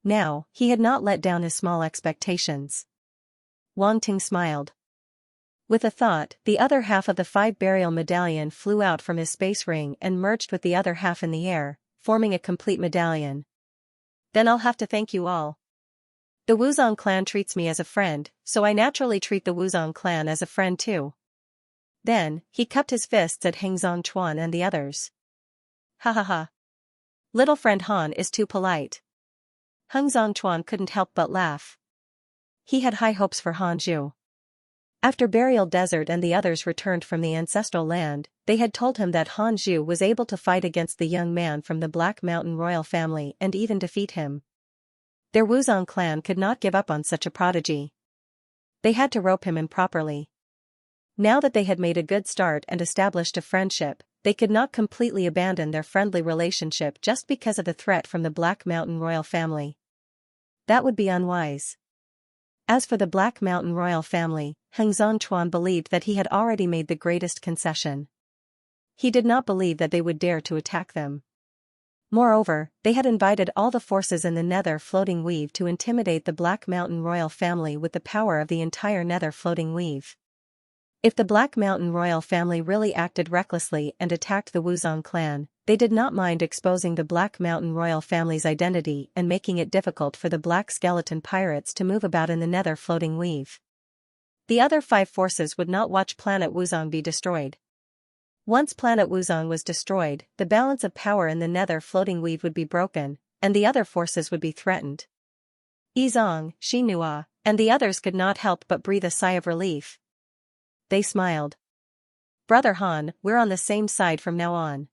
Now, he had not let down his small expectations. Wang Ting smiled. With a thought, the other half of the 5 burial medallion flew out from his space ring and merged with the other half in the air, forming a complete medallion. Then I'll have to thank you all. The Wuzong clan treats me as a friend, so I naturally treat the Wuzong clan as a friend too. Then, he cupped his fists at Heng Zhongchuan and the others. Ha ha ha. Little friend Han is too polite. Heng Zhongchuan couldn't help but laugh. He had high hopes for Han Zhu. After Burial Desert and the others returned from the ancestral land, they had told him that Han Zhu was able to fight against the young man from the Black Mountain royal family and even defeat him. Their Wuzong clan could not give up on such a prodigy. They had to rope him in properly. Now that they had made a good start and established a friendship, they could not completely abandon their friendly relationship just because of the threat from the Black Mountain royal family. That would be unwise. As for the Black Mountain royal family, Heng Zhongchuan believed that he had already made the greatest concession. He did not believe that they would dare to attack them. Moreover, they had invited all the forces in the Nether Floating Weave to intimidate the Black Mountain royal family with the power of the entire Nether Floating Weave. If the Black Mountain royal family really acted recklessly and attacked the Wuzong clan, they did not mind exposing the Black Mountain royal family's identity and making it difficult for the Black Skeleton pirates to move about in the Nether Floating Weave. The other 5 forces would not watch planet Wuzong be destroyed. Once planet Wuzong was destroyed, the balance of power in the Nether Floating Weave would be broken, and the other forces would be threatened. Yizong, Xinhua, and the others could not help but breathe a sigh of relief. They smiled. Brother Han, we're on the same side from now on.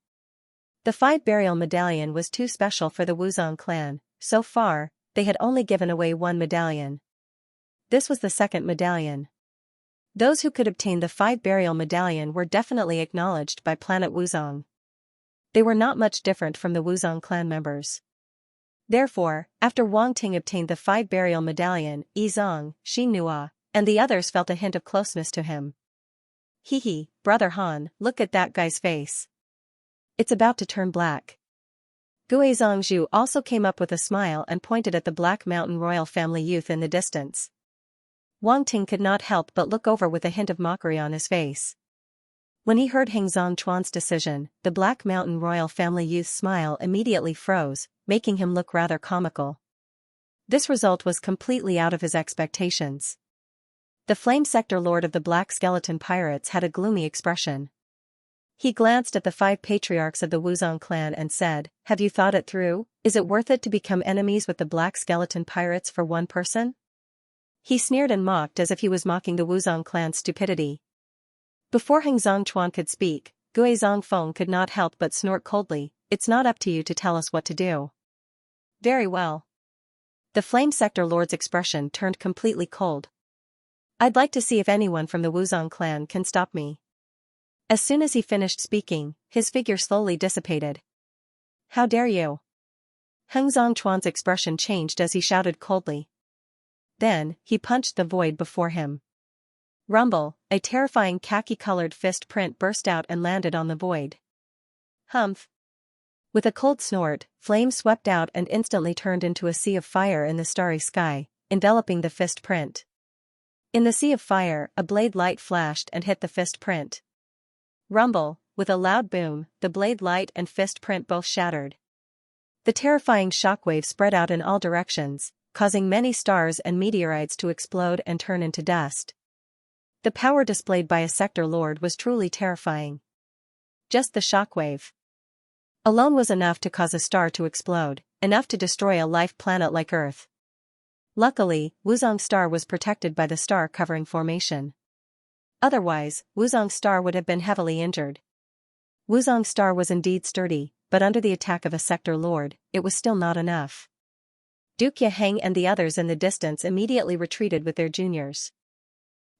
The 5 burial medallion was too special for the Wuzong clan. So far, they had only given away 1 medallion. This was the 2nd medallion. Those who could obtain the 5 burial medallion were definitely acknowledged by planet Wuzong. They were not much different from the Wuzong clan members. Therefore, after Wang Ting obtained the 5 burial medallion, Yizong, Xinhua, and the others felt a hint of closeness to him. Hee, Brother Han, look at that guy's face. It's about to turn black. Guizong Zhu also came up with a smile and pointed at the Black Mountain royal family youth in the distance. Wang Ting could not help but look over with a hint of mockery on his face. When he heard Heng Zhongchuan's decision, the Black Mountain royal family youth's smile immediately froze, making him look rather comical. This result was completely out of his expectations. The Flame Sector Lord of the Black Skeleton Pirates had a gloomy expression. He glanced at the 5 patriarchs of the Wuzong clan and said, "Have you thought it through? Is it worth it to become enemies with the Black Skeleton Pirates for one person?" He sneered and mocked as if he was mocking the Wuzong clan's stupidity. Before Heng Zhongchuan could speak, Guizong Feng could not help but snort coldly, "It's not up to you to tell us what to do." Very well. The Flame Sector Lord's expression turned completely cold. I'd like to see if anyone from the Wuzong clan can stop me. As soon as he finished speaking, his figure slowly dissipated. How dare you? Heng Zhongchuan's expression changed as he shouted coldly. Then, he punched the void before him. Rumble, a terrifying khaki-colored fist print burst out and landed on the void. Humph. With a cold snort, flames swept out and instantly turned into a sea of fire in the starry sky, enveloping the fist print. In the sea of fire, a blade light flashed and hit the fist print. Rumble, with a loud boom, the blade light and fist print both shattered. The terrifying shockwave spread out in all directions, causing many stars and meteorites to explode and turn into dust. The power displayed by a sector lord was truly terrifying. Just the shockwave alone was enough to cause a star to explode, enough to destroy a life planet like Earth. Luckily, Wuzong's star was protected by the star-covering formation. Otherwise, Wuzong's star would have been heavily injured. Wuzong's star was indeed sturdy, but under the attack of a sector lord, it was still not enough. Duke Yaheng and the others in the distance immediately retreated with their juniors.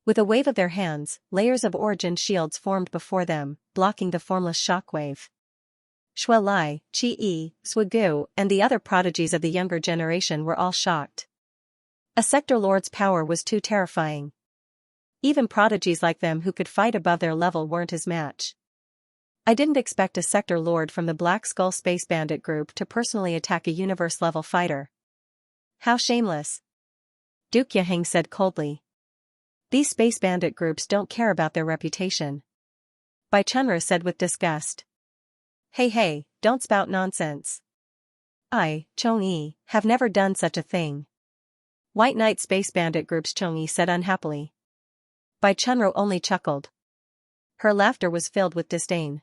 With a wave of their hands, layers of origin shields formed before them, blocking the formless shockwave. Shui Lai, Qi Yi, Swigu, and the other prodigies of the younger generation were all shocked. A sector lord's power was too terrifying. Even prodigies like them who could fight above their level weren't his match. I didn't expect a sector lord from the Black Skull Space Bandit group to personally attack a universe-level fighter. How shameless. Duke Yaheng said coldly. These space bandit groups don't care about their reputation. Bai Chunra said with disgust. Hey, don't spout nonsense. I, Chong-yi, have never done such a thing. White Knight Space Bandit Group's Chong-yi said unhappily. Bai Chunra only chuckled. Her laughter was filled with disdain.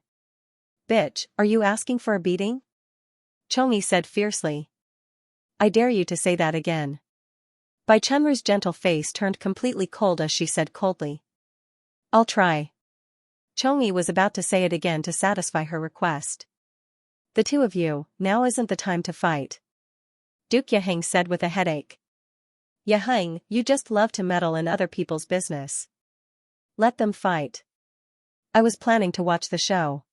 Bitch, are you asking for a beating? Chong-yi said fiercely. I dare you to say that again. Bai Chunra's gentle face turned completely cold as she said coldly. I'll try. Chong-yi was about to say it again to satisfy her request. The two of you, now isn't the time to fight. Duke Yaheng said with a headache. Yaheng, you just love to meddle in other people's business. Let them fight. I was planning to watch the show.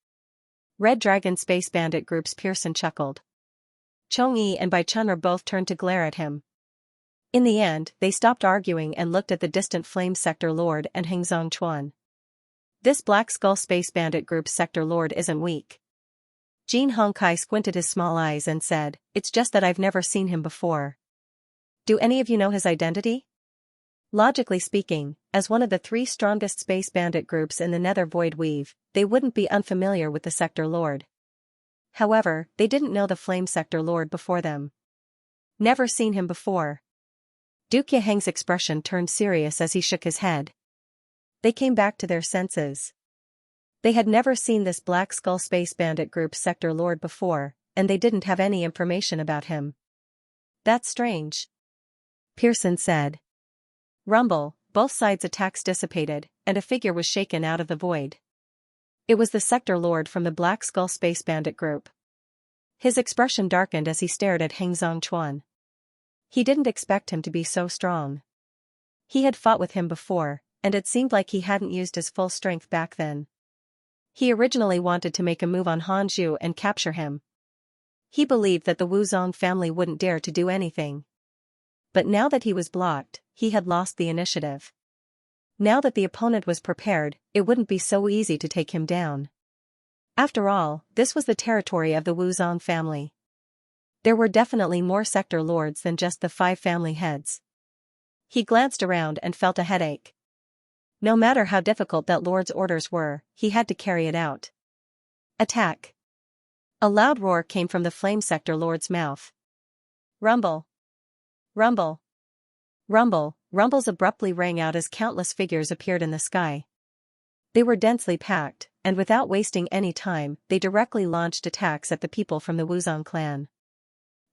Red Dragon Space Bandit Group's Pearson chuckled. Chong-yi and Bai Chunra both turned to glare at him. In the end, they stopped arguing and looked at the distant Flame Sector Lord and Heng Zhongchuan. This Black Skull Space Bandit Group's Sector Lord isn't weak. Jin Hongkai squinted his small eyes and said, It's just that I've never seen him before. Do any of you know his identity? Logically speaking, as one of the 3 strongest space bandit groups in the Nether Void Weave, they wouldn't be unfamiliar with the Sector Lord. However, they didn't know the Flame Sector Lord before them. Never seen him before. Duke Yaheng's expression turned serious as he shook his head. They came back to their senses. They had never seen this Black Skull Space Bandit Group's Sector Lord before, and they didn't have any information about him. That's strange. Pearson said. Rumble, both sides' attacks dissipated, and a figure was shaken out of the void. It was the Sector Lord from the Black Skull Space Bandit Group. His expression darkened as he stared at Heng Zhongchuan. He didn't expect him to be so strong. He had fought with him before, and it seemed like he hadn't used his full strength back then. He originally wanted to make a move on Hanzhu and capture him. He believed that the Wuzong family wouldn't dare to do anything. But now that he was blocked, he had lost the initiative. Now that the opponent was prepared, it wouldn't be so easy to take him down. After all, this was the territory of the Wuzong family. There were definitely more sector lords than just the 5 family heads. He glanced around and felt a headache. No matter how difficult that lord's orders were, he had to carry it out. Attack! A loud roar came from the Flame Sector Lord's mouth. Rumble! Rumble! Rumble! Rumbles abruptly rang out as countless figures appeared in the sky. They were densely packed, and without wasting any time, they directly launched attacks at the people from the Wuzong clan.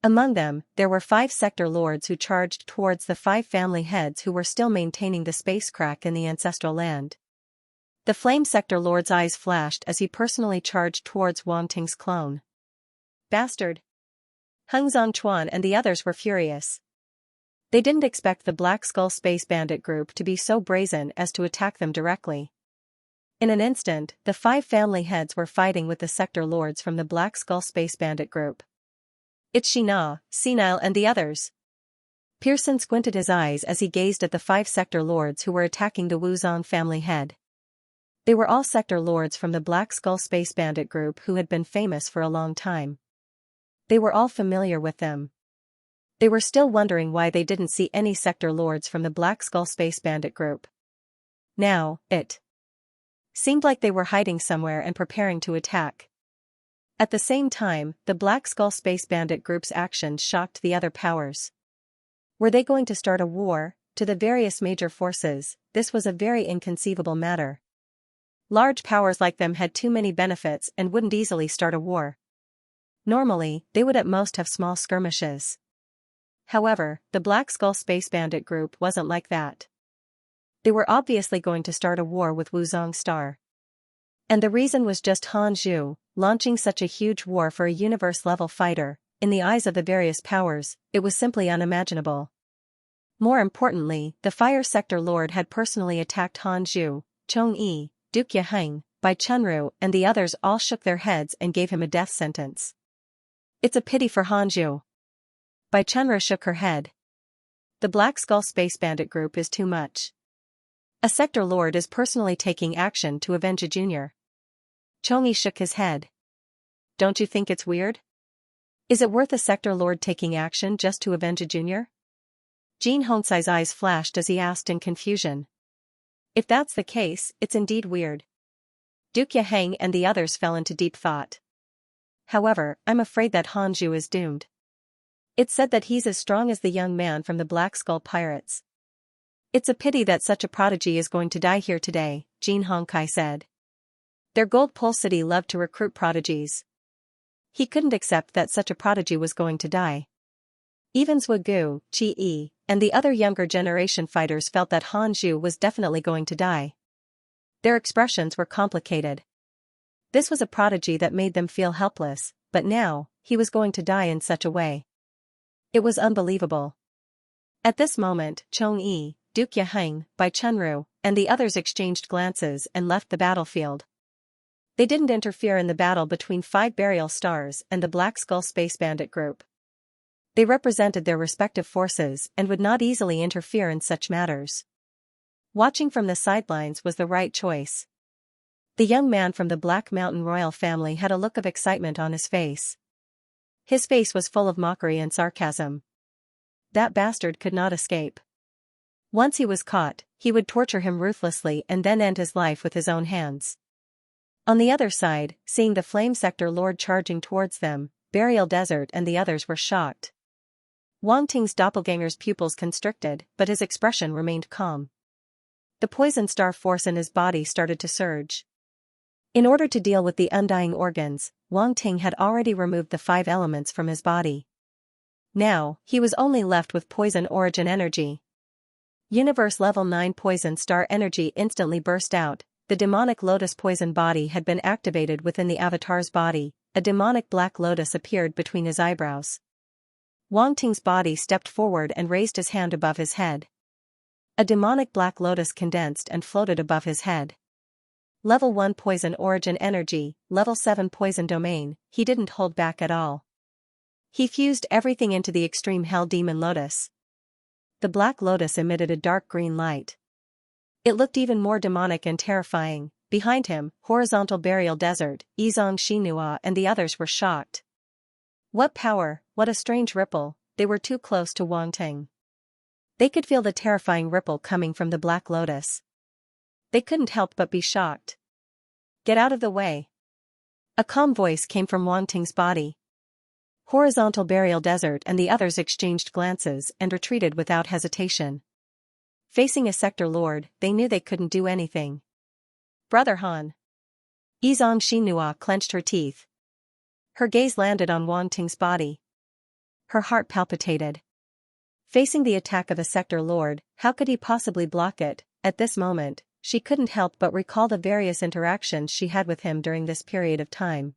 Among them, there were 5 sector lords who charged towards the 5 family heads who were still maintaining the space crack in the ancestral land. The Flame Sector Lord's eyes flashed as he personally charged towards Wang Ting's clone. Bastard! Heng Zhongchuan and the others were furious. They didn't expect the Black Skull Space Bandit group to be so brazen as to attack them directly. In an instant, the 5 family heads were fighting with the sector lords from the Black Skull Space Bandit group. It's Shina, Senile and the others. Pearson squinted his eyes as he gazed at the 5 sector lords who were attacking the Wuzong family head. They were all sector lords from the Black Skull Space Bandit group who had been famous for a long time. They were all familiar with them. They were still wondering why they didn't see any sector lords from the Black Skull Space Bandit group. Now, it seemed like they were hiding somewhere and preparing to attack. At the same time, the Black Skull Space Bandit group's actions shocked the other powers. Were they going to start a war? To the various major forces, this was a very inconceivable matter. Large powers like them had too many benefits and wouldn't easily start a war. Normally, they would at most have small skirmishes. However, the Black Skull Space Bandit group wasn't like that. They were obviously going to start a war with Wuzong Star. And the reason was just Hanzhu, launching such a huge war for a universe-level fighter. In the eyes of the various powers, it was simply unimaginable. More importantly, the Fire Sector Lord had personally attacked Han Zhu, Chong Yi, Duke Yaheng, Bai Chunru, and the others all shook their heads and gave him a death sentence. It's a pity for Han Zhu. Bai Chunru shook her head. The Black Skull Space Bandit group is too much. A Sector Lord is personally taking action to avenge a junior. Chong Yi shook his head. Don't you think it's weird? Is it worth a Sector Lord taking action just to avenge a junior? Jin Hongsai's eyes flashed as he asked in confusion. If that's the case, it's indeed weird. Duke Yaheng and the others fell into deep thought. However, I'm afraid that Han Zhu is doomed. It's said that he's as strong as the young man from the Black Skull Pirates. It's a pity that such a prodigy is going to die here today, Jin Hongkai said. Their Gold Pole City loved to recruit prodigies. He couldn't accept that such a prodigy was going to die. Even Zhuge Gu, Qi Yi, and the other younger generation fighters felt that Han Zhu was definitely going to die. Their expressions were complicated. This was a prodigy that made them feel helpless, but now, he was going to die in such a way. It was unbelievable. At this moment, Chong Yi, Duke Yaheng, Bai Chunru, and the others exchanged glances and left the battlefield. They didn't interfere in the battle between 5 Burial Stars and the Black Skull Space Bandit group. They represented their respective forces and would not easily interfere in such matters. Watching from the sidelines was the right choice. The young man from the Black Mountain royal family had a look of excitement on his face. His face was full of mockery and sarcasm. That bastard could not escape. Once he was caught, he would torture him ruthlessly and then end his life with his own hands. On the other side, seeing the Flame Sector Lord charging towards them, Burial Desert and the others were shocked. Wang Ting's doppelganger's pupils constricted, but his expression remained calm. The poison star force in his body started to surge. In order to deal with the undying organs, Wang Ting had already removed the 5 elements from his body. Now, he was only left with poison origin energy. Universe Level 9 poison star energy instantly burst out. The demonic lotus poison body had been activated within the avatar's body. A demonic black lotus appeared between his eyebrows. Wang Ting's body stepped forward and raised his hand above his head. A demonic black lotus condensed and floated above his head. Level 1 poison origin energy, level 7 poison domain, he didn't hold back at all. He fused everything into the extreme hell demon lotus. The black lotus emitted a dark green light. It looked even more demonic and terrifying. Behind him, horizontal burial desert, Yizong Xinhua and the others were shocked. What power, what a strange ripple, they were too close to Wang Ting. They could feel the terrifying ripple coming from the black lotus. They couldn't help but be shocked. Get out of the way. A calm voice came from Wang Ting's body. Horizontal burial desert and the others exchanged glances and retreated without hesitation. Facing a Sector Lord, they knew they couldn't do anything. Brother Han. Yizong Xinhua clenched her teeth. Her gaze landed on Wang Ting's body. Her heart palpitated. Facing the attack of a Sector Lord, how could he possibly block it? At this moment, she couldn't help but recall the various interactions she had with him during this period of time.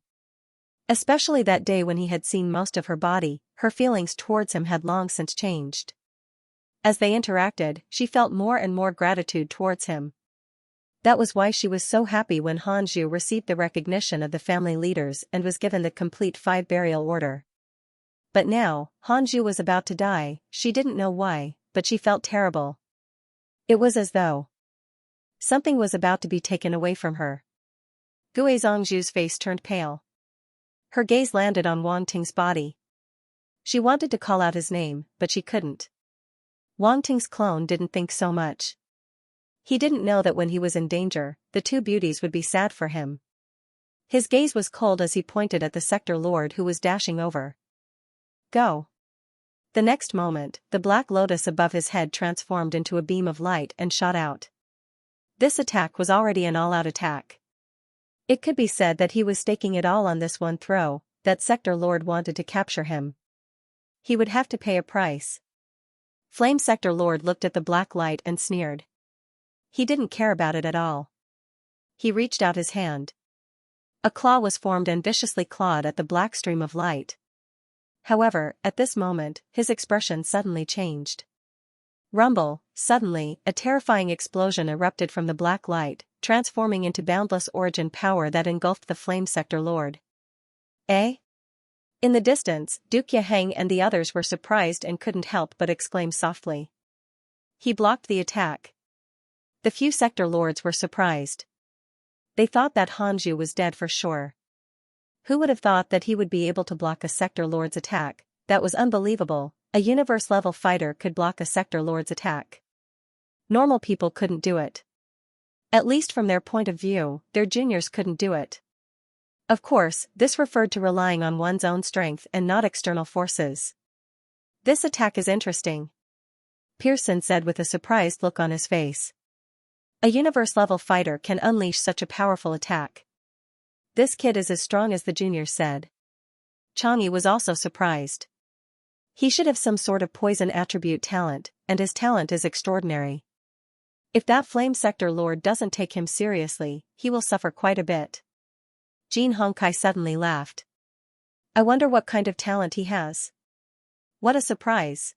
Especially that day when he had seen most of her body, her feelings towards him had long since changed. As they interacted, she felt more and more gratitude towards him. That was why she was so happy when Han Zhu received the recognition of the family leaders and was given the complete 5 burial order. But now, Han Zhu was about to die. She didn't know why, but she felt terrible. It was as though something was about to be taken away from her. Gue Zhangzhu's face turned pale. Her gaze landed on Wang Ting's body. She wanted to call out his name, but she couldn't. Wang Ting's clone didn't think so much. He didn't know that when he was in danger, the 2 beauties would be sad for him. His gaze was cold as he pointed at the Sector Lord who was dashing over. Go. The next moment, the black lotus above his head transformed into a beam of light and shot out. This attack was already an all-out attack. It could be said that he was staking it all on this one throw, that Sector Lord wanted to capture him. He would have to pay a price. Flame Sector Lord looked at the black light and sneered. He didn't care about it at all. He reached out his hand. A claw was formed and viciously clawed at the black stream of light. However, at this moment, his expression suddenly changed. Rumble, suddenly, a terrifying explosion erupted from the black light, transforming into boundless origin power that engulfed the flame sector lord. Eh? In the distance, Duke Yaheng and the others were surprised and couldn't help but exclaim softly. He blocked the attack. The few sector lords were surprised. They thought that Hanju was dead for sure. Who would have thought that he would be able to block a sector lord's attack? That was unbelievable. A universe-level fighter could block a sector lord's attack. Normal people couldn't do it. At least from their point of view, their juniors couldn't do it. Of course, this referred to relying on one's own strength and not external forces. This attack is interesting, Pearson said with a surprised look on his face. A universe-level fighter can unleash such a powerful attack. This kid is as strong as the juniors said. Chang'e was also surprised. He should have some sort of poison attribute talent, and his talent is extraordinary. If that flame sector lord doesn't take him seriously, he will suffer quite a bit. Jin Hongkai suddenly laughed. I wonder what kind of talent he has. What a surprise.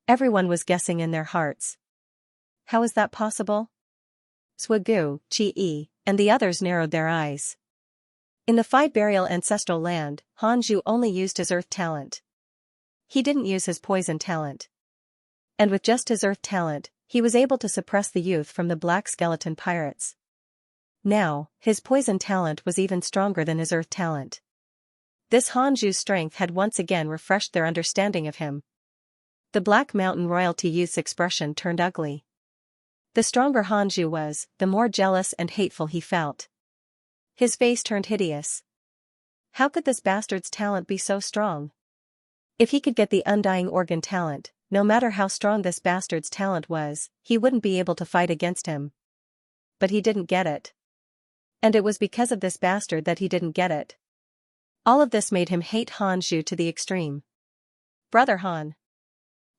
Everyone was guessing in their hearts. How is that possible? Swagu, Chi-E, and the others narrowed their eyes. In the Five Burial Ancestral Land, Hanju only used his earth talent. He didn't use his poison talent. And with just his earth talent, he was able to suppress the youth from the Black Skeleton Pirates. Now, his poison talent was even stronger than his earth talent. This Hanju's strength had once again refreshed their understanding of him. The Black Mountain royalty youth's expression turned ugly. The stronger Hanju was, the more jealous and hateful he felt. His face turned hideous. How could this bastard's talent be so strong? If he could get the Undying Organ talent, no matter how strong this bastard's talent was, he wouldn't be able to fight against him. But he didn't get it. And it was because of this bastard that he didn't get it. All of this made him hate Hanju to the extreme. Brother Han,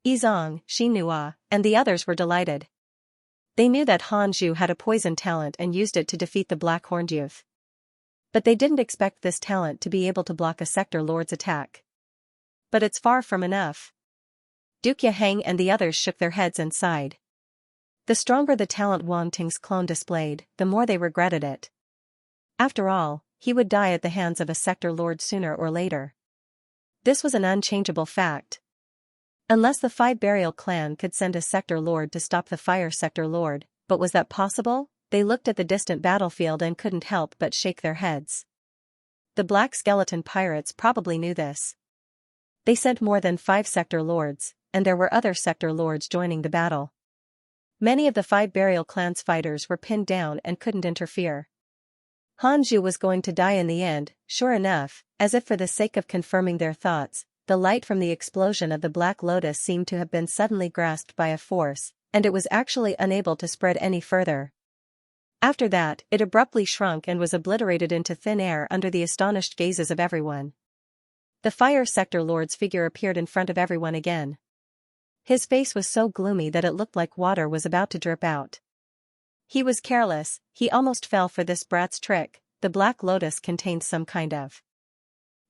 Yizong, Xinhua, and the others were delighted. They knew that Hanju had a poison talent and used it to defeat the Black Horned Youth. But they didn't expect this talent to be able to block a sector lord's attack. But it's far from enough. Duke Yaheng and the others shook their heads and sighed. The stronger the talent Wang Ting's clone displayed, the more they regretted it. After all, he would die at the hands of a sector lord sooner or later. This was an unchangeable fact. Unless the Five Burial clan could send a sector lord to stop the fire sector lord, but was that possible? They looked at the distant battlefield and couldn't help but shake their heads. The Black Skeleton Pirates probably knew this. They sent more than 5 sector lords, and there were other sector lords joining the battle. Many of the Five Burial clan's fighters were pinned down and couldn't interfere. Hanju was going to die in the end, sure enough, as if for the sake of confirming their thoughts. The light from the explosion of the Black Lotus seemed to have been suddenly grasped by a force, and it was actually unable to spread any further. After that, it abruptly shrunk and was obliterated into thin air under the astonished gazes of everyone. The Fire Sector Lord's figure appeared in front of everyone again. His face was so gloomy that it looked like water was about to drip out. He was careless, he almost fell for this brat's trick. The Black Lotus contained some kind of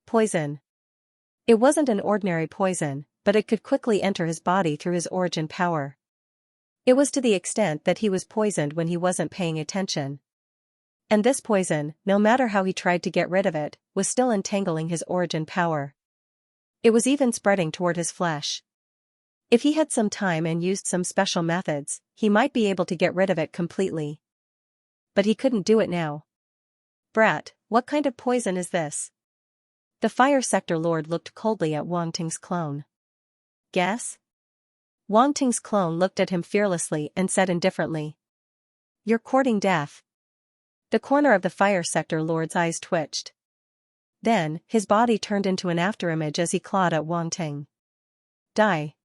poison. It wasn't an ordinary poison, but it could quickly enter his body through his origin power. It was to the extent that he was poisoned when he wasn't paying attention. And this poison, no matter how he tried to get rid of it, was still entangling his origin power. It was even spreading toward his flesh. If he had some time and used some special methods, he might be able to get rid of it completely. But he couldn't do it now. Brat, what kind of poison is this? The Fire Sector Lord looked coldly at Wang Ting's clone. Guess? Wang Ting's clone looked at him fearlessly and said indifferently. You're courting death. The corner of the Fire Sector Lord's eyes twitched. Then, his body turned into an afterimage as he clawed at Wang Ting. Die.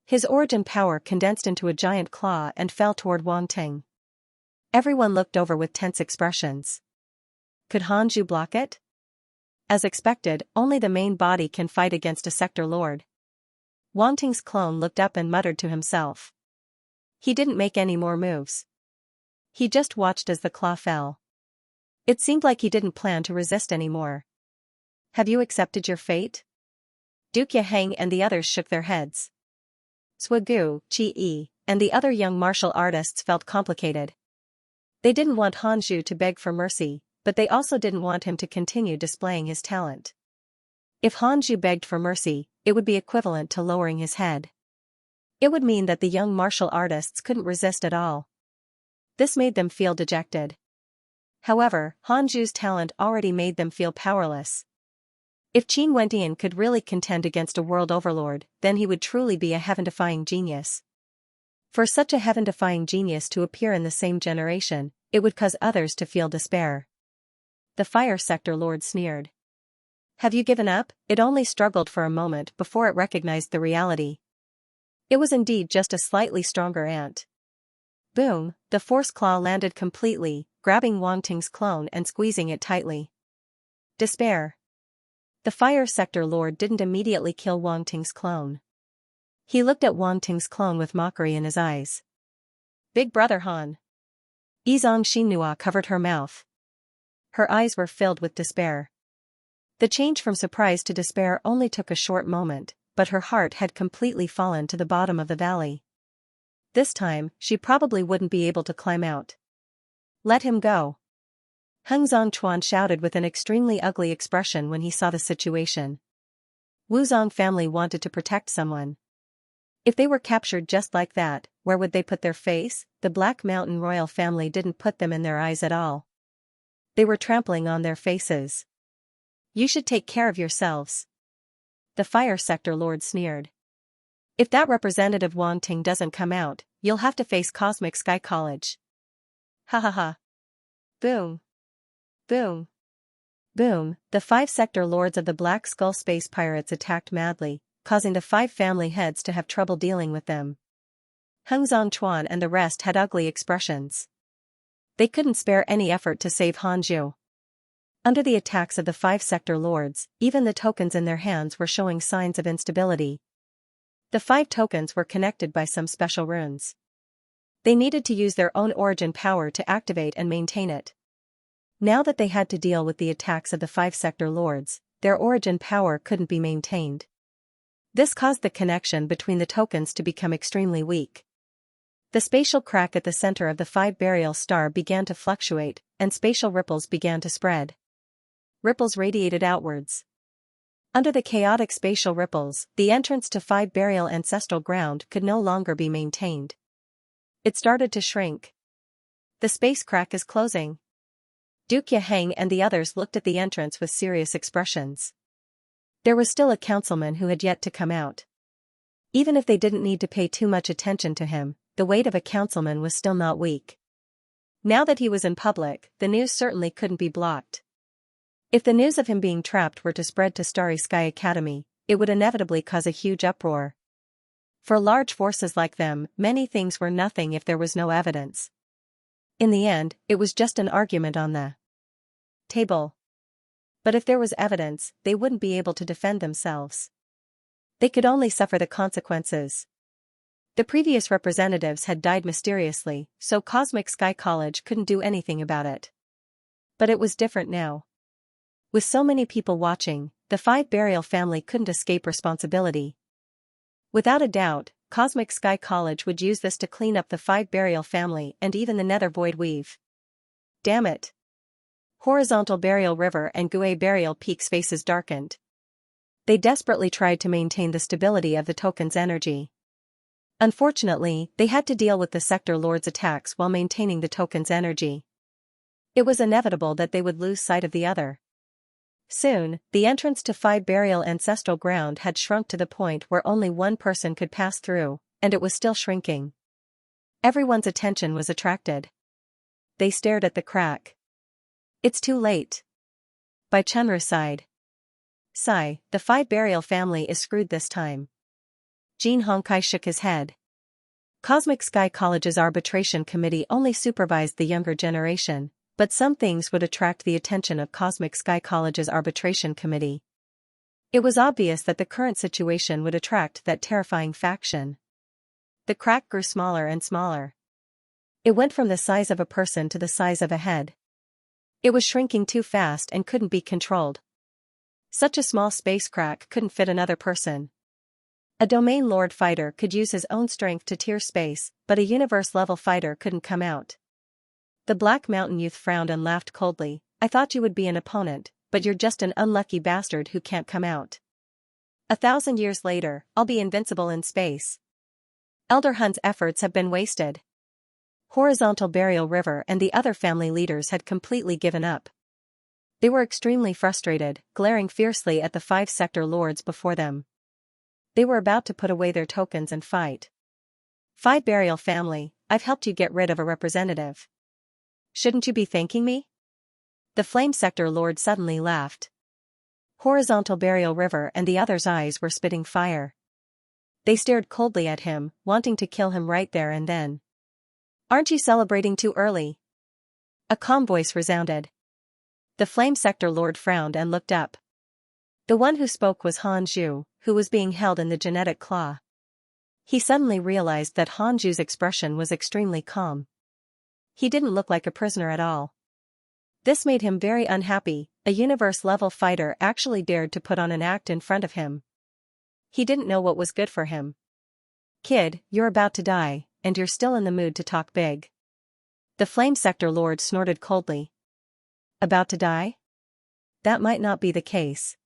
His origin power condensed into a giant claw and fell toward Wang Ting. Everyone looked over with tense expressions. Could Hanju block it? As expected, only the main body can fight against a sector lord. Wang Ting's clone looked up and muttered to himself. He didn't make any more moves. He just watched as the claw fell. It seemed like he didn't plan to resist anymore. Have you accepted your fate? Duke Yaheng and the others shook their heads. Swagu, Chi-E, and the other young martial artists felt complicated. They didn't want Hanju to beg for mercy, but they also didn't want him to continue displaying his talent. If Hanju begged for mercy, it would be equivalent to lowering his head. It would mean that the young martial artists couldn't resist at all. This made them feel dejected. However, Hanju's talent already made them feel powerless. If Qin Wendian could really contend against a world overlord, then he would truly be a heaven-defying genius. For such a heaven-defying genius to appear in the same generation, it would cause others to feel despair. The Fire Sector Lord sneered. Have you given up? It only struggled for a moment before it recognized the reality. It was indeed just a slightly stronger ant. Boom, the force claw landed completely, grabbing Wang Ting's clone and squeezing it tightly. Despair. The Fire Sector Lord didn't immediately kill Wang Ting's clone. He looked at Wang Ting's clone with mockery in his eyes. Big brother Han. Yizong Xinhua covered her mouth. Her eyes were filled with despair. The change from surprise to despair only took a short moment, but her heart had completely fallen to the bottom of the valley. This time, she probably wouldn't be able to climb out. Let him go. Heng Zongchuan shouted with an extremely ugly expression when he saw the situation. Wuzong family wanted to protect someone. If they were captured just like that, where would they put their face? The Black Mountain royal family didn't put them in their eyes at all. They were trampling on their faces. You should take care of yourselves. The Fire Sector Lord sneered. If that representative Wang Ting doesn't come out, you'll have to face Cosmic Sky College. Ha ha ha. Boom. Boom. Boom, the 5 sector lords of the Black Skull space pirates attacked madly, causing the 5 family heads to have trouble dealing with them. Heng Zongchuan and the rest had ugly expressions. They couldn't spare any effort to save Hanju. Under the attacks of the 5 sector lords, even the tokens in their hands were showing signs of instability. The 5 tokens were connected by some special runes. They needed to use their own origin power to activate and maintain it. Now that they had to deal with the attacks of the 5 sector lords, their origin power couldn't be maintained. This caused the connection between the tokens to become extremely weak. The spatial crack at the center of the 5 burial star began to fluctuate, and spatial ripples began to spread. Ripples radiated outwards. Under the chaotic spatial ripples, the entrance to 5 burial ancestral ground could no longer be maintained. It started to shrink. The space crack is closing. Duke Yaheng and the others looked at the entrance with serious expressions. There was still a councilman who had yet to come out. Even if they didn't need to pay too much attention to him, the weight of a councilman was still not weak. Now that he was in public, the news certainly couldn't be blocked. If the news of him being trapped were to spread to Starry Sky Academy, it would inevitably cause a huge uproar. For large forces like them, many things were nothing if there was no evidence. In the end, it was just an argument on the table. But if there was evidence, they wouldn't be able to defend themselves. They could only suffer the consequences. The previous representatives had died mysteriously, so Cosmic Sky College couldn't do anything about it. But it was different now. With so many people watching, the 5 burial family couldn't escape responsibility. Without a doubt, Cosmic Sky College would use this to clean up the 5 burial family and even the Nether Void Weave. Damn it. Horizontal Burial River and Gue Burial Peak's faces darkened. They desperately tried to maintain the stability of the token's energy. Unfortunately, they had to deal with the Sector Lord's attacks while maintaining the token's energy. It was inevitable that they would lose sight of the other. Soon, the entrance to 5 burial ancestral ground had shrunk to the point where only one person could pass through, and it was still shrinking. Everyone's attention was attracted. They stared at the crack. It's too late. By Chunra's side. Sigh, the 5 burial family is screwed this time. Jin Hongkai shook his head. Cosmic Sky College's arbitration committee only supervised the younger generation, but some things would attract the attention of Cosmic Sky College's arbitration committee. It was obvious that the current situation would attract that terrifying faction. The crack grew smaller and smaller. It went from the size of a person to the size of a head. It was shrinking too fast and couldn't be controlled. Such a small space crack couldn't fit another person. A domain lord fighter could use his own strength to tear space, but a universe-level fighter couldn't come out. The Black Mountain youth frowned and laughed coldly. I thought you would be an opponent, but you're just an unlucky bastard who can't come out. 1,000 years later, I'll be invincible in space. Elder Hun's efforts have been wasted. Horizontal Burial River and the other family leaders had completely given up. They were extremely frustrated, glaring fiercely at the 5 sector lords before them. They were about to put away their tokens and fight. 5 Burial family, I've helped you get rid of a representative. Shouldn't you be thanking me? The Flame Sector Lord suddenly laughed. Horizontal Burial River and the others' eyes were spitting fire. They stared coldly at him, wanting to kill him right there and then. Aren't you celebrating too early? A calm voice resounded. The Flame Sector Lord frowned and looked up. The one who spoke was Han Zhu, who was being held in the genetic claw. He suddenly realized that Han Zhu's expression was extremely calm. He didn't look like a prisoner at all. This made him very unhappy. A universe-level fighter actually dared to put on an act in front of him. He didn't know what was good for him. Kid, you're about to die, and you're still in the mood to talk big. The Flame Sector Lord snorted coldly. About to die? That might not be the case.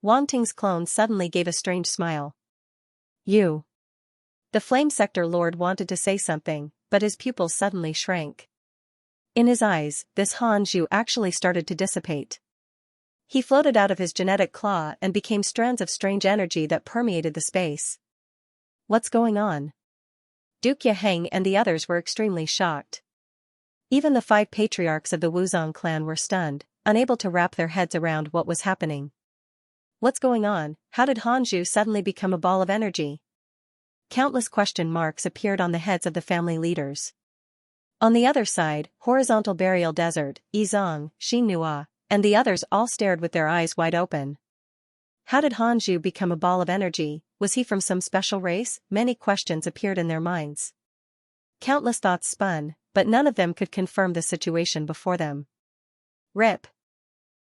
Wang Ting's clone suddenly gave a strange smile. You. The Flame Sector Lord wanted to say something, but his pupils suddenly shrank. In his eyes, this Han Zhu actually started to dissipate. He floated out of his genetic claw and became strands of strange energy that permeated the space. What's going on? Duke Yaheng and the others were extremely shocked. Even the 5 patriarchs of the Wuzong clan were stunned, unable to wrap their heads around what was happening. What's going on? How did Han Zhu suddenly become a ball of energy? Countless question marks appeared on the heads of the family leaders. On the other side, Horizontal Burial Desert, Yizong, Xinhua, and the others all stared with their eyes wide open. How did Han Zhu become a ball of energy? Was he from some special race? Many questions appeared in their minds. Countless thoughts spun, but none of them could confirm the situation before them. Rip.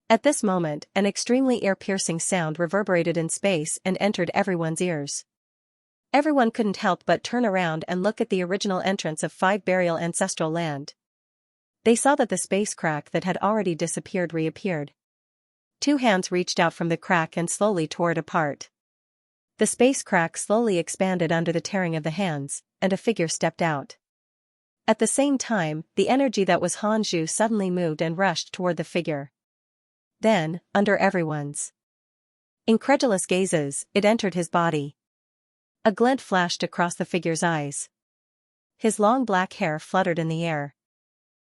At this moment, an extremely ear-piercing sound reverberated in space and entered everyone's ears. Everyone couldn't help but turn around and look at the original entrance of 5 Burial Ancestral Land. They saw that the space crack that had already disappeared reappeared. 2 hands reached out from the crack and slowly tore it apart. The space crack slowly expanded under the tearing of the hands, and a figure stepped out. At the same time, the energy that was Han Zhu suddenly moved and rushed toward the figure. Then, under everyone's incredulous gazes, it entered his body. A glint flashed across the figure's eyes. His long black hair fluttered in the air.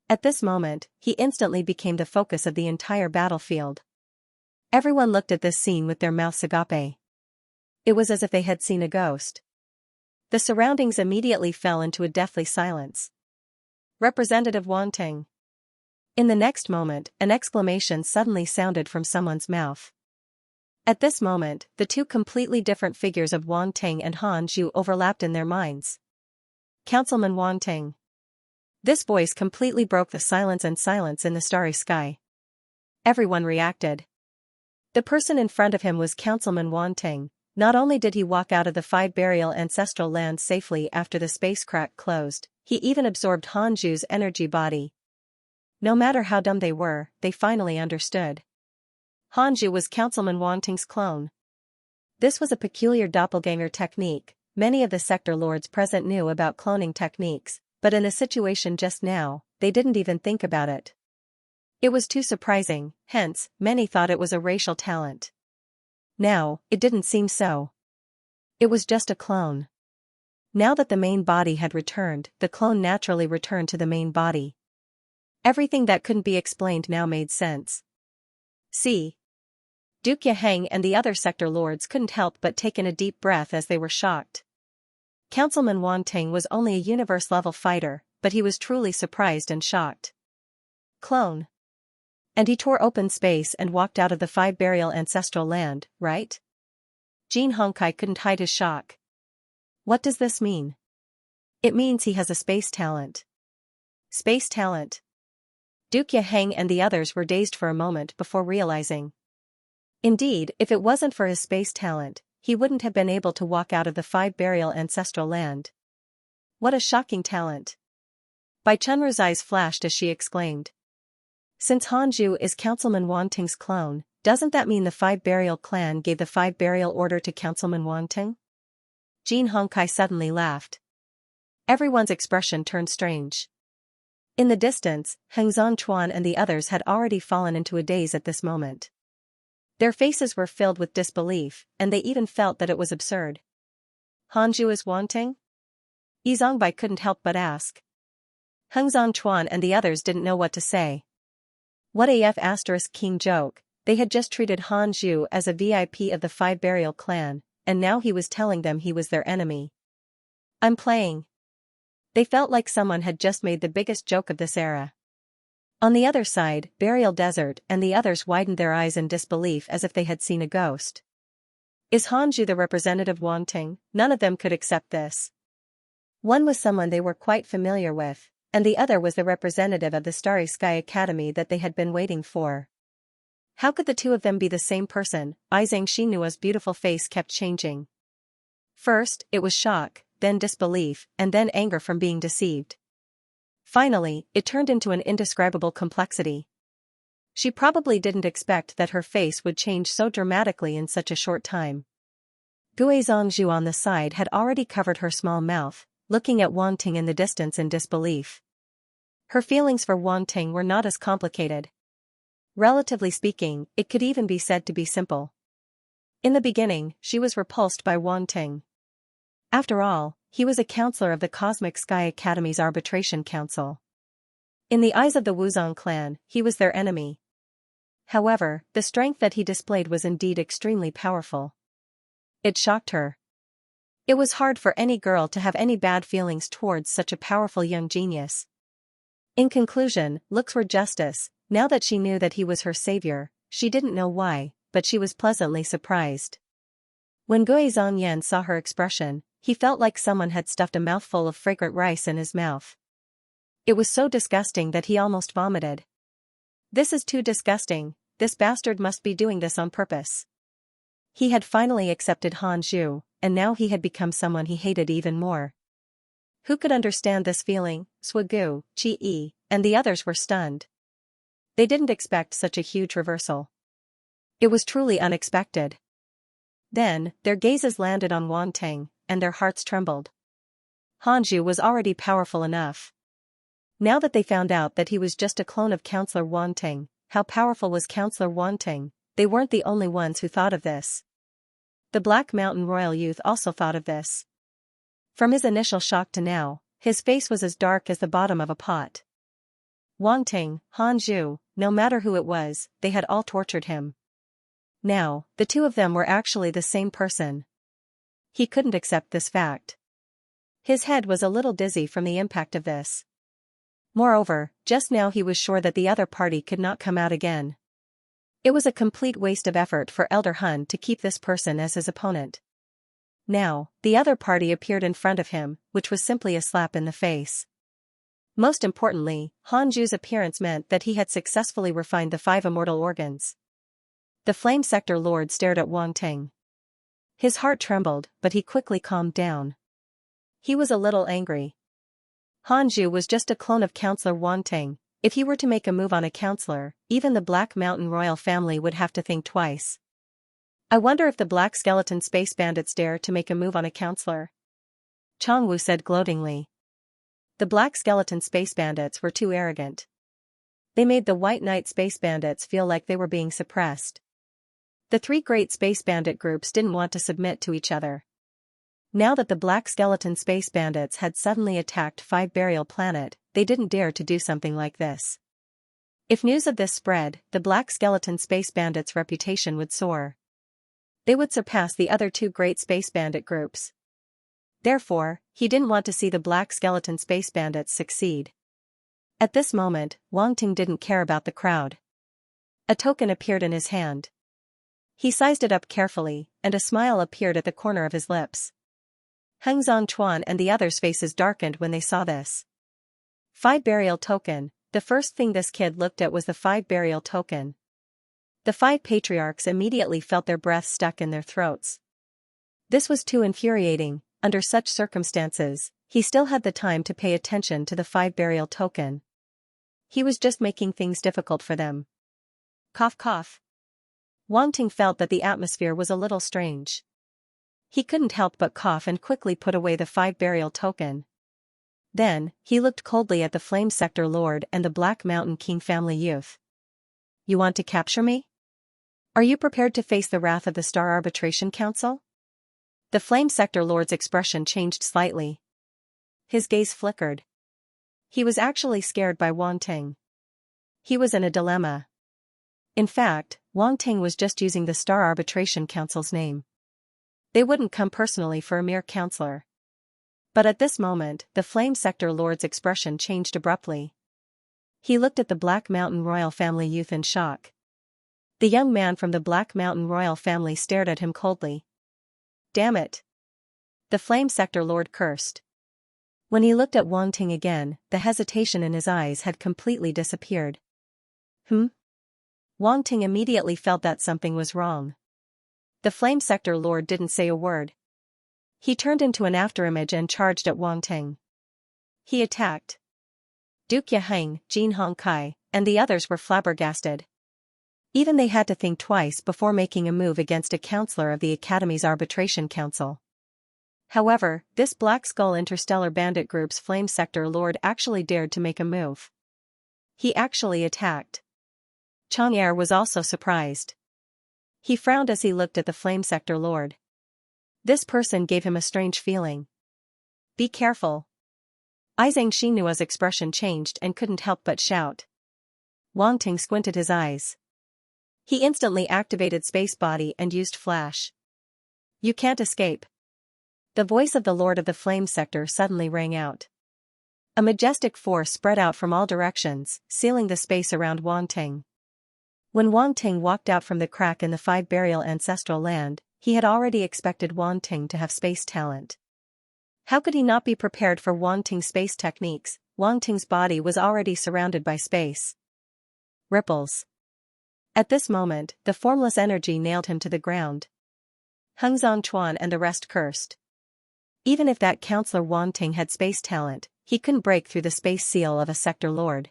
At this moment, he instantly became the focus of the entire battlefield. Everyone looked at this scene with their mouths agape. It was as if they had seen a ghost. The surroundings immediately fell into a deathly silence. Representative Wang Ting. In the next moment, an exclamation suddenly sounded from someone's mouth. At this moment, the 2 completely different figures of Wang Ting and Han Zhu overlapped in their minds. Councilman Wang Ting. This voice completely broke the silence in the starry sky. Everyone reacted. The person in front of him was Councilman Wang Ting. Not only did he walk out of the 5 Burial Ancestral Land safely after the space crack closed, he even absorbed Han Zhu's energy body. No matter how dumb they were, they finally understood. Han Zhu was Councilman Wang Ting's clone. This was a peculiar doppelganger technique. Many of the sector lords present knew about cloning techniques, but in the situation just now, they didn't even think about it. It was too surprising, hence, many thought it was a racial talent. Now, it didn't seem so. It was just a clone. Now that the main body had returned, the clone naturally returned to the main body. Everything that couldn't be explained now made sense. See. Duke Yaheng and the other sector lords couldn't help but take in a deep breath as they were shocked. Councilman Wang Ting was only a universe-level fighter, but he was truly surprised and shocked. Clone. And he tore open space and walked out of the 5 Burial Ancestral Land, right? Jin Hongkai couldn't hide his shock. What does this mean? It means he has a space talent. Space talent. Duke Yaheng and the others were dazed for a moment before realizing. Indeed, if it wasn't for his space talent, he wouldn't have been able to walk out of the five burial ancestral land. What a shocking talent. Bai Chunru's eyes flashed as she exclaimed. Since Hanju is Councilman Wanting's clone, doesn't that mean the five burial clan gave the five burial order to Councilman Wanting? Jin Hongkai suddenly laughed. Everyone's expression turned strange. In the distance, Heng Zhanchuan and the others had already fallen into a daze at this moment. Their faces were filled with disbelief, and they even felt that it was absurd. Hanju is Wanting? Yi Zongbai couldn't help but ask. Heng Zhanchuan and the others didn't know what to say. What a King joke, they had just treated Hanju as a VIP of the five burial clan, and now he was telling them he was their enemy. I'm playing. They felt like someone had just made the biggest joke of this era. On the other side, Burial Desert and the others widened their eyes in disbelief as if they had seen a ghost. Is Hanju the representative Wanting? None of them could accept this. One was someone they were quite familiar with, and the other was the representative of the Starry Sky Academy that they had been waiting for. How could the two of them be the same person? Zhang Xinua's beautiful face kept changing. First, it was shock, then disbelief, and then anger from being deceived. Finally, it turned into an indescribable complexity. She probably didn't expect that her face would change so dramatically in such a short time. Gue Zhongzhu on the side had already covered her small mouth, looking at Wanting in the distance in disbelief. Her feelings for Wanting were not as complicated. Relatively speaking, it could even be said to be simple. In the beginning, she was repulsed by Wanting. After all, he was a counselor of the Cosmic Sky Academy's Arbitration Council. In the eyes of the Wuzong clan, he was their enemy. However, the strength that he displayed was indeed extremely powerful. It shocked her. It was hard for any girl to have any bad feelings towards such a powerful young genius. In conclusion, looks were justice. Now that she knew that he was her savior, she didn't know why, but she was pleasantly surprised. When Gue Zhongyan saw her expression, he felt like someone had stuffed a mouthful of fragrant rice in his mouth. It was so disgusting that he almost vomited. This is too disgusting, this bastard must be doing this on purpose. He had finally accepted Hanju, and now he had become someone he hated even more. Who could understand this feeling? Swagu, Chi-E, and the others were stunned. They didn't expect such a huge reversal. It was truly unexpected. Then, their gazes landed on Wanting, and their hearts trembled. Hanju was already powerful enough. Now that they found out that he was just a clone of Counselor Wanting, how powerful was Counselor Wanting? They weren't the only ones who thought of this. The Black Mountain Royal Youth also thought of this. From his initial shock to now, his face was as dark as the bottom of a pot. Wanting, Hanju, no matter who it was, they had all tortured him. Now, the two of them were actually the same person. He couldn't accept this fact. His head was a little dizzy from the impact of this. Moreover, just now he was sure that the other party could not come out again. It was a complete waste of effort for Elder Hun to keep this person as his opponent. Now, the other party appeared in front of him, which was simply a slap in the face. Most importantly, Hanju's appearance meant that he had successfully refined the 5 immortal organs. The Flame Sector Lord stared at Wanting. His heart trembled, but he quickly calmed down. He was a little angry. Hanju was just a clone of Counselor Wanting. If he were to make a move on a counselor, even the Black Mountain royal family would have to think twice. I wonder if the Black Skeleton Space Bandits dare to make a move on a counselor. Changwu said gloatingly. The Black Skeleton Space Bandits were too arrogant. They made the White Knight Space Bandits feel like they were being suppressed. The 3 great Space Bandit groups didn't want to submit to each other. Now that the Black Skeleton Space Bandits had suddenly attacked 5 Burial Planet, they didn't dare to do something like this. If news of this spread, the Black Skeleton Space Bandits' reputation would soar. They would surpass the other 2 great Space Bandit groups. Therefore, he didn't want to see the Black Skeleton Space Bandits succeed. At this moment, Wanting didn't care about the crowd. A token appeared in his hand. He sized it up carefully, and a smile appeared at the corner of his lips. Heng Zhanchuan and the others' faces darkened when they saw this. 5 burial token. The first thing this kid looked at was the 5 burial token. The 5 patriarchs immediately felt their breath stuck in their throats. This was too infuriating. Under such circumstances, he still had the time to pay attention to the 5 burial token. He was just making things difficult for them. Cough cough. Wang Ting felt that the atmosphere was a little strange. He couldn't help but cough and quickly put away the 5 burial token. Then, he looked coldly at the Flame Sector Lord and the Black Mountain King family youth. You want to capture me? Are you prepared to face the wrath of the Star Arbitration Council? The Flame Sector Lord's expression changed slightly. His gaze flickered. He was actually scared by Wang Ting. He was in a dilemma. In fact, Wang Ting was just using the Star Arbitration Council's name. They wouldn't come personally for a mere counselor. But at this moment, the Flame Sector Lord's expression changed abruptly. He looked at the Black Mountain Royal Family youth in shock. The young man from the Black Mountain Royal Family stared at him coldly. Damn it! The Flame Sector Lord cursed. When he looked at Wang Ting again, the hesitation in his eyes had completely disappeared. Wang Ting immediately felt that something was wrong. The Flame Sector Lord didn't say a word. He turned into an afterimage and charged at Wang Ting. He attacked. Duke Yaheng, Jin Hongkai, and the others were flabbergasted. Even they had to think twice before making a move against a counselor of the Academy's Arbitration Council. However, this Black Skull Interstellar Bandit Group's Flame Sector Lord actually dared to make a move. He actually attacked. Chang'er was also surprised. He frowned as he looked at the Flame Sector Lord. This person gave him a strange feeling. Be careful. Zhang Xinua's expression changed and couldn't help but shout. Wang Ting squinted his eyes. He instantly activated Space Body and used Flash. You can't escape. The voice of the Lord of the Flame Sector suddenly rang out. A majestic force spread out from all directions, sealing the space around Wang Ting. When Wang Ting walked out from the crack in the 5 burial ancestral land, he had already expected Wang Ting to have space talent. How could he not be prepared for Wang Ting's space techniques? Wang Ting's body was already surrounded by space. Ripples. At this moment, the formless energy nailed him to the ground. Heng Zhangchuan and the rest cursed. Even if that counselor Wang Ting had space talent, he couldn't break through the space seal of a sector lord.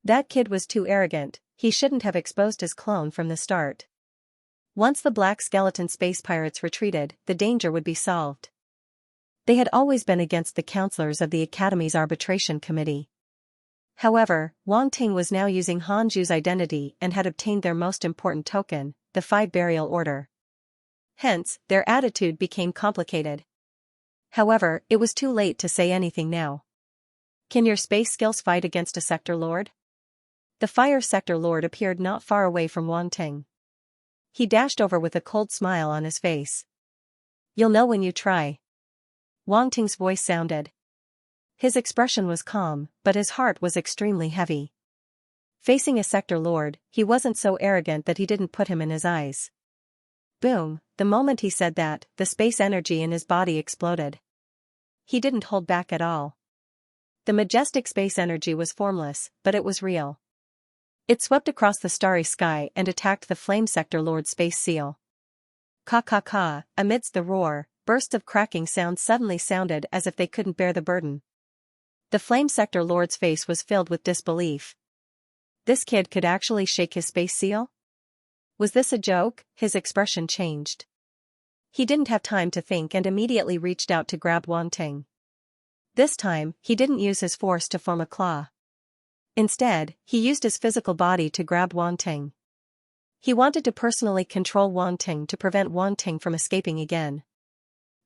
That kid was too arrogant. He shouldn't have exposed his clone from the start. Once the black skeleton space pirates retreated, the danger would be solved. They had always been against the counselors of the Academy's arbitration committee. However, Wang Ting was now using Hanju's identity and had obtained their most important token, the 5 burial order. Hence, their attitude became complicated. However, it was too late to say anything now. Can your space skills fight against a sector lord? The fire sector lord appeared not far away from Wang Ting. He dashed over with a cold smile on his face. You'll know when you try. Wang Ting's voice sounded. His expression was calm, but his heart was extremely heavy. Facing a sector lord, he wasn't so arrogant that he didn't put him in his eyes. Boom, the moment he said that, the space energy in his body exploded. He didn't hold back at all. The majestic space energy was formless, but it was real. It swept across the starry sky and attacked the Flame Sector Lord's space seal. Ka-ka-ka, amidst the roar, bursts of cracking sound suddenly sounded as if they couldn't bear the burden. The Flame Sector Lord's face was filled with disbelief. This kid could actually shake his space seal? Was this a joke? His expression changed. He didn't have time to think and immediately reached out to grab Wang Ting. This time, he didn't use his force to form a claw. Instead, he used his physical body to grab Wang Ting. He wanted to personally control Wang Ting to prevent Wang Ting from escaping again.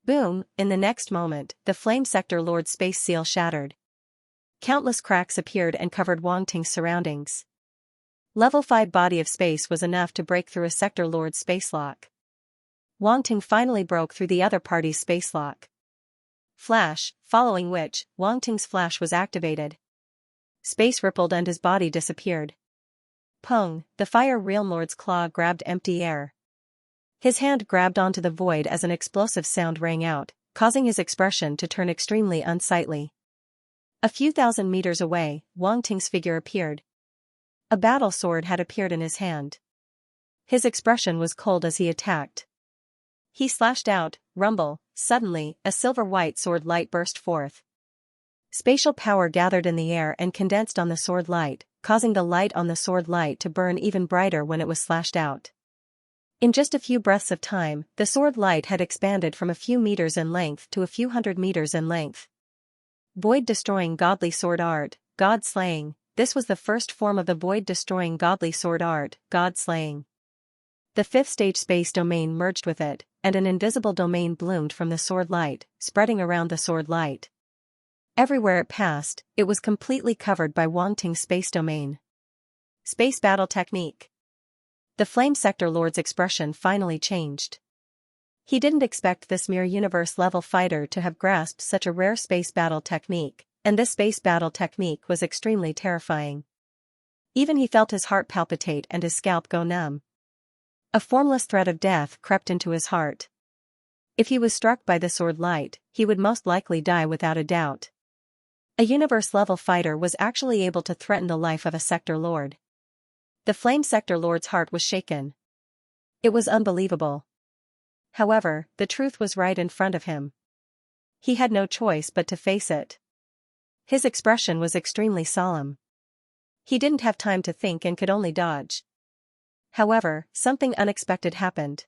Boom, in the next moment, the Flame Sector Lord's space seal shattered. Countless cracks appeared and covered Wang Ting's surroundings. Level 5 body of space was enough to break through a sector lord's space lock. Wang Ting finally broke through the other party's space lock. Flash, following which, Wang Ting's flash was activated. Space rippled and his body disappeared. Pung, the Fire Realm Lord's claw grabbed empty air. His hand grabbed onto the void as an explosive sound rang out, causing his expression to turn extremely unsightly. A few thousand meters away, Wang Ting's figure appeared. A battle sword had appeared in his hand. His expression was cold as he attacked. He slashed out, rumble, suddenly, a silver-white sword light burst forth. Spatial power gathered in the air and condensed on the sword light, causing the light on the sword light to burn even brighter when it was slashed out. In just a few breaths of time, the sword light had expanded from a few meters in length to a few hundred meters in length. Void-destroying godly sword art, God-slaying. This was the first form of the void-destroying godly sword art, God-slaying. The fifth stage space domain merged with it, and an invisible domain bloomed from the sword light, spreading around the sword light. Everywhere it passed, it was completely covered by Wang Ting's space domain. Space battle technique. The Flame Sector Lord's expression finally changed. He didn't expect this mere universe-level fighter to have grasped such a rare space battle technique, and this space battle technique was extremely terrifying. Even he felt his heart palpitate and his scalp go numb. A formless threat of death crept into his heart. If he was struck by the sword light, he would most likely die without a doubt. A universe-level fighter was actually able to threaten the life of a Sector Lord. The Flame Sector Lord's heart was shaken. It was unbelievable. However, the truth was right in front of him. He had no choice but to face it. His expression was extremely solemn. He didn't have time to think and could only dodge. However, something unexpected happened.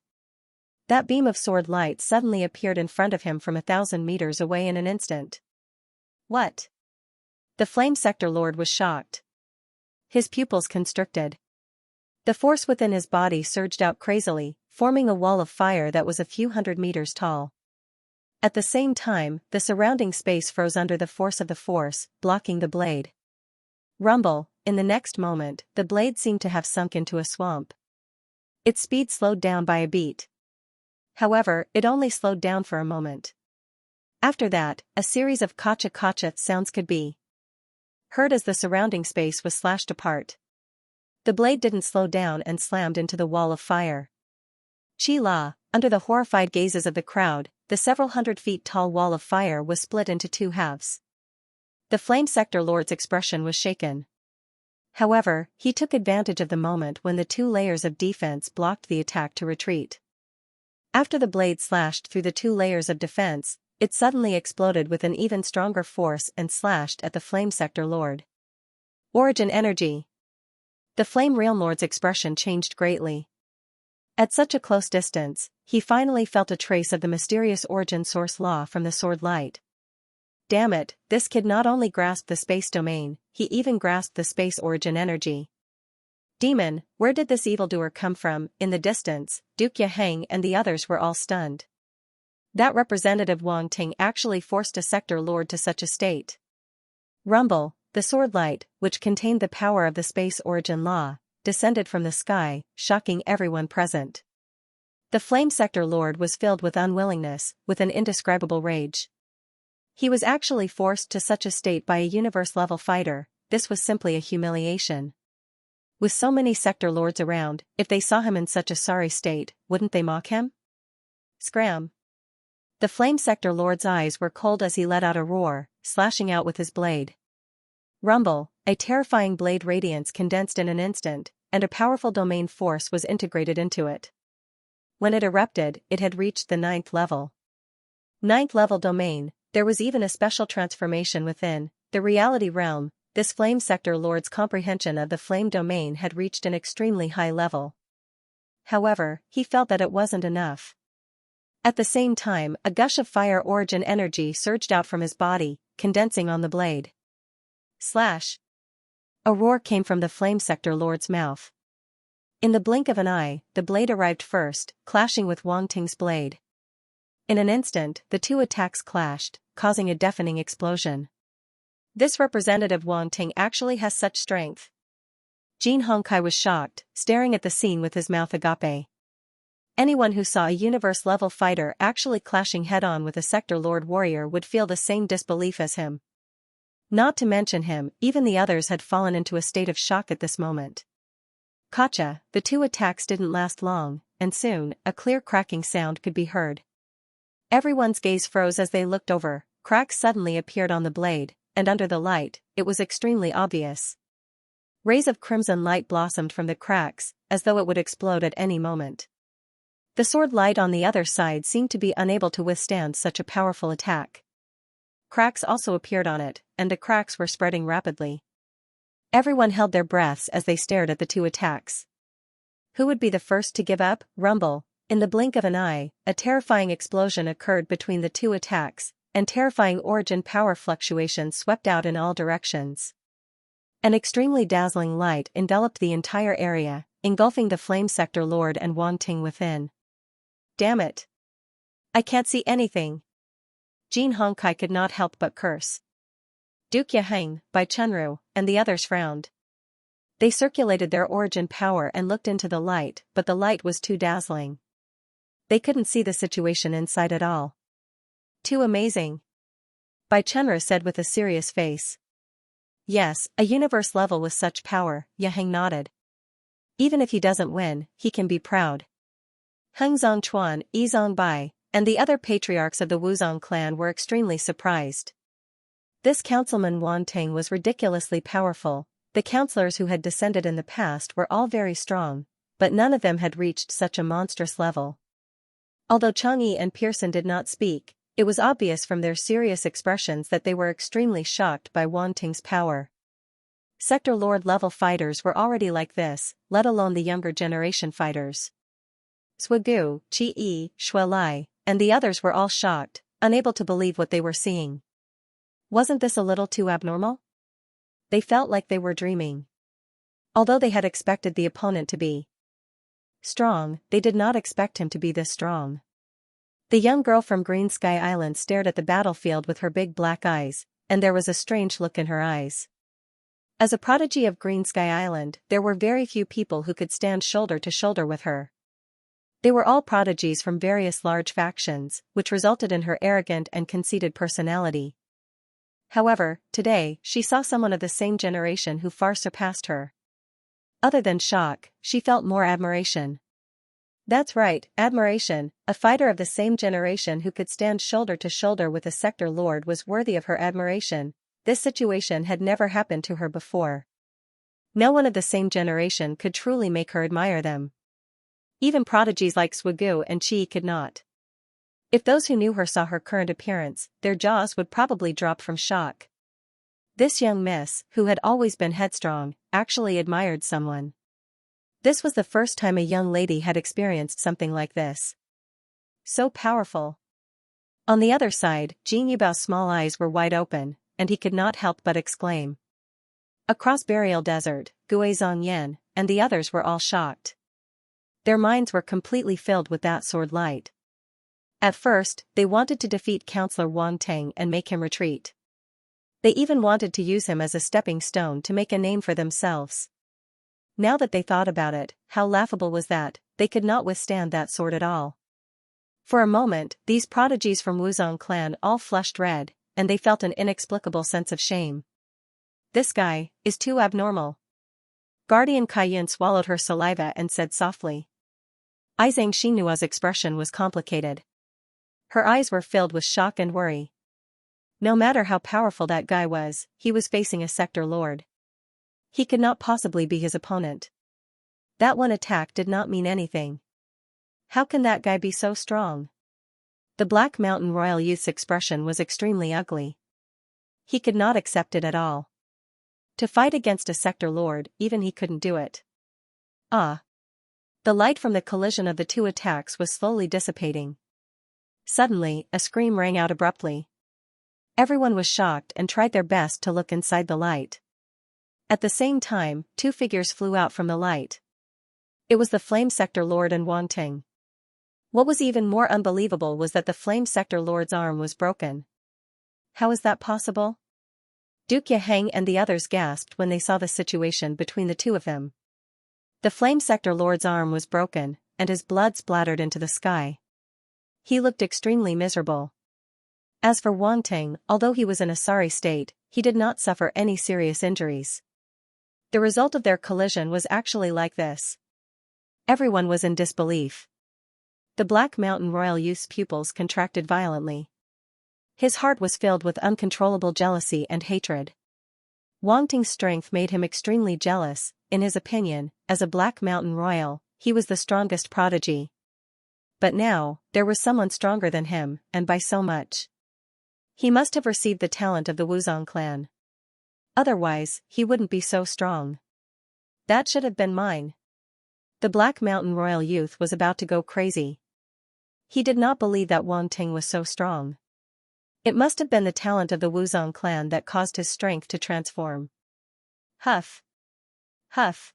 That beam of sword light suddenly appeared in front of him from 1,000 meters away in an instant. What? The Flame Sector Lord was shocked. His pupils constricted. The force within his body surged out crazily, forming a wall of fire that was a few hundred meters tall. At the same time, the surrounding space froze under the force of the force, blocking the blade. Rumble, in the next moment, the blade seemed to have sunk into a swamp. Its speed slowed down by a beat. However, it only slowed down for a moment. After that, a series of kacha-kacha sounds could be heard as the surrounding space was slashed apart. The blade didn't slow down and slammed into the wall of fire. Chi-la, under the horrified gazes of the crowd, the several hundred feet tall wall of fire was split into two halves. The Flame Sector Lord's expression was shaken. However, he took advantage of the moment when the two layers of defense blocked the attack to retreat. After the blade slashed through the two layers of defense, it suddenly exploded with an even stronger force and slashed at the Flame Sector Lord. Origin energy. The Flame Realm Lord's expression changed greatly. At such a close distance, he finally felt a trace of the mysterious origin source law from the sword light. Damn it, this kid not only grasped the space domain, he even grasped the space origin energy. Demon, where did this evildoer come from? In the distance, Duke Yaheng and the others were all stunned. That representative Wang Ting actually forced a Sector Lord to such a state. Rumble, the sword light, which contained the power of the space origin law, descended from the sky, shocking everyone present. The Flame Sector Lord was filled with unwillingness, with an indescribable rage. He was actually forced to such a state by a universe-level fighter. This was simply a humiliation. With so many Sector Lords around, if they saw him in such a sorry state, wouldn't they mock him? Scram! The Flame Sector Lord's eyes were cold as he let out a roar, slashing out with his blade. Rumble, a terrifying blade radiance condensed in an instant, and a powerful domain force was integrated into it. When it erupted, it had reached the 9th level. 9th level domain, there was even a special transformation within the reality realm. This Flame Sector Lord's comprehension of the flame domain had reached an extremely high level. However, he felt that it wasn't enough. At the same time, a gush of fire origin energy surged out from his body, condensing on the blade. Slash! A roar came from the Flame Sector Lord's mouth. In the blink of an eye, the blade arrived first, clashing with Wang Ting's blade. In an instant, the two attacks clashed, causing a deafening explosion. This representative Wang Ting actually has such strength. Jin Hongkai was shocked, staring at the scene with his mouth agape. Anyone who saw a universe-level fighter actually clashing head-on with a Sector Lord warrior would feel the same disbelief as him. Not to mention him, even the others had fallen into a state of shock at this moment. Kacha, the two attacks didn't last long, and soon, a clear cracking sound could be heard. Everyone's gaze froze as they looked over. Cracks suddenly appeared on the blade, and under the light, it was extremely obvious. Rays of crimson light blossomed from the cracks, as though it would explode at any moment. The sword light on the other side seemed to be unable to withstand such a powerful attack. Cracks also appeared on it, and the cracks were spreading rapidly. Everyone held their breaths as they stared at the two attacks. Who would be the first to give up? Rumble. In the blink of an eye, a terrifying explosion occurred between the two attacks, and terrifying origin power fluctuations swept out in all directions. An extremely dazzling light enveloped the entire area, engulfing the Flame Sector Lord and Wan Ting within. Damn it! I can't see anything. Jin Hongkai could not help but curse. Duke Yaheng, Bai Chunru, and the others frowned. They circulated their origin power and looked into the light, but the light was too dazzling. They couldn't see the situation inside at all. Too amazing. Bai Chunru said with a serious face. Yes, a universe level with such power, Yaheng nodded. Even if he doesn't win, he can be proud. Heng Zongchuan, Yi Zongbai, and the other patriarchs of the Wuzong clan were extremely surprised. This councilman Wan Ting was ridiculously powerful. The counselors who had descended in the past were all very strong, but none of them had reached such a monstrous level. Although Chang'e and Pearson did not speak, it was obvious from their serious expressions that they were extremely shocked by Wan Ting's power. Sector Lord level fighters were already like this, let alone the younger generation fighters. Swigu, Qi, Shuelai, and the others were all shocked, unable to believe what they were seeing. Wasn't this a little too abnormal? They felt like they were dreaming. Although they had expected the opponent to be strong, they did not expect him to be this strong. The young girl from Green Sky Island stared at the battlefield with her big black eyes, and there was a strange look in her eyes. As a prodigy of Green Sky Island, there were very few people who could stand shoulder to shoulder with her. They were all prodigies from various large factions, which resulted in her arrogant and conceited personality. However, today, she saw someone of the same generation who far surpassed her. Other than shock, she felt more admiration. That's right, admiration. A fighter of the same generation who could stand shoulder to shoulder with a sector lord was worthy of her admiration. This situation had never happened to her before. No one of the same generation could truly make her admire them. Even prodigies like Swigu and Qi could not. If those who knew her saw her current appearance, their jaws would probably drop from shock. This young miss, who had always been headstrong, actually admired someone. This was the first time a young lady had experienced something like this. So powerful. On the other side, Jin Yubao's small eyes were wide open, and he could not help but exclaim. Across Burial Desert, Gue Zongyan, and the others were all shocked. Their minds were completely filled with that sword light. At first, they wanted to defeat Counselor Wan Ting and make him retreat. They even wanted to use him as a stepping stone to make a name for themselves. Now that they thought about it, how laughable was that? They could not withstand that sword at all. For a moment, these prodigies from Wuzong clan all flushed red, and they felt an inexplicable sense of shame. This guy is too abnormal. Guardian Kaiyin swallowed her saliva and said softly. Izang Xinua's expression was complicated. Her eyes were filled with shock and worry. No matter how powerful that guy was, he was facing a sector lord. He could not possibly be his opponent. That one attack did not mean anything. How can that guy be so strong? The Black Mountain Royal Youth's expression was extremely ugly. He could not accept it at all. To fight against a sector lord, even he couldn't do it. Ah! The light from the collision of the two attacks was slowly dissipating. Suddenly, a scream rang out abruptly. Everyone was shocked and tried their best to look inside the light. At the same time, two figures flew out from the light. It was the Flame Sector Lord and Wan Ting. What was even more unbelievable was that the Flame Sector Lord's arm was broken. How is that possible? Duke Yaheng and the others gasped when they saw the situation between the two of them. The Flame Sector Lord's arm was broken, and his blood splattered into the sky. He looked extremely miserable. As for Wan Ting, although he was in a sorry state, he did not suffer any serious injuries. The result of their collision was actually like this. Everyone was in disbelief. The Black Mountain Royal Youth's pupils contracted violently. His heart was filled with uncontrollable jealousy and hatred. Wan Ting's strength made him extremely jealous. In his opinion, as a Black Mountain Royal, he was the strongest prodigy. But now, there was someone stronger than him, and by so much. He must have received the talent of the Wuzong clan. Otherwise, he wouldn't be so strong. That should have been mine. The Black Mountain royal youth was about to go crazy. He did not believe that Wang Ting was so strong. It must have been the talent of the Wuzong clan that caused his strength to transform. Huff. Huff.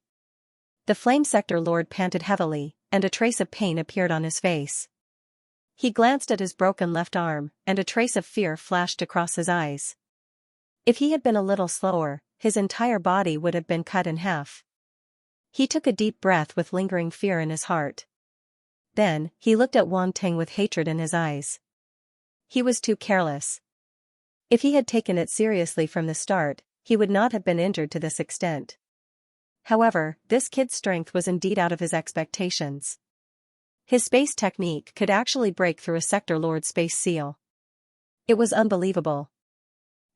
The Flame Sector Lord panted heavily, and a trace of pain appeared on his face. He glanced at his broken left arm, and a trace of fear flashed across his eyes. If he had been a little slower, his entire body would have been cut in half. He took a deep breath with lingering fear in his heart. Then, he looked at Wang Ting with hatred in his eyes. He was too careless. If he had taken it seriously from the start, he would not have been injured to this extent. However, this kid's strength was indeed out of his expectations. His space technique could actually break through a Sector Lord's space seal. It was unbelievable.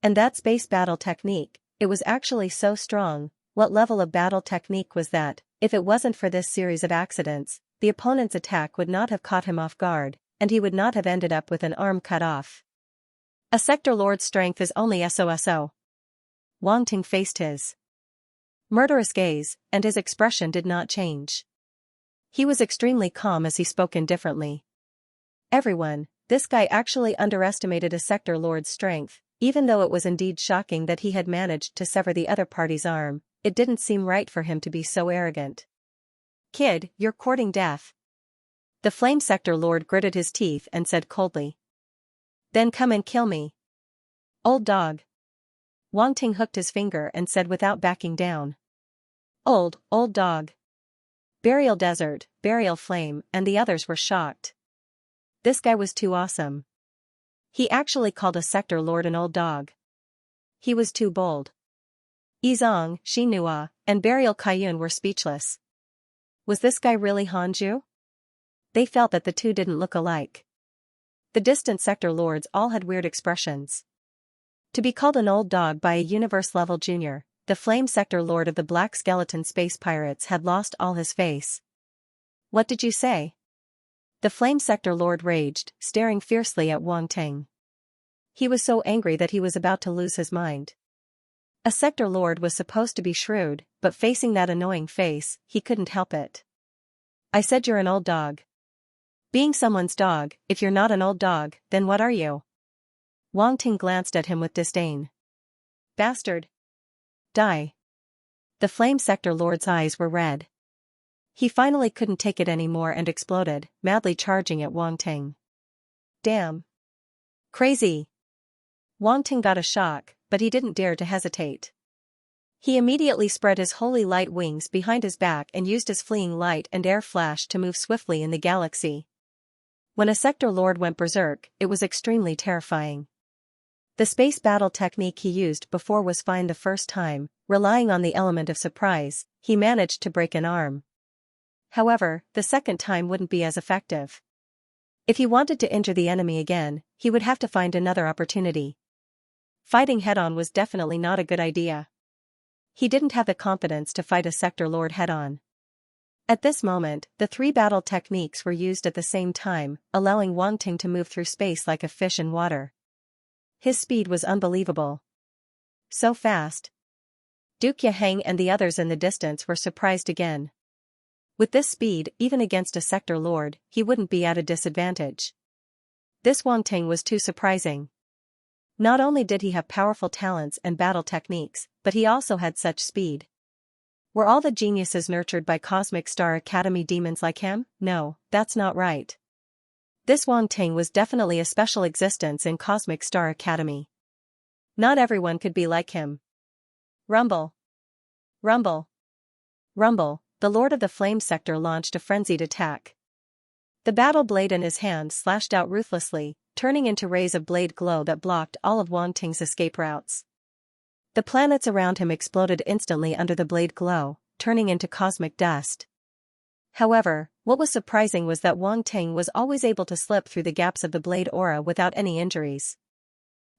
And that space battle technique, it was actually so strong. What level of battle technique was that? If it wasn't for this series of accidents, the opponent's attack would not have caught him off guard, and he would not have ended up with an arm cut off. A Sector Lord's strength is only SOSO. Wang Ting faced his murderous gaze, and his expression did not change. He was extremely calm as he spoke indifferently. Everyone, this guy actually underestimated a Sector Lord's strength, even though it was indeed shocking that he had managed to sever the other party's arm. It didn't seem right for him to be so arrogant. Kid, you're courting death. The Flame Sector Lord gritted his teeth and said coldly. Then come and kill me. Old dog. Wang Ting hooked his finger and said without backing down. Old dog. Burial Desert, Burial Flame, and the others were shocked. This guy was too awesome. He actually called a Sector Lord an old dog. He was too bold. Yizong, Xinhua, and Burial Kaiyun were speechless. Was this guy really Hanju? They felt that the two didn't look alike. The distant Sector Lords all had weird expressions. To be called an old dog by a universe-level junior, the Flame Sector Lord of the Black Skeleton Space Pirates had lost all his face. What did you say? The Flame Sector Lord raged, staring fiercely at Wang Ting. He was so angry that he was about to lose his mind. A Sector Lord was supposed to be shrewd, but facing that annoying face, he couldn't help it. I said you're an old dog. Being someone's dog, if you're not an old dog, then what are you? Wang Ting glanced at him with disdain. Bastard. Die. The Flame Sector Lord's eyes were red. He finally couldn't take it anymore and exploded, madly charging at Wang Ting. Damn. Crazy. Wang Ting got a shock, but he didn't dare to hesitate. He immediately spread his holy light wings behind his back and used his fleeing light and air flash to move swiftly in the galaxy. When a Sector Lord went berserk, it was extremely terrifying. The space battle technique he used before was fine the first time, relying on the element of surprise, he managed to break an arm. However, the second time wouldn't be as effective. If he wanted to injure the enemy again, he would have to find another opportunity. Fighting head-on was definitely not a good idea. He didn't have the confidence to fight a Sector Lord head-on. At this moment, the three battle techniques were used at the same time, allowing Wang Ting to move through space like a fish in water. His speed was unbelievable. So fast. Duke Yaheng and the others in the distance were surprised again. With this speed, even against a Sector Lord, he wouldn't be at a disadvantage. This Wang Ting was too surprising. Not only did he have powerful talents and battle techniques, but he also had such speed. Were all the geniuses nurtured by Cosmic Star Academy demons like him? No, that's not right. This Wang Ting was definitely a special existence in Cosmic Star Academy. Not everyone could be like him. Rumble. Rumble. Rumble, the Lord of the Flame Sector launched a frenzied attack. The battle blade in his hand slashed out ruthlessly, turning into rays of blade glow that blocked all of Wang Ting's escape routes. The planets around him exploded instantly under the blade glow, turning into cosmic dust. However, what was surprising was that Wang Ting was always able to slip through the gaps of the blade aura without any injuries.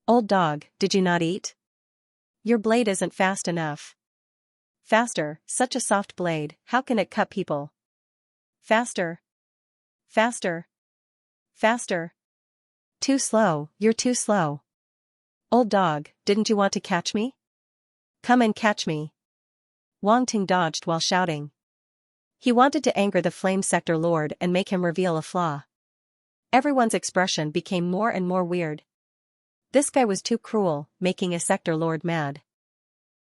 Old dog, did you not eat? Your blade isn't fast enough. Faster, such a soft blade, how can it cut people? Faster. Faster. Faster. Too slow, you're too slow. Old dog, didn't you want to catch me? Come and catch me. Wang Ting dodged while shouting. He wanted to anger the Flame Sector Lord and make him reveal a flaw. Everyone's expression became more and more weird. This guy was too cruel, making a Sector Lord mad.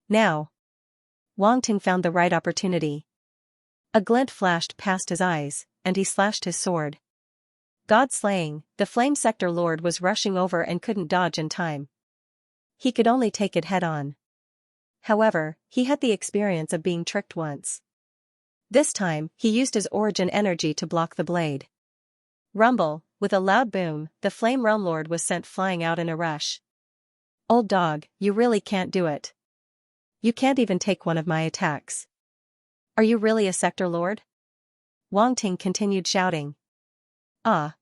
Now. Wang Ting found the right opportunity. A glint flashed past his eyes, and he slashed his sword. God-slaying, the Flame Sector Lord was rushing over and couldn't dodge in time. He could only take it head-on. However, he had the experience of being tricked once. This time, he used his origin energy to block the blade. Rumble, with a loud boom, the Flame Realm Lord was sent flying out in a rush. Old dog, you really can't do it. You can't even take one of my attacks. Are you really a Sector Lord? Wang Ting continued shouting. Ah!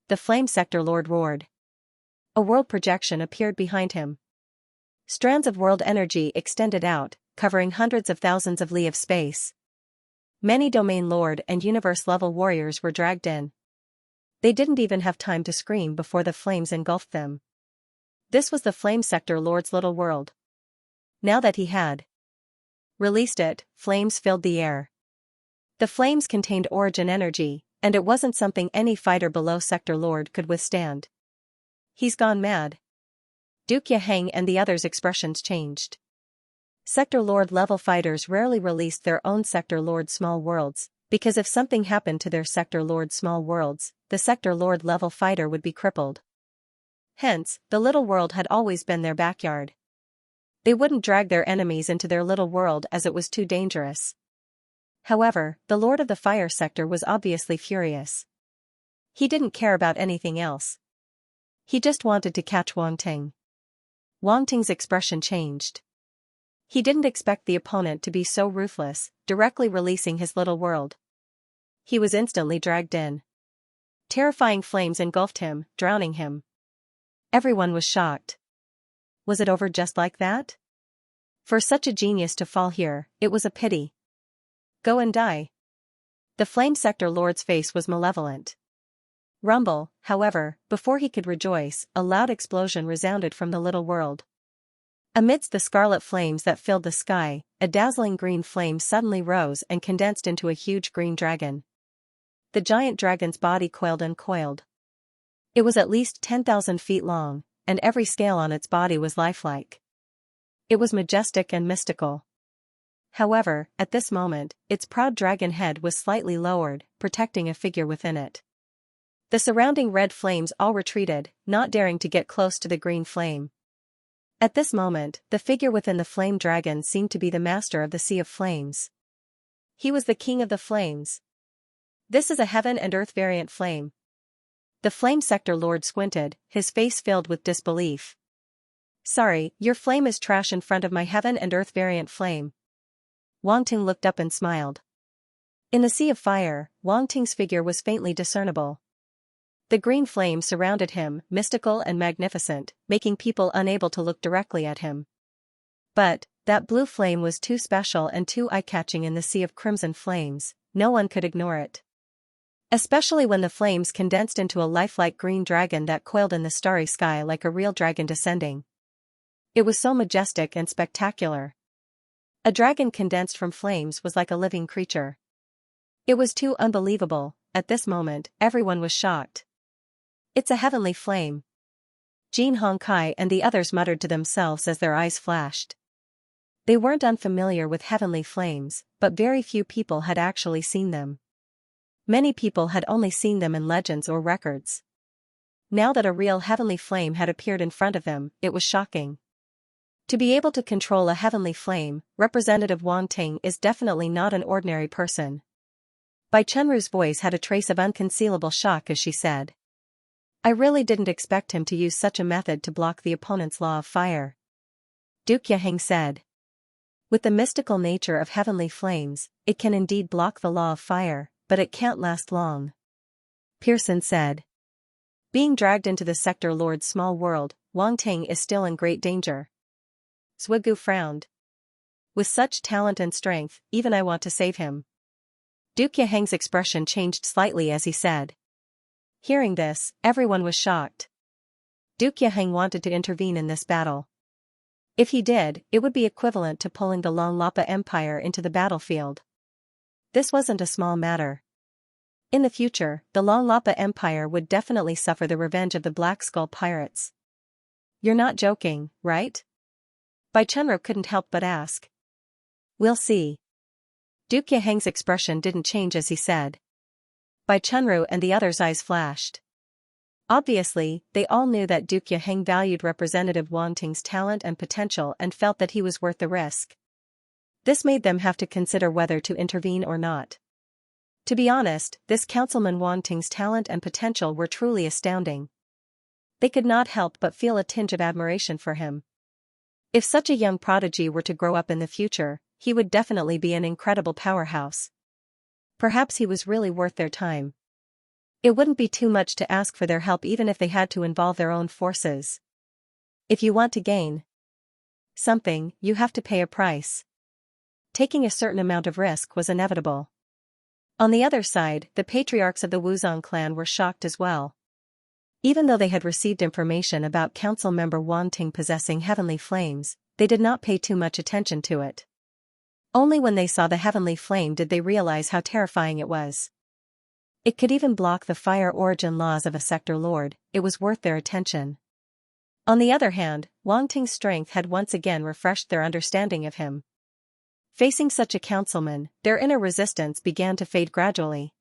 The Flame Sector Lord roared. A world projection appeared behind him. Strands of world energy extended out, covering hundreds of thousands of li of space. Many Domain Lord and Universe-level warriors were dragged in. They didn't even have time to scream before the flames engulfed them. This was the Flame Sector Lord's little world. Now that he had released it, flames filled the air. The flames contained origin energy, and it wasn't something any fighter below Sector Lord could withstand. He's gone mad. Duke Yaheng and the others' expressions changed. Sector Lord level fighters rarely released their own Sector Lord small worlds, because if something happened to their Sector Lord small worlds, the Sector Lord level fighter would be crippled. Hence, the little world had always been their backyard. They wouldn't drag their enemies into their little world as it was too dangerous. However, the Lord of the Fire Sector was obviously furious. He didn't care about anything else. He just wanted to catch Wang Ting. Wang Ting's expression changed. He didn't expect the opponent to be so ruthless, directly releasing his little world. He was instantly dragged in. Terrifying flames engulfed him, drowning him. Everyone was shocked. Was it over just like that? For such a genius to fall here, it was a pity. Go and die. The Flame Sector Lord's face was malevolent. Rumble, however, before he could rejoice, a loud explosion resounded from the little world. Amidst the scarlet flames that filled the sky, a dazzling green flame suddenly rose and condensed into a huge green dragon. The giant dragon's body coiled and coiled. It was at least 10,000 feet long, and every scale on its body was lifelike. It was majestic and mystical. However, at this moment, its proud dragon head was slightly lowered, protecting a figure within it. The surrounding red flames all retreated, not daring to get close to the green flame. At this moment, the figure within the flame dragon seemed to be the master of the Sea of Flames. He was the king of the flames. This is a heaven and earth variant flame. The Flame Sector Lord squinted, his face filled with disbelief. Sorry, your flame is trash in front of my heaven and earth variant flame. Wang Ting looked up and smiled. In the sea of fire, Wang Ting's figure was faintly discernible. The green flame surrounded him, mystical and magnificent, making people unable to look directly at him. But, that blue flame was too special and too eye-catching in the sea of crimson flames, no one could ignore it. Especially when the flames condensed into a lifelike green dragon that coiled in the starry sky like a real dragon descending. It was so majestic and spectacular. A dragon condensed from flames was like a living creature. It was too unbelievable. At this moment, everyone was shocked. It's a heavenly flame. Jin Hongkai and the others muttered to themselves as their eyes flashed. They weren't unfamiliar with heavenly flames, but very few people had actually seen them. Many people had only seen them in legends or records. Now that a real heavenly flame had appeared in front of them, it was shocking. To be able to control a heavenly flame, Representative Wang Ting is definitely not an ordinary person. Bai Chenru's voice had a trace of unconcealable shock as she said. I really didn't expect him to use such a method to block the opponent's law of fire. Duke Yaheng said. With the mystical nature of heavenly flames, it can indeed block the law of fire, but it can't last long. Pearson said. Being dragged into the Sector Lord's small world, Wang Ting is still in great danger. Zhugu frowned. With such talent and strength, even I want to save him. Duke Yaheng's expression changed slightly as he said. Hearing this, everyone was shocked. Duke Yaheng wanted to intervene in this battle. If he did, it would be equivalent to pulling the Long Lapa Empire into the battlefield. This wasn't a small matter. In the future, the Long Lapa Empire would definitely suffer the revenge of the Black Skull pirates. You're not joking, right? Bai Chunro couldn't help but ask. We'll see. Duke Yaheng's expression didn't change as he said. Bai Chunro and the others' eyes flashed. Obviously, they all knew that Duke Yaheng valued Representative Wang Ting's talent and potential and felt that he was worth the risk. This made them have to consider whether to intervene or not. To be honest, this Councilman Wang Ting's talent and potential were truly astounding. They could not help but feel a tinge of admiration for him. If such a young prodigy were to grow up in the future, he would definitely be an incredible powerhouse. Perhaps he was really worth their time. It wouldn't be too much to ask for their help even if they had to involve their own forces. If you want to gain something, you have to pay a price. Taking a certain amount of risk was inevitable. On the other side, the patriarchs of the Wuzong clan were shocked as well. Even though they had received information about council member Wang Ting possessing heavenly flames, they did not pay too much attention to it. Only when they saw the heavenly flame did they realize how terrifying it was. It could even block the fire origin laws of a sector lord. It was worth their attention. On the other hand, Wang Ting's strength had once again refreshed their understanding of him. Facing such a councilman, their inner resistance began to fade gradually.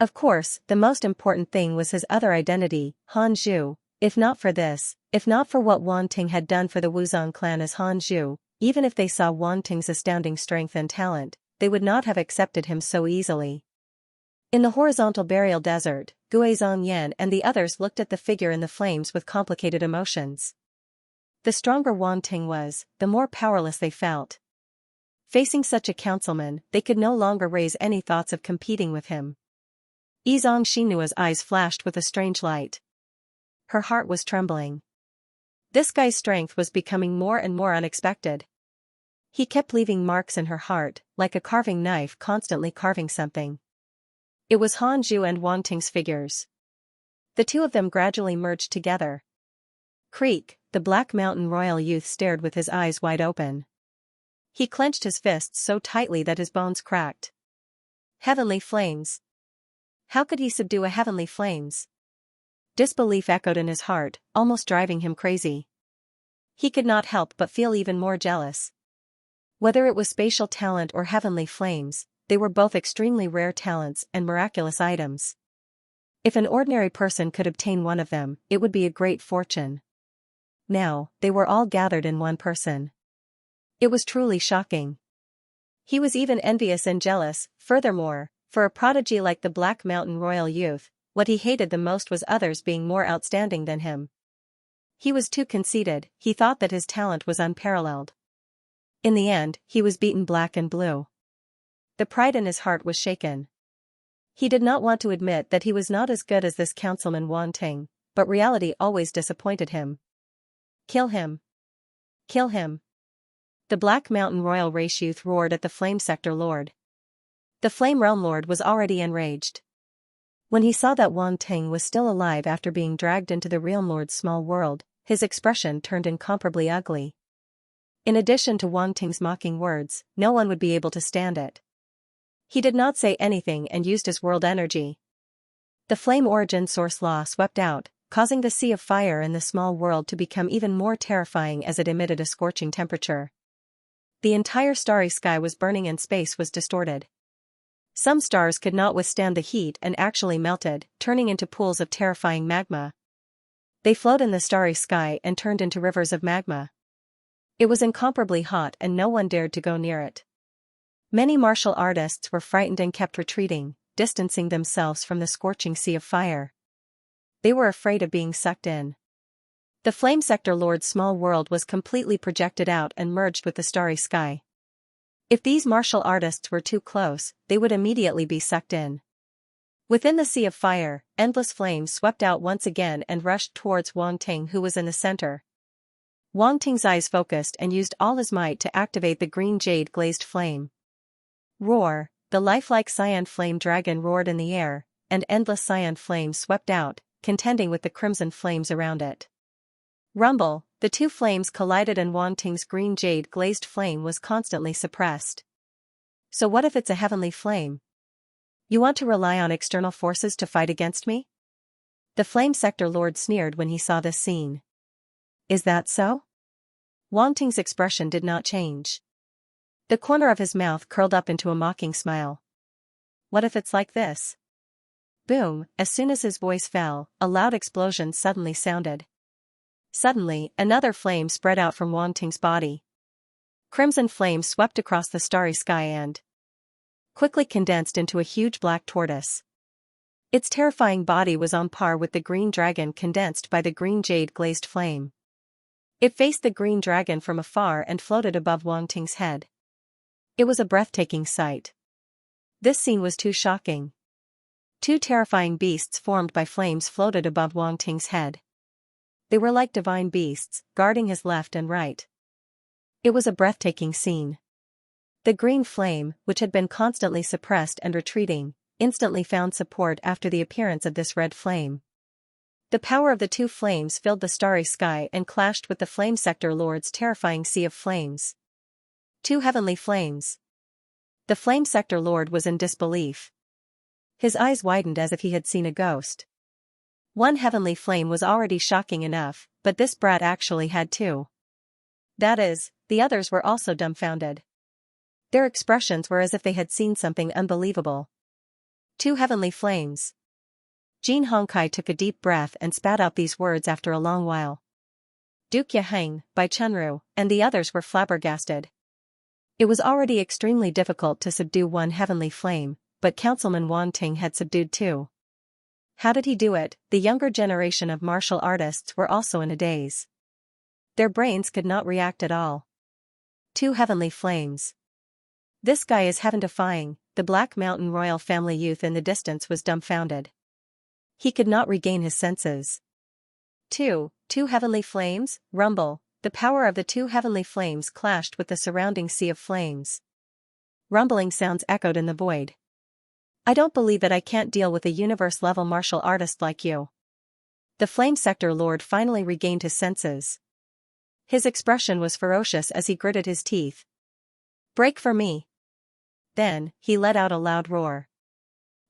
Of course, the most important thing was his other identity, Han Zhu. If not for this, if not for what Wang Ting had done for the Wuzong clan as Han Zhu, even if they saw Wang Ting's astounding strength and talent, they would not have accepted him so easily. In the horizontal burial desert, Guizong Yan and the others looked at the figure in the flames with complicated emotions. The stronger Wang Ting was, the more powerless they felt. Facing such a councilman, they could no longer raise any thoughts of competing with him. Yizong Xinua's eyes flashed with a strange light. Her heart was trembling. This guy's strength was becoming more and more unexpected. He kept leaving marks in her heart, like a carving knife constantly carving something. It was Han Zhu and Wang Ting's figures. The two of them gradually merged together. Creak, the Black Mountain royal youth stared with his eyes wide open. He clenched his fists so tightly that his bones cracked. Heavenly flames. How could he subdue a heavenly flames? Disbelief echoed in his heart, almost driving him crazy. He could not help but feel even more jealous. Whether it was spatial talent or heavenly flames, they were both extremely rare talents and miraculous items. If an ordinary person could obtain one of them, it would be a great fortune. Now, they were all gathered in one person. It was truly shocking. He was even envious and jealous. Furthermore, for a prodigy like the Black Mountain royal youth, what he hated the most was others being more outstanding than him. He was too conceited. He thought that his talent was unparalleled. In the end, he was beaten black and blue. The pride in his heart was shaken. He did not want to admit that he was not as good as this councilman Wang Ting, but reality always disappointed him. Kill him. Kill him. The Black Mountain royal race youth roared at the Flame Sector Lord. The Flame Realm Lord was already enraged. When he saw that Wang Ting was still alive after being dragged into the Realm Lord's small world, his expression turned incomparably ugly. In addition to Wang Ting's mocking words, no one would be able to stand it. He did not say anything and used his world energy. The flame origin source law swept out, causing the sea of fire in the small world to become even more terrifying as it emitted a scorching temperature. The entire starry sky was burning and space was distorted. Some stars could not withstand the heat and actually melted, turning into pools of terrifying magma. They flowed in the starry sky and turned into rivers of magma. It was incomparably hot and no one dared to go near it. Many martial artists were frightened and kept retreating, distancing themselves from the scorching sea of fire. They were afraid of being sucked in. The Flame Sector Lord's small world was completely projected out and merged with the starry sky. If these martial artists were too close, they would immediately be sucked in. Within the sea of fire, endless flames swept out once again and rushed towards Wang Ting, who was in the center. Wang Ting's eyes focused and used all his might to activate the green jade-glazed flame. Roar! The lifelike cyan flame dragon roared in the air, and endless cyan flames swept out, contending with the crimson flames around it. Rumble, the two flames collided and Wanting's green jade-glazed flame was constantly suppressed. So what if it's a heavenly flame? You want to rely on external forces to fight against me? The Flame Sector Lord sneered when he saw this scene. Is that so? Wanting's expression did not change. The corner of his mouth curled up into a mocking smile. What if it's like this? Boom, as soon as his voice fell, a loud explosion suddenly sounded. Suddenly, another flame spread out from Wanting's body. Crimson flame swept across the starry sky and quickly condensed into a huge black tortoise. Its terrifying body was on par with the green dragon condensed by the green jade-glazed flame. It faced the green dragon from afar and floated above Wanting's head. It was a breathtaking sight. This scene was too shocking. Two terrifying beasts formed by flames floated above Wanting's head. They were like divine beasts, guarding his left and right. It was a breathtaking scene. The green flame, which had been constantly suppressed and retreating, instantly found support after the appearance of this red flame. The power of the two flames filled the starry sky and clashed with the Flame Sector Lord's terrifying sea of flames. Two heavenly flames. The Flame Sector Lord was in disbelief. His eyes widened as if he had seen a ghost. One heavenly flame was already shocking enough, but this brat actually had two. That is, the others were also dumbfounded. Their expressions were as if they had seen something unbelievable. Two heavenly flames. Jin Hongkai took a deep breath and spat out these words after a long while. Duke Yaheng, Bai Chunru, and the others were flabbergasted. It was already extremely difficult to subdue one heavenly flame, but Councilman Wanting had subdued two. How did he do it? The younger generation of martial artists were also in a daze. Their brains could not react at all. Two heavenly flames. This guy is heaven-defying. The Black Mountain royal family youth in the distance was dumbfounded. He could not regain his senses. Two heavenly flames, rumble, the power of the two heavenly flames clashed with the surrounding sea of flames. Rumbling sounds echoed in the void. I don't believe that I can't deal with a universe-level martial artist like you. The Flame Sector Lord finally regained his senses. His expression was ferocious as he gritted his teeth. Break for me. Then, he let out a loud roar.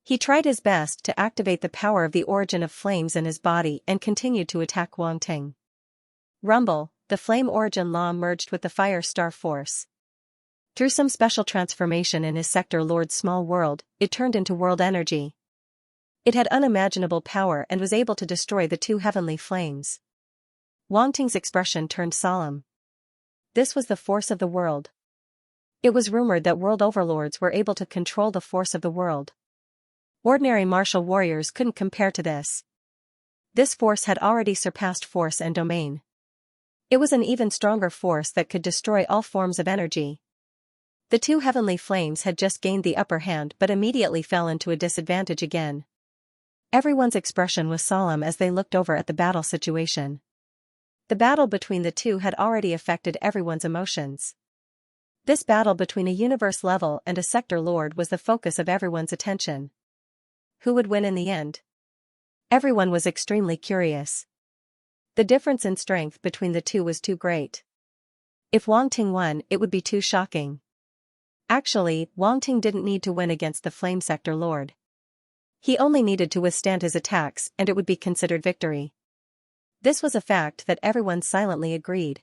He tried his best to activate the power of the origin of flames in his body and continued to attack Wanting. Rumble, the flame origin law merged with the fire star force. Through some special transformation in his Sector Lord's small world, it turned into world energy. It had unimaginable power and was able to destroy the two heavenly flames. Wanting's expression turned solemn. This was the force of the world. It was rumored that world overlords were able to control the force of the world. Ordinary martial warriors couldn't compare to this. This force had already surpassed force and domain. It was an even stronger force that could destroy all forms of energy. The two heavenly flames had just gained the upper hand but immediately fell into a disadvantage again. Everyone's expression was solemn as they looked over at the battle situation. The battle between the two had already affected everyone's emotions. This battle between a universe level and a sector lord was the focus of everyone's attention. Who would win in the end? Everyone was extremely curious. The difference in strength between the two was too great. If Wanting won, it would be too shocking. Actually, Wanting didn't need to win against the Flame Sector Lord. He only needed to withstand his attacks and it would be considered victory. This was a fact that everyone silently agreed.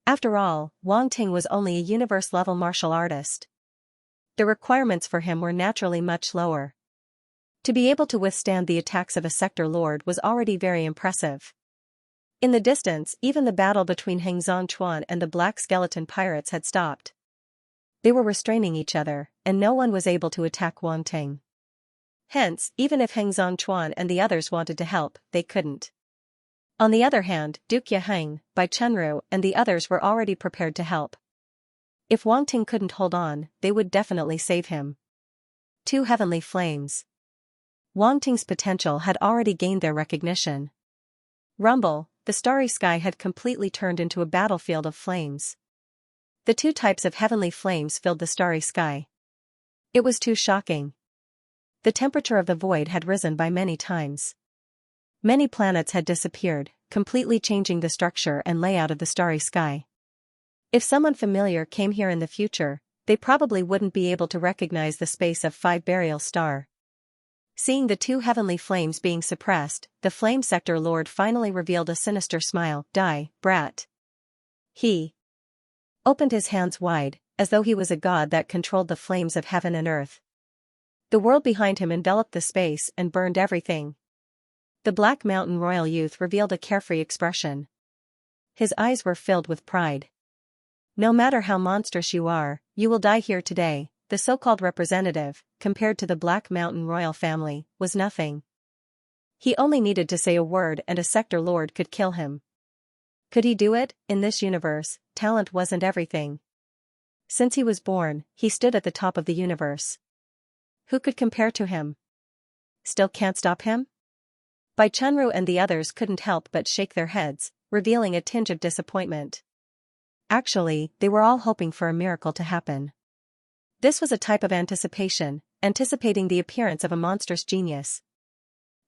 After all, Wanting was only a universe-level martial artist. The requirements for him were naturally much lower. To be able to withstand the attacks of a sector lord was already very impressive. In the distance, even the battle between Heng Zhongchuan and the Black Skeleton Pirates had stopped. They were restraining each other, and no one was able to attack Wanting. Hence, even if Heng Zhongchuan and the others wanted to help, they couldn't. On the other hand, Duke Yaheng, Bai Chunru, and the others were already prepared to help. If Wanting couldn't hold on, they would definitely save him. Two heavenly flames. Wanting's potential had already gained their recognition. Rumble, the starry sky had completely turned into a battlefield of flames. The two types of heavenly flames filled the starry sky. It was too shocking. The temperature of the void had risen by many times. Many planets had disappeared, completely changing the structure and layout of the starry sky. If someone familiar came here in the future, they probably wouldn't be able to recognize the space of 5 Burial Star. Seeing the 2 heavenly flames being suppressed, the Flame Sector Lord finally revealed a sinister smile. Die, brat. He opened his hands wide, as though he was a god that controlled the flames of heaven and earth. The world behind him enveloped the space and burned everything. The Black Mountain Royal Youth revealed a carefree expression. His eyes were filled with pride. No matter how monstrous you are, you will die here today. The so-called representative, compared to the Black Mountain royal family, was nothing. He only needed to say a word and a Sector Lord could kill him. Could he do it? In this universe, talent wasn't everything. Since he was born, he stood at the top of the universe. Who could compare to him? Still can't stop him? Bai Chunru and the others couldn't help but shake their heads, revealing a tinge of disappointment. Actually, they were all hoping for a miracle to happen. This was a type of anticipation, anticipating the appearance of a monstrous genius.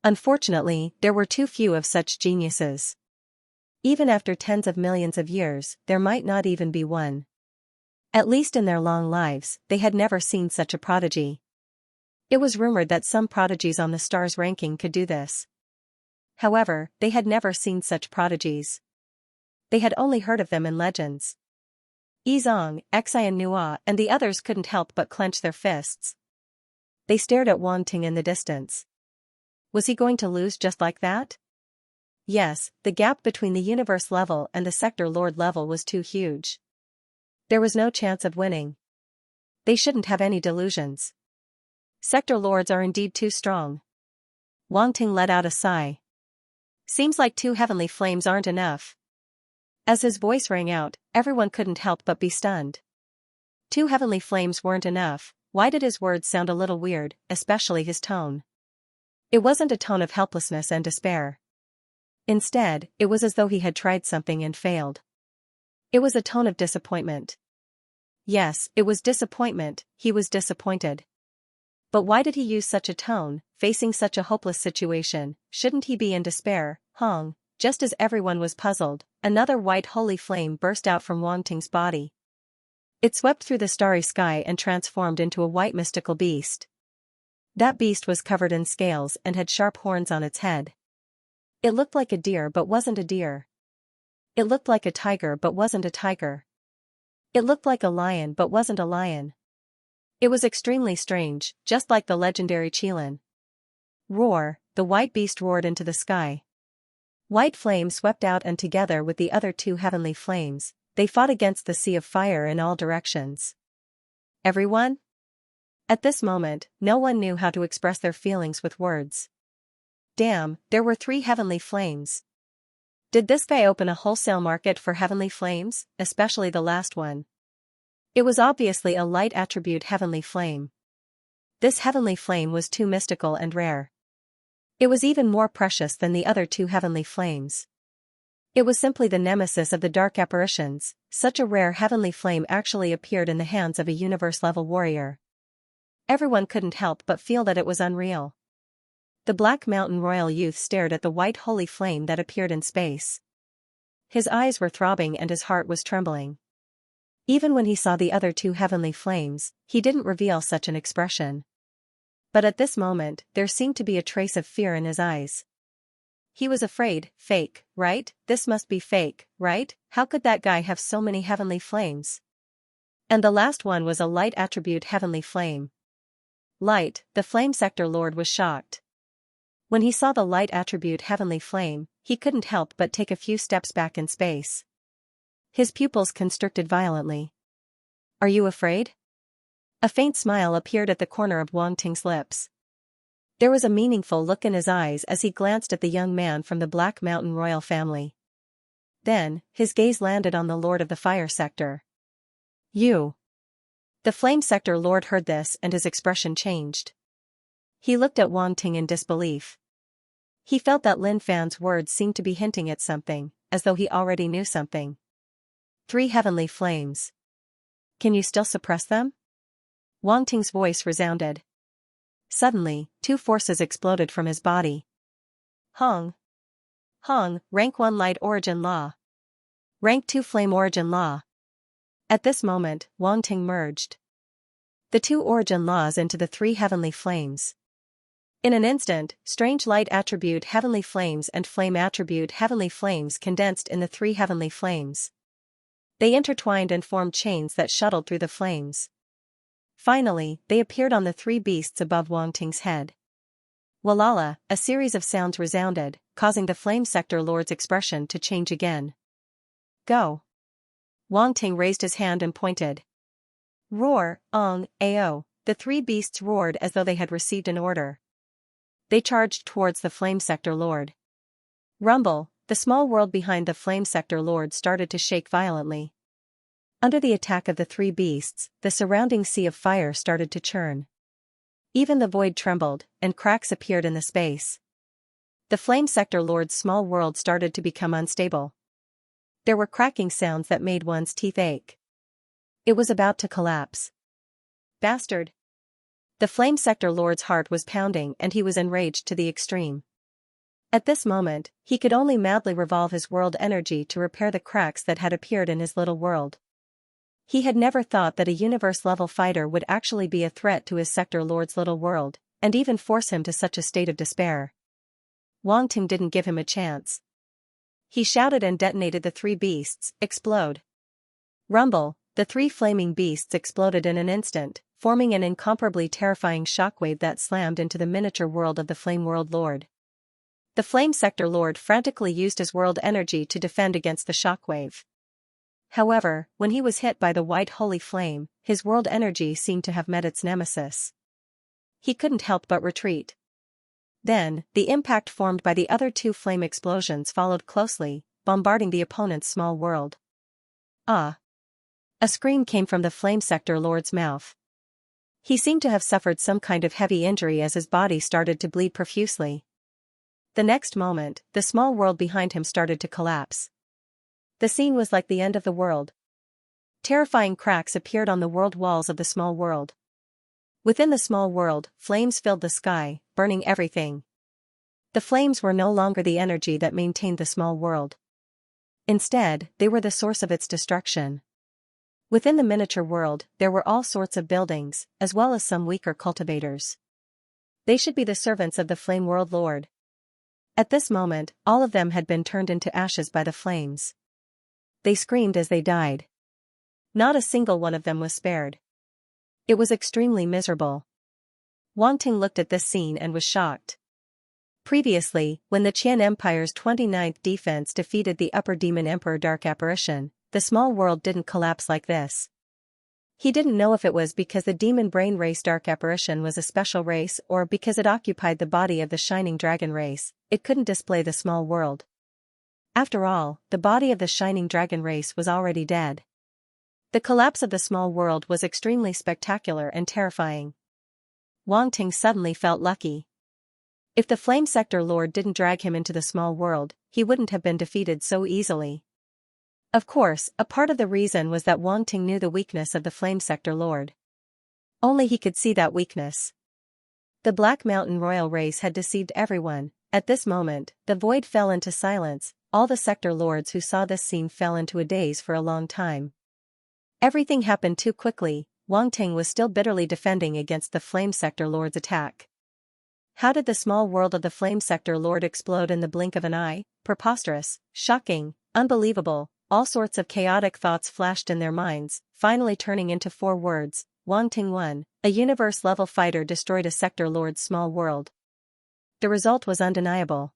Unfortunately, there were too few of such geniuses. Even after tens of millions of years, there might not even be one. At least in their long lives, they had never seen such a prodigy. It was rumored that some prodigies on the star's ranking could do this. However, they had never seen such prodigies. They had only heard of them in legends. Yizong, Xi and Nua and the others couldn't help but clench their fists. They stared at Wang Ting in the distance. Was he going to lose just like that? Yes, the gap between the universe level and the Sector Lord level was too huge. There was no chance of winning. They shouldn't have any delusions. Sector Lords are indeed too strong. Wang Ting let out a sigh. Seems like 2 heavenly flames aren't enough. As his voice rang out, everyone couldn't help but be stunned. 2 heavenly flames weren't enough. Why did his words sound a little weird, especially his tone? It wasn't a tone of helplessness and despair. Instead, it was as though he had tried something and failed. It was a tone of disappointment. Yes, it was disappointment. He was disappointed. But why did he use such a tone, facing such a hopeless situation? Shouldn't he be in despair? Hong. Just as everyone was puzzled, another white holy flame burst out from Wang Ting's body. It swept through the starry sky and transformed into a white mystical beast. That beast was covered in scales and had sharp horns on its head. It looked like a deer but wasn't a deer. It looked like a tiger but wasn't a tiger. It looked like a lion but wasn't a lion. It was extremely strange, just like the legendary Qilin. Roar, the white beast roared into the sky. White flame swept out and together with the other 2 heavenly flames, they fought against the sea of fire in all directions. Everyone? At this moment, no one knew how to express their feelings with words. Damn, there were 3 heavenly flames. Did this guy open a wholesale market for heavenly flames, especially the last one? It was obviously a light attribute heavenly flame. This heavenly flame was too mystical and rare. It was even more precious than the other 2 heavenly flames. It was simply the nemesis of the dark apparitions. Such a rare heavenly flame actually appeared in the hands of a universe-level warrior. Everyone couldn't help but feel that it was unreal. The Black Mountain Royal Youth stared at the white holy flame that appeared in space. His eyes were throbbing and his heart was trembling. Even when he saw the other 2 heavenly flames, he didn't reveal such an expression. But at this moment, there seemed to be a trace of fear in his eyes. He was afraid. Fake, right? This must be fake, right? How could that guy have so many heavenly flames? And the last one was a light attribute heavenly flame. Light, the Flame Sector Lord was shocked. When he saw the light attribute heavenly flame, he couldn't help but take a few steps back in space. His pupils constricted violently. Are you afraid? A faint smile appeared at the corner of Wang Ting's lips. There was a meaningful look in his eyes as he glanced at the young man from the Black Mountain royal family. Then, his gaze landed on the Lord of the Fire Sector. You. The Flame Sector Lord heard this and his expression changed. He looked at Wang Ting in disbelief. He felt that Lin Fan's words seemed to be hinting at something, as though he already knew something. 3 heavenly flames. Can you still suppress them? Wang Ting's voice resounded. Suddenly, two forces exploded from his body. Hong. Hong, Rank 1 Light Origin Law. Rank 2 Flame Origin Law. At this moment, Wang Ting merged the two origin laws into the three heavenly flames. In an instant, strange light attribute heavenly flames and flame attribute heavenly flames condensed in the three heavenly flames. They intertwined and formed chains that shuttled through the flames. Finally, they appeared on the three beasts above Wang Ting's head. Walala, a series of sounds resounded, causing the flame sector lord's expression to change again. Go. Wang Ting raised his hand and pointed. Roar, Ong, Ao, the three beasts roared as though they had received an order. They charged towards the flame sector lord. Rumble, the small world behind the flame sector lord started to shake violently. Under the attack of the three beasts, the surrounding sea of fire started to churn. Even the void trembled, and cracks appeared in the space. The flame sector lord's small world started to become unstable. There were cracking sounds that made one's teeth ache. It was about to collapse. Bastard! The flame sector lord's heart was pounding and he was enraged to the extreme. At this moment, he could only madly revolve his world energy to repair the cracks that had appeared in his little world. He had never thought that a universe-level fighter would actually be a threat to his sector lord's little world, and even force him to such a state of despair. Wang Ting didn't give him a chance. He shouted and detonated the three beasts. Explode. Rumble, the three flaming beasts exploded in an instant, forming an incomparably terrifying shockwave that slammed into the miniature world of the Flame World Lord. The Flame Sector Lord frantically used his world energy to defend against the shockwave. However, when he was hit by the white holy flame, his world energy seemed to have met its nemesis. He couldn't help but retreat. Then, the impact formed by the other two flame explosions followed closely, bombarding the opponent's small world. Ah! A scream came from the Flame Sector Lord's mouth. He seemed to have suffered some kind of heavy injury as his body started to bleed profusely. The next moment, the small world behind him started to collapse. The scene was like the end of the world. Terrifying cracks appeared on the world walls of the small world. Within the small world, flames filled the sky, burning everything. The flames were no longer the energy that maintained the small world. Instead, they were the source of its destruction. Within the miniature world, there were all sorts of buildings, as well as some weaker cultivators. They should be the servants of the Flame World Lord. At this moment, all of them had been turned into ashes by the flames. They screamed as they died. Not a single one of them was spared. It was extremely miserable. Wang Ting looked at this scene and was shocked. Previously, when the Qian Empire's 29th defense defeated the Upper Demon Emperor Dark Apparition, the small world didn't collapse like this. He didn't know if it was because the demon brain race Dark Apparition was a special race or because it occupied the body of the Shining Dragon race, it couldn't display the small world. After all, the body of the Shining Dragon race was already dead. The collapse of the small world was extremely spectacular and terrifying. Wang Ting suddenly felt lucky. If the Flame Sector Lord didn't drag him into the small world, he wouldn't have been defeated so easily. Of course, a part of the reason was that Wang Ting knew the weakness of the Flame Sector Lord. Only he could see that weakness. The Black Mountain Royal race had deceived everyone. At this moment, the void fell into silence. All the sector lords who saw this scene fell into a daze for a long time. Everything happened too quickly. Wang Ting was still bitterly defending against the Flame Sector Lord's attack. How did the small world of the Flame Sector Lord explode in the blink of an eye? Preposterous, shocking, unbelievable. All sorts of chaotic thoughts flashed in their minds, finally turning into 4 words. Wang Ting won. A universe-level fighter destroyed a sector lord's small world. The result was undeniable.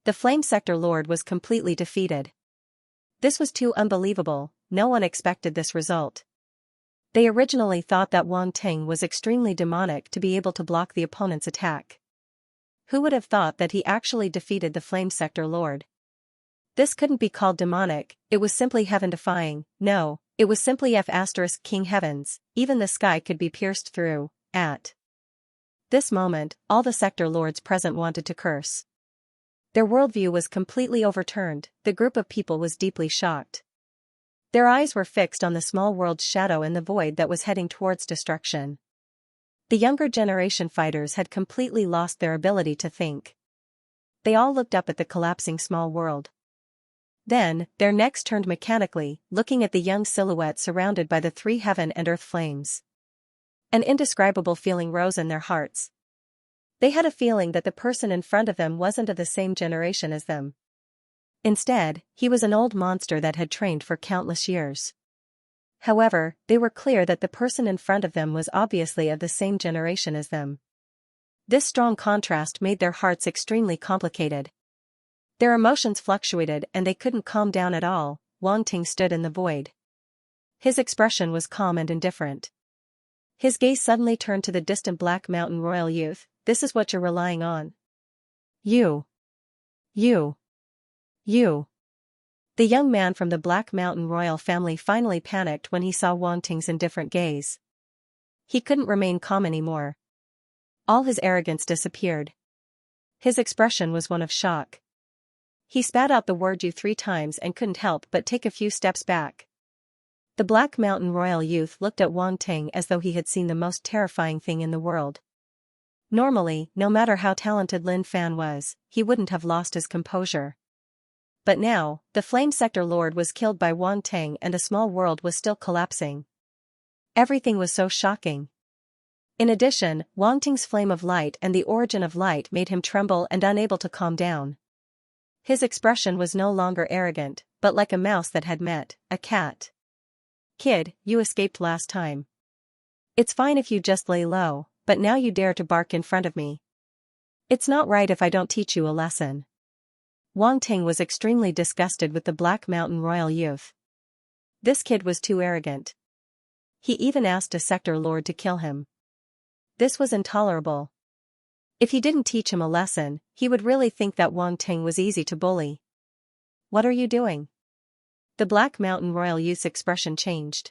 The Flame Sector Lord was completely defeated. This was too unbelievable. No one expected this result. They originally thought that Wang Ting was extremely demonic to be able to block the opponent's attack. Who would have thought that he actually defeated the Flame Sector Lord? This couldn't be called demonic, it was simply heaven-defying. No, it was simply King Heavens. Even the sky could be pierced through. At this moment, all the sector lords present wanted to curse. Their worldview was completely overturned. The group of people was deeply shocked. Their eyes were fixed on the small world's shadow in the void that was heading towards destruction. The younger generation fighters had completely lost their ability to think. They all looked up at the collapsing small world. Then, their necks turned mechanically, looking at the young silhouette surrounded by the three heaven and earth flames. An indescribable feeling rose in their hearts. They had a feeling that the person in front of them wasn't of the same generation as them. Instead, he was an old monster that had trained for countless years. However, they were clear that the person in front of them was obviously of the same generation as them. This strong contrast made their hearts extremely complicated. Their emotions fluctuated and they couldn't calm down at all. Wang Ting stood in the void. His expression was calm and indifferent. His gaze suddenly turned to the distant Black Mountain royal youth. This is what you're relying on. You. The young man from the Black Mountain royal family finally panicked when he saw Wang Ting's indifferent gaze. He couldn't remain calm anymore. All his arrogance disappeared. His expression was one of shock. He spat out the word you 3 times and couldn't help but take a few steps back. The Black Mountain royal youth looked at Wang Ting as though he had seen the most terrifying thing in the world. Normally, no matter how talented Lin Fan was, he wouldn't have lost his composure. But now, the Flame Sector Lord was killed by Wang Ting and a small world was still collapsing. Everything was so shocking. In addition, Wang Ting's flame of light and the origin of light made him tremble and unable to calm down. His expression was no longer arrogant, but like a mouse that had met a cat. Kid, you escaped last time. It's fine if you just lay low, but now you dare to bark in front of me. It's not right if I don't teach you a lesson. Wang Ting was extremely disgusted with the Black Mountain royal youth. This kid was too arrogant. He even asked a sector lord to kill him. This was intolerable. If he didn't teach him a lesson, he would really think that Wang Ting was easy to bully. What are you doing? The Black Mountain royal youth's expression changed.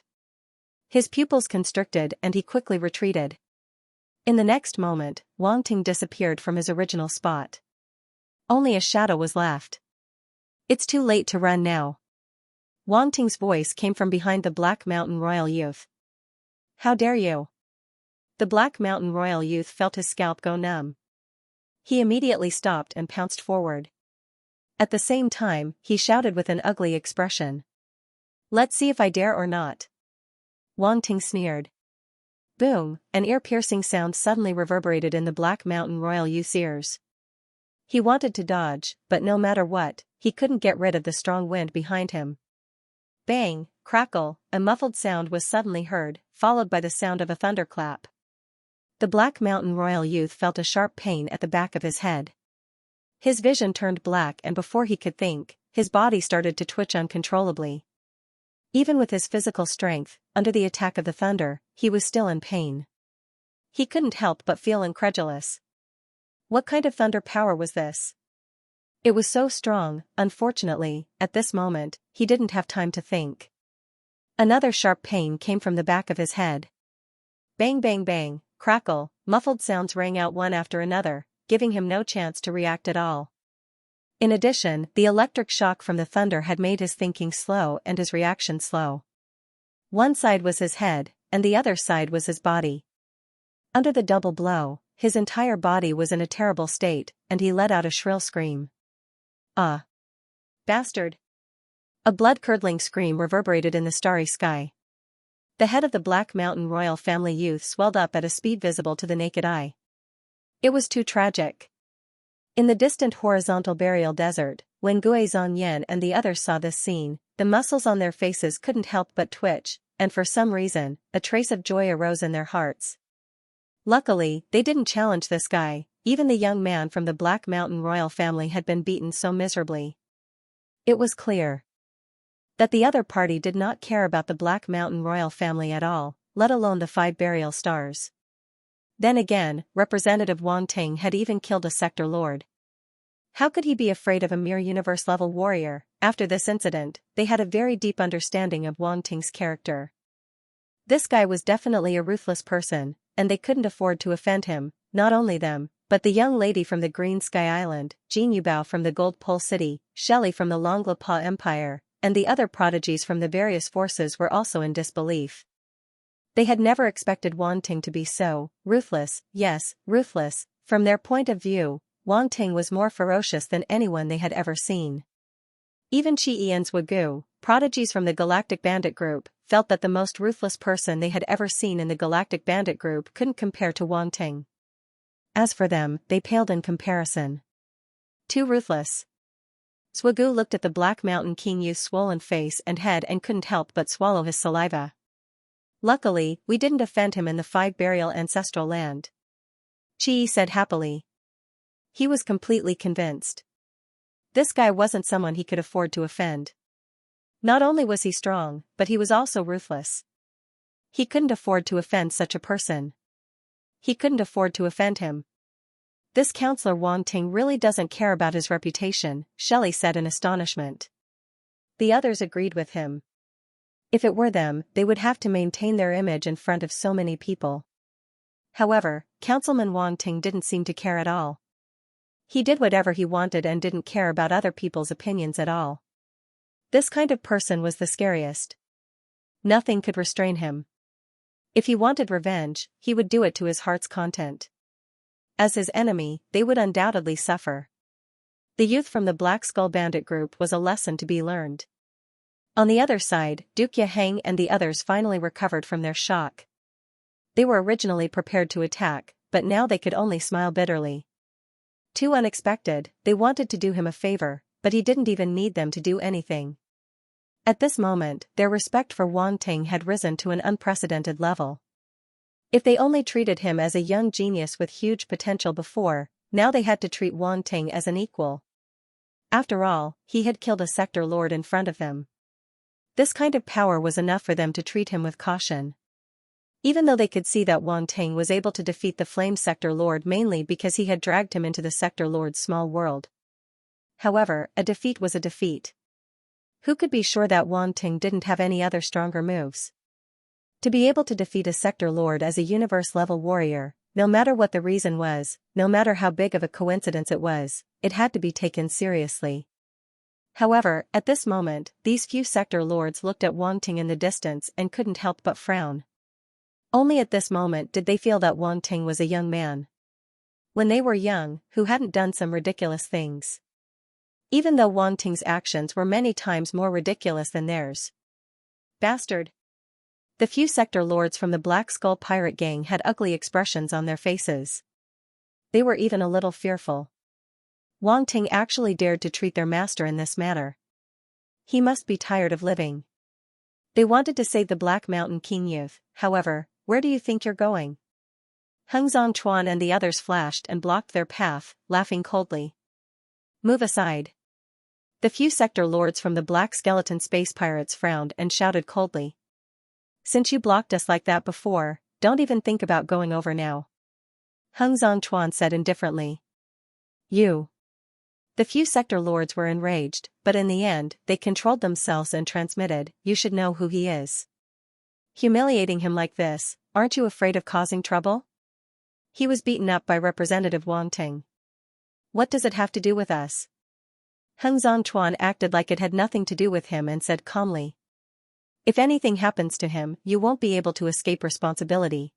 His pupils constricted and he quickly retreated. In the next moment, Wang Ting disappeared from his original spot. Only a shadow was left. It's too late to run now. Wang Ting's voice came from behind the Black Mountain royal youth. How dare you? The Black Mountain royal youth felt his scalp go numb. He immediately stopped and pounced forward. At the same time, he shouted with an ugly expression. Let's see if I dare or not. Wang Ting sneered. Boom, an ear-piercing sound suddenly reverberated in the Black Mountain royal youth's ears. He wanted to dodge, but no matter what, he couldn't get rid of the strong wind behind him. Bang, crackle, a muffled sound was suddenly heard, followed by the sound of a thunderclap. The Black Mountain royal youth felt a sharp pain at the back of his head. His vision turned black and before he could think, his body started to twitch uncontrollably. Even with his physical strength, under the attack of the thunder, he was still in pain. He couldn't help but feel incredulous. What kind of thunder power was this? It was so strong. Unfortunately, at this moment, he didn't have time to think. Another sharp pain came from the back of his head. Bang bang bang, crackle, muffled sounds rang out one after another, giving him no chance to react at all. In addition, the electric shock from the thunder had made his thinking slow and his reaction slow. One side was his head, and the other side was his body. Under the double blow, his entire body was in a terrible state, and he let out a shrill scream. Ah! Bastard! A blood-curdling scream reverberated in the starry sky. The head of the Black Mountain royal family youth swelled up at a speed visible to the naked eye. It was too tragic. In the distant horizontal burial desert, when Gui Zhongyan and the others saw this scene, the muscles on their faces couldn't help but twitch, and for some reason, a trace of joy arose in their hearts. Luckily, they didn't challenge this guy. Even the young man from the Black Mountain royal family had been beaten so miserably. It was clear that the other party did not care about the Black Mountain royal family at all, let alone the 5 burial stars. Then again, Representative Wang Ting had even killed a sector lord. How could he be afraid of a mere universe-level warrior? After this incident, they had a very deep understanding of Wang Ting's character. This guy was definitely a ruthless person, and they couldn't afford to offend him. Not only them, but the young lady from the Green Sky Island, Jin Yubao from the Gold Pole City, Shelley from the Longlapa Empire, and the other prodigies from the various forces were also in disbelief. They had never expected Wang Ting to be so ruthless. Yes, ruthless. From their point of view, Wang Ting was more ferocious than anyone they had ever seen. Even Qi Yian's Wugu, prodigies from the Galactic Bandit Group, felt that the most ruthless person they had ever seen in the Galactic Bandit Group couldn't compare to Wang Ting. As for them, they paled in comparison. Too ruthless. Swagu looked at the Black Mountain King Youth's swollen face and head and couldn't help but swallow his saliva. Luckily, we didn't offend him in the 5 burial ancestral land. Qi said happily. He was completely convinced. This guy wasn't someone he could afford to offend. Not only was he strong, but he was also ruthless. He couldn't afford to offend such a person. He couldn't afford to offend him. This counselor Wang Ting really doesn't care about his reputation, Shelley said in astonishment. The others agreed with him. If it were them, they would have to maintain their image in front of so many people. However, Councilman Wang Ting didn't seem to care at all. He did whatever he wanted and didn't care about other people's opinions at all. This kind of person was the scariest. Nothing could restrain him. If he wanted revenge, he would do it to his heart's content. As his enemy, they would undoubtedly suffer. The youth from the Black Skull Bandit Group was a lesson to be learned. On the other side, Duke Yaheng and the others finally recovered from their shock. They were originally prepared to attack, but now they could only smile bitterly. Too unexpected, they wanted to do him a favor, but he didn't even need them to do anything. At this moment, their respect for Wang Ting had risen to an unprecedented level. If they only treated him as a young genius with huge potential before, now they had to treat Wang Ting as an equal. After all, he had killed a sector lord in front of them. This kind of power was enough for them to treat him with caution. Even though they could see that Wang Ting was able to defeat the Flame Sector Lord mainly because he had dragged him into the Sector Lord's small world. However, a defeat was a defeat. Who could be sure that Wang Ting didn't have any other stronger moves? To be able to defeat a Sector Lord as a universe-level warrior, no matter what the reason was, no matter how big of a coincidence it was, it had to be taken seriously. However, at this moment, these few Sector Lords looked at Wang Ting in the distance and couldn't help but frown. Only at this moment did they feel that Wang Ting was a young man. When they were young, who hadn't done some ridiculous things. Even though Wang Ting's actions were many times more ridiculous than theirs. Bastard! The few Sector Lords from the Black Skull pirate gang had ugly expressions on their faces. They were even a little fearful. Wang Ting actually dared to treat their master in this manner. He must be tired of living. They wanted to save the Black Mountain King Youth, however, where do you think you're going? Heng Zhongchuan and the others flashed and blocked their path, laughing coldly. Move aside. The few Sector Lords from the Black Skeleton Space Pirates frowned and shouted coldly. Since you blocked us like that before, don't even think about going over now. Heng Zhongchuan said indifferently. You. The few Sector Lords were enraged, but in the end, they controlled themselves and transmitted, you should know who he is. Humiliating him like this, aren't you afraid of causing trouble? He was beaten up by Representative Wang Ting. What does it have to do with us? Heng Zhongchuan acted like it had nothing to do with him and said calmly. If anything happens to him, you won't be able to escape responsibility.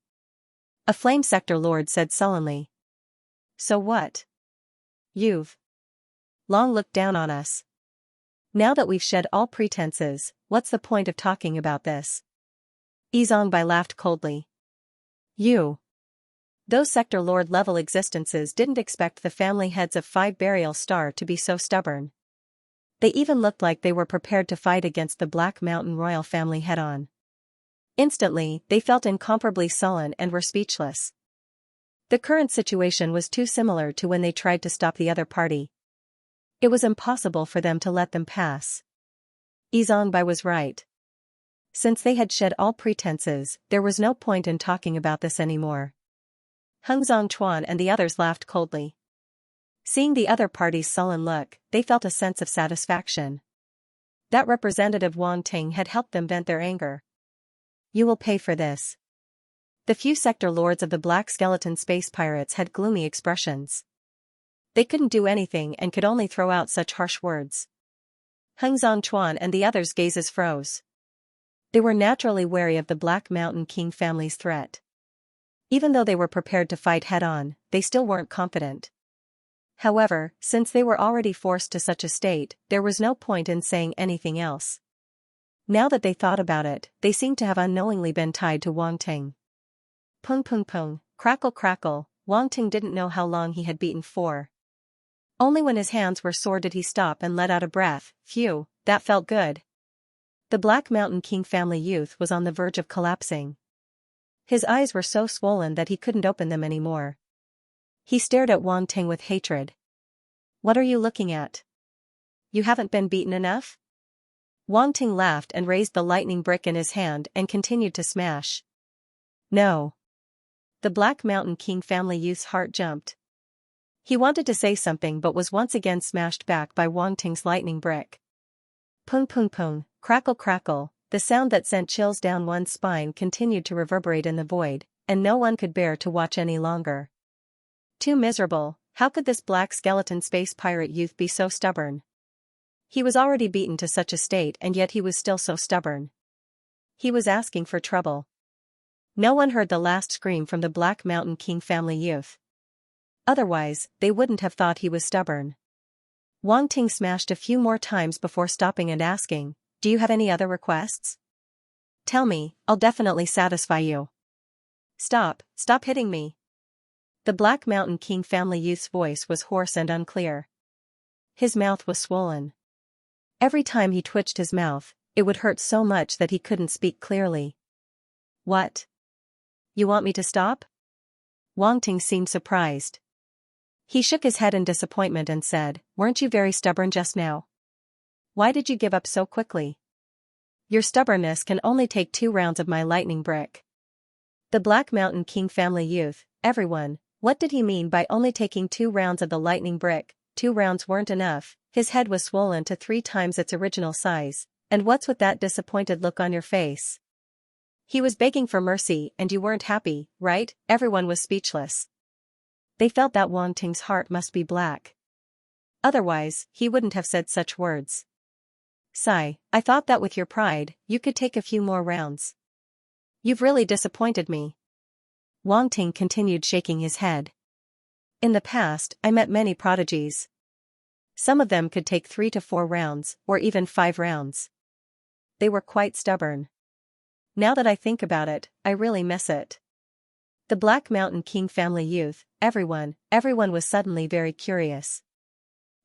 A Flame Sector Lord said sullenly. So what? You've long looked down on us. Now that we've shed all pretenses, what's the point of talking about this? Yizongbai laughed coldly. You. Those Sector Lord level existences didn't expect the family heads of 5 Burial Star to be so stubborn. They even looked like they were prepared to fight against the Black Mountain royal family head-on. Instantly, they felt incomparably sullen and were speechless. The current situation was too similar to when they tried to stop the other party. It was impossible for them to let them pass. Yizongbai was right. Since they had shed all pretenses, there was no point in talking about this anymore. Heng Zhongchuan and the others laughed coldly. Seeing the other party's sullen look, they felt a sense of satisfaction. That Representative Wang Ting had helped them vent their anger. You will pay for this. The few Sector Lords of the Black Skeleton Space Pirates had gloomy expressions. They couldn't do anything and could only throw out such harsh words. Heng Zhongchuan and the others' gazes froze. They were naturally wary of the Black Mountain King family's threat. Even though they were prepared to fight head-on, they still weren't confident. However, since they were already forced to such a state, there was no point in saying anything else. Now that they thought about it, they seemed to have unknowingly been tied to Wang Ting. Pung pung pung, crackle crackle, Wang Ting didn't know how long he had beaten for. Only when his hands were sore did he stop and let out a breath. Phew, that felt good. The Black Mountain King family youth was on the verge of collapsing. His eyes were so swollen that he couldn't open them anymore. He stared at Wang Ting with hatred. What are you looking at? You haven't been beaten enough? Wang Ting laughed and raised the lightning brick in his hand and continued to smash. No. The Black Mountain King family youth's heart jumped. He wanted to say something but was once again smashed back by Wang Ting's lightning brick. Pung pung pung, crackle crackle, the sound that sent chills down one's spine continued to reverberate in the void, and no one could bear to watch any longer. Too miserable, how could this black skeleton space pirate youth be so stubborn? He was already beaten to such a state and yet he was still so stubborn. He was asking for trouble. No one heard the last scream from the Black Mountain King family youth. Otherwise, they wouldn't have thought he was stubborn. Wang Ting smashed a few more times before stopping and asking, "Do you have any other requests? Tell me, I'll definitely satisfy you." Stop hitting me." The Black Mountain King family youth's voice was hoarse and unclear. His mouth was swollen. Every time he twitched his mouth, it would hurt so much that he couldn't speak clearly. What? You want me to stop? Wang Ting seemed surprised. He shook his head in disappointment and said, "Weren't you very stubborn just now? Why did you give up so quickly? Your stubbornness can only take 2 rounds of my lightning brick." The Black Mountain King family youth, everyone, what did he mean by only taking 2 rounds of the lightning brick? 2 rounds weren't enough, his head was swollen to 3 times its original size, and what's with that disappointed look on your face? He was begging for mercy and you weren't happy, right? Everyone was speechless. They felt that Wang Ting's heart must be black. Otherwise, he wouldn't have said such words. Sigh, I thought that with your pride, you could take a few more rounds. You've really disappointed me. Wang Ting continued shaking his head. In the past, I met many prodigies. Some of them could take 3 to 4 rounds, or even 5 rounds. They were quite stubborn. Now that I think about it, I really miss it. The Black Mountain King family youth, everyone was suddenly very curious.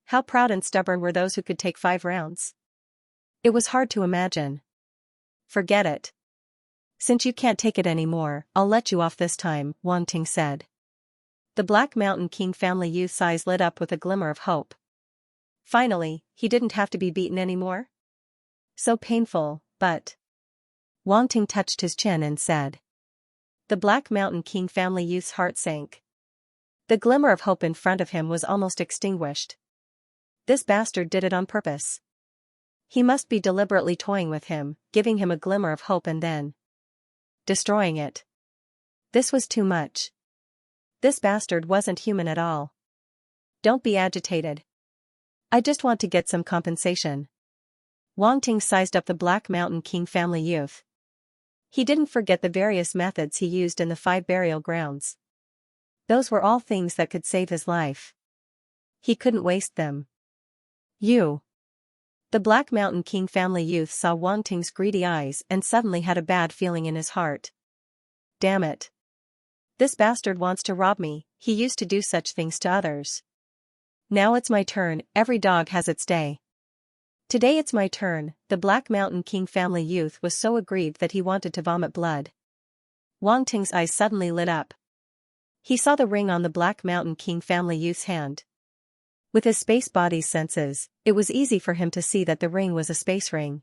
How proud and stubborn were those who could take 5 rounds? It was hard to imagine. Forget it. Since you can't take it anymore, I'll let you off this time, Wang Ting said. The Black Mountain King family youth's eyes lit up with a glimmer of hope. Finally, he didn't have to be beaten anymore? So painful, but... Wang Ting touched his chin and said. The Black Mountain King family youth's heart sank. The glimmer of hope in front of him was almost extinguished. This bastard did it on purpose. He must be deliberately toying with him, giving him a glimmer of hope and then destroying it. This was too much. This bastard wasn't human at all. Don't be agitated. I just want to get some compensation. Wang Ting sized up the Black Mountain King family youth. He didn't forget the various methods he used in the 5 burial grounds. Those were all things that could save his life. He couldn't waste them. You. The Black Mountain King family youth saw Wang Ting's greedy eyes and suddenly had a bad feeling in his heart. Damn it. This bastard wants to rob me, he used to do such things to others. Now it's my turn, every dog has its day. Today it's my turn. The Black Mountain King family youth was so aggrieved that he wanted to vomit blood. Wang Ting's eyes suddenly lit up. He saw the ring on the Black Mountain King family youth's hand. With his space body's senses, it was easy for him to see that the ring was a space ring.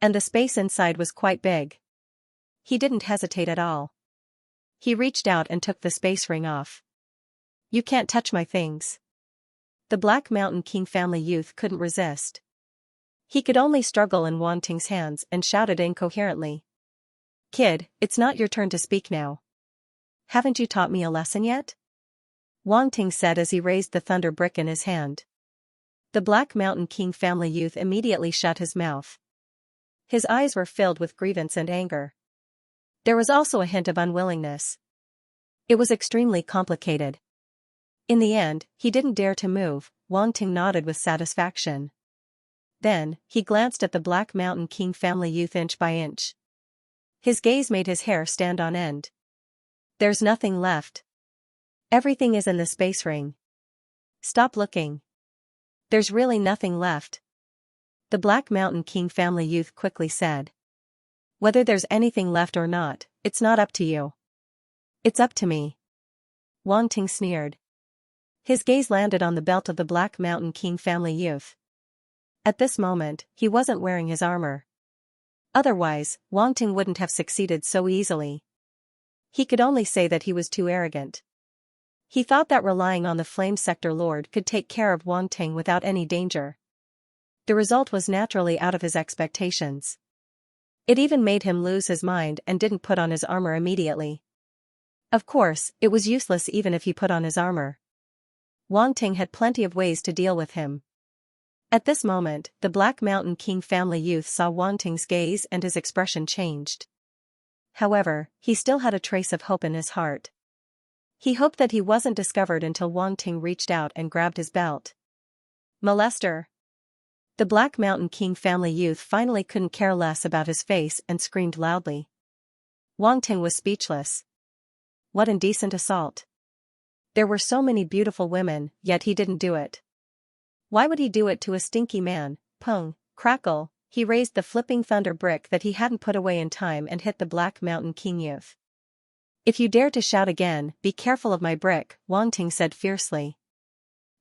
And the space inside was quite big. He didn't hesitate at all. He reached out and took the space ring off. You can't touch my things. The Black Mountain King family youth couldn't resist. He could only struggle in Wang Ting's hands and shouted incoherently. Kid, it's not your turn to speak now. Haven't you taught me a lesson yet? Wang Ting said as he raised the thunder brick in his hand. The Black Mountain King family youth immediately shut his mouth. His eyes were filled with grievance and anger. There was also a hint of unwillingness. It was extremely complicated. In the end, he didn't dare to move. Wang Ting nodded with satisfaction. Then, he glanced at the Black Mountain King family youth inch by inch. His gaze made his hair stand on end. There's nothing left. Everything is in the space ring. Stop looking. There's really nothing left. The Black Mountain King family youth quickly said. Whether there's anything left or not, it's not up to you. It's up to me. Wang Ting sneered. His gaze landed on the belt of the Black Mountain King family youth. At this moment, he wasn't wearing his armor. Otherwise, Wang Ting wouldn't have succeeded so easily. He could only say that he was too arrogant. He thought that relying on the Flame Sector Lord could take care of Wang Ting without any danger. The result was naturally out of his expectations. It even made him lose his mind and didn't put on his armor immediately. Of course, it was useless even if he put on his armor. Wang Ting had plenty of ways to deal with him. At this moment, the Black Mountain King family youth saw Wang Ting's gaze and his expression changed. However, he still had a trace of hope in his heart. He hoped that he wasn't discovered until Wang Ting reached out and grabbed his belt. Molester! The Black Mountain King family youth finally couldn't care less about his face and screamed loudly. Wang Ting was speechless. What indecent assault! There were so many beautiful women, yet he didn't do it. Why would he do it to a stinky man? Pung, crackle, he raised the flipping thunder brick that he hadn't put away in time and hit the Black Mountain King youth. If you dare to shout again, be careful of my brick, Wang Ting said fiercely.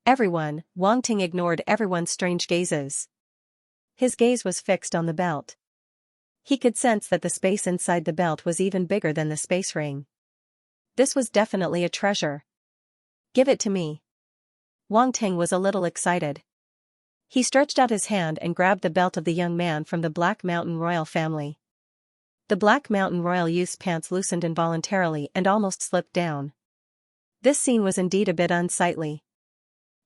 Wang Ting ignored everyone's strange gazes. His gaze was fixed on the belt. He could sense that the space inside the belt was even bigger than the space ring. This was definitely a treasure. Give it to me. Wang Ting was a little excited. He stretched out his hand and grabbed the belt of the young man from the Black Mountain royal family. The Black Mountain royal youth's pants loosened involuntarily and almost slipped down. This scene was indeed a bit unsightly.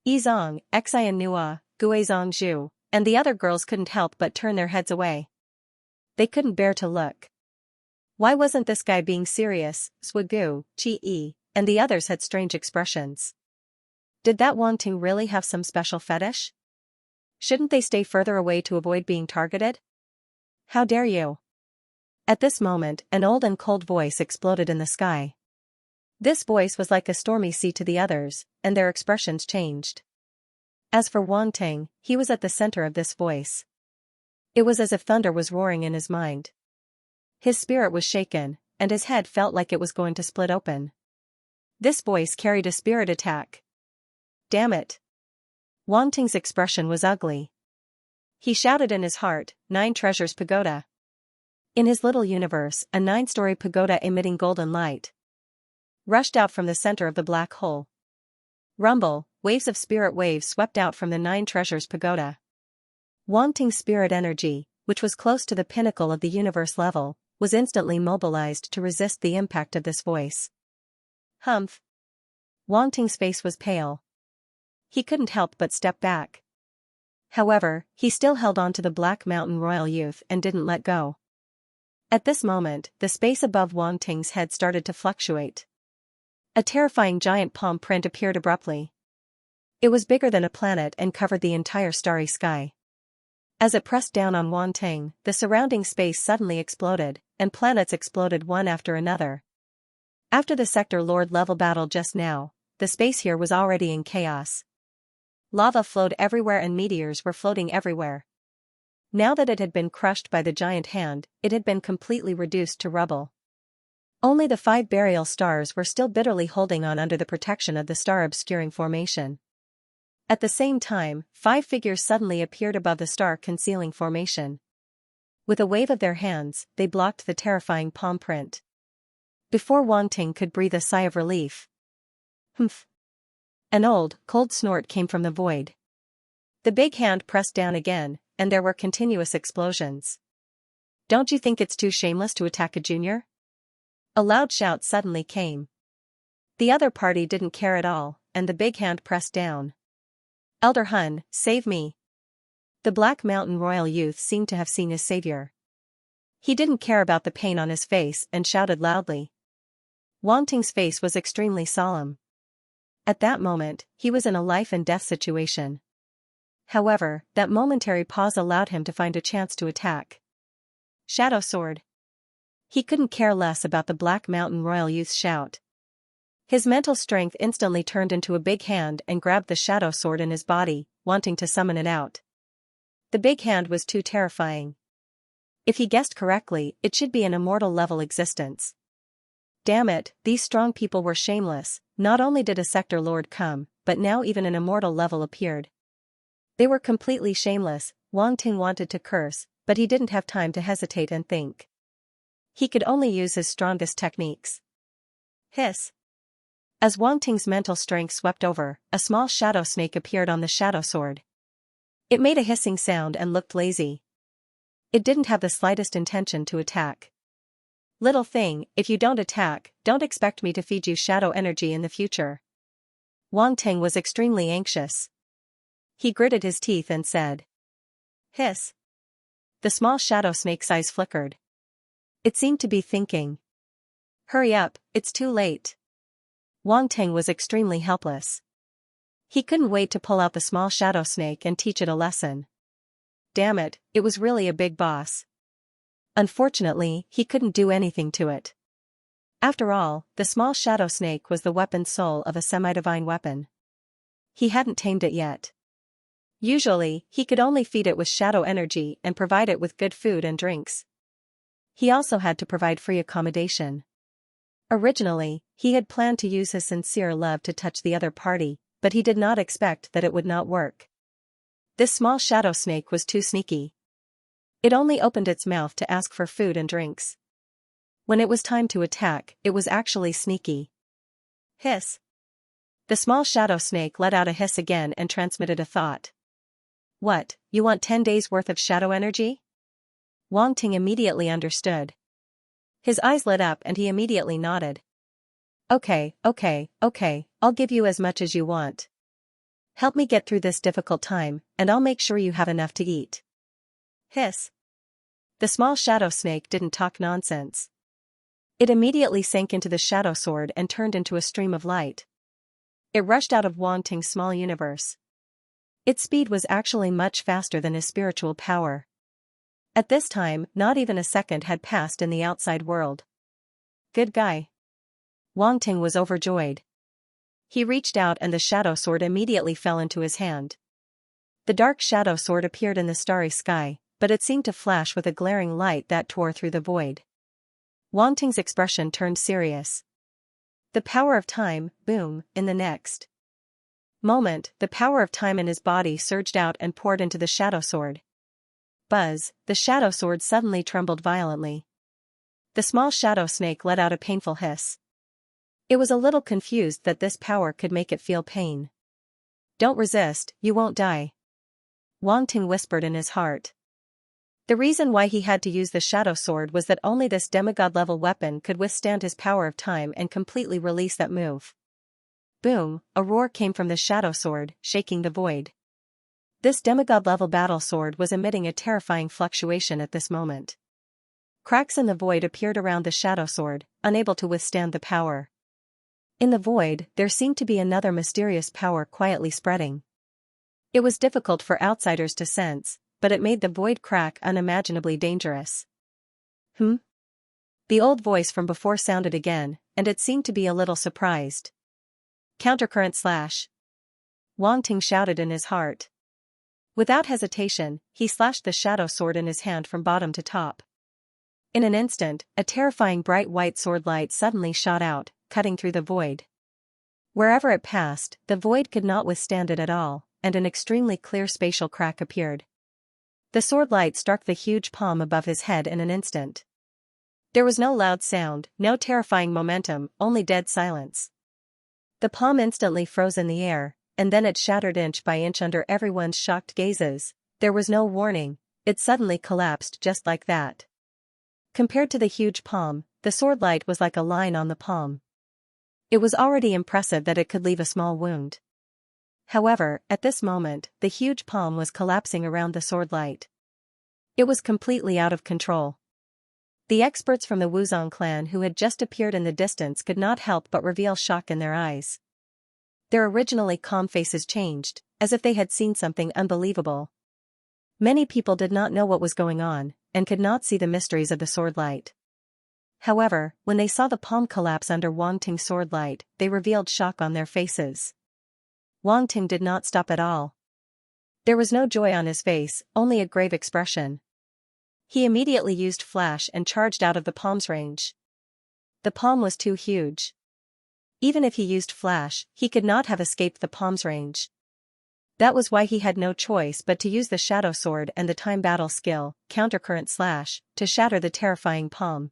Yizong, Xian Nua, Guizong Zhu, and the other girls couldn't help but turn their heads away. They couldn't bear to look. Why wasn't this guy being serious? Swigu, Chi-E, and the others had strange expressions. Did that Wang Ting really have some special fetish? Shouldn't they stay further away to avoid being targeted? How dare you? At this moment, an old and cold voice exploded in the sky. This voice was like a stormy sea to the others, and their expressions changed. As for Wang Ting, he was at the center of this voice. It was as if thunder was roaring in his mind. His spirit was shaken, and his head felt like it was going to split open. This voice carried a spirit attack. Damn it! Wang Ting's expression was ugly. He shouted in his heart, 9 treasures pagoda. In his little universe, a 9-story pagoda emitting golden light rushed out from the center of the black hole. Rumble, waves of spirit waves swept out from the 9 treasures pagoda. Wang Ting's spirit energy, which was close to the pinnacle of the universe level, was instantly mobilized to resist the impact of this voice. Humph! Wang Ting's face was pale. He couldn't help but step back. However, he still held on to the Black Mountain royal youth and didn't let go. At this moment, the space above Wang Ting's head started to fluctuate. A terrifying giant palm print appeared abruptly. It was bigger than a planet and covered the entire starry sky. As it pressed down on Wang Ting, the surrounding space suddenly exploded, and planets exploded one after another. After the Sector Lord level battle just now, the space here was already in chaos. Lava flowed everywhere and meteors were floating everywhere. Now that it had been crushed by the giant hand, it had been completely reduced to rubble. Only the 5 burial stars were still bitterly holding on under the protection of the star-obscuring formation. At the same time, 5 figures suddenly appeared above the star-concealing formation. With a wave of their hands, they blocked the terrifying palm print. Before Wang Ting could breathe a sigh of relief. Humph! An old, cold snort came from the void. The big hand pressed down again, and there were continuous explosions. Don't you think it's too shameless to attack a junior? A loud shout suddenly came. The other party didn't care at all, and the big hand pressed down. Elder Hun, save me! The Black Mountain royal youth seemed to have seen his savior. He didn't care about the pain on his face and shouted loudly. Wang Ting's face was extremely solemn. At that moment, he was in a life-and-death situation. However, that momentary pause allowed him to find a chance to attack. Shadow Sword. He couldn't care less about the Black Mountain Royal Youth's shout. His mental strength instantly turned into a big hand and grabbed the shadow sword in his body, wanting to summon it out. The big hand was too terrifying. If he guessed correctly, it should be an immortal-level existence. Damn it, these strong people were shameless. Not only did a sector lord come, but now even an immortal level appeared. They were completely shameless. Wang Ting wanted to curse, but he didn't have time to hesitate and think. He could only use his strongest techniques. Hiss. As Wang Ting's mental strength swept over, a small shadow snake appeared on the shadow sword. It made a hissing sound and looked lazy. It didn't have the slightest intention to attack. Little thing, if you don't attack, don't expect me to feed you shadow energy in the future. Wang Ting was extremely anxious. He gritted his teeth and said. Hiss. The small shadow snake's eyes flickered. It seemed to be thinking. Hurry up, it's too late. Wang Ting was extremely helpless. He couldn't wait to pull out the small shadow snake and teach it a lesson. Damn it, it was really a big boss. Unfortunately, he couldn't do anything to it. After all, the small shadow snake was the weapon soul of a semi-divine weapon. He hadn't tamed it yet. Usually, he could only feed it with shadow energy and provide it with good food and drinks. He also had to provide free accommodation. Originally, he had planned to use his sincere love to touch the other party, but he did not expect that it would not work. This small shadow snake was too sneaky. It only opened its mouth to ask for food and drinks. When it was time to attack, it was actually sneaky. Hiss. The small shadow snake let out a hiss again and transmitted a thought. What, you want 10 days worth of shadow energy? Wang Ting immediately understood. His eyes lit up and he immediately nodded. Okay, I'll give you as much as you want. Help me get through this difficult time, and I'll make sure you have enough to eat. Hiss. The small shadow snake didn't talk nonsense. It immediately sank into the shadow sword and turned into a stream of light. It rushed out of Wang Ting's small universe. Its speed was actually much faster than his spiritual power. At this time, not even a second had passed in the outside world. Good guy. Wang Ting was overjoyed. He reached out and the shadow sword immediately fell into his hand. The dark shadow sword appeared in the starry sky, but it seemed to flash with a glaring light that tore through the void. Wang Ting's expression turned serious. The power of time, boom, in the next moment, the power of time in his body surged out and poured into the shadow sword. Buzz, the shadow sword suddenly trembled violently. The small shadow snake let out a painful hiss. It was a little confused that this power could make it feel pain. Don't resist, you won't die. Wang Ting whispered in his heart. The reason why he had to use the shadow sword was that only this demigod-level weapon could withstand his power of time and completely release that move. Boom, a roar came from the shadow sword, shaking the void. This demigod-level battle sword was emitting a terrifying fluctuation at this moment. Cracks in the void appeared around the shadow sword, unable to withstand the power. In the void, there seemed to be another mysterious power quietly spreading. It was difficult for outsiders to sense, but it made the void crack unimaginably dangerous. The old voice from before sounded again, and it seemed to be a little surprised. Countercurrent slash. Wang Ting shouted in his heart. Without hesitation, he slashed the shadow sword in his hand from bottom to top. In an instant, a terrifying bright white sword light suddenly shot out, cutting through the void. Wherever it passed, the void could not withstand it at all, and an extremely clear spatial crack appeared. The sword light struck the huge palm above his head in an instant. There was no loud sound, no terrifying momentum, only dead silence. The palm instantly froze in the air, and then it shattered inch by inch under everyone's shocked gazes. There was no warning, it suddenly collapsed just like that. Compared to the huge palm, the sword light was like a line on the palm. It was already impressive that it could leave a small wound. However, at this moment, the huge palm was collapsing around the sword light. It was completely out of control. The experts from the Wuzong clan who had just appeared in the distance could not help but reveal shock in their eyes. Their originally calm faces changed, as if they had seen something unbelievable. Many people did not know what was going on, and could not see the mysteries of the sword light. However, when they saw the palm collapse under Wang Ting's sword light, they revealed shock on their faces. Wang Ting did not stop at all. There was no joy on his face, only a grave expression. He immediately used flash and charged out of the palm's range. The palm was too huge. Even if he used flash, he could not have escaped the palm's range. That was why he had no choice but to use the shadow sword and the time battle skill, countercurrent slash, to shatter the terrifying palm.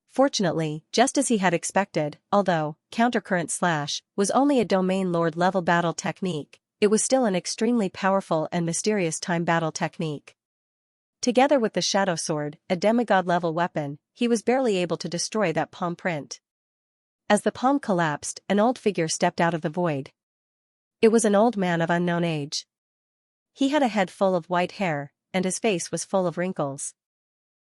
Fortunately, just as he had expected, although countercurrent slash was only a domain lord level battle technique, it was still an extremely powerful and mysterious time battle technique. Together with the shadow sword, a demigod level weapon, he was barely able to destroy that palm print. As the palm collapsed, an old figure stepped out of the void. It was an old man of unknown age. He had a head full of white hair, and his face was full of wrinkles.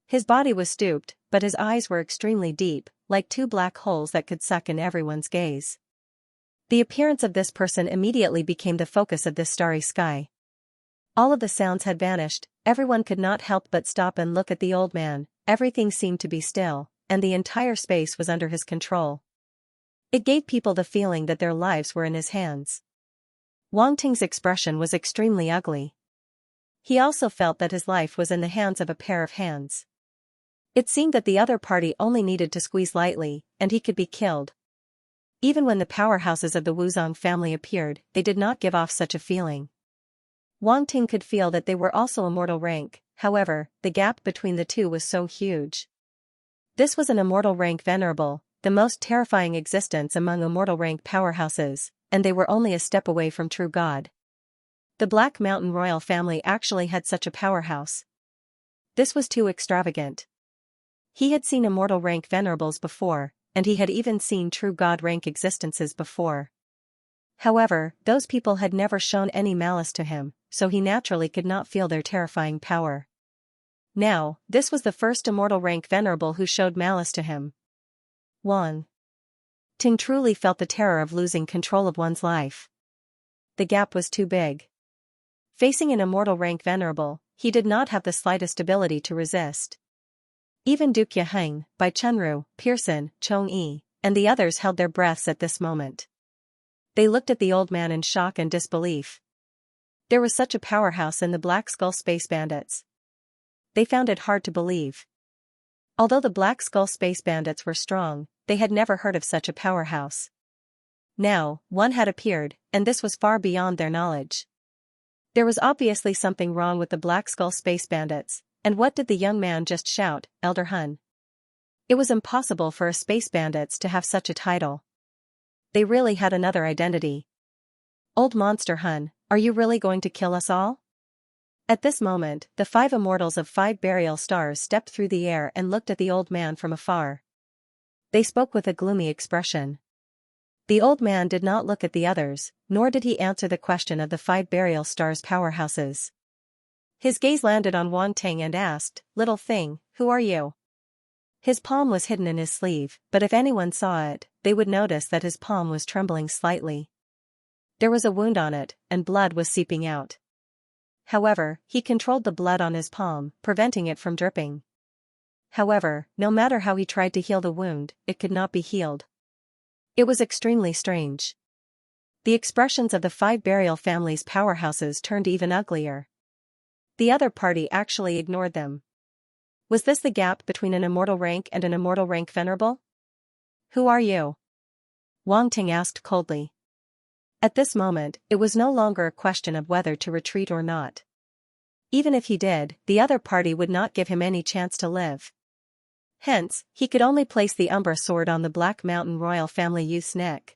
His body was stooped, but his eyes were extremely deep, like two black holes that could suck in everyone's gaze. The appearance of this person immediately became the focus of this starry sky. All of the sounds had vanished, everyone could not help but stop and look at the old man, everything seemed to be still, and the entire space was under his control. It gave people the feeling that their lives were in his hands. Wang Ting's expression was extremely ugly. He also felt that his life was in the hands of a pair of hands. It seemed that the other party only needed to squeeze lightly, and he could be killed. Even when the powerhouses of the Wuzong family appeared, they did not give off such a feeling. Wang Ting could feel that they were also immortal rank, however, the gap between the two was so huge. This was an immortal rank venerable, the most terrifying existence among immortal rank powerhouses, and they were only a step away from true god. The Black Mountain royal family actually had such a powerhouse. This was too extravagant. He had seen immortal rank venerables before, and he had even seen true god rank existences before. However, those people had never shown any malice to him, so he naturally could not feel their terrifying power. Now, this was the first immortal rank venerable who showed malice to him. Wang Ting truly felt the terror of losing control of one's life. The gap was too big. Facing an immortal rank venerable, he did not have the slightest ability to resist. Even Duke Yaheng, Bai Chunru, Pearson, Chong-yi, and the others held their breaths at this moment. They looked at the old man in shock and disbelief. There was such a powerhouse in the Black Skull Space Bandits. They found it hard to believe. Although the Black Skull Space Bandits were strong, they had never heard of such a powerhouse. Now, one had appeared, and this was far beyond their knowledge. There was obviously something wrong with the Black Skull Space Bandits, and what did the young man just shout, Elder Hun? It was impossible for a Space Bandits to have such a title. They really had another identity. Old Monster Hun, are you really going to kill us all? At this moment, the 5 immortals of 5 burial stars stepped through the air and looked at the old man from afar. They spoke with a gloomy expression. The old man did not look at the others, nor did he answer the question of the 5 burial stars' powerhouses. His gaze landed on Wang Ting and asked, "Little thing, who are you?" His palm was hidden in his sleeve, but if anyone saw it, they would notice that his palm was trembling slightly. There was a wound on it, and blood was seeping out. However, he controlled the blood on his palm, preventing it from dripping. However, no matter how he tried to heal the wound, it could not be healed. It was extremely strange. The expressions of the 5 burial families' powerhouses turned even uglier. The other party actually ignored them. Was this the gap between an immortal rank and an immortal rank venerable? Who are you? Wang Ting asked coldly. At this moment, it was no longer a question of whether to retreat or not. Even if he did, the other party would not give him any chance to live. Hence, he could only place the Umbra sword on the Black Mountain royal family youth's neck.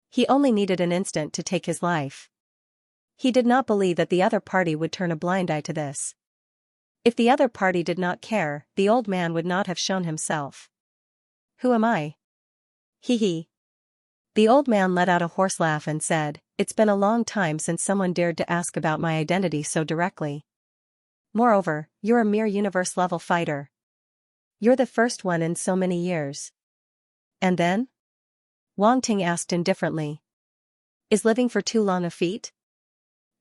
He only needed an instant to take his life. He did not believe that the other party would turn a blind eye to this. If the other party did not care, the old man would not have shown himself. Who am I? Hee hee. The old man let out a hoarse laugh and said, "It's been a long time since someone dared to ask about my identity so directly. Moreover, you're a mere universe-level fighter. You're the first one in so many years. And then? Wang Ting asked indifferently. Is living for too long a feat?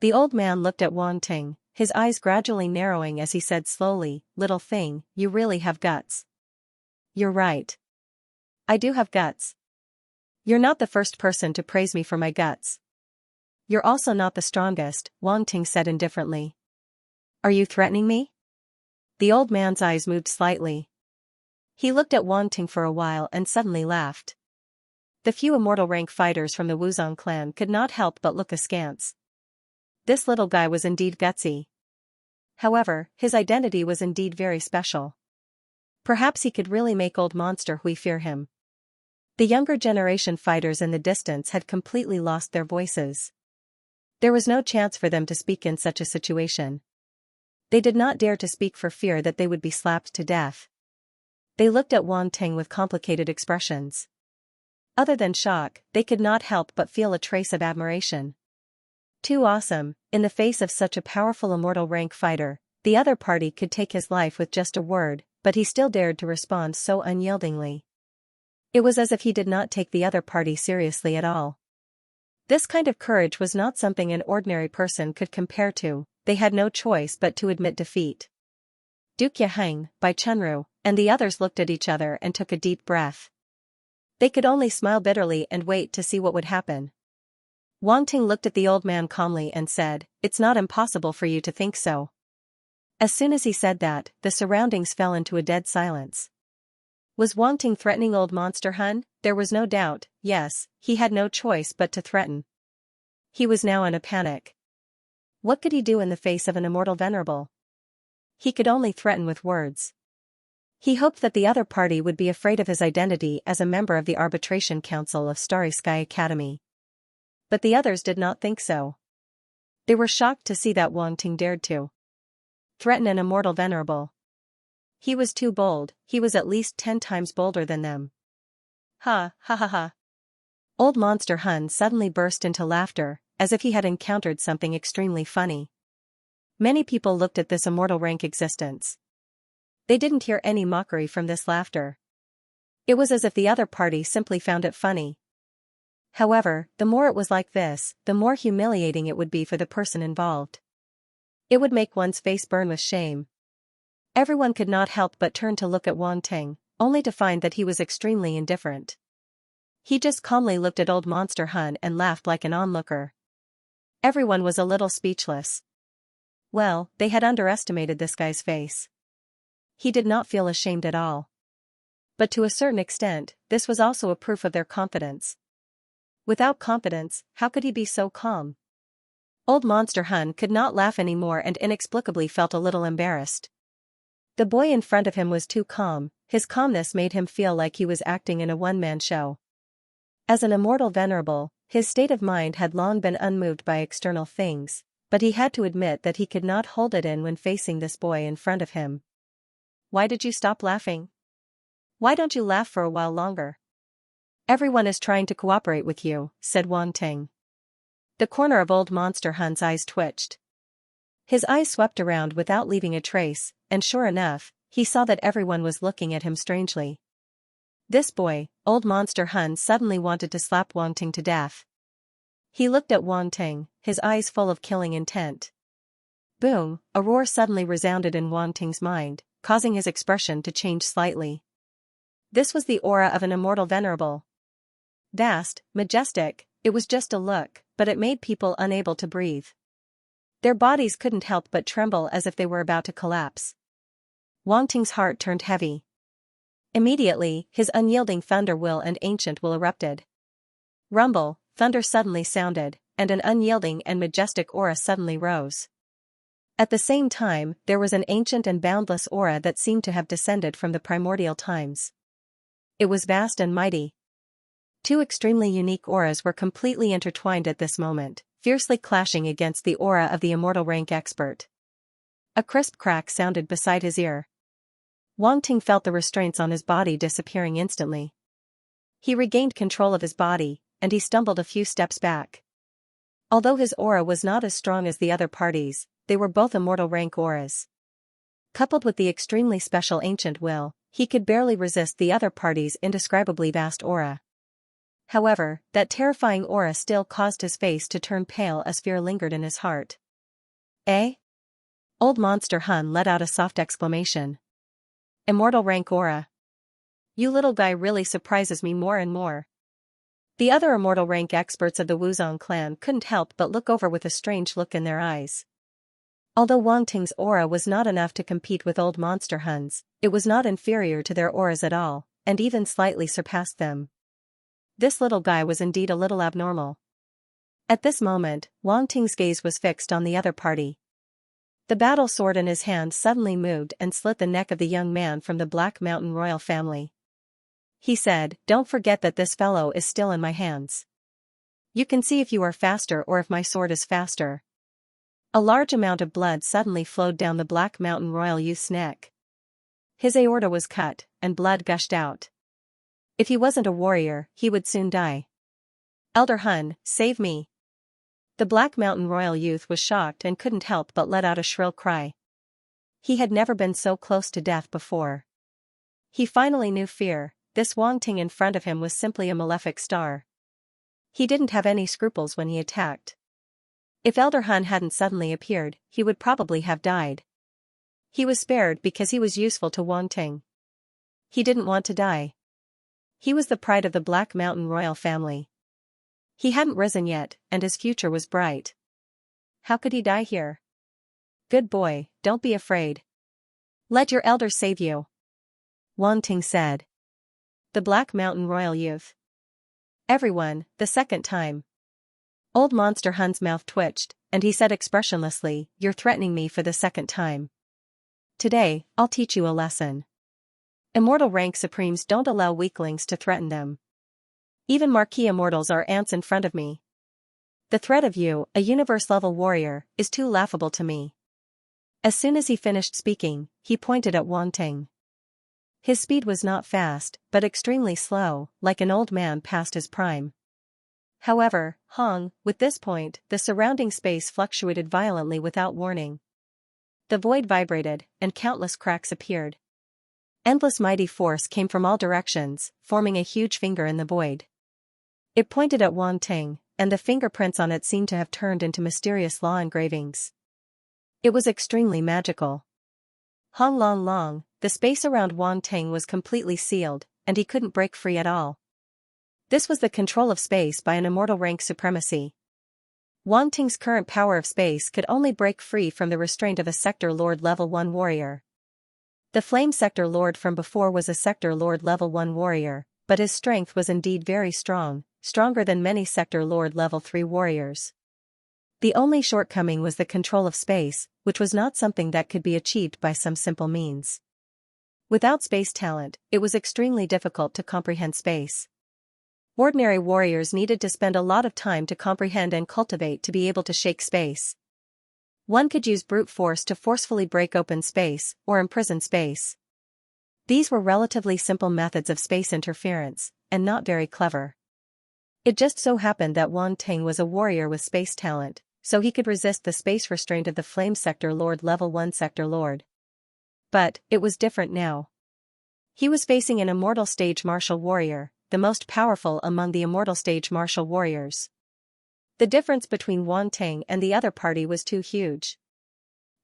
The old man looked at Wang Ting, his eyes gradually narrowing as he said slowly, little thing, you really have guts. You're right. I do have guts. You're not the first person to praise me for my guts. You're also not the strongest, Wang Ting said indifferently. Are you threatening me? The old man's eyes moved slightly. He looked at Wang Ting for a while and suddenly laughed. The few immortal rank fighters from the Wuzong clan could not help but look askance. This little guy was indeed gutsy. However, his identity was indeed very special. Perhaps he could really make old monster Hui fear him. The younger generation fighters in the distance had completely lost their voices. There was no chance for them to speak in such a situation. They did not dare to speak for fear that they would be slapped to death. They looked at Wang Ting with complicated expressions. Other than shock, they could not help but feel a trace of admiration. Too awesome, in the face of such a powerful immortal rank fighter, the other party could take his life with just a word, but he still dared to respond so unyieldingly. It was as if he did not take the other party seriously at all. This kind of courage was not something an ordinary person could compare to. They had no choice but to admit defeat. Duke Yaheng, Bai Chunru, and the others looked at each other and took a deep breath. They could only smile bitterly and wait to see what would happen. Wang Ting looked at the old man calmly and said, "It's not impossible for you to think so." As soon as he said that, the surroundings fell into a dead silence. Was Wang Ting threatening old monster Hun? There was no doubt, yes, he had no choice but to threaten. He was now in a panic. What could he do in the face of an immortal venerable? He could only threaten with words. He hoped that the other party would be afraid of his identity as a member of the Arbitration Council of Starry Sky Academy. But the others did not think so. They were shocked to see that Wang Ting dared to threaten an immortal venerable. He was too bold, he was at least 10 times bolder than them. Ha ha ha ha. Old monster Hun suddenly burst into laughter, as if he had encountered something extremely funny. Many people looked at this immortal rank existence. They didn't hear any mockery from this laughter. It was as if the other party simply found it funny. However, the more it was like this, the more humiliating it would be for the person involved. It would make one's face burn with shame. Everyone could not help but turn to look at Wang Ting, only to find that he was extremely indifferent. He just calmly looked at old monster Hun and laughed like an onlooker. Everyone was a little speechless. Well, they had underestimated this guy's face. He did not feel ashamed at all. But to a certain extent, this was also a proof of their confidence. Without confidence, how could he be so calm? Old monster Hun could not laugh anymore and inexplicably felt a little embarrassed. The boy in front of him was too calm, his calmness made him feel like he was acting in a one-man show. As an immortal venerable, his state of mind had long been unmoved by external things, but he had to admit that he could not hold it in when facing this boy in front of him. Why did you stop laughing? Why don't you laugh for a while longer? Everyone is trying to cooperate with you, said Wang Ting. The corner of old monster Hun's eyes twitched. His eyes swept around without leaving a trace, and sure enough, he saw that everyone was looking at him strangely. This boy, old monster Hun, suddenly wanted to slap Wang Ting to death. He looked at Wang Ting, his eyes full of killing intent. Boom, a roar suddenly resounded in Wang Ting's mind, causing his expression to change slightly. This was the aura of an immortal venerable. Vast, majestic, it was just a look, but it made people unable to breathe. Their bodies couldn't help but tremble as if they were about to collapse. Wang Ting's heart turned heavy. Immediately, his unyielding thunder will and ancient will erupted. Rumble, thunder suddenly sounded, and an unyielding and majestic aura suddenly rose. At the same time, there was an ancient and boundless aura that seemed to have descended from the primordial times. It was vast and mighty. Two extremely unique auras were completely intertwined at this moment, fiercely clashing against the aura of the immortal rank expert. A crisp crack sounded beside his ear. Wang Ting felt the restraints on his body disappearing instantly. He regained control of his body, and he stumbled a few steps back. Although his aura was not as strong as the other parties, they were both immortal rank auras. Coupled with the extremely special ancient will, he could barely resist the other party's indescribably vast aura. However, that terrifying aura still caused his face to turn pale as fear lingered in his heart. Eh? Old Monster Hun let out a soft exclamation. Immortal rank aura. You little guy really surprises me more and more. The other immortal rank experts of the Wuzong clan couldn't help but look over with a strange look in their eyes. Although Wang Ting's aura was not enough to compete with Old Monster Hun's, it was not inferior to their auras at all, and even slightly surpassed them. This little guy was indeed a little abnormal. At this moment, Wang Ting's gaze was fixed on the other party. The battle sword in his hand suddenly moved and slit the neck of the young man from the Black Mountain royal family. He said, "Don't forget that this fellow is still in my hands. You can see if you are faster or if my sword is faster." A large amount of blood suddenly flowed down the Black Mountain royal youth's neck. His aorta was cut, and blood gushed out. If he wasn't a warrior, he would soon die. "Elder Hun, save me." The Black Mountain royal youth was shocked and couldn't help but let out a shrill cry. He had never been so close to death before. He finally knew fear. This Wang Ting in front of him was simply a malefic star. He didn't have any scruples when he attacked. If Elder Hun hadn't suddenly appeared, he would probably have died. He was spared because he was useful to Wang Ting. He didn't want to die. He was the pride of the Black Mountain royal family. He hadn't risen yet, and his future was bright. How could he die here? "Good boy, don't be afraid. Let your elder save you," Wang Ting said. The Black Mountain royal youth. "Everyone, the second time." Old Monster Hun's mouth twitched, and he said expressionlessly, "You're threatening me for the second time. Today, I'll teach you a lesson. Immortal rank supremes don't allow weaklings to threaten them. Even marquee immortals are ants in front of me. The threat of you, a universe-level warrior, is too laughable to me." As soon as he finished speaking, he pointed at Wang Ting. His speed was not fast, but extremely slow, like an old man past his prime. However, with this point, the surrounding space fluctuated violently without warning. The void vibrated, and countless cracks appeared. Endless mighty force came from all directions, forming a huge finger in the void. It pointed at Wang Ting, and the fingerprints on it seemed to have turned into mysterious law engravings. It was extremely magical. Long, the space around Wang Ting was completely sealed, and he couldn't break free at all. This was the control of space by an immortal rank supremacy. Wang Ting's current power of space could only break free from the restraint of a Sector Lord Level 1 warrior. The Flame Sector Lord from before was a Sector Lord Level 1 warrior, but his strength was indeed very strong, stronger than many Sector Lord Level 3 warriors. The only shortcoming was the control of space, which was not something that could be achieved by some simple means. Without space talent, it was extremely difficult to comprehend space. Ordinary warriors needed to spend a lot of time to comprehend and cultivate to be able to shake space. One could use brute force to forcefully break open space, or imprison space. These were relatively simple methods of space interference, and not very clever. It just so happened that Wang Ting was a warrior with space talent, so he could resist the space restraint of the Flame Sector Lord Level 1 Sector Lord. But, it was different now. He was facing an immortal stage martial warrior, the most powerful among the immortal stage martial warriors. The difference between Wang Ting and the other party was too huge.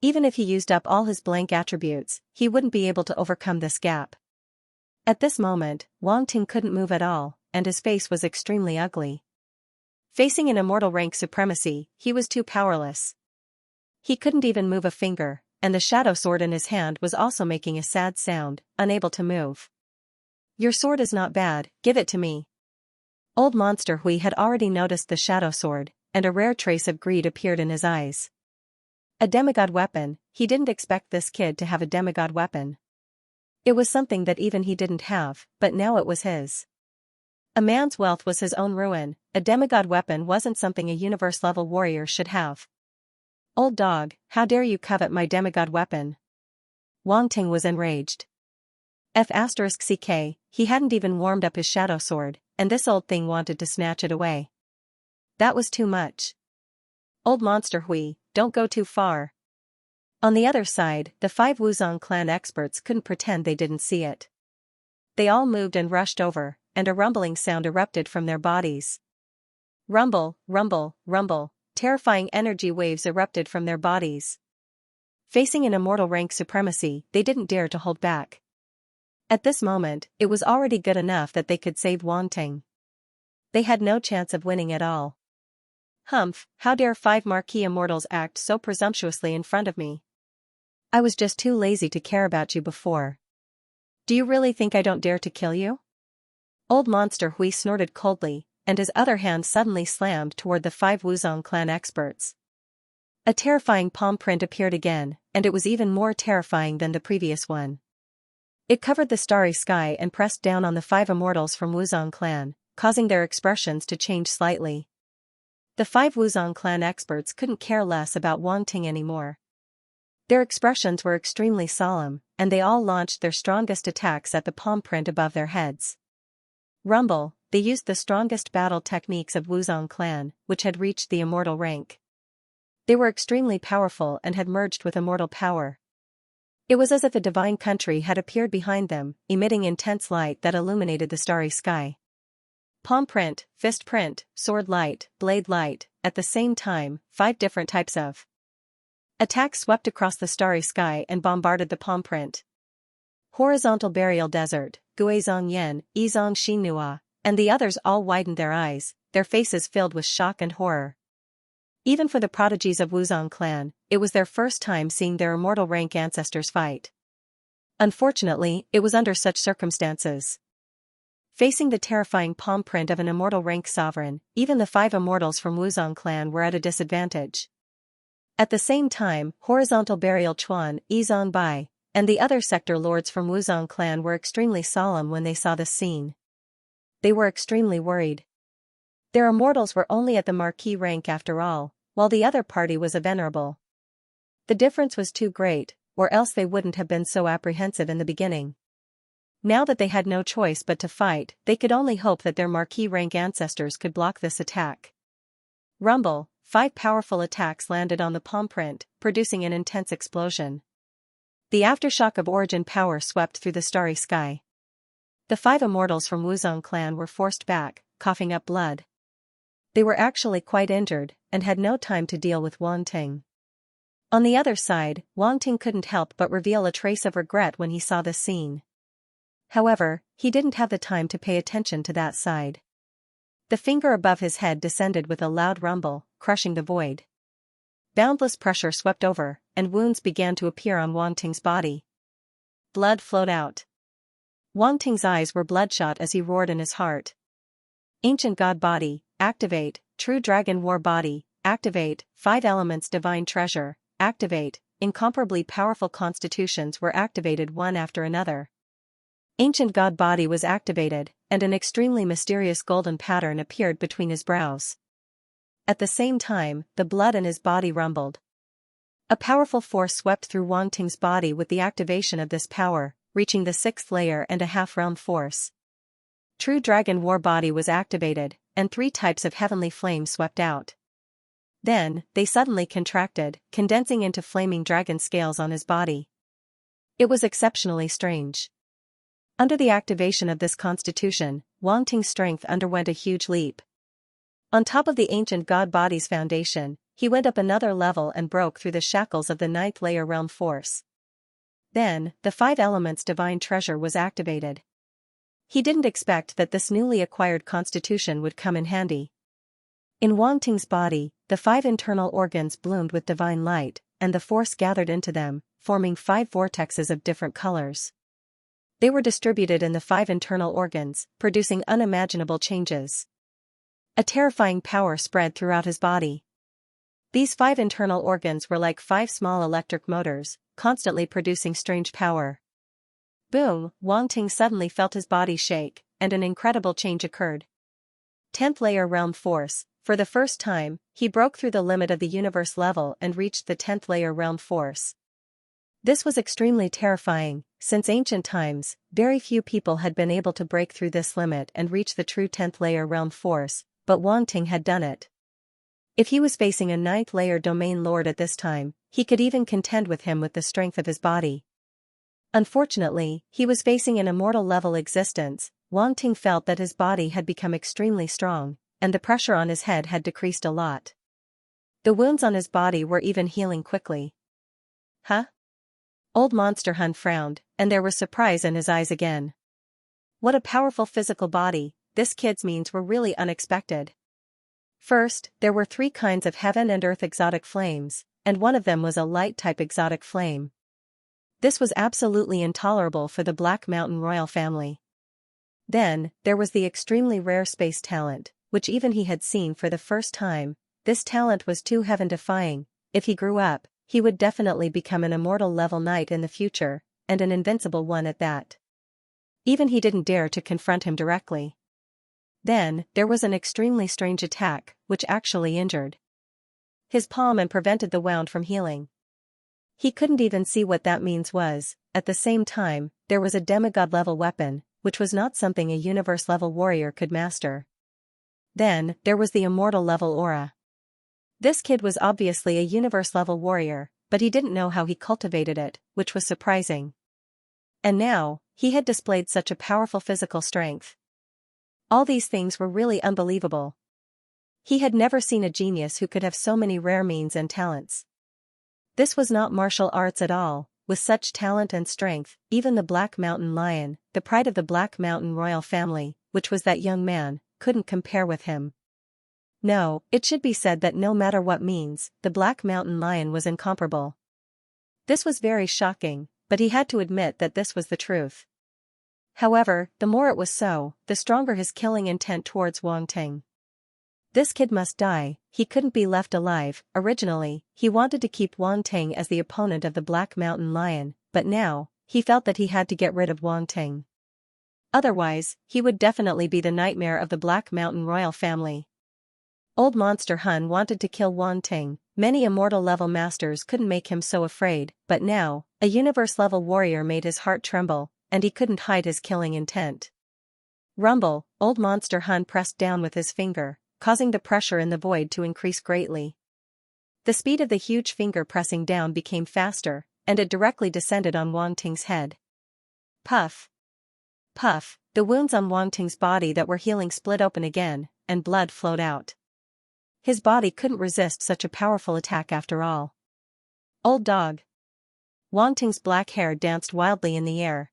Even if he used up all his blank attributes, he wouldn't be able to overcome this gap. At this moment, Wang Ting couldn't move at all, and his face was extremely ugly. Facing an immortal rank supremacy, he was too powerless. He couldn't even move a finger, and the shadow sword in his hand was also making a sad sound, unable to move. "Your sword is not bad, give it to me." Old Monster Hui had already noticed the shadow sword, and a rare trace of greed appeared in his eyes. A demigod weapon, he didn't expect this kid to have a demigod weapon. It was something that even he didn't have, but now it was his. A man's wealth was his own ruin, a demigod weapon wasn't something a universe-level warrior should have. "Old dog, how dare you covet my demigod weapon?" Wang Ting was enraged. *CK, he hadn't even warmed up his shadow sword, and this old thing wanted to snatch it away. That was too much. "Old Monster Hui, don't go too far." On the other side, the 5 Wuzong clan experts couldn't pretend they didn't see it. they all moved and rushed over, and a rumbling sound erupted from their bodies. Rumble, rumble, rumble, terrifying energy waves erupted from their bodies. Facing an immortal rank supremacy, they didn't dare to hold back. At this moment, it was already good enough that they could save Wang Ting. They had no chance of winning at all. Humph, how dare 5 marquis immortals act so presumptuously in front of me? I was just too lazy to care about you before. Do you really think I don't dare to kill you? Old Monster Hui snorted coldly, and his other hand suddenly slammed toward the 5 Wuzong clan experts. A terrifying palm print appeared again, and it was even more terrifying than the previous one. It covered the starry sky and pressed down on the 5 immortals from Wuzong clan, causing their expressions to change slightly. The 5 Wuzong clan experts couldn't care less about Wang Ting anymore. Their expressions were extremely solemn, and they all launched their strongest attacks at the palm print above their heads. Rumble, they used the strongest battle techniques of Wuzong clan, which had reached the immortal rank. They were extremely powerful and had merged with immortal power. It was as if a divine country had appeared behind them, emitting intense light that illuminated the starry sky. Palm print, fist print, sword light, blade light, at the same time, 5 different types of attacks swept across the starry sky and bombarded the palm print. Horizontal burial desert, Guizong Yen, Yizong Xinhua, and the others all widened their eyes, their faces filled with shock and horror. Even for the prodigies of Wuzong clan, it was their first time seeing their immortal rank ancestors fight. Unfortunately, it was under such circumstances. Facing the terrifying palm print of an immortal rank sovereign, even the 5 immortals from Wuzong clan were at a disadvantage. At the same time, Horizontal Burial Chuan, Yizong Bai, and the other sector lords from Wuzong clan were extremely solemn when they saw this scene. They were extremely worried. Their immortals were only at the marquis rank after all, while the other party was a venerable. The difference was too great, or else they wouldn't have been so apprehensive in the beginning. Now that they had no choice but to fight, they could only hope that their marquis rank ancestors could block this attack. Rumble, 5 powerful attacks landed on the palm print, producing an intense explosion. The aftershock of origin power swept through the starry sky. The 5 immortals from Wuzong clan were forced back, coughing up blood. They were actually quite injured, and had no time to deal with Wang Ting. On the other side, Wang Ting couldn't help but reveal a trace of regret when he saw this scene. However, he didn't have the time to pay attention to that side. The finger above his head descended with a loud rumble, crushing the void. Boundless pressure swept over, and wounds began to appear on Wang Ting's body. Blood flowed out. Wang Ting's eyes were bloodshot as he roared in his heart. Ancient God Body, activate, True Dragon War Body, activate, 5 Elements Divine Treasure, activate, incomparably powerful constitutions were activated one after another. Ancient God Body was activated, and an extremely mysterious golden pattern appeared between his brows. At the same time, the blood in his body rumbled. A powerful force swept through Wang Ting's body with the activation of this power, reaching the 6th layer and a half-realm force. True Dragon War Body was activated, and 3 types of heavenly flame swept out. Then, they suddenly contracted, condensing into flaming dragon scales on his body. It was exceptionally strange. Under the activation of this constitution, Wang Ting's strength underwent a huge leap. On top of the ancient God Body's foundation, he went up another level and broke through the shackles of the 9th layer realm force. Then, the 5 Elements Divine Treasure was activated. He didn't expect that this newly acquired constitution would come in handy. In Wang Ting's body, the 5 internal organs bloomed with divine light, and the force gathered into them, forming 5 vortexes of different colors. They were distributed in the 5 internal organs, producing unimaginable changes. A terrifying power spread throughout his body. These 5 internal organs were like 5 small electric motors, constantly producing strange power. Boom! Wang Ting suddenly felt his body shake, and an incredible change occurred. 10th layer realm force. For the first time, he broke through the limit of the universe level and reached the 10th layer realm force. This was extremely terrifying. Since ancient times, very few people had been able to break through this limit and reach the true 10th layer realm force, but Wang Ting had done it. If he was facing a 9th layer domain lord at this time, he could even contend with him with the strength of his body. Unfortunately, he was facing an immortal-level existence. Wang Ting felt that his body had become extremely strong, and the pressure on his head had decreased a lot. The wounds on his body were even healing quickly. Huh? Old Monster Hun frowned, and there was surprise in his eyes again. What a powerful physical body, this kid's means were really unexpected. First, there were 3 kinds of heaven and earth exotic flames, and one of them was a light-type exotic flame. This was absolutely intolerable for the Black Mountain royal family. Then, there was the extremely rare space talent, which even he had seen for the first time. This talent was too heaven-defying. If he grew up, he would definitely become an immortal-level knight in the future, and an invincible one at that. Even he didn't dare to confront him directly. Then, there was an extremely strange attack, which actually injured his palm and prevented the wound from healing. He couldn't even see what that means was. At the same time, there was a demigod-level weapon, which was not something a universe-level warrior could master. Then, there was the immortal-level aura. This kid was obviously a universe-level warrior, but he didn't know how he cultivated it, which was surprising. And now, he had displayed such a powerful physical strength. All these things were really unbelievable. He had never seen a genius who could have so many rare means and talents. This was not martial arts at all. With such talent and strength, even the Black Mountain Lion, the pride of the Black Mountain royal family, which was that young man, couldn't compare with him. No, it should be said that no matter what means, the Black Mountain Lion was incomparable. This was very shocking, but he had to admit that this was the truth. However, the more it was so, the stronger his killing intent towards Wang Ting. This kid must die, he couldn't be left alive. Originally, he wanted to keep Wang Ting as the opponent of the Black Mountain Lion, but now, he felt that he had to get rid of Wang Ting. Otherwise, he would definitely be the nightmare of the Black Mountain royal family. Old Monster Hun wanted to kill Wang Ting. Many immortal-level masters couldn't make him so afraid, but now, a universe-level warrior made his heart tremble, and he couldn't hide his killing intent. Rumble, Old Monster Hun pressed down with his finger, causing the pressure in the void to increase greatly. The speed of the huge finger pressing down became faster, and it directly descended on Wang Ting's head. Puff! Puff! The wounds on Wang Ting's body that were healing split open again, and blood flowed out. His body couldn't resist such a powerful attack after all. Old dog! Wang Ting's black hair danced wildly in the air.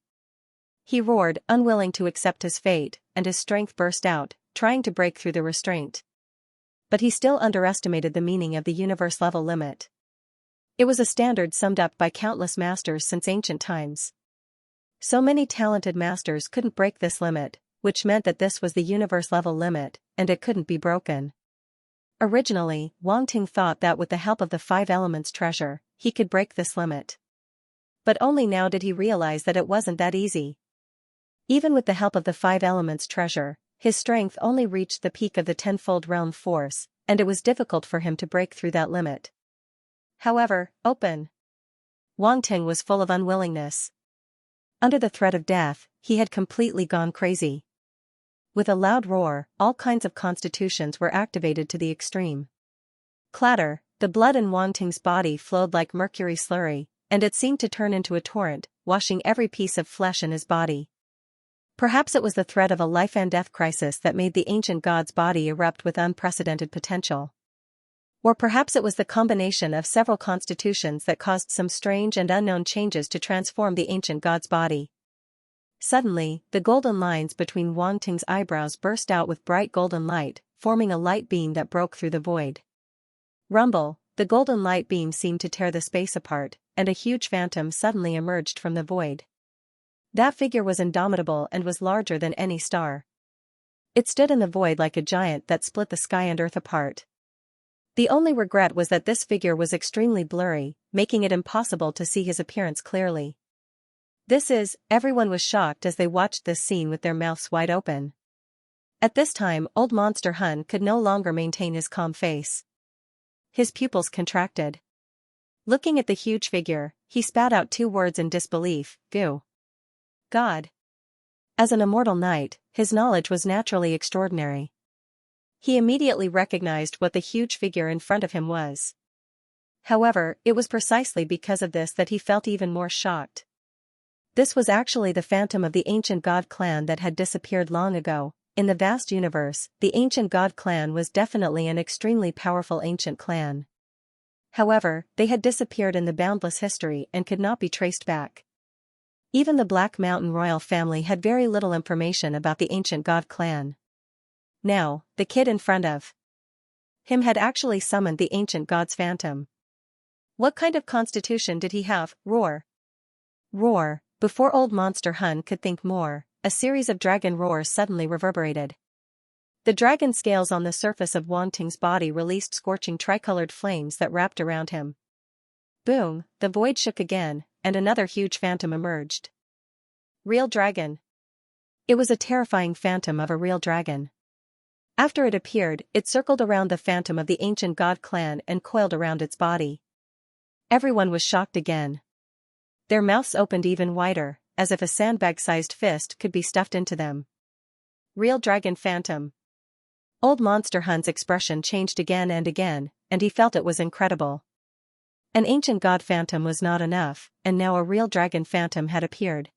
He roared, unwilling to accept his fate, and his strength burst out, trying to break through the restraint. But he still underestimated the meaning of the universe-level limit. It was a standard summed up by countless masters since ancient times. So many talented masters couldn't break this limit, which meant that this was the universe-level limit, and it couldn't be broken. Originally, Wang Ting thought that with the help of the 5 Elements treasure, he could break this limit. But only now did he realize that it wasn't that easy. Even with the help of the 5 Elements treasure, his strength only reached the peak of the 10-fold realm force, and it was difficult for him to break through that limit. However, Wang Ting was full of unwillingness. Under the threat of death, he had completely gone crazy. With a loud roar, all kinds of constitutions were activated to the extreme. Clatter, the blood in Wang Ting's body flowed like mercury slurry, and it seemed to turn into a torrent, washing every piece of flesh in his body. Perhaps it was the threat of a life-and-death crisis that made the ancient god's body erupt with unprecedented potential. Or perhaps it was the combination of several constitutions that caused some strange and unknown changes to transform the ancient god's body. Suddenly, the golden lines between Wang Ting's eyebrows burst out with bright golden light, forming a light beam that broke through the void. Rumble, the golden light beam seemed to tear the space apart, and a huge phantom suddenly emerged from the void. That figure was indomitable and was larger than any star. It stood in the void like a giant that split the sky and earth apart. The only regret was that this figure was extremely blurry, making it impossible to see his appearance clearly. Everyone was shocked as they watched this scene with their mouths wide open. At this time, Old Monster Hun could no longer maintain his calm face. His pupils contracted. Looking at the huge figure, he spat out 2 words in disbelief: "Goo." God. As an immortal knight, his knowledge was naturally extraordinary. He immediately recognized what the huge figure in front of him was. However, it was precisely because of this that he felt even more shocked. This was actually the phantom of the ancient god clan that had disappeared long ago. In the vast universe, the ancient god clan was definitely an extremely powerful ancient clan. However, they had disappeared in the boundless history and could not be traced back. Even the Black Mountain royal family had very little information about the ancient god clan. Now, the kid in front of him had actually summoned the ancient god's phantom. What kind of constitution did he have? Roar. Roar. Before old Monster Hun could think more, a series of dragon roars suddenly reverberated. The dragon scales on the surface of Wang Ting's body released scorching tricolored flames that wrapped around him. Boom, the void shook again, and another huge phantom emerged. Real dragon. It was a terrifying phantom of a real dragon. After it appeared, it circled around the phantom of the ancient god clan and coiled around its body. Everyone was shocked again. Their mouths opened even wider, as if a sandbag-sized fist could be stuffed into them. Real dragon phantom. Old Monster Hun's expression changed again, and he felt it was incredible. An ancient god phantom was not enough, and now a real dragon phantom had appeared.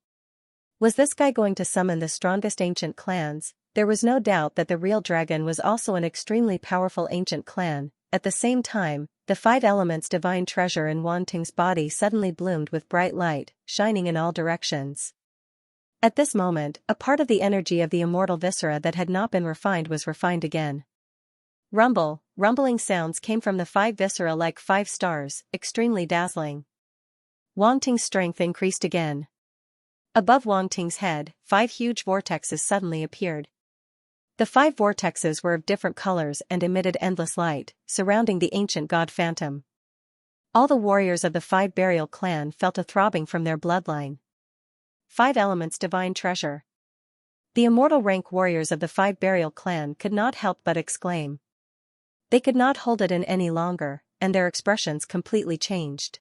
Was this guy going to summon the strongest ancient clans? There was no doubt that the real dragon was also an extremely powerful ancient clan. At the same time, the 5 elements divine treasure in Wang Ting's body suddenly bloomed with bright light, shining in all directions. At this moment, a part of the energy of the immortal viscera that had not been refined was refined again. Rumbling sounds came from the 5 viscera like 5 stars, extremely dazzling. Wang Ting's strength increased again. Above Wang Ting's head, 5 huge vortexes suddenly appeared. The 5 vortexes were of different colors and emitted endless light, surrounding the ancient god phantom. All the warriors of the 5 burial clan felt a throbbing from their bloodline. 5 elements divine treasure. The immortal rank warriors of the 5 burial clan could not help but exclaim. They could not hold it in any longer, and their expressions completely changed.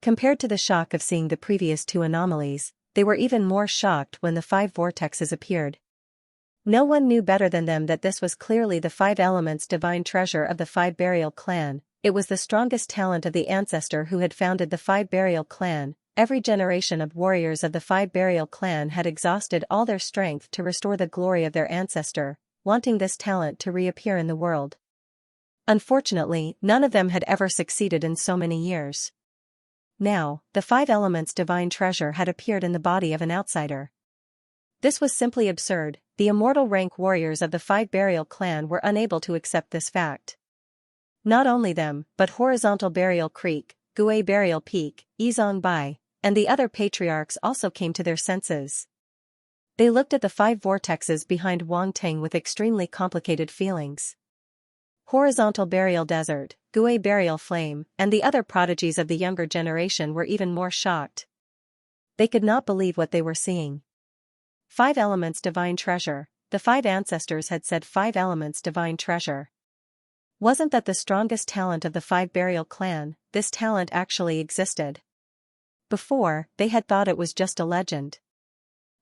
Compared to the shock of seeing the previous 2 anomalies, they were even more shocked when the 5 vortexes appeared. No one knew better than them that this was clearly the 5 elements divine treasure of the 5 burial clan. It was the strongest talent of the ancestor who had founded the 5 burial clan. Every generation of warriors of the 5 burial clan had exhausted all their strength to restore the glory of their ancestor, wanting this talent to reappear in the world. Unfortunately, none of them had ever succeeded in so many years. Now, the 5 elements divine treasure had appeared in the body of an outsider. This was simply absurd. The immortal rank warriors of the 5 burial clan were unable to accept this fact. Not only them, but Horizontal Burial Creek, Gue Burial Peak, Yizong Bai, and the other patriarchs also came to their senses. They looked at the 5 vortexes behind Wang Ting with extremely complicated feelings. Horizontal Burial Desert, Gue Burial Flame, and the other prodigies of the younger generation were even more shocked. They could not believe what they were seeing. 5 elements divine treasure. The 5 ancestors had said 5 elements divine treasure. Wasn't that the strongest talent of the 5 burial clan? This talent actually existed. Before, they had thought it was just a legend.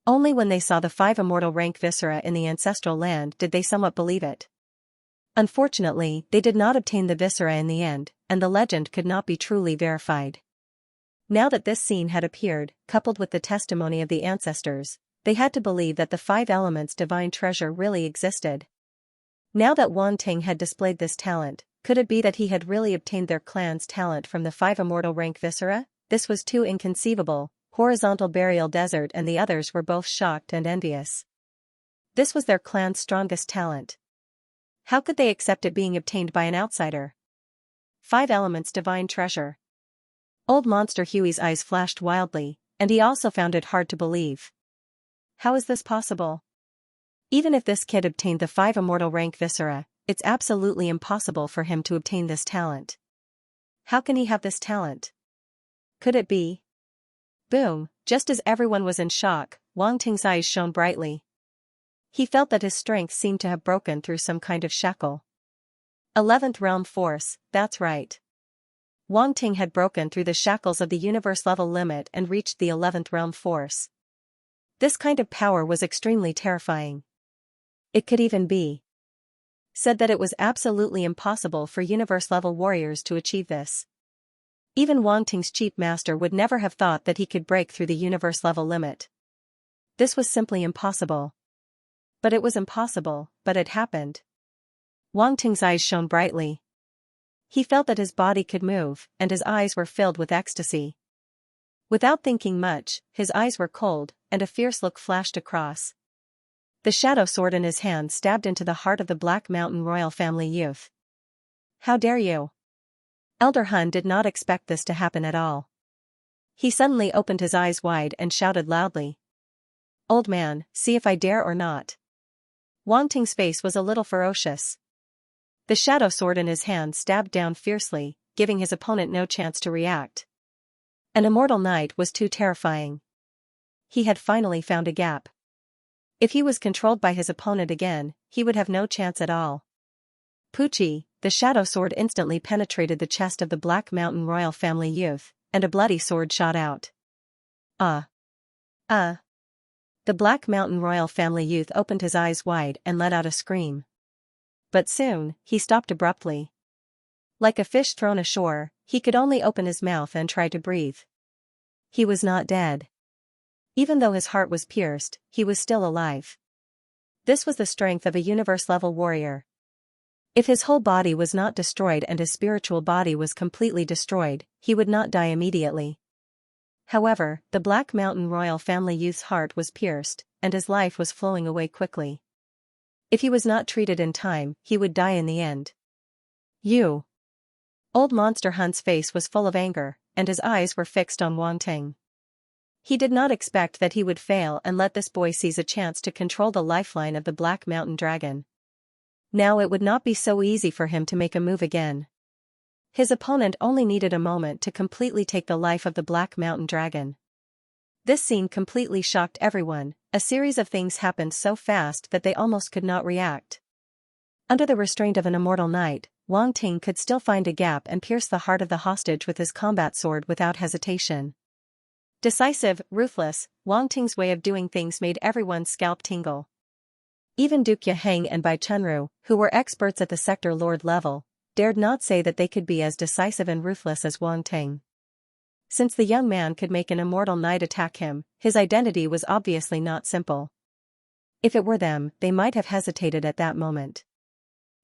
Only when they saw the 5 immortal rank viscera in the ancestral land did they somewhat believe it. Unfortunately, they did not obtain the viscera in the end, and the legend could not be truly verified. Now that this scene had appeared, coupled with the testimony of the ancestors, they had to believe that the 5 elements divine treasure really existed. Now that Wang Ting had displayed this talent, could it be that he had really obtained their clan's talent from the 5 immortal rank viscera? This was too inconceivable. Horizontal Burial Desert and the others were both shocked and envious. This was their clan's strongest talent. How could they accept it being obtained by an outsider? 5 elements divine treasure. Old Monster Huey's eyes flashed wildly, and he also found it hard to believe. How is this possible? Even if this kid obtained the 5 immortal rank viscera, it's absolutely impossible for him to obtain this talent. How can he have this talent? Could it be? Boom, just as everyone was in shock, Wang Ting's eyes shone brightly. He felt that his strength seemed to have broken through some kind of shackle. 11th realm force, that's right. Wang Ting had broken through the shackles of the universe level limit and reached the 11th realm force. This kind of power was extremely terrifying. It could even be said that it was absolutely impossible for universe-level warriors to achieve this. Even Wang Ting's chief master would never have thought that he could break through the universe level limit. This was simply impossible. But it was impossible, but it happened. Wang Ting's eyes shone brightly. He felt that his body could move, and his eyes were filled with ecstasy. Without thinking much, his eyes were cold, and a fierce look flashed across. The shadow sword in his hand stabbed into the heart of the Black Mountain royal family youth. How dare you? Elder Hun did not expect this to happen at all. He suddenly opened his eyes wide and shouted loudly. Old man, see if I dare or not. Wang Ting's face was a little ferocious. The shadow sword in his hand stabbed down fiercely, giving his opponent no chance to react. An immortal knight was too terrifying. He had finally found a gap. If he was controlled by his opponent again, he would have no chance at all. Poochie, the shadow sword instantly penetrated the chest of the Black Mountain royal family youth, and a bloody sword shot out. The Black Mountain royal family youth opened his eyes wide and let out a scream. But soon, he stopped abruptly. Like a fish thrown ashore, he could only open his mouth and try to breathe. He was not dead. Even though his heart was pierced, he was still alive. This was the strength of a universe-level warrior. If his whole body was not destroyed and his spiritual body was completely destroyed, he would not die immediately. However, the Black Mountain royal family youth's heart was pierced, and his life was flowing away quickly. If he was not treated in time, he would die in the end. You! Old Monster Hun's face was full of anger, and his eyes were fixed on Wang Ting. He did not expect that he would fail and let this boy seize a chance to control the lifeline of the Black Mountain dragon. Now it would not be so easy for him to make a move again. His opponent only needed a moment to completely take the life of the Black Mountain dragon. This scene completely shocked everyone. A series of things happened so fast that they almost could not react. Under the restraint of an immortal knight, Wang Ting could still find a gap and pierce the heart of the hostage with his combat sword without hesitation. Decisive, ruthless, Wang Ting's way of doing things made everyone's scalp tingle. Even Duke Yaheng and Bai Chunru, who were experts at the sector lord level, dared not say that they could be as decisive and ruthless as Wang Ting. Since the young man could make an immortal knight attack him, his identity was obviously not simple. If it were them, they might have hesitated at that moment.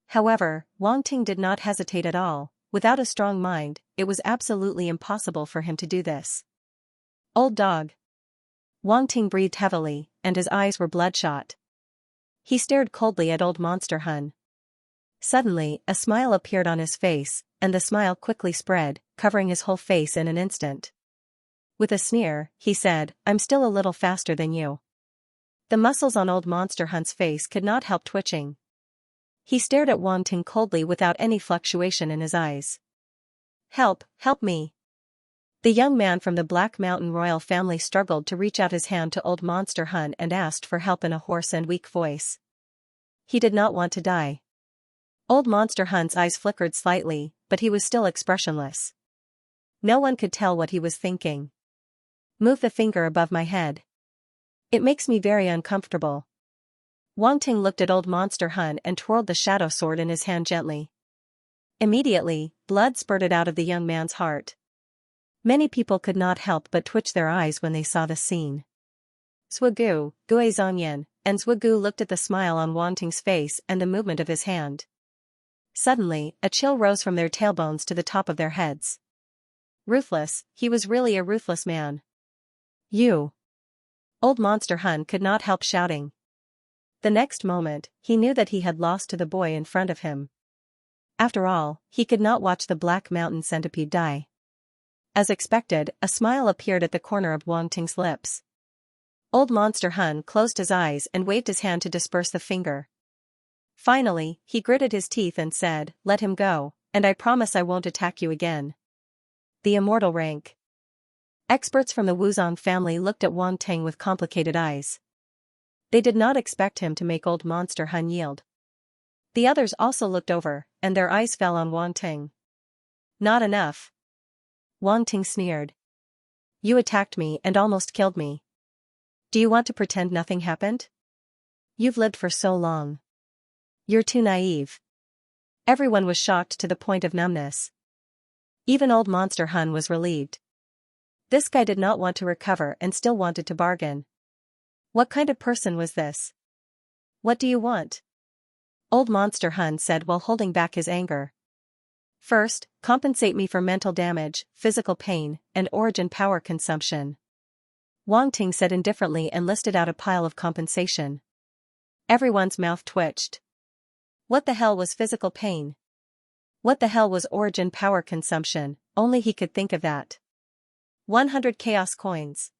However, Wang Ting did not hesitate at all. Without a strong mind, it was absolutely impossible for him to do this. Old dog. Wang Ting breathed heavily, and his eyes were bloodshot. He stared coldly at Old Monster Hun. Suddenly, a smile appeared on his face, and the smile quickly spread, covering his whole face in an instant. With a sneer, he said, I'm still a little faster than you. The muscles on Old Monster Hun's face could not help twitching. He stared at Wang Ting coldly without any fluctuation in his eyes. Help me. The young man from the Black Mountain royal family struggled to reach out his hand to Old Monster Hun and asked for help in a hoarse and weak voice. He did not want to die. Old Monster Hun's eyes flickered slightly, but he was still expressionless. No one could tell what he was thinking. Move the finger above my head. It makes me very uncomfortable. Wang Ting looked at Old Monster Hun and twirled the shadow sword in his hand gently. Immediately, blood spurted out of the young man's heart. Many people could not help but twitch their eyes when they saw the scene. Zhugu, Gui Zongyan, and Zhugu looked at the smile on Wang Ting's face and the movement of his hand. Suddenly, a chill rose from their tailbones to the top of their heads. Ruthless, he was really a ruthless man. You! Old Monster Hun could not help shouting. The next moment, he knew that he had lost to the boy in front of him. After all, he could not watch the Black Mountain centipede die. As expected, a smile appeared at the corner of Wang Ting's lips. Old Monster Hun closed his eyes and waved his hand to disperse the finger. Finally, he gritted his teeth and said, let him go, and I promise I won't attack you again. The immortal rank. Experts from the Wuzong family looked at Wang Ting with complicated eyes. They did not expect him to make Old Monster Hun yield. The others also looked over, and their eyes fell on Wang Ting. Not enough. Wang Ting sneered. You attacked me and almost killed me. Do you want to pretend nothing happened? You've lived for so long. You're too naive. Everyone was shocked to the point of numbness. Even old Monster Hun was relieved. This guy did not want to recover and still wanted to bargain. What kind of person was this? What do you want? Old Monster Hun said while holding back his anger. First, compensate me for mental damage, physical pain, and origin power consumption. Wang Ting said indifferently and listed out a pile of compensation. Everyone's mouth twitched. What the hell was physical pain? What the hell was origin power consumption? Only he could think of that. 100 chaos coins.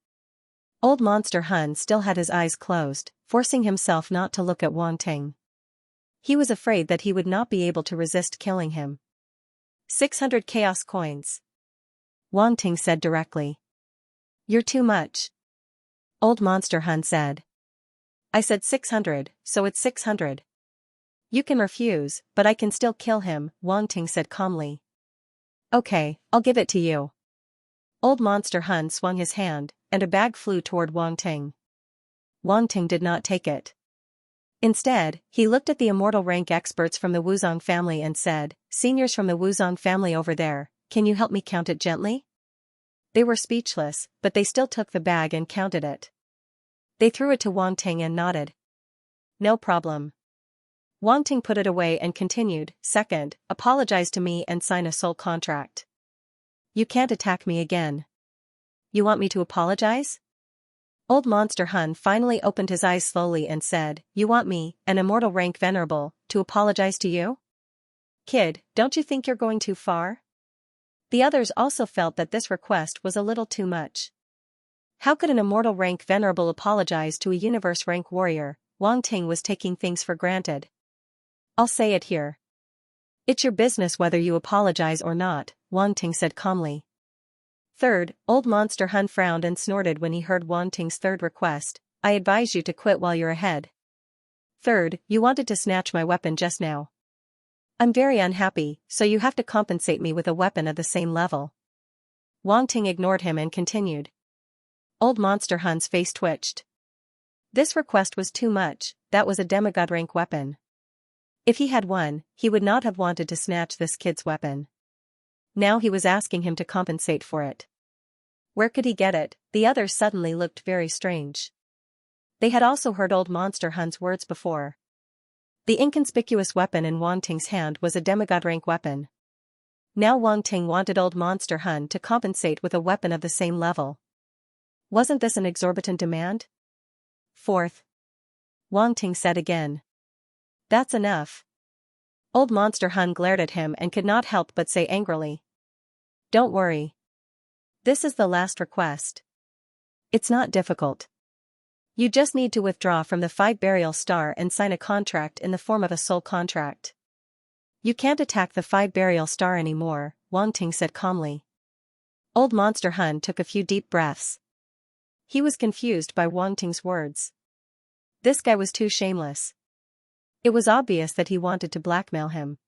Old Monster Hun still had his eyes closed, forcing himself not to look at Wang Ting. He was afraid that he would not be able to resist killing him. 600 chaos coins. Wang Ting said directly. You're too much. Old Monster Hun said. I said 600, so it's 600. You can refuse, but I can still kill him, Wang Ting said calmly. Okay, I'll give it to you. Old Monster Hun swung his hand, and a bag flew toward Wang Ting. Wang Ting did not take it. Instead, he looked at the immortal rank experts from the Wuzong family and said, Seniors from the Wuzong family over there, can you help me count it gently? They were speechless, but they still took the bag and counted it. They threw it to Wang Ting and nodded. No problem. Wang Ting put it away and continued, Second, apologize to me and sign a soul contract. You can't attack me again. You want me to apologize? Old Monster Hun finally opened his eyes slowly and said, You want me, an immortal rank venerable, to apologize to you? Kid, don't you think you're going too far? The others also felt that this request was a little too much. How could an immortal rank venerable apologize to a universe rank warrior? Wang Ting was taking things for granted. I'll say it here. It's your business whether you apologize or not, Wang Ting said calmly. Third, Old Monster Hun frowned and snorted when he heard Wang Ting's third request, I advise you to quit while you're ahead. Third, you wanted to snatch my weapon just now. I'm very unhappy, so you have to compensate me with a weapon of the same level. Wang Ting ignored him and continued. Old Monster Hun's face twitched. This request was too much, that was a demigod rank weapon. If he had one, he would not have wanted to snatch this kid's weapon. Now he was asking him to compensate for it. Where could he get it? The others suddenly looked very strange. They had also heard Old Monster Hun's words before. The inconspicuous weapon in Wang Ting's hand was a demigod rank weapon. Now Wang Ting wanted Old Monster Hun to compensate with a weapon of the same level. Wasn't this an exorbitant demand? Fourth. Wang Ting said again. That's enough. Old Monster Hun glared at him and could not help but say angrily. Don't worry. This is the last request. It's not difficult. You just need to withdraw from the 5 burial star and sign a contract in the form of a soul contract. You can't attack the 5 burial star anymore, Wang Ting said calmly. Old Monster Hun took a few deep breaths. He was confused by Wang Ting's words. This guy was too shameless. It was obvious that he wanted to blackmail him.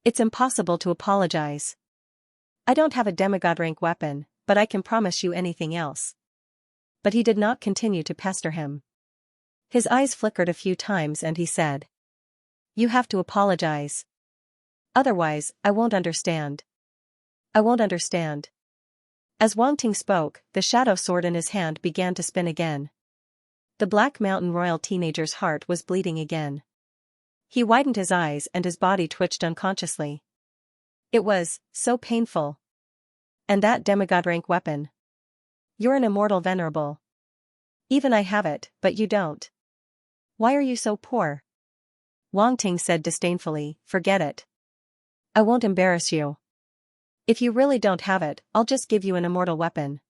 It's impossible to apologize. I don't have a demigod rank weapon, but I can promise you anything else. But he did not continue to pester him. His eyes flickered a few times and he said. You have to apologize. Otherwise, I won't understand. I won't understand. As Wang Ting spoke, the shadow sword in his hand began to spin again. The Black Mountain Royal teenager's heart was bleeding again. He widened his eyes and his body twitched unconsciously. It was so painful. And that demigod rank weapon. You're an immortal venerable. Even I have it, but you don't. Why are you so poor? Wang Ting said disdainfully, Forget it. I won't embarrass you. If you really don't have it, I'll just give you an immortal weapon.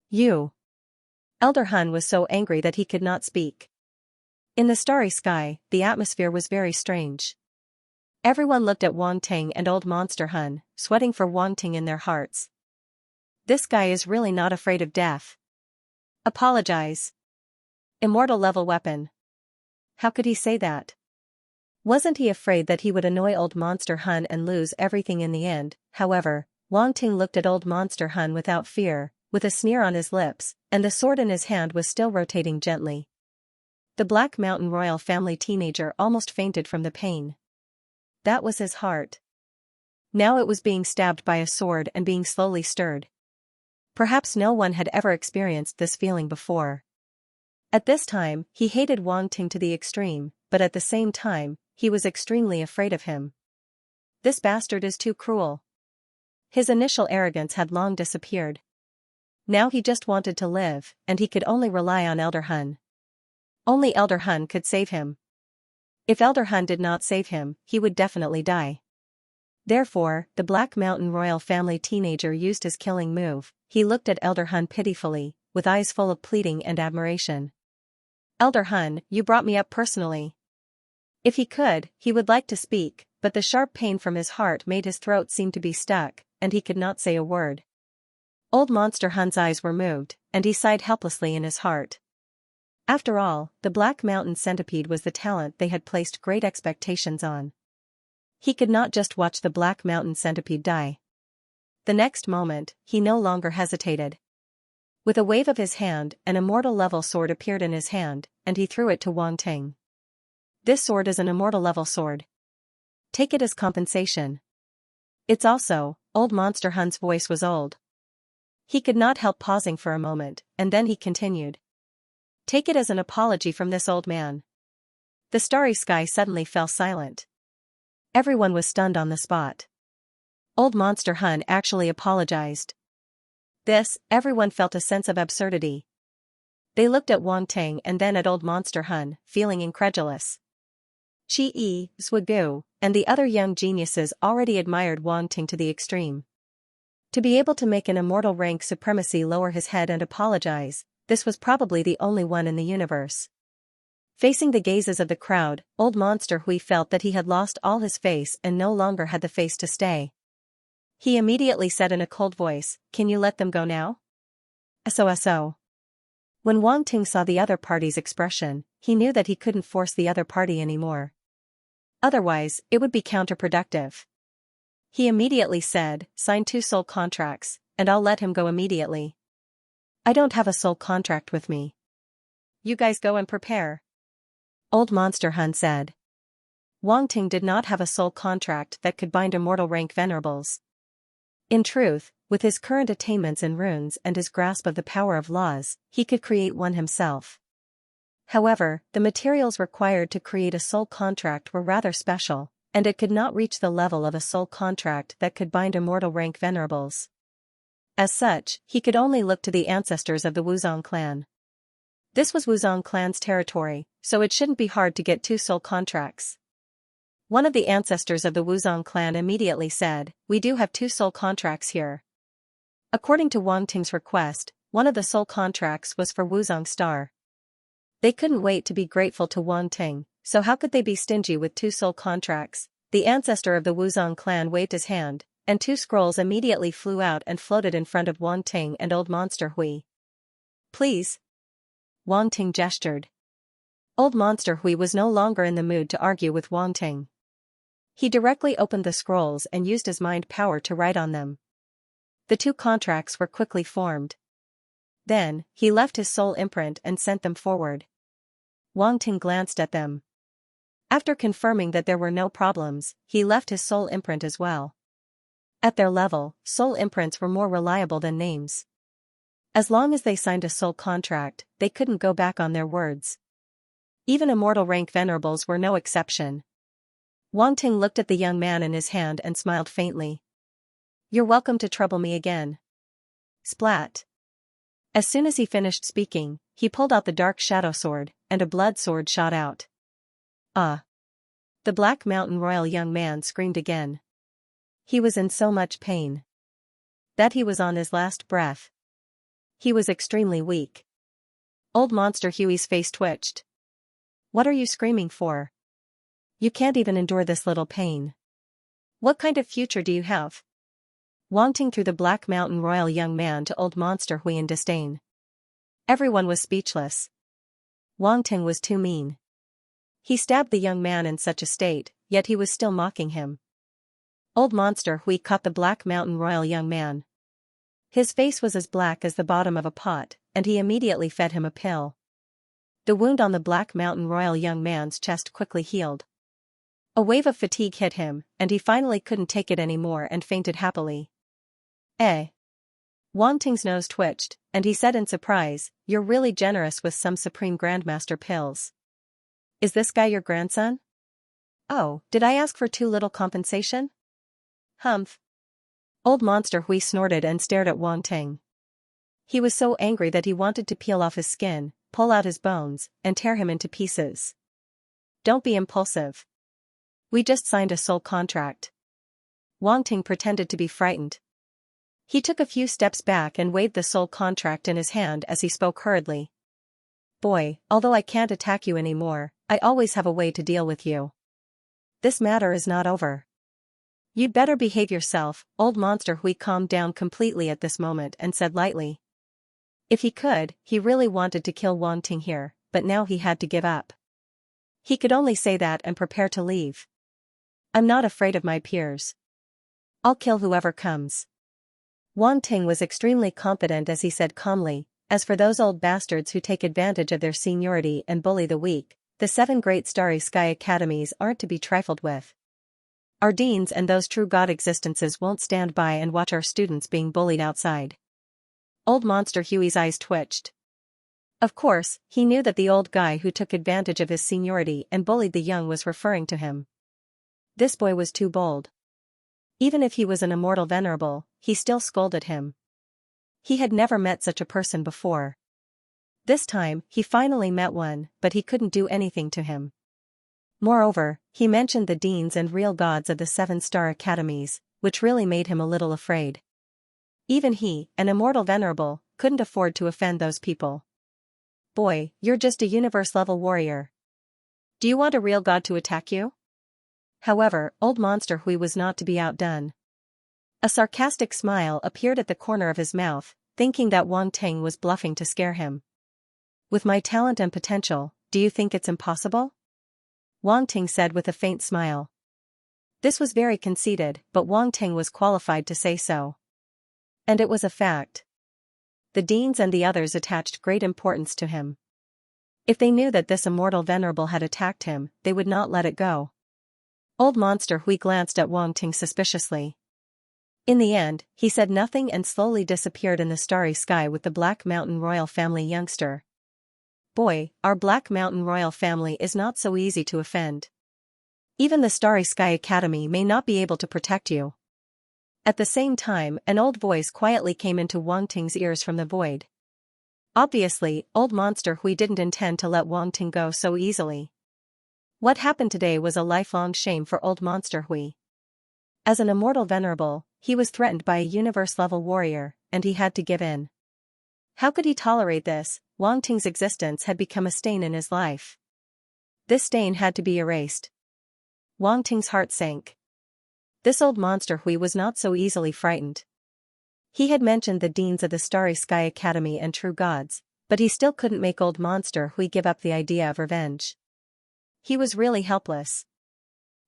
You. Elder Hun was so angry that he could not speak. In the starry sky, the atmosphere was very strange. Everyone looked at Wang Ting and Old Monster Hun, sweating for Wang Ting in their hearts. This guy is really not afraid of death. Apologize. Immortal level weapon. How could he say that? Wasn't he afraid that he would annoy Old Monster Hun and lose everything in the end? However, Wang Ting looked at Old Monster Hun without fear, with a sneer on his lips, and the sword in his hand was still rotating gently. The Black Mountain Royal family teenager almost fainted from the pain. That was his heart. Now it was being stabbed by a sword and being slowly stirred. Perhaps no one had ever experienced this feeling before. At this time, he hated Wang Ting to the extreme, but at the same time, he was extremely afraid of him. This bastard is too cruel. His initial arrogance had long disappeared. Now he just wanted to live, and he could only rely on Elder Hun. Only Elder Hun could save him. If Elder Hun did not save him, he would definitely die. Therefore, the Black Mountain royal family teenager used his killing move. He looked at Elder Hun pitifully, with eyes full of pleading and admiration. Elder Hun, you brought me up personally. If he could, he would like to speak, but the sharp pain from his heart made his throat seem to be stuck, and he could not say a word. Old Monster Hun's eyes were moved, and he sighed helplessly in his heart. After all, the Black Mountain Centipede was the talent they had placed great expectations on. He could not just watch the Black Mountain Centipede die. The next moment, he no longer hesitated. With a wave of his hand, an immortal-level sword appeared in his hand, and he threw it to Wang Ting. This sword is an immortal-level sword. Take it as compensation. It's also, Old Monster Hun's voice was old. He could not help pausing for a moment, and then he continued. Take it as an apology from this old man. The starry sky suddenly fell silent. Everyone was stunned on the spot. Old Monster Hun actually apologized. Everyone felt a sense of absurdity. They looked at Wang Ting and then at Old Monster Hun, feeling incredulous. Chi Yi, Zhugu, and the other young geniuses already admired Wang Ting to the extreme. To be able to make an immortal rank supremacy lower his head and apologize, this was probably the only one in the universe. Facing the gazes of the crowd, Old Monster Hui felt that he had lost all his face and no longer had the face to stay. He immediately said in a cold voice, "Can you let them go now?" So. When Wang Ting saw the other party's expression, he knew that he couldn't force the other party anymore. Otherwise, it would be counterproductive. He immediately said, "Sign 2 soul contracts, and I'll let him go immediately." "I don't have a soul contract with me." "You guys go and prepare," Old Monster Hun said. Wang Ting did not have a soul contract that could bind immortal rank venerables. In truth, with his current attainments in runes and his grasp of the power of laws, he could create one himself. However, the materials required to create a soul contract were rather special, and it could not reach the level of a soul contract that could bind immortal rank venerables. As such, he could only look to the ancestors of the Wuzong clan. This was Wuzong clan's territory, so it shouldn't be hard to get 2 soul contracts. One of the ancestors of the Wuzong clan immediately said, "We do have 2 soul contracts here." According to Wang Ting's request, one of the soul contracts was for Wuzong Star. They couldn't wait to be grateful to Wang Ting, so how could they be stingy with 2 soul contracts? The ancestor of the Wuzong clan waved his hand, and 2 scrolls immediately flew out and floated in front of Wang Ting and Old Monster Hui. "Please." Wang Ting gestured. Old Monster Hui was no longer in the mood to argue with Wang Ting. He directly opened the scrolls and used his mind power to write on them. The 2 contracts were quickly formed. Then, he left his soul imprint and sent them forward. Wang Ting glanced at them. After confirming that there were no problems, he left his soul imprint as well. At their level, soul imprints were more reliable than names. As long as they signed a soul contract, they couldn't go back on their words. Even immortal rank venerables were no exception. Wang Ting looked at the young man in his hand and smiled faintly. "You're welcome to trouble me again." Splat. As soon as he finished speaking, he pulled out the dark shadow sword, and a blood sword shot out. "Ah!" The Black Mountain royal young man screamed again. He was in so much pain that he was on his last breath. He was extremely weak. Old Monster Huey's face twitched. "What are you screaming for? You can't even endure this little pain. What kind of future do you have?" Wang Ting threw the Black Mountain royal young man to Old Monster Hui in disdain. Everyone was speechless. Wang Ting was too mean. He stabbed the young man in such a state, yet he was still mocking him. Old Monster Hui caught the Black Mountain royal young man. His face was as black as the bottom of a pot, and he immediately fed him a pill. The wound on the Black Mountain royal young man's chest quickly healed. A wave of fatigue hit him, and he finally couldn't take it anymore and fainted happily. Eh? Wang Ting's nose twitched, and he said in surprise, "You're really generous with some Supreme Grandmaster pills. Is this guy your grandson?" "Oh, did I ask for too little compensation?" "Humph." Old Monster Hui snorted and stared at Wang Ting. He was so angry that he wanted to peel off his skin, pull out his bones, and tear him into pieces. "Don't be impulsive. We just signed a soul contract." Wang Ting pretended to be frightened. He took a few steps back and waved the soul contract in his hand as he spoke hurriedly. "Boy, although I can't attack you anymore, I always have a way to deal with you. This matter is not over. You'd better behave yourself." Old Monster Hui calmed down completely at this moment and said lightly. If he could, he really wanted to kill Wang Ting here, but now he had to give up. He could only say that and prepare to leave. "I'm not afraid of my peers. I'll kill whoever comes." Wang Ting was extremely confident as he said calmly, "As for those old bastards who take advantage of their seniority and bully the weak, the 7 great starry sky academies aren't to be trifled with. Our deans and those true god existences won't stand by and watch our students being bullied outside." Old Monster Huey's eyes twitched. Of course, he knew that the old guy who took advantage of his seniority and bullied the young was referring to him. This boy was too bold. Even if he was an immortal venerable, he still scolded him. He had never met such a person before. This time, he finally met one, but he couldn't do anything to him. Moreover, he mentioned the deans and real gods of the 7-star academies, which really made him a little afraid. Even he, an immortal venerable, couldn't afford to offend those people. "Boy, you're just a universe-level warrior. Do you want a real god to attack you?" However, Old Monster Hui was not to be outdone. A sarcastic smile appeared at the corner of his mouth, thinking that Wang Ting was bluffing to scare him. "With my talent and potential, do you think it's impossible?" Wang Ting said with a faint smile. This was very conceited, but Wang Ting was qualified to say so. And it was a fact. The deans and the others attached great importance to him. If they knew that this immortal venerable had attacked him, they would not let it go. Old Monster Hui glanced at Wang Ting suspiciously. In the end, he said nothing and slowly disappeared in the starry sky with the Black Mountain Royal Family youngster. "Boy, our Black Mountain Royal Family is not so easy to offend. Even the Starry Sky Academy may not be able to protect you." At the same time, an old voice quietly came into Wang Ting's ears from the void. Obviously, Old Monster Hui didn't intend to let Wang Ting go so easily. What happened today was a lifelong shame for Old Monster Hui. As an immortal venerable, he was threatened by a universe-level warrior, and he had to give in. How could he tolerate this? Wang Ting's existence had become a stain in his life. This stain had to be erased. Wang Ting's heart sank. This Old Monster Hui was not so easily frightened. He had mentioned the deans of the Starry Sky Academy and true gods, but he still couldn't make Old Monster Hui give up the idea of revenge. He was really helpless.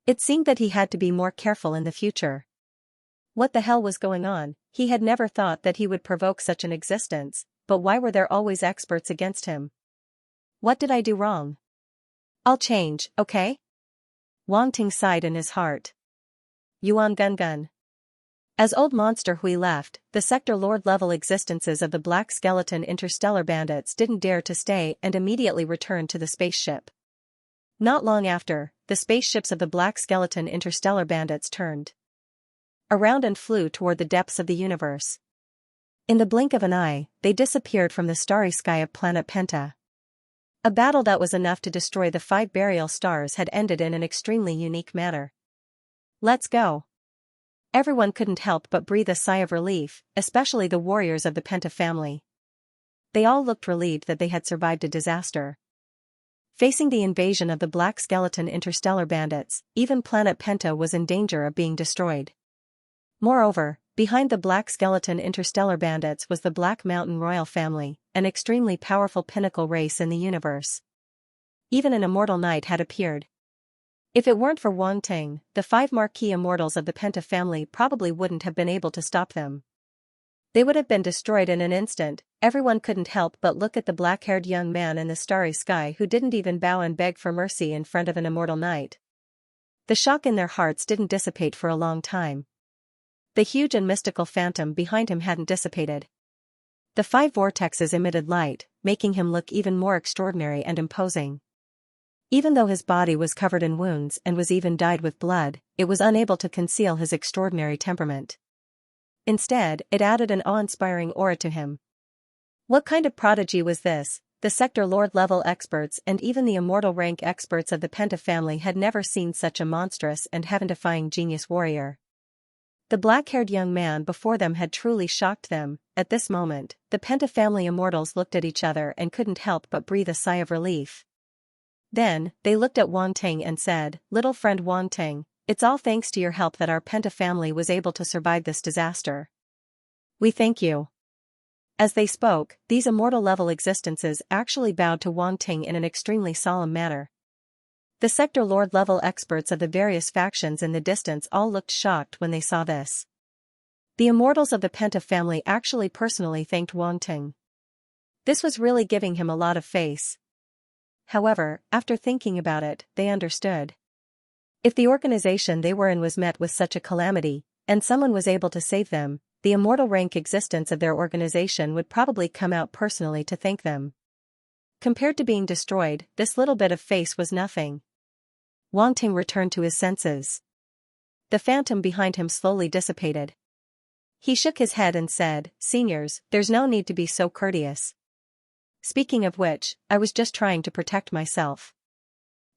It seemed that he had to be more careful in the future. What the hell was going on? He had never thought that he would provoke such an existence, but why were there always experts against him? What did I do wrong? I'll change, okay? Wang Ting sighed in his heart. Yuan Gun Gun. As Old Monster Hui left, the Sector Lord-level existences of the Black Skeleton Interstellar Bandits didn't dare to stay and immediately returned to the spaceship. Not long after, the spaceships of the Black Skeleton Interstellar Bandits turned around and flew toward the depths of the universe. In the blink of an eye, they disappeared from the starry sky of planet Penta. A battle that was enough to destroy the 5 burial stars had ended in an extremely unique manner. Let's go. Everyone couldn't help but breathe a sigh of relief, especially the warriors of the Penta family. They all looked relieved that they had survived a disaster. Facing the invasion of the Black Skeleton Interstellar Bandits, even planet Penta was in danger of being destroyed. Moreover, behind the Black Skeleton Interstellar Bandits was the Black Mountain Royal Family, an extremely powerful pinnacle race in the universe. Even an immortal knight had appeared. If it weren't for Wang Ting, the 5 marquee immortals of the Penta family probably wouldn't have been able to stop them. They would have been destroyed in an instant. Everyone couldn't help but look at the black-haired young man in the starry sky who didn't even bow and beg for mercy in front of an immortal knight. The shock in their hearts didn't dissipate for a long time. The huge and mystical phantom behind him hadn't dissipated. The 5 vortexes emitted light, making him look even more extraordinary and imposing. Even though his body was covered in wounds and was even dyed with blood, it was unable to conceal his extraordinary temperament. Instead, it added an awe-inspiring aura to him. What kind of prodigy was this? The Sector Lord-level experts and even the immortal rank experts of the Penta family had never seen such a monstrous and heaven-defying genius warrior. The black-haired young man before them had truly shocked them. At this moment, the Penta family immortals looked at each other and couldn't help but breathe a sigh of relief. Then, they looked at Wang Ting and said, "Little friend Wang Ting, it's all thanks to your help that our Penta family was able to survive this disaster. We thank you." As they spoke, these immortal-level existences actually bowed to Wang Ting in an extremely solemn manner. The Sector Lord-level experts of the various factions in the distance all looked shocked when they saw this. The immortals of the Penta family actually personally thanked Wang Ting. This was really giving him a lot of face. However, after thinking about it, they understood. If the organization they were in was met with such a calamity, and someone was able to save them, the immortal rank existence of their organization would probably come out personally to thank them. Compared to being destroyed, this little bit of face was nothing. Wang Ting returned to his senses. The phantom behind him slowly dissipated. He shook his head and said, "Seniors, there's no need to be so courteous. Speaking of which, I was just trying to protect myself.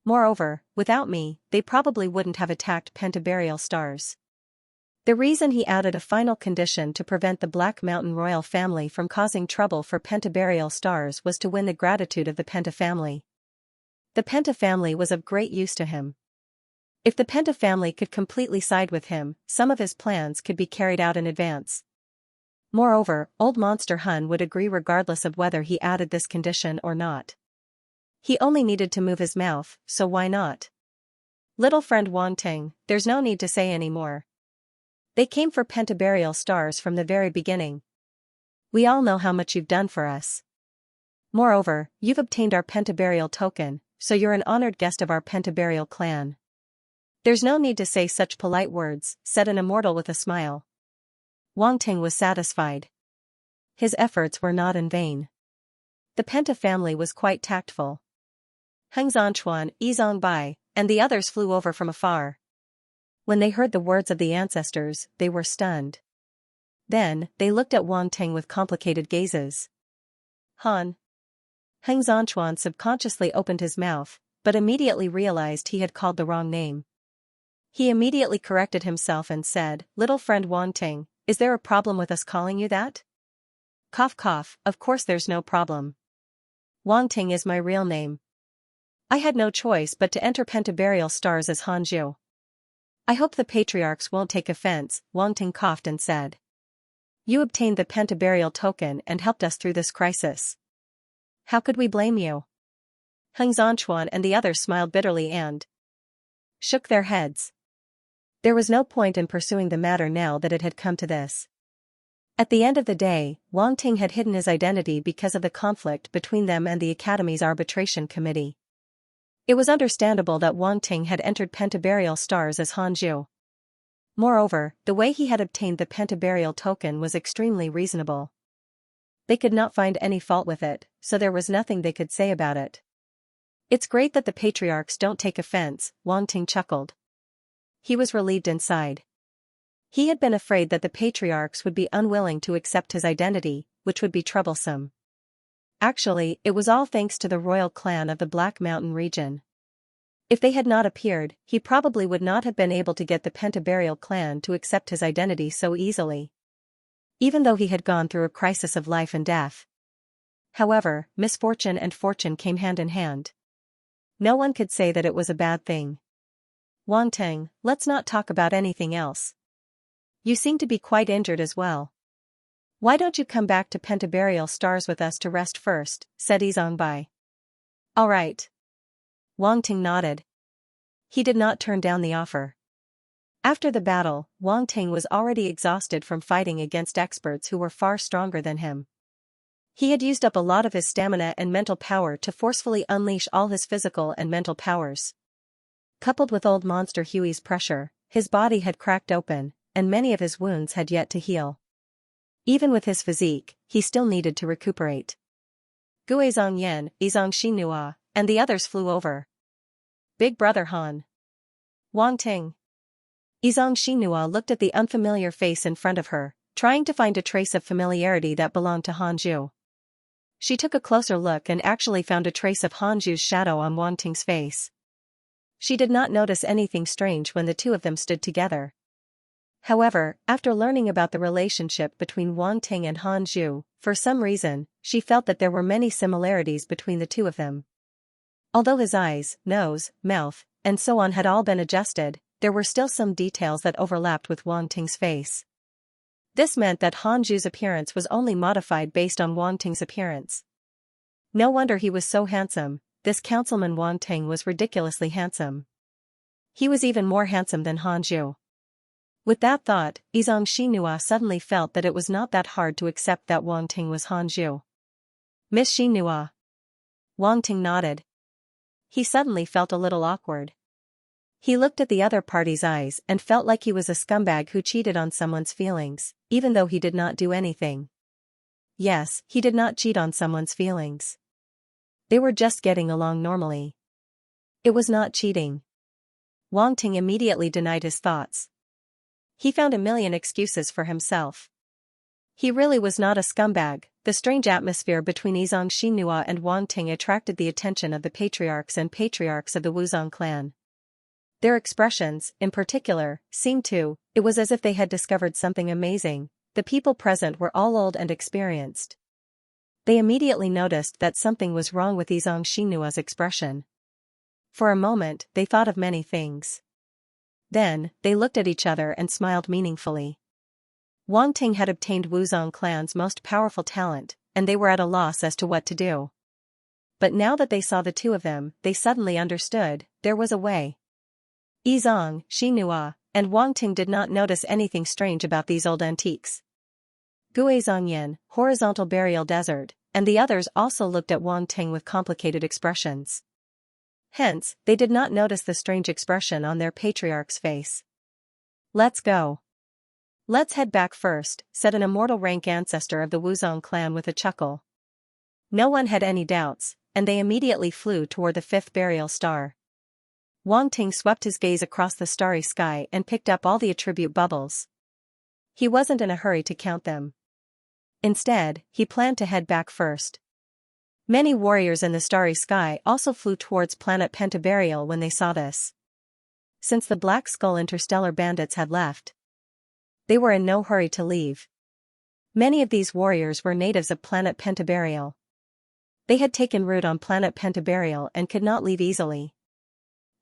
Moreover, without me, they probably wouldn't have attacked Pentaburial stars." The reason he added a final condition to prevent the Black Mountain royal family from causing trouble for Pentaburial stars was to win the gratitude of the Penta family. The Penta family was of great use to him. If the Penta family could completely side with him, some of his plans could be carried out in advance. Moreover, Old Monster Hun would agree regardless of whether he added this condition or not. He only needed to move his mouth, so why not? Little friend Wang Ting, there's no need to say any more. They came for Pentaburial stars from the very beginning. We all know how much you've done for us. Moreover, you've obtained our Pentaburial token, so you're an honored guest of our Pentaburial clan. There's no need to say such polite words, said an immortal with a smile. Wang Ting was satisfied. His efforts were not in vain. The Penta family was quite tactful. Heng Zhanchuan, Yi Zhongbai, and the others flew over from afar. When they heard the words of the ancestors, they were stunned. Then, they looked at Wang Ting with complicated gazes. Han. Heng Zhanchuan subconsciously opened his mouth, but immediately realized he had called the wrong name. He immediately corrected himself and said, "Little friend Wang Ting, is there a problem with us calling you that?" Cough cough, of course there's no problem. Wang Ting is my real name. I had no choice but to enter Pentaburial stars as Han Zhu. I hope the patriarchs won't take offense, Wang Ting coughed and said. You obtained the Pentaburial token and helped us through this crisis. How could we blame you? Heng Zhanchuan and the others smiled bitterly and shook their heads. There was no point in pursuing the matter now that it had come to this. At the end of the day, Wang Ting had hidden his identity because of the conflict between them and the Academy's arbitration committee. It was understandable that Wang Ting had entered Pentaburial stars as Han Zhu. Moreover, the way he had obtained the Pentaburial token was extremely reasonable. They could not find any fault with it, so there was nothing they could say about it. It's great that the patriarchs don't take offense, Wang Ting chuckled. He was relieved inside. He had been afraid that the patriarchs would be unwilling to accept his identity, which would be troublesome. Actually, it was all thanks to the royal clan of the Black Mountain region. If they had not appeared, he probably would not have been able to get the Pentaburial clan to accept his identity so easily. Even though he had gone through a crisis of life and death. However, misfortune and fortune came hand in hand. No one could say that it was a bad thing. Wang Ting, let's not talk about anything else. You seem to be quite injured as well. Why don't you come back to Pentaburial stars with us to rest first, said Yi Zhongbai. All right. Wang Ting nodded. He did not turn down the offer. After the battle, Wang Ting was already exhausted from fighting against experts who were far stronger than him. He had used up a lot of his stamina and mental power to forcefully unleash all his physical and mental powers. Coupled with old monster Huey's pressure, his body had cracked open, and many of his wounds had yet to heal. Even with his physique, he still needed to recuperate. Gui Zhongyan, Xianxia Nua, and the others flew over. Big Brother Han. Wang Ting. Xianxia Nua looked at the unfamiliar face in front of her, trying to find a trace of familiarity that belonged to Hanju. She took a closer look and actually found a trace of Hanju's shadow on Wang Ting's face. She did not notice anything strange when the two of them stood together. However, after learning about the relationship between Wang Ting and Hanju, for some reason, she felt that there were many similarities between the two of them. Although his eyes, nose, mouth, and so on had all been adjusted, there were still some details that overlapped with Wang Ting's face. This meant that Hanju's appearance was only modified based on Wang Ting's appearance. No wonder he was so handsome. This councilman Wang Ting was ridiculously handsome. He was even more handsome than Hanju. With that thought, Xianxia Nua suddenly felt that it was not that hard to accept that Wang Ting was Hanju. Miss Xinhua. Wang Ting nodded. He suddenly felt a little awkward. He looked at the other party's eyes and felt like he was a scumbag who cheated on someone's feelings, even though he did not do anything. Yes, he did not cheat on someone's feelings. They were just getting along normally. It was not cheating. Wang Ting immediately denied his thoughts. He found a million excuses for himself. He really was not a scumbag. The strange atmosphere between Xianxia Nua and Wang Ting attracted the attention of the patriarchs and patriarchs of the Wuzong clan. Their expressions, in particular, seemed to, it was as if they had discovered something amazing. The people present were all old and experienced. They immediately noticed that something was wrong with Xianxia Nua's expression. For a moment, they thought of many things. Then, they looked at each other and smiled meaningfully. Wang Ting had obtained Wuzong clan's most powerful talent, and they were at a loss as to what to do. But now that they saw the two of them, they suddenly understood, there was a way. Xianxia Nua and Wang Ting did not notice anything strange about these old antiques. Gui Zhongyan, horizontal burial desert, and the others also looked at Wang Ting with complicated expressions. Hence, they did not notice the strange expression on their patriarch's face. Let's go. Let's head back first, said an immortal rank ancestor of the Wuzong clan with a chuckle. No one had any doubts, and they immediately flew toward the fifth burial star. Wang Ting swept his gaze across the starry sky and picked up all the attribute bubbles. He wasn't in a hurry to count them. Instead, he planned to head back first. Many warriors in the starry sky also flew towards planet Pentaburial when they saw this. Since the Black Skull interstellar bandits had left, they were in no hurry to leave. Many of these warriors were natives of planet Pentaburial. They had taken root on planet Pentaburial and could not leave easily.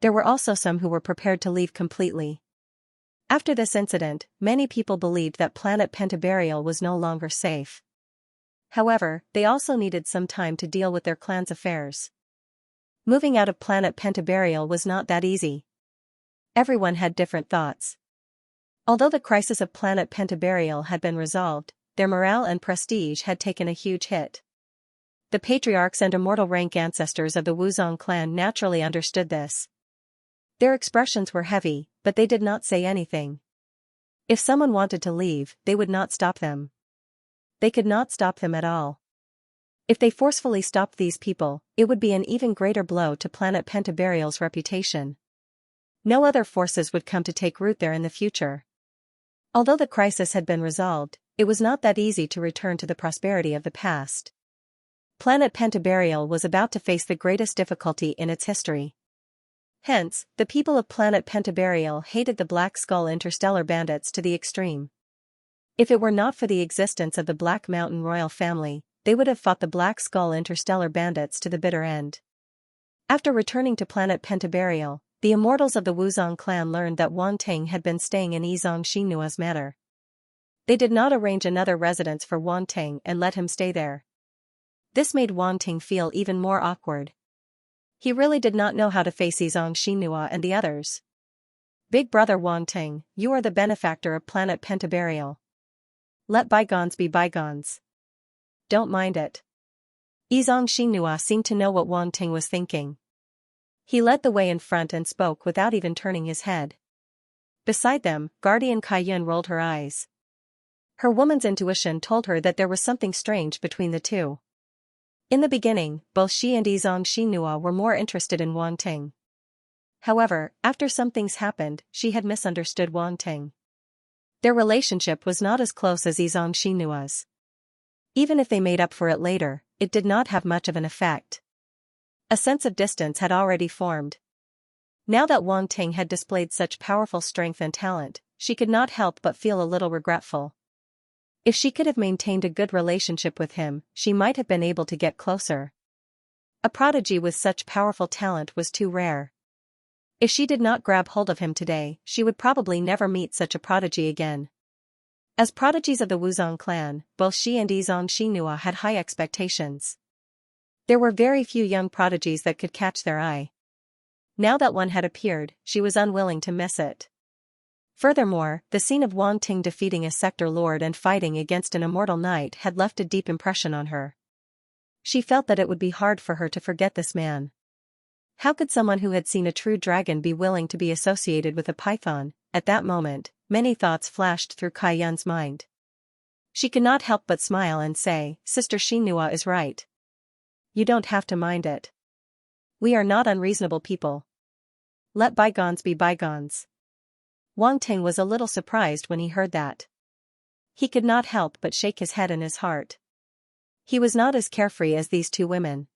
There were also some who were prepared to leave completely. After this incident, many people believed that planet Pentaburial was no longer safe. However, they also needed some time to deal with their clan's affairs. Moving out of planet Pentaburial was not that easy. Everyone had different thoughts. Although the crisis of planet Pentaburial had been resolved, their morale and prestige had taken a huge hit. The patriarchs and immortal rank ancestors of the Wuzong clan naturally understood this. Their expressions were heavy, but they did not say anything. If someone wanted to leave, they would not stop them. They could not stop them at all. If they forcefully stopped these people, it would be an even greater blow to planet Pentaburial's reputation. No other forces would come to take root there in the future. Although the crisis had been resolved, it was not that easy to return to the prosperity of the past. Planet Pentaburial was about to face the greatest difficulty in its history. Hence, the people of planet Pentaburial hated the Black Skull interstellar bandits to the extreme. If it were not for the existence of the Black Mountain royal family, they would have fought the Black Skull interstellar bandits to the bitter end. After returning to planet Pentaburial, the immortals of the Wuzong clan learned that Wang Ting had been staying in Xianxia Nua's manor. They did not arrange another residence for Wang Ting and let him stay there. This made Wang Ting feel even more awkward. He really did not know how to face Xianxia Nua and the others. Big brother Wang Ting, you are the benefactor of planet Pentaburial. Let bygones be bygones. Don't mind it. Xianxia Nua seemed to know what Wang Ting was thinking. He led the way in front and spoke without even turning his head. Beside them, Guardian Kaiyun rolled her eyes. Her woman's intuition told her that there was something strange between the two. In the beginning, both she and Yizong Xinhua were more interested in Wang Ting. However, after some things happened, she had misunderstood Wang Ting. Their relationship was not as close as Yizong Xinhua's. Even if they made up for it later, it did not have much of an effect. A sense of distance had already formed. Now that Wang Ting had displayed such powerful strength and talent, she could not help but feel a little regretful. If she could have maintained a good relationship with him, she might have been able to get closer. A prodigy with such powerful talent was too rare. If she did not grab hold of him today, she would probably never meet such a prodigy again. As prodigies of the Wuzong clan, both she and Yizong Xinhua had high expectations. There were very few young prodigies that could catch their eye. Now that one had appeared, she was unwilling to miss it. Furthermore, the scene of Wang Ting defeating a sector lord and fighting against an immortal knight had left a deep impression on her. She felt that it would be hard for her to forget this man. How could someone who had seen a true dragon be willing to be associated with a python? At that moment, many thoughts flashed through Kaiyun's mind. She could not help but smile and say, "Sister Xinhua is right. You don't have to mind it. We are not unreasonable people. Let bygones be bygones." Wang Ting was a little surprised when he heard that. He could not help but shake his head in his heart. He was not as carefree as these two women.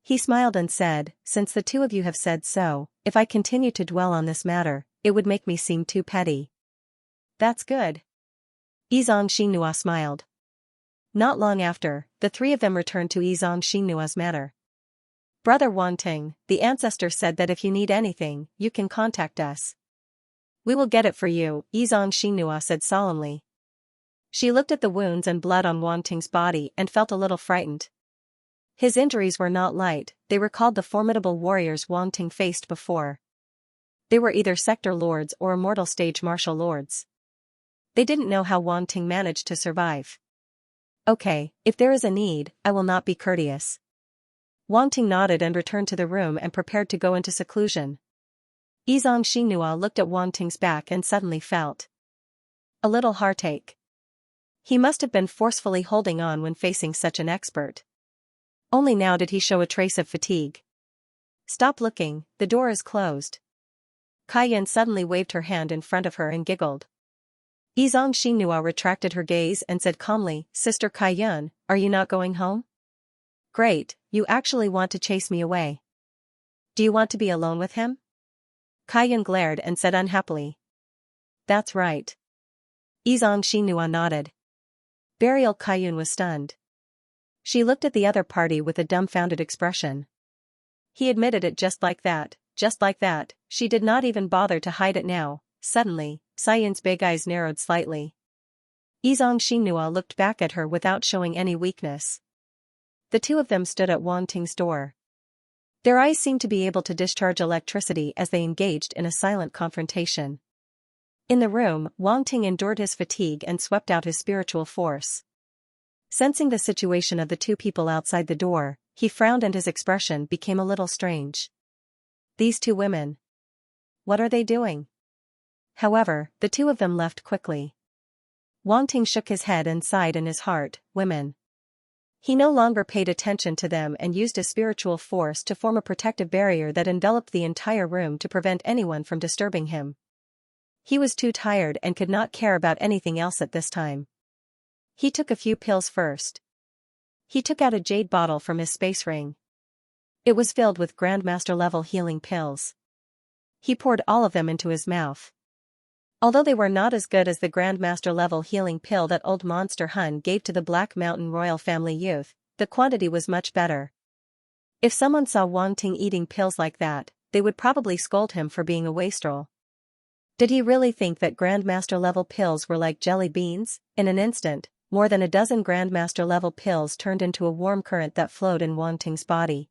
He smiled and said, "Since the two of you have said so, if I continue to dwell on this matter, it would make me seem too petty." "That's good." Yizong Xinhua smiled. Not long after, the three of them returned to Yizong Xinhua's manor. "Brother Wang Ting, the ancestor said that if you need anything, you can contact us. We will get it for you," Yizong Xinhua said solemnly. She looked at the wounds and blood on Wang Ting's body and felt a little frightened. His injuries were not light, they recalled the formidable warriors Wang Ting faced before. They were either sector lords or immortal stage martial lords. They didn't know how Wang Ting managed to survive. "Okay, if there is a need, I will not be courteous." Wang Ting nodded and returned to the room and prepared to go into seclusion. Yizong Xinhua looked at Wang Ting's back and suddenly felt a little heartache. He must have been forcefully holding on when facing such an expert. Only now did he show a trace of fatigue. "Stop looking, the door is closed." Kaiyun suddenly waved her hand in front of her and giggled. Yizong Xinhua retracted her gaze and said calmly, "Sister Kaiyun, are you not going home?" "Great, you actually want to chase me away. Do you want to be alone with him?" Kaiyun glared and said unhappily. "That's right." Yizong Xinhua nodded. Burial Kaiyun was stunned. She looked at the other party with a dumbfounded expression. He admitted it just like that, she did not even bother to hide it now. Suddenly, Kaiyun's big eyes narrowed slightly. Yizong Xinhua looked back at her without showing any weakness. The two of them stood at Wang Ting's door. Their eyes seemed to be able to discharge electricity as they engaged in a silent confrontation. In the room, Wang Ting endured his fatigue and swept out his spiritual force. Sensing the situation of the two people outside the door, he frowned and his expression became a little strange. These two women. What are they doing? However, the two of them left quickly. Wang Ting shook his head and sighed in his heart, women. He no longer paid attention to them and used his spiritual force to form a protective barrier that enveloped the entire room to prevent anyone from disturbing him. He was too tired and could not care about anything else at this time. He took a few pills first. He took out a jade bottle from his space ring. It was filled with Grandmaster-level healing pills. He poured all of them into his mouth. Although they were not as good as the Grandmaster-level healing pill that old Monster Hun gave to the Black Mountain royal family youth, the quantity was much better. If someone saw Wang Ting eating pills like that, they would probably scold him for being a wastrel. Did he really think that Grandmaster-level pills were like jelly beans? In an instant, more than a dozen Grandmaster-level pills turned into a warm current that flowed in Wang Ting's body.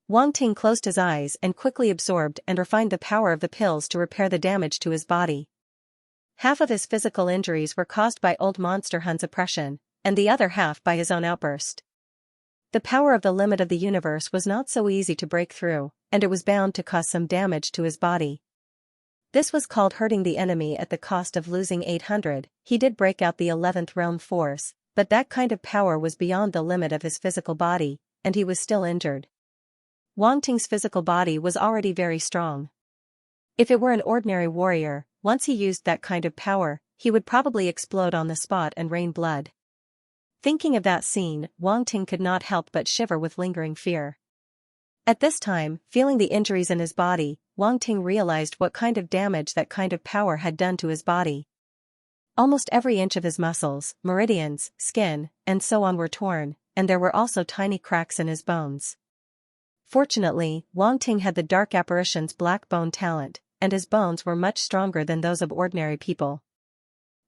Wang Ting closed his eyes and quickly absorbed and refined the power of the pills to repair the damage to his body. Half of his physical injuries were caused by old Monster Hun's oppression, and the other half by his own outburst. The power of the limit of the universe was not so easy to break through, and it was bound to cause some damage to his body. This was called hurting the enemy at the cost of losing 800. He did break out the 11th realm force, but that kind of power was beyond the limit of his physical body, and he was still injured. Wang Ting's physical body was already very strong. If it were an ordinary warrior, once he used that kind of power, he would probably explode on the spot and rain blood. Thinking of that scene, Wang Ting could not help but shiver with lingering fear. At this time, feeling the injuries in his body, Wang Ting realized what kind of damage that kind of power had done to his body. Almost every inch of his muscles, meridians, skin, and so on were torn, and there were also tiny cracks in his bones. Fortunately, Wang Ting had the dark apparition's black bone talent, and his bones were much stronger than those of ordinary people.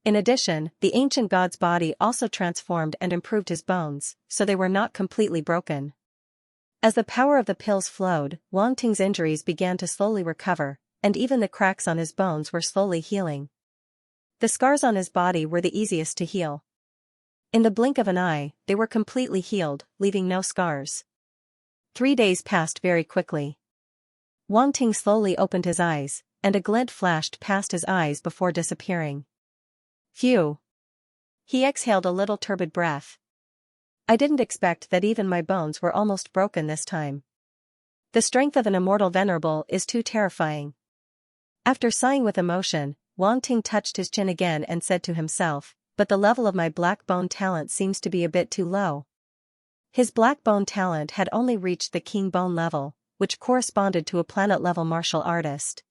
In addition, the ancient god's body also transformed and improved his bones, so they were not completely broken. As the power of the pills flowed, Wang Ting's injuries began to slowly recover, and even the cracks on his bones were slowly healing. The scars on his body were the easiest to heal. In the blink of an eye, they were completely healed, leaving no scars. 3 days passed very quickly. Wang Ting slowly opened his eyes, and a glint flashed past his eyes before disappearing. Phew! He exhaled a little turbid breath. I didn't expect that even my bones were almost broken this time. The strength of an immortal venerable is too terrifying. After sighing with emotion, Wang Ting touched his chin again and said to himself, but the level of my black bone talent seems to be a bit too low. His black bone talent had only reached the king bone level, which corresponded to a planet-level martial artist.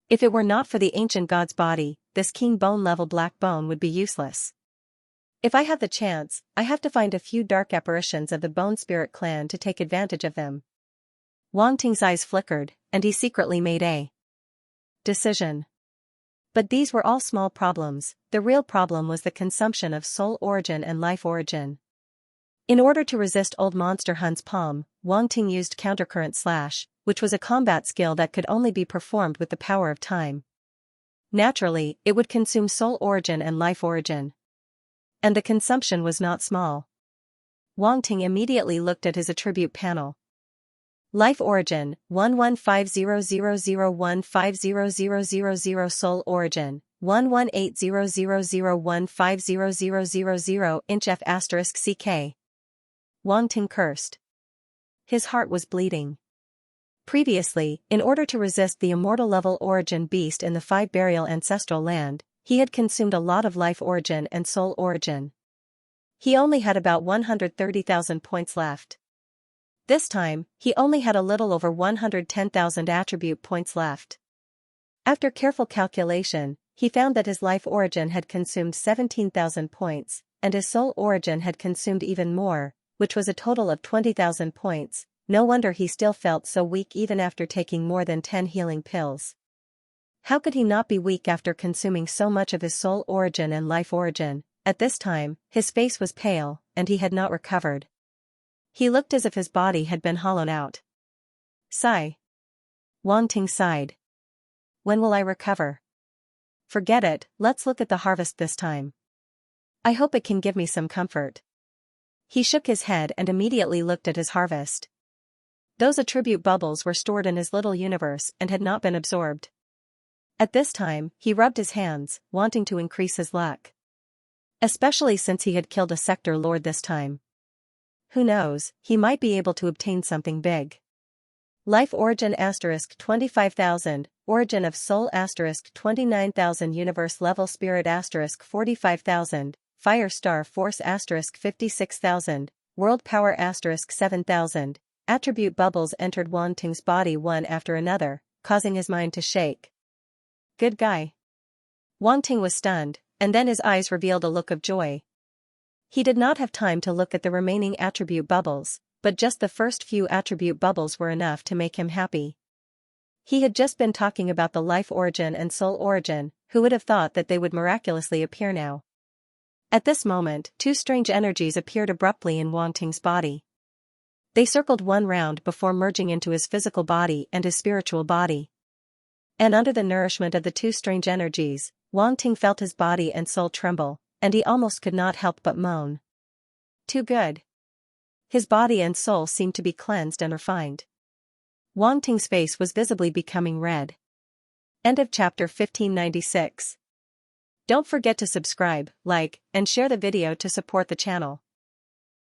If it were not for the ancient god's body, this king bone level black bone would be useless. If I have the chance, I have to find a few dark apparitions of the Bone Spirit clan to take advantage of them. Wang Ting's eyes flickered, and he secretly made a decision. But these were all small problems. The real problem was the consumption of soul origin and life origin. In order to resist Old Monster Hun's palm, Wang Ting used Countercurrent Slash, which was a combat skill that could only be performed with the power of time. Naturally, it would consume soul origin and life origin. And the consumption was not small. Wang Ting immediately looked at his attribute panel. Life origin, 115000150000 soul origin, 118000150000 inch F asterisk CK. Wang Ting cursed. His heart was bleeding. Previously, in order to resist the immortal level origin beast in the 5 burial ancestral land, he had consumed a lot of life origin and soul origin. He only had about 130,000 points left. This time, he only had a little over 110,000 attribute points left. After careful calculation, he found that his life origin had consumed 17,000 points, and his soul origin had consumed even more, which was a total of 20,000 points. No wonder he still felt so weak even after taking more than 10 healing pills. How could he not be weak after consuming so much of his soul origin and life origin? At this time, his face was pale, and he had not recovered. He looked as if his body had been hollowed out. Sigh. Wang Ting sighed. When will I recover? Forget it, let's look at the harvest this time. I hope it can give me some comfort. He shook his head and immediately looked at his harvest. Those attribute bubbles were stored in his little universe and had not been absorbed. At this time, he rubbed his hands, wanting to increase his luck. Especially since he had killed a sector lord this time. Who knows, he might be able to obtain something big. Life origin asterisk 25,000, origin of soul asterisk 29,000, universe level spirit asterisk 45,000, fire star force asterisk 56,000, world power asterisk 7,000. Attribute bubbles entered Wang Ting's body one after another, causing his mind to shake. Good guy. Wang Ting was stunned, and then his eyes revealed a look of joy. He did not have time to look at the remaining attribute bubbles, but just the first few attribute bubbles were enough to make him happy. He had just been talking about the life origin and soul origin, who would have thought that they would miraculously appear now? At this moment, 2 strange energies appeared abruptly in Wang Ting's body. They circled one round before merging into his physical body and his spiritual body. And under the nourishment of the 2 strange energies, Wang Ting felt his body and soul tremble, and he almost could not help but moan. Too good. His body and soul seemed to be cleansed and refined. Wang Ting's face was visibly becoming red. End of chapter 1596. Don't forget to subscribe, like, and share the video to support the channel.